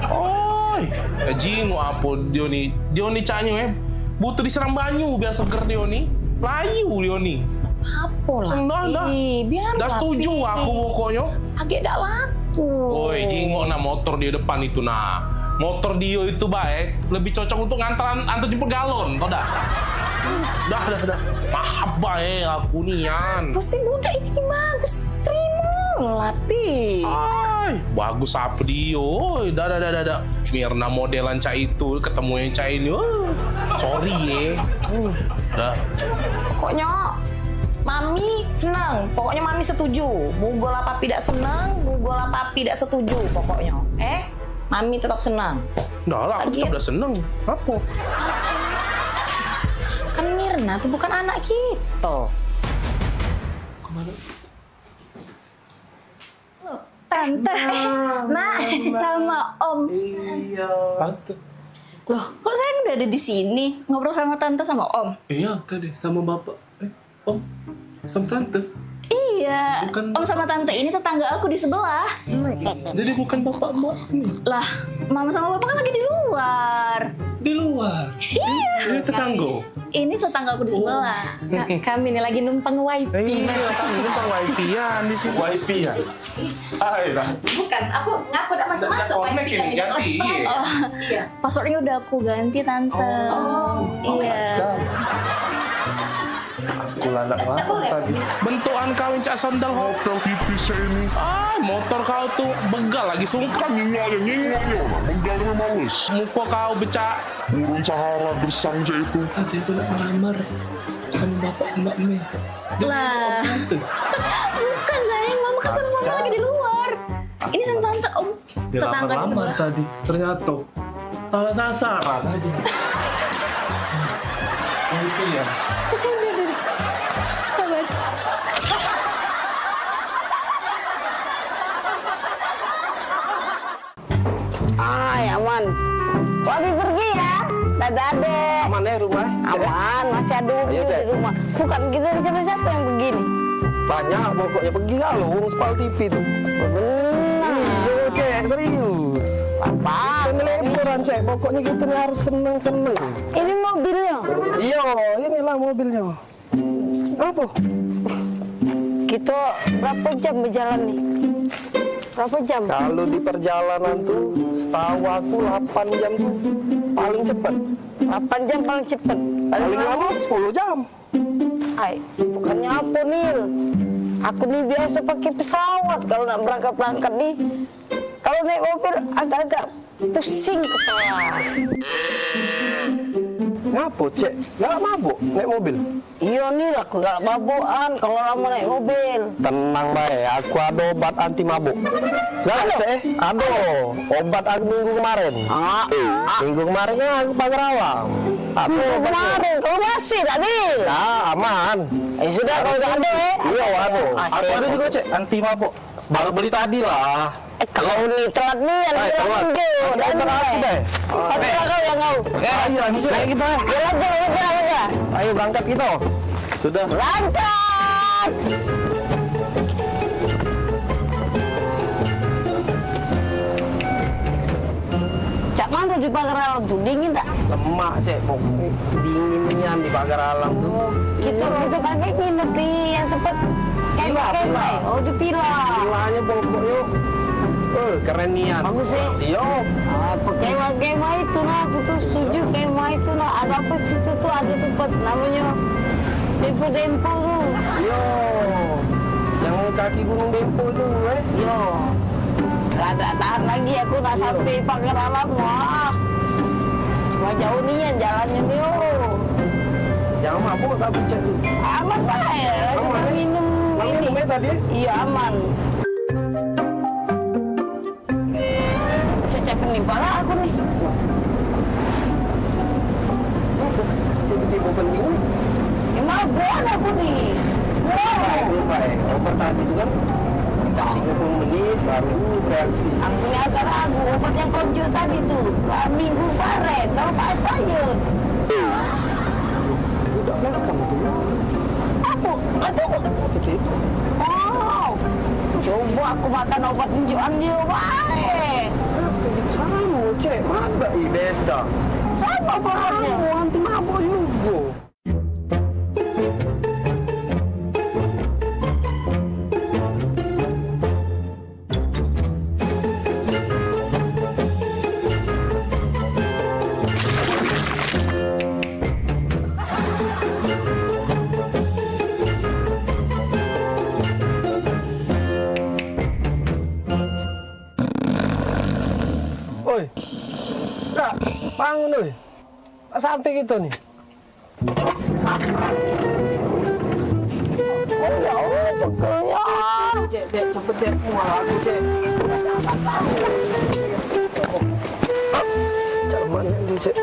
Oi, jingok apa dia nih caknya butuh diserang banyu biar seger dia nih. Layu dia nih. Apa lah? Biar Dah setuju aku pokoknya. Agak dak laku. Woi, jingok nah motor di depan itu nah. Motor Dio itu baik, lebih cocok untuk antar jemput galon, tau dah? Dah. Maaf baik aku nian. Pasti muda ini bagus. Terima lah, Pi. Ay, bagus apa Dio? Dah. Mirna modelan Cak itu ketemu yang Cak ini. Sorry ya. Dah. Pokoknya Mami senang. Pokoknya Mami setuju. Bugola papi tidak senang, bugola papi tidak setuju pokoknya. Mami tetap senang. Dah lah, aku tetap udah seneng. Apa? Kan Mirna tuh bukan anak kita. Tante, Mak, sama Om. Iya. Tante. Loh, kok saya udah ada di sini ngobrol sama Tante sama Om? Iya, tadi sama Bapak. Om, sama Tante. Iya, Om sama Tante ini tetangga aku di sebelah. Jadi bukan Bapak Mbak nih. Lah, Mama sama Bapak kan lagi di luar. Di luar? Iya. Ini tetangga? Ini tetangga aku di sebelah. Kami ini lagi numpang wifi. Iya, kami numpang wifi-an di sini. Wifi-an? Ayolah. Bukan, aku ngaku udah masuk-masuk. Connect ini ganti. Iya. Passwordnya udah aku ganti, Tante. Iya. Aku lalak tadi. Bentukan kau yang Cak sandal hotel tipis ini. Motor kau tuh begal lagi sungkan. Nyingok. Begalnya males. Muka kau becak. Burung Sahara gersang Cak itu. Tadi aku nak melamar sama Bapak Mbak Mei. Lah. Bukan sayang, Mama kan sama Mama lagi di luar. Ini sama Tante, Om. Tetangga di sebelah. Tadi ternyata salah sasaran tadi. Itu ya. Sabar. Aman. Wabi pergi ya. Dadah adek. Aman ya rumah? Aman, masih ada Ubi di rumah. Bukan kita siapa-siapa yang begini. Banyak pokoknya pergi kalau urus Pal TV tuh. Benar. Iya, Cek, serius. Apa? Pengeleporan, Cek. Pokoknya kita nih harus seneng-seneng. Ini mobilnya? Iya, inilah mobilnya. Apa? Kita berapa jam berjalan nih? Berapa jam? Kalau di perjalanan tuh, setahu aku 8 jam tuh paling cepat. 8 jam paling cepat. Paling lama 10 jam. Ay, bukannya apa Nil? Aku nih biasa pakai pesawat kalau nak berangkat nih. Kalau naik mobil agak-agak pusing kepala. Ngapa, Cek? Gak mabuk naik mobil? Iya Nil, aku gak mabukan kalau lama naik mobil. Tenang baik, aku ada obat anti mabuk. Gak Cek? Ada. Obat aku minggu kemarin. Minggu kemarinnya aku pagar awam. Minggu kemarin, kalau masih tak Nil? Ya, aman. Sudah kalau gak ada Iya, ada. Asik. Aku ada juga, Cek, anti mabuk. Baru beli tadi lah. Kalau nih telat nih, yang dan berarti deh. Oke, kau yang kau. Ayo lagi kita. Ya lanjut. Ayo berangkat kita. Sudah. Berangkat. Cak mana di pagar alam tuh dingin tak? Lemak Cek, pokoknya dinginnya di pagar alam tuh. Kita kakek nginep di yang tempat kemah. Oh di Pila. Pilanya pokoknya. Keren nian. Bagus sih. Iya. Kemah itu nah, aku tuh setuju kemah itu nah. Ada apa situ tuh ada tempat namanya Dempo tuh. Iya. Yang kaki Gunung Dempo itu, Iya. Rada tahan lagi aku nak sampai pagar alam wah. Cuma jauh nih yang jalannya nih. Jangan mabuk tapi Cek tuh. Aman baik. Langsung minum ini. Tadi? Iya aman. Penimpala aku nih. Tiba-tiba penting nih. Mabuk aku nih. Baik. Obat tadi itu kan 30 menit baru reaksi. Aku ini agak ragu. Obat yang konjo tadi tuh. Minggu kemarin. Kalau Pak Espanyol. Udah belakang tuh. Apa? Itu. Oh. Coba aku makan obat tunjukan dia baik. Sama Cek, mana beda. Sama obatnya. Anti mabuk juga. oi. Kak, bangun oi. Sampai gitu nih. Oh ya Allah, pegelnya. Cek, cepet cek. Wah, aku cek. Cek mana ini cek?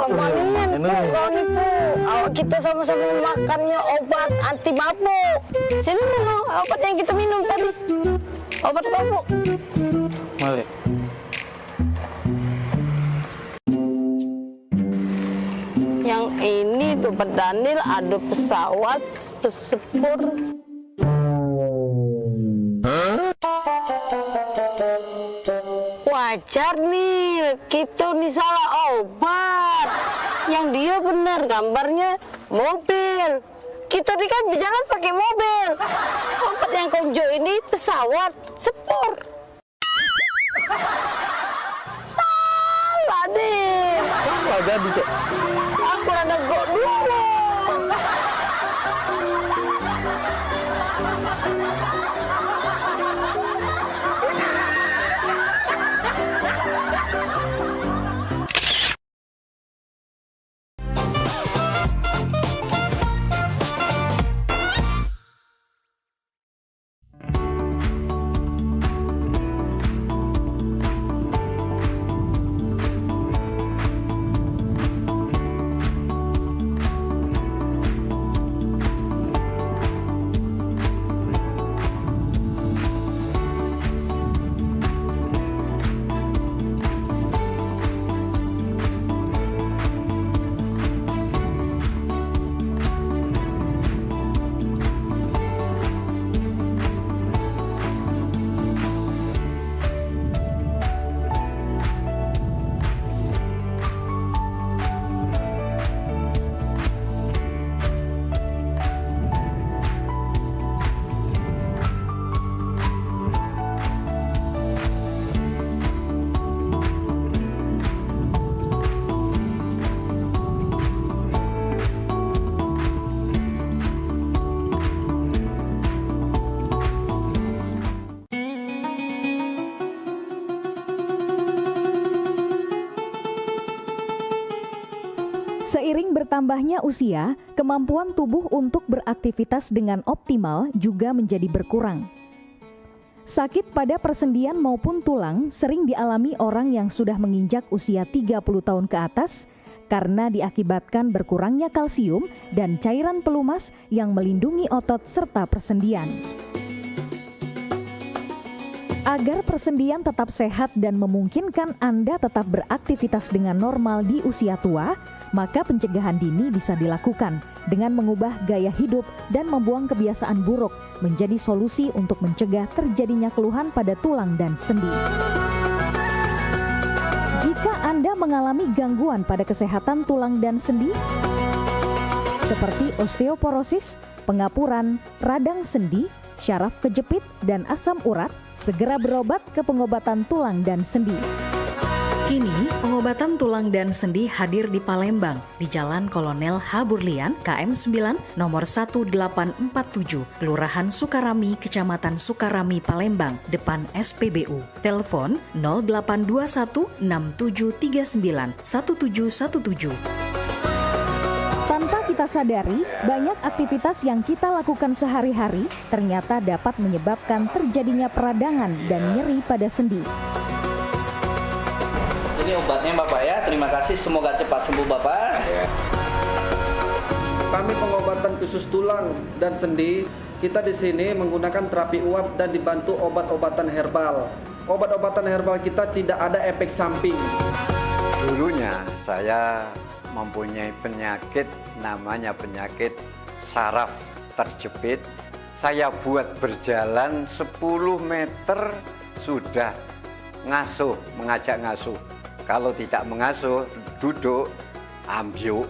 Kemarin kau nipu. Awak kita sama-sama makannya obat anti mabuk. Sini mana obat yang kita minum tadi? Obat mabuk. Malik. Yang ini dompet Daniel ada pesawat pesepur. Wajar nih, kita nih salah obat. Yang dia benar gambarnya mobil. Kita nih kan berjalan pakai mobil. Obat yang konjo ini pesawat sepur. Salah deh. Apa jadi cek? Aku ada gok dulu. Seiring bertambahnya usia, kemampuan tubuh untuk beraktivitas dengan optimal juga menjadi berkurang. Sakit pada persendian maupun tulang sering dialami orang yang sudah menginjak usia 30 tahun ke atas karena diakibatkan berkurangnya kalsium dan cairan pelumas yang melindungi otot serta persendian. Agar persendian tetap sehat dan memungkinkan Anda tetap beraktivitas dengan normal di usia tua, maka pencegahan dini bisa dilakukan dengan mengubah gaya hidup dan membuang kebiasaan buruk menjadi solusi untuk mencegah terjadinya keluhan pada tulang dan sendi. Jika Anda mengalami gangguan pada kesehatan tulang dan sendi, seperti osteoporosis, pengapuran, radang sendi, syaraf kejepit, dan asam urat, segera berobat ke pengobatan tulang dan sendi. Kini, pengobatan tulang dan sendi hadir di Palembang, di Jalan Kolonel H. Burlian, KM 9, nomor 1847, Kelurahan Sukarami, Kecamatan Sukarami, Palembang, depan SPBU. Telepon 0821 6739 1717. Tanpa kita sadari, banyak aktivitas yang kita lakukan sehari-hari ternyata dapat menyebabkan terjadinya peradangan dan nyeri pada sendi. Ini obatnya Bapak ya, terima kasih, semoga cepat sembuh Bapak. Kami pengobatan khusus tulang dan sendi. Kita di sini menggunakan terapi uap dan dibantu obat-obatan herbal. Obat-obatan herbal kita tidak ada efek samping. Dulunya saya mempunyai penyakit namanya penyakit saraf terjepit. Saya buat berjalan 10 meter sudah ngasuh, mengajak ngasuh. Kalau tidak mengasuh, duduk, ambyuk,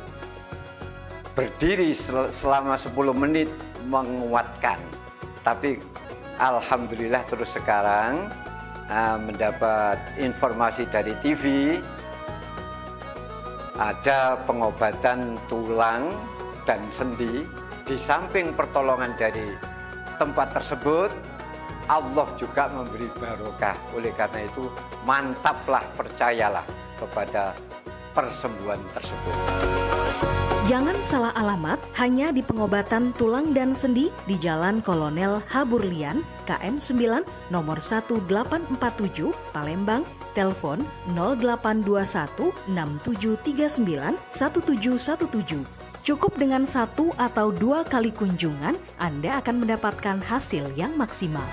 berdiri selama 10 menit menguatkan. Tapi alhamdulillah terus sekarang mendapat informasi dari TV, ada pengobatan tulang dan sendi. Di samping pertolongan dari tempat tersebut, Allah juga memberi barokah. Oleh karena itu, mantaplah, percayalah kepada persembuhan tersebut. Jangan salah alamat hanya di pengobatan tulang dan sendi di Jalan Kolonel Haburlian, KM 9, nomor 1847, Palembang, telepon 0821 6739 1717. Cukup dengan 1 atau 2 kali kunjungan, Anda akan mendapatkan hasil yang maksimal.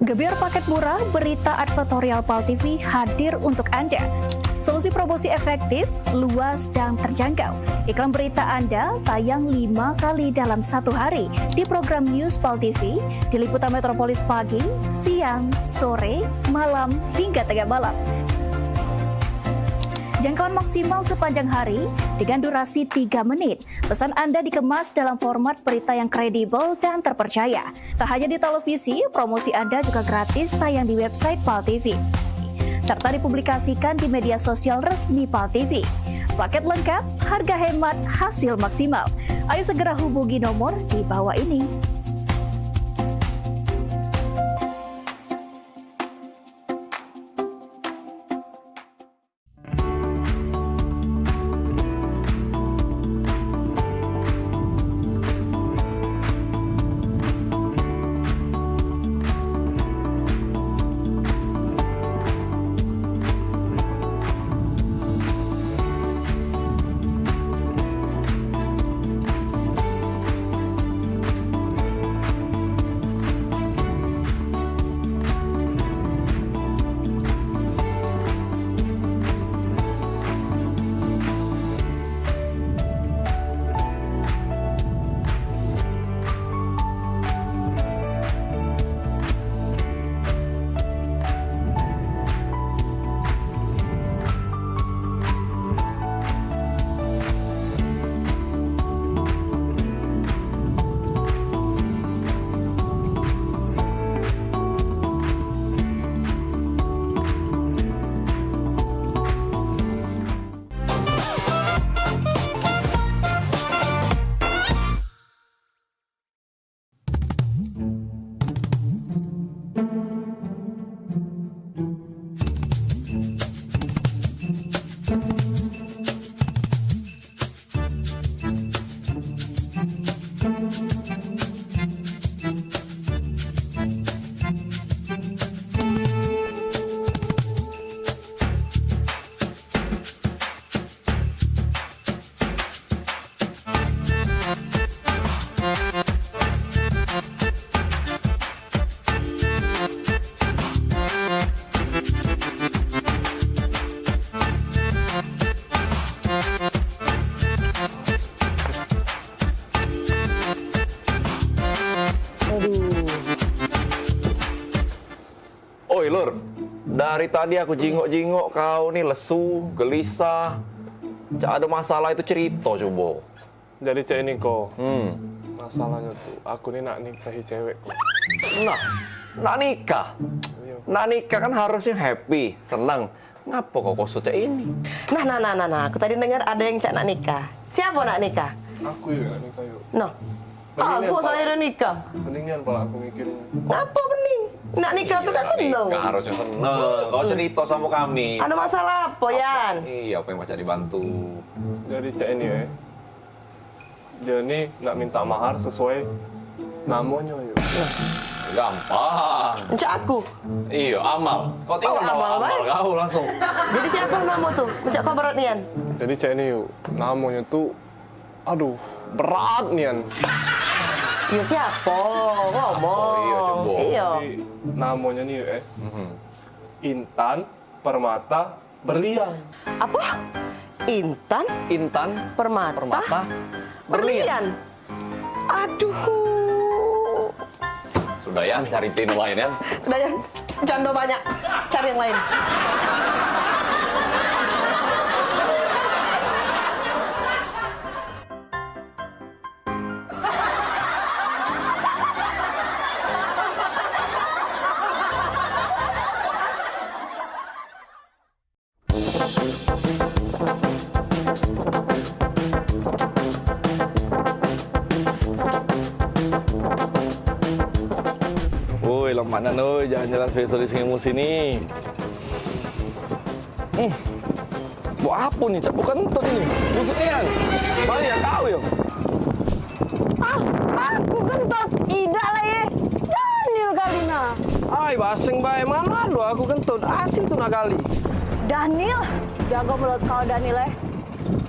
Gebyar paket murah, berita advertorial PAL TV hadir untuk Anda. Solusi promosi efektif, luas, dan terjangkau. Iklan berita Anda tayang 5 kali dalam 1 hari di program News PAL TV, di liputan metropolis pagi, siang, sore, malam, hingga tengah malam. Jangkauan maksimal sepanjang hari dengan durasi 3 menit. Pesan Anda dikemas dalam format berita yang kredibel dan terpercaya. Tak hanya di televisi, promosi Anda juga gratis tayang di website PAL TV, serta dipublikasikan di media sosial resmi PAL TV. Paket lengkap, harga hemat, hasil maksimal. Ayo segera hubungi nomor di bawah ini. Oi Lur, dari tadi aku jingok-jingok kau nih lesu, gelisah. Cak ada masalah itu cerita coba. Jadi cek ini kok. Masalahnya tuh, aku nih nak nikahi cewek kok. Nah, nak nikah? Nak nikah kan harusnya happy, senang. Ngapa kok cek ini? Nah, aku tadi dengar ada yang cak nak nikah. Siapa nak nikah? Aku ya nak nikah yuk. Nah, aku saya udah nikah. Mendingan kalau aku mikirin. Ngapa bening? Nak nikah tuh kan seneng. Nikah harusnya seneng. Kau cerita sama kami. Ada masalah apa, Yan? Iya, apa yang baca dibantu. Jadi cek ini ya. Dia ini nak minta mahar sesuai Namanya yuk. Gampang. Encak aku. Iya, Amal. Kau tinggal Amal, Amal kau langsung. Jadi siapa nama tuh? Encak kau berat nian. Jadi cek ini yuk. Namanya tuh, aduh, berat nian. Iya siapa? Ngomong. Iya, coba. Iya. Jadi, namanya nih yuk Intan Permata Berlian. Apa? Intan Permata Berlian. Aduh. Sudah ya, cari pin lain ya. Udah ya, janda banyak. Cari yang lain. Woi, lamanan oi, jalan-jalan spesialis emosi nih. Buat apa nih, Cak? Bukan tuh ini. Busuknya kan. Mari ya kau ya. Aku kentut. Tidak lah ya. Daniel kali nah. Ay, basing bae mana lu aku kentut. Asing tuh nakali. Daniel, jago mulut kau Daniel.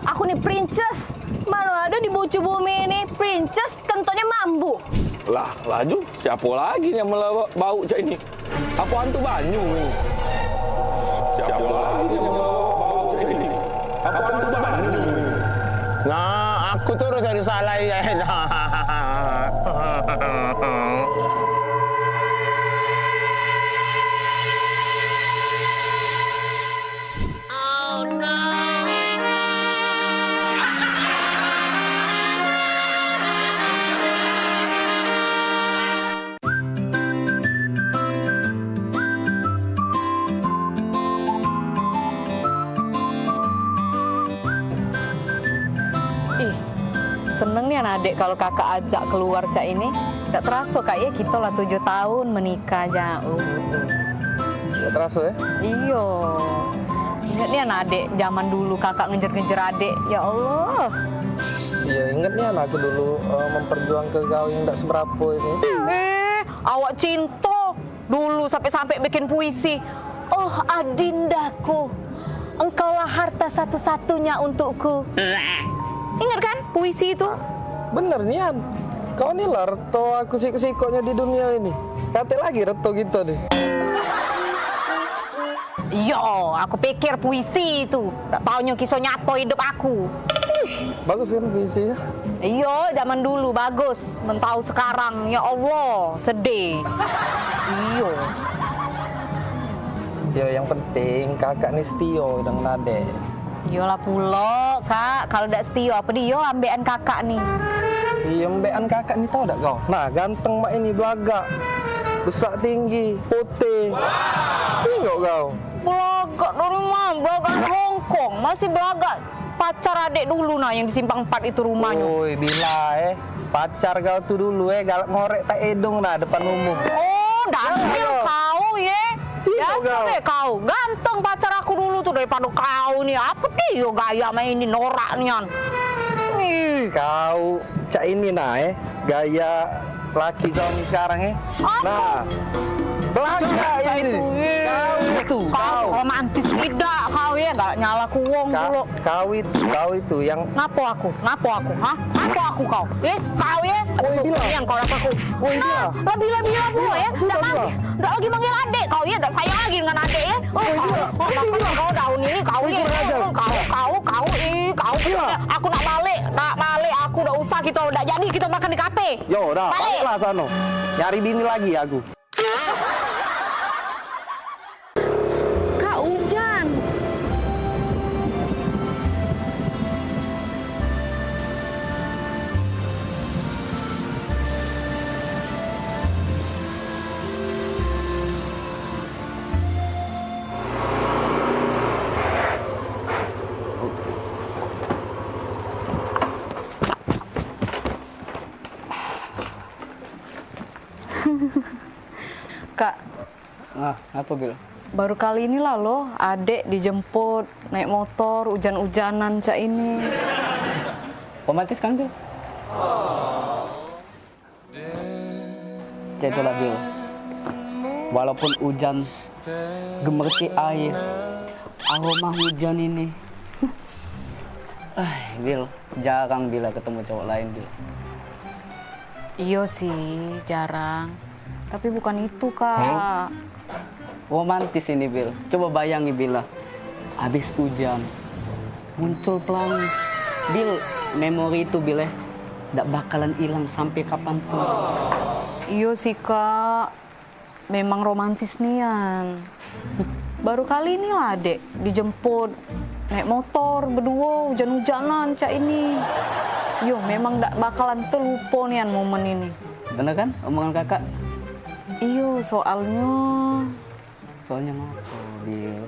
Aku nih princess. Mana ada di bucu bumi ini princess kentutnya mambu. Lah, laju. Siapa lagi yang bau Cak ini? Apa hantu banyu ini? Siapa lagi yang bau Cak ini? Apa hantu banyu ini? Nah, aku terus yang salah ya. Seneng nih anak adik kalau kakak ajak keluar Cak ini. Gak terasa kayaknya kita lah 7 tahun menikah jauh. Gak terasa ya? Iyo. Ingat nih anak adik zaman dulu kakak ngejar-ngejar adik. Ya Allah. Iya, ingat nih anakku dulu memperjuangkan kau yang gak seberapa ini. Awak cinta dulu sampai-sampai bikin puisi. Oh adindaku, engkaulah harta satu-satunya untukku. Ingat kan puisi itu? Bener Nian. Kau nih lah reto aku siko-sikonya di dunia ini. Kate lagi reto gitu nih. Yo, aku pikir puisi itu. Tak taunya kisah nyata hidup aku. Bagus kan puisinya? Iya, zaman dulu bagus. Mentau sekarang, ya Allah, sedih. Iya. Ya yang penting kakak nih setio dengan adek. Iyalah pula, Kak. Kalau udah setia apa dia ambekan kakak nih. Iya, ambekan kakak nih tau tak kau? Nah, ganteng mak ini belaga. Besar tinggi, putih. Tengok kau. Belaga dari mana? Belaga dari Hongkong. Masih belaga. Pacar adik dulu nah yang di Simpang 4 itu rumahnya. Woi, bila pacar kau tuh dulu galak ngorek tak edung nah depan umum. Oh, Daniel kau ya. Biasa deh kau. Ganteng pacar aku dulu tuh daripada kau nih. Apa dia gaya main ini norak nian. Kau cak ini nah gaya laki kau nih sekarang Nah, belaga ini. Kau romantis tidak kau ya, gak nyala kuwong dulu. Kau itu yang Ngapo aku? Hah? Ngapo aku kau? Kau ya? Woi bila. Yang kau aku. Woi bila. Bila pula ya. Udah lagi manggil adik kau ya, udah sayang lagi dengan adik ya. Kau daun ini kau ya. Kau. Aku nak balik. Aku udah usah kita udah jadi kita makan di kafe. Yo, dah, baliklah sono. Nyari bini lagi aku. Kak hujan. Kak, Apa Bil? baru kali ini lah loh adek dijemput naik motor hujan-hujanan Cak ini. Romantis kan Bil? kita itulah Bil. Walaupun hujan gemerci air, aroma hujan ini. Bil, jarang Bila ketemu cowok lain Bil. Iya sih, jarang. Tapi bukan itu, Kak. Romantis ini Bil. Coba bayangi Bila, habis hujan muncul pelangi. Bil, memori itu Bil nggak bakalan hilang sampai kapanpun. Iya sih, Kak. Memang romantis nian. Baru kali ini lah, Dek, dijemput naik motor berdua hujan-hujanan cak ini. Yo, memang nggak bakalan terlupa nian momen ini. Bener kan omongan kakak? Iyo, soalnya apa, Bil?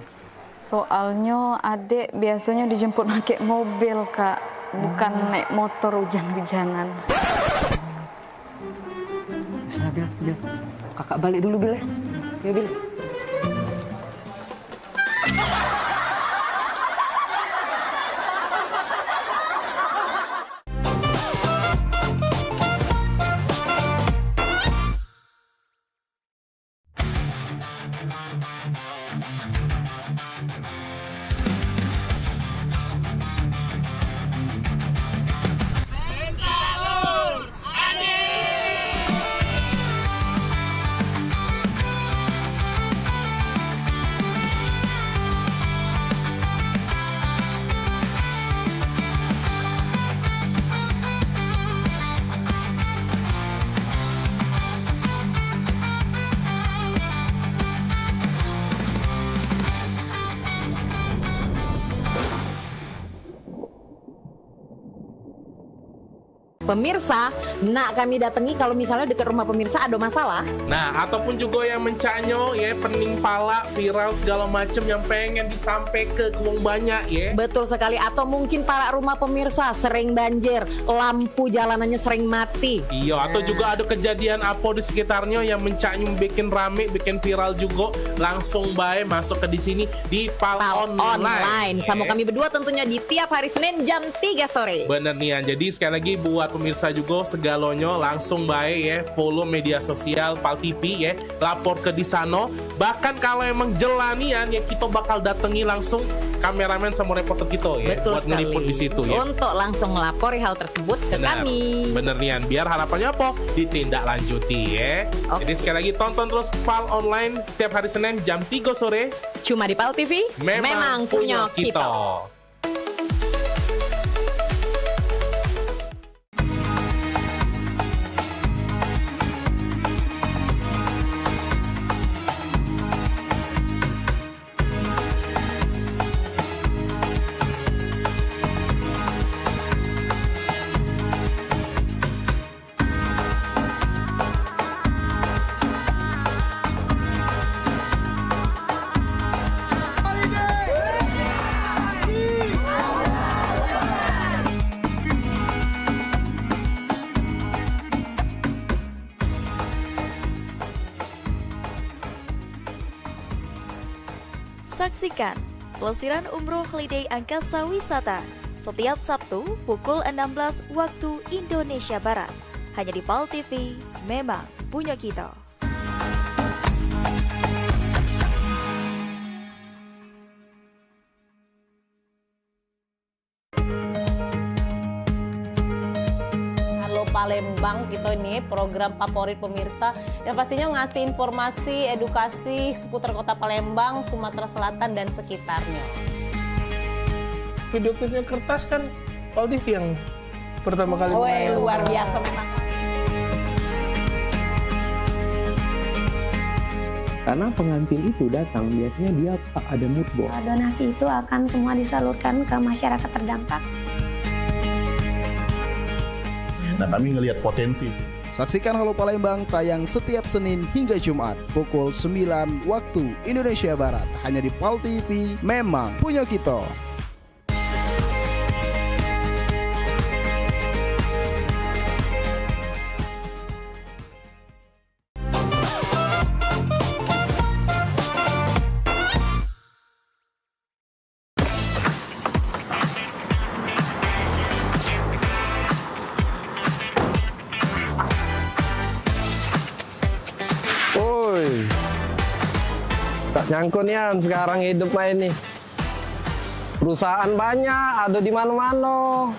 Soalnya adek biasanya dijemput pakai mobil, Kak. Bukan naik motor hujan-hujanan. Bisa, Bil. Kakak balik dulu, Bil. Ya, Bil. Pemirsa, nak kami datangi kalau misalnya dekat rumah pemirsa ada masalah. Nah, ataupun juga yang mencanyo ya, pening pala, viral segala macam yang pengen disampai ke wong banyak ya. Betul sekali, atau mungkin para rumah pemirsa sering banjir, lampu jalanannya sering mati. Iya, atau juga ada kejadian apa di sekitarnya yang mencanyo bikin rame, bikin viral juga, langsung baik masuk ke di sini di Pal Online. Sama kami berdua tentunya di tiap hari Senin jam 3 sore. Bener nih, jadi sekali lagi buat pemirsa juga segalonyo langsung baik ya, follow media sosial Pal TV ya, lapor ke di sana. Bahkan kalau emang jelanian ya, kita bakal datangi langsung kameramen sama reporter kita ya. Betul buat sekali. ngeliput di situ ya. Untuk langsung melapori hal tersebut ke kami. Bener nih, biar harapannya apa? Ditindaklanjuti ya. Jadi sekali lagi tonton terus Pal Online setiap hari Senin jam 3 sore. Cuma di Pal TV. Memang punya kita. Saksikan pelesiran umroh Holiday Angkasa Wisata setiap Sabtu pukul 16 waktu Indonesia Barat. Hanya di Pal TV, memang punya kita. Palembang kita ini program favorit pemirsa yang pastinya ngasih informasi, edukasi seputar kota Palembang, Sumatera Selatan dan sekitarnya. Video klipnya kertas kan Pal TV yang pertama kali main. Luar biasa memang. Karena pengantin itu datang biasanya dia ada mood board. Donasi itu akan semua disalurkan ke masyarakat terdampak. Nah, kami ngelihat potensi. Saksikan Halo Palembang tayang setiap Senin hingga Jumat pukul 9 waktu Indonesia Barat. Hanya di Pal TV, memang punya kita. Tak nyangkut nian sekarang hidup mah ini. Perusahaan banyak, ada di mana-mana.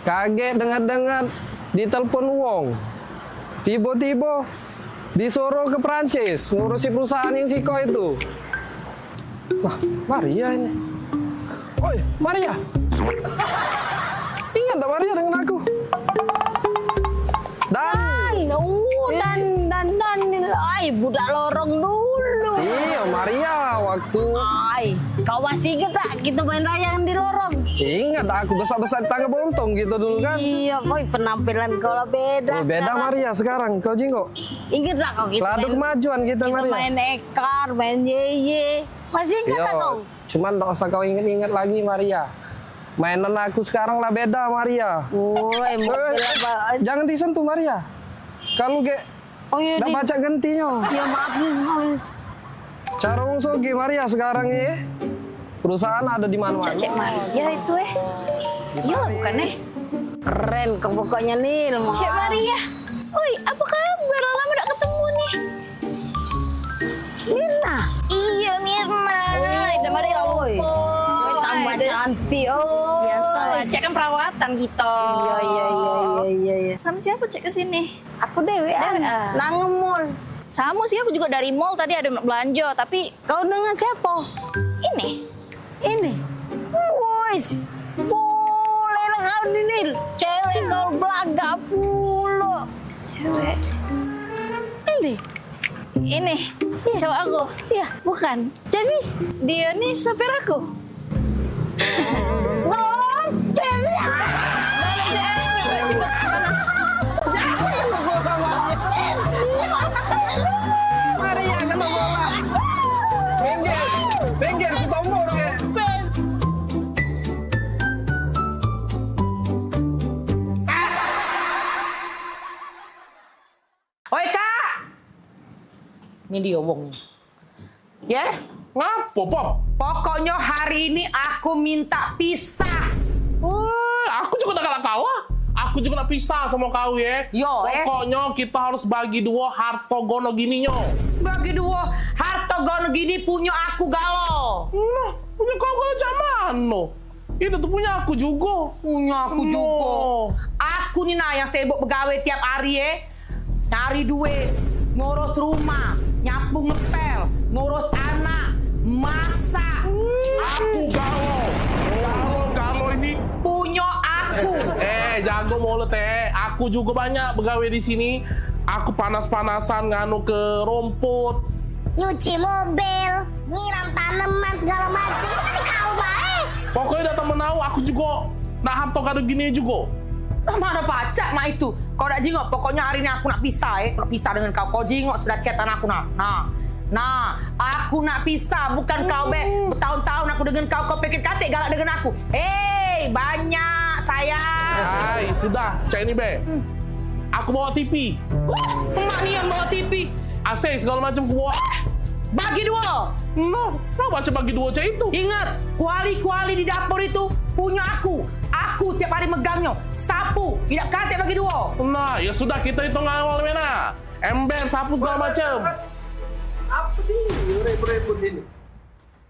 Kaget dengar-dengar ditelepon wong. Tiba-tiba disuruh ke Perancis ngurusi perusahaan yang Siko itu. Wah, Maria ini. Oi, Maria. Ingat tak Maria dengan aku? Ay, budak lorong dulu. Iya, Maria waktu. Ay, kau masih ingat tak kita main layang di lorong? Ingat aku besar-besar di tangga bontong gitu dulu kan? Iya, boy, penampilan kau lah beda. Oh, beda sekarang. Maria sekarang, kau jinggo. Ingat tak kau kita Ladu kemajuan kita Maria. main ekar, main yeye. Masih ingat tak kau? Cuman tak usah kau ingat-ingat lagi Maria. Mainan aku sekarang lah beda Maria. Jangan disentuh Maria. Kalau nggak baca gentinya. Ya maaf nih. Cara wong sogi Maria sekarang ini perusahaan ada di mana-mana. Cek Maria itu Iya bukan Nes? Keren kau pokoknya nih. Cek Maria. Oi, apa kabar? Lama gak ketemu nih. Mirna. Iya Mirna. Ada Maria lupa. Tambah cantik. Biasa lah, Cek kan perawatan gitu. Iya. Sama siapa Cek kesini? Aku dewean. Nangemul. Sama sih, aku juga dari mall tadi ada belanja, tapi kau dengan siapa? Ini. Wis. Boleh lah kau Nil. Cewek kau belaga pula. Cewek. Ini. Cowok aku. Iya. Bukan. Jadi dia nih sopir aku. Maria kena bola. Minggir, kita umur ya. Oi Kak. Ini dia wong. Ya? Ngapo, Pop? Pokoknya hari ini aku minta pisah. Aku juga nak kalah. Aku juga nak pisah sama kau ya. Pokoknya kita harus bagi dua harta gono gininya. Bagi dua harta gono gini punya aku galo. Nah, punya kau galo mana? Itu tuh punya aku juga. Punya aku juga. Aku nih nah yang sibuk pegawai tiap hari ya. Cari duit, ngurus rumah, nyapu ngepel, ngurus anak, masak. Aku galo ini punya aku. Jago mulut Aku juga banyak pegawai di sini. Aku panas-panasan nganu ke rumput, Nyuci mobil, nyiram tanaman segala macam. Tadi kau baik. pokoknya datang menau. Aku juga nak harta kado gini juga. Nah, mana pacak mak itu? Kau nak jingok, pokoknya hari ini aku nak pisah Nak pisah dengan kau. Kau jingok sudah chatan aku Nah, aku nak pisah, bukan kau bertahun-tahun aku dengan kau pikir katik galak dengan aku. Hei, banyak sayang. Hai, sudah, cek ini be. Aku bawa TV. Emak nih yang bawa TV. AC segala macam aku bawa. Bagi dua. No, baca bagi dua cek itu. Ingat, kuali-kuali di dapur itu punya aku. Aku tiap hari megangnya. Sapu, tidak katik bagi dua. Nah, ya sudah kita hitung awal mana. Ember, sapu segala macam. Apa nih rebut-rebut ini?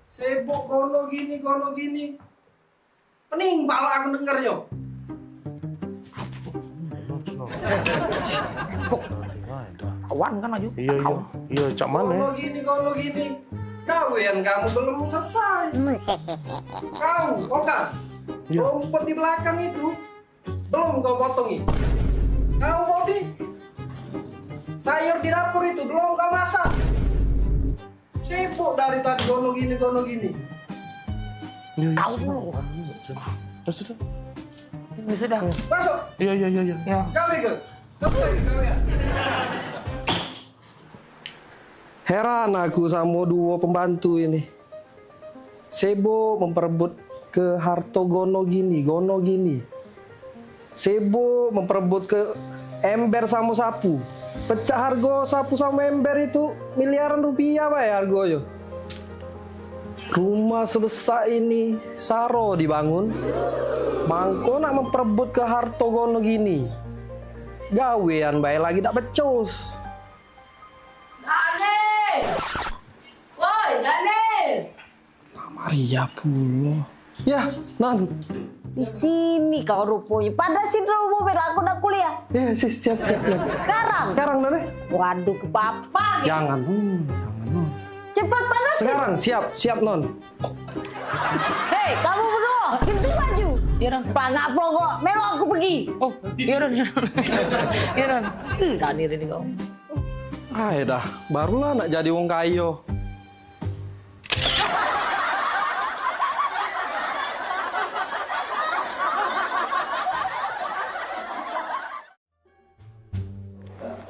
Sibuk gono gini. Pening pala aku dengernya. Kawan kan Aju? Iya, cak mana? Gono gini. Kawian kamu belum selesai. Kau, Oka. Rumput di belakang itu belum kau potongi. Kau, Bobby. Sayur di dapur itu belum kau masak. Sibuk dari tadi gono gini. Kau sudah. Sudah. Masuk. Iya. Kau ikut. Selesai kalian. Heran aku sama dua pembantu ini. Sibuk memperebut ke harta gono gini. Sibuk memperebut ke ember sama sapu. Pecah harga sapu sama ember itu miliaran rupiah Pak ya harganya. Rumah sebesar ini saro dibangun. Bangko nak memperebut ke harta gono gini. Gawean bae lagi tak becus. Dane! iya pula. Ya, Non. Di sini kau rupanya. Pada sini mobil aku udah kuliah. Ya, siap. Non. Sekarang? Sekarang, Non. Waduh, ke papa. Jangan, Non. Cepat panasin. Sekarang, siap, Non. Hei, kamu berdua, ganti baju. Iya, Ron. Pelangak pelongo, melo aku pergi. Oh, iya, Ron. Iya, Ron. Tadi ini kau. Ay dah, barulah nak jadi wong kayo.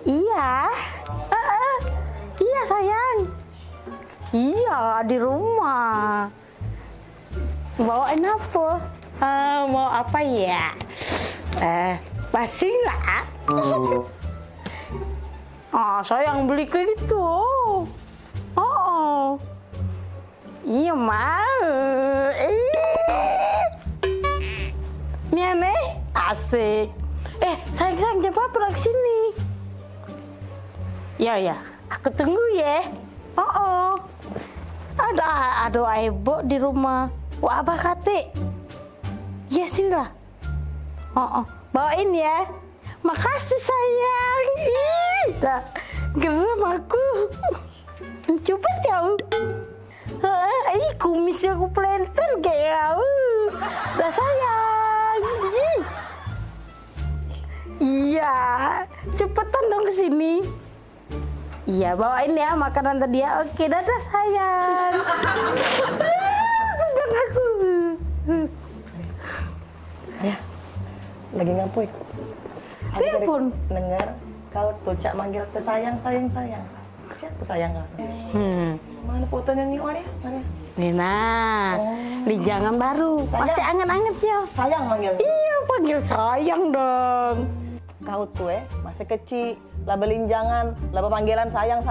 Iya. Iya sayang. Iya di rumah. Bawain apa? Mau apa ya? Pasing lah. Sayang beli ke gitu. Oh. Iya mau. Ini aneh, asik. Sayang jam berapa ke sini? Ya, aku tunggu ya. Ada ibu di rumah. Wah, abah kate. Ya sini lah. Bawain ya. Makasih sayang. Dah, geram aku. Coba kau. Kumisnya aku planter kayak kau. Dah sayang. Iya, cepetan dong kesini. Iya, bawain ya makanan tadi ya. Oke, dadah sayang. Sedang aku. Ya, lagi ngapain? Telepon. Dengar kau tuh cak manggil ke sayang. Siapa sayang kau? Mana fotonya nih Maria? Nina, di jangan baru. Pasti anget-anget ya. Sayang manggil. Iya, panggil sayang dong. Kau tuh masih kecil, lah belinjangan, lah panggilan sayang.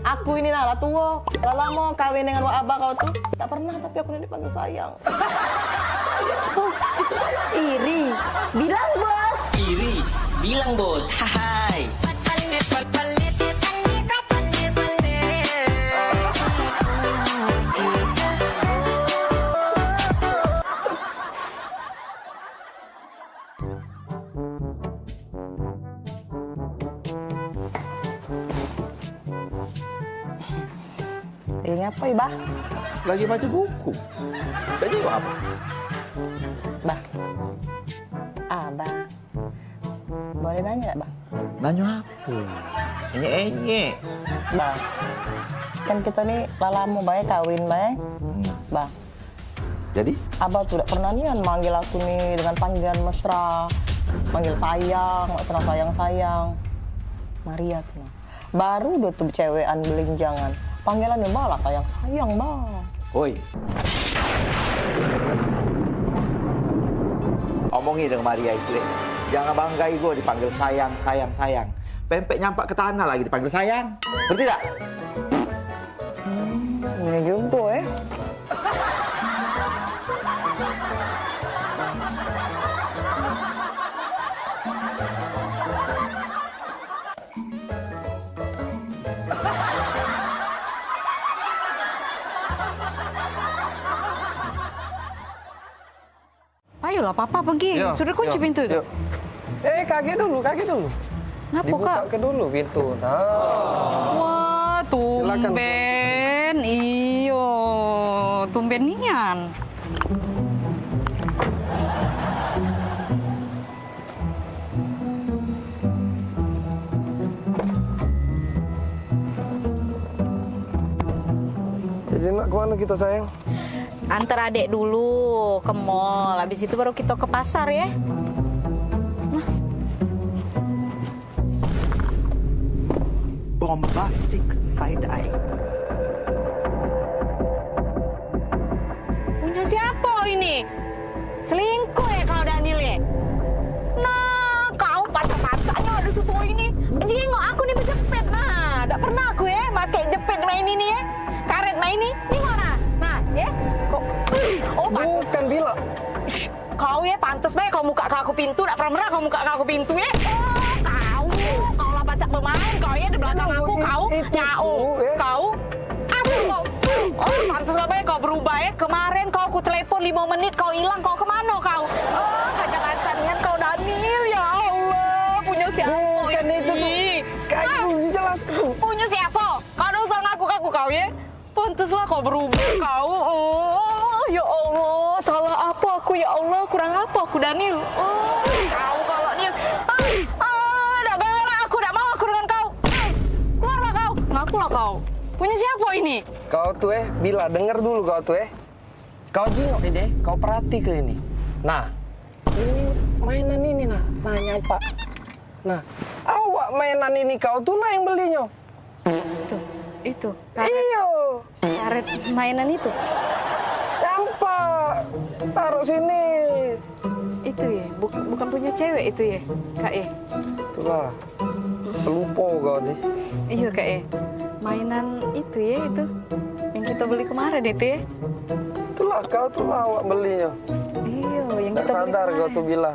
Aku ini lah tua, lah lama kawin dengan wak abah kau tuh. Tak pernah tapi aku ini dipanggil sayang. Iri, bilang bos. Hai. Ini apa ya, Bah? Lagi baca buku. Baca apa? Bah. Abah. Boleh nanya Bang? Nanya apa? Enye. Bang, kan kita nih lama baik kawin baik. Bang. Jadi? Abah tuh udah pernah nih manggil aku nih dengan panggilan mesra. Manggil sayang, pernah sayang. Maria tuh. Baru udah tuh cewekan belinjangan. Panggilannya balas sayang, Bang. Oi. Omongi dengan Maria itu deh. Jangan banggai gue dipanggil sayang. Pempek nyampak ke tanah lagi dipanggil sayang. Ngerti tak? Ini juga ya. Ayolah, Papa pergi. Sudah kunci pintu itu. Kaget dulu. Ngapa, Dibuka Kak? ke dulu pintu. Nah. Wah, tumben. Iyo, tumben nian. Jadi nak kemana kita sayang? Antar adek dulu ke mall, habis itu baru kita ke pasar ya. Bombastic side eye. Punya siapa ini? Selingkuh ya kau Daniel ya? Nah, kau pacar-pacarnya ada situ ini. Jengok aku nih berjepit. Nah, tidak pernah aku ya pakai jepit main ini ya. Karet main ini mana? Nah, ya. Kok? Oh, bukan Bila. Kau ya pantas baik kau muka ke aku pintu, tidak pernah kau muka ke aku pintu ya. Kau lah pacak bermain, kau ya di belakang aku, kau nyau, kau. Aku pantas lah baik kau berubah ya kemana? telepon 5 menit kau hilang, kau kemana kau? Oh, kacang-kacangan kau Daniel, ya Allah. Punya siapa? Bukan itu tuh. Kayu jelas tuh. Punya siapa? Kau udah usah ngaku-ngaku kau ya? Pantaslah kau berubah kau. Oh, ya Allah. Salah apa aku ya Allah? Kurang apa aku Daniel? Oh, kau kalau dia. Dah galak aku, dah mau aku dengan kau. Keluarlah kau. Ngakulah kau. Punya siapa ini? Kau tuh Bila denger dulu kau tuh Kau jengok ini, kau perhati ke ini. Nah, ini mainan ini nah, nanya Pak. Nah, awak mainan ini kau tuh lah yang belinya. Itu. Karet mainan itu. Campak, taruh sini. Itu ya, bukan punya cewek itu ya, Kak ya. Itulah, lupa kau nih. Iya Kak ya, mainan itu ya itu, yang kita beli kemarin itu ya. Itulah kau tuh lah awak belinya. Iya, yang Nggak kita beli sadar kemarin. kau tuh Bila.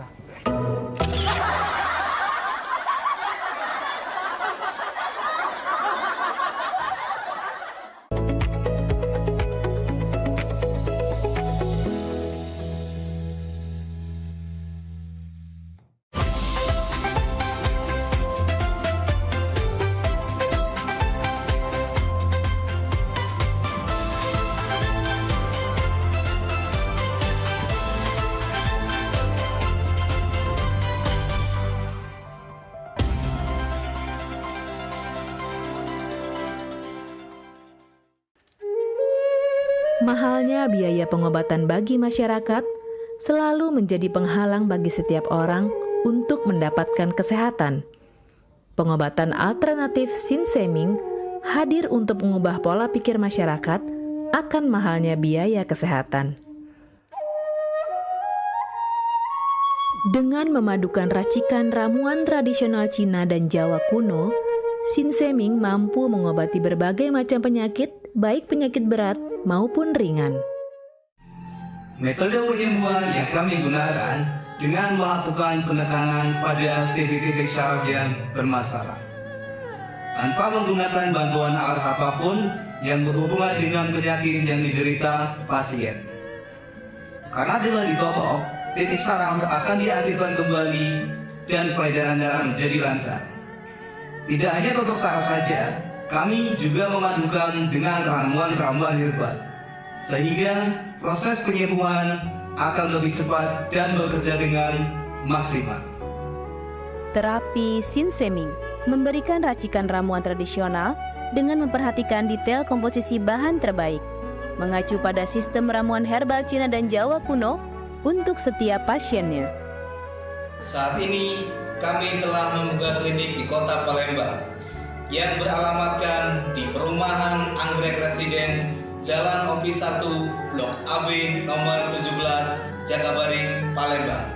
Mahalnya biaya pengobatan bagi masyarakat selalu menjadi penghalang bagi setiap orang untuk mendapatkan kesehatan. Pengobatan alternatif Sinseming hadir untuk mengubah pola pikir masyarakat akan mahalnya biaya kesehatan. Dengan memadukan racikan ramuan tradisional Cina dan Jawa kuno, Sinseming mampu mengobati berbagai macam penyakit, baik penyakit berat maupun ringan. Metode penyembuhan yang kami gunakan dengan melakukan penekanan pada titik-titik syaraf yang bermasalah. Tanpa menggunakan bantuan alat apapun yang berhubungan dengan penyakit yang diderita pasien. Karena dengan ditotok, titik syaraf akan diaktifkan kembali dan peredaran darah menjadi lancar. Tidak hanya totok syaraf saja, kami juga memadukan dengan ramuan-ramuan herbal, sehingga proses penyembuhan akan lebih cepat dan bekerja dengan maksimal. Terapi Sinseming memberikan racikan ramuan tradisional dengan memperhatikan detail komposisi bahan terbaik, mengacu pada sistem ramuan herbal Cina dan Jawa kuno untuk setiap pasiennya. Saat ini kami telah membuka klinik di Kota Palembang yang beralamatkan di Perumahan Anggrek Residence, Jalan Opi 1, Blok AB nomor 17, Jakabaring, Palembang.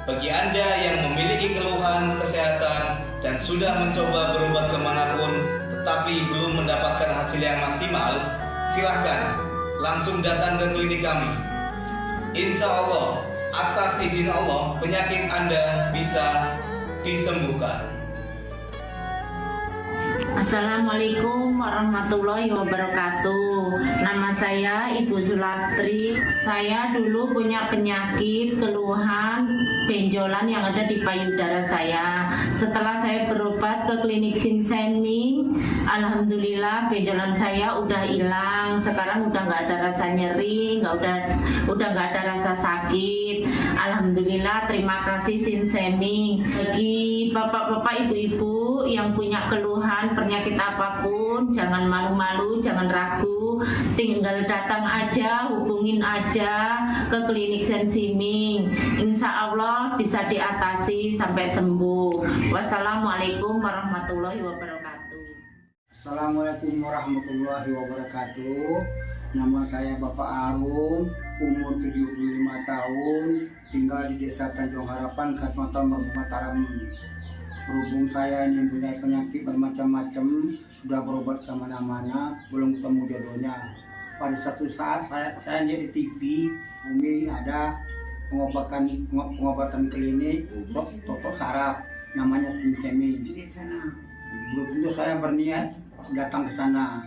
Bagi Anda yang memiliki keluhan kesehatan dan sudah mencoba berobat kemanapun tetapi belum mendapatkan hasil yang maksimal, silahkan langsung datang ke klinik kami. Insya Allah, atas izin Allah, penyakit Anda bisa disembuhkan. Assalamualaikum warahmatullahi wabarakatuh. Nama saya Ibu Sulastri. Saya dulu punya penyakit keluhan benjolan yang ada di payudara saya. Setelah saya berobat ke klinik Sinseming, alhamdulillah benjolan saya udah hilang. Sekarang udah nggak ada rasa nyeri, udah nggak ada rasa sakit. Alhamdulillah, terima kasih Sinseming. Bagi bapak-bapak, ibu-ibu yang punya keluhan penyakit apapun, jangan malu-malu, jangan ragu, tinggal datang aja, hubungin aja ke klinik Sinseming. Insya Allah bisa diatasi sampai sembuh. Wassalamualaikum warahmatullahi wabarakatuh. Assalamualaikum warahmatullahi wabarakatuh. Nama saya Bapak Arun, umur 75 tahun, tinggal di Desa Tanjung Harapan, Kecamatan Mataram. Berhubung saya ini mempunyai penyakit bermacam-macam, sudah berobat kemana-mana, belum ketemu jodohnya. Pada satu saat saya lihat di TV, Umi ada pengobatan klinik totok saraf, namanya Sinseming. Belum tentu saya berniat datang ke sana.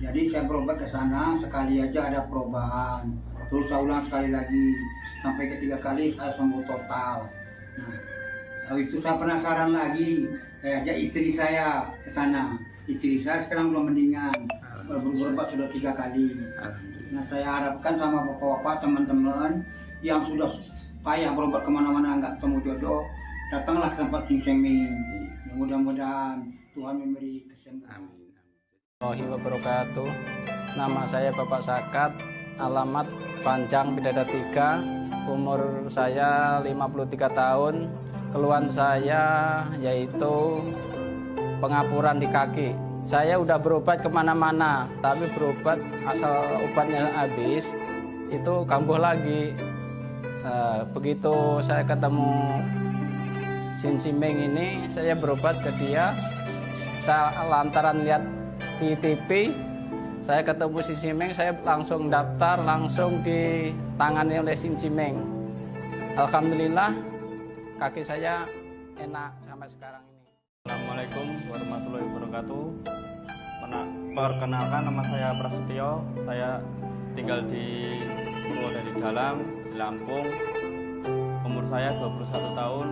Jadi saya berobat ke sana, sekali aja ada perubahan. Terus saya ulang sekali lagi sampai ketiga kali saya sembuh total. Nah, lalu itu saya penasaran lagi, saya ajak istri saya ke sana. Istri saya sekarang belum mendingan, berobat sudah 3 kali. Nah, saya harapkan sama bapak-bapak, teman-teman yang sudah payah berobat kemana-mana nggak ketemu jodoh, datanglah ke tempat Sing Seming. Mudah-mudahan Tuhan memberi kesembuhan. Warahmatullahi wabarakatuh. Nama saya Bapak Sakat, alamat Panjang Bidada 3, umur saya 53 tahun. Keluhan saya yaitu pengapuran di kaki. Saya udah berobat kemana-mana, tapi berobat asal obatnya habis, itu kambuh lagi. Begitu saya ketemu Shin Simeng ini, saya berobat ke dia. Saya lantaran lihat di TV, saya ketemu Shin Simeng, saya langsung daftar, langsung ditangani oleh Shin Simeng. Alhamdulillah, kaki saya enak sampai sekarang ini. Assalamualaikum warahmatullahi wabarakatuh. Perkenalkan, nama saya Prasetyo. Saya tinggal di Purwodadi Dalam, di Lampung. Umur saya 21 tahun.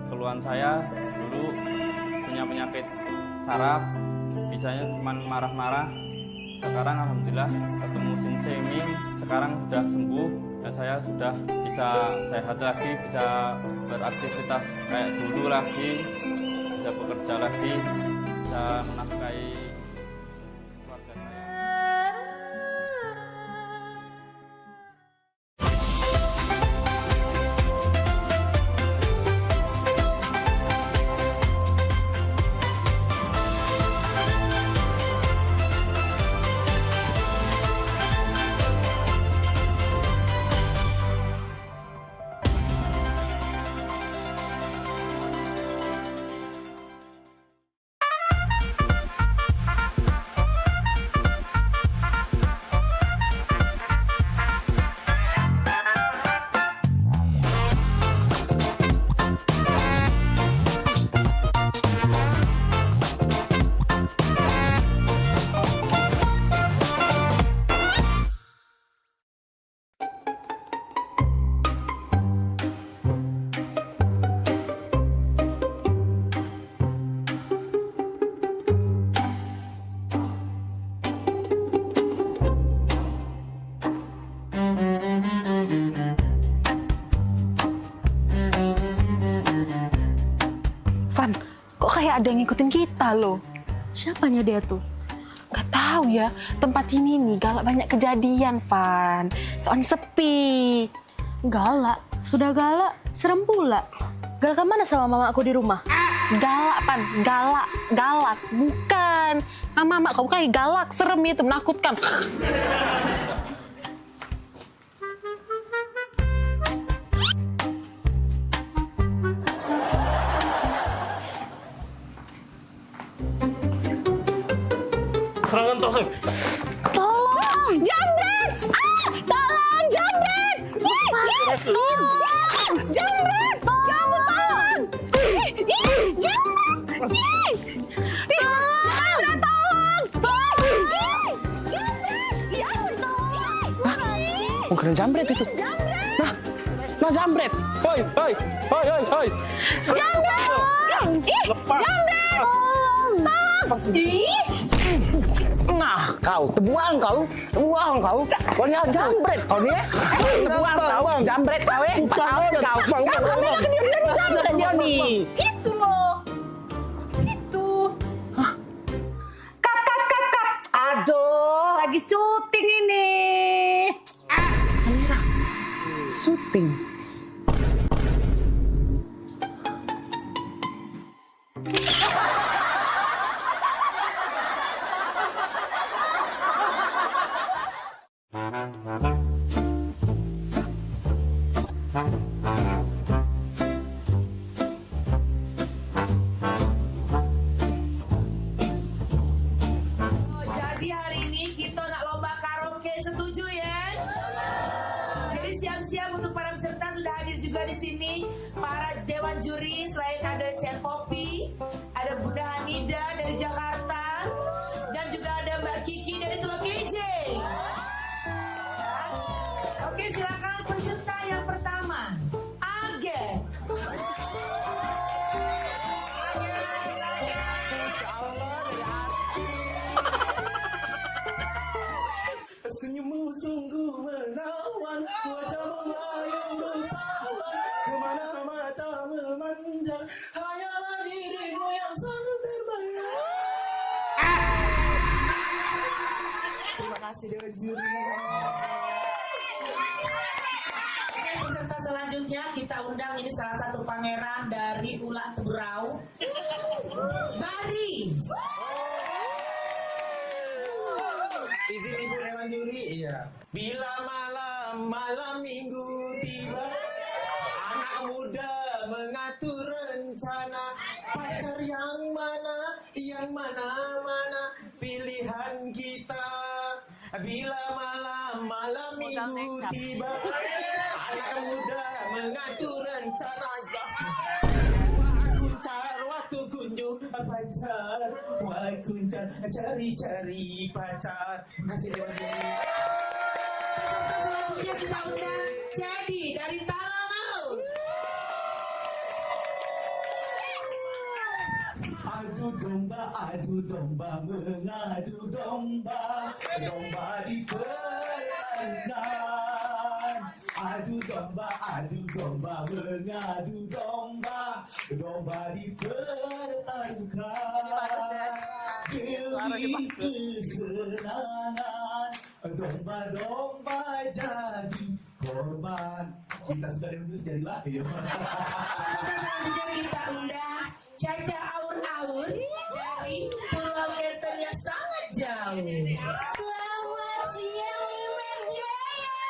Keluhan saya dulu punya penyakit saraf, bisanya cuma marah-marah. Sekarang alhamdulillah ketemu Shin Seming, sekarang sudah sembuh dan saya sudah bisa sehat lagi, bisa beraktivitas kayak dulu lagi, bisa bekerja lagi, bisa menafkahi keluarga saya. Van, kok kayak ada yang ngikutin kita loh? Siapanya dia tuh? Gak tahu ya, tempat ini nih galak banyak kejadian, Van. Soalnya sepi. Galak? Sudah galak, serem pula. Galak mana sama mama aku di rumah? Galak, Van. Galak. Bukan. Mama kamu kayak galak, serem itu, menakutkan. Serangan tos. Tolong, jambret! Tolong, jambret! Tolong, jambret! Tolong! Jambret! Oh, keren jambret itu. Nah jambret. Hoi. Jambret! Lepas. Jambret! Nah, kau tebuang kau. Pokoknya jambret kau nih. Tebuang kau, jambret kau 4 tahun kau. Kamu yang kediri jambret dia nih. Itu loh. Itu. Kat. Aduh, lagi syuting ini. Syuting. Jadi hari ini kita nak lomba karaoke, setuju ya? Jadi siap-siap untuk para peserta sudah hadir juga di sini para dewan juri. Selain ada Cen Popi, ada Bunda Hanida dari Jakarta, dan juga ada Mbak Kiki dari Teluk KJ. kasih Dewan Juri. Oke, peserta selanjutnya kita undang, ini salah satu pangeran dari Ulak Teberau, Bari. Izin Ibu Dewan Juri, iya. Bila malam minggu tiba, anak muda mengatur rencana, pacar yang mana pilihan kita. Bila malam minggu tiba, anak muda mengatur rencana. Waktu kunjung pacar, cari pacar. Terima kasih Dewan Juri. Peserta selanjutnya kita undang Jadi dari Talanau. Adu domba, mengadu domba, domba di perairan. Adu domba, mengadu domba, domba di perairan. Demi kesenangan, domba-domba jadi korban. Kita sudah menulis jadi lahir. Selanjutnya kita undang Caca Aur-Aur dari Pulau Keten yang sangat jauh. Selamat siang Imam Jaya.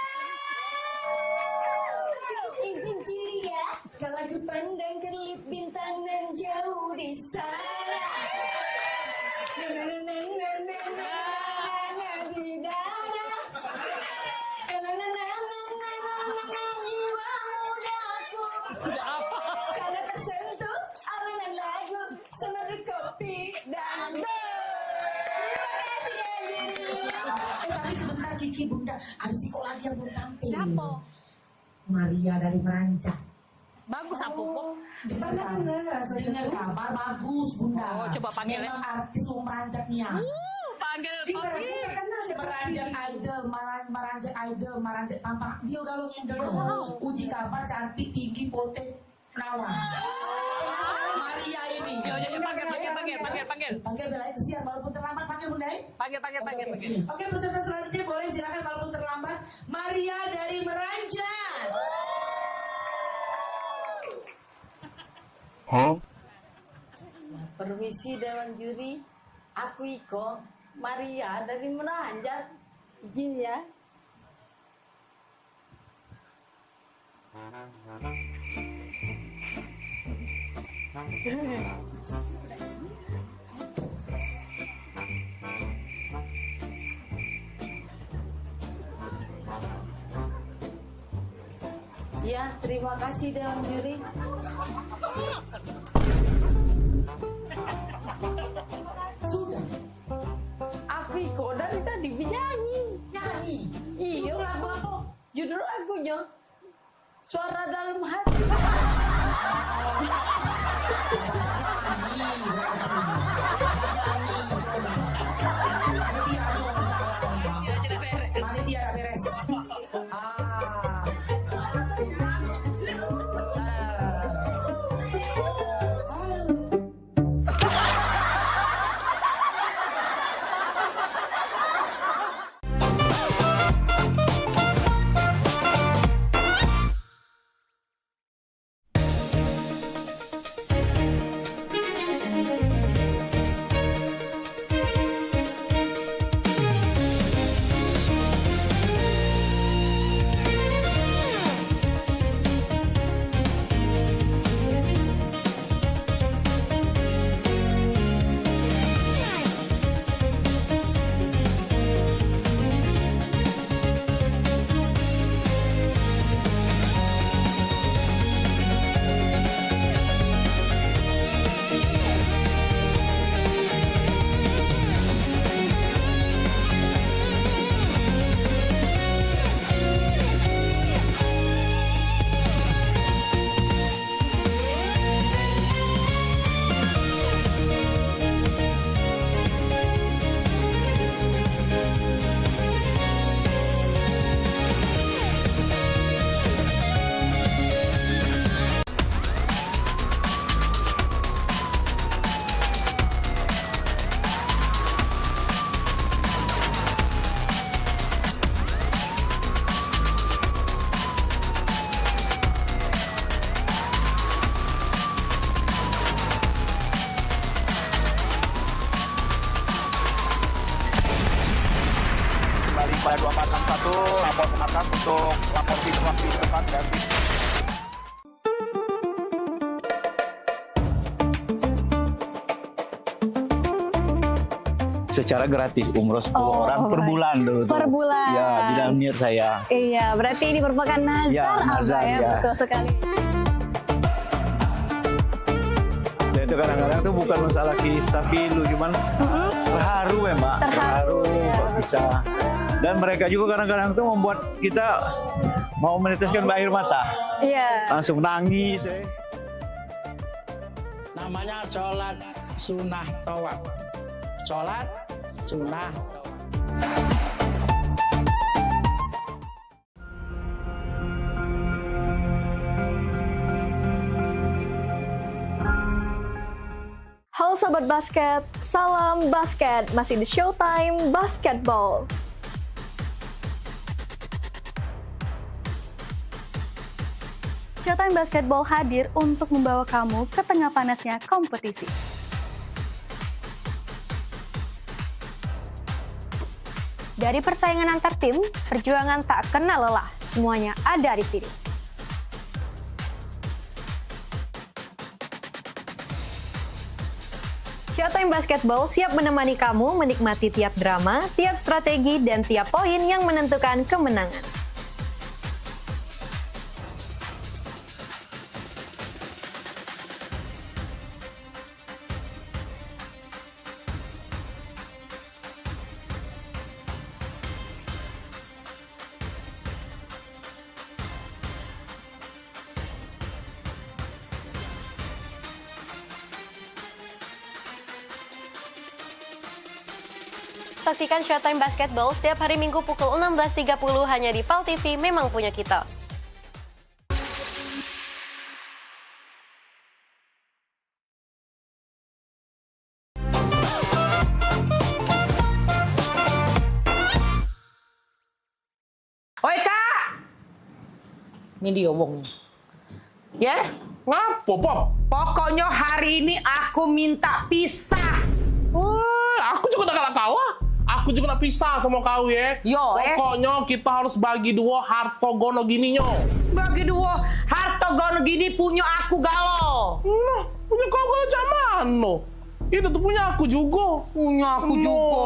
Izin curi ya, kalau ku pandang kelip bintang dan jauh di sana. Di darat. Jiwa mudaku. Karena tersentuh alunan lagu semeru kopi dan Tapi sebentar Kiki Bunda, ada siko lagi yang belum tampil. Siapa? Maria dari Meranjak. Bagus apa kok? Dengar kabar bagus Bunda. Oh, coba panggil ya. Memang artis Meranjak nih ya. Panggil. Meranjak idol, Meranjak tampang. Dia galung yang uji kabar cantik, tinggi, potek, perawan. Maria ini. Panggil Bella itu siap walaupun terlambat, panggil Bunda. Panggil. Oke, peserta selanjutnya boleh silakan walaupun terlambat. Maria dari Meranjak. Permisi Dewan Juri, aku Iko, Maria dari Meranjak. Izin ya. Ya, terima kasih Dewan Juri. Sudah. Aku Iko dari tadi nyanyi. Nyanyi? Iya. Judul lagu apa? Judul lagunya Suara Dalam Hati. Panitia beres. pada 2461 lapor ke markas untuk lapor di waktu tempat dan secara gratis umroh 10 orang per bulan dulu tuh. Per bulan. Ya, di dalam niat saya. Iya, berarti ini merupakan nazar, Ya, nazar, Abah ya, ya. betul sekali. Saya itu kadang-kadang tuh bukan masalah kisah pilu, cuman terharu ya Mbak. Terharu kok bisa. Dan mereka juga kadang-kadang tuh membuat kita mau meneteskan air mata. Iya. Langsung nangis. Namanya sholat sunnah tawaf. Sholat sunnah tawaf. Halo Sobat Basket, salam basket, masih di Showtime Basketball. Showtime Basketball hadir untuk membawa kamu ke tengah panasnya kompetisi. Dari persaingan antar tim, perjuangan tak kenal lelah, semuanya ada di sini. Showtime Basketball siap menemani kamu menikmati tiap drama, tiap strategi, dan tiap poin yang menentukan kemenangan. Saksikan Showtime Basketball setiap hari Minggu pukul 16.30 hanya di PAL TV, memang punya kita. Oi Kak! Ini dia wong. Ya? Ngapo, Pop? Pokoknya hari ini aku minta pisah. Aku juga udah kalah. Aku juga nak pisah sama kau ya. Pokoknya kita harus bagi dua harta gono gini nyo. Bagi dua harta gono gini punya aku galo. Nah, punya kau galo mana? Itu tuh punya aku juga. Punya aku juga.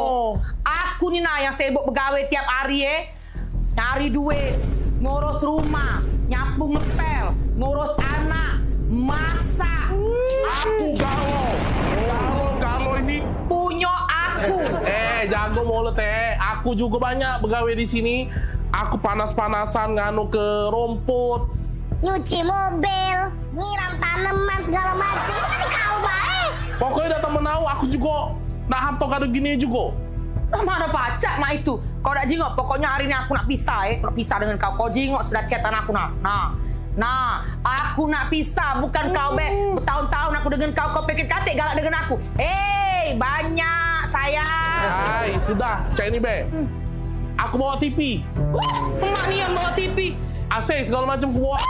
Aku nih nah yang sibuk begawe tiap hari ya. Cari duit, ngurus rumah, nyapu ngepel, ngurus anak, masak. Aku galo ini punya aku. Jago mulut aku juga banyak begawe di sini. Aku panas-panasan nganu ke rumput, nyuci mobil, nyiram tanaman segala macam. Tadi kau baik. Pokoknya udah temen aku juga nak harta kado gini juga. Mana pacak mak itu. Kau nak jingok, pokoknya hari ini aku nak pisah Nak pisah dengan kau. Kau jingok sudah chatan aku Nah, aku nak pisah, bukan kau bertahun-tahun aku dengan kau pikir katik galak dengan aku. Banyak sayang. Hai, sudah, cek ini be. Aku bawa TV. Emak nih yang bawa TV. AC segala macam aku bawa.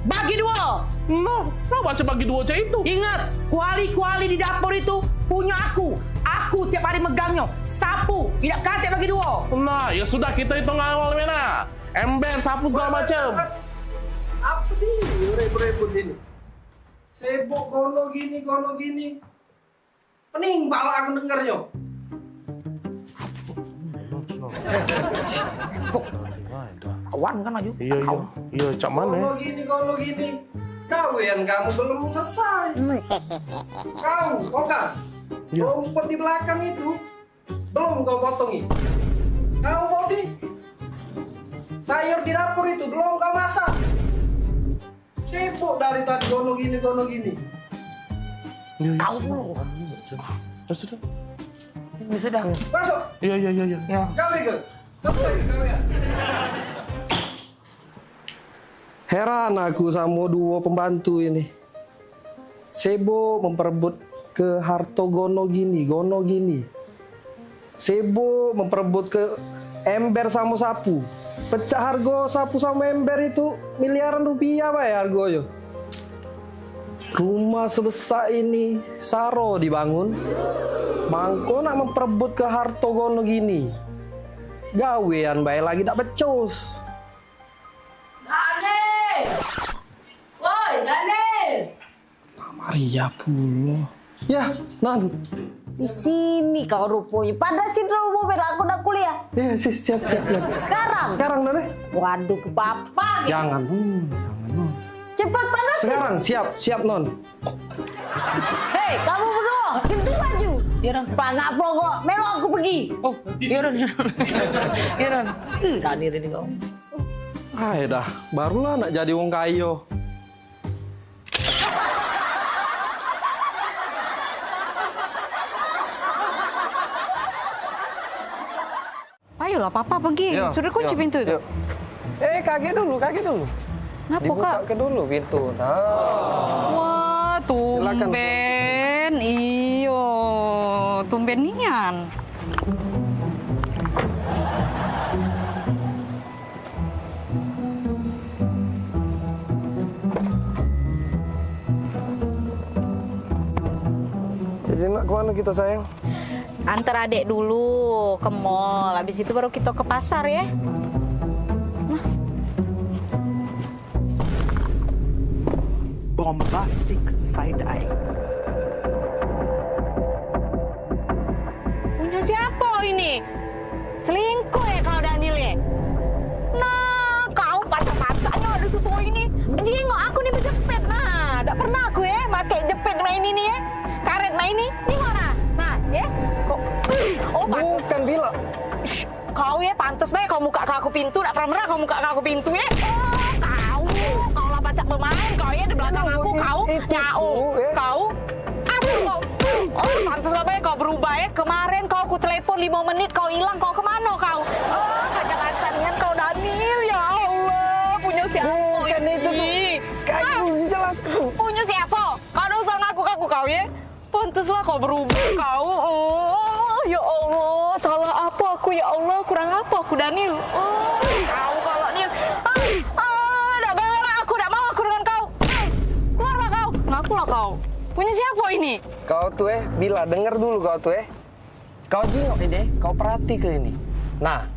Bagi dua. Nah baca bagi dua cek itu. Ingat, kuali-kuali di dapur itu punya aku. Aku tiap hari megangnya. Sapu, tidak katik bagi dua. Nah, ya sudah kita hitung awal mana. Ember, sapu segala macam. Apa nih repot-repot ini? Sibuk gono gini. Pening bala aku dengarnya. Kawan kan maju. Iya, cak mana? Gono gini. Kawian kamu belum selesai. Kau, Oka, rumput di belakang itu belum kau potongi. Kau Bodi, sayur di dapur itu belum kau masak. Sibuk dari tadi gono gini. Kau dulu. Sudah. Sudah. Masuk. Iya. Kami ikut. Selesai kalian. Heran aku sama dua pembantu ini. Sibuk memperebut ke harto gono gini. Sibuk memperebut ke ember sama sapu. Pecah harga sapu sama ember itu miliaran rupiah Pak ya harganya. Rumah sebesar ini Saro dibangun. Mangko nak memperebut ke harto gono gini. Gawean bae lagi tak becus. Daniel! Woi, Daniel! Maria pula. Ya, Nan. Di sini kau rupanya. Pada sini mobil aku udah kuliah. Ya, siap. Sekarang? Sekarang, Nan. Waduh, ke papa. Jangan. Cepat panasin. Sekarang, siap, Non. Hei, kamu berdua, ganti baju. Iya, Ron. Pelangak pelongo, melo aku pergi. Oh, iya, Ron. Iya, Ron. Daniel ini kau. Ay dah, barulah nak jadi wong kayo. Ayolah, Papa pergi. Yo, Sudah kunci yo, pintu itu. yo. Kaget dulu. Ngapa, Dibuka Kak? ke dulu pintu. Nah. Wah, tumben. Iyo, tumben nian. Jadi nak kemana kita sayang? Antar adek dulu ke mall, habis itu baru kita ke pasar ya. Bombastic side eye. Punya siapa ini? Selingkuh ya kalau Daniel ya? Nah, kau pacar-pacarnya ada situ ini. Jengok aku nih berjepit. Nah, tidak pernah aku ya pakai jepit main ini ya. Karet main ini. Ini mana? Nah, ya. Kok? Oh, bukan Bila. Shh, kau ya pantas baik kau muka aku pintu. Tidak pernah kau muka aku pintu ya. Oh, kau lah pacak bermain. Kau ya di belakang aku. Kau nyau. Kau. Kau. Oh, pantas lah baik kau berubah ya. Kemarin kau aku telepon 5 menit kau hilang. Kau kemana kau? Oh, kacang-kacangan kau Daniel. Ya Allah, punya siapa? Bukan itu tuh. Kau jelas kau. Punya siapa? Kau udah usah ngaku-ngaku kau ya. Pantaslah kau berubah kau. Oh, ya Allah, salah apa aku ya Allah? Kurang apa aku Daniel? Oh, kau kalau Daniel. Dah galak aku, dah mau aku dengan kau. Keluarlah kau. Ngakulah kau. Punya siapa ini? Kau tuh Bila, denger dulu kau tuh Kau jingok ini, kau perhati ke ini. Nah,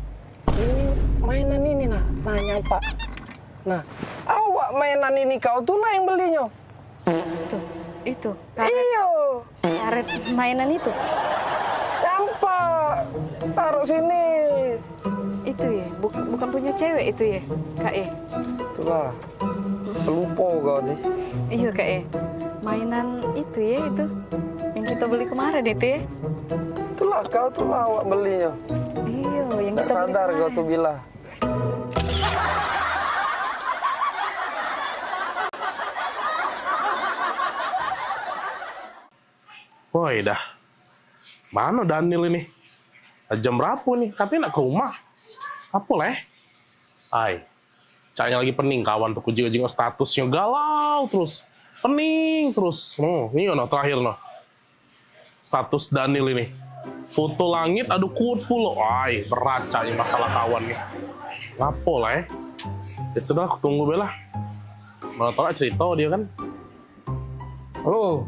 ini mainan ini nah nyapa. Nah, awak mainan ini kau tuh lah yang belinya. Itu. Iyo. Karet mainan itu. Nampak. Taruh sini. Itu ya, bukan punya cewek itu ya, Kak ya. Itulah. Pelupo kau nih. Iya Kak ya. Mainan itu ya itu. Yang kita beli kemarin itu ya. Itulah kau tuh lah awak belinya. Iya, yang Tak kita beli sadar kau kemarin. tuh Bila. Woi dah. Mana Daniel ini? Jam berapa nih? Katanya nak ke rumah. Apa leh? Ay. Caknya lagi pening kawan tuh kujing-kujing statusnya galau terus. Pening terus. Ini no terakhir no. Status Daniel ini. Foto langit aduh kuat pula. Ay, berat caknya masalah kawan nih. Ngapo leh? Ya sudah aku tunggu bela. Mau tau cerita dia kan? Halo.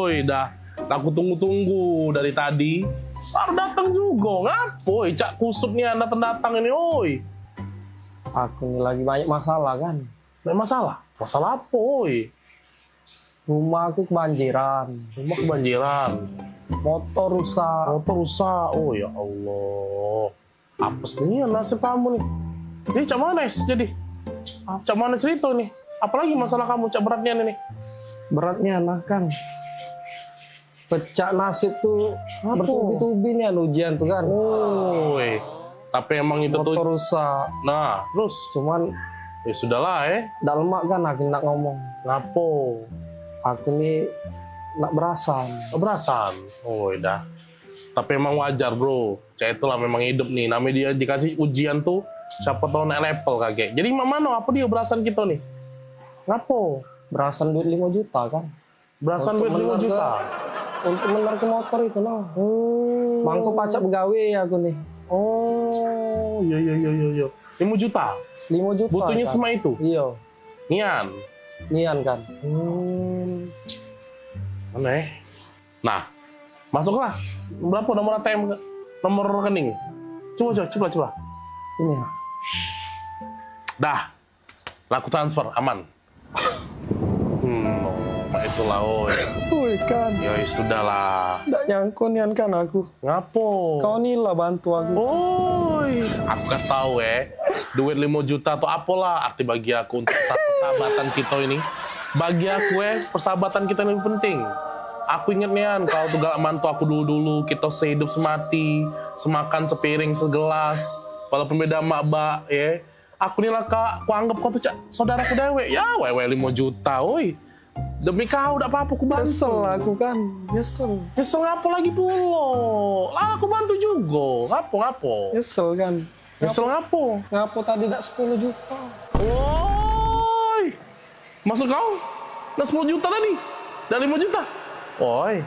Oi, dah. Aku tunggu-tunggu dari tadi. Baru datang juga, ngapo? Cak kusut nih anda datang ini, oi. Aku ini lagi banyak masalah kan. Banyak masalah? Masalah apa, oi? Rumah aku kebanjiran. Rumah kebanjiran. Motor rusak. Motor rusak. Oh ya Allah. Apes nih nasib kamu nih. Jadi cak mana jadi? Cak mana cerita nih? Apalagi masalah kamu cak beratnya nih? Beratnya nah kan. Pecah nasib tuh bertubi-tubi nih ujian tuh kan. Oi. Tapi emang itu tuh motor rusak. Nah, terus cuman ya sudahlah Dak lemak kan aku nak ngomong. Ngapo? Aku ini nak berasan. Berasan. Oh, dah. Tapi emang wajar, Bro. Cak itulah memang hidup nih. Namanya dia dikasih ujian tuh siapa tahu naik level kakek. Jadi mana apa dia berasan kita nih? Ngapo? Berasan duit 5 juta kan. Berasan duit 5 juta. Untuk bener ke motor itu nah. Mangko pacak begawe aku nih. Oh, iya. 5 juta? 5 juta. Butuhnya kan? semua itu? Iya. Nian kan. Mana Nah, masuklah. Berapa nomor ATM? Nomor rekening? Coba. Ini ya. Dah. Laku transfer aman. Itulah Woi kan. Ya sudahlah. Nggak nyangkonian kan aku. Ngapo? Kau nih lah bantu aku. Oi, aku kasih tahu duit 5 juta atau apalah arti bagi aku untuk persahabatan kita ini. Bagi aku persahabatan kita lebih penting. Aku inget nian, kau tuh galak mantu aku dulu-dulu, kita sehidup semati, semakan sepiring segelas, walaupun beda mak Aku nih lah kak, aku anggap kau tuh saudaraku dewe. Ya, 5 juta, oi. Demi kau, udah apa-apa aku bantu. Nyesel aku kan, nyesel. Nyesel ngapo lagi pulo? Lah aku bantu juga, ngapo? Nyesel kan. Nyesel ngapo? Ngapo tadi tak 10 juta. Woi, maksud kau? Dah 10 juta tadi? Dah 5 juta? Woi,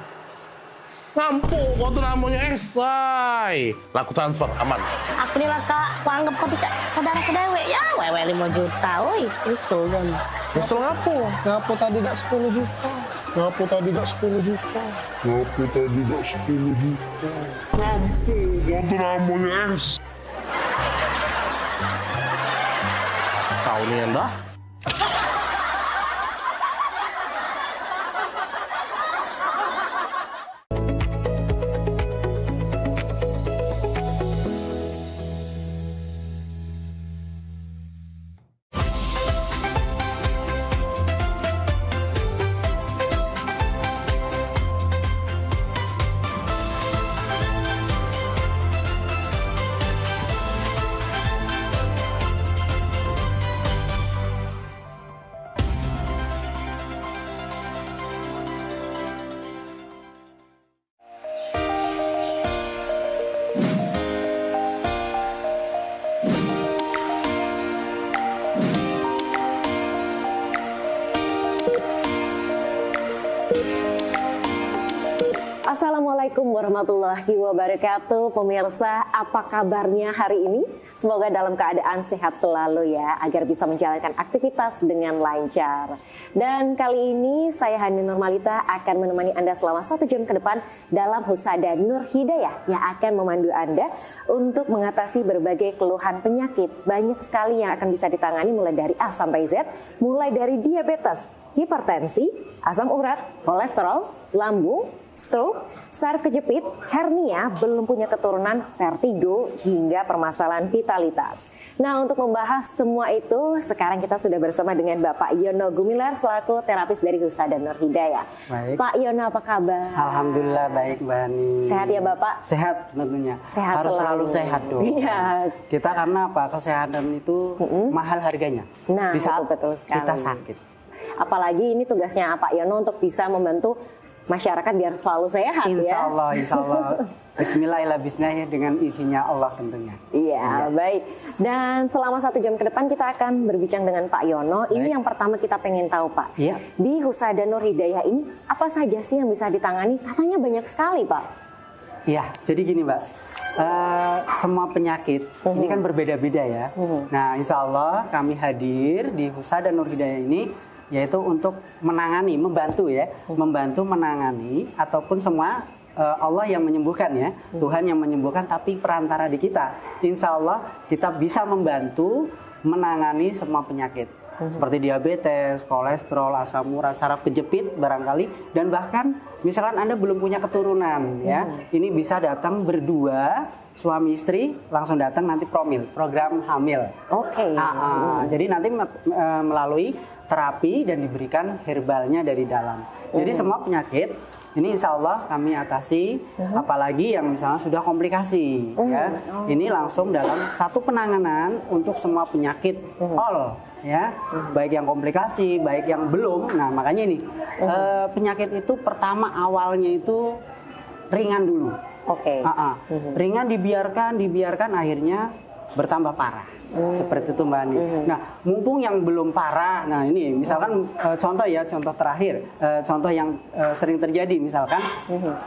ngampu, kau tuh namanya esai. Laku transfer, aman. Aku nih lah kak, aku anggap kau tuh saudara kedewe. Ya, 5 juta, woi. Nyesel kan. Nyesel ngapo? Ngapo tadi tak 10 juta. Ngapo tadi tak 10 juta. Ngapo tadi tak 10 juta. Ngampu, kau tuh namanya es. Kau nih anda? Assalamualaikum warahmatullahi wabarakatuh. Pemirsa, apa kabarnya hari ini? Semoga dalam keadaan sehat selalu ya, agar bisa menjalankan aktivitas dengan lancar. Dan kali ini saya Hani Nurmalita akan menemani Anda selama 1 jam ke depan dalam Husada Nur Hidayah yang akan memandu Anda untuk mengatasi berbagai keluhan penyakit. Banyak sekali yang akan bisa ditangani mulai dari A sampai Z, mulai dari diabetes, hipertensi, asam urat, kolesterol, lambung, stroke, saraf kejepit, hernia, belum punya keturunan, vertigo, hingga permasalahan vitalitas. Nah, untuk membahas semua itu, sekarang kita sudah bersama dengan Bapak Yono Gumilar selaku terapis dari Husada Nur Hidayah. Baik. Pak Yono, apa kabar? Alhamdulillah baik, Mbak Hani. Sehat ya Bapak? Sehat tentunya. Sehat harus selalu sehat dong. Iya. Kita karena apa? Kesehatan itu mahal harganya. Nah, di saat betul sekali. kita sakit. Apalagi ini tugasnya Pak Yono untuk bisa membantu masyarakat biar selalu sehat Insya Allah, ya. Insya Allah. Bismillahirrahmanirrahim dengan izinnya Allah tentunya. Iya, baik. Dan selama 1 jam ke depan kita akan berbincang dengan Pak Yono. Ini yang pertama kita pengen tahu Pak. Iya. Di Husada Nur Hidayah ini apa saja sih yang bisa ditangani? Katanya banyak sekali Pak. Iya, jadi gini Mbak. Semua penyakit ini kan berbeda-beda ya. Nah, insya Allah kami hadir di Husada Nur Hidayah ini yaitu untuk menangani, membantu ya, membantu menangani ataupun semua Allah yang menyembuhkan ya, Tuhan yang menyembuhkan, tapi perantara di kita. Insya Allah kita bisa membantu menangani semua penyakit seperti diabetes, kolesterol, asam urat, saraf kejepit barangkali, dan bahkan misalkan Anda belum punya keturunan ya, ini bisa datang berdua. Suami istri langsung datang nanti program hamil. Oke. Jadi nanti melalui terapi dan diberikan herbalnya dari dalam. Jadi semua penyakit ini insya Allah kami atasi, apalagi yang misalnya sudah komplikasi ya. Ini langsung dalam satu penanganan untuk semua penyakit all ya, baik yang komplikasi, baik yang belum. Nah makanya ini penyakit itu pertama awalnya itu ringan dulu. Oke. Ringan dibiarkan akhirnya bertambah parah. Seperti itu Mbak Ani. Nah, mumpung yang belum parah, nah ini misalkan contoh terakhir, contoh yang sering terjadi misalkan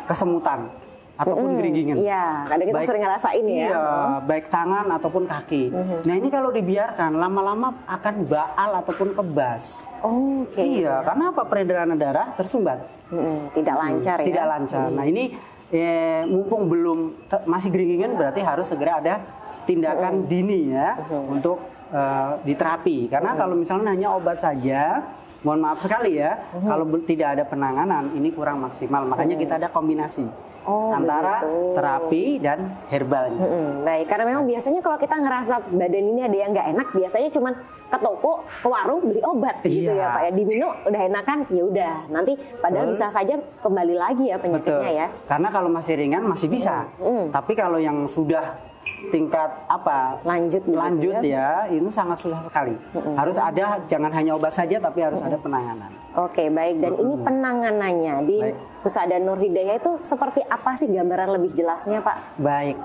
kesemutan ataupun gerigingan. Iya, kadang kita sering ngerasain ya. Iya, baik tangan ataupun kaki. Nah, ini kalau dibiarkan lama-lama akan baal ataupun kebas. Oke. Iya, karena apa? Peredaran darah tersumbat. Tidak lancar ya. Tidak lancar. Nah, ini mumpung belum masih geringingan, berarti harus segera ada tindakan dini ya untuk diterapi. Karena kalau misalnya hanya obat saja, mohon maaf sekali ya, kalau tidak ada penanganan ini kurang maksimal. Makanya kita ada kombinasi antara terapi dan herbalnya. Baik, karena memang biasanya kalau kita ngerasa badan ini ada yang nggak enak, biasanya cuman ke toko, ke warung beli obat gitu ya Pak ya. Diminum udah enakan, ya udah. Nanti padahal bisa saja kembali lagi ya penyakitnya ya. Karena kalau masih ringan masih bisa. Tapi kalau yang sudah tingkat lanjut ya, itu sangat susah sekali. Harus ada, jangan hanya obat saja tapi harus ada penanganan. Oke, baik. Dan ini penanganannya di Husada Nur Hidayah itu seperti apa sih, gambaran lebih jelasnya Pak? Baik,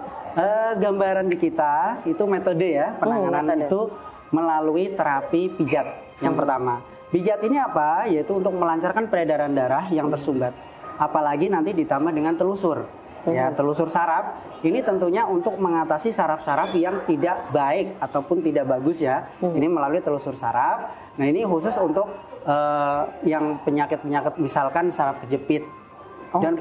gambaran di kita itu metode ya penanganan itu melalui terapi pijat yang pertama. Pijat ini apa? Yaitu untuk melancarkan peredaran darah yang tersumbat. Apalagi nanti ditambah dengan telusur. Ya, telusur saraf ini tentunya untuk mengatasi saraf-saraf yang tidak baik ataupun tidak bagus ya. Ini melalui telusur saraf. Nah, ini khusus untuk yang penyakit-penyakit misalkan saraf kejepit dan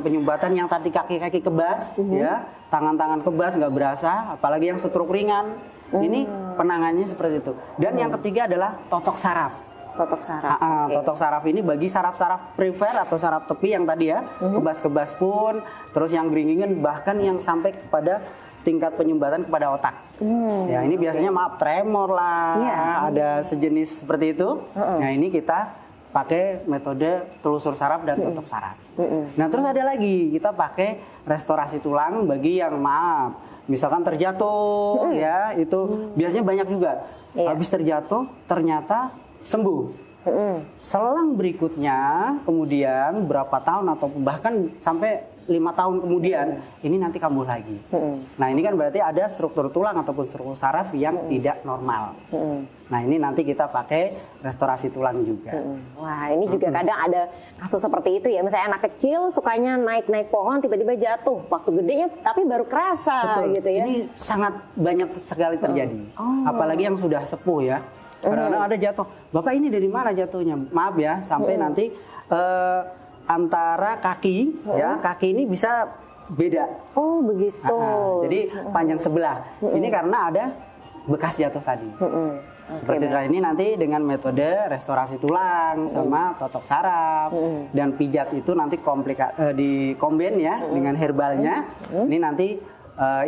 penyumbatan yang tadi kaki-kaki kebas ya, tangan-tangan kebas nggak berasa, apalagi yang stroke ringan. Ini penanganannya seperti itu. Dan yang ketiga adalah totok saraf. Totok saraf. Totok saraf ini bagi saraf-saraf perifer atau saraf tepi yang tadi ya, kebas-kebas pun, terus yang geringingan, bahkan yang sampai kepada tingkat penyumbatan kepada otak. Ya, ini biasanya maaf tremor lah, ada sejenis seperti itu. Nah, ini kita pakai metode telusur saraf dan totok saraf. Nah, terus ada lagi kita pakai restorasi tulang bagi yang maaf misalkan terjatuh ya, itu biasanya banyak juga. Habis terjatuh ternyata sembuh. Selang berikutnya kemudian berapa tahun atau bahkan sampai 5 tahun kemudian ini nanti kambuh lagi. Nah, ini kan berarti ada struktur tulang ataupun struktur saraf yang tidak normal. Nah, ini nanti kita pakai restorasi tulang juga. Wah, ini juga kadang ada kasus seperti itu ya. Misalnya anak kecil sukanya naik-naik pohon, tiba-tiba jatuh. Waktu gedenya tapi baru kerasa. Betul. Gitu ya. Ini sangat banyak sekali terjadi. Apalagi yang sudah sepuh ya. Kadang-kadang ada jatuh. Bapak ini dari mana jatuhnya? Maaf ya, sampai nanti antara kaki ya, kaki ini bisa beda. Oh, begitu. Jadi panjang sebelah. Ini karena ada bekas jatuh tadi. Seperti ini nanti dengan metode restorasi tulang sama totok saraf dan pijat itu nanti dikombin ya dengan herbalnya. Ini nanti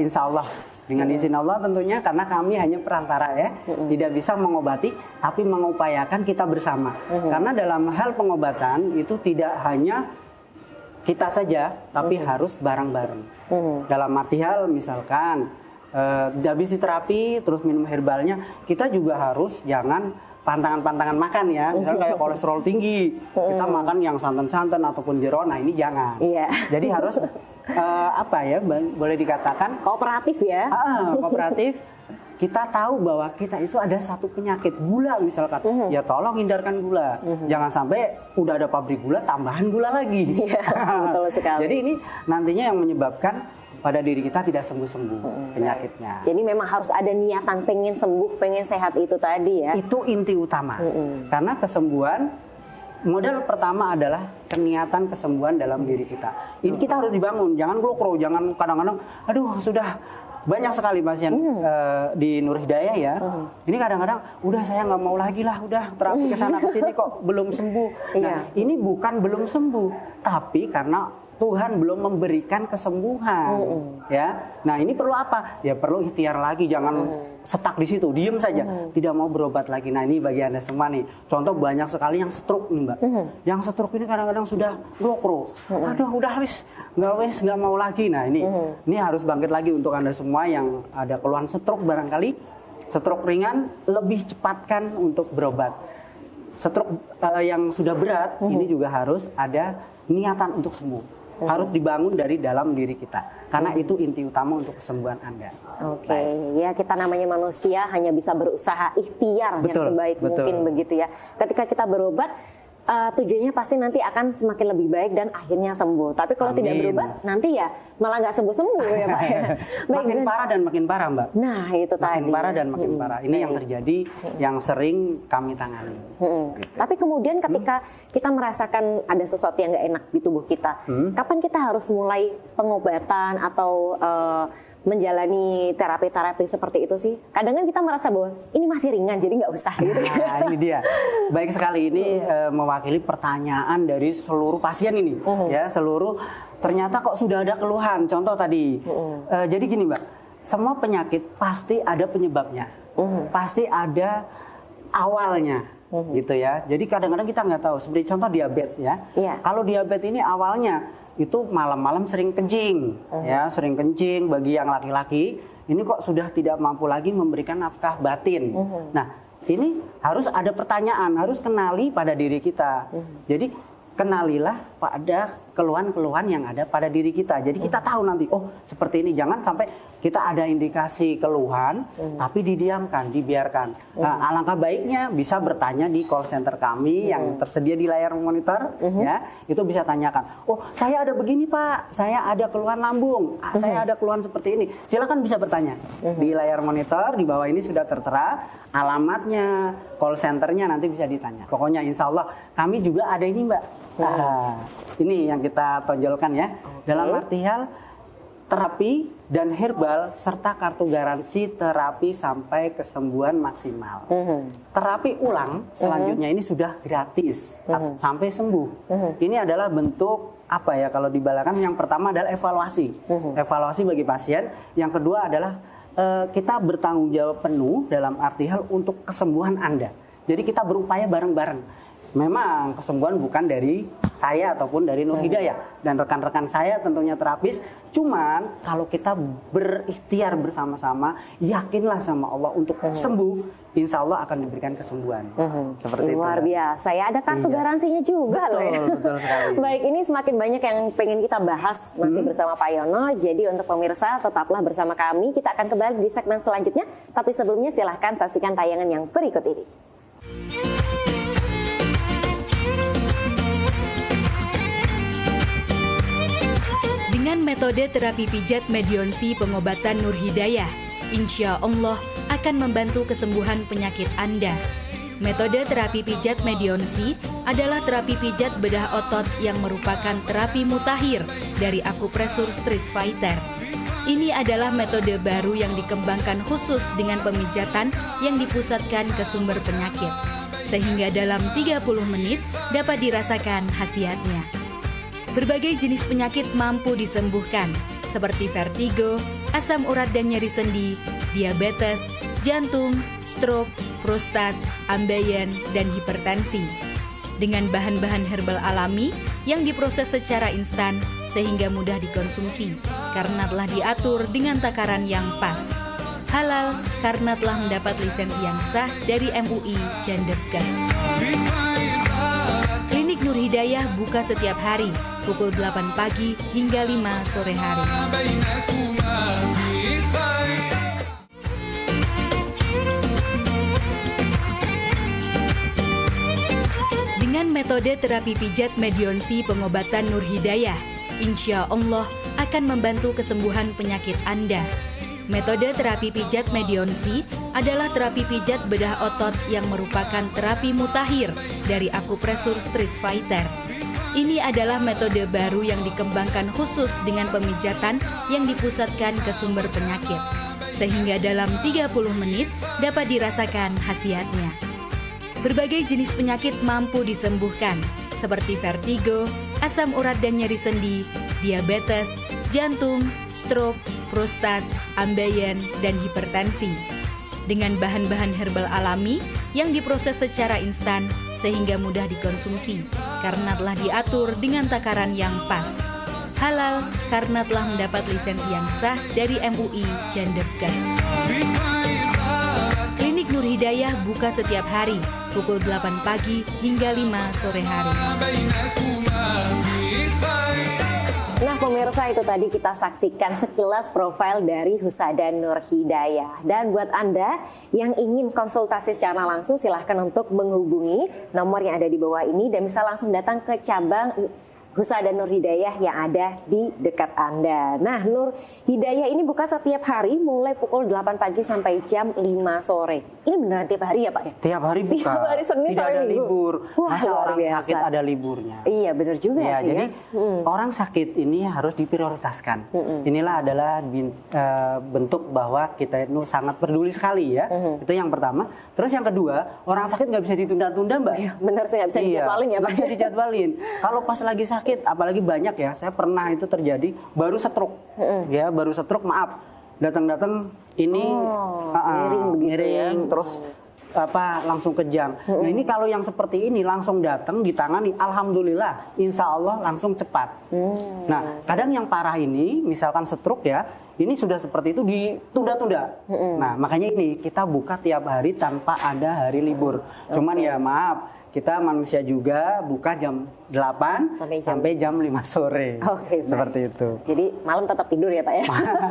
insya Allah dengan izin Allah tentunya, karena kami hanya perantara ya, tidak bisa mengobati tapi mengupayakan kita bersama. Karena dalam hal pengobatan itu tidak hanya kita saja tapi harus bareng-bareng. Dalam arti hal misalkan habis terapi terus minum herbalnya, kita juga harus jangan pantangan-pantangan makan ya. Misalnya kayak kolesterol tinggi, kita makan yang santan-santan ataupun jeroan, nah ini jangan. Jadi harus apa ya, boleh dikatakan kooperatif ya. Kooperatif. Kita tahu bahwa kita itu ada satu penyakit gula misalkan, ya tolong hindarkan gula. Jangan sampai udah ada pabrik gula, tambahan gula lagi. Betul sekali. Jadi ini nantinya yang menyebabkan pada diri kita tidak sembuh-sembuh penyakitnya. Jadi memang harus ada niatan pengen sembuh, pengen sehat itu tadi ya. Itu inti utama. Karena kesembuhan, modal pertama adalah keniatan kesembuhan dalam diri kita. Ini kita harus dibangun, jangan glokro, jangan kadang-kadang, aduh sudah banyak sekali pasien di Nur Hidayah ya. Ini kadang-kadang udah saya nggak mau lagi lah, udah terapi kesana kesini kok belum sembuh. Nah, ini bukan belum sembuh, tapi karena Tuhan belum memberikan kesembuhan, ya. Nah, ini perlu apa? Ya perlu ikhtiar lagi, jangan stuck di situ, diem saja, tidak mau berobat lagi. Nah, ini bagi Anda semua nih. Contoh banyak sekali yang stroke nih, Mbak. Yang stroke ini kadang-kadang sudah glokro. Aduh, udah nggak mau lagi. Nah, ini harus bangkit lagi untuk Anda semua yang ada keluhan stroke barangkali. Stroke ringan lebih cepatkan untuk berobat. Stroke yang sudah berat ini juga harus ada niatan untuk sembuh. Harus dibangun dari dalam diri kita, karena itu inti utama untuk kesembuhan Anda. Oke, ya kita namanya manusia hanya bisa berusaha ikhtiar yang sebaik mungkin begitu ya. Ketika kita berobat, tujuannya pasti nanti akan semakin lebih baik dan akhirnya sembuh. Tapi kalau tidak berobat, nanti ya malah nggak sembuh-sembuh ya Pak ya. Makin parah dan makin parah Mbak. Nah itu tadi. Makin parah dan makin parah. Ini yang terjadi, yang sering kami tangani. Gitu. Tapi kemudian ketika kita merasakan ada sesuatu yang nggak enak di tubuh kita, kapan kita harus mulai pengobatan atau menjalani terapi-terapi seperti itu sih? Kadang kan kita merasa bahwa ini masih ringan, jadi nggak usah gitu. Nah, ini dia. Baik sekali, ini mewakili pertanyaan dari seluruh pasien ini. Ya, seluruh ternyata kok sudah ada keluhan. Contoh tadi. Jadi gini Mbak, semua penyakit pasti ada penyebabnya. Pasti ada awalnya. Gitu ya. Jadi kadang-kadang kita nggak tahu. Seperti contoh diabetes ya. Kalau diabetes ini awalnya itu malam-malam sering kencing, ya sering kencing bagi yang laki-laki. Ini kok sudah tidak mampu lagi memberikan nafkah batin. Nah, ini harus ada pertanyaan, harus kenali pada diri kita. Jadi kenalilah pada keluhan-keluhan yang ada pada diri kita. Jadi kita tahu nanti, oh seperti ini. Jangan sampai kita ada indikasi keluhan, tapi didiamkan, dibiarkan. Nah, alangkah baiknya bisa bertanya di call center kami yang tersedia di layar monitor. Ya, itu bisa tanyakan. Oh, saya ada begini Pak, saya ada keluhan lambung, saya ada keluhan seperti ini. Silakan bisa bertanya di layar monitor. Di bawah ini sudah tertera alamatnya, call centernya, nanti bisa ditanya. Pokoknya insya Allah kami juga ada ini Mbak. Ini yang kita tonjolkan ya. Dalam artian terapi dan herbal serta kartu garansi terapi sampai kesembuhan maksimal. Terapi ulang selanjutnya ini sudah gratis sampai sembuh. Ini adalah bentuk apa ya kalau dibalakan? Yang pertama adalah evaluasi. Evaluasi bagi pasien. Yang kedua adalah kita bertanggung jawab penuh dalam arti hal untuk kesembuhan Anda. Jadi kita berupaya bareng-bareng. Memang kesembuhan bukan dari saya ataupun dari Nur Hidayah dan rekan-rekan saya tentunya terapis. Cuman kalau kita berikhtiar bersama-sama, yakinlah sama Allah untuk sembuh, insya Allah akan diberikan kesembuhan. Seperti itu. Luar biasa ya, ada kartu garansinya juga loh ya. Betul sekali. Baik, ini semakin banyak yang pengen kita bahas masih bersama Pak Yono. Jadi untuk pemirsa tetaplah bersama kami. Kita akan kembali di segmen selanjutnya. Tapi sebelumnya silahkan saksikan tayangan yang berikut ini. Dengan metode terapi pijat Medionsi pengobatan Nur Hidayah, insya Allah akan membantu kesembuhan penyakit Anda. Metode terapi pijat Medionsi adalah terapi pijat bedah otot yang merupakan terapi mutakhir dari akupresur Street Fighter. Ini adalah metode baru yang dikembangkan khusus dengan pemijatan yang dipusatkan ke sumber penyakit, sehingga dalam 30 menit dapat dirasakan khasiatnya. Berbagai jenis penyakit mampu disembuhkan, seperti vertigo, asam urat dan nyeri sendi, diabetes, jantung, stroke, prostat, ambeien, dan hipertensi. Dengan bahan-bahan herbal alami yang diproses secara instan sehingga mudah dikonsumsi, karena telah diatur dengan takaran yang pas. Halal karena telah mendapat lisensi yang sah dari MUI dan Depkes. Klinik Nur Hidayah buka setiap hari, pukul 8 pagi hingga 5 sore hari. Dengan metode terapi pijat Medionsi pengobatan Nur Hidayah, insya Allah akan membantu kesembuhan penyakit Anda. Metode terapi pijat Medionsi adalah terapi pijat bedah otot yang merupakan terapi mutakhir dari akupresur Street Fighter. Ini adalah metode baru yang dikembangkan khusus dengan pemijatan yang dipusatkan ke sumber penyakit, sehingga dalam 30 menit dapat dirasakan khasiatnya. Berbagai jenis penyakit mampu disembuhkan, seperti vertigo, asam urat dan nyeri sendi, diabetes, jantung, stroke, prostat, ambeien, dan hipertensi. Dengan bahan-bahan herbal alami yang diproses secara instan sehingga mudah dikonsumsi, karena telah diatur dengan takaran yang pas. Halal karena telah mendapat lisensi yang sah dari MUI dan Depkes. Klinik Nur Hidayah buka setiap hari, pukul 8 pagi hingga 5 sore hari. Nah pemirsa, itu tadi kita saksikan sekilas profil dari Husada Nur Hidayah. Dan buat Anda yang ingin konsultasi secara langsung, silahkan untuk menghubungi nomor yang ada di bawah ini dan bisa langsung datang ke cabang Husada Nur Hidayah yang ada di dekat Anda. Nah, Nur Hidayah ini buka setiap hari mulai pukul 8 pagi sampai jam 5 sore. Ini beneran tiap hari ya Pak ya? Tiap hari buka. Tiap hari Senin tidak sampai ada Minggu. libur. Wah, Masa luar orang biasa. sakit ada liburnya? Iya, bener juga Ya, sih jadi ya. orang sakit ini harus diprioritaskan. Inilah adalah bentuk bahwa kita itu sangat peduli sekali ya. Itu yang pertama. Terus yang kedua, orang sakit nggak bisa ditunda-tunda Mbak. Iya, bener sih, nggak bisa dijadwalin ya Pak. Nggak bisa dijadwalin. Kalau pas lagi sakit, apalagi banyak ya. Saya pernah itu terjadi baru stroke. Ya, baru stroke, maaf. Datang-datang ini miring terus langsung kejang. Nah ini kalau yang seperti ini langsung datang ditangani, alhamdulillah, insya Allah langsung cepat. Nah kadang yang parah ini, misalkan stroke ya, ini sudah seperti itu ditunda-tunda. Nah makanya ini kita buka tiap hari tanpa ada hari libur. Cuman ya maaf, kita manusia juga buka jam 8 sampai jam 5 sore. Seperti itu. Jadi malam tetap tidur ya Pak ya?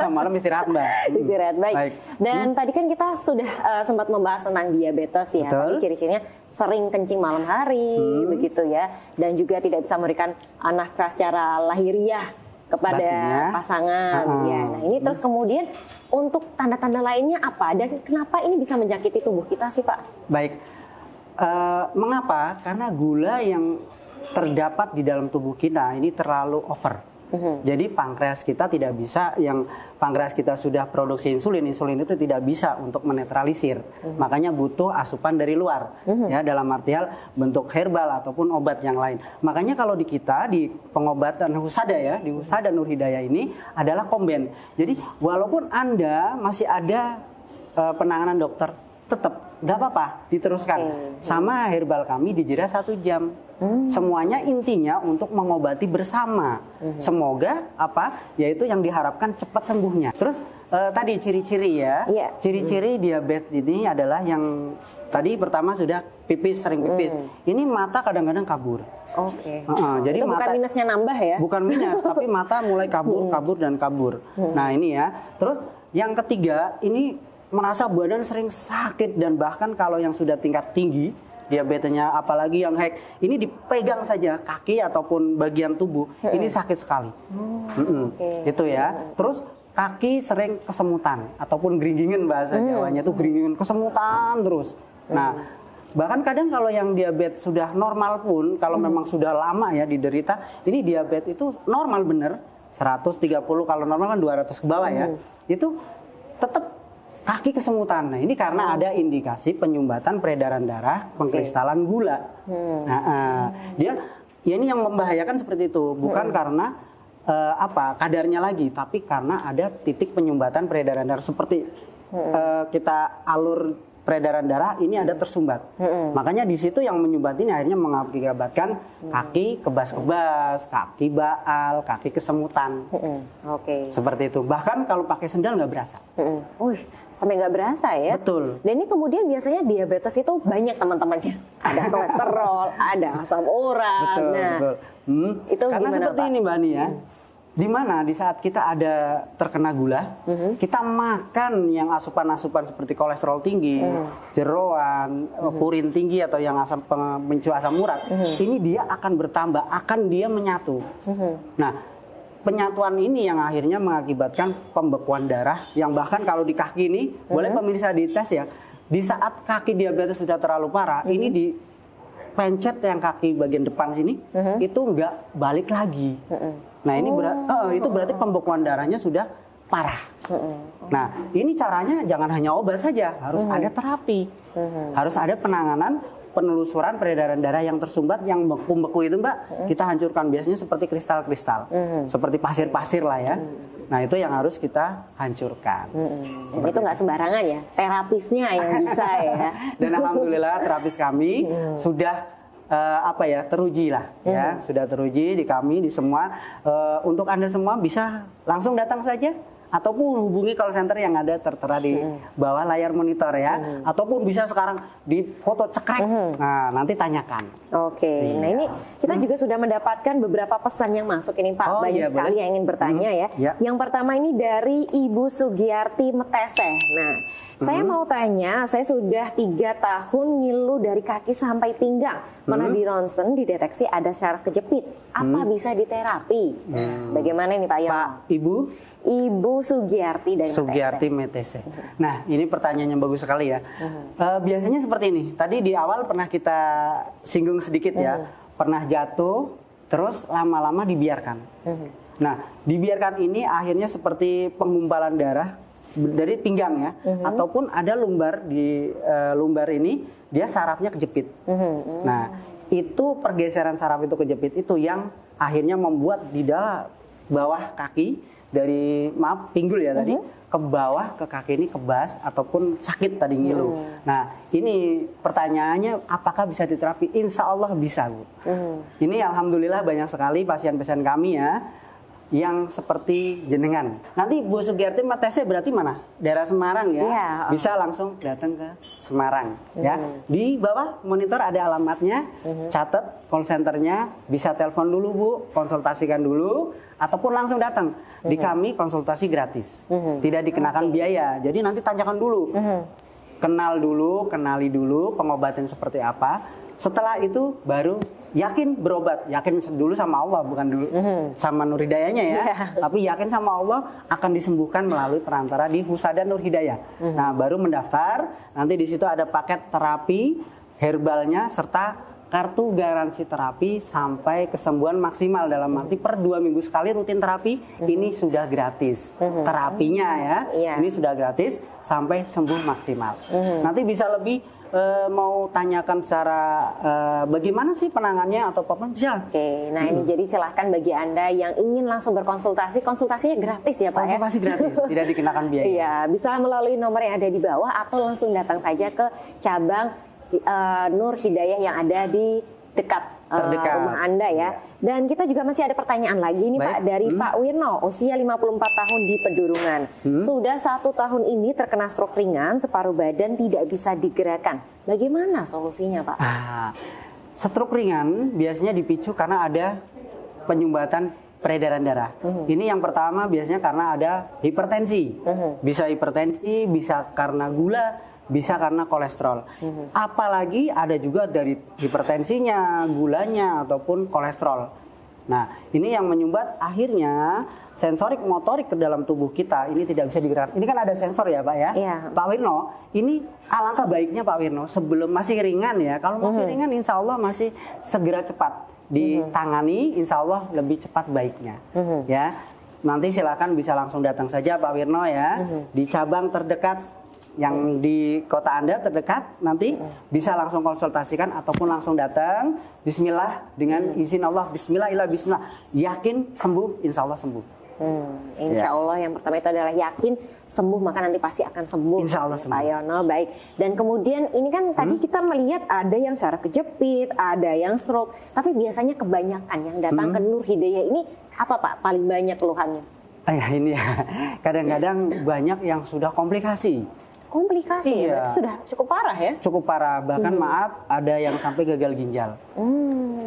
Malam istirahat Mbak. Istirahat, baik. Dan tadi kan kita sudah sempat membahas tentang diabetes ya. Tadi ciri-cirinya sering kencing malam hari, begitu ya. Dan juga tidak bisa memberikan nafkah secara lahiriah kepada pasangan. Ya. Nah ini terus kemudian untuk tanda-tanda lainnya apa? Dan kenapa ini bisa menjangkiti tubuh kita sih Pak? Baik. Mengapa? Karena gula yang terdapat di dalam tubuh kita ini terlalu over. Jadi pankreas kita tidak bisa, yang pankreas kita sudah produksi insulin itu tidak bisa untuk menetralisir. Makanya butuh asupan dari luar, ya dalam artian bentuk herbal ataupun obat yang lain. Makanya kalau di kita di pengobatan Husada ya, di Husada Nur Hidayah ini adalah komben. Jadi walaupun Anda masih ada penanganan dokter, tetap nggak apa-apa, diteruskan. Sama herbal kami dijeda 1 jam. Semuanya intinya untuk mengobati bersama. Semoga yaitu yang diharapkan cepat sembuhnya. Terus tadi ciri-ciri ya. Ciri-ciri diabetes ini adalah yang tadi pertama sudah pipis, sering pipis. Ini mata kadang-kadang kabur. Jadi itu mata bukan minusnya nambah ya? Bukan minus, tapi mata mulai kabur dan kabur. Nah ini ya. Terus yang ketiga, ini merasa badan sering sakit, dan bahkan kalau yang sudah tingkat tinggi diabetesnya, apalagi yang ini dipegang saja kaki ataupun bagian tubuh ini sakit sekali. Itu ya. Terus kaki sering kesemutan ataupun geringgingen, bahasa Jawanya itu geringgingen, kesemutan terus. Nah bahkan kadang kalau yang diabetes sudah normal pun, kalau memang sudah lama ya diderita, ini diabetes itu normal bener 130, kalau normal kan 200 ke bawah ya, itu tetap kaki kesemutan. Nah ini karena ada indikasi penyumbatan peredaran darah, pengkristalan gula. Ini yang membahayakan seperti itu, bukan karena kadarnya lagi, tapi karena ada titik penyumbatan peredaran darah seperti kita alur peredaran darah ini ada tersumbat. Makanya di situ yang menyumbat ini akhirnya mengakibatkan kaki kebas-kebas, kaki baal, kaki kesemutan. Seperti itu. Bahkan kalau pakai sendal nggak berasa. Sampai nggak berasa ya? Betul. Dan ini kemudian biasanya diabetes itu banyak teman-temannya. Ada kolesterol, ada asam urat. Betul. Itu karena gimana, seperti Pak? ini Mbak Ani ya. Di mana di saat kita ada terkena gula, kita makan yang asupan-asupan seperti kolesterol tinggi, jeroan, purin tinggi atau yang pemicu asam urat, ini dia akan bertambah, akan dia menyatu. Nah, penyatuan ini yang akhirnya mengakibatkan pembekuan darah, yang bahkan kalau di kaki ini, boleh pemirsa dites ya, di saat kaki diabetes sudah terlalu parah, ini di pencet yang kaki bagian depan sini, itu nggak balik lagi. Nah ini itu berarti pembekuan darahnya sudah parah. Nah ini caranya jangan hanya obat saja, harus ada terapi, harus ada penanganan, penelusuran peredaran darah yang tersumbat, yang beku-beku itu Mbak, kita hancurkan biasanya seperti kristal-kristal, seperti pasir-pasir lah ya. Nah itu yang harus kita hancurkan. Itu nggak sembarangan ya, terapisnya yang bisa ya. Dan alhamdulillah terapis kami sudah teruji lah ya, sudah teruji di kami di semua. Untuk Anda semua bisa langsung datang saja ataupun hubungi call center yang ada tertera di bawah layar monitor ya, ataupun bisa sekarang di foto cekrek. Nah, nanti tanyakan. Oke, nah ini kita juga sudah mendapatkan beberapa pesan yang masuk ini Pak. Oh, Banyak iya, sekali boleh. yang ingin bertanya ya. Yang pertama ini dari Ibu Sugiyarti Meteseh. Nah, saya mau tanya, saya sudah 3 tahun ngilu dari kaki sampai pinggang. Mana di ronsen dideteksi ada syaraf kejepit. Apa bisa diterapi? Bagaimana ini Pak Yono? Ibu Sugiyarti dari Sugiyarti Meteseh. Nah, ini pertanyaan yang bagus sekali ya. Biasanya seperti ini. Tadi di awal pernah kita singgung sedikit ya. Pernah jatuh, terus lama-lama dibiarkan. Nah, dibiarkan ini akhirnya seperti penggumpalan darah dari pinggang ya, ataupun ada lumbar di lumbar ini dia sarafnya kejepit. Nah, itu pergeseran saraf itu kejepit itu yang akhirnya membuat di dalam bawah kaki dari pinggul ya tadi ke bawah ke kaki ini kebas ataupun sakit tadi ngilu. Nah, ini pertanyaannya apakah bisa diterapi? Insya Allah bisa, Bu. Ini alhamdulillah banyak sekali pasien-pasien kami ya yang seperti jenengan. Nanti Bu Sugiyarti Meteseh berarti mana? Daerah Semarang ya. Iya. Bisa langsung datang ke Semarang ya. Di bawah monitor ada alamatnya, catat call centernya, bisa telepon dulu Bu, konsultasikan dulu, ataupun langsung datang. Di kami konsultasi gratis, tidak dikenakan biaya. Jadi nanti tanyakan dulu, kenali dulu pengobatan seperti apa. Setelah itu baru yakin berobat, yakin dulu sama Allah, bukan dulu sama Nur Hidayahnya ya, tapi yakin sama Allah akan disembuhkan melalui perantara di Husada Nur Hidayah. Nah, baru mendaftar, nanti di situ ada paket terapi herbalnya serta kartu garansi terapi sampai kesembuhan maksimal, dalam arti per 2 minggu sekali rutin terapi ini sudah gratis. Terapinya ya, ini sudah gratis sampai sembuh maksimal. Nanti bisa lebih mau tanyakan secara bagaimana sih penangannya atau apa bisa. Oke, nah ini jadi silahkan bagi Anda yang ingin langsung berkonsultasi, konsultasinya gratis ya Pak ya? Konsultasi gratis, tidak dikenakan biaya. Iya, bisa melalui nomor yang ada di bawah atau langsung datang saja ke cabang Nur Hidayah yang ada di dekat rumah Anda ya. Dan kita juga masih ada pertanyaan lagi nih Pak dari Pak Wirno, usia 54 tahun di Pedurungan. Sudah 1 tahun ini terkena stroke ringan, separuh badan tidak bisa digerakkan. Bagaimana solusinya Pak? Stroke ringan biasanya dipicu karena ada penyumbatan peredaran darah. Ini yang pertama biasanya karena ada hipertensi. Bisa hipertensi, bisa karena gula, bisa karena kolesterol. Apalagi ada juga dari hipertensinya, gulanya, ataupun kolesterol. Nah, ini yang menyumbat akhirnya sensorik motorik ke dalam tubuh kita ini tidak bisa digerakkan. Ini kan ada sensor ya Pak ya? Pak Wirno, ini alangkah baiknya Pak Wirno sebelum masih ringan ya. Kalau masih ringan insya Allah masih segera cepat ditangani, insya Allah lebih cepat baiknya. Ya, nanti silakan bisa langsung datang saja Pak Wirno ya, di cabang terdekat yang di kota Anda terdekat, nanti bisa langsung konsultasikan ataupun langsung datang. Bismillah, dengan izin Allah, bismillah, yakin sembuh, insya Allah sembuh. Insya Allah yang pertama itu adalah yakin sembuh, maka nanti pasti akan sembuh. Insya Allah sembuh. Pak Yono, baik. Dan kemudian ini kan tadi kita melihat ada yang saraf kejepit, ada yang stroke, tapi biasanya kebanyakan yang datang ke Nur Hidayah ini apa Pak paling banyak keluhannya? Ini ya, kadang-kadang banyak yang sudah komplikasi. Komplikasi ya, sudah cukup parah ya? Cukup parah, bahkan maaf ada yang sampai gagal ginjal.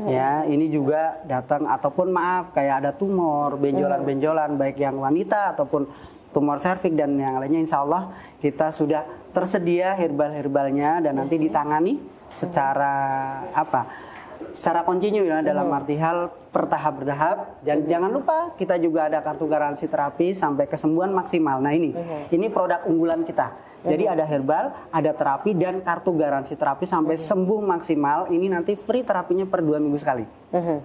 Ya, ini juga datang ataupun maaf kayak ada tumor, benjolan-benjolan baik yang wanita ataupun tumor serviks dan yang lainnya, insya Allah kita sudah tersedia herbal-herbalnya dan nanti ditangani secara secara kontinu ya, dalam arti hal bertahap. Dan jangan lupa kita juga ada kartu garansi terapi sampai kesembuhan maksimal. Nah ini produk unggulan kita. Jadi ada herbal, ada terapi, dan kartu garansi terapi sampai sembuh maksimal. Ini nanti free terapinya per 2 minggu sekali.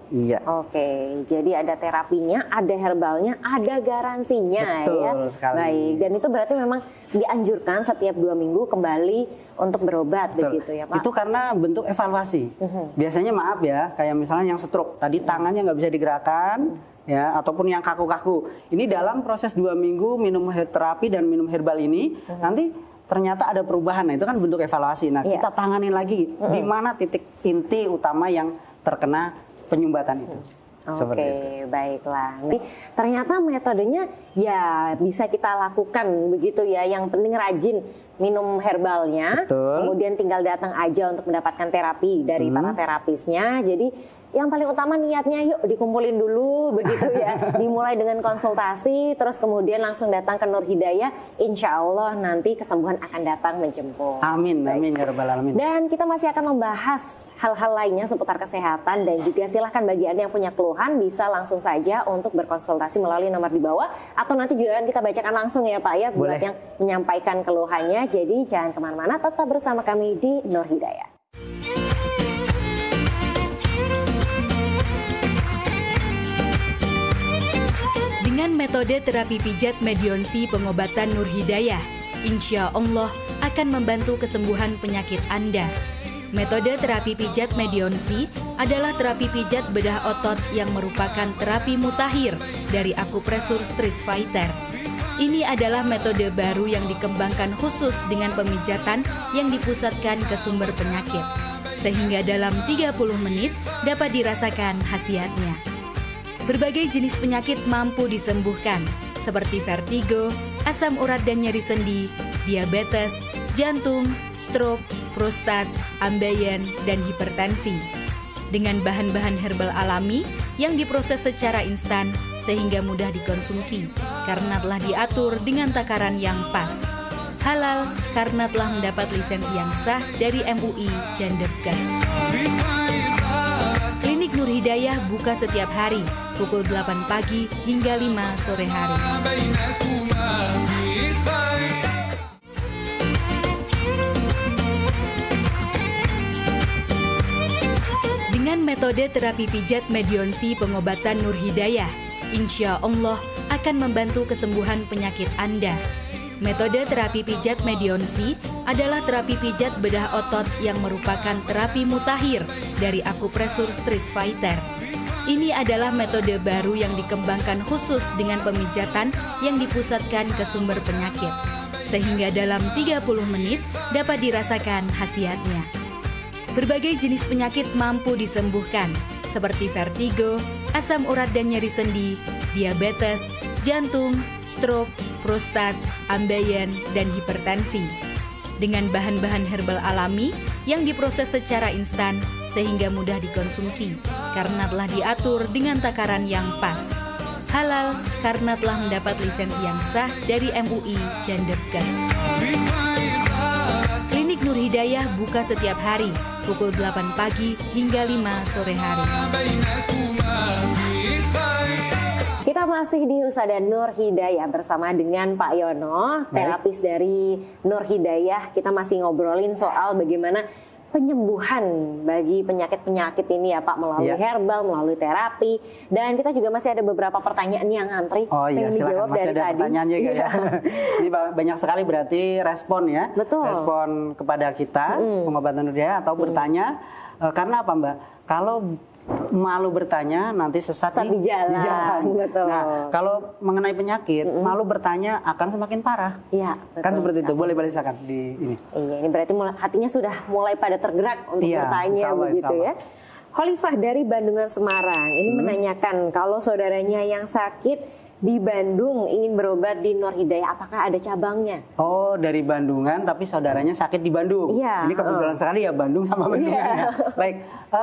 Iya. Oke, jadi ada terapinya, ada herbalnya, ada garansinya. Betul ya. sekali. Baik, dan itu berarti memang dianjurkan setiap 2 minggu kembali untuk berobat. Betul. Begitu ya Pak? Itu karena bentuk evaluasi. Biasanya maaf ya, kayak misalnya yang stroke, tadi tangannya nggak bisa digerakkan, ya, ataupun yang kaku-kaku. Ini dalam proses 2 minggu minum terapi dan minum herbal ini, nanti ternyata ada perubahan. Nah, itu kan bentuk evaluasi. Nah, kita tanganin lagi di mana titik inti utama yang terkena penyumbatan itu. Oke, baiklah. Jadi ternyata metodenya ya bisa kita lakukan begitu ya. Yang penting rajin minum herbalnya. Betul. Kemudian tinggal datang aja untuk mendapatkan terapi dari para terapisnya. Jadi yang paling utama niatnya yuk dikumpulin dulu begitu ya. Dimulai dengan konsultasi, terus kemudian langsung datang ke Nur Hidayah. Insya Allah nanti kesembuhan akan datang menjemput. Amin, amin ya rabbal alamin. Dan kita masih akan membahas hal-hal lainnya seputar kesehatan, dan juga silahkan bagi Anda yang punya keluhan bisa langsung saja untuk berkonsultasi melalui nomor di bawah, atau nanti juga akan kita bacakan langsung ya Pak ya buat yang menyampaikan keluhannya. Jadi jangan kemana-mana, tetap bersama kami di Nur Hidayah. Dengan metode terapi pijat medionsi pengobatan Nur Hidayah, insya Allah akan membantu kesembuhan penyakit Anda. Metode terapi pijat medionsi adalah terapi pijat bedah otot yang merupakan terapi mutakhir dari akupresur Street Fighter. Ini adalah metode baru yang dikembangkan khusus dengan pemijatan yang dipusatkan ke sumber penyakit, sehingga dalam 30 menit dapat dirasakan khasiatnya. Berbagai jenis penyakit mampu disembuhkan, seperti vertigo, asam urat dan nyeri sendi, diabetes, jantung, stroke, prostat, ambeien, dan hipertensi. Dengan bahan-bahan herbal alami yang diproses secara instan sehingga mudah dikonsumsi, karena telah diatur dengan takaran yang pas. Halal karena telah mendapat lisensi yang sah dari MUI dan Depkes. Klinik Nur Hidayah buka setiap hari, pukul 8 pagi hingga 5 sore hari. Dengan metode terapi pijat medionsi pengobatan Nur Hidayah, insya Allah akan membantu kesembuhan penyakit Anda. Metode terapi pijat medionsi adalah terapi pijat bedah otot yang merupakan terapi mutakhir dari akupresur Street Fighter. Ini adalah metode baru yang dikembangkan khusus dengan pemijatan yang dipusatkan ke sumber penyakit, sehingga dalam 30 menit dapat dirasakan khasiatnya. Berbagai jenis penyakit mampu disembuhkan, seperti vertigo, asam urat dan nyeri sendi, diabetes, jantung, stroke, prostat, ambeien, dan hipertensi. Dengan bahan-bahan herbal alami yang diproses secara instan sehingga mudah dikonsumsi, karena telah diatur dengan takaran yang pas. Halal karena telah mendapat lisensi yang sah dari MUI dan Depkes. Klinik Nur Hidayah buka setiap hari, pukul 8 pagi hingga 5 sore hari. Kita masih di Husada Nur Hidayah bersama dengan Pak Yono, terapis dari Nur Hidayah. Kita masih ngobrolin soal bagaimana penyembuhan bagi penyakit-penyakit ini ya Pak, melalui herbal, melalui terapi. Dan kita juga masih ada beberapa pertanyaan yang ngantri. Oh iya, silakan. Masih ada pertanyaan juga ya. Ini banyak sekali berarti respon ya. Betul. Respon kepada kita, pengobatan Nur Hidayah, atau bertanya. Karena apa Mbak? Kalau malu bertanya nanti sesat di jalan. Betul. Nah, kalau mengenai penyakit, malu bertanya akan semakin parah. Iya, kan seperti itu. Boleh silakan di ini. Iya, ini berarti hatinya sudah mulai pada tergerak untuk bertanya insya begitu Allah. ya. Khalifah dari Bandungan Semarang ini menanyakan kalau saudaranya yang sakit di Bandung ingin berobat di Nur Hidayah, apakah ada cabangnya? Oh, dari Bandungan tapi saudaranya sakit di Bandung. Iya. Ini kebetulan sekali ya, Bandung sama Bandungan. Ya. Baik,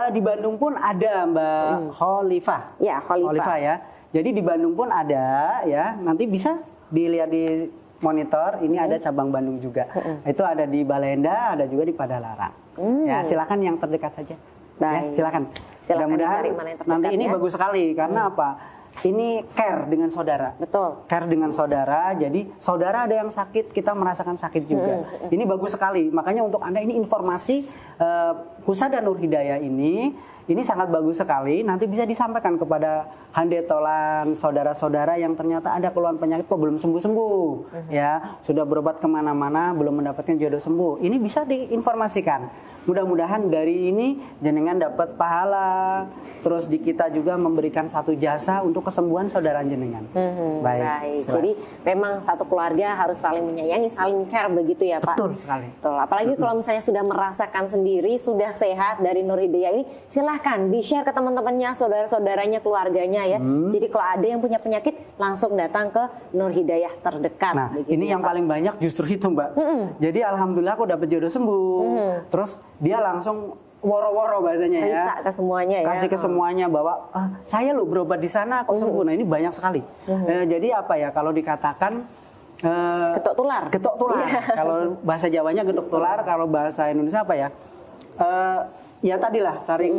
di Bandung pun ada Mbak Khalifah. Ya, Khalifah ya. Jadi di Bandung pun ada ya. Nanti bisa dilihat di monitor. Ini ada cabang Bandung juga. Itu ada di Balenda, ada juga di Padalarang. Ya, silakan yang terdekat saja. Baik. Ya, silakan. Mudah-mudahan nanti ini bagus sekali karena apa? Ini care dengan saudara. Betul. Care dengan saudara. Jadi saudara ada yang sakit, kita merasakan sakit juga. Ini bagus sekali. Makanya untuk Anda ini informasi Husada Nur Hidayah ini sangat bagus sekali. Nanti bisa disampaikan kepada handetolan saudara-saudara yang ternyata ada keluhan penyakit kok belum sembuh-sembuh. Ya, sudah berobat kemana-mana belum mendapatkan jodoh sembuh. Ini bisa diinformasikan. Mudah-mudahan dari ini jenengan dapat pahala. Terus di kita juga memberikan satu jasa untuk kesembuhan saudara jenengan. Baik. Jadi memang satu keluarga harus saling menyayangi, saling care begitu ya Pak. Betul sekali. Betul. Apalagi kalau misalnya sudah merasakan sendiri, sudah sehat dari Nur Hidayah ini, silakan silahkan di-share ke teman-temannya, saudara-saudaranya, keluarganya ya. Jadi kalau ada yang punya penyakit langsung datang ke Nur Hidayah terdekat. Nah, begitu, ini yang Pak. paling banyak justru itu, Mbak. Jadi alhamdulillah aku dapat jodoh sembuh. Terus dia langsung woro-woro bahasanya ya. Cerita ke semuanya ya. Kasih ke semuanya bahwa saya loh berobat di sana kok sembuh. Nah, ini banyak sekali. Jadi apa ya kalau dikatakan getok tular. Getok tular. Kalau bahasa Jawanya getok tular, kalau bahasa Indonesia apa ya? Ya tadilah sering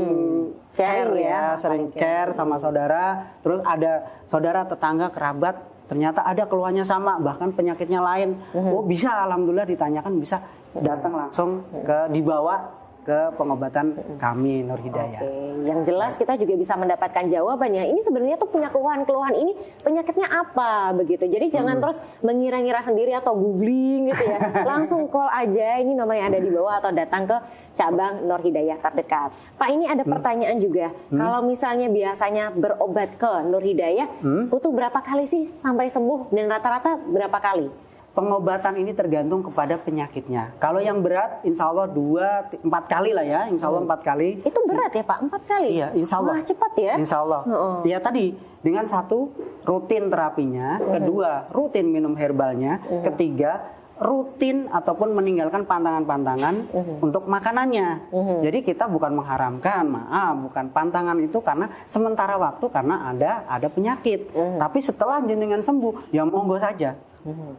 care ya, sering care sama saudara. Terus ada saudara, tetangga, kerabat, ternyata ada keluhannya sama, bahkan penyakitnya lain. Oh bisa, alhamdulillah ditanyakan bisa datang langsung dibawa ke pengobatan kami Nur Hidayah. Yang jelas kita juga bisa mendapatkan jawabannya. Ini sebenarnya tuh punya keluhan-keluhan ini penyakitnya apa begitu. Jadi jangan terus mengira-ngira sendiri atau googling gitu ya. Langsung call aja, ini nomor yang ada di bawah atau datang ke cabang Nur Hidayah terdekat. Pak, ini ada pertanyaan juga. Kalau misalnya biasanya berobat ke Nur Hidayah, butuh berapa kali sih sampai sembuh dan rata-rata berapa kali? Pengobatan ini tergantung kepada penyakitnya. Kalau yang berat, insya Allah 2-4 kali lah ya, insya Allah 4 kali. Itu berat ya Pak, 4 kali? Iya, insya Allah. Wah, cepat ya? Insya Allah. Ya tadi, dengan satu, rutin terapinya. Kedua, rutin minum herbalnya. Ketiga, rutin ataupun meninggalkan pantangan-pantangan untuk makanannya. Jadi kita bukan mengharamkan, bukan pantangan itu karena sementara waktu karena ada penyakit. Tapi setelah jenengan sembuh, ya monggo saja.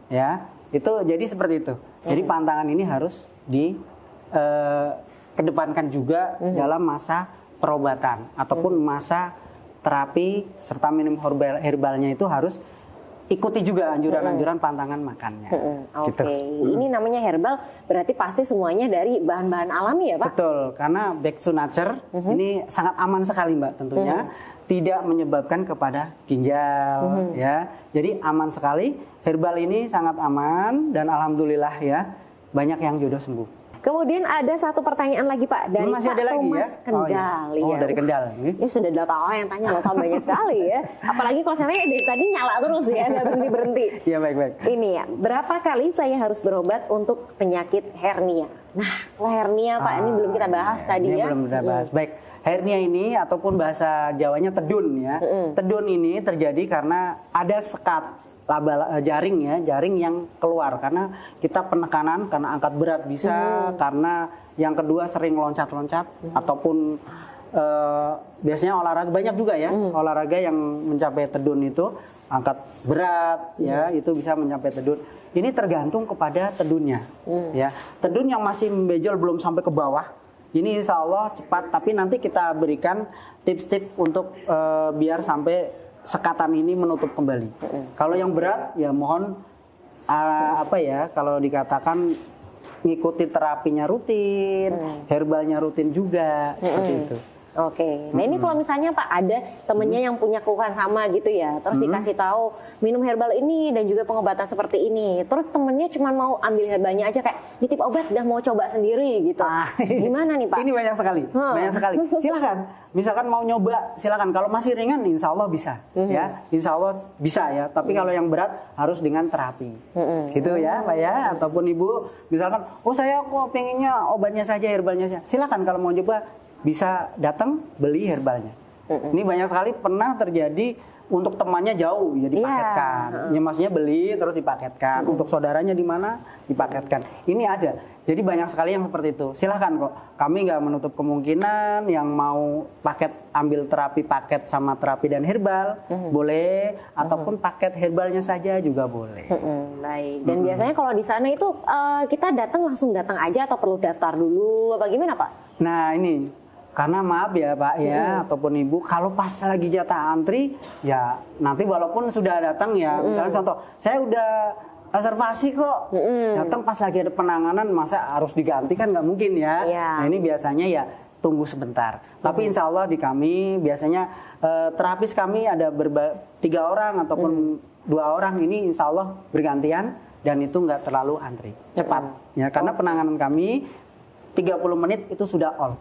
Ya, itu jadi seperti itu. Jadi pantangan ini harus kedepankan juga dalam masa perobatan ataupun masa terapi serta minum herbalnya itu harus ikuti juga anjuran-anjuran pantangan makannya. Oke, ini namanya herbal berarti pasti semuanya dari bahan-bahan alami ya Pak? Betul, karena back to nature ini sangat aman sekali Mbak tentunya. Tidak menyebabkan kepada ginjal ya. Jadi aman sekali. Herbal ini sangat aman dan alhamdulillah ya banyak yang jodoh sembuh. Kemudian ada satu pertanyaan lagi Pak dari Masih Pak ada lagi, Thomas ya? Kendal. Oh dari Kendal. Ini sudah 8 orang yang tanya loh Pak, banyak sekali ya. Apalagi kalau saya dari tadi nyala terus ya, nggak berhenti-berhenti. Iya baik-baik. Ini ya, berapa kali saya harus berobat untuk penyakit hernia? Nah, kalau hernia Pak ini belum kita bahas tadi ini ya. Belum kita bahas. Baik. Hernia ini ataupun bahasa Jawanya tedun ya. Tedun ini terjadi karena ada sekat jaring ya, jaring yang keluar karena kita penekanan, karena angkat berat bisa, karena yang kedua sering loncat-loncat ataupun biasanya olahraga banyak juga ya, olahraga yang mencapai tedun itu angkat berat ya, itu bisa mencapai tedun. Ini tergantung kepada tedunnya ya. Tedun yang masih membejol belum sampai ke bawah, ini insya Allah cepat, tapi nanti kita berikan tips-tips untuk biar sampai sekatan ini menutup kembali. Kalau yang berat ya mohon kalau dikatakan ngikuti terapinya rutin, herbalnya rutin juga seperti itu. Oke, nah ini kalau misalnya Pak ada temennya yang punya keluhan sama gitu ya, terus dikasih tahu minum herbal ini dan juga pengobatan seperti ini, terus temennya cuma mau ambil herbalnya aja kayak nitip obat udah mau coba sendiri gitu, gimana nih Pak? Ini banyak sekali, banyak sekali. Silakan, misalkan mau nyoba, silakan. Kalau masih ringan, insya Allah bisa, ya, insya Allah bisa ya. Tapi kalau yang berat harus dengan terapi, gitu ya, Pak ya, ataupun Ibu, misalkan, oh saya kok pengennya obatnya saja, herbalnya saja. Silakan kalau mau coba. Bisa datang beli herbalnya. Ini banyak sekali pernah terjadi untuk temannya jauh ya dipaketkan. Ya maksudnya beli terus dipaketkan. Untuk saudaranya di mana dipaketkan. Ini ada. Jadi banyak sekali yang seperti itu. Silahkan kok. Kami nggak menutup kemungkinan yang mau paket ambil terapi paket sama terapi dan herbal boleh, ataupun paket herbalnya saja juga boleh. Baik. Dan biasanya kalau di sana itu kita langsung datang aja atau perlu daftar dulu? Apa gimana Pak? Nah ini. Karena maaf ya Pak ya, ataupun Ibu, kalau pas lagi jatah antri, ya nanti walaupun sudah datang ya, misalnya contoh, saya udah reservasi kok, datang pas lagi ada penanganan, masa harus diganti kan nggak mungkin ya. Nah ini biasanya ya tunggu sebentar. Tapi insya Allah di kami biasanya terapis kami ada 3 orang ataupun 2 orang ini insya Allah bergantian dan itu nggak terlalu antri, cepat. Ya karena penanganan kami 30 menit itu sudah all.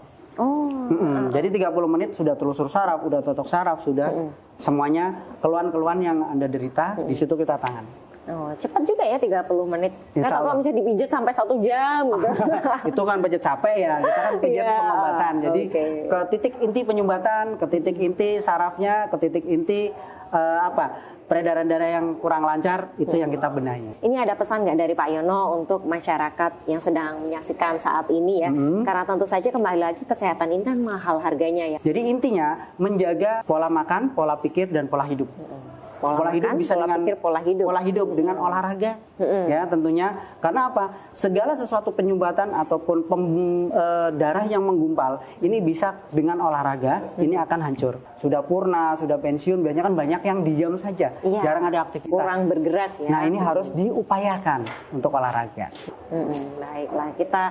Jadi 30 menit sudah telusur saraf, udah totok saraf, sudah semuanya keluhan-keluhan yang Anda derita di situ kita tangani. Oh, cepat juga ya 30 menit. Insya Kalau Allah. misalnya dipijat sampai 1 jam gitu. Itu kan pijat capek ya, kita kan pijat Iya, pengobatan. Jadi oke. ke titik inti penyumbatan, ke titik inti sarafnya, ke titik inti peredaran darah yang kurang lancar, itu yang kita benahi. Ini ada pesan nggak dari Pak Yono untuk masyarakat yang sedang menyaksikan saat ini ya? Karena tentu saja kembali lagi kesehatan ini kan mahal harganya ya. Jadi intinya menjaga pola makan, pola pikir, dan pola hidup. Pola hidup makan, bisa pola dengan pikir, pola hidup. dengan olahraga, ya tentunya. Karena apa? Segala sesuatu penyumbatan ataupun darah yang menggumpal ini bisa dengan olahraga ini akan hancur. Sudah purna, sudah pensiun, biasanya kan banyak yang diam saja, Iya. jarang ada aktivitas. Kurang bergerak ya. Nah ini harus diupayakan untuk olahraga. Baiklah, kita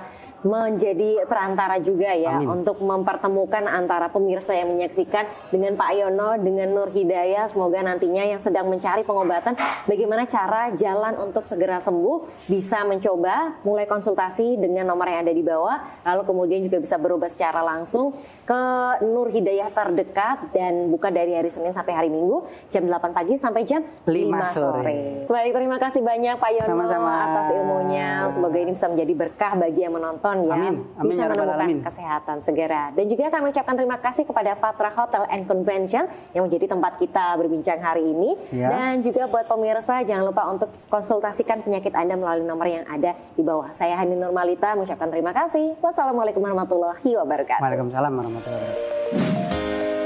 menjadi perantara juga ya Amin. untuk mempertemukan antara pemirsa yang menyaksikan dengan Pak Yono, dengan Nur Hidayah. Semoga nantinya yang sedang mencari pengobatan, bagaimana cara jalan untuk segera sembuh, bisa mencoba mulai konsultasi dengan nomor yang ada di bawah, lalu kemudian juga bisa berobat secara langsung ke Nur Hidayah terdekat dan buka dari hari Senin sampai hari Minggu jam 8 pagi sampai jam 5 sore. Baik, terima kasih banyak Pak Yono Sama-sama. atas ilmunya. Semoga ini bisa menjadi berkah bagi yang menonton ya. Amin. Amin Bisa ya Rabbal menemukan Alamin. kesehatan segera. Dan juga kami ucapkan terima kasih kepada Patra Hotel and Convention yang menjadi tempat kita berbincang hari ini. Ya. Dan juga buat pemirsa jangan lupa untuk konsultasikan penyakit Anda melalui nomor yang ada di bawah. Saya Hani Nurmalita mengucapkan terima kasih. Wassalamualaikum warahmatullahi wabarakatuh. Waalaikumsalam warahmatullahi wabarakatuh.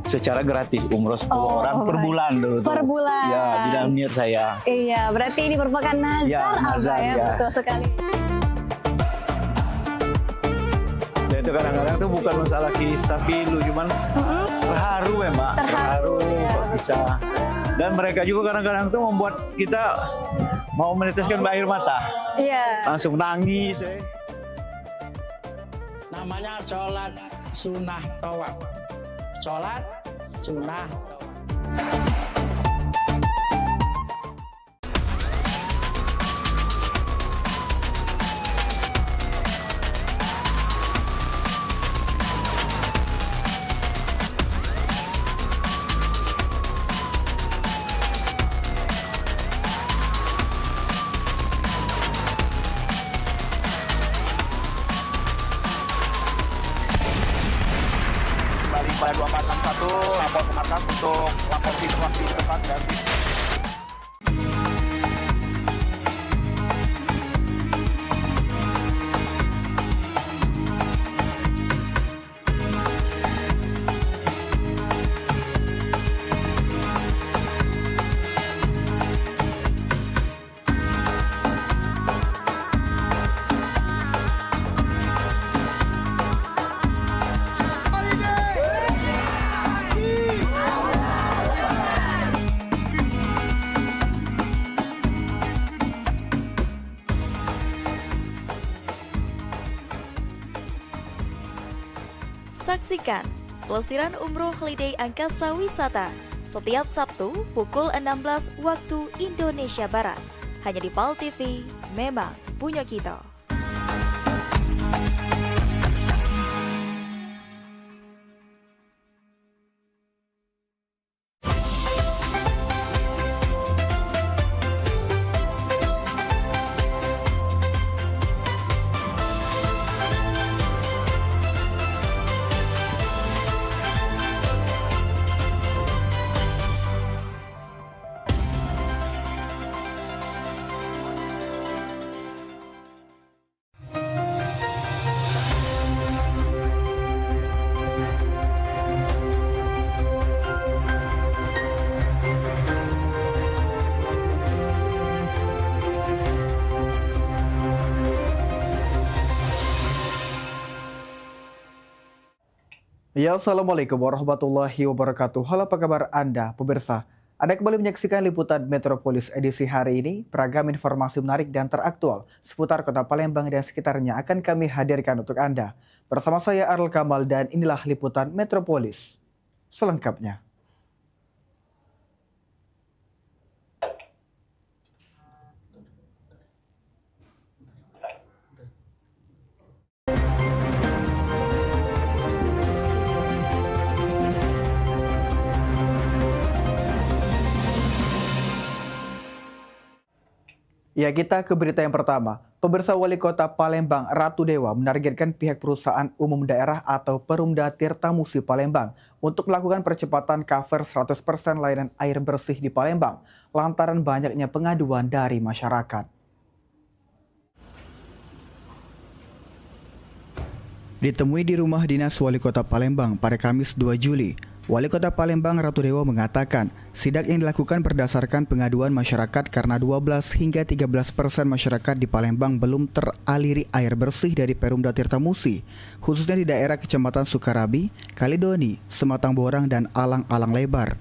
Secara gratis umroh 10 orang per bulan dulu tuh. Per bulan. Ya, di dalam niat saya. Iya, berarti ini merupakan nazar, Ya, nazar, Abah ya, ya. betul sekali. Saya itu kadang-kadang tuh bukan masalah kisah pilu, cuman terharu ya Mbak. Terharu kok bisa. Dan mereka juga kadang-kadang tuh membuat kita mau meneteskan air mata. Iya. Langsung nangis. Namanya sholat sunnah tawaf. Sholat sunnah tawaf. Kembali pada 2461 lapor ke markas untuk lapor situasi depan dan Saksikan pelesiran umroh Holiday Angkasa Wisata setiap Sabtu pukul 16 waktu Indonesia Barat. Hanya di PAL TV, memang punya kita. Ya, Assalamualaikum warahmatullahi wabarakatuh. Halo, apa kabar Anda, pemirsa? Anda kembali menyaksikan liputan Metropolis edisi hari ini. Beragam informasi menarik dan teraktual seputar kota Palembang dan sekitarnya akan kami hadirkan untuk Anda. Bersama saya Arl Kamal dan inilah liputan Metropolis selengkapnya. Ya, kita ke berita yang pertama. Pemirsa, Wali Kota Palembang Ratu Dewa menargetkan pihak perusahaan umum daerah atau Perumda Tirtamusi Palembang untuk melakukan percepatan cover 100% layanan air bersih di Palembang lantaran banyaknya pengaduan dari masyarakat. Ditemui di rumah dinas Wali Kota Palembang pada Kamis 2 Juli, Wali Kota Palembang Ratu Dewa mengatakan sidak yang dilakukan berdasarkan pengaduan masyarakat karena 12 hingga 13% masyarakat di Palembang belum teraliri air bersih dari Perumda Tirtamusi, khususnya di daerah Kecamatan Sukarabi, Kalidoni, Sematang Borang, dan Alang-Alang Lebar.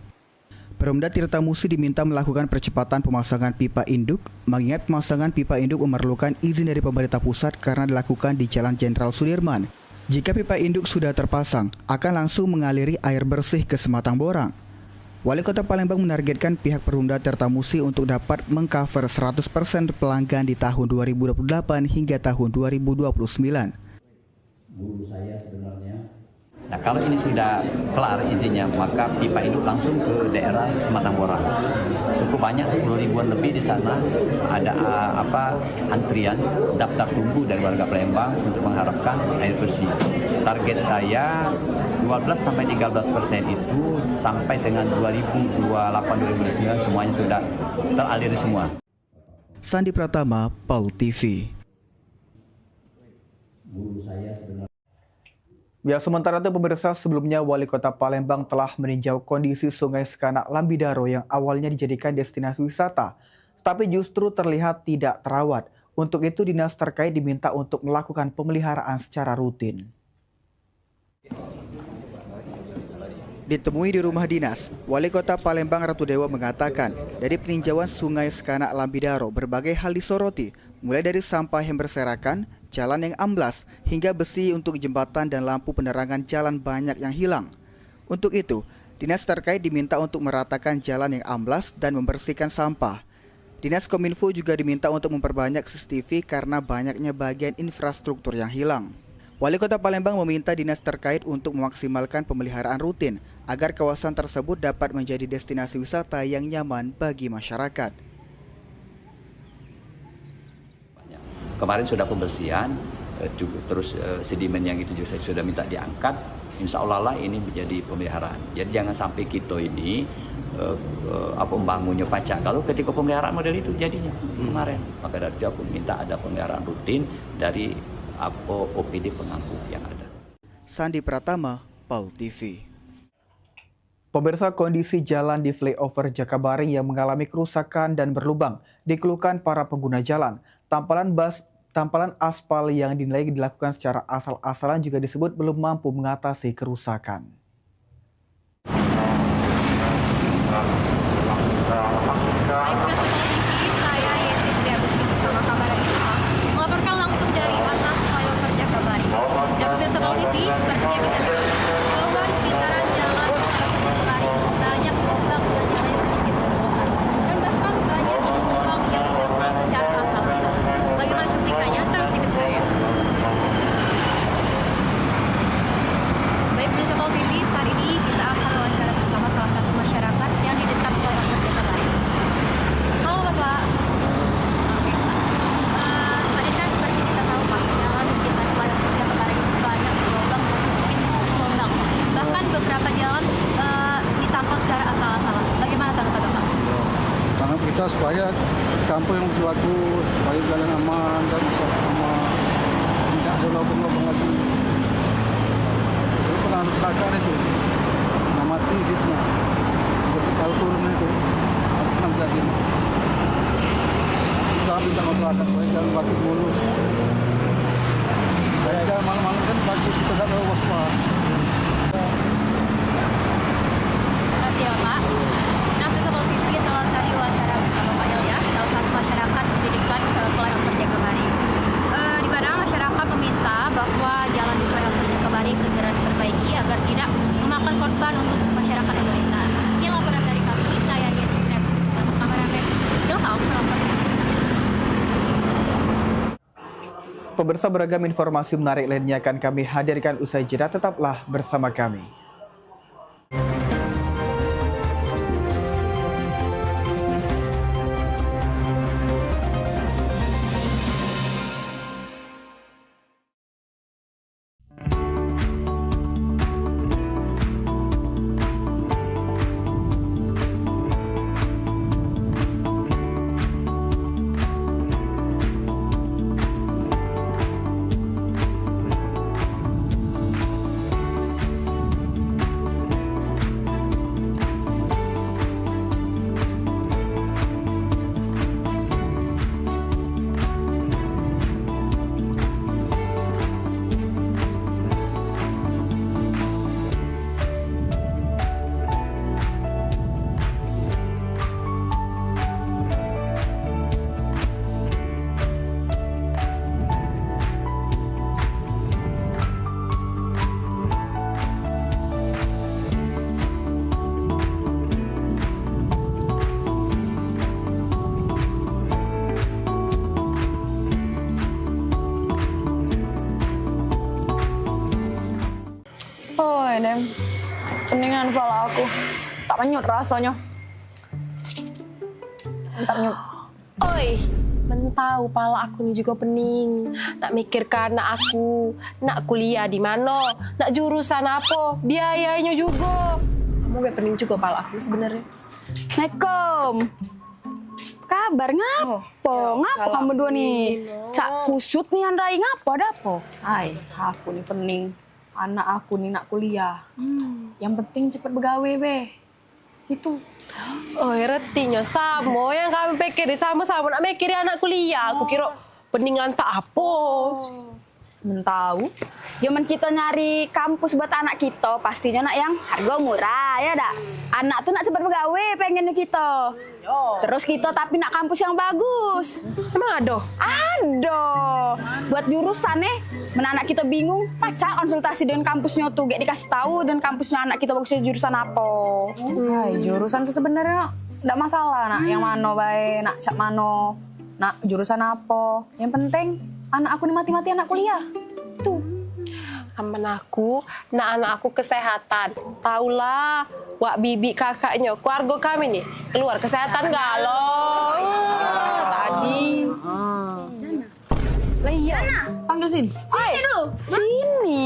Perumda Tirtamusi diminta melakukan percepatan pemasangan pipa induk, mengingat pemasangan pipa induk memerlukan izin dari pemerintah pusat karena dilakukan di Jalan Jenderal Sudirman. Jika pipa induk sudah terpasang, akan langsung mengaliri air bersih ke Sematang Borang. Wali Kota Palembang menargetkan pihak Perumda Tirtamusi untuk dapat mengcover 100% pelanggan di tahun 2028 hingga tahun 2029. Guru saya sebenarnya. Nah, kalau ini sudah kelar izinnya, maka pipa induk langsung ke daerah Sematang Borang. Cukup banyak, 10 ribuan lebih di sana. Ada antrian daftar tunggu dari warga Palembang untuk mengharapkan air bersih. Target saya 12-13% itu sampai dengan 2028-2029 semuanya sudah teraliri semua. Sandi Pratama, PAL TV. Guru saya sebenarnya. Ya, sementara itu pemirsa, sebelumnya Wali Kota Palembang telah meninjau kondisi Sungai Sekanak Lambidaro yang awalnya dijadikan destinasi wisata, tapi justru terlihat tidak terawat. Untuk itu dinas terkait diminta untuk melakukan pemeliharaan secara rutin. Ditemui di rumah dinas, Wali Kota Palembang Ratu Dewa mengatakan dari peninjauan Sungai Sekanak Lambidaro berbagai hal disoroti, mulai dari sampah yang berserakan, jalan yang amblas, hingga besi untuk jembatan dan lampu penerangan jalan banyak yang hilang. Untuk itu, dinas terkait diminta untuk meratakan jalan yang amblas dan membersihkan sampah. Dinas Kominfo juga diminta untuk memperbanyak CCTV karena banyaknya bagian infrastruktur yang hilang. Wali Kota Palembang meminta dinas terkait untuk memaksimalkan pemeliharaan rutin agar kawasan tersebut dapat menjadi destinasi wisata yang nyaman bagi masyarakat. Kemarin sudah pembersihan, terus sedimen yang itu juga saya sudah minta diangkat. Insya Allah lah ini menjadi pemeliharaan. Jadi jangan sampai kita ini membangunnya pacak. Kalau ketika pemeliharaan model itu jadinya kemarin, maka dari itu aku minta ada pemeliharaan rutin dari OPD pengangkut yang ada. Sandi Pratama, PAL TV. Pemirsa, kondisi jalan di flyover Jakabaring yang mengalami kerusakan dan berlubang dikeluhkan para pengguna jalan. Tampalan aspal yang dinilai dilakukan secara asal-asalan juga disebut belum mampu mengatasi kerusakan. Saya Yesin Diabuti bersama kamera kita melaporkan langsung dari atas flyover Jakabaring. Dan pemirsa PAL TV, sepertinya kita lihat bahwa di sekitaran jalan Jakabaring banyak lubang dan jalannya sedikit berlubang. Dan bahkan banyak lubang yang dilakukan secara asal-asalan. Bagaimana cuplikannya? Terus ikuti saya. Baik pemirsa PAL TV, saat ini kita akan wawancara bersama salah satu masyarakat yang di dekat flyover Jakabaring. Halo Bapak. Oke Pak. Saat ini kan seperti kita tahu Pak, jalan di sekitar flyover Jakabaring itu banyak lubang dan sedikit lubang. Bahkan beberapa jalan ditangkal secara asal-asalan. Bagaimana tanggapan Bapak? Tanggap kita supaya campur yang bagus, supaya jalan aman dan aman, tidak ada lubang-lubang lagi. Itu pernah harus takar itu, mati gitu. Jadi kalau turun itu, pernah jadi. Kita minta masyarakat supaya jalan bagus mulus. Supaya jalan malam-malam kan bagus, kita tidak tahu was-was. Terima kasih ya Pak. Nah, pemirsa PAL TV telah tadi wawancara bersama Pak Ilyas, salah satu masyarakat di dekat flyover Jakabaring. Di mana masyarakat meminta bahwa jalan di flyover Jakabaring segera diperbaiki agar tidak memakan korban untuk masyarakat yang melintas. Ini laporan dari kami, saya Yesin bersama kameramen Ilham. Pemirsa, beragam informasi menarik lainnya akan kami hadirkan usai jeda. Tetaplah bersama kami. Tak menyut rasanya. Entar nyut. Oi, mentau pala aku nih juga pening. Nak mikirkan anak aku, nak kuliah di mana, nak jurusan apa, biayanya juga. Kamu gak pening juga pala aku sebenarnya. Assalamualaikum. Kabar ngapo? Ngapo kamu berdua nih? Cak kusut nih Andrai ngapo ada apa? Hai, aku nih pening. Anak aku nih nak kuliah. Yang penting cepet begawe, be. Itu. Oh, retinya sama yang kami pikir sama-sama nak mikir anak kuliah. Aku kira peningan tak apa. Mentau. Zaman kita nyari kampus buat anak kita, pastinya nak yang harga murah ya dak. Anak tuh nak cepat begawe pengennya kita. Terus kita tapi nak kampus yang bagus. Emang ada? Ada. Buat jurusan anak kita bingung, pacak konsultasi dengan kampusnya tuh, gak dikasih tahu dan kampusnya anak kita bagusnya jurusan apa. Hai, jurusan tuh sebenarnya enggak masalah nak yang mano bae, nak cak mano, nak jurusan apa. Yang penting anak aku nih mati-mati anak kuliah. Tuh. Aman aku, anak aku kesehatan. Taulah, wak bibi kakaknya, keluarga kami nih, keluar kesehatan galau. Tadi. Lah iya. Panggil sini. Sini dulu. Sini.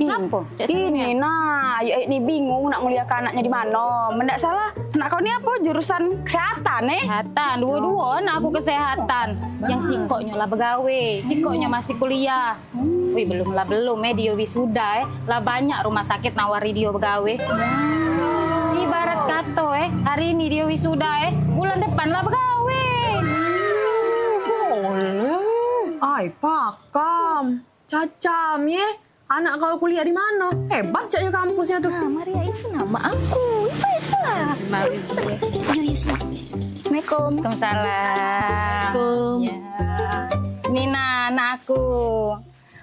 Kenapa? Sini nah, ayo ini bingung nak nguliahkan anaknya di mana. Mendak salah, anak kau ni apa jurusan kesehatan Kesehatan, dua-dua anak aku kesehatan. Yang sikoknya lah begawe, sikoknya masih kuliah. Wih belum dia wisuda lah banyak rumah sakit nawari dia begawe. Ibarat kata hari ini dia wisuda bulan depan lah begawe. Ay, pakam. Cacam ye. Anak kau kuliah di mana? Hebat caknya kampusnya tuh. Nah, Maria itu nama aku. Itu ya sekolah. Yuk, sini. Assalamualaikum. Waalaikumsalam. Ya. Nina, anak aku.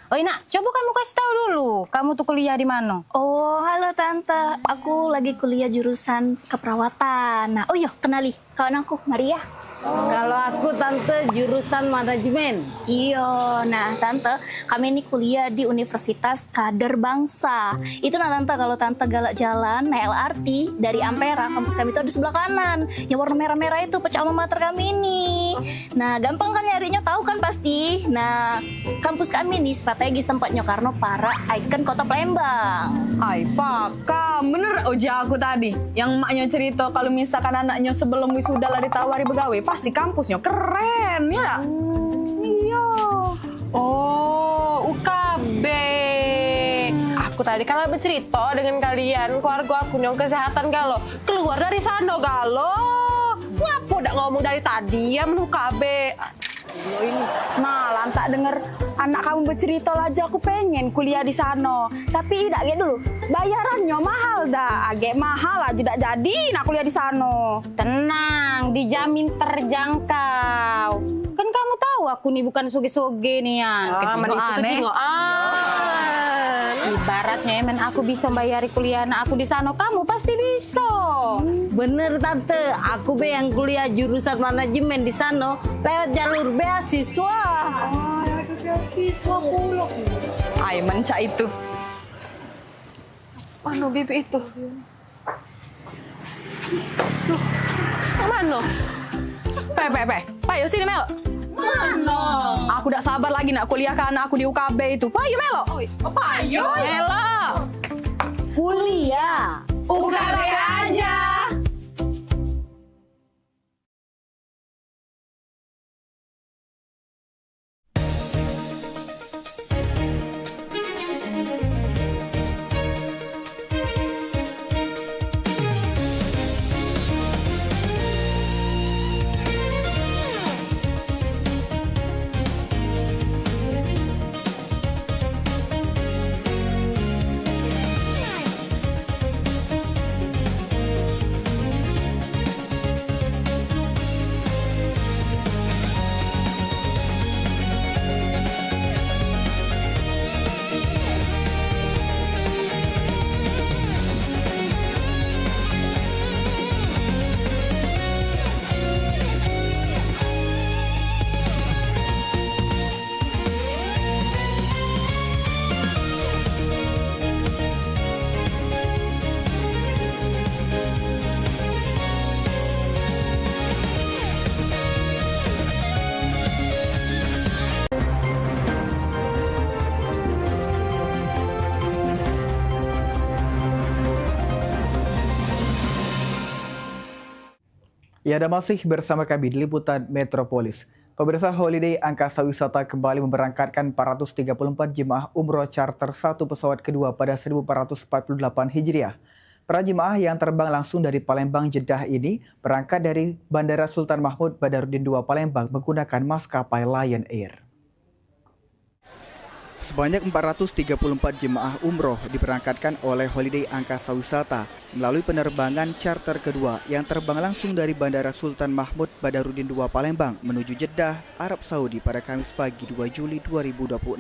Oh, Nak, coba kamu kasih tahu dulu. Kamu tuh kuliah di mana? Oh, halo Tante. Aku lagi kuliah jurusan keperawatan. Nah, oh iya, kenali. Kawan aku, Maria. Kalau aku Tante jurusan manajemen. Iya, nah Tante, kami ini kuliah di Universitas Kader Bangsa. Itu nah Tante, kalau Tante galak jalan naik LRT dari Ampera, kampus kami itu di sebelah kanan. Yang warna merah-merah itu pecah alma mater kami ini. Nah, gampang kan nyarinya, tahu kan pasti. Nah, kampus kami ini strategis tempatnya karena para ikon kota Palembang. Ay, pakam. Bener uja aku tadi. Yang maknya cerita kalau misalkan anaknya sebelum wisuda lah ditawari begawe, pasti kampusnya keren, ya? Iya. Oh, UKB. Aku tadi kalau bercerita dengan kalian, keluarga aku yang kesehatan kalau keluar dari sana galau. Ngapa udah ngomong dari tadi ya UKB? Ini. Nah, lantak denger anak kamu bercerita aja aku pengen kuliah di sana. Tapi tidak kayak dulu. Bayarannya mahal dah. Agak mahal aja tidak jadi nak kuliah di sana. Tenang, dijamin terjangkau. Kan kamu tahu aku nih bukan soge-soge nih ya. Ibaratnya men aku bisa bayari kuliah anak aku di sana, kamu pasti bisa. Bener Tante, aku be yang kuliah jurusan manajemen di sana lewat jalur beasiswa. Beasiswa pula. Ay, mencak itu. Mana bibi itu? Mana? Payo sini Mel. Mana? Aku udah sabar lagi nak kuliah ke anak aku di UKB itu. Payo Melo. Payo. Melo. Kuliah. UKB aja. Ya, Anda masih bersama kami di Liputan Metropolis. Pemirsa, Holiday Angkasa Wisata kembali memberangkatkan 434 jemaah umroh charter satu pesawat kedua pada 1448 Hijriah. Para jemaah yang terbang langsung dari Palembang Jeddah ini berangkat dari Bandara Sultan Mahmud Badarudin II Palembang menggunakan maskapai Lion Air. Sebanyak 434 jemaah umroh diberangkatkan oleh Holiday Angkasa Wisata melalui penerbangan charter kedua yang terbang langsung dari Bandara Sultan Mahmud Badarudin II Palembang menuju Jeddah, Arab Saudi pada Kamis pagi 2 Juli 2026.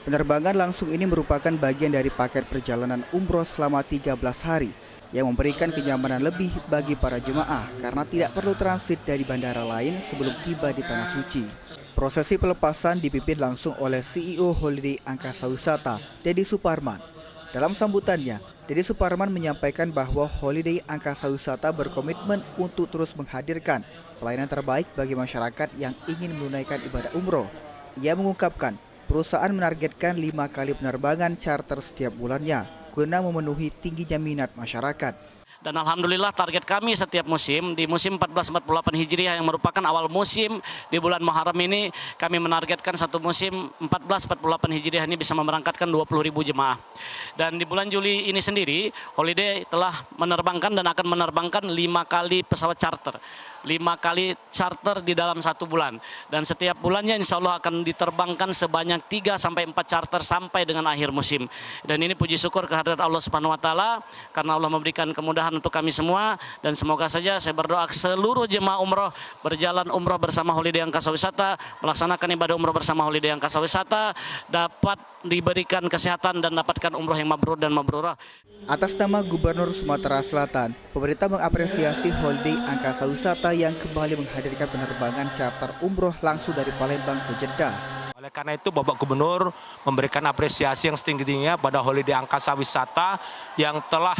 Penerbangan langsung ini merupakan bagian dari paket perjalanan umroh selama 13 hari yang memberikan kenyamanan lebih bagi para jemaah karena tidak perlu transit dari bandara lain sebelum tiba di Tanah Suci. Prosesi pelepasan dipimpin langsung oleh CEO Holiday Angkasa Wisata, Dedi Suparman. Dalam sambutannya, Dedi Suparman menyampaikan bahwa Holiday Angkasa Wisata berkomitmen untuk terus menghadirkan pelayanan terbaik bagi masyarakat yang ingin menunaikan ibadah umroh. Ia mengungkapkan, perusahaan menargetkan 5 kali penerbangan charter setiap bulannya guna memenuhi tingginya minat masyarakat. Dan alhamdulillah target kami setiap musim, di musim 1448 Hijriah yang merupakan awal musim di bulan Muharram ini, kami menargetkan satu musim 1448 Hijriah ini bisa memberangkatkan 20.000 jemaah. Dan di bulan Juli ini sendiri, Holiday telah menerbangkan dan akan menerbangkan 5 kali pesawat charter. 5 kali charter di dalam satu bulan. Dan setiap bulannya insya Allah akan diterbangkan sebanyak 3-4 charter sampai dengan akhir musim. Dan ini puji syukur kehadirat Allah Subhanahu Wa Taala karena Allah memberikan kemudahan untuk kami semua. Dan semoga saja saya berdoa seluruh jemaah umroh berjalan umroh bersama Holiday Angkasa Wisata, melaksanakan ibadah umroh bersama Holiday Angkasa Wisata, dapat diberikan kesehatan dan dapatkan umroh yang mabrur dan mabrurah. Atas nama Gubernur Sumatera Selatan, pemerintah mengapresiasi Holiday Angkasa Wisata yang kembali menghadirkan penerbangan charter umroh langsung dari Palembang ke Jeddah. Oleh karena itu Bapak Gubernur memberikan apresiasi yang setinggi-tingginya pada Holiday Angkasa Wisata yang telah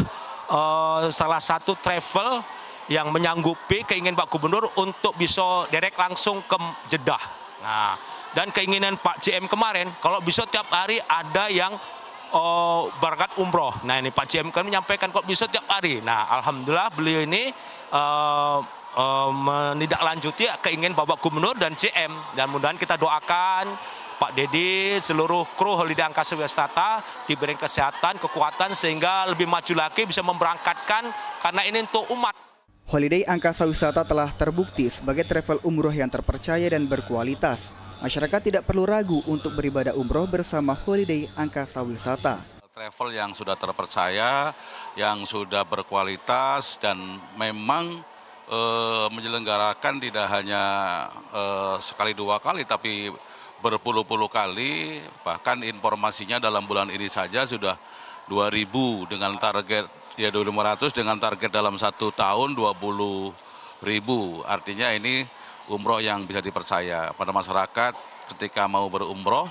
salah satu travel yang menyanggupi keinginan Pak Gubernur untuk bisa direct langsung ke Jeddah. Nah, dan keinginan Pak CM kemarin kalau bisa tiap hari ada yang berangkat umroh. Nah ini Pak CM kan menyampaikan kok bisa tiap hari. Nah alhamdulillah beliau ini menindaklanjuti keinginan Bapak Gubernur dan CM. Dan mudah-mudahan kita doakan Pak Dedi, seluruh kru Holiday Angkasa Wisata diberi kesehatan, kekuatan sehingga lebih maju lagi bisa memberangkatkan karena ini untuk umat. Holiday Angkasa Wisata telah terbukti sebagai travel umroh yang terpercaya dan berkualitas. Masyarakat tidak perlu ragu untuk beribadah umroh bersama Holiday Angkasa Wisata. Travel yang sudah terpercaya, yang sudah berkualitas dan memang menyelenggarakan tidak hanya sekali dua kali tapi berpuluh-puluh kali, bahkan informasinya dalam bulan ini saja sudah 2.000 dengan target ya 2.500 dengan target dalam satu tahun 20.000. Artinya ini umroh yang bisa dipercaya pada masyarakat ketika mau berumroh,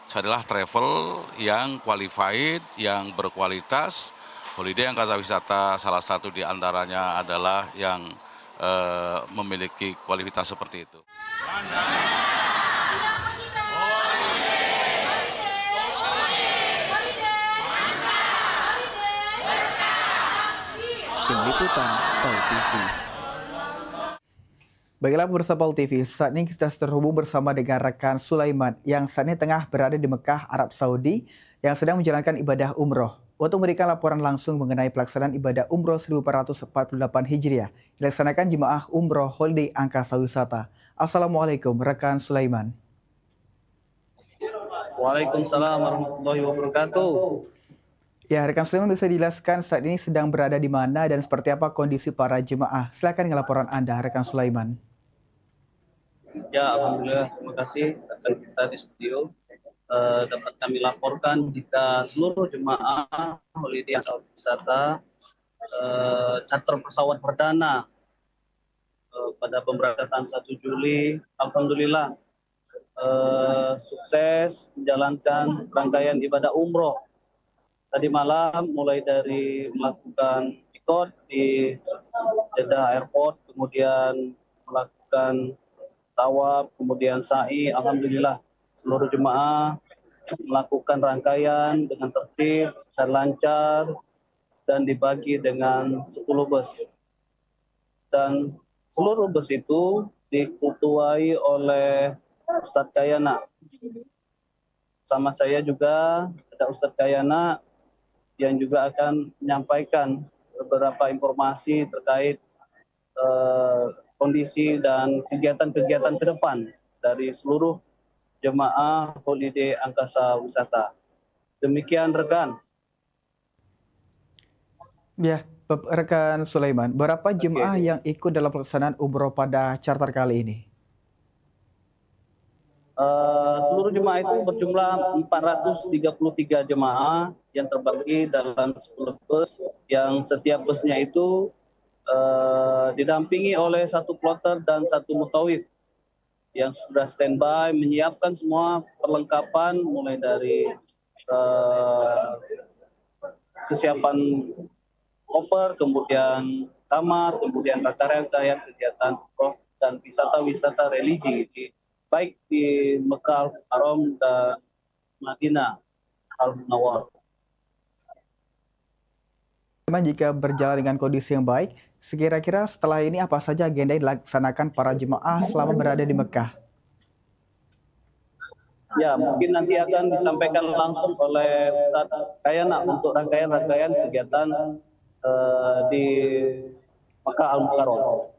carilah travel yang qualified, yang berkualitas. Holiday Angkasa Wisata salah satu di antaranya adalah yang memiliki kualitas seperti itu. Tim Liputan PAL TV. Baiklah pemirsa PAL TV, saat ini kita terhubung bersama dengan rekan Sulaiman yang saat ini tengah berada di Mekah, Arab Saudi yang sedang menjalankan ibadah umroh untuk memberikan laporan langsung mengenai pelaksanaan ibadah umroh 1448 Hijriah dilaksanakan jemaah umroh Holiday Angkasa Wisata. Assalamualaikum rekan Sulaiman. Waalaikumsalam warahmatullahi wabarakatuh. Ya, rekan Sulaiman bisa dijelaskan saat ini sedang berada di mana dan seperti apa kondisi para jemaah. Silakan dengan laporan Anda, rekan Sulaiman. Ya, alhamdulillah, terima kasih rekan kita di studio. Dapat kami laporkan jika seluruh jemaah Holiday Angkasa Wisata charter pesawat perdana pada pemberangkatan 1 Juli, alhamdulillah sukses menjalankan rangkaian ibadah umroh. Tadi malam mulai dari melakukan mikot di Jeddah Airport, kemudian melakukan tawaf, kemudian sa'i, alhamdulillah seluruh jemaah melakukan rangkaian dengan tertib dan lancar dan dibagi dengan 10 bus. Dan seluruh bus itu diketuai oleh Ustadz Kayana. Sama saya juga ada Ustadz Kayana yang juga akan menyampaikan beberapa informasi terkait kondisi dan kegiatan-kegiatan ke depan dari seluruh jemaah Holiday Angkasa Wisata. Demikian rekan. Ya, rekan Sulaiman, berapa jemaah yang ikut dalam pelaksanaan umroh pada charter kali ini? Seluruh jemaah itu berjumlah 433 jemaah yang terbagi dalam 10 bus, yang setiap busnya itu didampingi oleh satu kloter dan satu mutawif yang sudah standby menyiapkan semua perlengkapan mulai dari kesiapan koper, kemudian kamar, kemudian rangkaian kegiatan dan wisata-wisata religi baik di Mekah Haram dan Madinah Al-Munawwar. Jika berjalan dengan kondisi yang baik, sekira-kira setelah ini apa saja agenda yang dilaksanakan para jemaah selama berada di Mekah? Ya, mungkin nanti akan disampaikan langsung oleh Ustadz Kayana untuk rangkaian-rangkaian kegiatan di Mekah Al-Mukarram.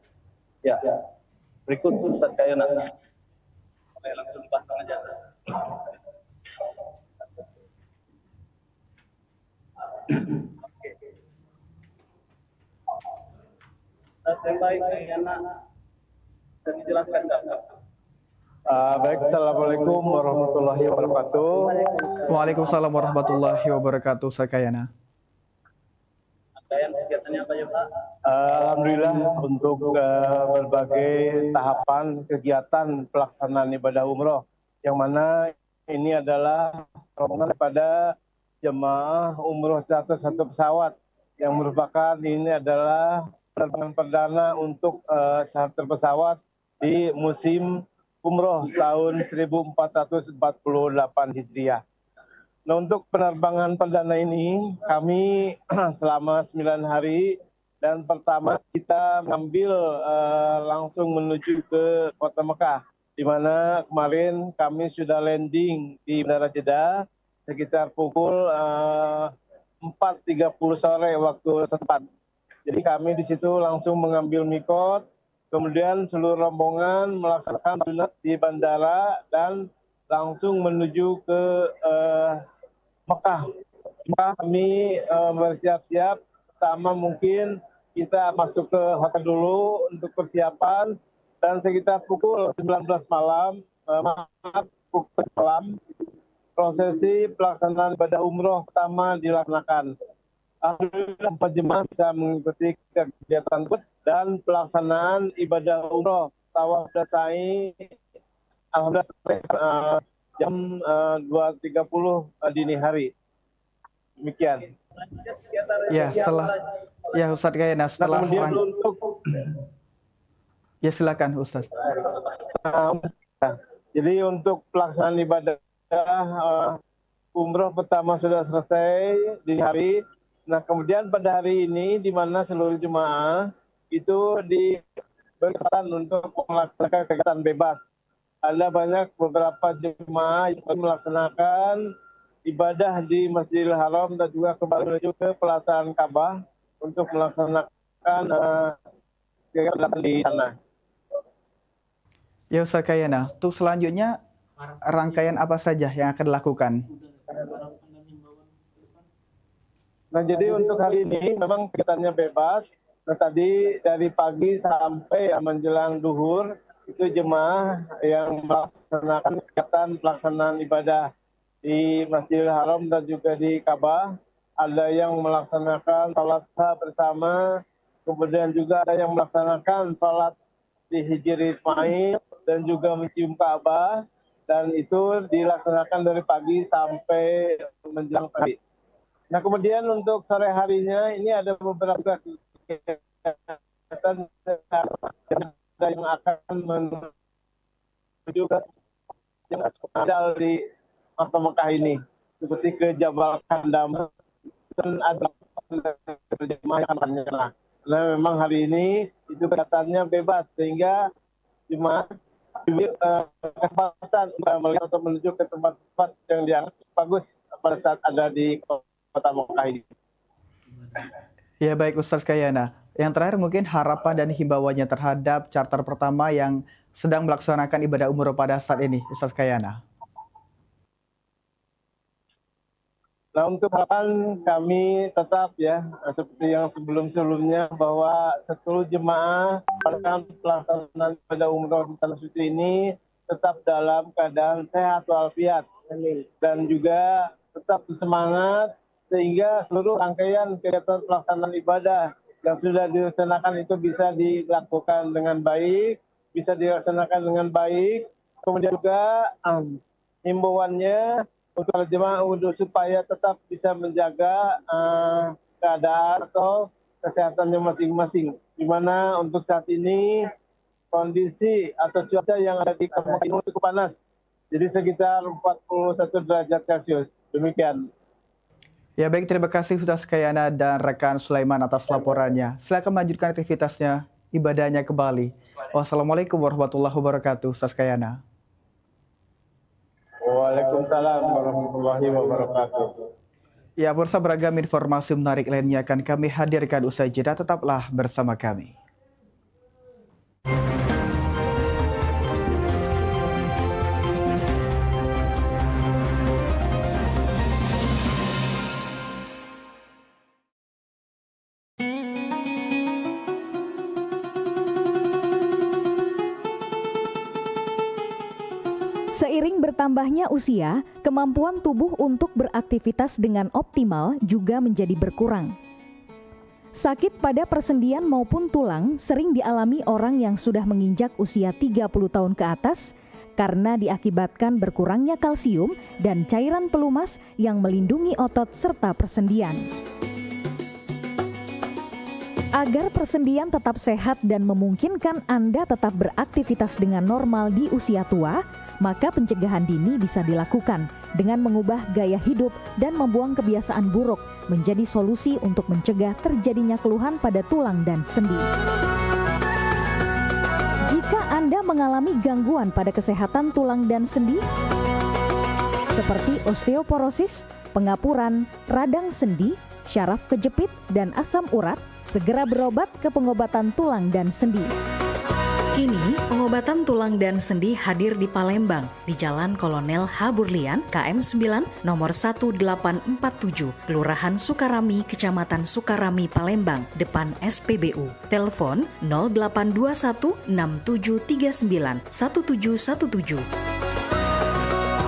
Ya, berikut Ustadz Kayana. Langsung dipasang aja. Baik, Kayana. Bisa dijelaskan nggak? Baik, Assalamualaikum warahmatullahi wabarakatuh. Waalaikumsalam warahmatullahi wabarakatuh, Sakayana. Kegiatannya apa ya, Pak? Alhamdulillah untuk berbagai tahapan kegiatan pelaksanaan ibadah umroh, yang mana ini adalah rombongan pada jemaah umroh charter satu pesawat, yang merupakan ini adalah penerbangan perdana untuk charter pesawat di musim umroh tahun 1448 Hijriah. Nah, untuk penerbangan perdana ini kami selama 9 hari, dan pertama kita mengambil langsung menuju ke kota Mekah, di mana kemarin kami sudah landing di Bandara Jeddah sekitar pukul 4.30 sore waktu setempat. Jadi kami di situ langsung mengambil mikot, kemudian seluruh rombongan melaksanakan sunat di bandara dan langsung menuju ke Mekah. Kami bersiap-siap, pertama mungkin kita masuk ke hotel dulu untuk persiapan, dan sekitar pukul 19 malam, prosesi pelaksanaan ibadah umroh pertama dilaksanakan. Alhamdulillah jemaah bisa mengikuti kegiatan dan pelaksanaan ibadah umroh tawaf dan sa'i alhamdulillah jam 2.30 dini hari. Demikian. Ya, Ustadz Kayana, setelah ya silakan Ustadz. Jadi untuk pelaksanaan ibadah umroh pertama sudah selesai di hari. Nah, kemudian pada hari ini di mana seluruh jemaah itu diberi kesempatan untuk melaksanakan kegiatan bebas. Ada banyak beberapa jemaah yang melaksanakan ibadah di Masjidil Haram dan juga kembali menuju ke pelataran Ka'bah untuk melaksanakan kegiatan di sana. Ya Ustadz Kayana, untuk selanjutnya rangkaian apa saja yang akan dilakukan? Nah, jadi untuk hari ini memang kegiatannya bebas. Nah, tadi dari pagi sampai menjelang duhur itu jemaah yang melaksanakan kegiatan pelaksanaan ibadah di Masjidil Haram dan juga di Ka'bah. Ada yang melaksanakan salat bersama, kemudian juga ada yang melaksanakan salat di Hijri Ismail dan juga mencium Ka'bah, dan itu dilaksanakan dari pagi sampai menjelang pagi. Nah, kemudian untuk sore harinya ini ada beberapa kegiatan yang akan menuju ke yang ada di kota Mekah ini, seperti ke Jabal Khandam, dan ada jemaah yang akan menyerah. Karena memang hari ini itu kegiatannya bebas sehingga jemaah diberi kesempatan untuk melihat atau menuju ke tempat-tempat yang dianggap bagus pada saat ada di Kota Mekah ini. Ya baik Ustaz Kayana. Yang terakhir mungkin harapan dan himbauannya terhadap charter pertama yang sedang melaksanakan ibadah umroh pada saat ini, Ustaz Kayana. Nah, untuk harapan kami tetap ya seperti yang sebelum-sebelumnya bahwa seluruh jemaah pada pelaksanaan ibadah umroh di Tanah Suci ini tetap dalam keadaan sehat walafiat dan juga tetap semangat sehingga seluruh rangkaian kegiatan pelaksanaan ibadah yang sudah dilaksanakan itu bisa dilakukan dengan baik, bisa dilaksanakan dengan baik. Kemudian juga himbauannya untuk jemaah untuk supaya tetap bisa menjaga keadaan atau kesehatannya masing-masing. Di mana untuk saat ini kondisi atau cuaca yang ada di Kampung ini cukup panas. Jadi sekitar 41 derajat Celcius. Demikian. Ya baik, terima kasih Ustaz Kayana dan rekan Sulaiman atas laporannya. Silakan melanjutkan aktivitasnya, ibadahnya kembali. Wassalamualaikum warahmatullahi wabarakatuh, Ustaz Kayana. Waalaikumsalam warahmatullahi wabarakatuh. Ya, pemirsa, beragam informasi menarik lainnya akan kami hadirkan usai jeda. Tetaplah bersama kami. Seiring bertambahnya usia, kemampuan tubuh untuk beraktivitas dengan optimal juga menjadi berkurang. Sakit pada persendian maupun tulang sering dialami orang yang sudah menginjak usia 30 tahun ke atas karena diakibatkan berkurangnya kalsium dan cairan pelumas yang melindungi otot serta persendian. Agar persendian tetap sehat dan memungkinkan Anda tetap beraktivitas dengan normal di usia tua, maka pencegahan dini bisa dilakukan dengan mengubah gaya hidup dan membuang kebiasaan buruk menjadi solusi untuk mencegah terjadinya keluhan pada tulang dan sendi. Jika Anda mengalami gangguan pada kesehatan tulang dan sendi, seperti osteoporosis, pengapuran, radang sendi, syaraf kejepit, dan asam urat, segera berobat ke pengobatan tulang dan sendi. Kini, pengobatan tulang dan sendi hadir di Palembang, di Jalan Kolonel H. Burlian, KM 9, nomor 1847, Kelurahan Sukarami, Kecamatan Sukarami, Palembang, depan SPBU. Telepon 0821 6739 1717.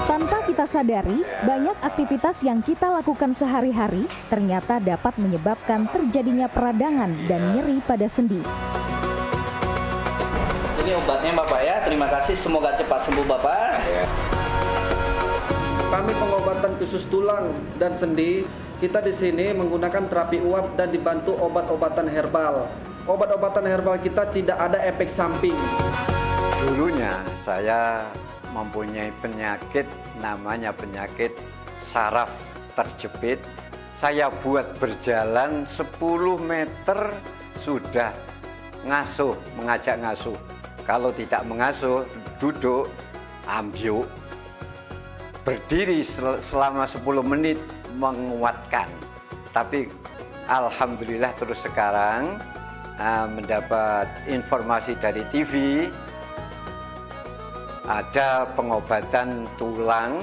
Tanpa kita sadari, banyak aktivitas yang kita lakukan sehari-hari ternyata dapat menyebabkan terjadinya peradangan dan nyeri pada sendi. Ini obatnya Bapak ya, terima kasih, semoga cepat sembuh Bapak. Kami pengobatan khusus tulang dan sendi, kita di sini menggunakan terapi uap dan dibantu obat-obatan herbal. Obat-obatan herbal kita tidak ada efek samping. Dulunya saya mempunyai penyakit namanya penyakit saraf terjepit. Saya buat berjalan 10 meter sudah ngasuh, mengajak ngasuh. Kalau tidak mengasuh, duduk, ambyuk, berdiri selama 10 menit menguatkan. Tapi alhamdulillah terus sekarang mendapat informasi dari TV, ada pengobatan tulang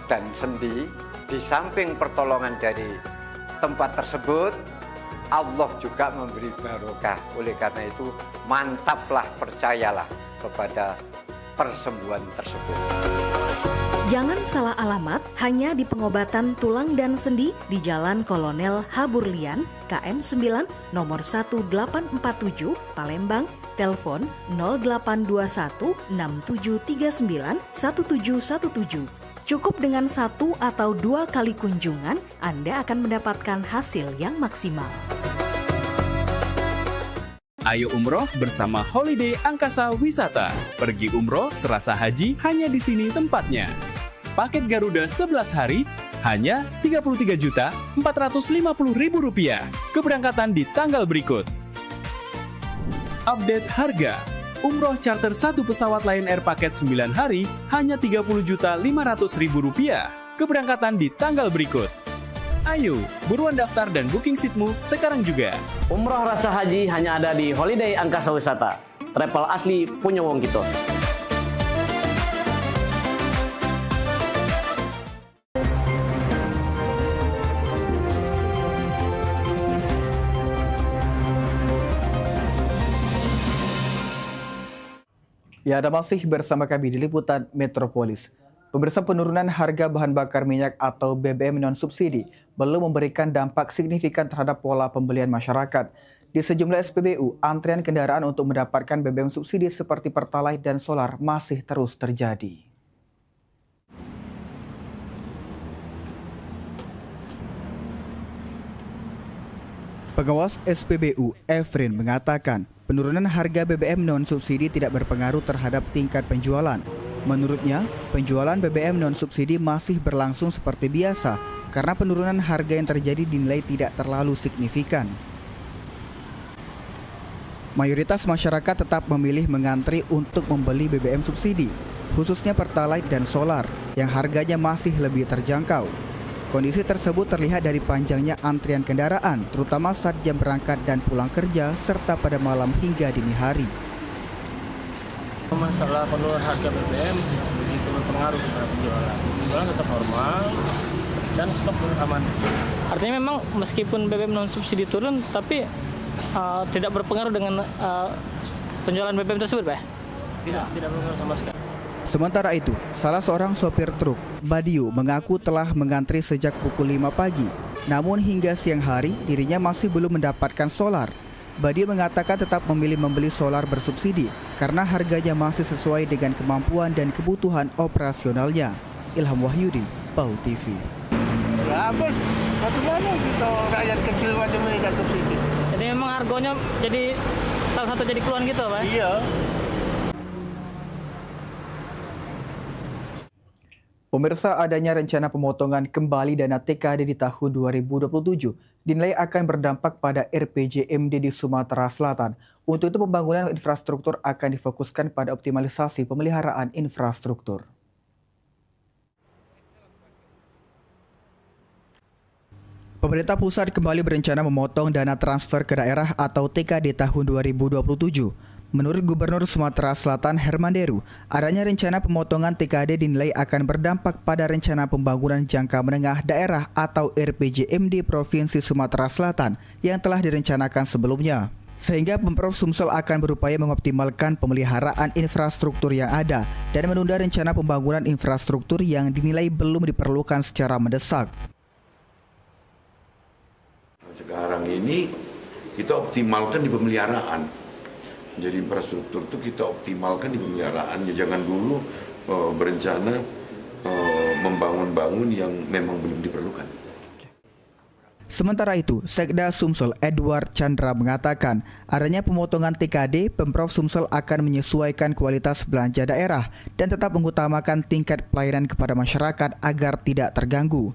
dan sendi. Di samping pertolongan dari tempat tersebut, Allah juga memberi barokah. Oleh karena itu, mantaplah, percayalah kepada persembuhan tersebut. Jangan salah alamat, hanya di pengobatan tulang dan sendi di Jalan Kolonel H. Burlian, KM 9, nomor 1847, Palembang. Telepon 0821 6739 1717. Cukup dengan 1 atau 2 kali kunjungan, Anda akan mendapatkan hasil yang maksimal. Ayo umroh bersama Holiday Angkasa Wisata. Pergi umroh serasa haji hanya di sini tempatnya. Paket Garuda 11 hari hanya Rp33.450.000. Keberangkatan di tanggal berikut. update harga. Umroh charter satu pesawat Lion Air paket 9 hari hanya Rp30.500.000. Keberangkatan di tanggal berikut. Ayo, buruan daftar dan booking seatmu sekarang juga. Umroh rasa haji hanya ada di Holiday Angkasa Wisata. Travel asli punya wong gitu. Ya, Anda masih bersama kami di Liputan Metropolis. Pemirsa, penurunan harga bahan bakar minyak atau BBM non-subsidi belum memberikan dampak signifikan terhadap pola pembelian masyarakat. Di sejumlah SPBU, antrian kendaraan untuk mendapatkan BBM subsidi seperti Pertalite dan solar masih terus terjadi. Pengawas SPBU, Efrin, mengatakan penurunan harga BBM non-subsidi tidak berpengaruh terhadap tingkat penjualan. Menurutnya, penjualan BBM non-subsidi masih berlangsung seperti biasa karena penurunan harga yang terjadi dinilai tidak terlalu signifikan. Mayoritas masyarakat tetap memilih mengantri untuk membeli BBM subsidi, khususnya Pertalite dan solar, yang harganya masih lebih terjangkau. Kondisi tersebut terlihat dari panjangnya antrian kendaraan, terutama saat jam berangkat dan pulang kerja, serta pada malam hingga dini hari. Masalah penurunan harga BBM begitu berpengaruh terhadap penjualan. Penjualan tetap normal dan stok aman. Artinya memang meskipun BBM non subsidi turun, tapi tidak berpengaruh dengan penjualan BBM tersebut, Pak? Tidak berpengaruh sama sekali. Sementara itu, salah seorang sopir truk, Badiu, mengaku telah mengantri sejak pukul 5 pagi. Namun hingga siang hari, dirinya masih belum mendapatkan solar. Badiu mengatakan tetap memilih membeli solar bersubsidi karena harganya masih sesuai dengan kemampuan dan kebutuhan operasionalnya. Ilham Wahyudi, PAL TV. Ya habis, bagaimana kita rakyat kecil macam ini nggak subsidi? Jadi memang harganya jadi salah satu jadi keluhan gitu, Pak? Iya. Pemirsa, adanya rencana pemotongan kembali dana TKD di tahun 2027 dinilai akan berdampak pada RPJMD di Sumatera Selatan. Untuk itu, pembangunan infrastruktur akan difokuskan pada optimalisasi pemeliharaan infrastruktur. Pemerintah pusat kembali berencana memotong dana transfer ke daerah atau TKD tahun 2027. Menurut Gubernur Sumatera Selatan Herman Deru, adanya rencana pemotongan TKD dinilai akan berdampak pada rencana pembangunan jangka menengah daerah atau RPJMD Provinsi Sumatera Selatan yang telah direncanakan sebelumnya. Sehingga Pemprov Sumsel akan berupaya mengoptimalkan pemeliharaan infrastruktur yang ada dan menunda rencana pembangunan infrastruktur yang dinilai belum diperlukan secara mendesak. Sekarang ini kita optimalkan di pemeliharaan. Jadi infrastruktur itu kita optimalkan di pemeliharaannya. Jangan dulu berencana membangun-bangun yang memang belum diperlukan. Sementara itu, Sekda Sumsel Edward Chandra mengatakan adanya pemotongan TKD, Pemprov Sumsel akan menyesuaikan kualitas belanja daerah dan tetap mengutamakan tingkat pelayanan kepada masyarakat agar tidak terganggu.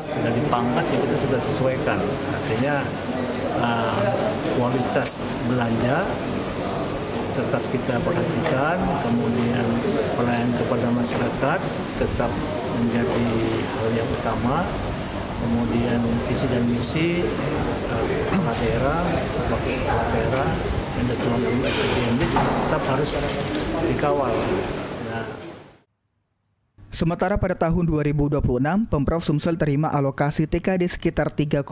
Sudah dipangkas ya kita sudah sesuaikan. Artinya kualitas belanja tetap kita perhatikan, kemudian pelayanan kepada masyarakat tetap menjadi hal yang utama, kemudian visi dan misi kepala daerah, wakil kepala daerah yang dituang dalam RPJMD tetap harus dikawal. Sementara pada tahun 2026, Pemprov Sumsel terima alokasi TKD sekitar 3,3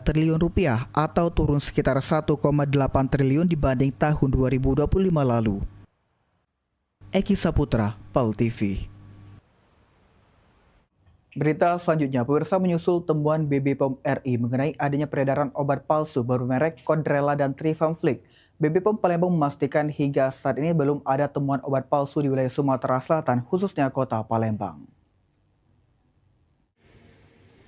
triliun rupiah atau turun sekitar 1,8 triliun dibanding tahun 2025 lalu. Eki Saputra, PAL TV. Berita selanjutnya, pemirsa, menyusul temuan BPOM RI mengenai adanya peredaran obat palsu bermerek Kodrela dan Trifamflik. BPOM Palembang memastikan hingga saat ini belum ada temuan obat palsu di wilayah Sumatera Selatan, khususnya kota Palembang.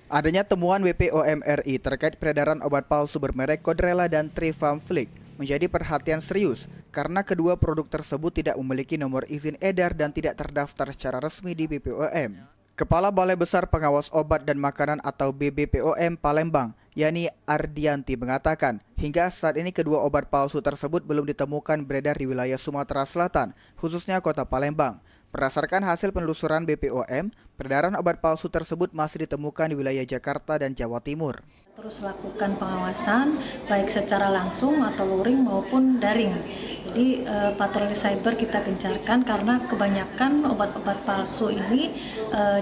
Adanya temuan BPOM RI terkait peredaran obat palsu bermerek Kodrela dan Trifamflik menjadi perhatian serius karena kedua produk tersebut tidak memiliki nomor izin edar dan tidak terdaftar secara resmi di BPOM. Kepala Balai Besar Pengawas Obat dan Makanan atau BBPOM Palembang, Yani Ardianti mengatakan, hingga saat ini kedua obat palsu tersebut belum ditemukan beredar di wilayah Sumatera Selatan, khususnya Kota Palembang. Berdasarkan hasil penelusuran BPOM, peredaran obat palsu tersebut masih ditemukan di wilayah Jakarta dan Jawa Timur. Terus lakukan pengawasan baik secara langsung atau luring maupun daring. Jadi patroli cyber kita gencarkan karena kebanyakan obat-obat palsu ini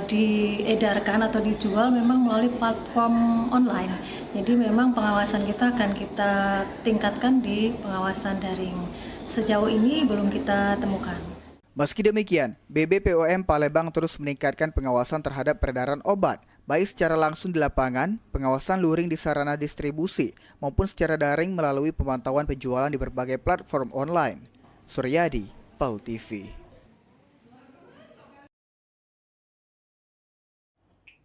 diedarkan atau dijual memang melalui platform online. Jadi memang pengawasan kita akan kita tingkatkan di pengawasan daring. Sejauh ini belum kita temukan. Meski demikian, BBPOM Palembang terus meningkatkan pengawasan terhadap peredaran obat, baik secara langsung di lapangan, pengawasan luring di sarana distribusi, maupun secara daring melalui pemantauan penjualan di berbagai platform online. Suryadi, PAL TV.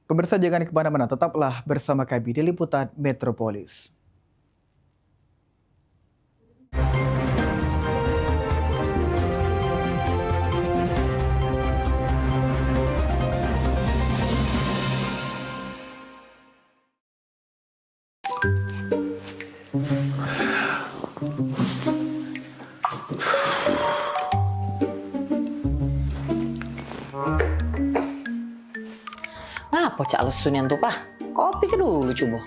Pemirsa jangan kemana-mana, tetaplah bersama kami di Liputan Metropolis. Ngapa cak lesunian tuh, Pak? Kopi ke dulu coba.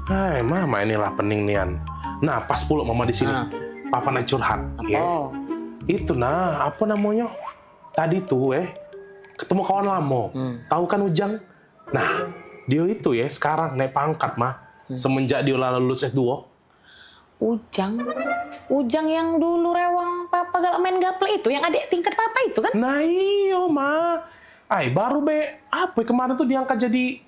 Hai, mama inilah pening nian. Nah, pas puluk mama di sini. Papa nak curhat. Ya. Itu nah, apa namanya? Tadi tuh ketemu kawan lama. Tahu kan Ujang? Nah, dia itu sekarang naik pangkat mah. Semenjak dia lulus S2. Ujang yang dulu rewang Papa galak main gaple itu, yang adik tingkat Papa itu kan? Nah iyo ma. Baru apa kemarin tuh diangkat jadi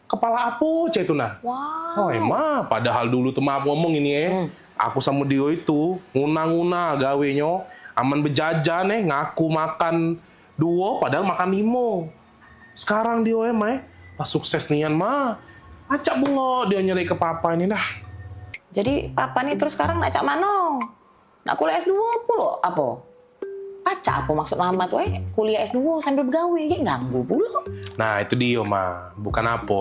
kepala Apoce itu nah. Wow. Ma, padahal dulu tuh maaf ngomong ini aku sama Dio itu nguna-nguna gawenya, aman bejajan ngaku makan 2 padahal makan 5. Sekarang Dio pas sukses nian ma. Acak bungo dia nyari ke Papa ini dah. Jadi Papa nih terus sekarang nak cak mano? Nak kuliah S2 pula apa? Pacar apa maksud mama tuh kuliah S2 sambil bergawe kayak ganggu pula. Nah itu dia ma, bukan apa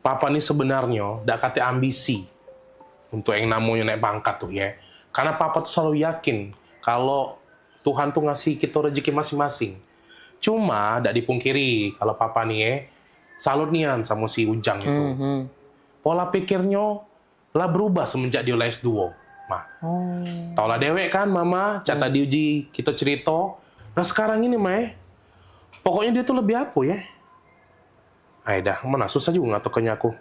Papa nih sebenarnya dak kate ambisi untuk yang namanya naik pangkat tuh Karena Papa tuh selalu yakin kalau Tuhan tuh ngasih kita rezeki masing-masing. Cuma dak dipungkiri kalau Papa nih salut nian sama si Ujang itu. Pola pikirnya lah berubah semenjak dia S2. Taulah dewek kan mama, cata diuji kita cerita. Nah sekarang ini pokoknya dia tuh lebih apa dah, mana susah juga ngatokannya aku.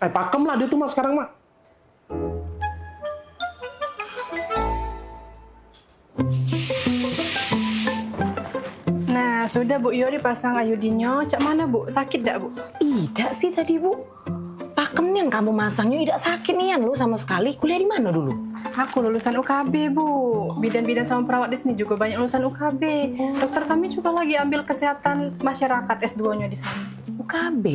Pakem lah dia tuh sekarang mah. Nah, sudah Bu Yo dipasang ayudinyo. Cak mana Bu? Sakit dak Bu? Tidak sih tadi Bu. Pakem yang kamu masangnya tidak sakit nian lu sama sekali. Kuliah di mana dulu? Aku lulusan UKB Bu. Bidan-bidan sama perawat di sini juga banyak lulusan UKB. Dokter kami juga lagi ambil kesehatan masyarakat S2-nya di sana. UKB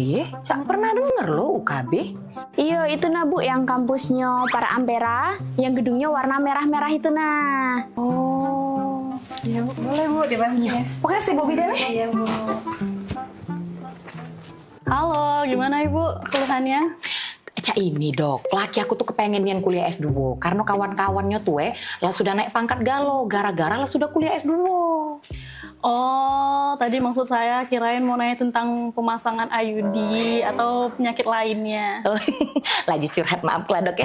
Cak pernah denger lo UKB? Iya itu nah Bu yang kampusnya para Ampera, yang gedungnya warna merah-merah itu nah. Oh, iya Bu, boleh Bu dibantu ya. Makasih Bu Bidan. Iya Bu. Halo, gimana Ibu keluhannya? Cak ini dok, laki aku tuh kepengen nian kuliah S2 karena kawan-kawannya tuh lah sudah naik pangkat galau gara-gara lah sudah kuliah S2. Oh, tadi maksud saya kirain mau nanya tentang pemasangan IUD atau penyakit lainnya. Lagi curhat, maaf lah dok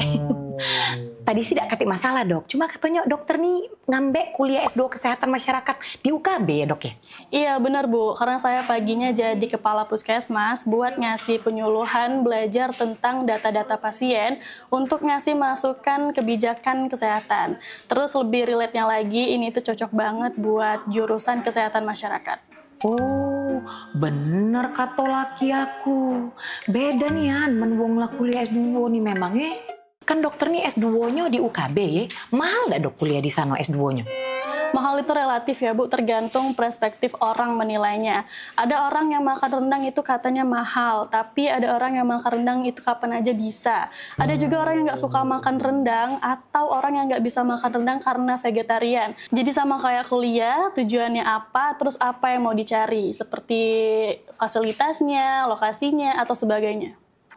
Tadi sih tidak kati masalah dok, cuma katanya dokter nih ngambek kuliah S2 kesehatan masyarakat di UKB ya dok ya? Iya benar Bu, karena saya paginya jadi kepala puskesmas buat ngasih penyuluhan belajar tentang data-data pasien untuk ngasih masukan kebijakan kesehatan. Terus lebih relate-nya lagi, ini tuh cocok banget buat jurusan kesehatan masyarakat. Oh, bener kata laki aku. Beda nih menwong lah kuliah S2 nih memangnya. Kan dokter nih S2-nya di UKB mahal gak dok kuliah di sana S2-nya? Mahal itu relatif ya Bu, tergantung perspektif orang menilainya. Ada orang yang makan rendang itu katanya mahal, tapi ada orang yang makan rendang itu kapan aja bisa. Ada juga orang yang nggak suka makan rendang, atau orang yang nggak bisa makan rendang karena vegetarian. Jadi sama kayak kuliah, tujuannya apa, terus apa yang mau dicari, seperti fasilitasnya, lokasinya, atau sebagainya.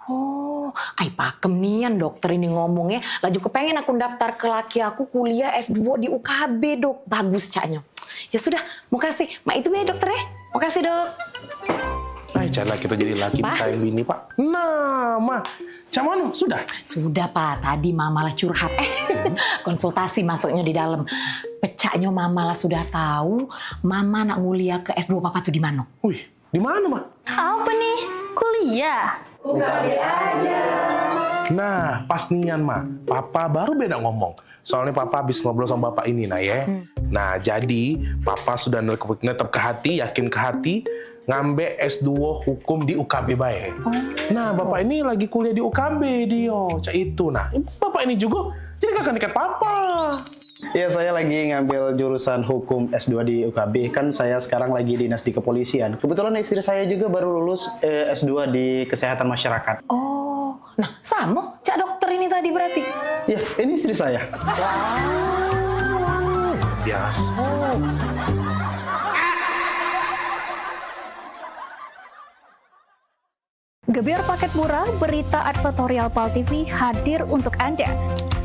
Oh, ay pakem nian dokter ini ngomongnya. Laju kepengen aku daftar ke laki aku kuliah S2 di UKB dok. Bagus caknya. Ya sudah, mau kasih. Mak itu ya dokter ya. Mau kasih dok. Ay, cara kita jadi laki sayang bini Pak. Nah, Ma. Cak mana? Sudah? Sudah Pak, tadi Mama lah curhat. Konsultasi masuknya di dalam. Pecahnya Mama lah sudah tahu. Mama nak nguliah ke S2 Papa tuh di mana? Wih, di mana Ma? Apa nih? Kuliah? UKB aja. Nah, pas nian Ma, Papa baru beda ngomong. Soalnya Papa habis ngobrol sama Bapak ini nah ya. Nah, jadi Papa sudah netep ke hati, yakin ke hati, ngambil S2 hukum di UKB bae. Nah, Bapak ini lagi kuliah di UKB Dio, cak itu. Nah, Bapak ini juga jadi kakak tingkat Papa. Ya, saya lagi ngambil jurusan hukum S2 di UKB. Kan saya sekarang lagi dinas di kepolisian. Kebetulan istri saya juga baru lulus S2 di kesehatan masyarakat. Oh, nah sama cak dokter ini tadi berarti. Ya, ini istri saya. Biasa. Gebyar paket murah, berita advertorial PAL TV hadir untuk Anda.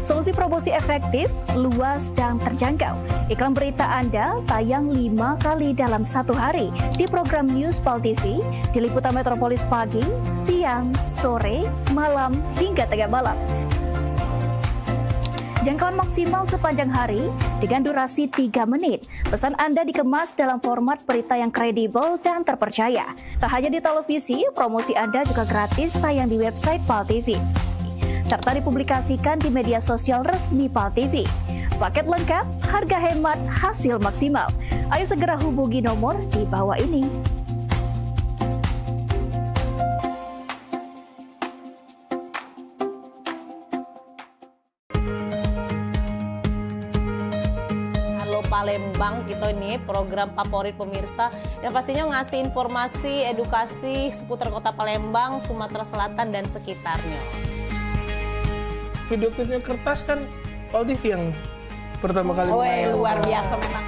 Solusi promosi efektif, luas, dan terjangkau. Iklan berita Anda tayang 5 kali dalam 1 hari di program News PAL TV, di liputan Metropolis pagi, siang, sore, malam, hingga tengah malam. Jangkauan maksimal sepanjang hari dengan durasi 3 menit. Pesan Anda dikemas dalam format berita yang kredibel dan terpercaya. Tak hanya di televisi, promosi Anda juga gratis tayang di website PAL TV, serta dipublikasikan di media sosial resmi PAL TV. Paket lengkap, harga hemat, hasil maksimal. Ayo segera hubungi nomor di bawah ini. Palembang kita ini program favorit pemirsa yang pastinya ngasih informasi, edukasi seputar kota Palembang, Sumatera Selatan dan sekitarnya. Video-video kertas kan PAL TV yang pertama kali. Luar biasa memang.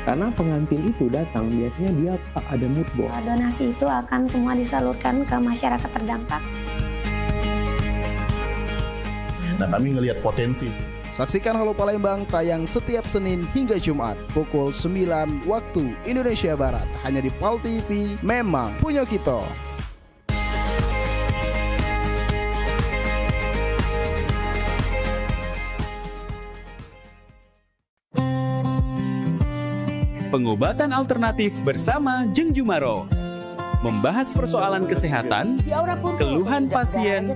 Karena pengantin itu datang biasanya dia ada mood board. Donasi itu akan semua disalurkan ke masyarakat terdampak. Nah, kami ngelihat potensi. Saksikan Halo Palembang tayang setiap Senin hingga Jumat pukul 9 waktu Indonesia Barat. Hanya di PAL TV, memang punya kita. Pengobatan alternatif bersama Jeng Jumaro. Membahas persoalan kesehatan, keluhan pasien,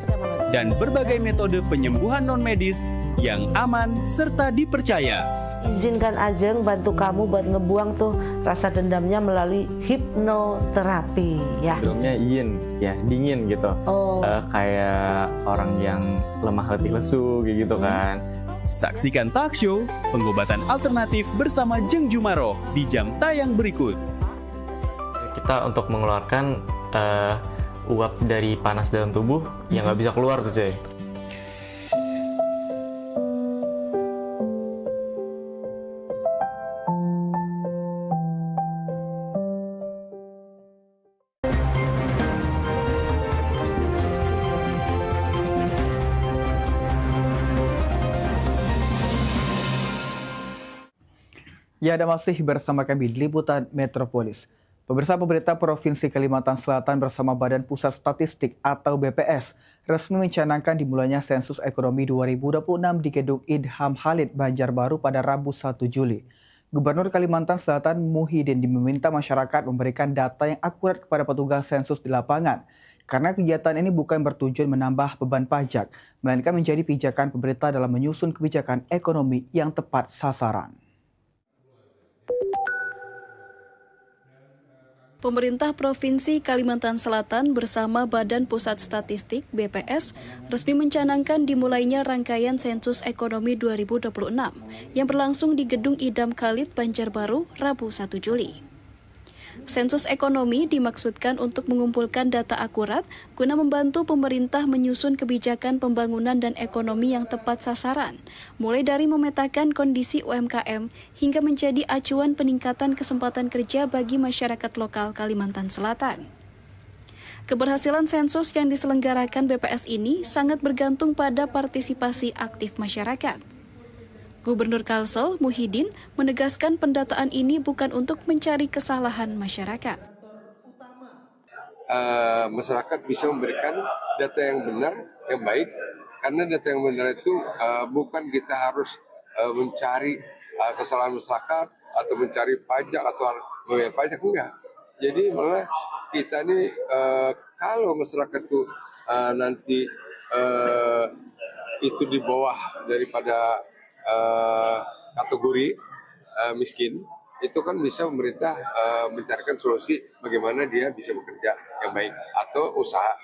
dan berbagai metode penyembuhan non-medis yang aman serta dipercaya. Izinkan Ajeng bantu kamu buat ngebuang tuh rasa dendamnya melalui hipnoterapi ya. Sebelumnya yin ya, dingin gitu. Kayak orang yang lemah letih lesu gitu kan. Saksikan talk show Pengobatan Alternatif bersama Jeng Jumaro di jam tayang berikut. Kita untuk mengeluarkan uap dari panas dalam tubuh yang nggak bisa keluar tuh cuy. Ya, Anda masih bersama kami di Liputan Metropolis. Pemerintah Provinsi Kalimantan Selatan bersama Badan Pusat Statistik atau BPS resmi mencanangkan dimulainya sensus ekonomi 2026 di Gedung Idham Khalid, Banjarbaru pada Rabu 1 Juli. Gubernur Kalimantan Selatan Muhyiddin meminta masyarakat memberikan data yang akurat kepada petugas sensus di lapangan. Karena kegiatan ini bukan bertujuan menambah beban pajak, melainkan menjadi pijakan pemerintah dalam menyusun kebijakan ekonomi yang tepat sasaran. Pemerintah Provinsi Kalimantan Selatan bersama Badan Pusat Statistik (BPS) resmi mencanangkan dimulainya rangkaian Sensus Ekonomi 2026 yang berlangsung di Gedung Idam Khalid, Banjarbaru, Rabu 1 Juli. Sensus ekonomi dimaksudkan untuk mengumpulkan data akurat guna membantu pemerintah menyusun kebijakan pembangunan dan ekonomi yang tepat sasaran, mulai dari memetakan kondisi UMKM hingga menjadi acuan peningkatan kesempatan kerja bagi masyarakat lokal Kalimantan Selatan. Keberhasilan sensus yang diselenggarakan BPS ini sangat bergantung pada partisipasi aktif masyarakat. Gubernur Kalsel, Muhyiddin, menegaskan pendataan ini bukan untuk mencari kesalahan masyarakat. Masyarakat bisa memberikan data yang benar, yang baik, karena data yang benar itu bukan kita harus mencari kesalahan masyarakat atau mencari pajak atau membayar pajak, enggak. Jadi malah kita ini kalau masyarakat itu nanti itu di bawah daripada kategori miskin, itu kan bisa pemerintah mencarikan solusi bagaimana dia bisa bekerja yang baik atau usaha.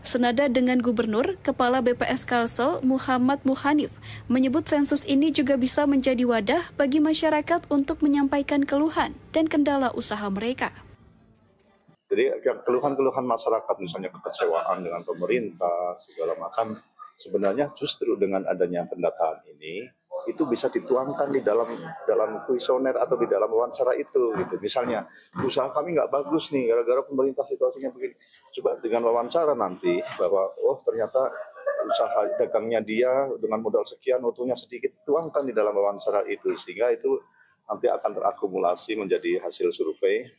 Senada dengan Gubernur, Kepala BPS Kalsel, Muhammad Muhanif, menyebut sensus ini juga bisa menjadi wadah bagi masyarakat untuk menyampaikan keluhan dan kendala usaha mereka. Jadi keluhan-keluhan masyarakat, misalnya kekecewaan dengan pemerintah, segala macam, sebenarnya justru dengan adanya pendataan ini itu bisa dituangkan di dalam kuesioner atau di dalam wawancara itu gitu. Misalnya usaha kami nggak bagus nih gara-gara pemerintah situasinya begini. Coba dengan wawancara nanti bahwa ternyata usaha dagangnya dia dengan modal sekian untungnya sedikit, tuangkan di dalam wawancara itu sehingga itu nanti akan terakumulasi menjadi hasil survei.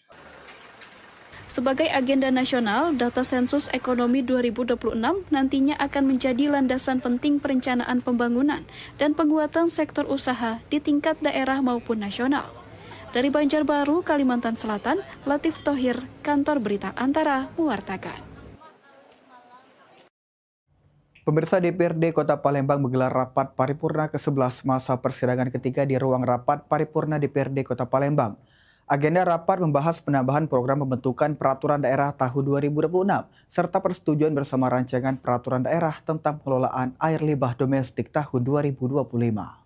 Sebagai agenda nasional, data sensus ekonomi 2026 nantinya akan menjadi landasan penting perencanaan pembangunan dan penguatan sektor usaha di tingkat daerah maupun nasional. Dari Banjarbaru, Kalimantan Selatan, Latif Thohir, Kantor Berita Antara, mewartakan. Pemirsa, DPRD Kota Palembang menggelar rapat paripurna ke-11 masa persidangan ketiga di ruang rapat paripurna DPRD Kota Palembang. Agenda rapat membahas penambahan program pembentukan peraturan daerah tahun 2026 serta persetujuan bersama rancangan peraturan daerah tentang pengelolaan air limbah domestik tahun 2025. Laporan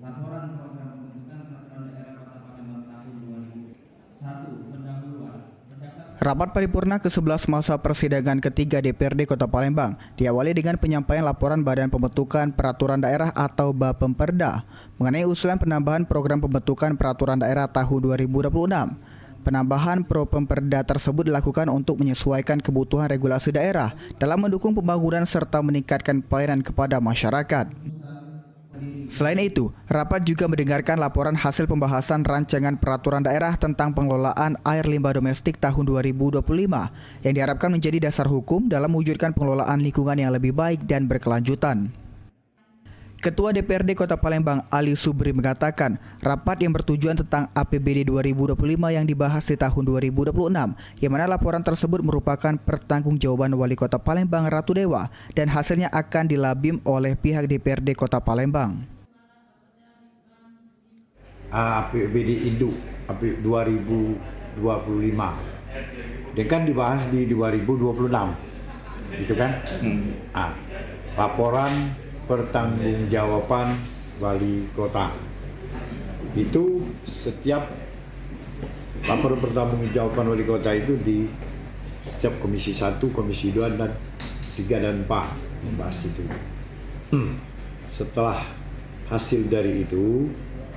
program pembentukan peraturan daerah Kota Palembang tahun 2001 pendahuluan. Rapat paripurna ke-11 masa persidangan ketiga DPRD Kota Palembang diawali dengan penyampaian laporan Badan Pembentukan Peraturan Daerah atau Bapemperda mengenai usulan penambahan program pembentukan peraturan daerah tahun 2026. Penambahan Propemperda tersebut dilakukan untuk menyesuaikan kebutuhan regulasi daerah dalam mendukung pembangunan serta meningkatkan pelayanan kepada masyarakat. Selain itu, rapat juga mendengarkan laporan hasil pembahasan rancangan peraturan daerah tentang pengelolaan air limbah domestik tahun 2025 yang diharapkan menjadi dasar hukum dalam mewujudkan pengelolaan lingkungan yang lebih baik dan berkelanjutan. Ketua DPRD Kota Palembang Ali Subri mengatakan, rapat yang bertujuan tentang APBD 2025 yang dibahas di tahun 2026, yang mana laporan tersebut merupakan pertanggungjawaban Wali Kota Palembang Ratu Dewa dan hasilnya akan dilabim oleh pihak DPRD Kota Palembang. APBD Induk 2025 dia kan dibahas di 2026 gitu kan. Laporan pertanggungjawaban Wali Kota itu setiap laporan pertanggungjawaban Wali Kota itu di setiap komisi 1, komisi 2 dan 3 dan 4 membahas itu. Setelah hasil dari itu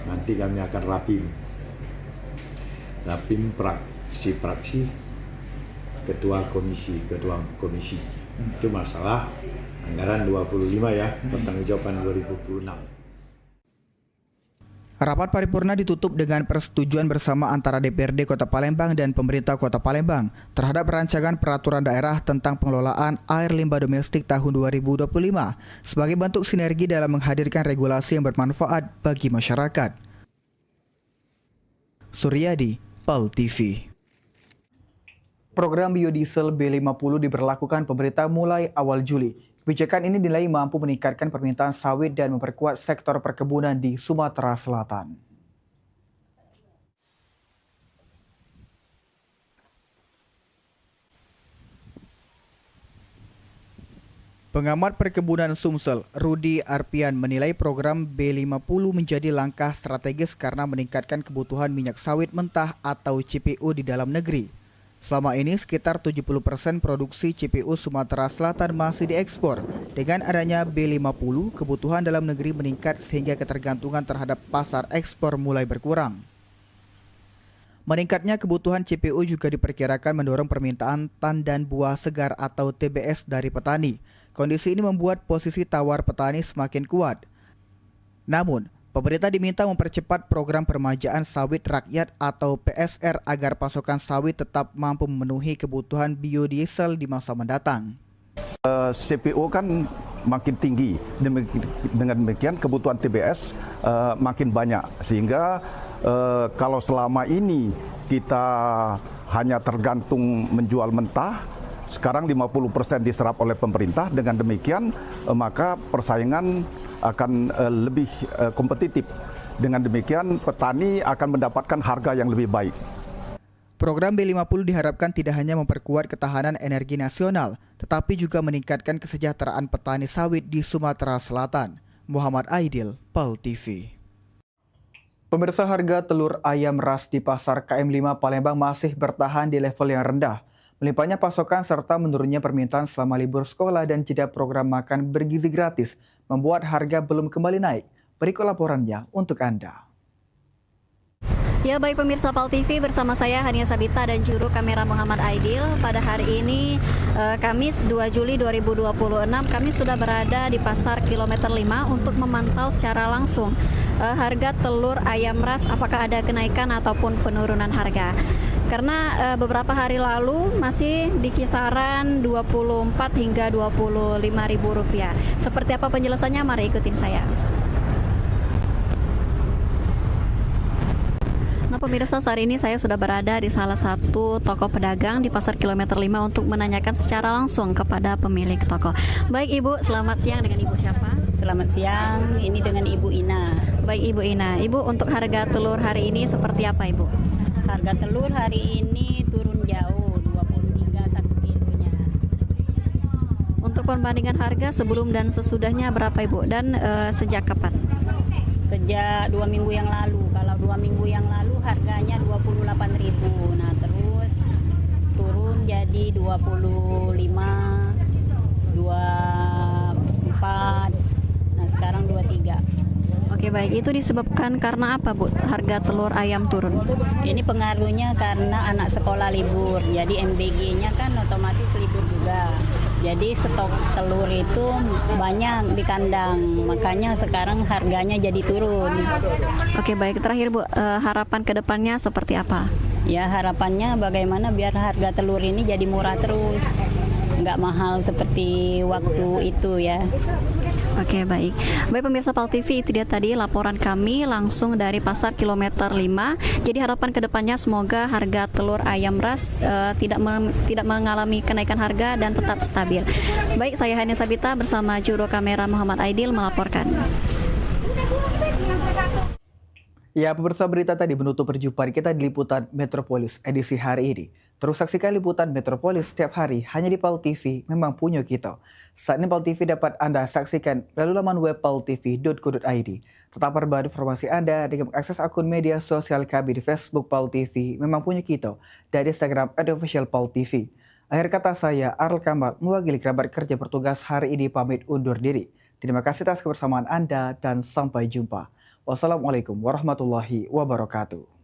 nanti kami akan rapim praksi, ketua komisi. Itu masalah anggaran 25 ya, pertanggungjawaban 2026. Rapat paripurna ditutup dengan persetujuan bersama antara DPRD Kota Palembang dan pemerintah Kota Palembang terhadap rancangan peraturan daerah tentang pengelolaan air limbah domestik tahun 2025 sebagai bentuk sinergi dalam menghadirkan regulasi yang bermanfaat bagi masyarakat. Suryadi, PAL TV. Program biodiesel B50 diberlakukan pemerintah mulai awal Juli. Kebijakan ini dinilai mampu meningkatkan permintaan sawit dan memperkuat sektor perkebunan di Sumatera Selatan. Pengamat perkebunan Sumsel, Rudi Arpian, menilai program B50 menjadi langkah strategis karena meningkatkan kebutuhan minyak sawit mentah atau CPO di dalam negeri. Selama ini sekitar 70% produksi CPO Sumatera Selatan masih diekspor. Dengan adanya B50, kebutuhan dalam negeri meningkat sehingga ketergantungan terhadap pasar ekspor mulai berkurang. Meningkatnya kebutuhan CPO juga diperkirakan mendorong permintaan tandan buah segar atau TBS dari petani. Kondisi ini membuat posisi tawar petani semakin kuat. Namun, pemerintah diminta mempercepat program permajaan sawit rakyat atau PSR agar pasokan sawit tetap mampu memenuhi kebutuhan biodiesel di masa mendatang. CPO kan makin tinggi, dengan demikian kebutuhan TBS makin banyak, sehingga kalau selama ini kita hanya tergantung menjual mentah, sekarang 50% diserap oleh pemerintah. Dengan demikian maka persaingan akan lebih kompetitif. Dengan demikian petani akan mendapatkan harga yang lebih baik. Program B50 diharapkan tidak hanya memperkuat ketahanan energi nasional, tetapi juga meningkatkan kesejahteraan petani sawit di Sumatera Selatan. Muhammad Aidil, PAL TV. Pemirsa, harga telur ayam ras di pasar KM5 Palembang masih bertahan di level yang rendah. Melimpahnya pasokan serta menurunnya permintaan selama libur sekolah dan jeda program makan bergizi gratis membuat harga belum kembali naik. Berikut laporannya untuk Anda. Ya, baik pemirsa PAL TV, bersama saya Hania Sabita dan juru kamera Muhammad Aidil. Pada hari ini Kamis 2 Juli 2026 kami sudah berada di pasar kilometer 5 untuk memantau secara langsung harga telur ayam ras, apakah ada kenaikan ataupun penurunan harga. Karena beberapa hari lalu masih di kisaran 24 hingga 25 ribu rupiah. Seperti apa penjelasannya? Mari ikutin saya. Nah pemirsa, saat ini saya sudah berada di salah satu toko pedagang di pasar kilometer 5 untuk menanyakan secara langsung kepada pemilik toko. Baik Ibu, selamat siang. Dengan Ibu siapa? Selamat siang, ini dengan Ibu Ina. Baik Ibu Ina. Ibu, untuk harga telur hari ini seperti apa Ibu? Harga telur hari ini turun jauh, 23 1 kilonya. Untuk perbandingan harga sebelum dan sesudahnya berapa Ibu? Dan sejak kapan? Sejak 2 minggu yang lalu. Kalau 2 minggu yang lalu harganya 28.000. Nah, terus turun jadi 25, 24. Nah, sekarang 23. Oke baik, itu disebabkan karena apa Bu, harga telur ayam turun? Ini pengaruhnya karena anak sekolah libur, jadi MBG-nya kan otomatis libur juga. Jadi stok telur itu banyak di kandang, makanya sekarang harganya jadi turun. Oke baik, terakhir Bu, harapan ke depannya seperti apa? Ya harapannya bagaimana biar harga telur ini jadi murah terus, nggak mahal seperti waktu itu ya. Oke baik. Baik pemirsa PAL TV, itu dia tadi laporan kami langsung dari pasar kilometer 5. Jadi harapan kedepannya semoga harga telur ayam ras tidak mengalami kenaikan harga dan tetap stabil. Baik, saya Hania Sabita bersama juru kamera Muhammad Aidil melaporkan. Ya, pemirsa, berita tadi menutup perjumpaan kita di Liputan Metropolis edisi hari ini. Terus saksikan Liputan Metropolis setiap hari hanya di PAL TV, memang punya kita. Saat ini PAL TV dapat Anda saksikan melalui laman web paltv.co.id. Tetap perbarui informasi Anda dengan mengakses akun media sosial kami di Facebook PAL TV, memang punya kita, dan di Instagram @officialpaltv. Akhir kata saya, Arl Kamal, mewakili kerabat kerja bertugas hari ini pamit undur diri. Terima kasih atas kebersamaan Anda dan sampai jumpa. Wassalamualaikum warahmatullahi wabarakatuh.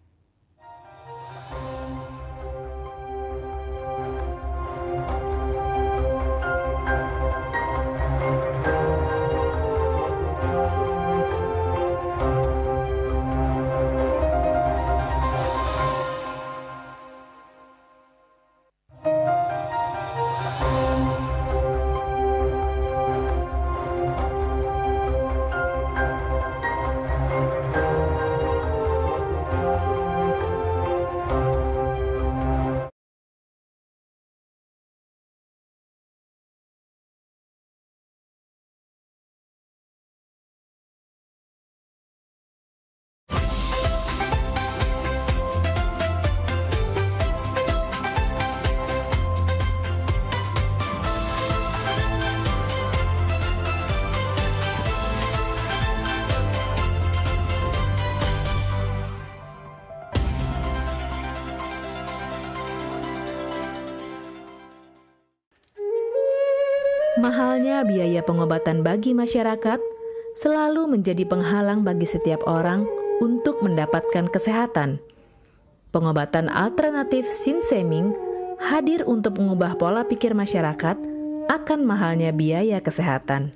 Mahalnya biaya pengobatan bagi masyarakat selalu menjadi penghalang bagi setiap orang untuk mendapatkan kesehatan. Pengobatan alternatif Sinseming hadir untuk mengubah pola pikir masyarakat akan mahalnya biaya kesehatan.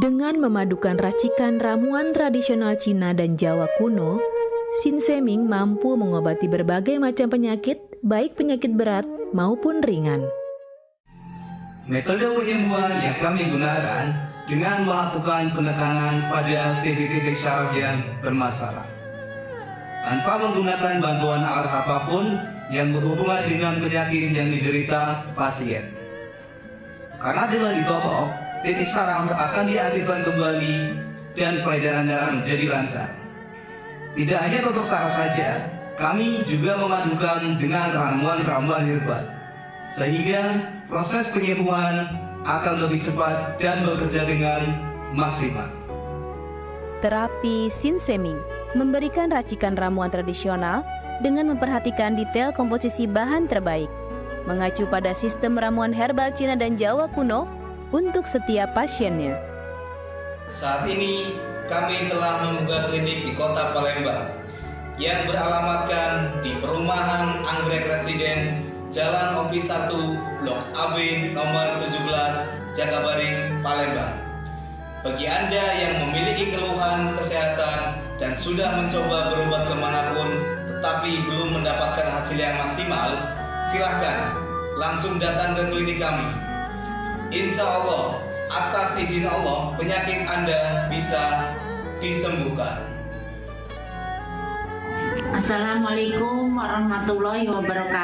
Dengan memadukan racikan ramuan tradisional Cina dan Jawa kuno, Sinseming mampu mengobati berbagai macam penyakit, baik penyakit berat maupun ringan. Metode penyembuhan yang kami gunakan dengan melakukan penekanan pada titik-titik syaraf yang bermasalah, tanpa menggunakan bantuan alat apapun yang berhubungan dengan penyakit yang diderita pasien. Karena dengan ditopok, titik syaraf akan diaktifkan kembali dan peredaran darah menjadi lancar. Tidak hanya untuk saraf saja, kami juga memadukan dengan ramuan-ramuan herbal, sehingga proses penyembuhan akan lebih cepat dan bekerja dengan maksimal. Terapi Sinseming memberikan racikan ramuan tradisional dengan memperhatikan detail komposisi bahan terbaik, mengacu pada sistem ramuan herbal Cina dan Jawa kuno untuk setiap pasiennya. Saat ini kami telah membuka klinik di Kota Palembang yang beralamatkan di Perumahan Anggrek Residence, Jalan Opi 1, Blok AB nomor 17, Jakabaring, Palembang. Bagi Anda yang memiliki keluhan kesehatan dan sudah mencoba berobat kemanapun tetapi belum mendapatkan hasil yang maksimal, silahkan langsung datang ke klinik kami. Insya Allah, atas izin Allah, penyakit Anda bisa disembuhkan. Assalamualaikum warahmatullahi wabarakatuh.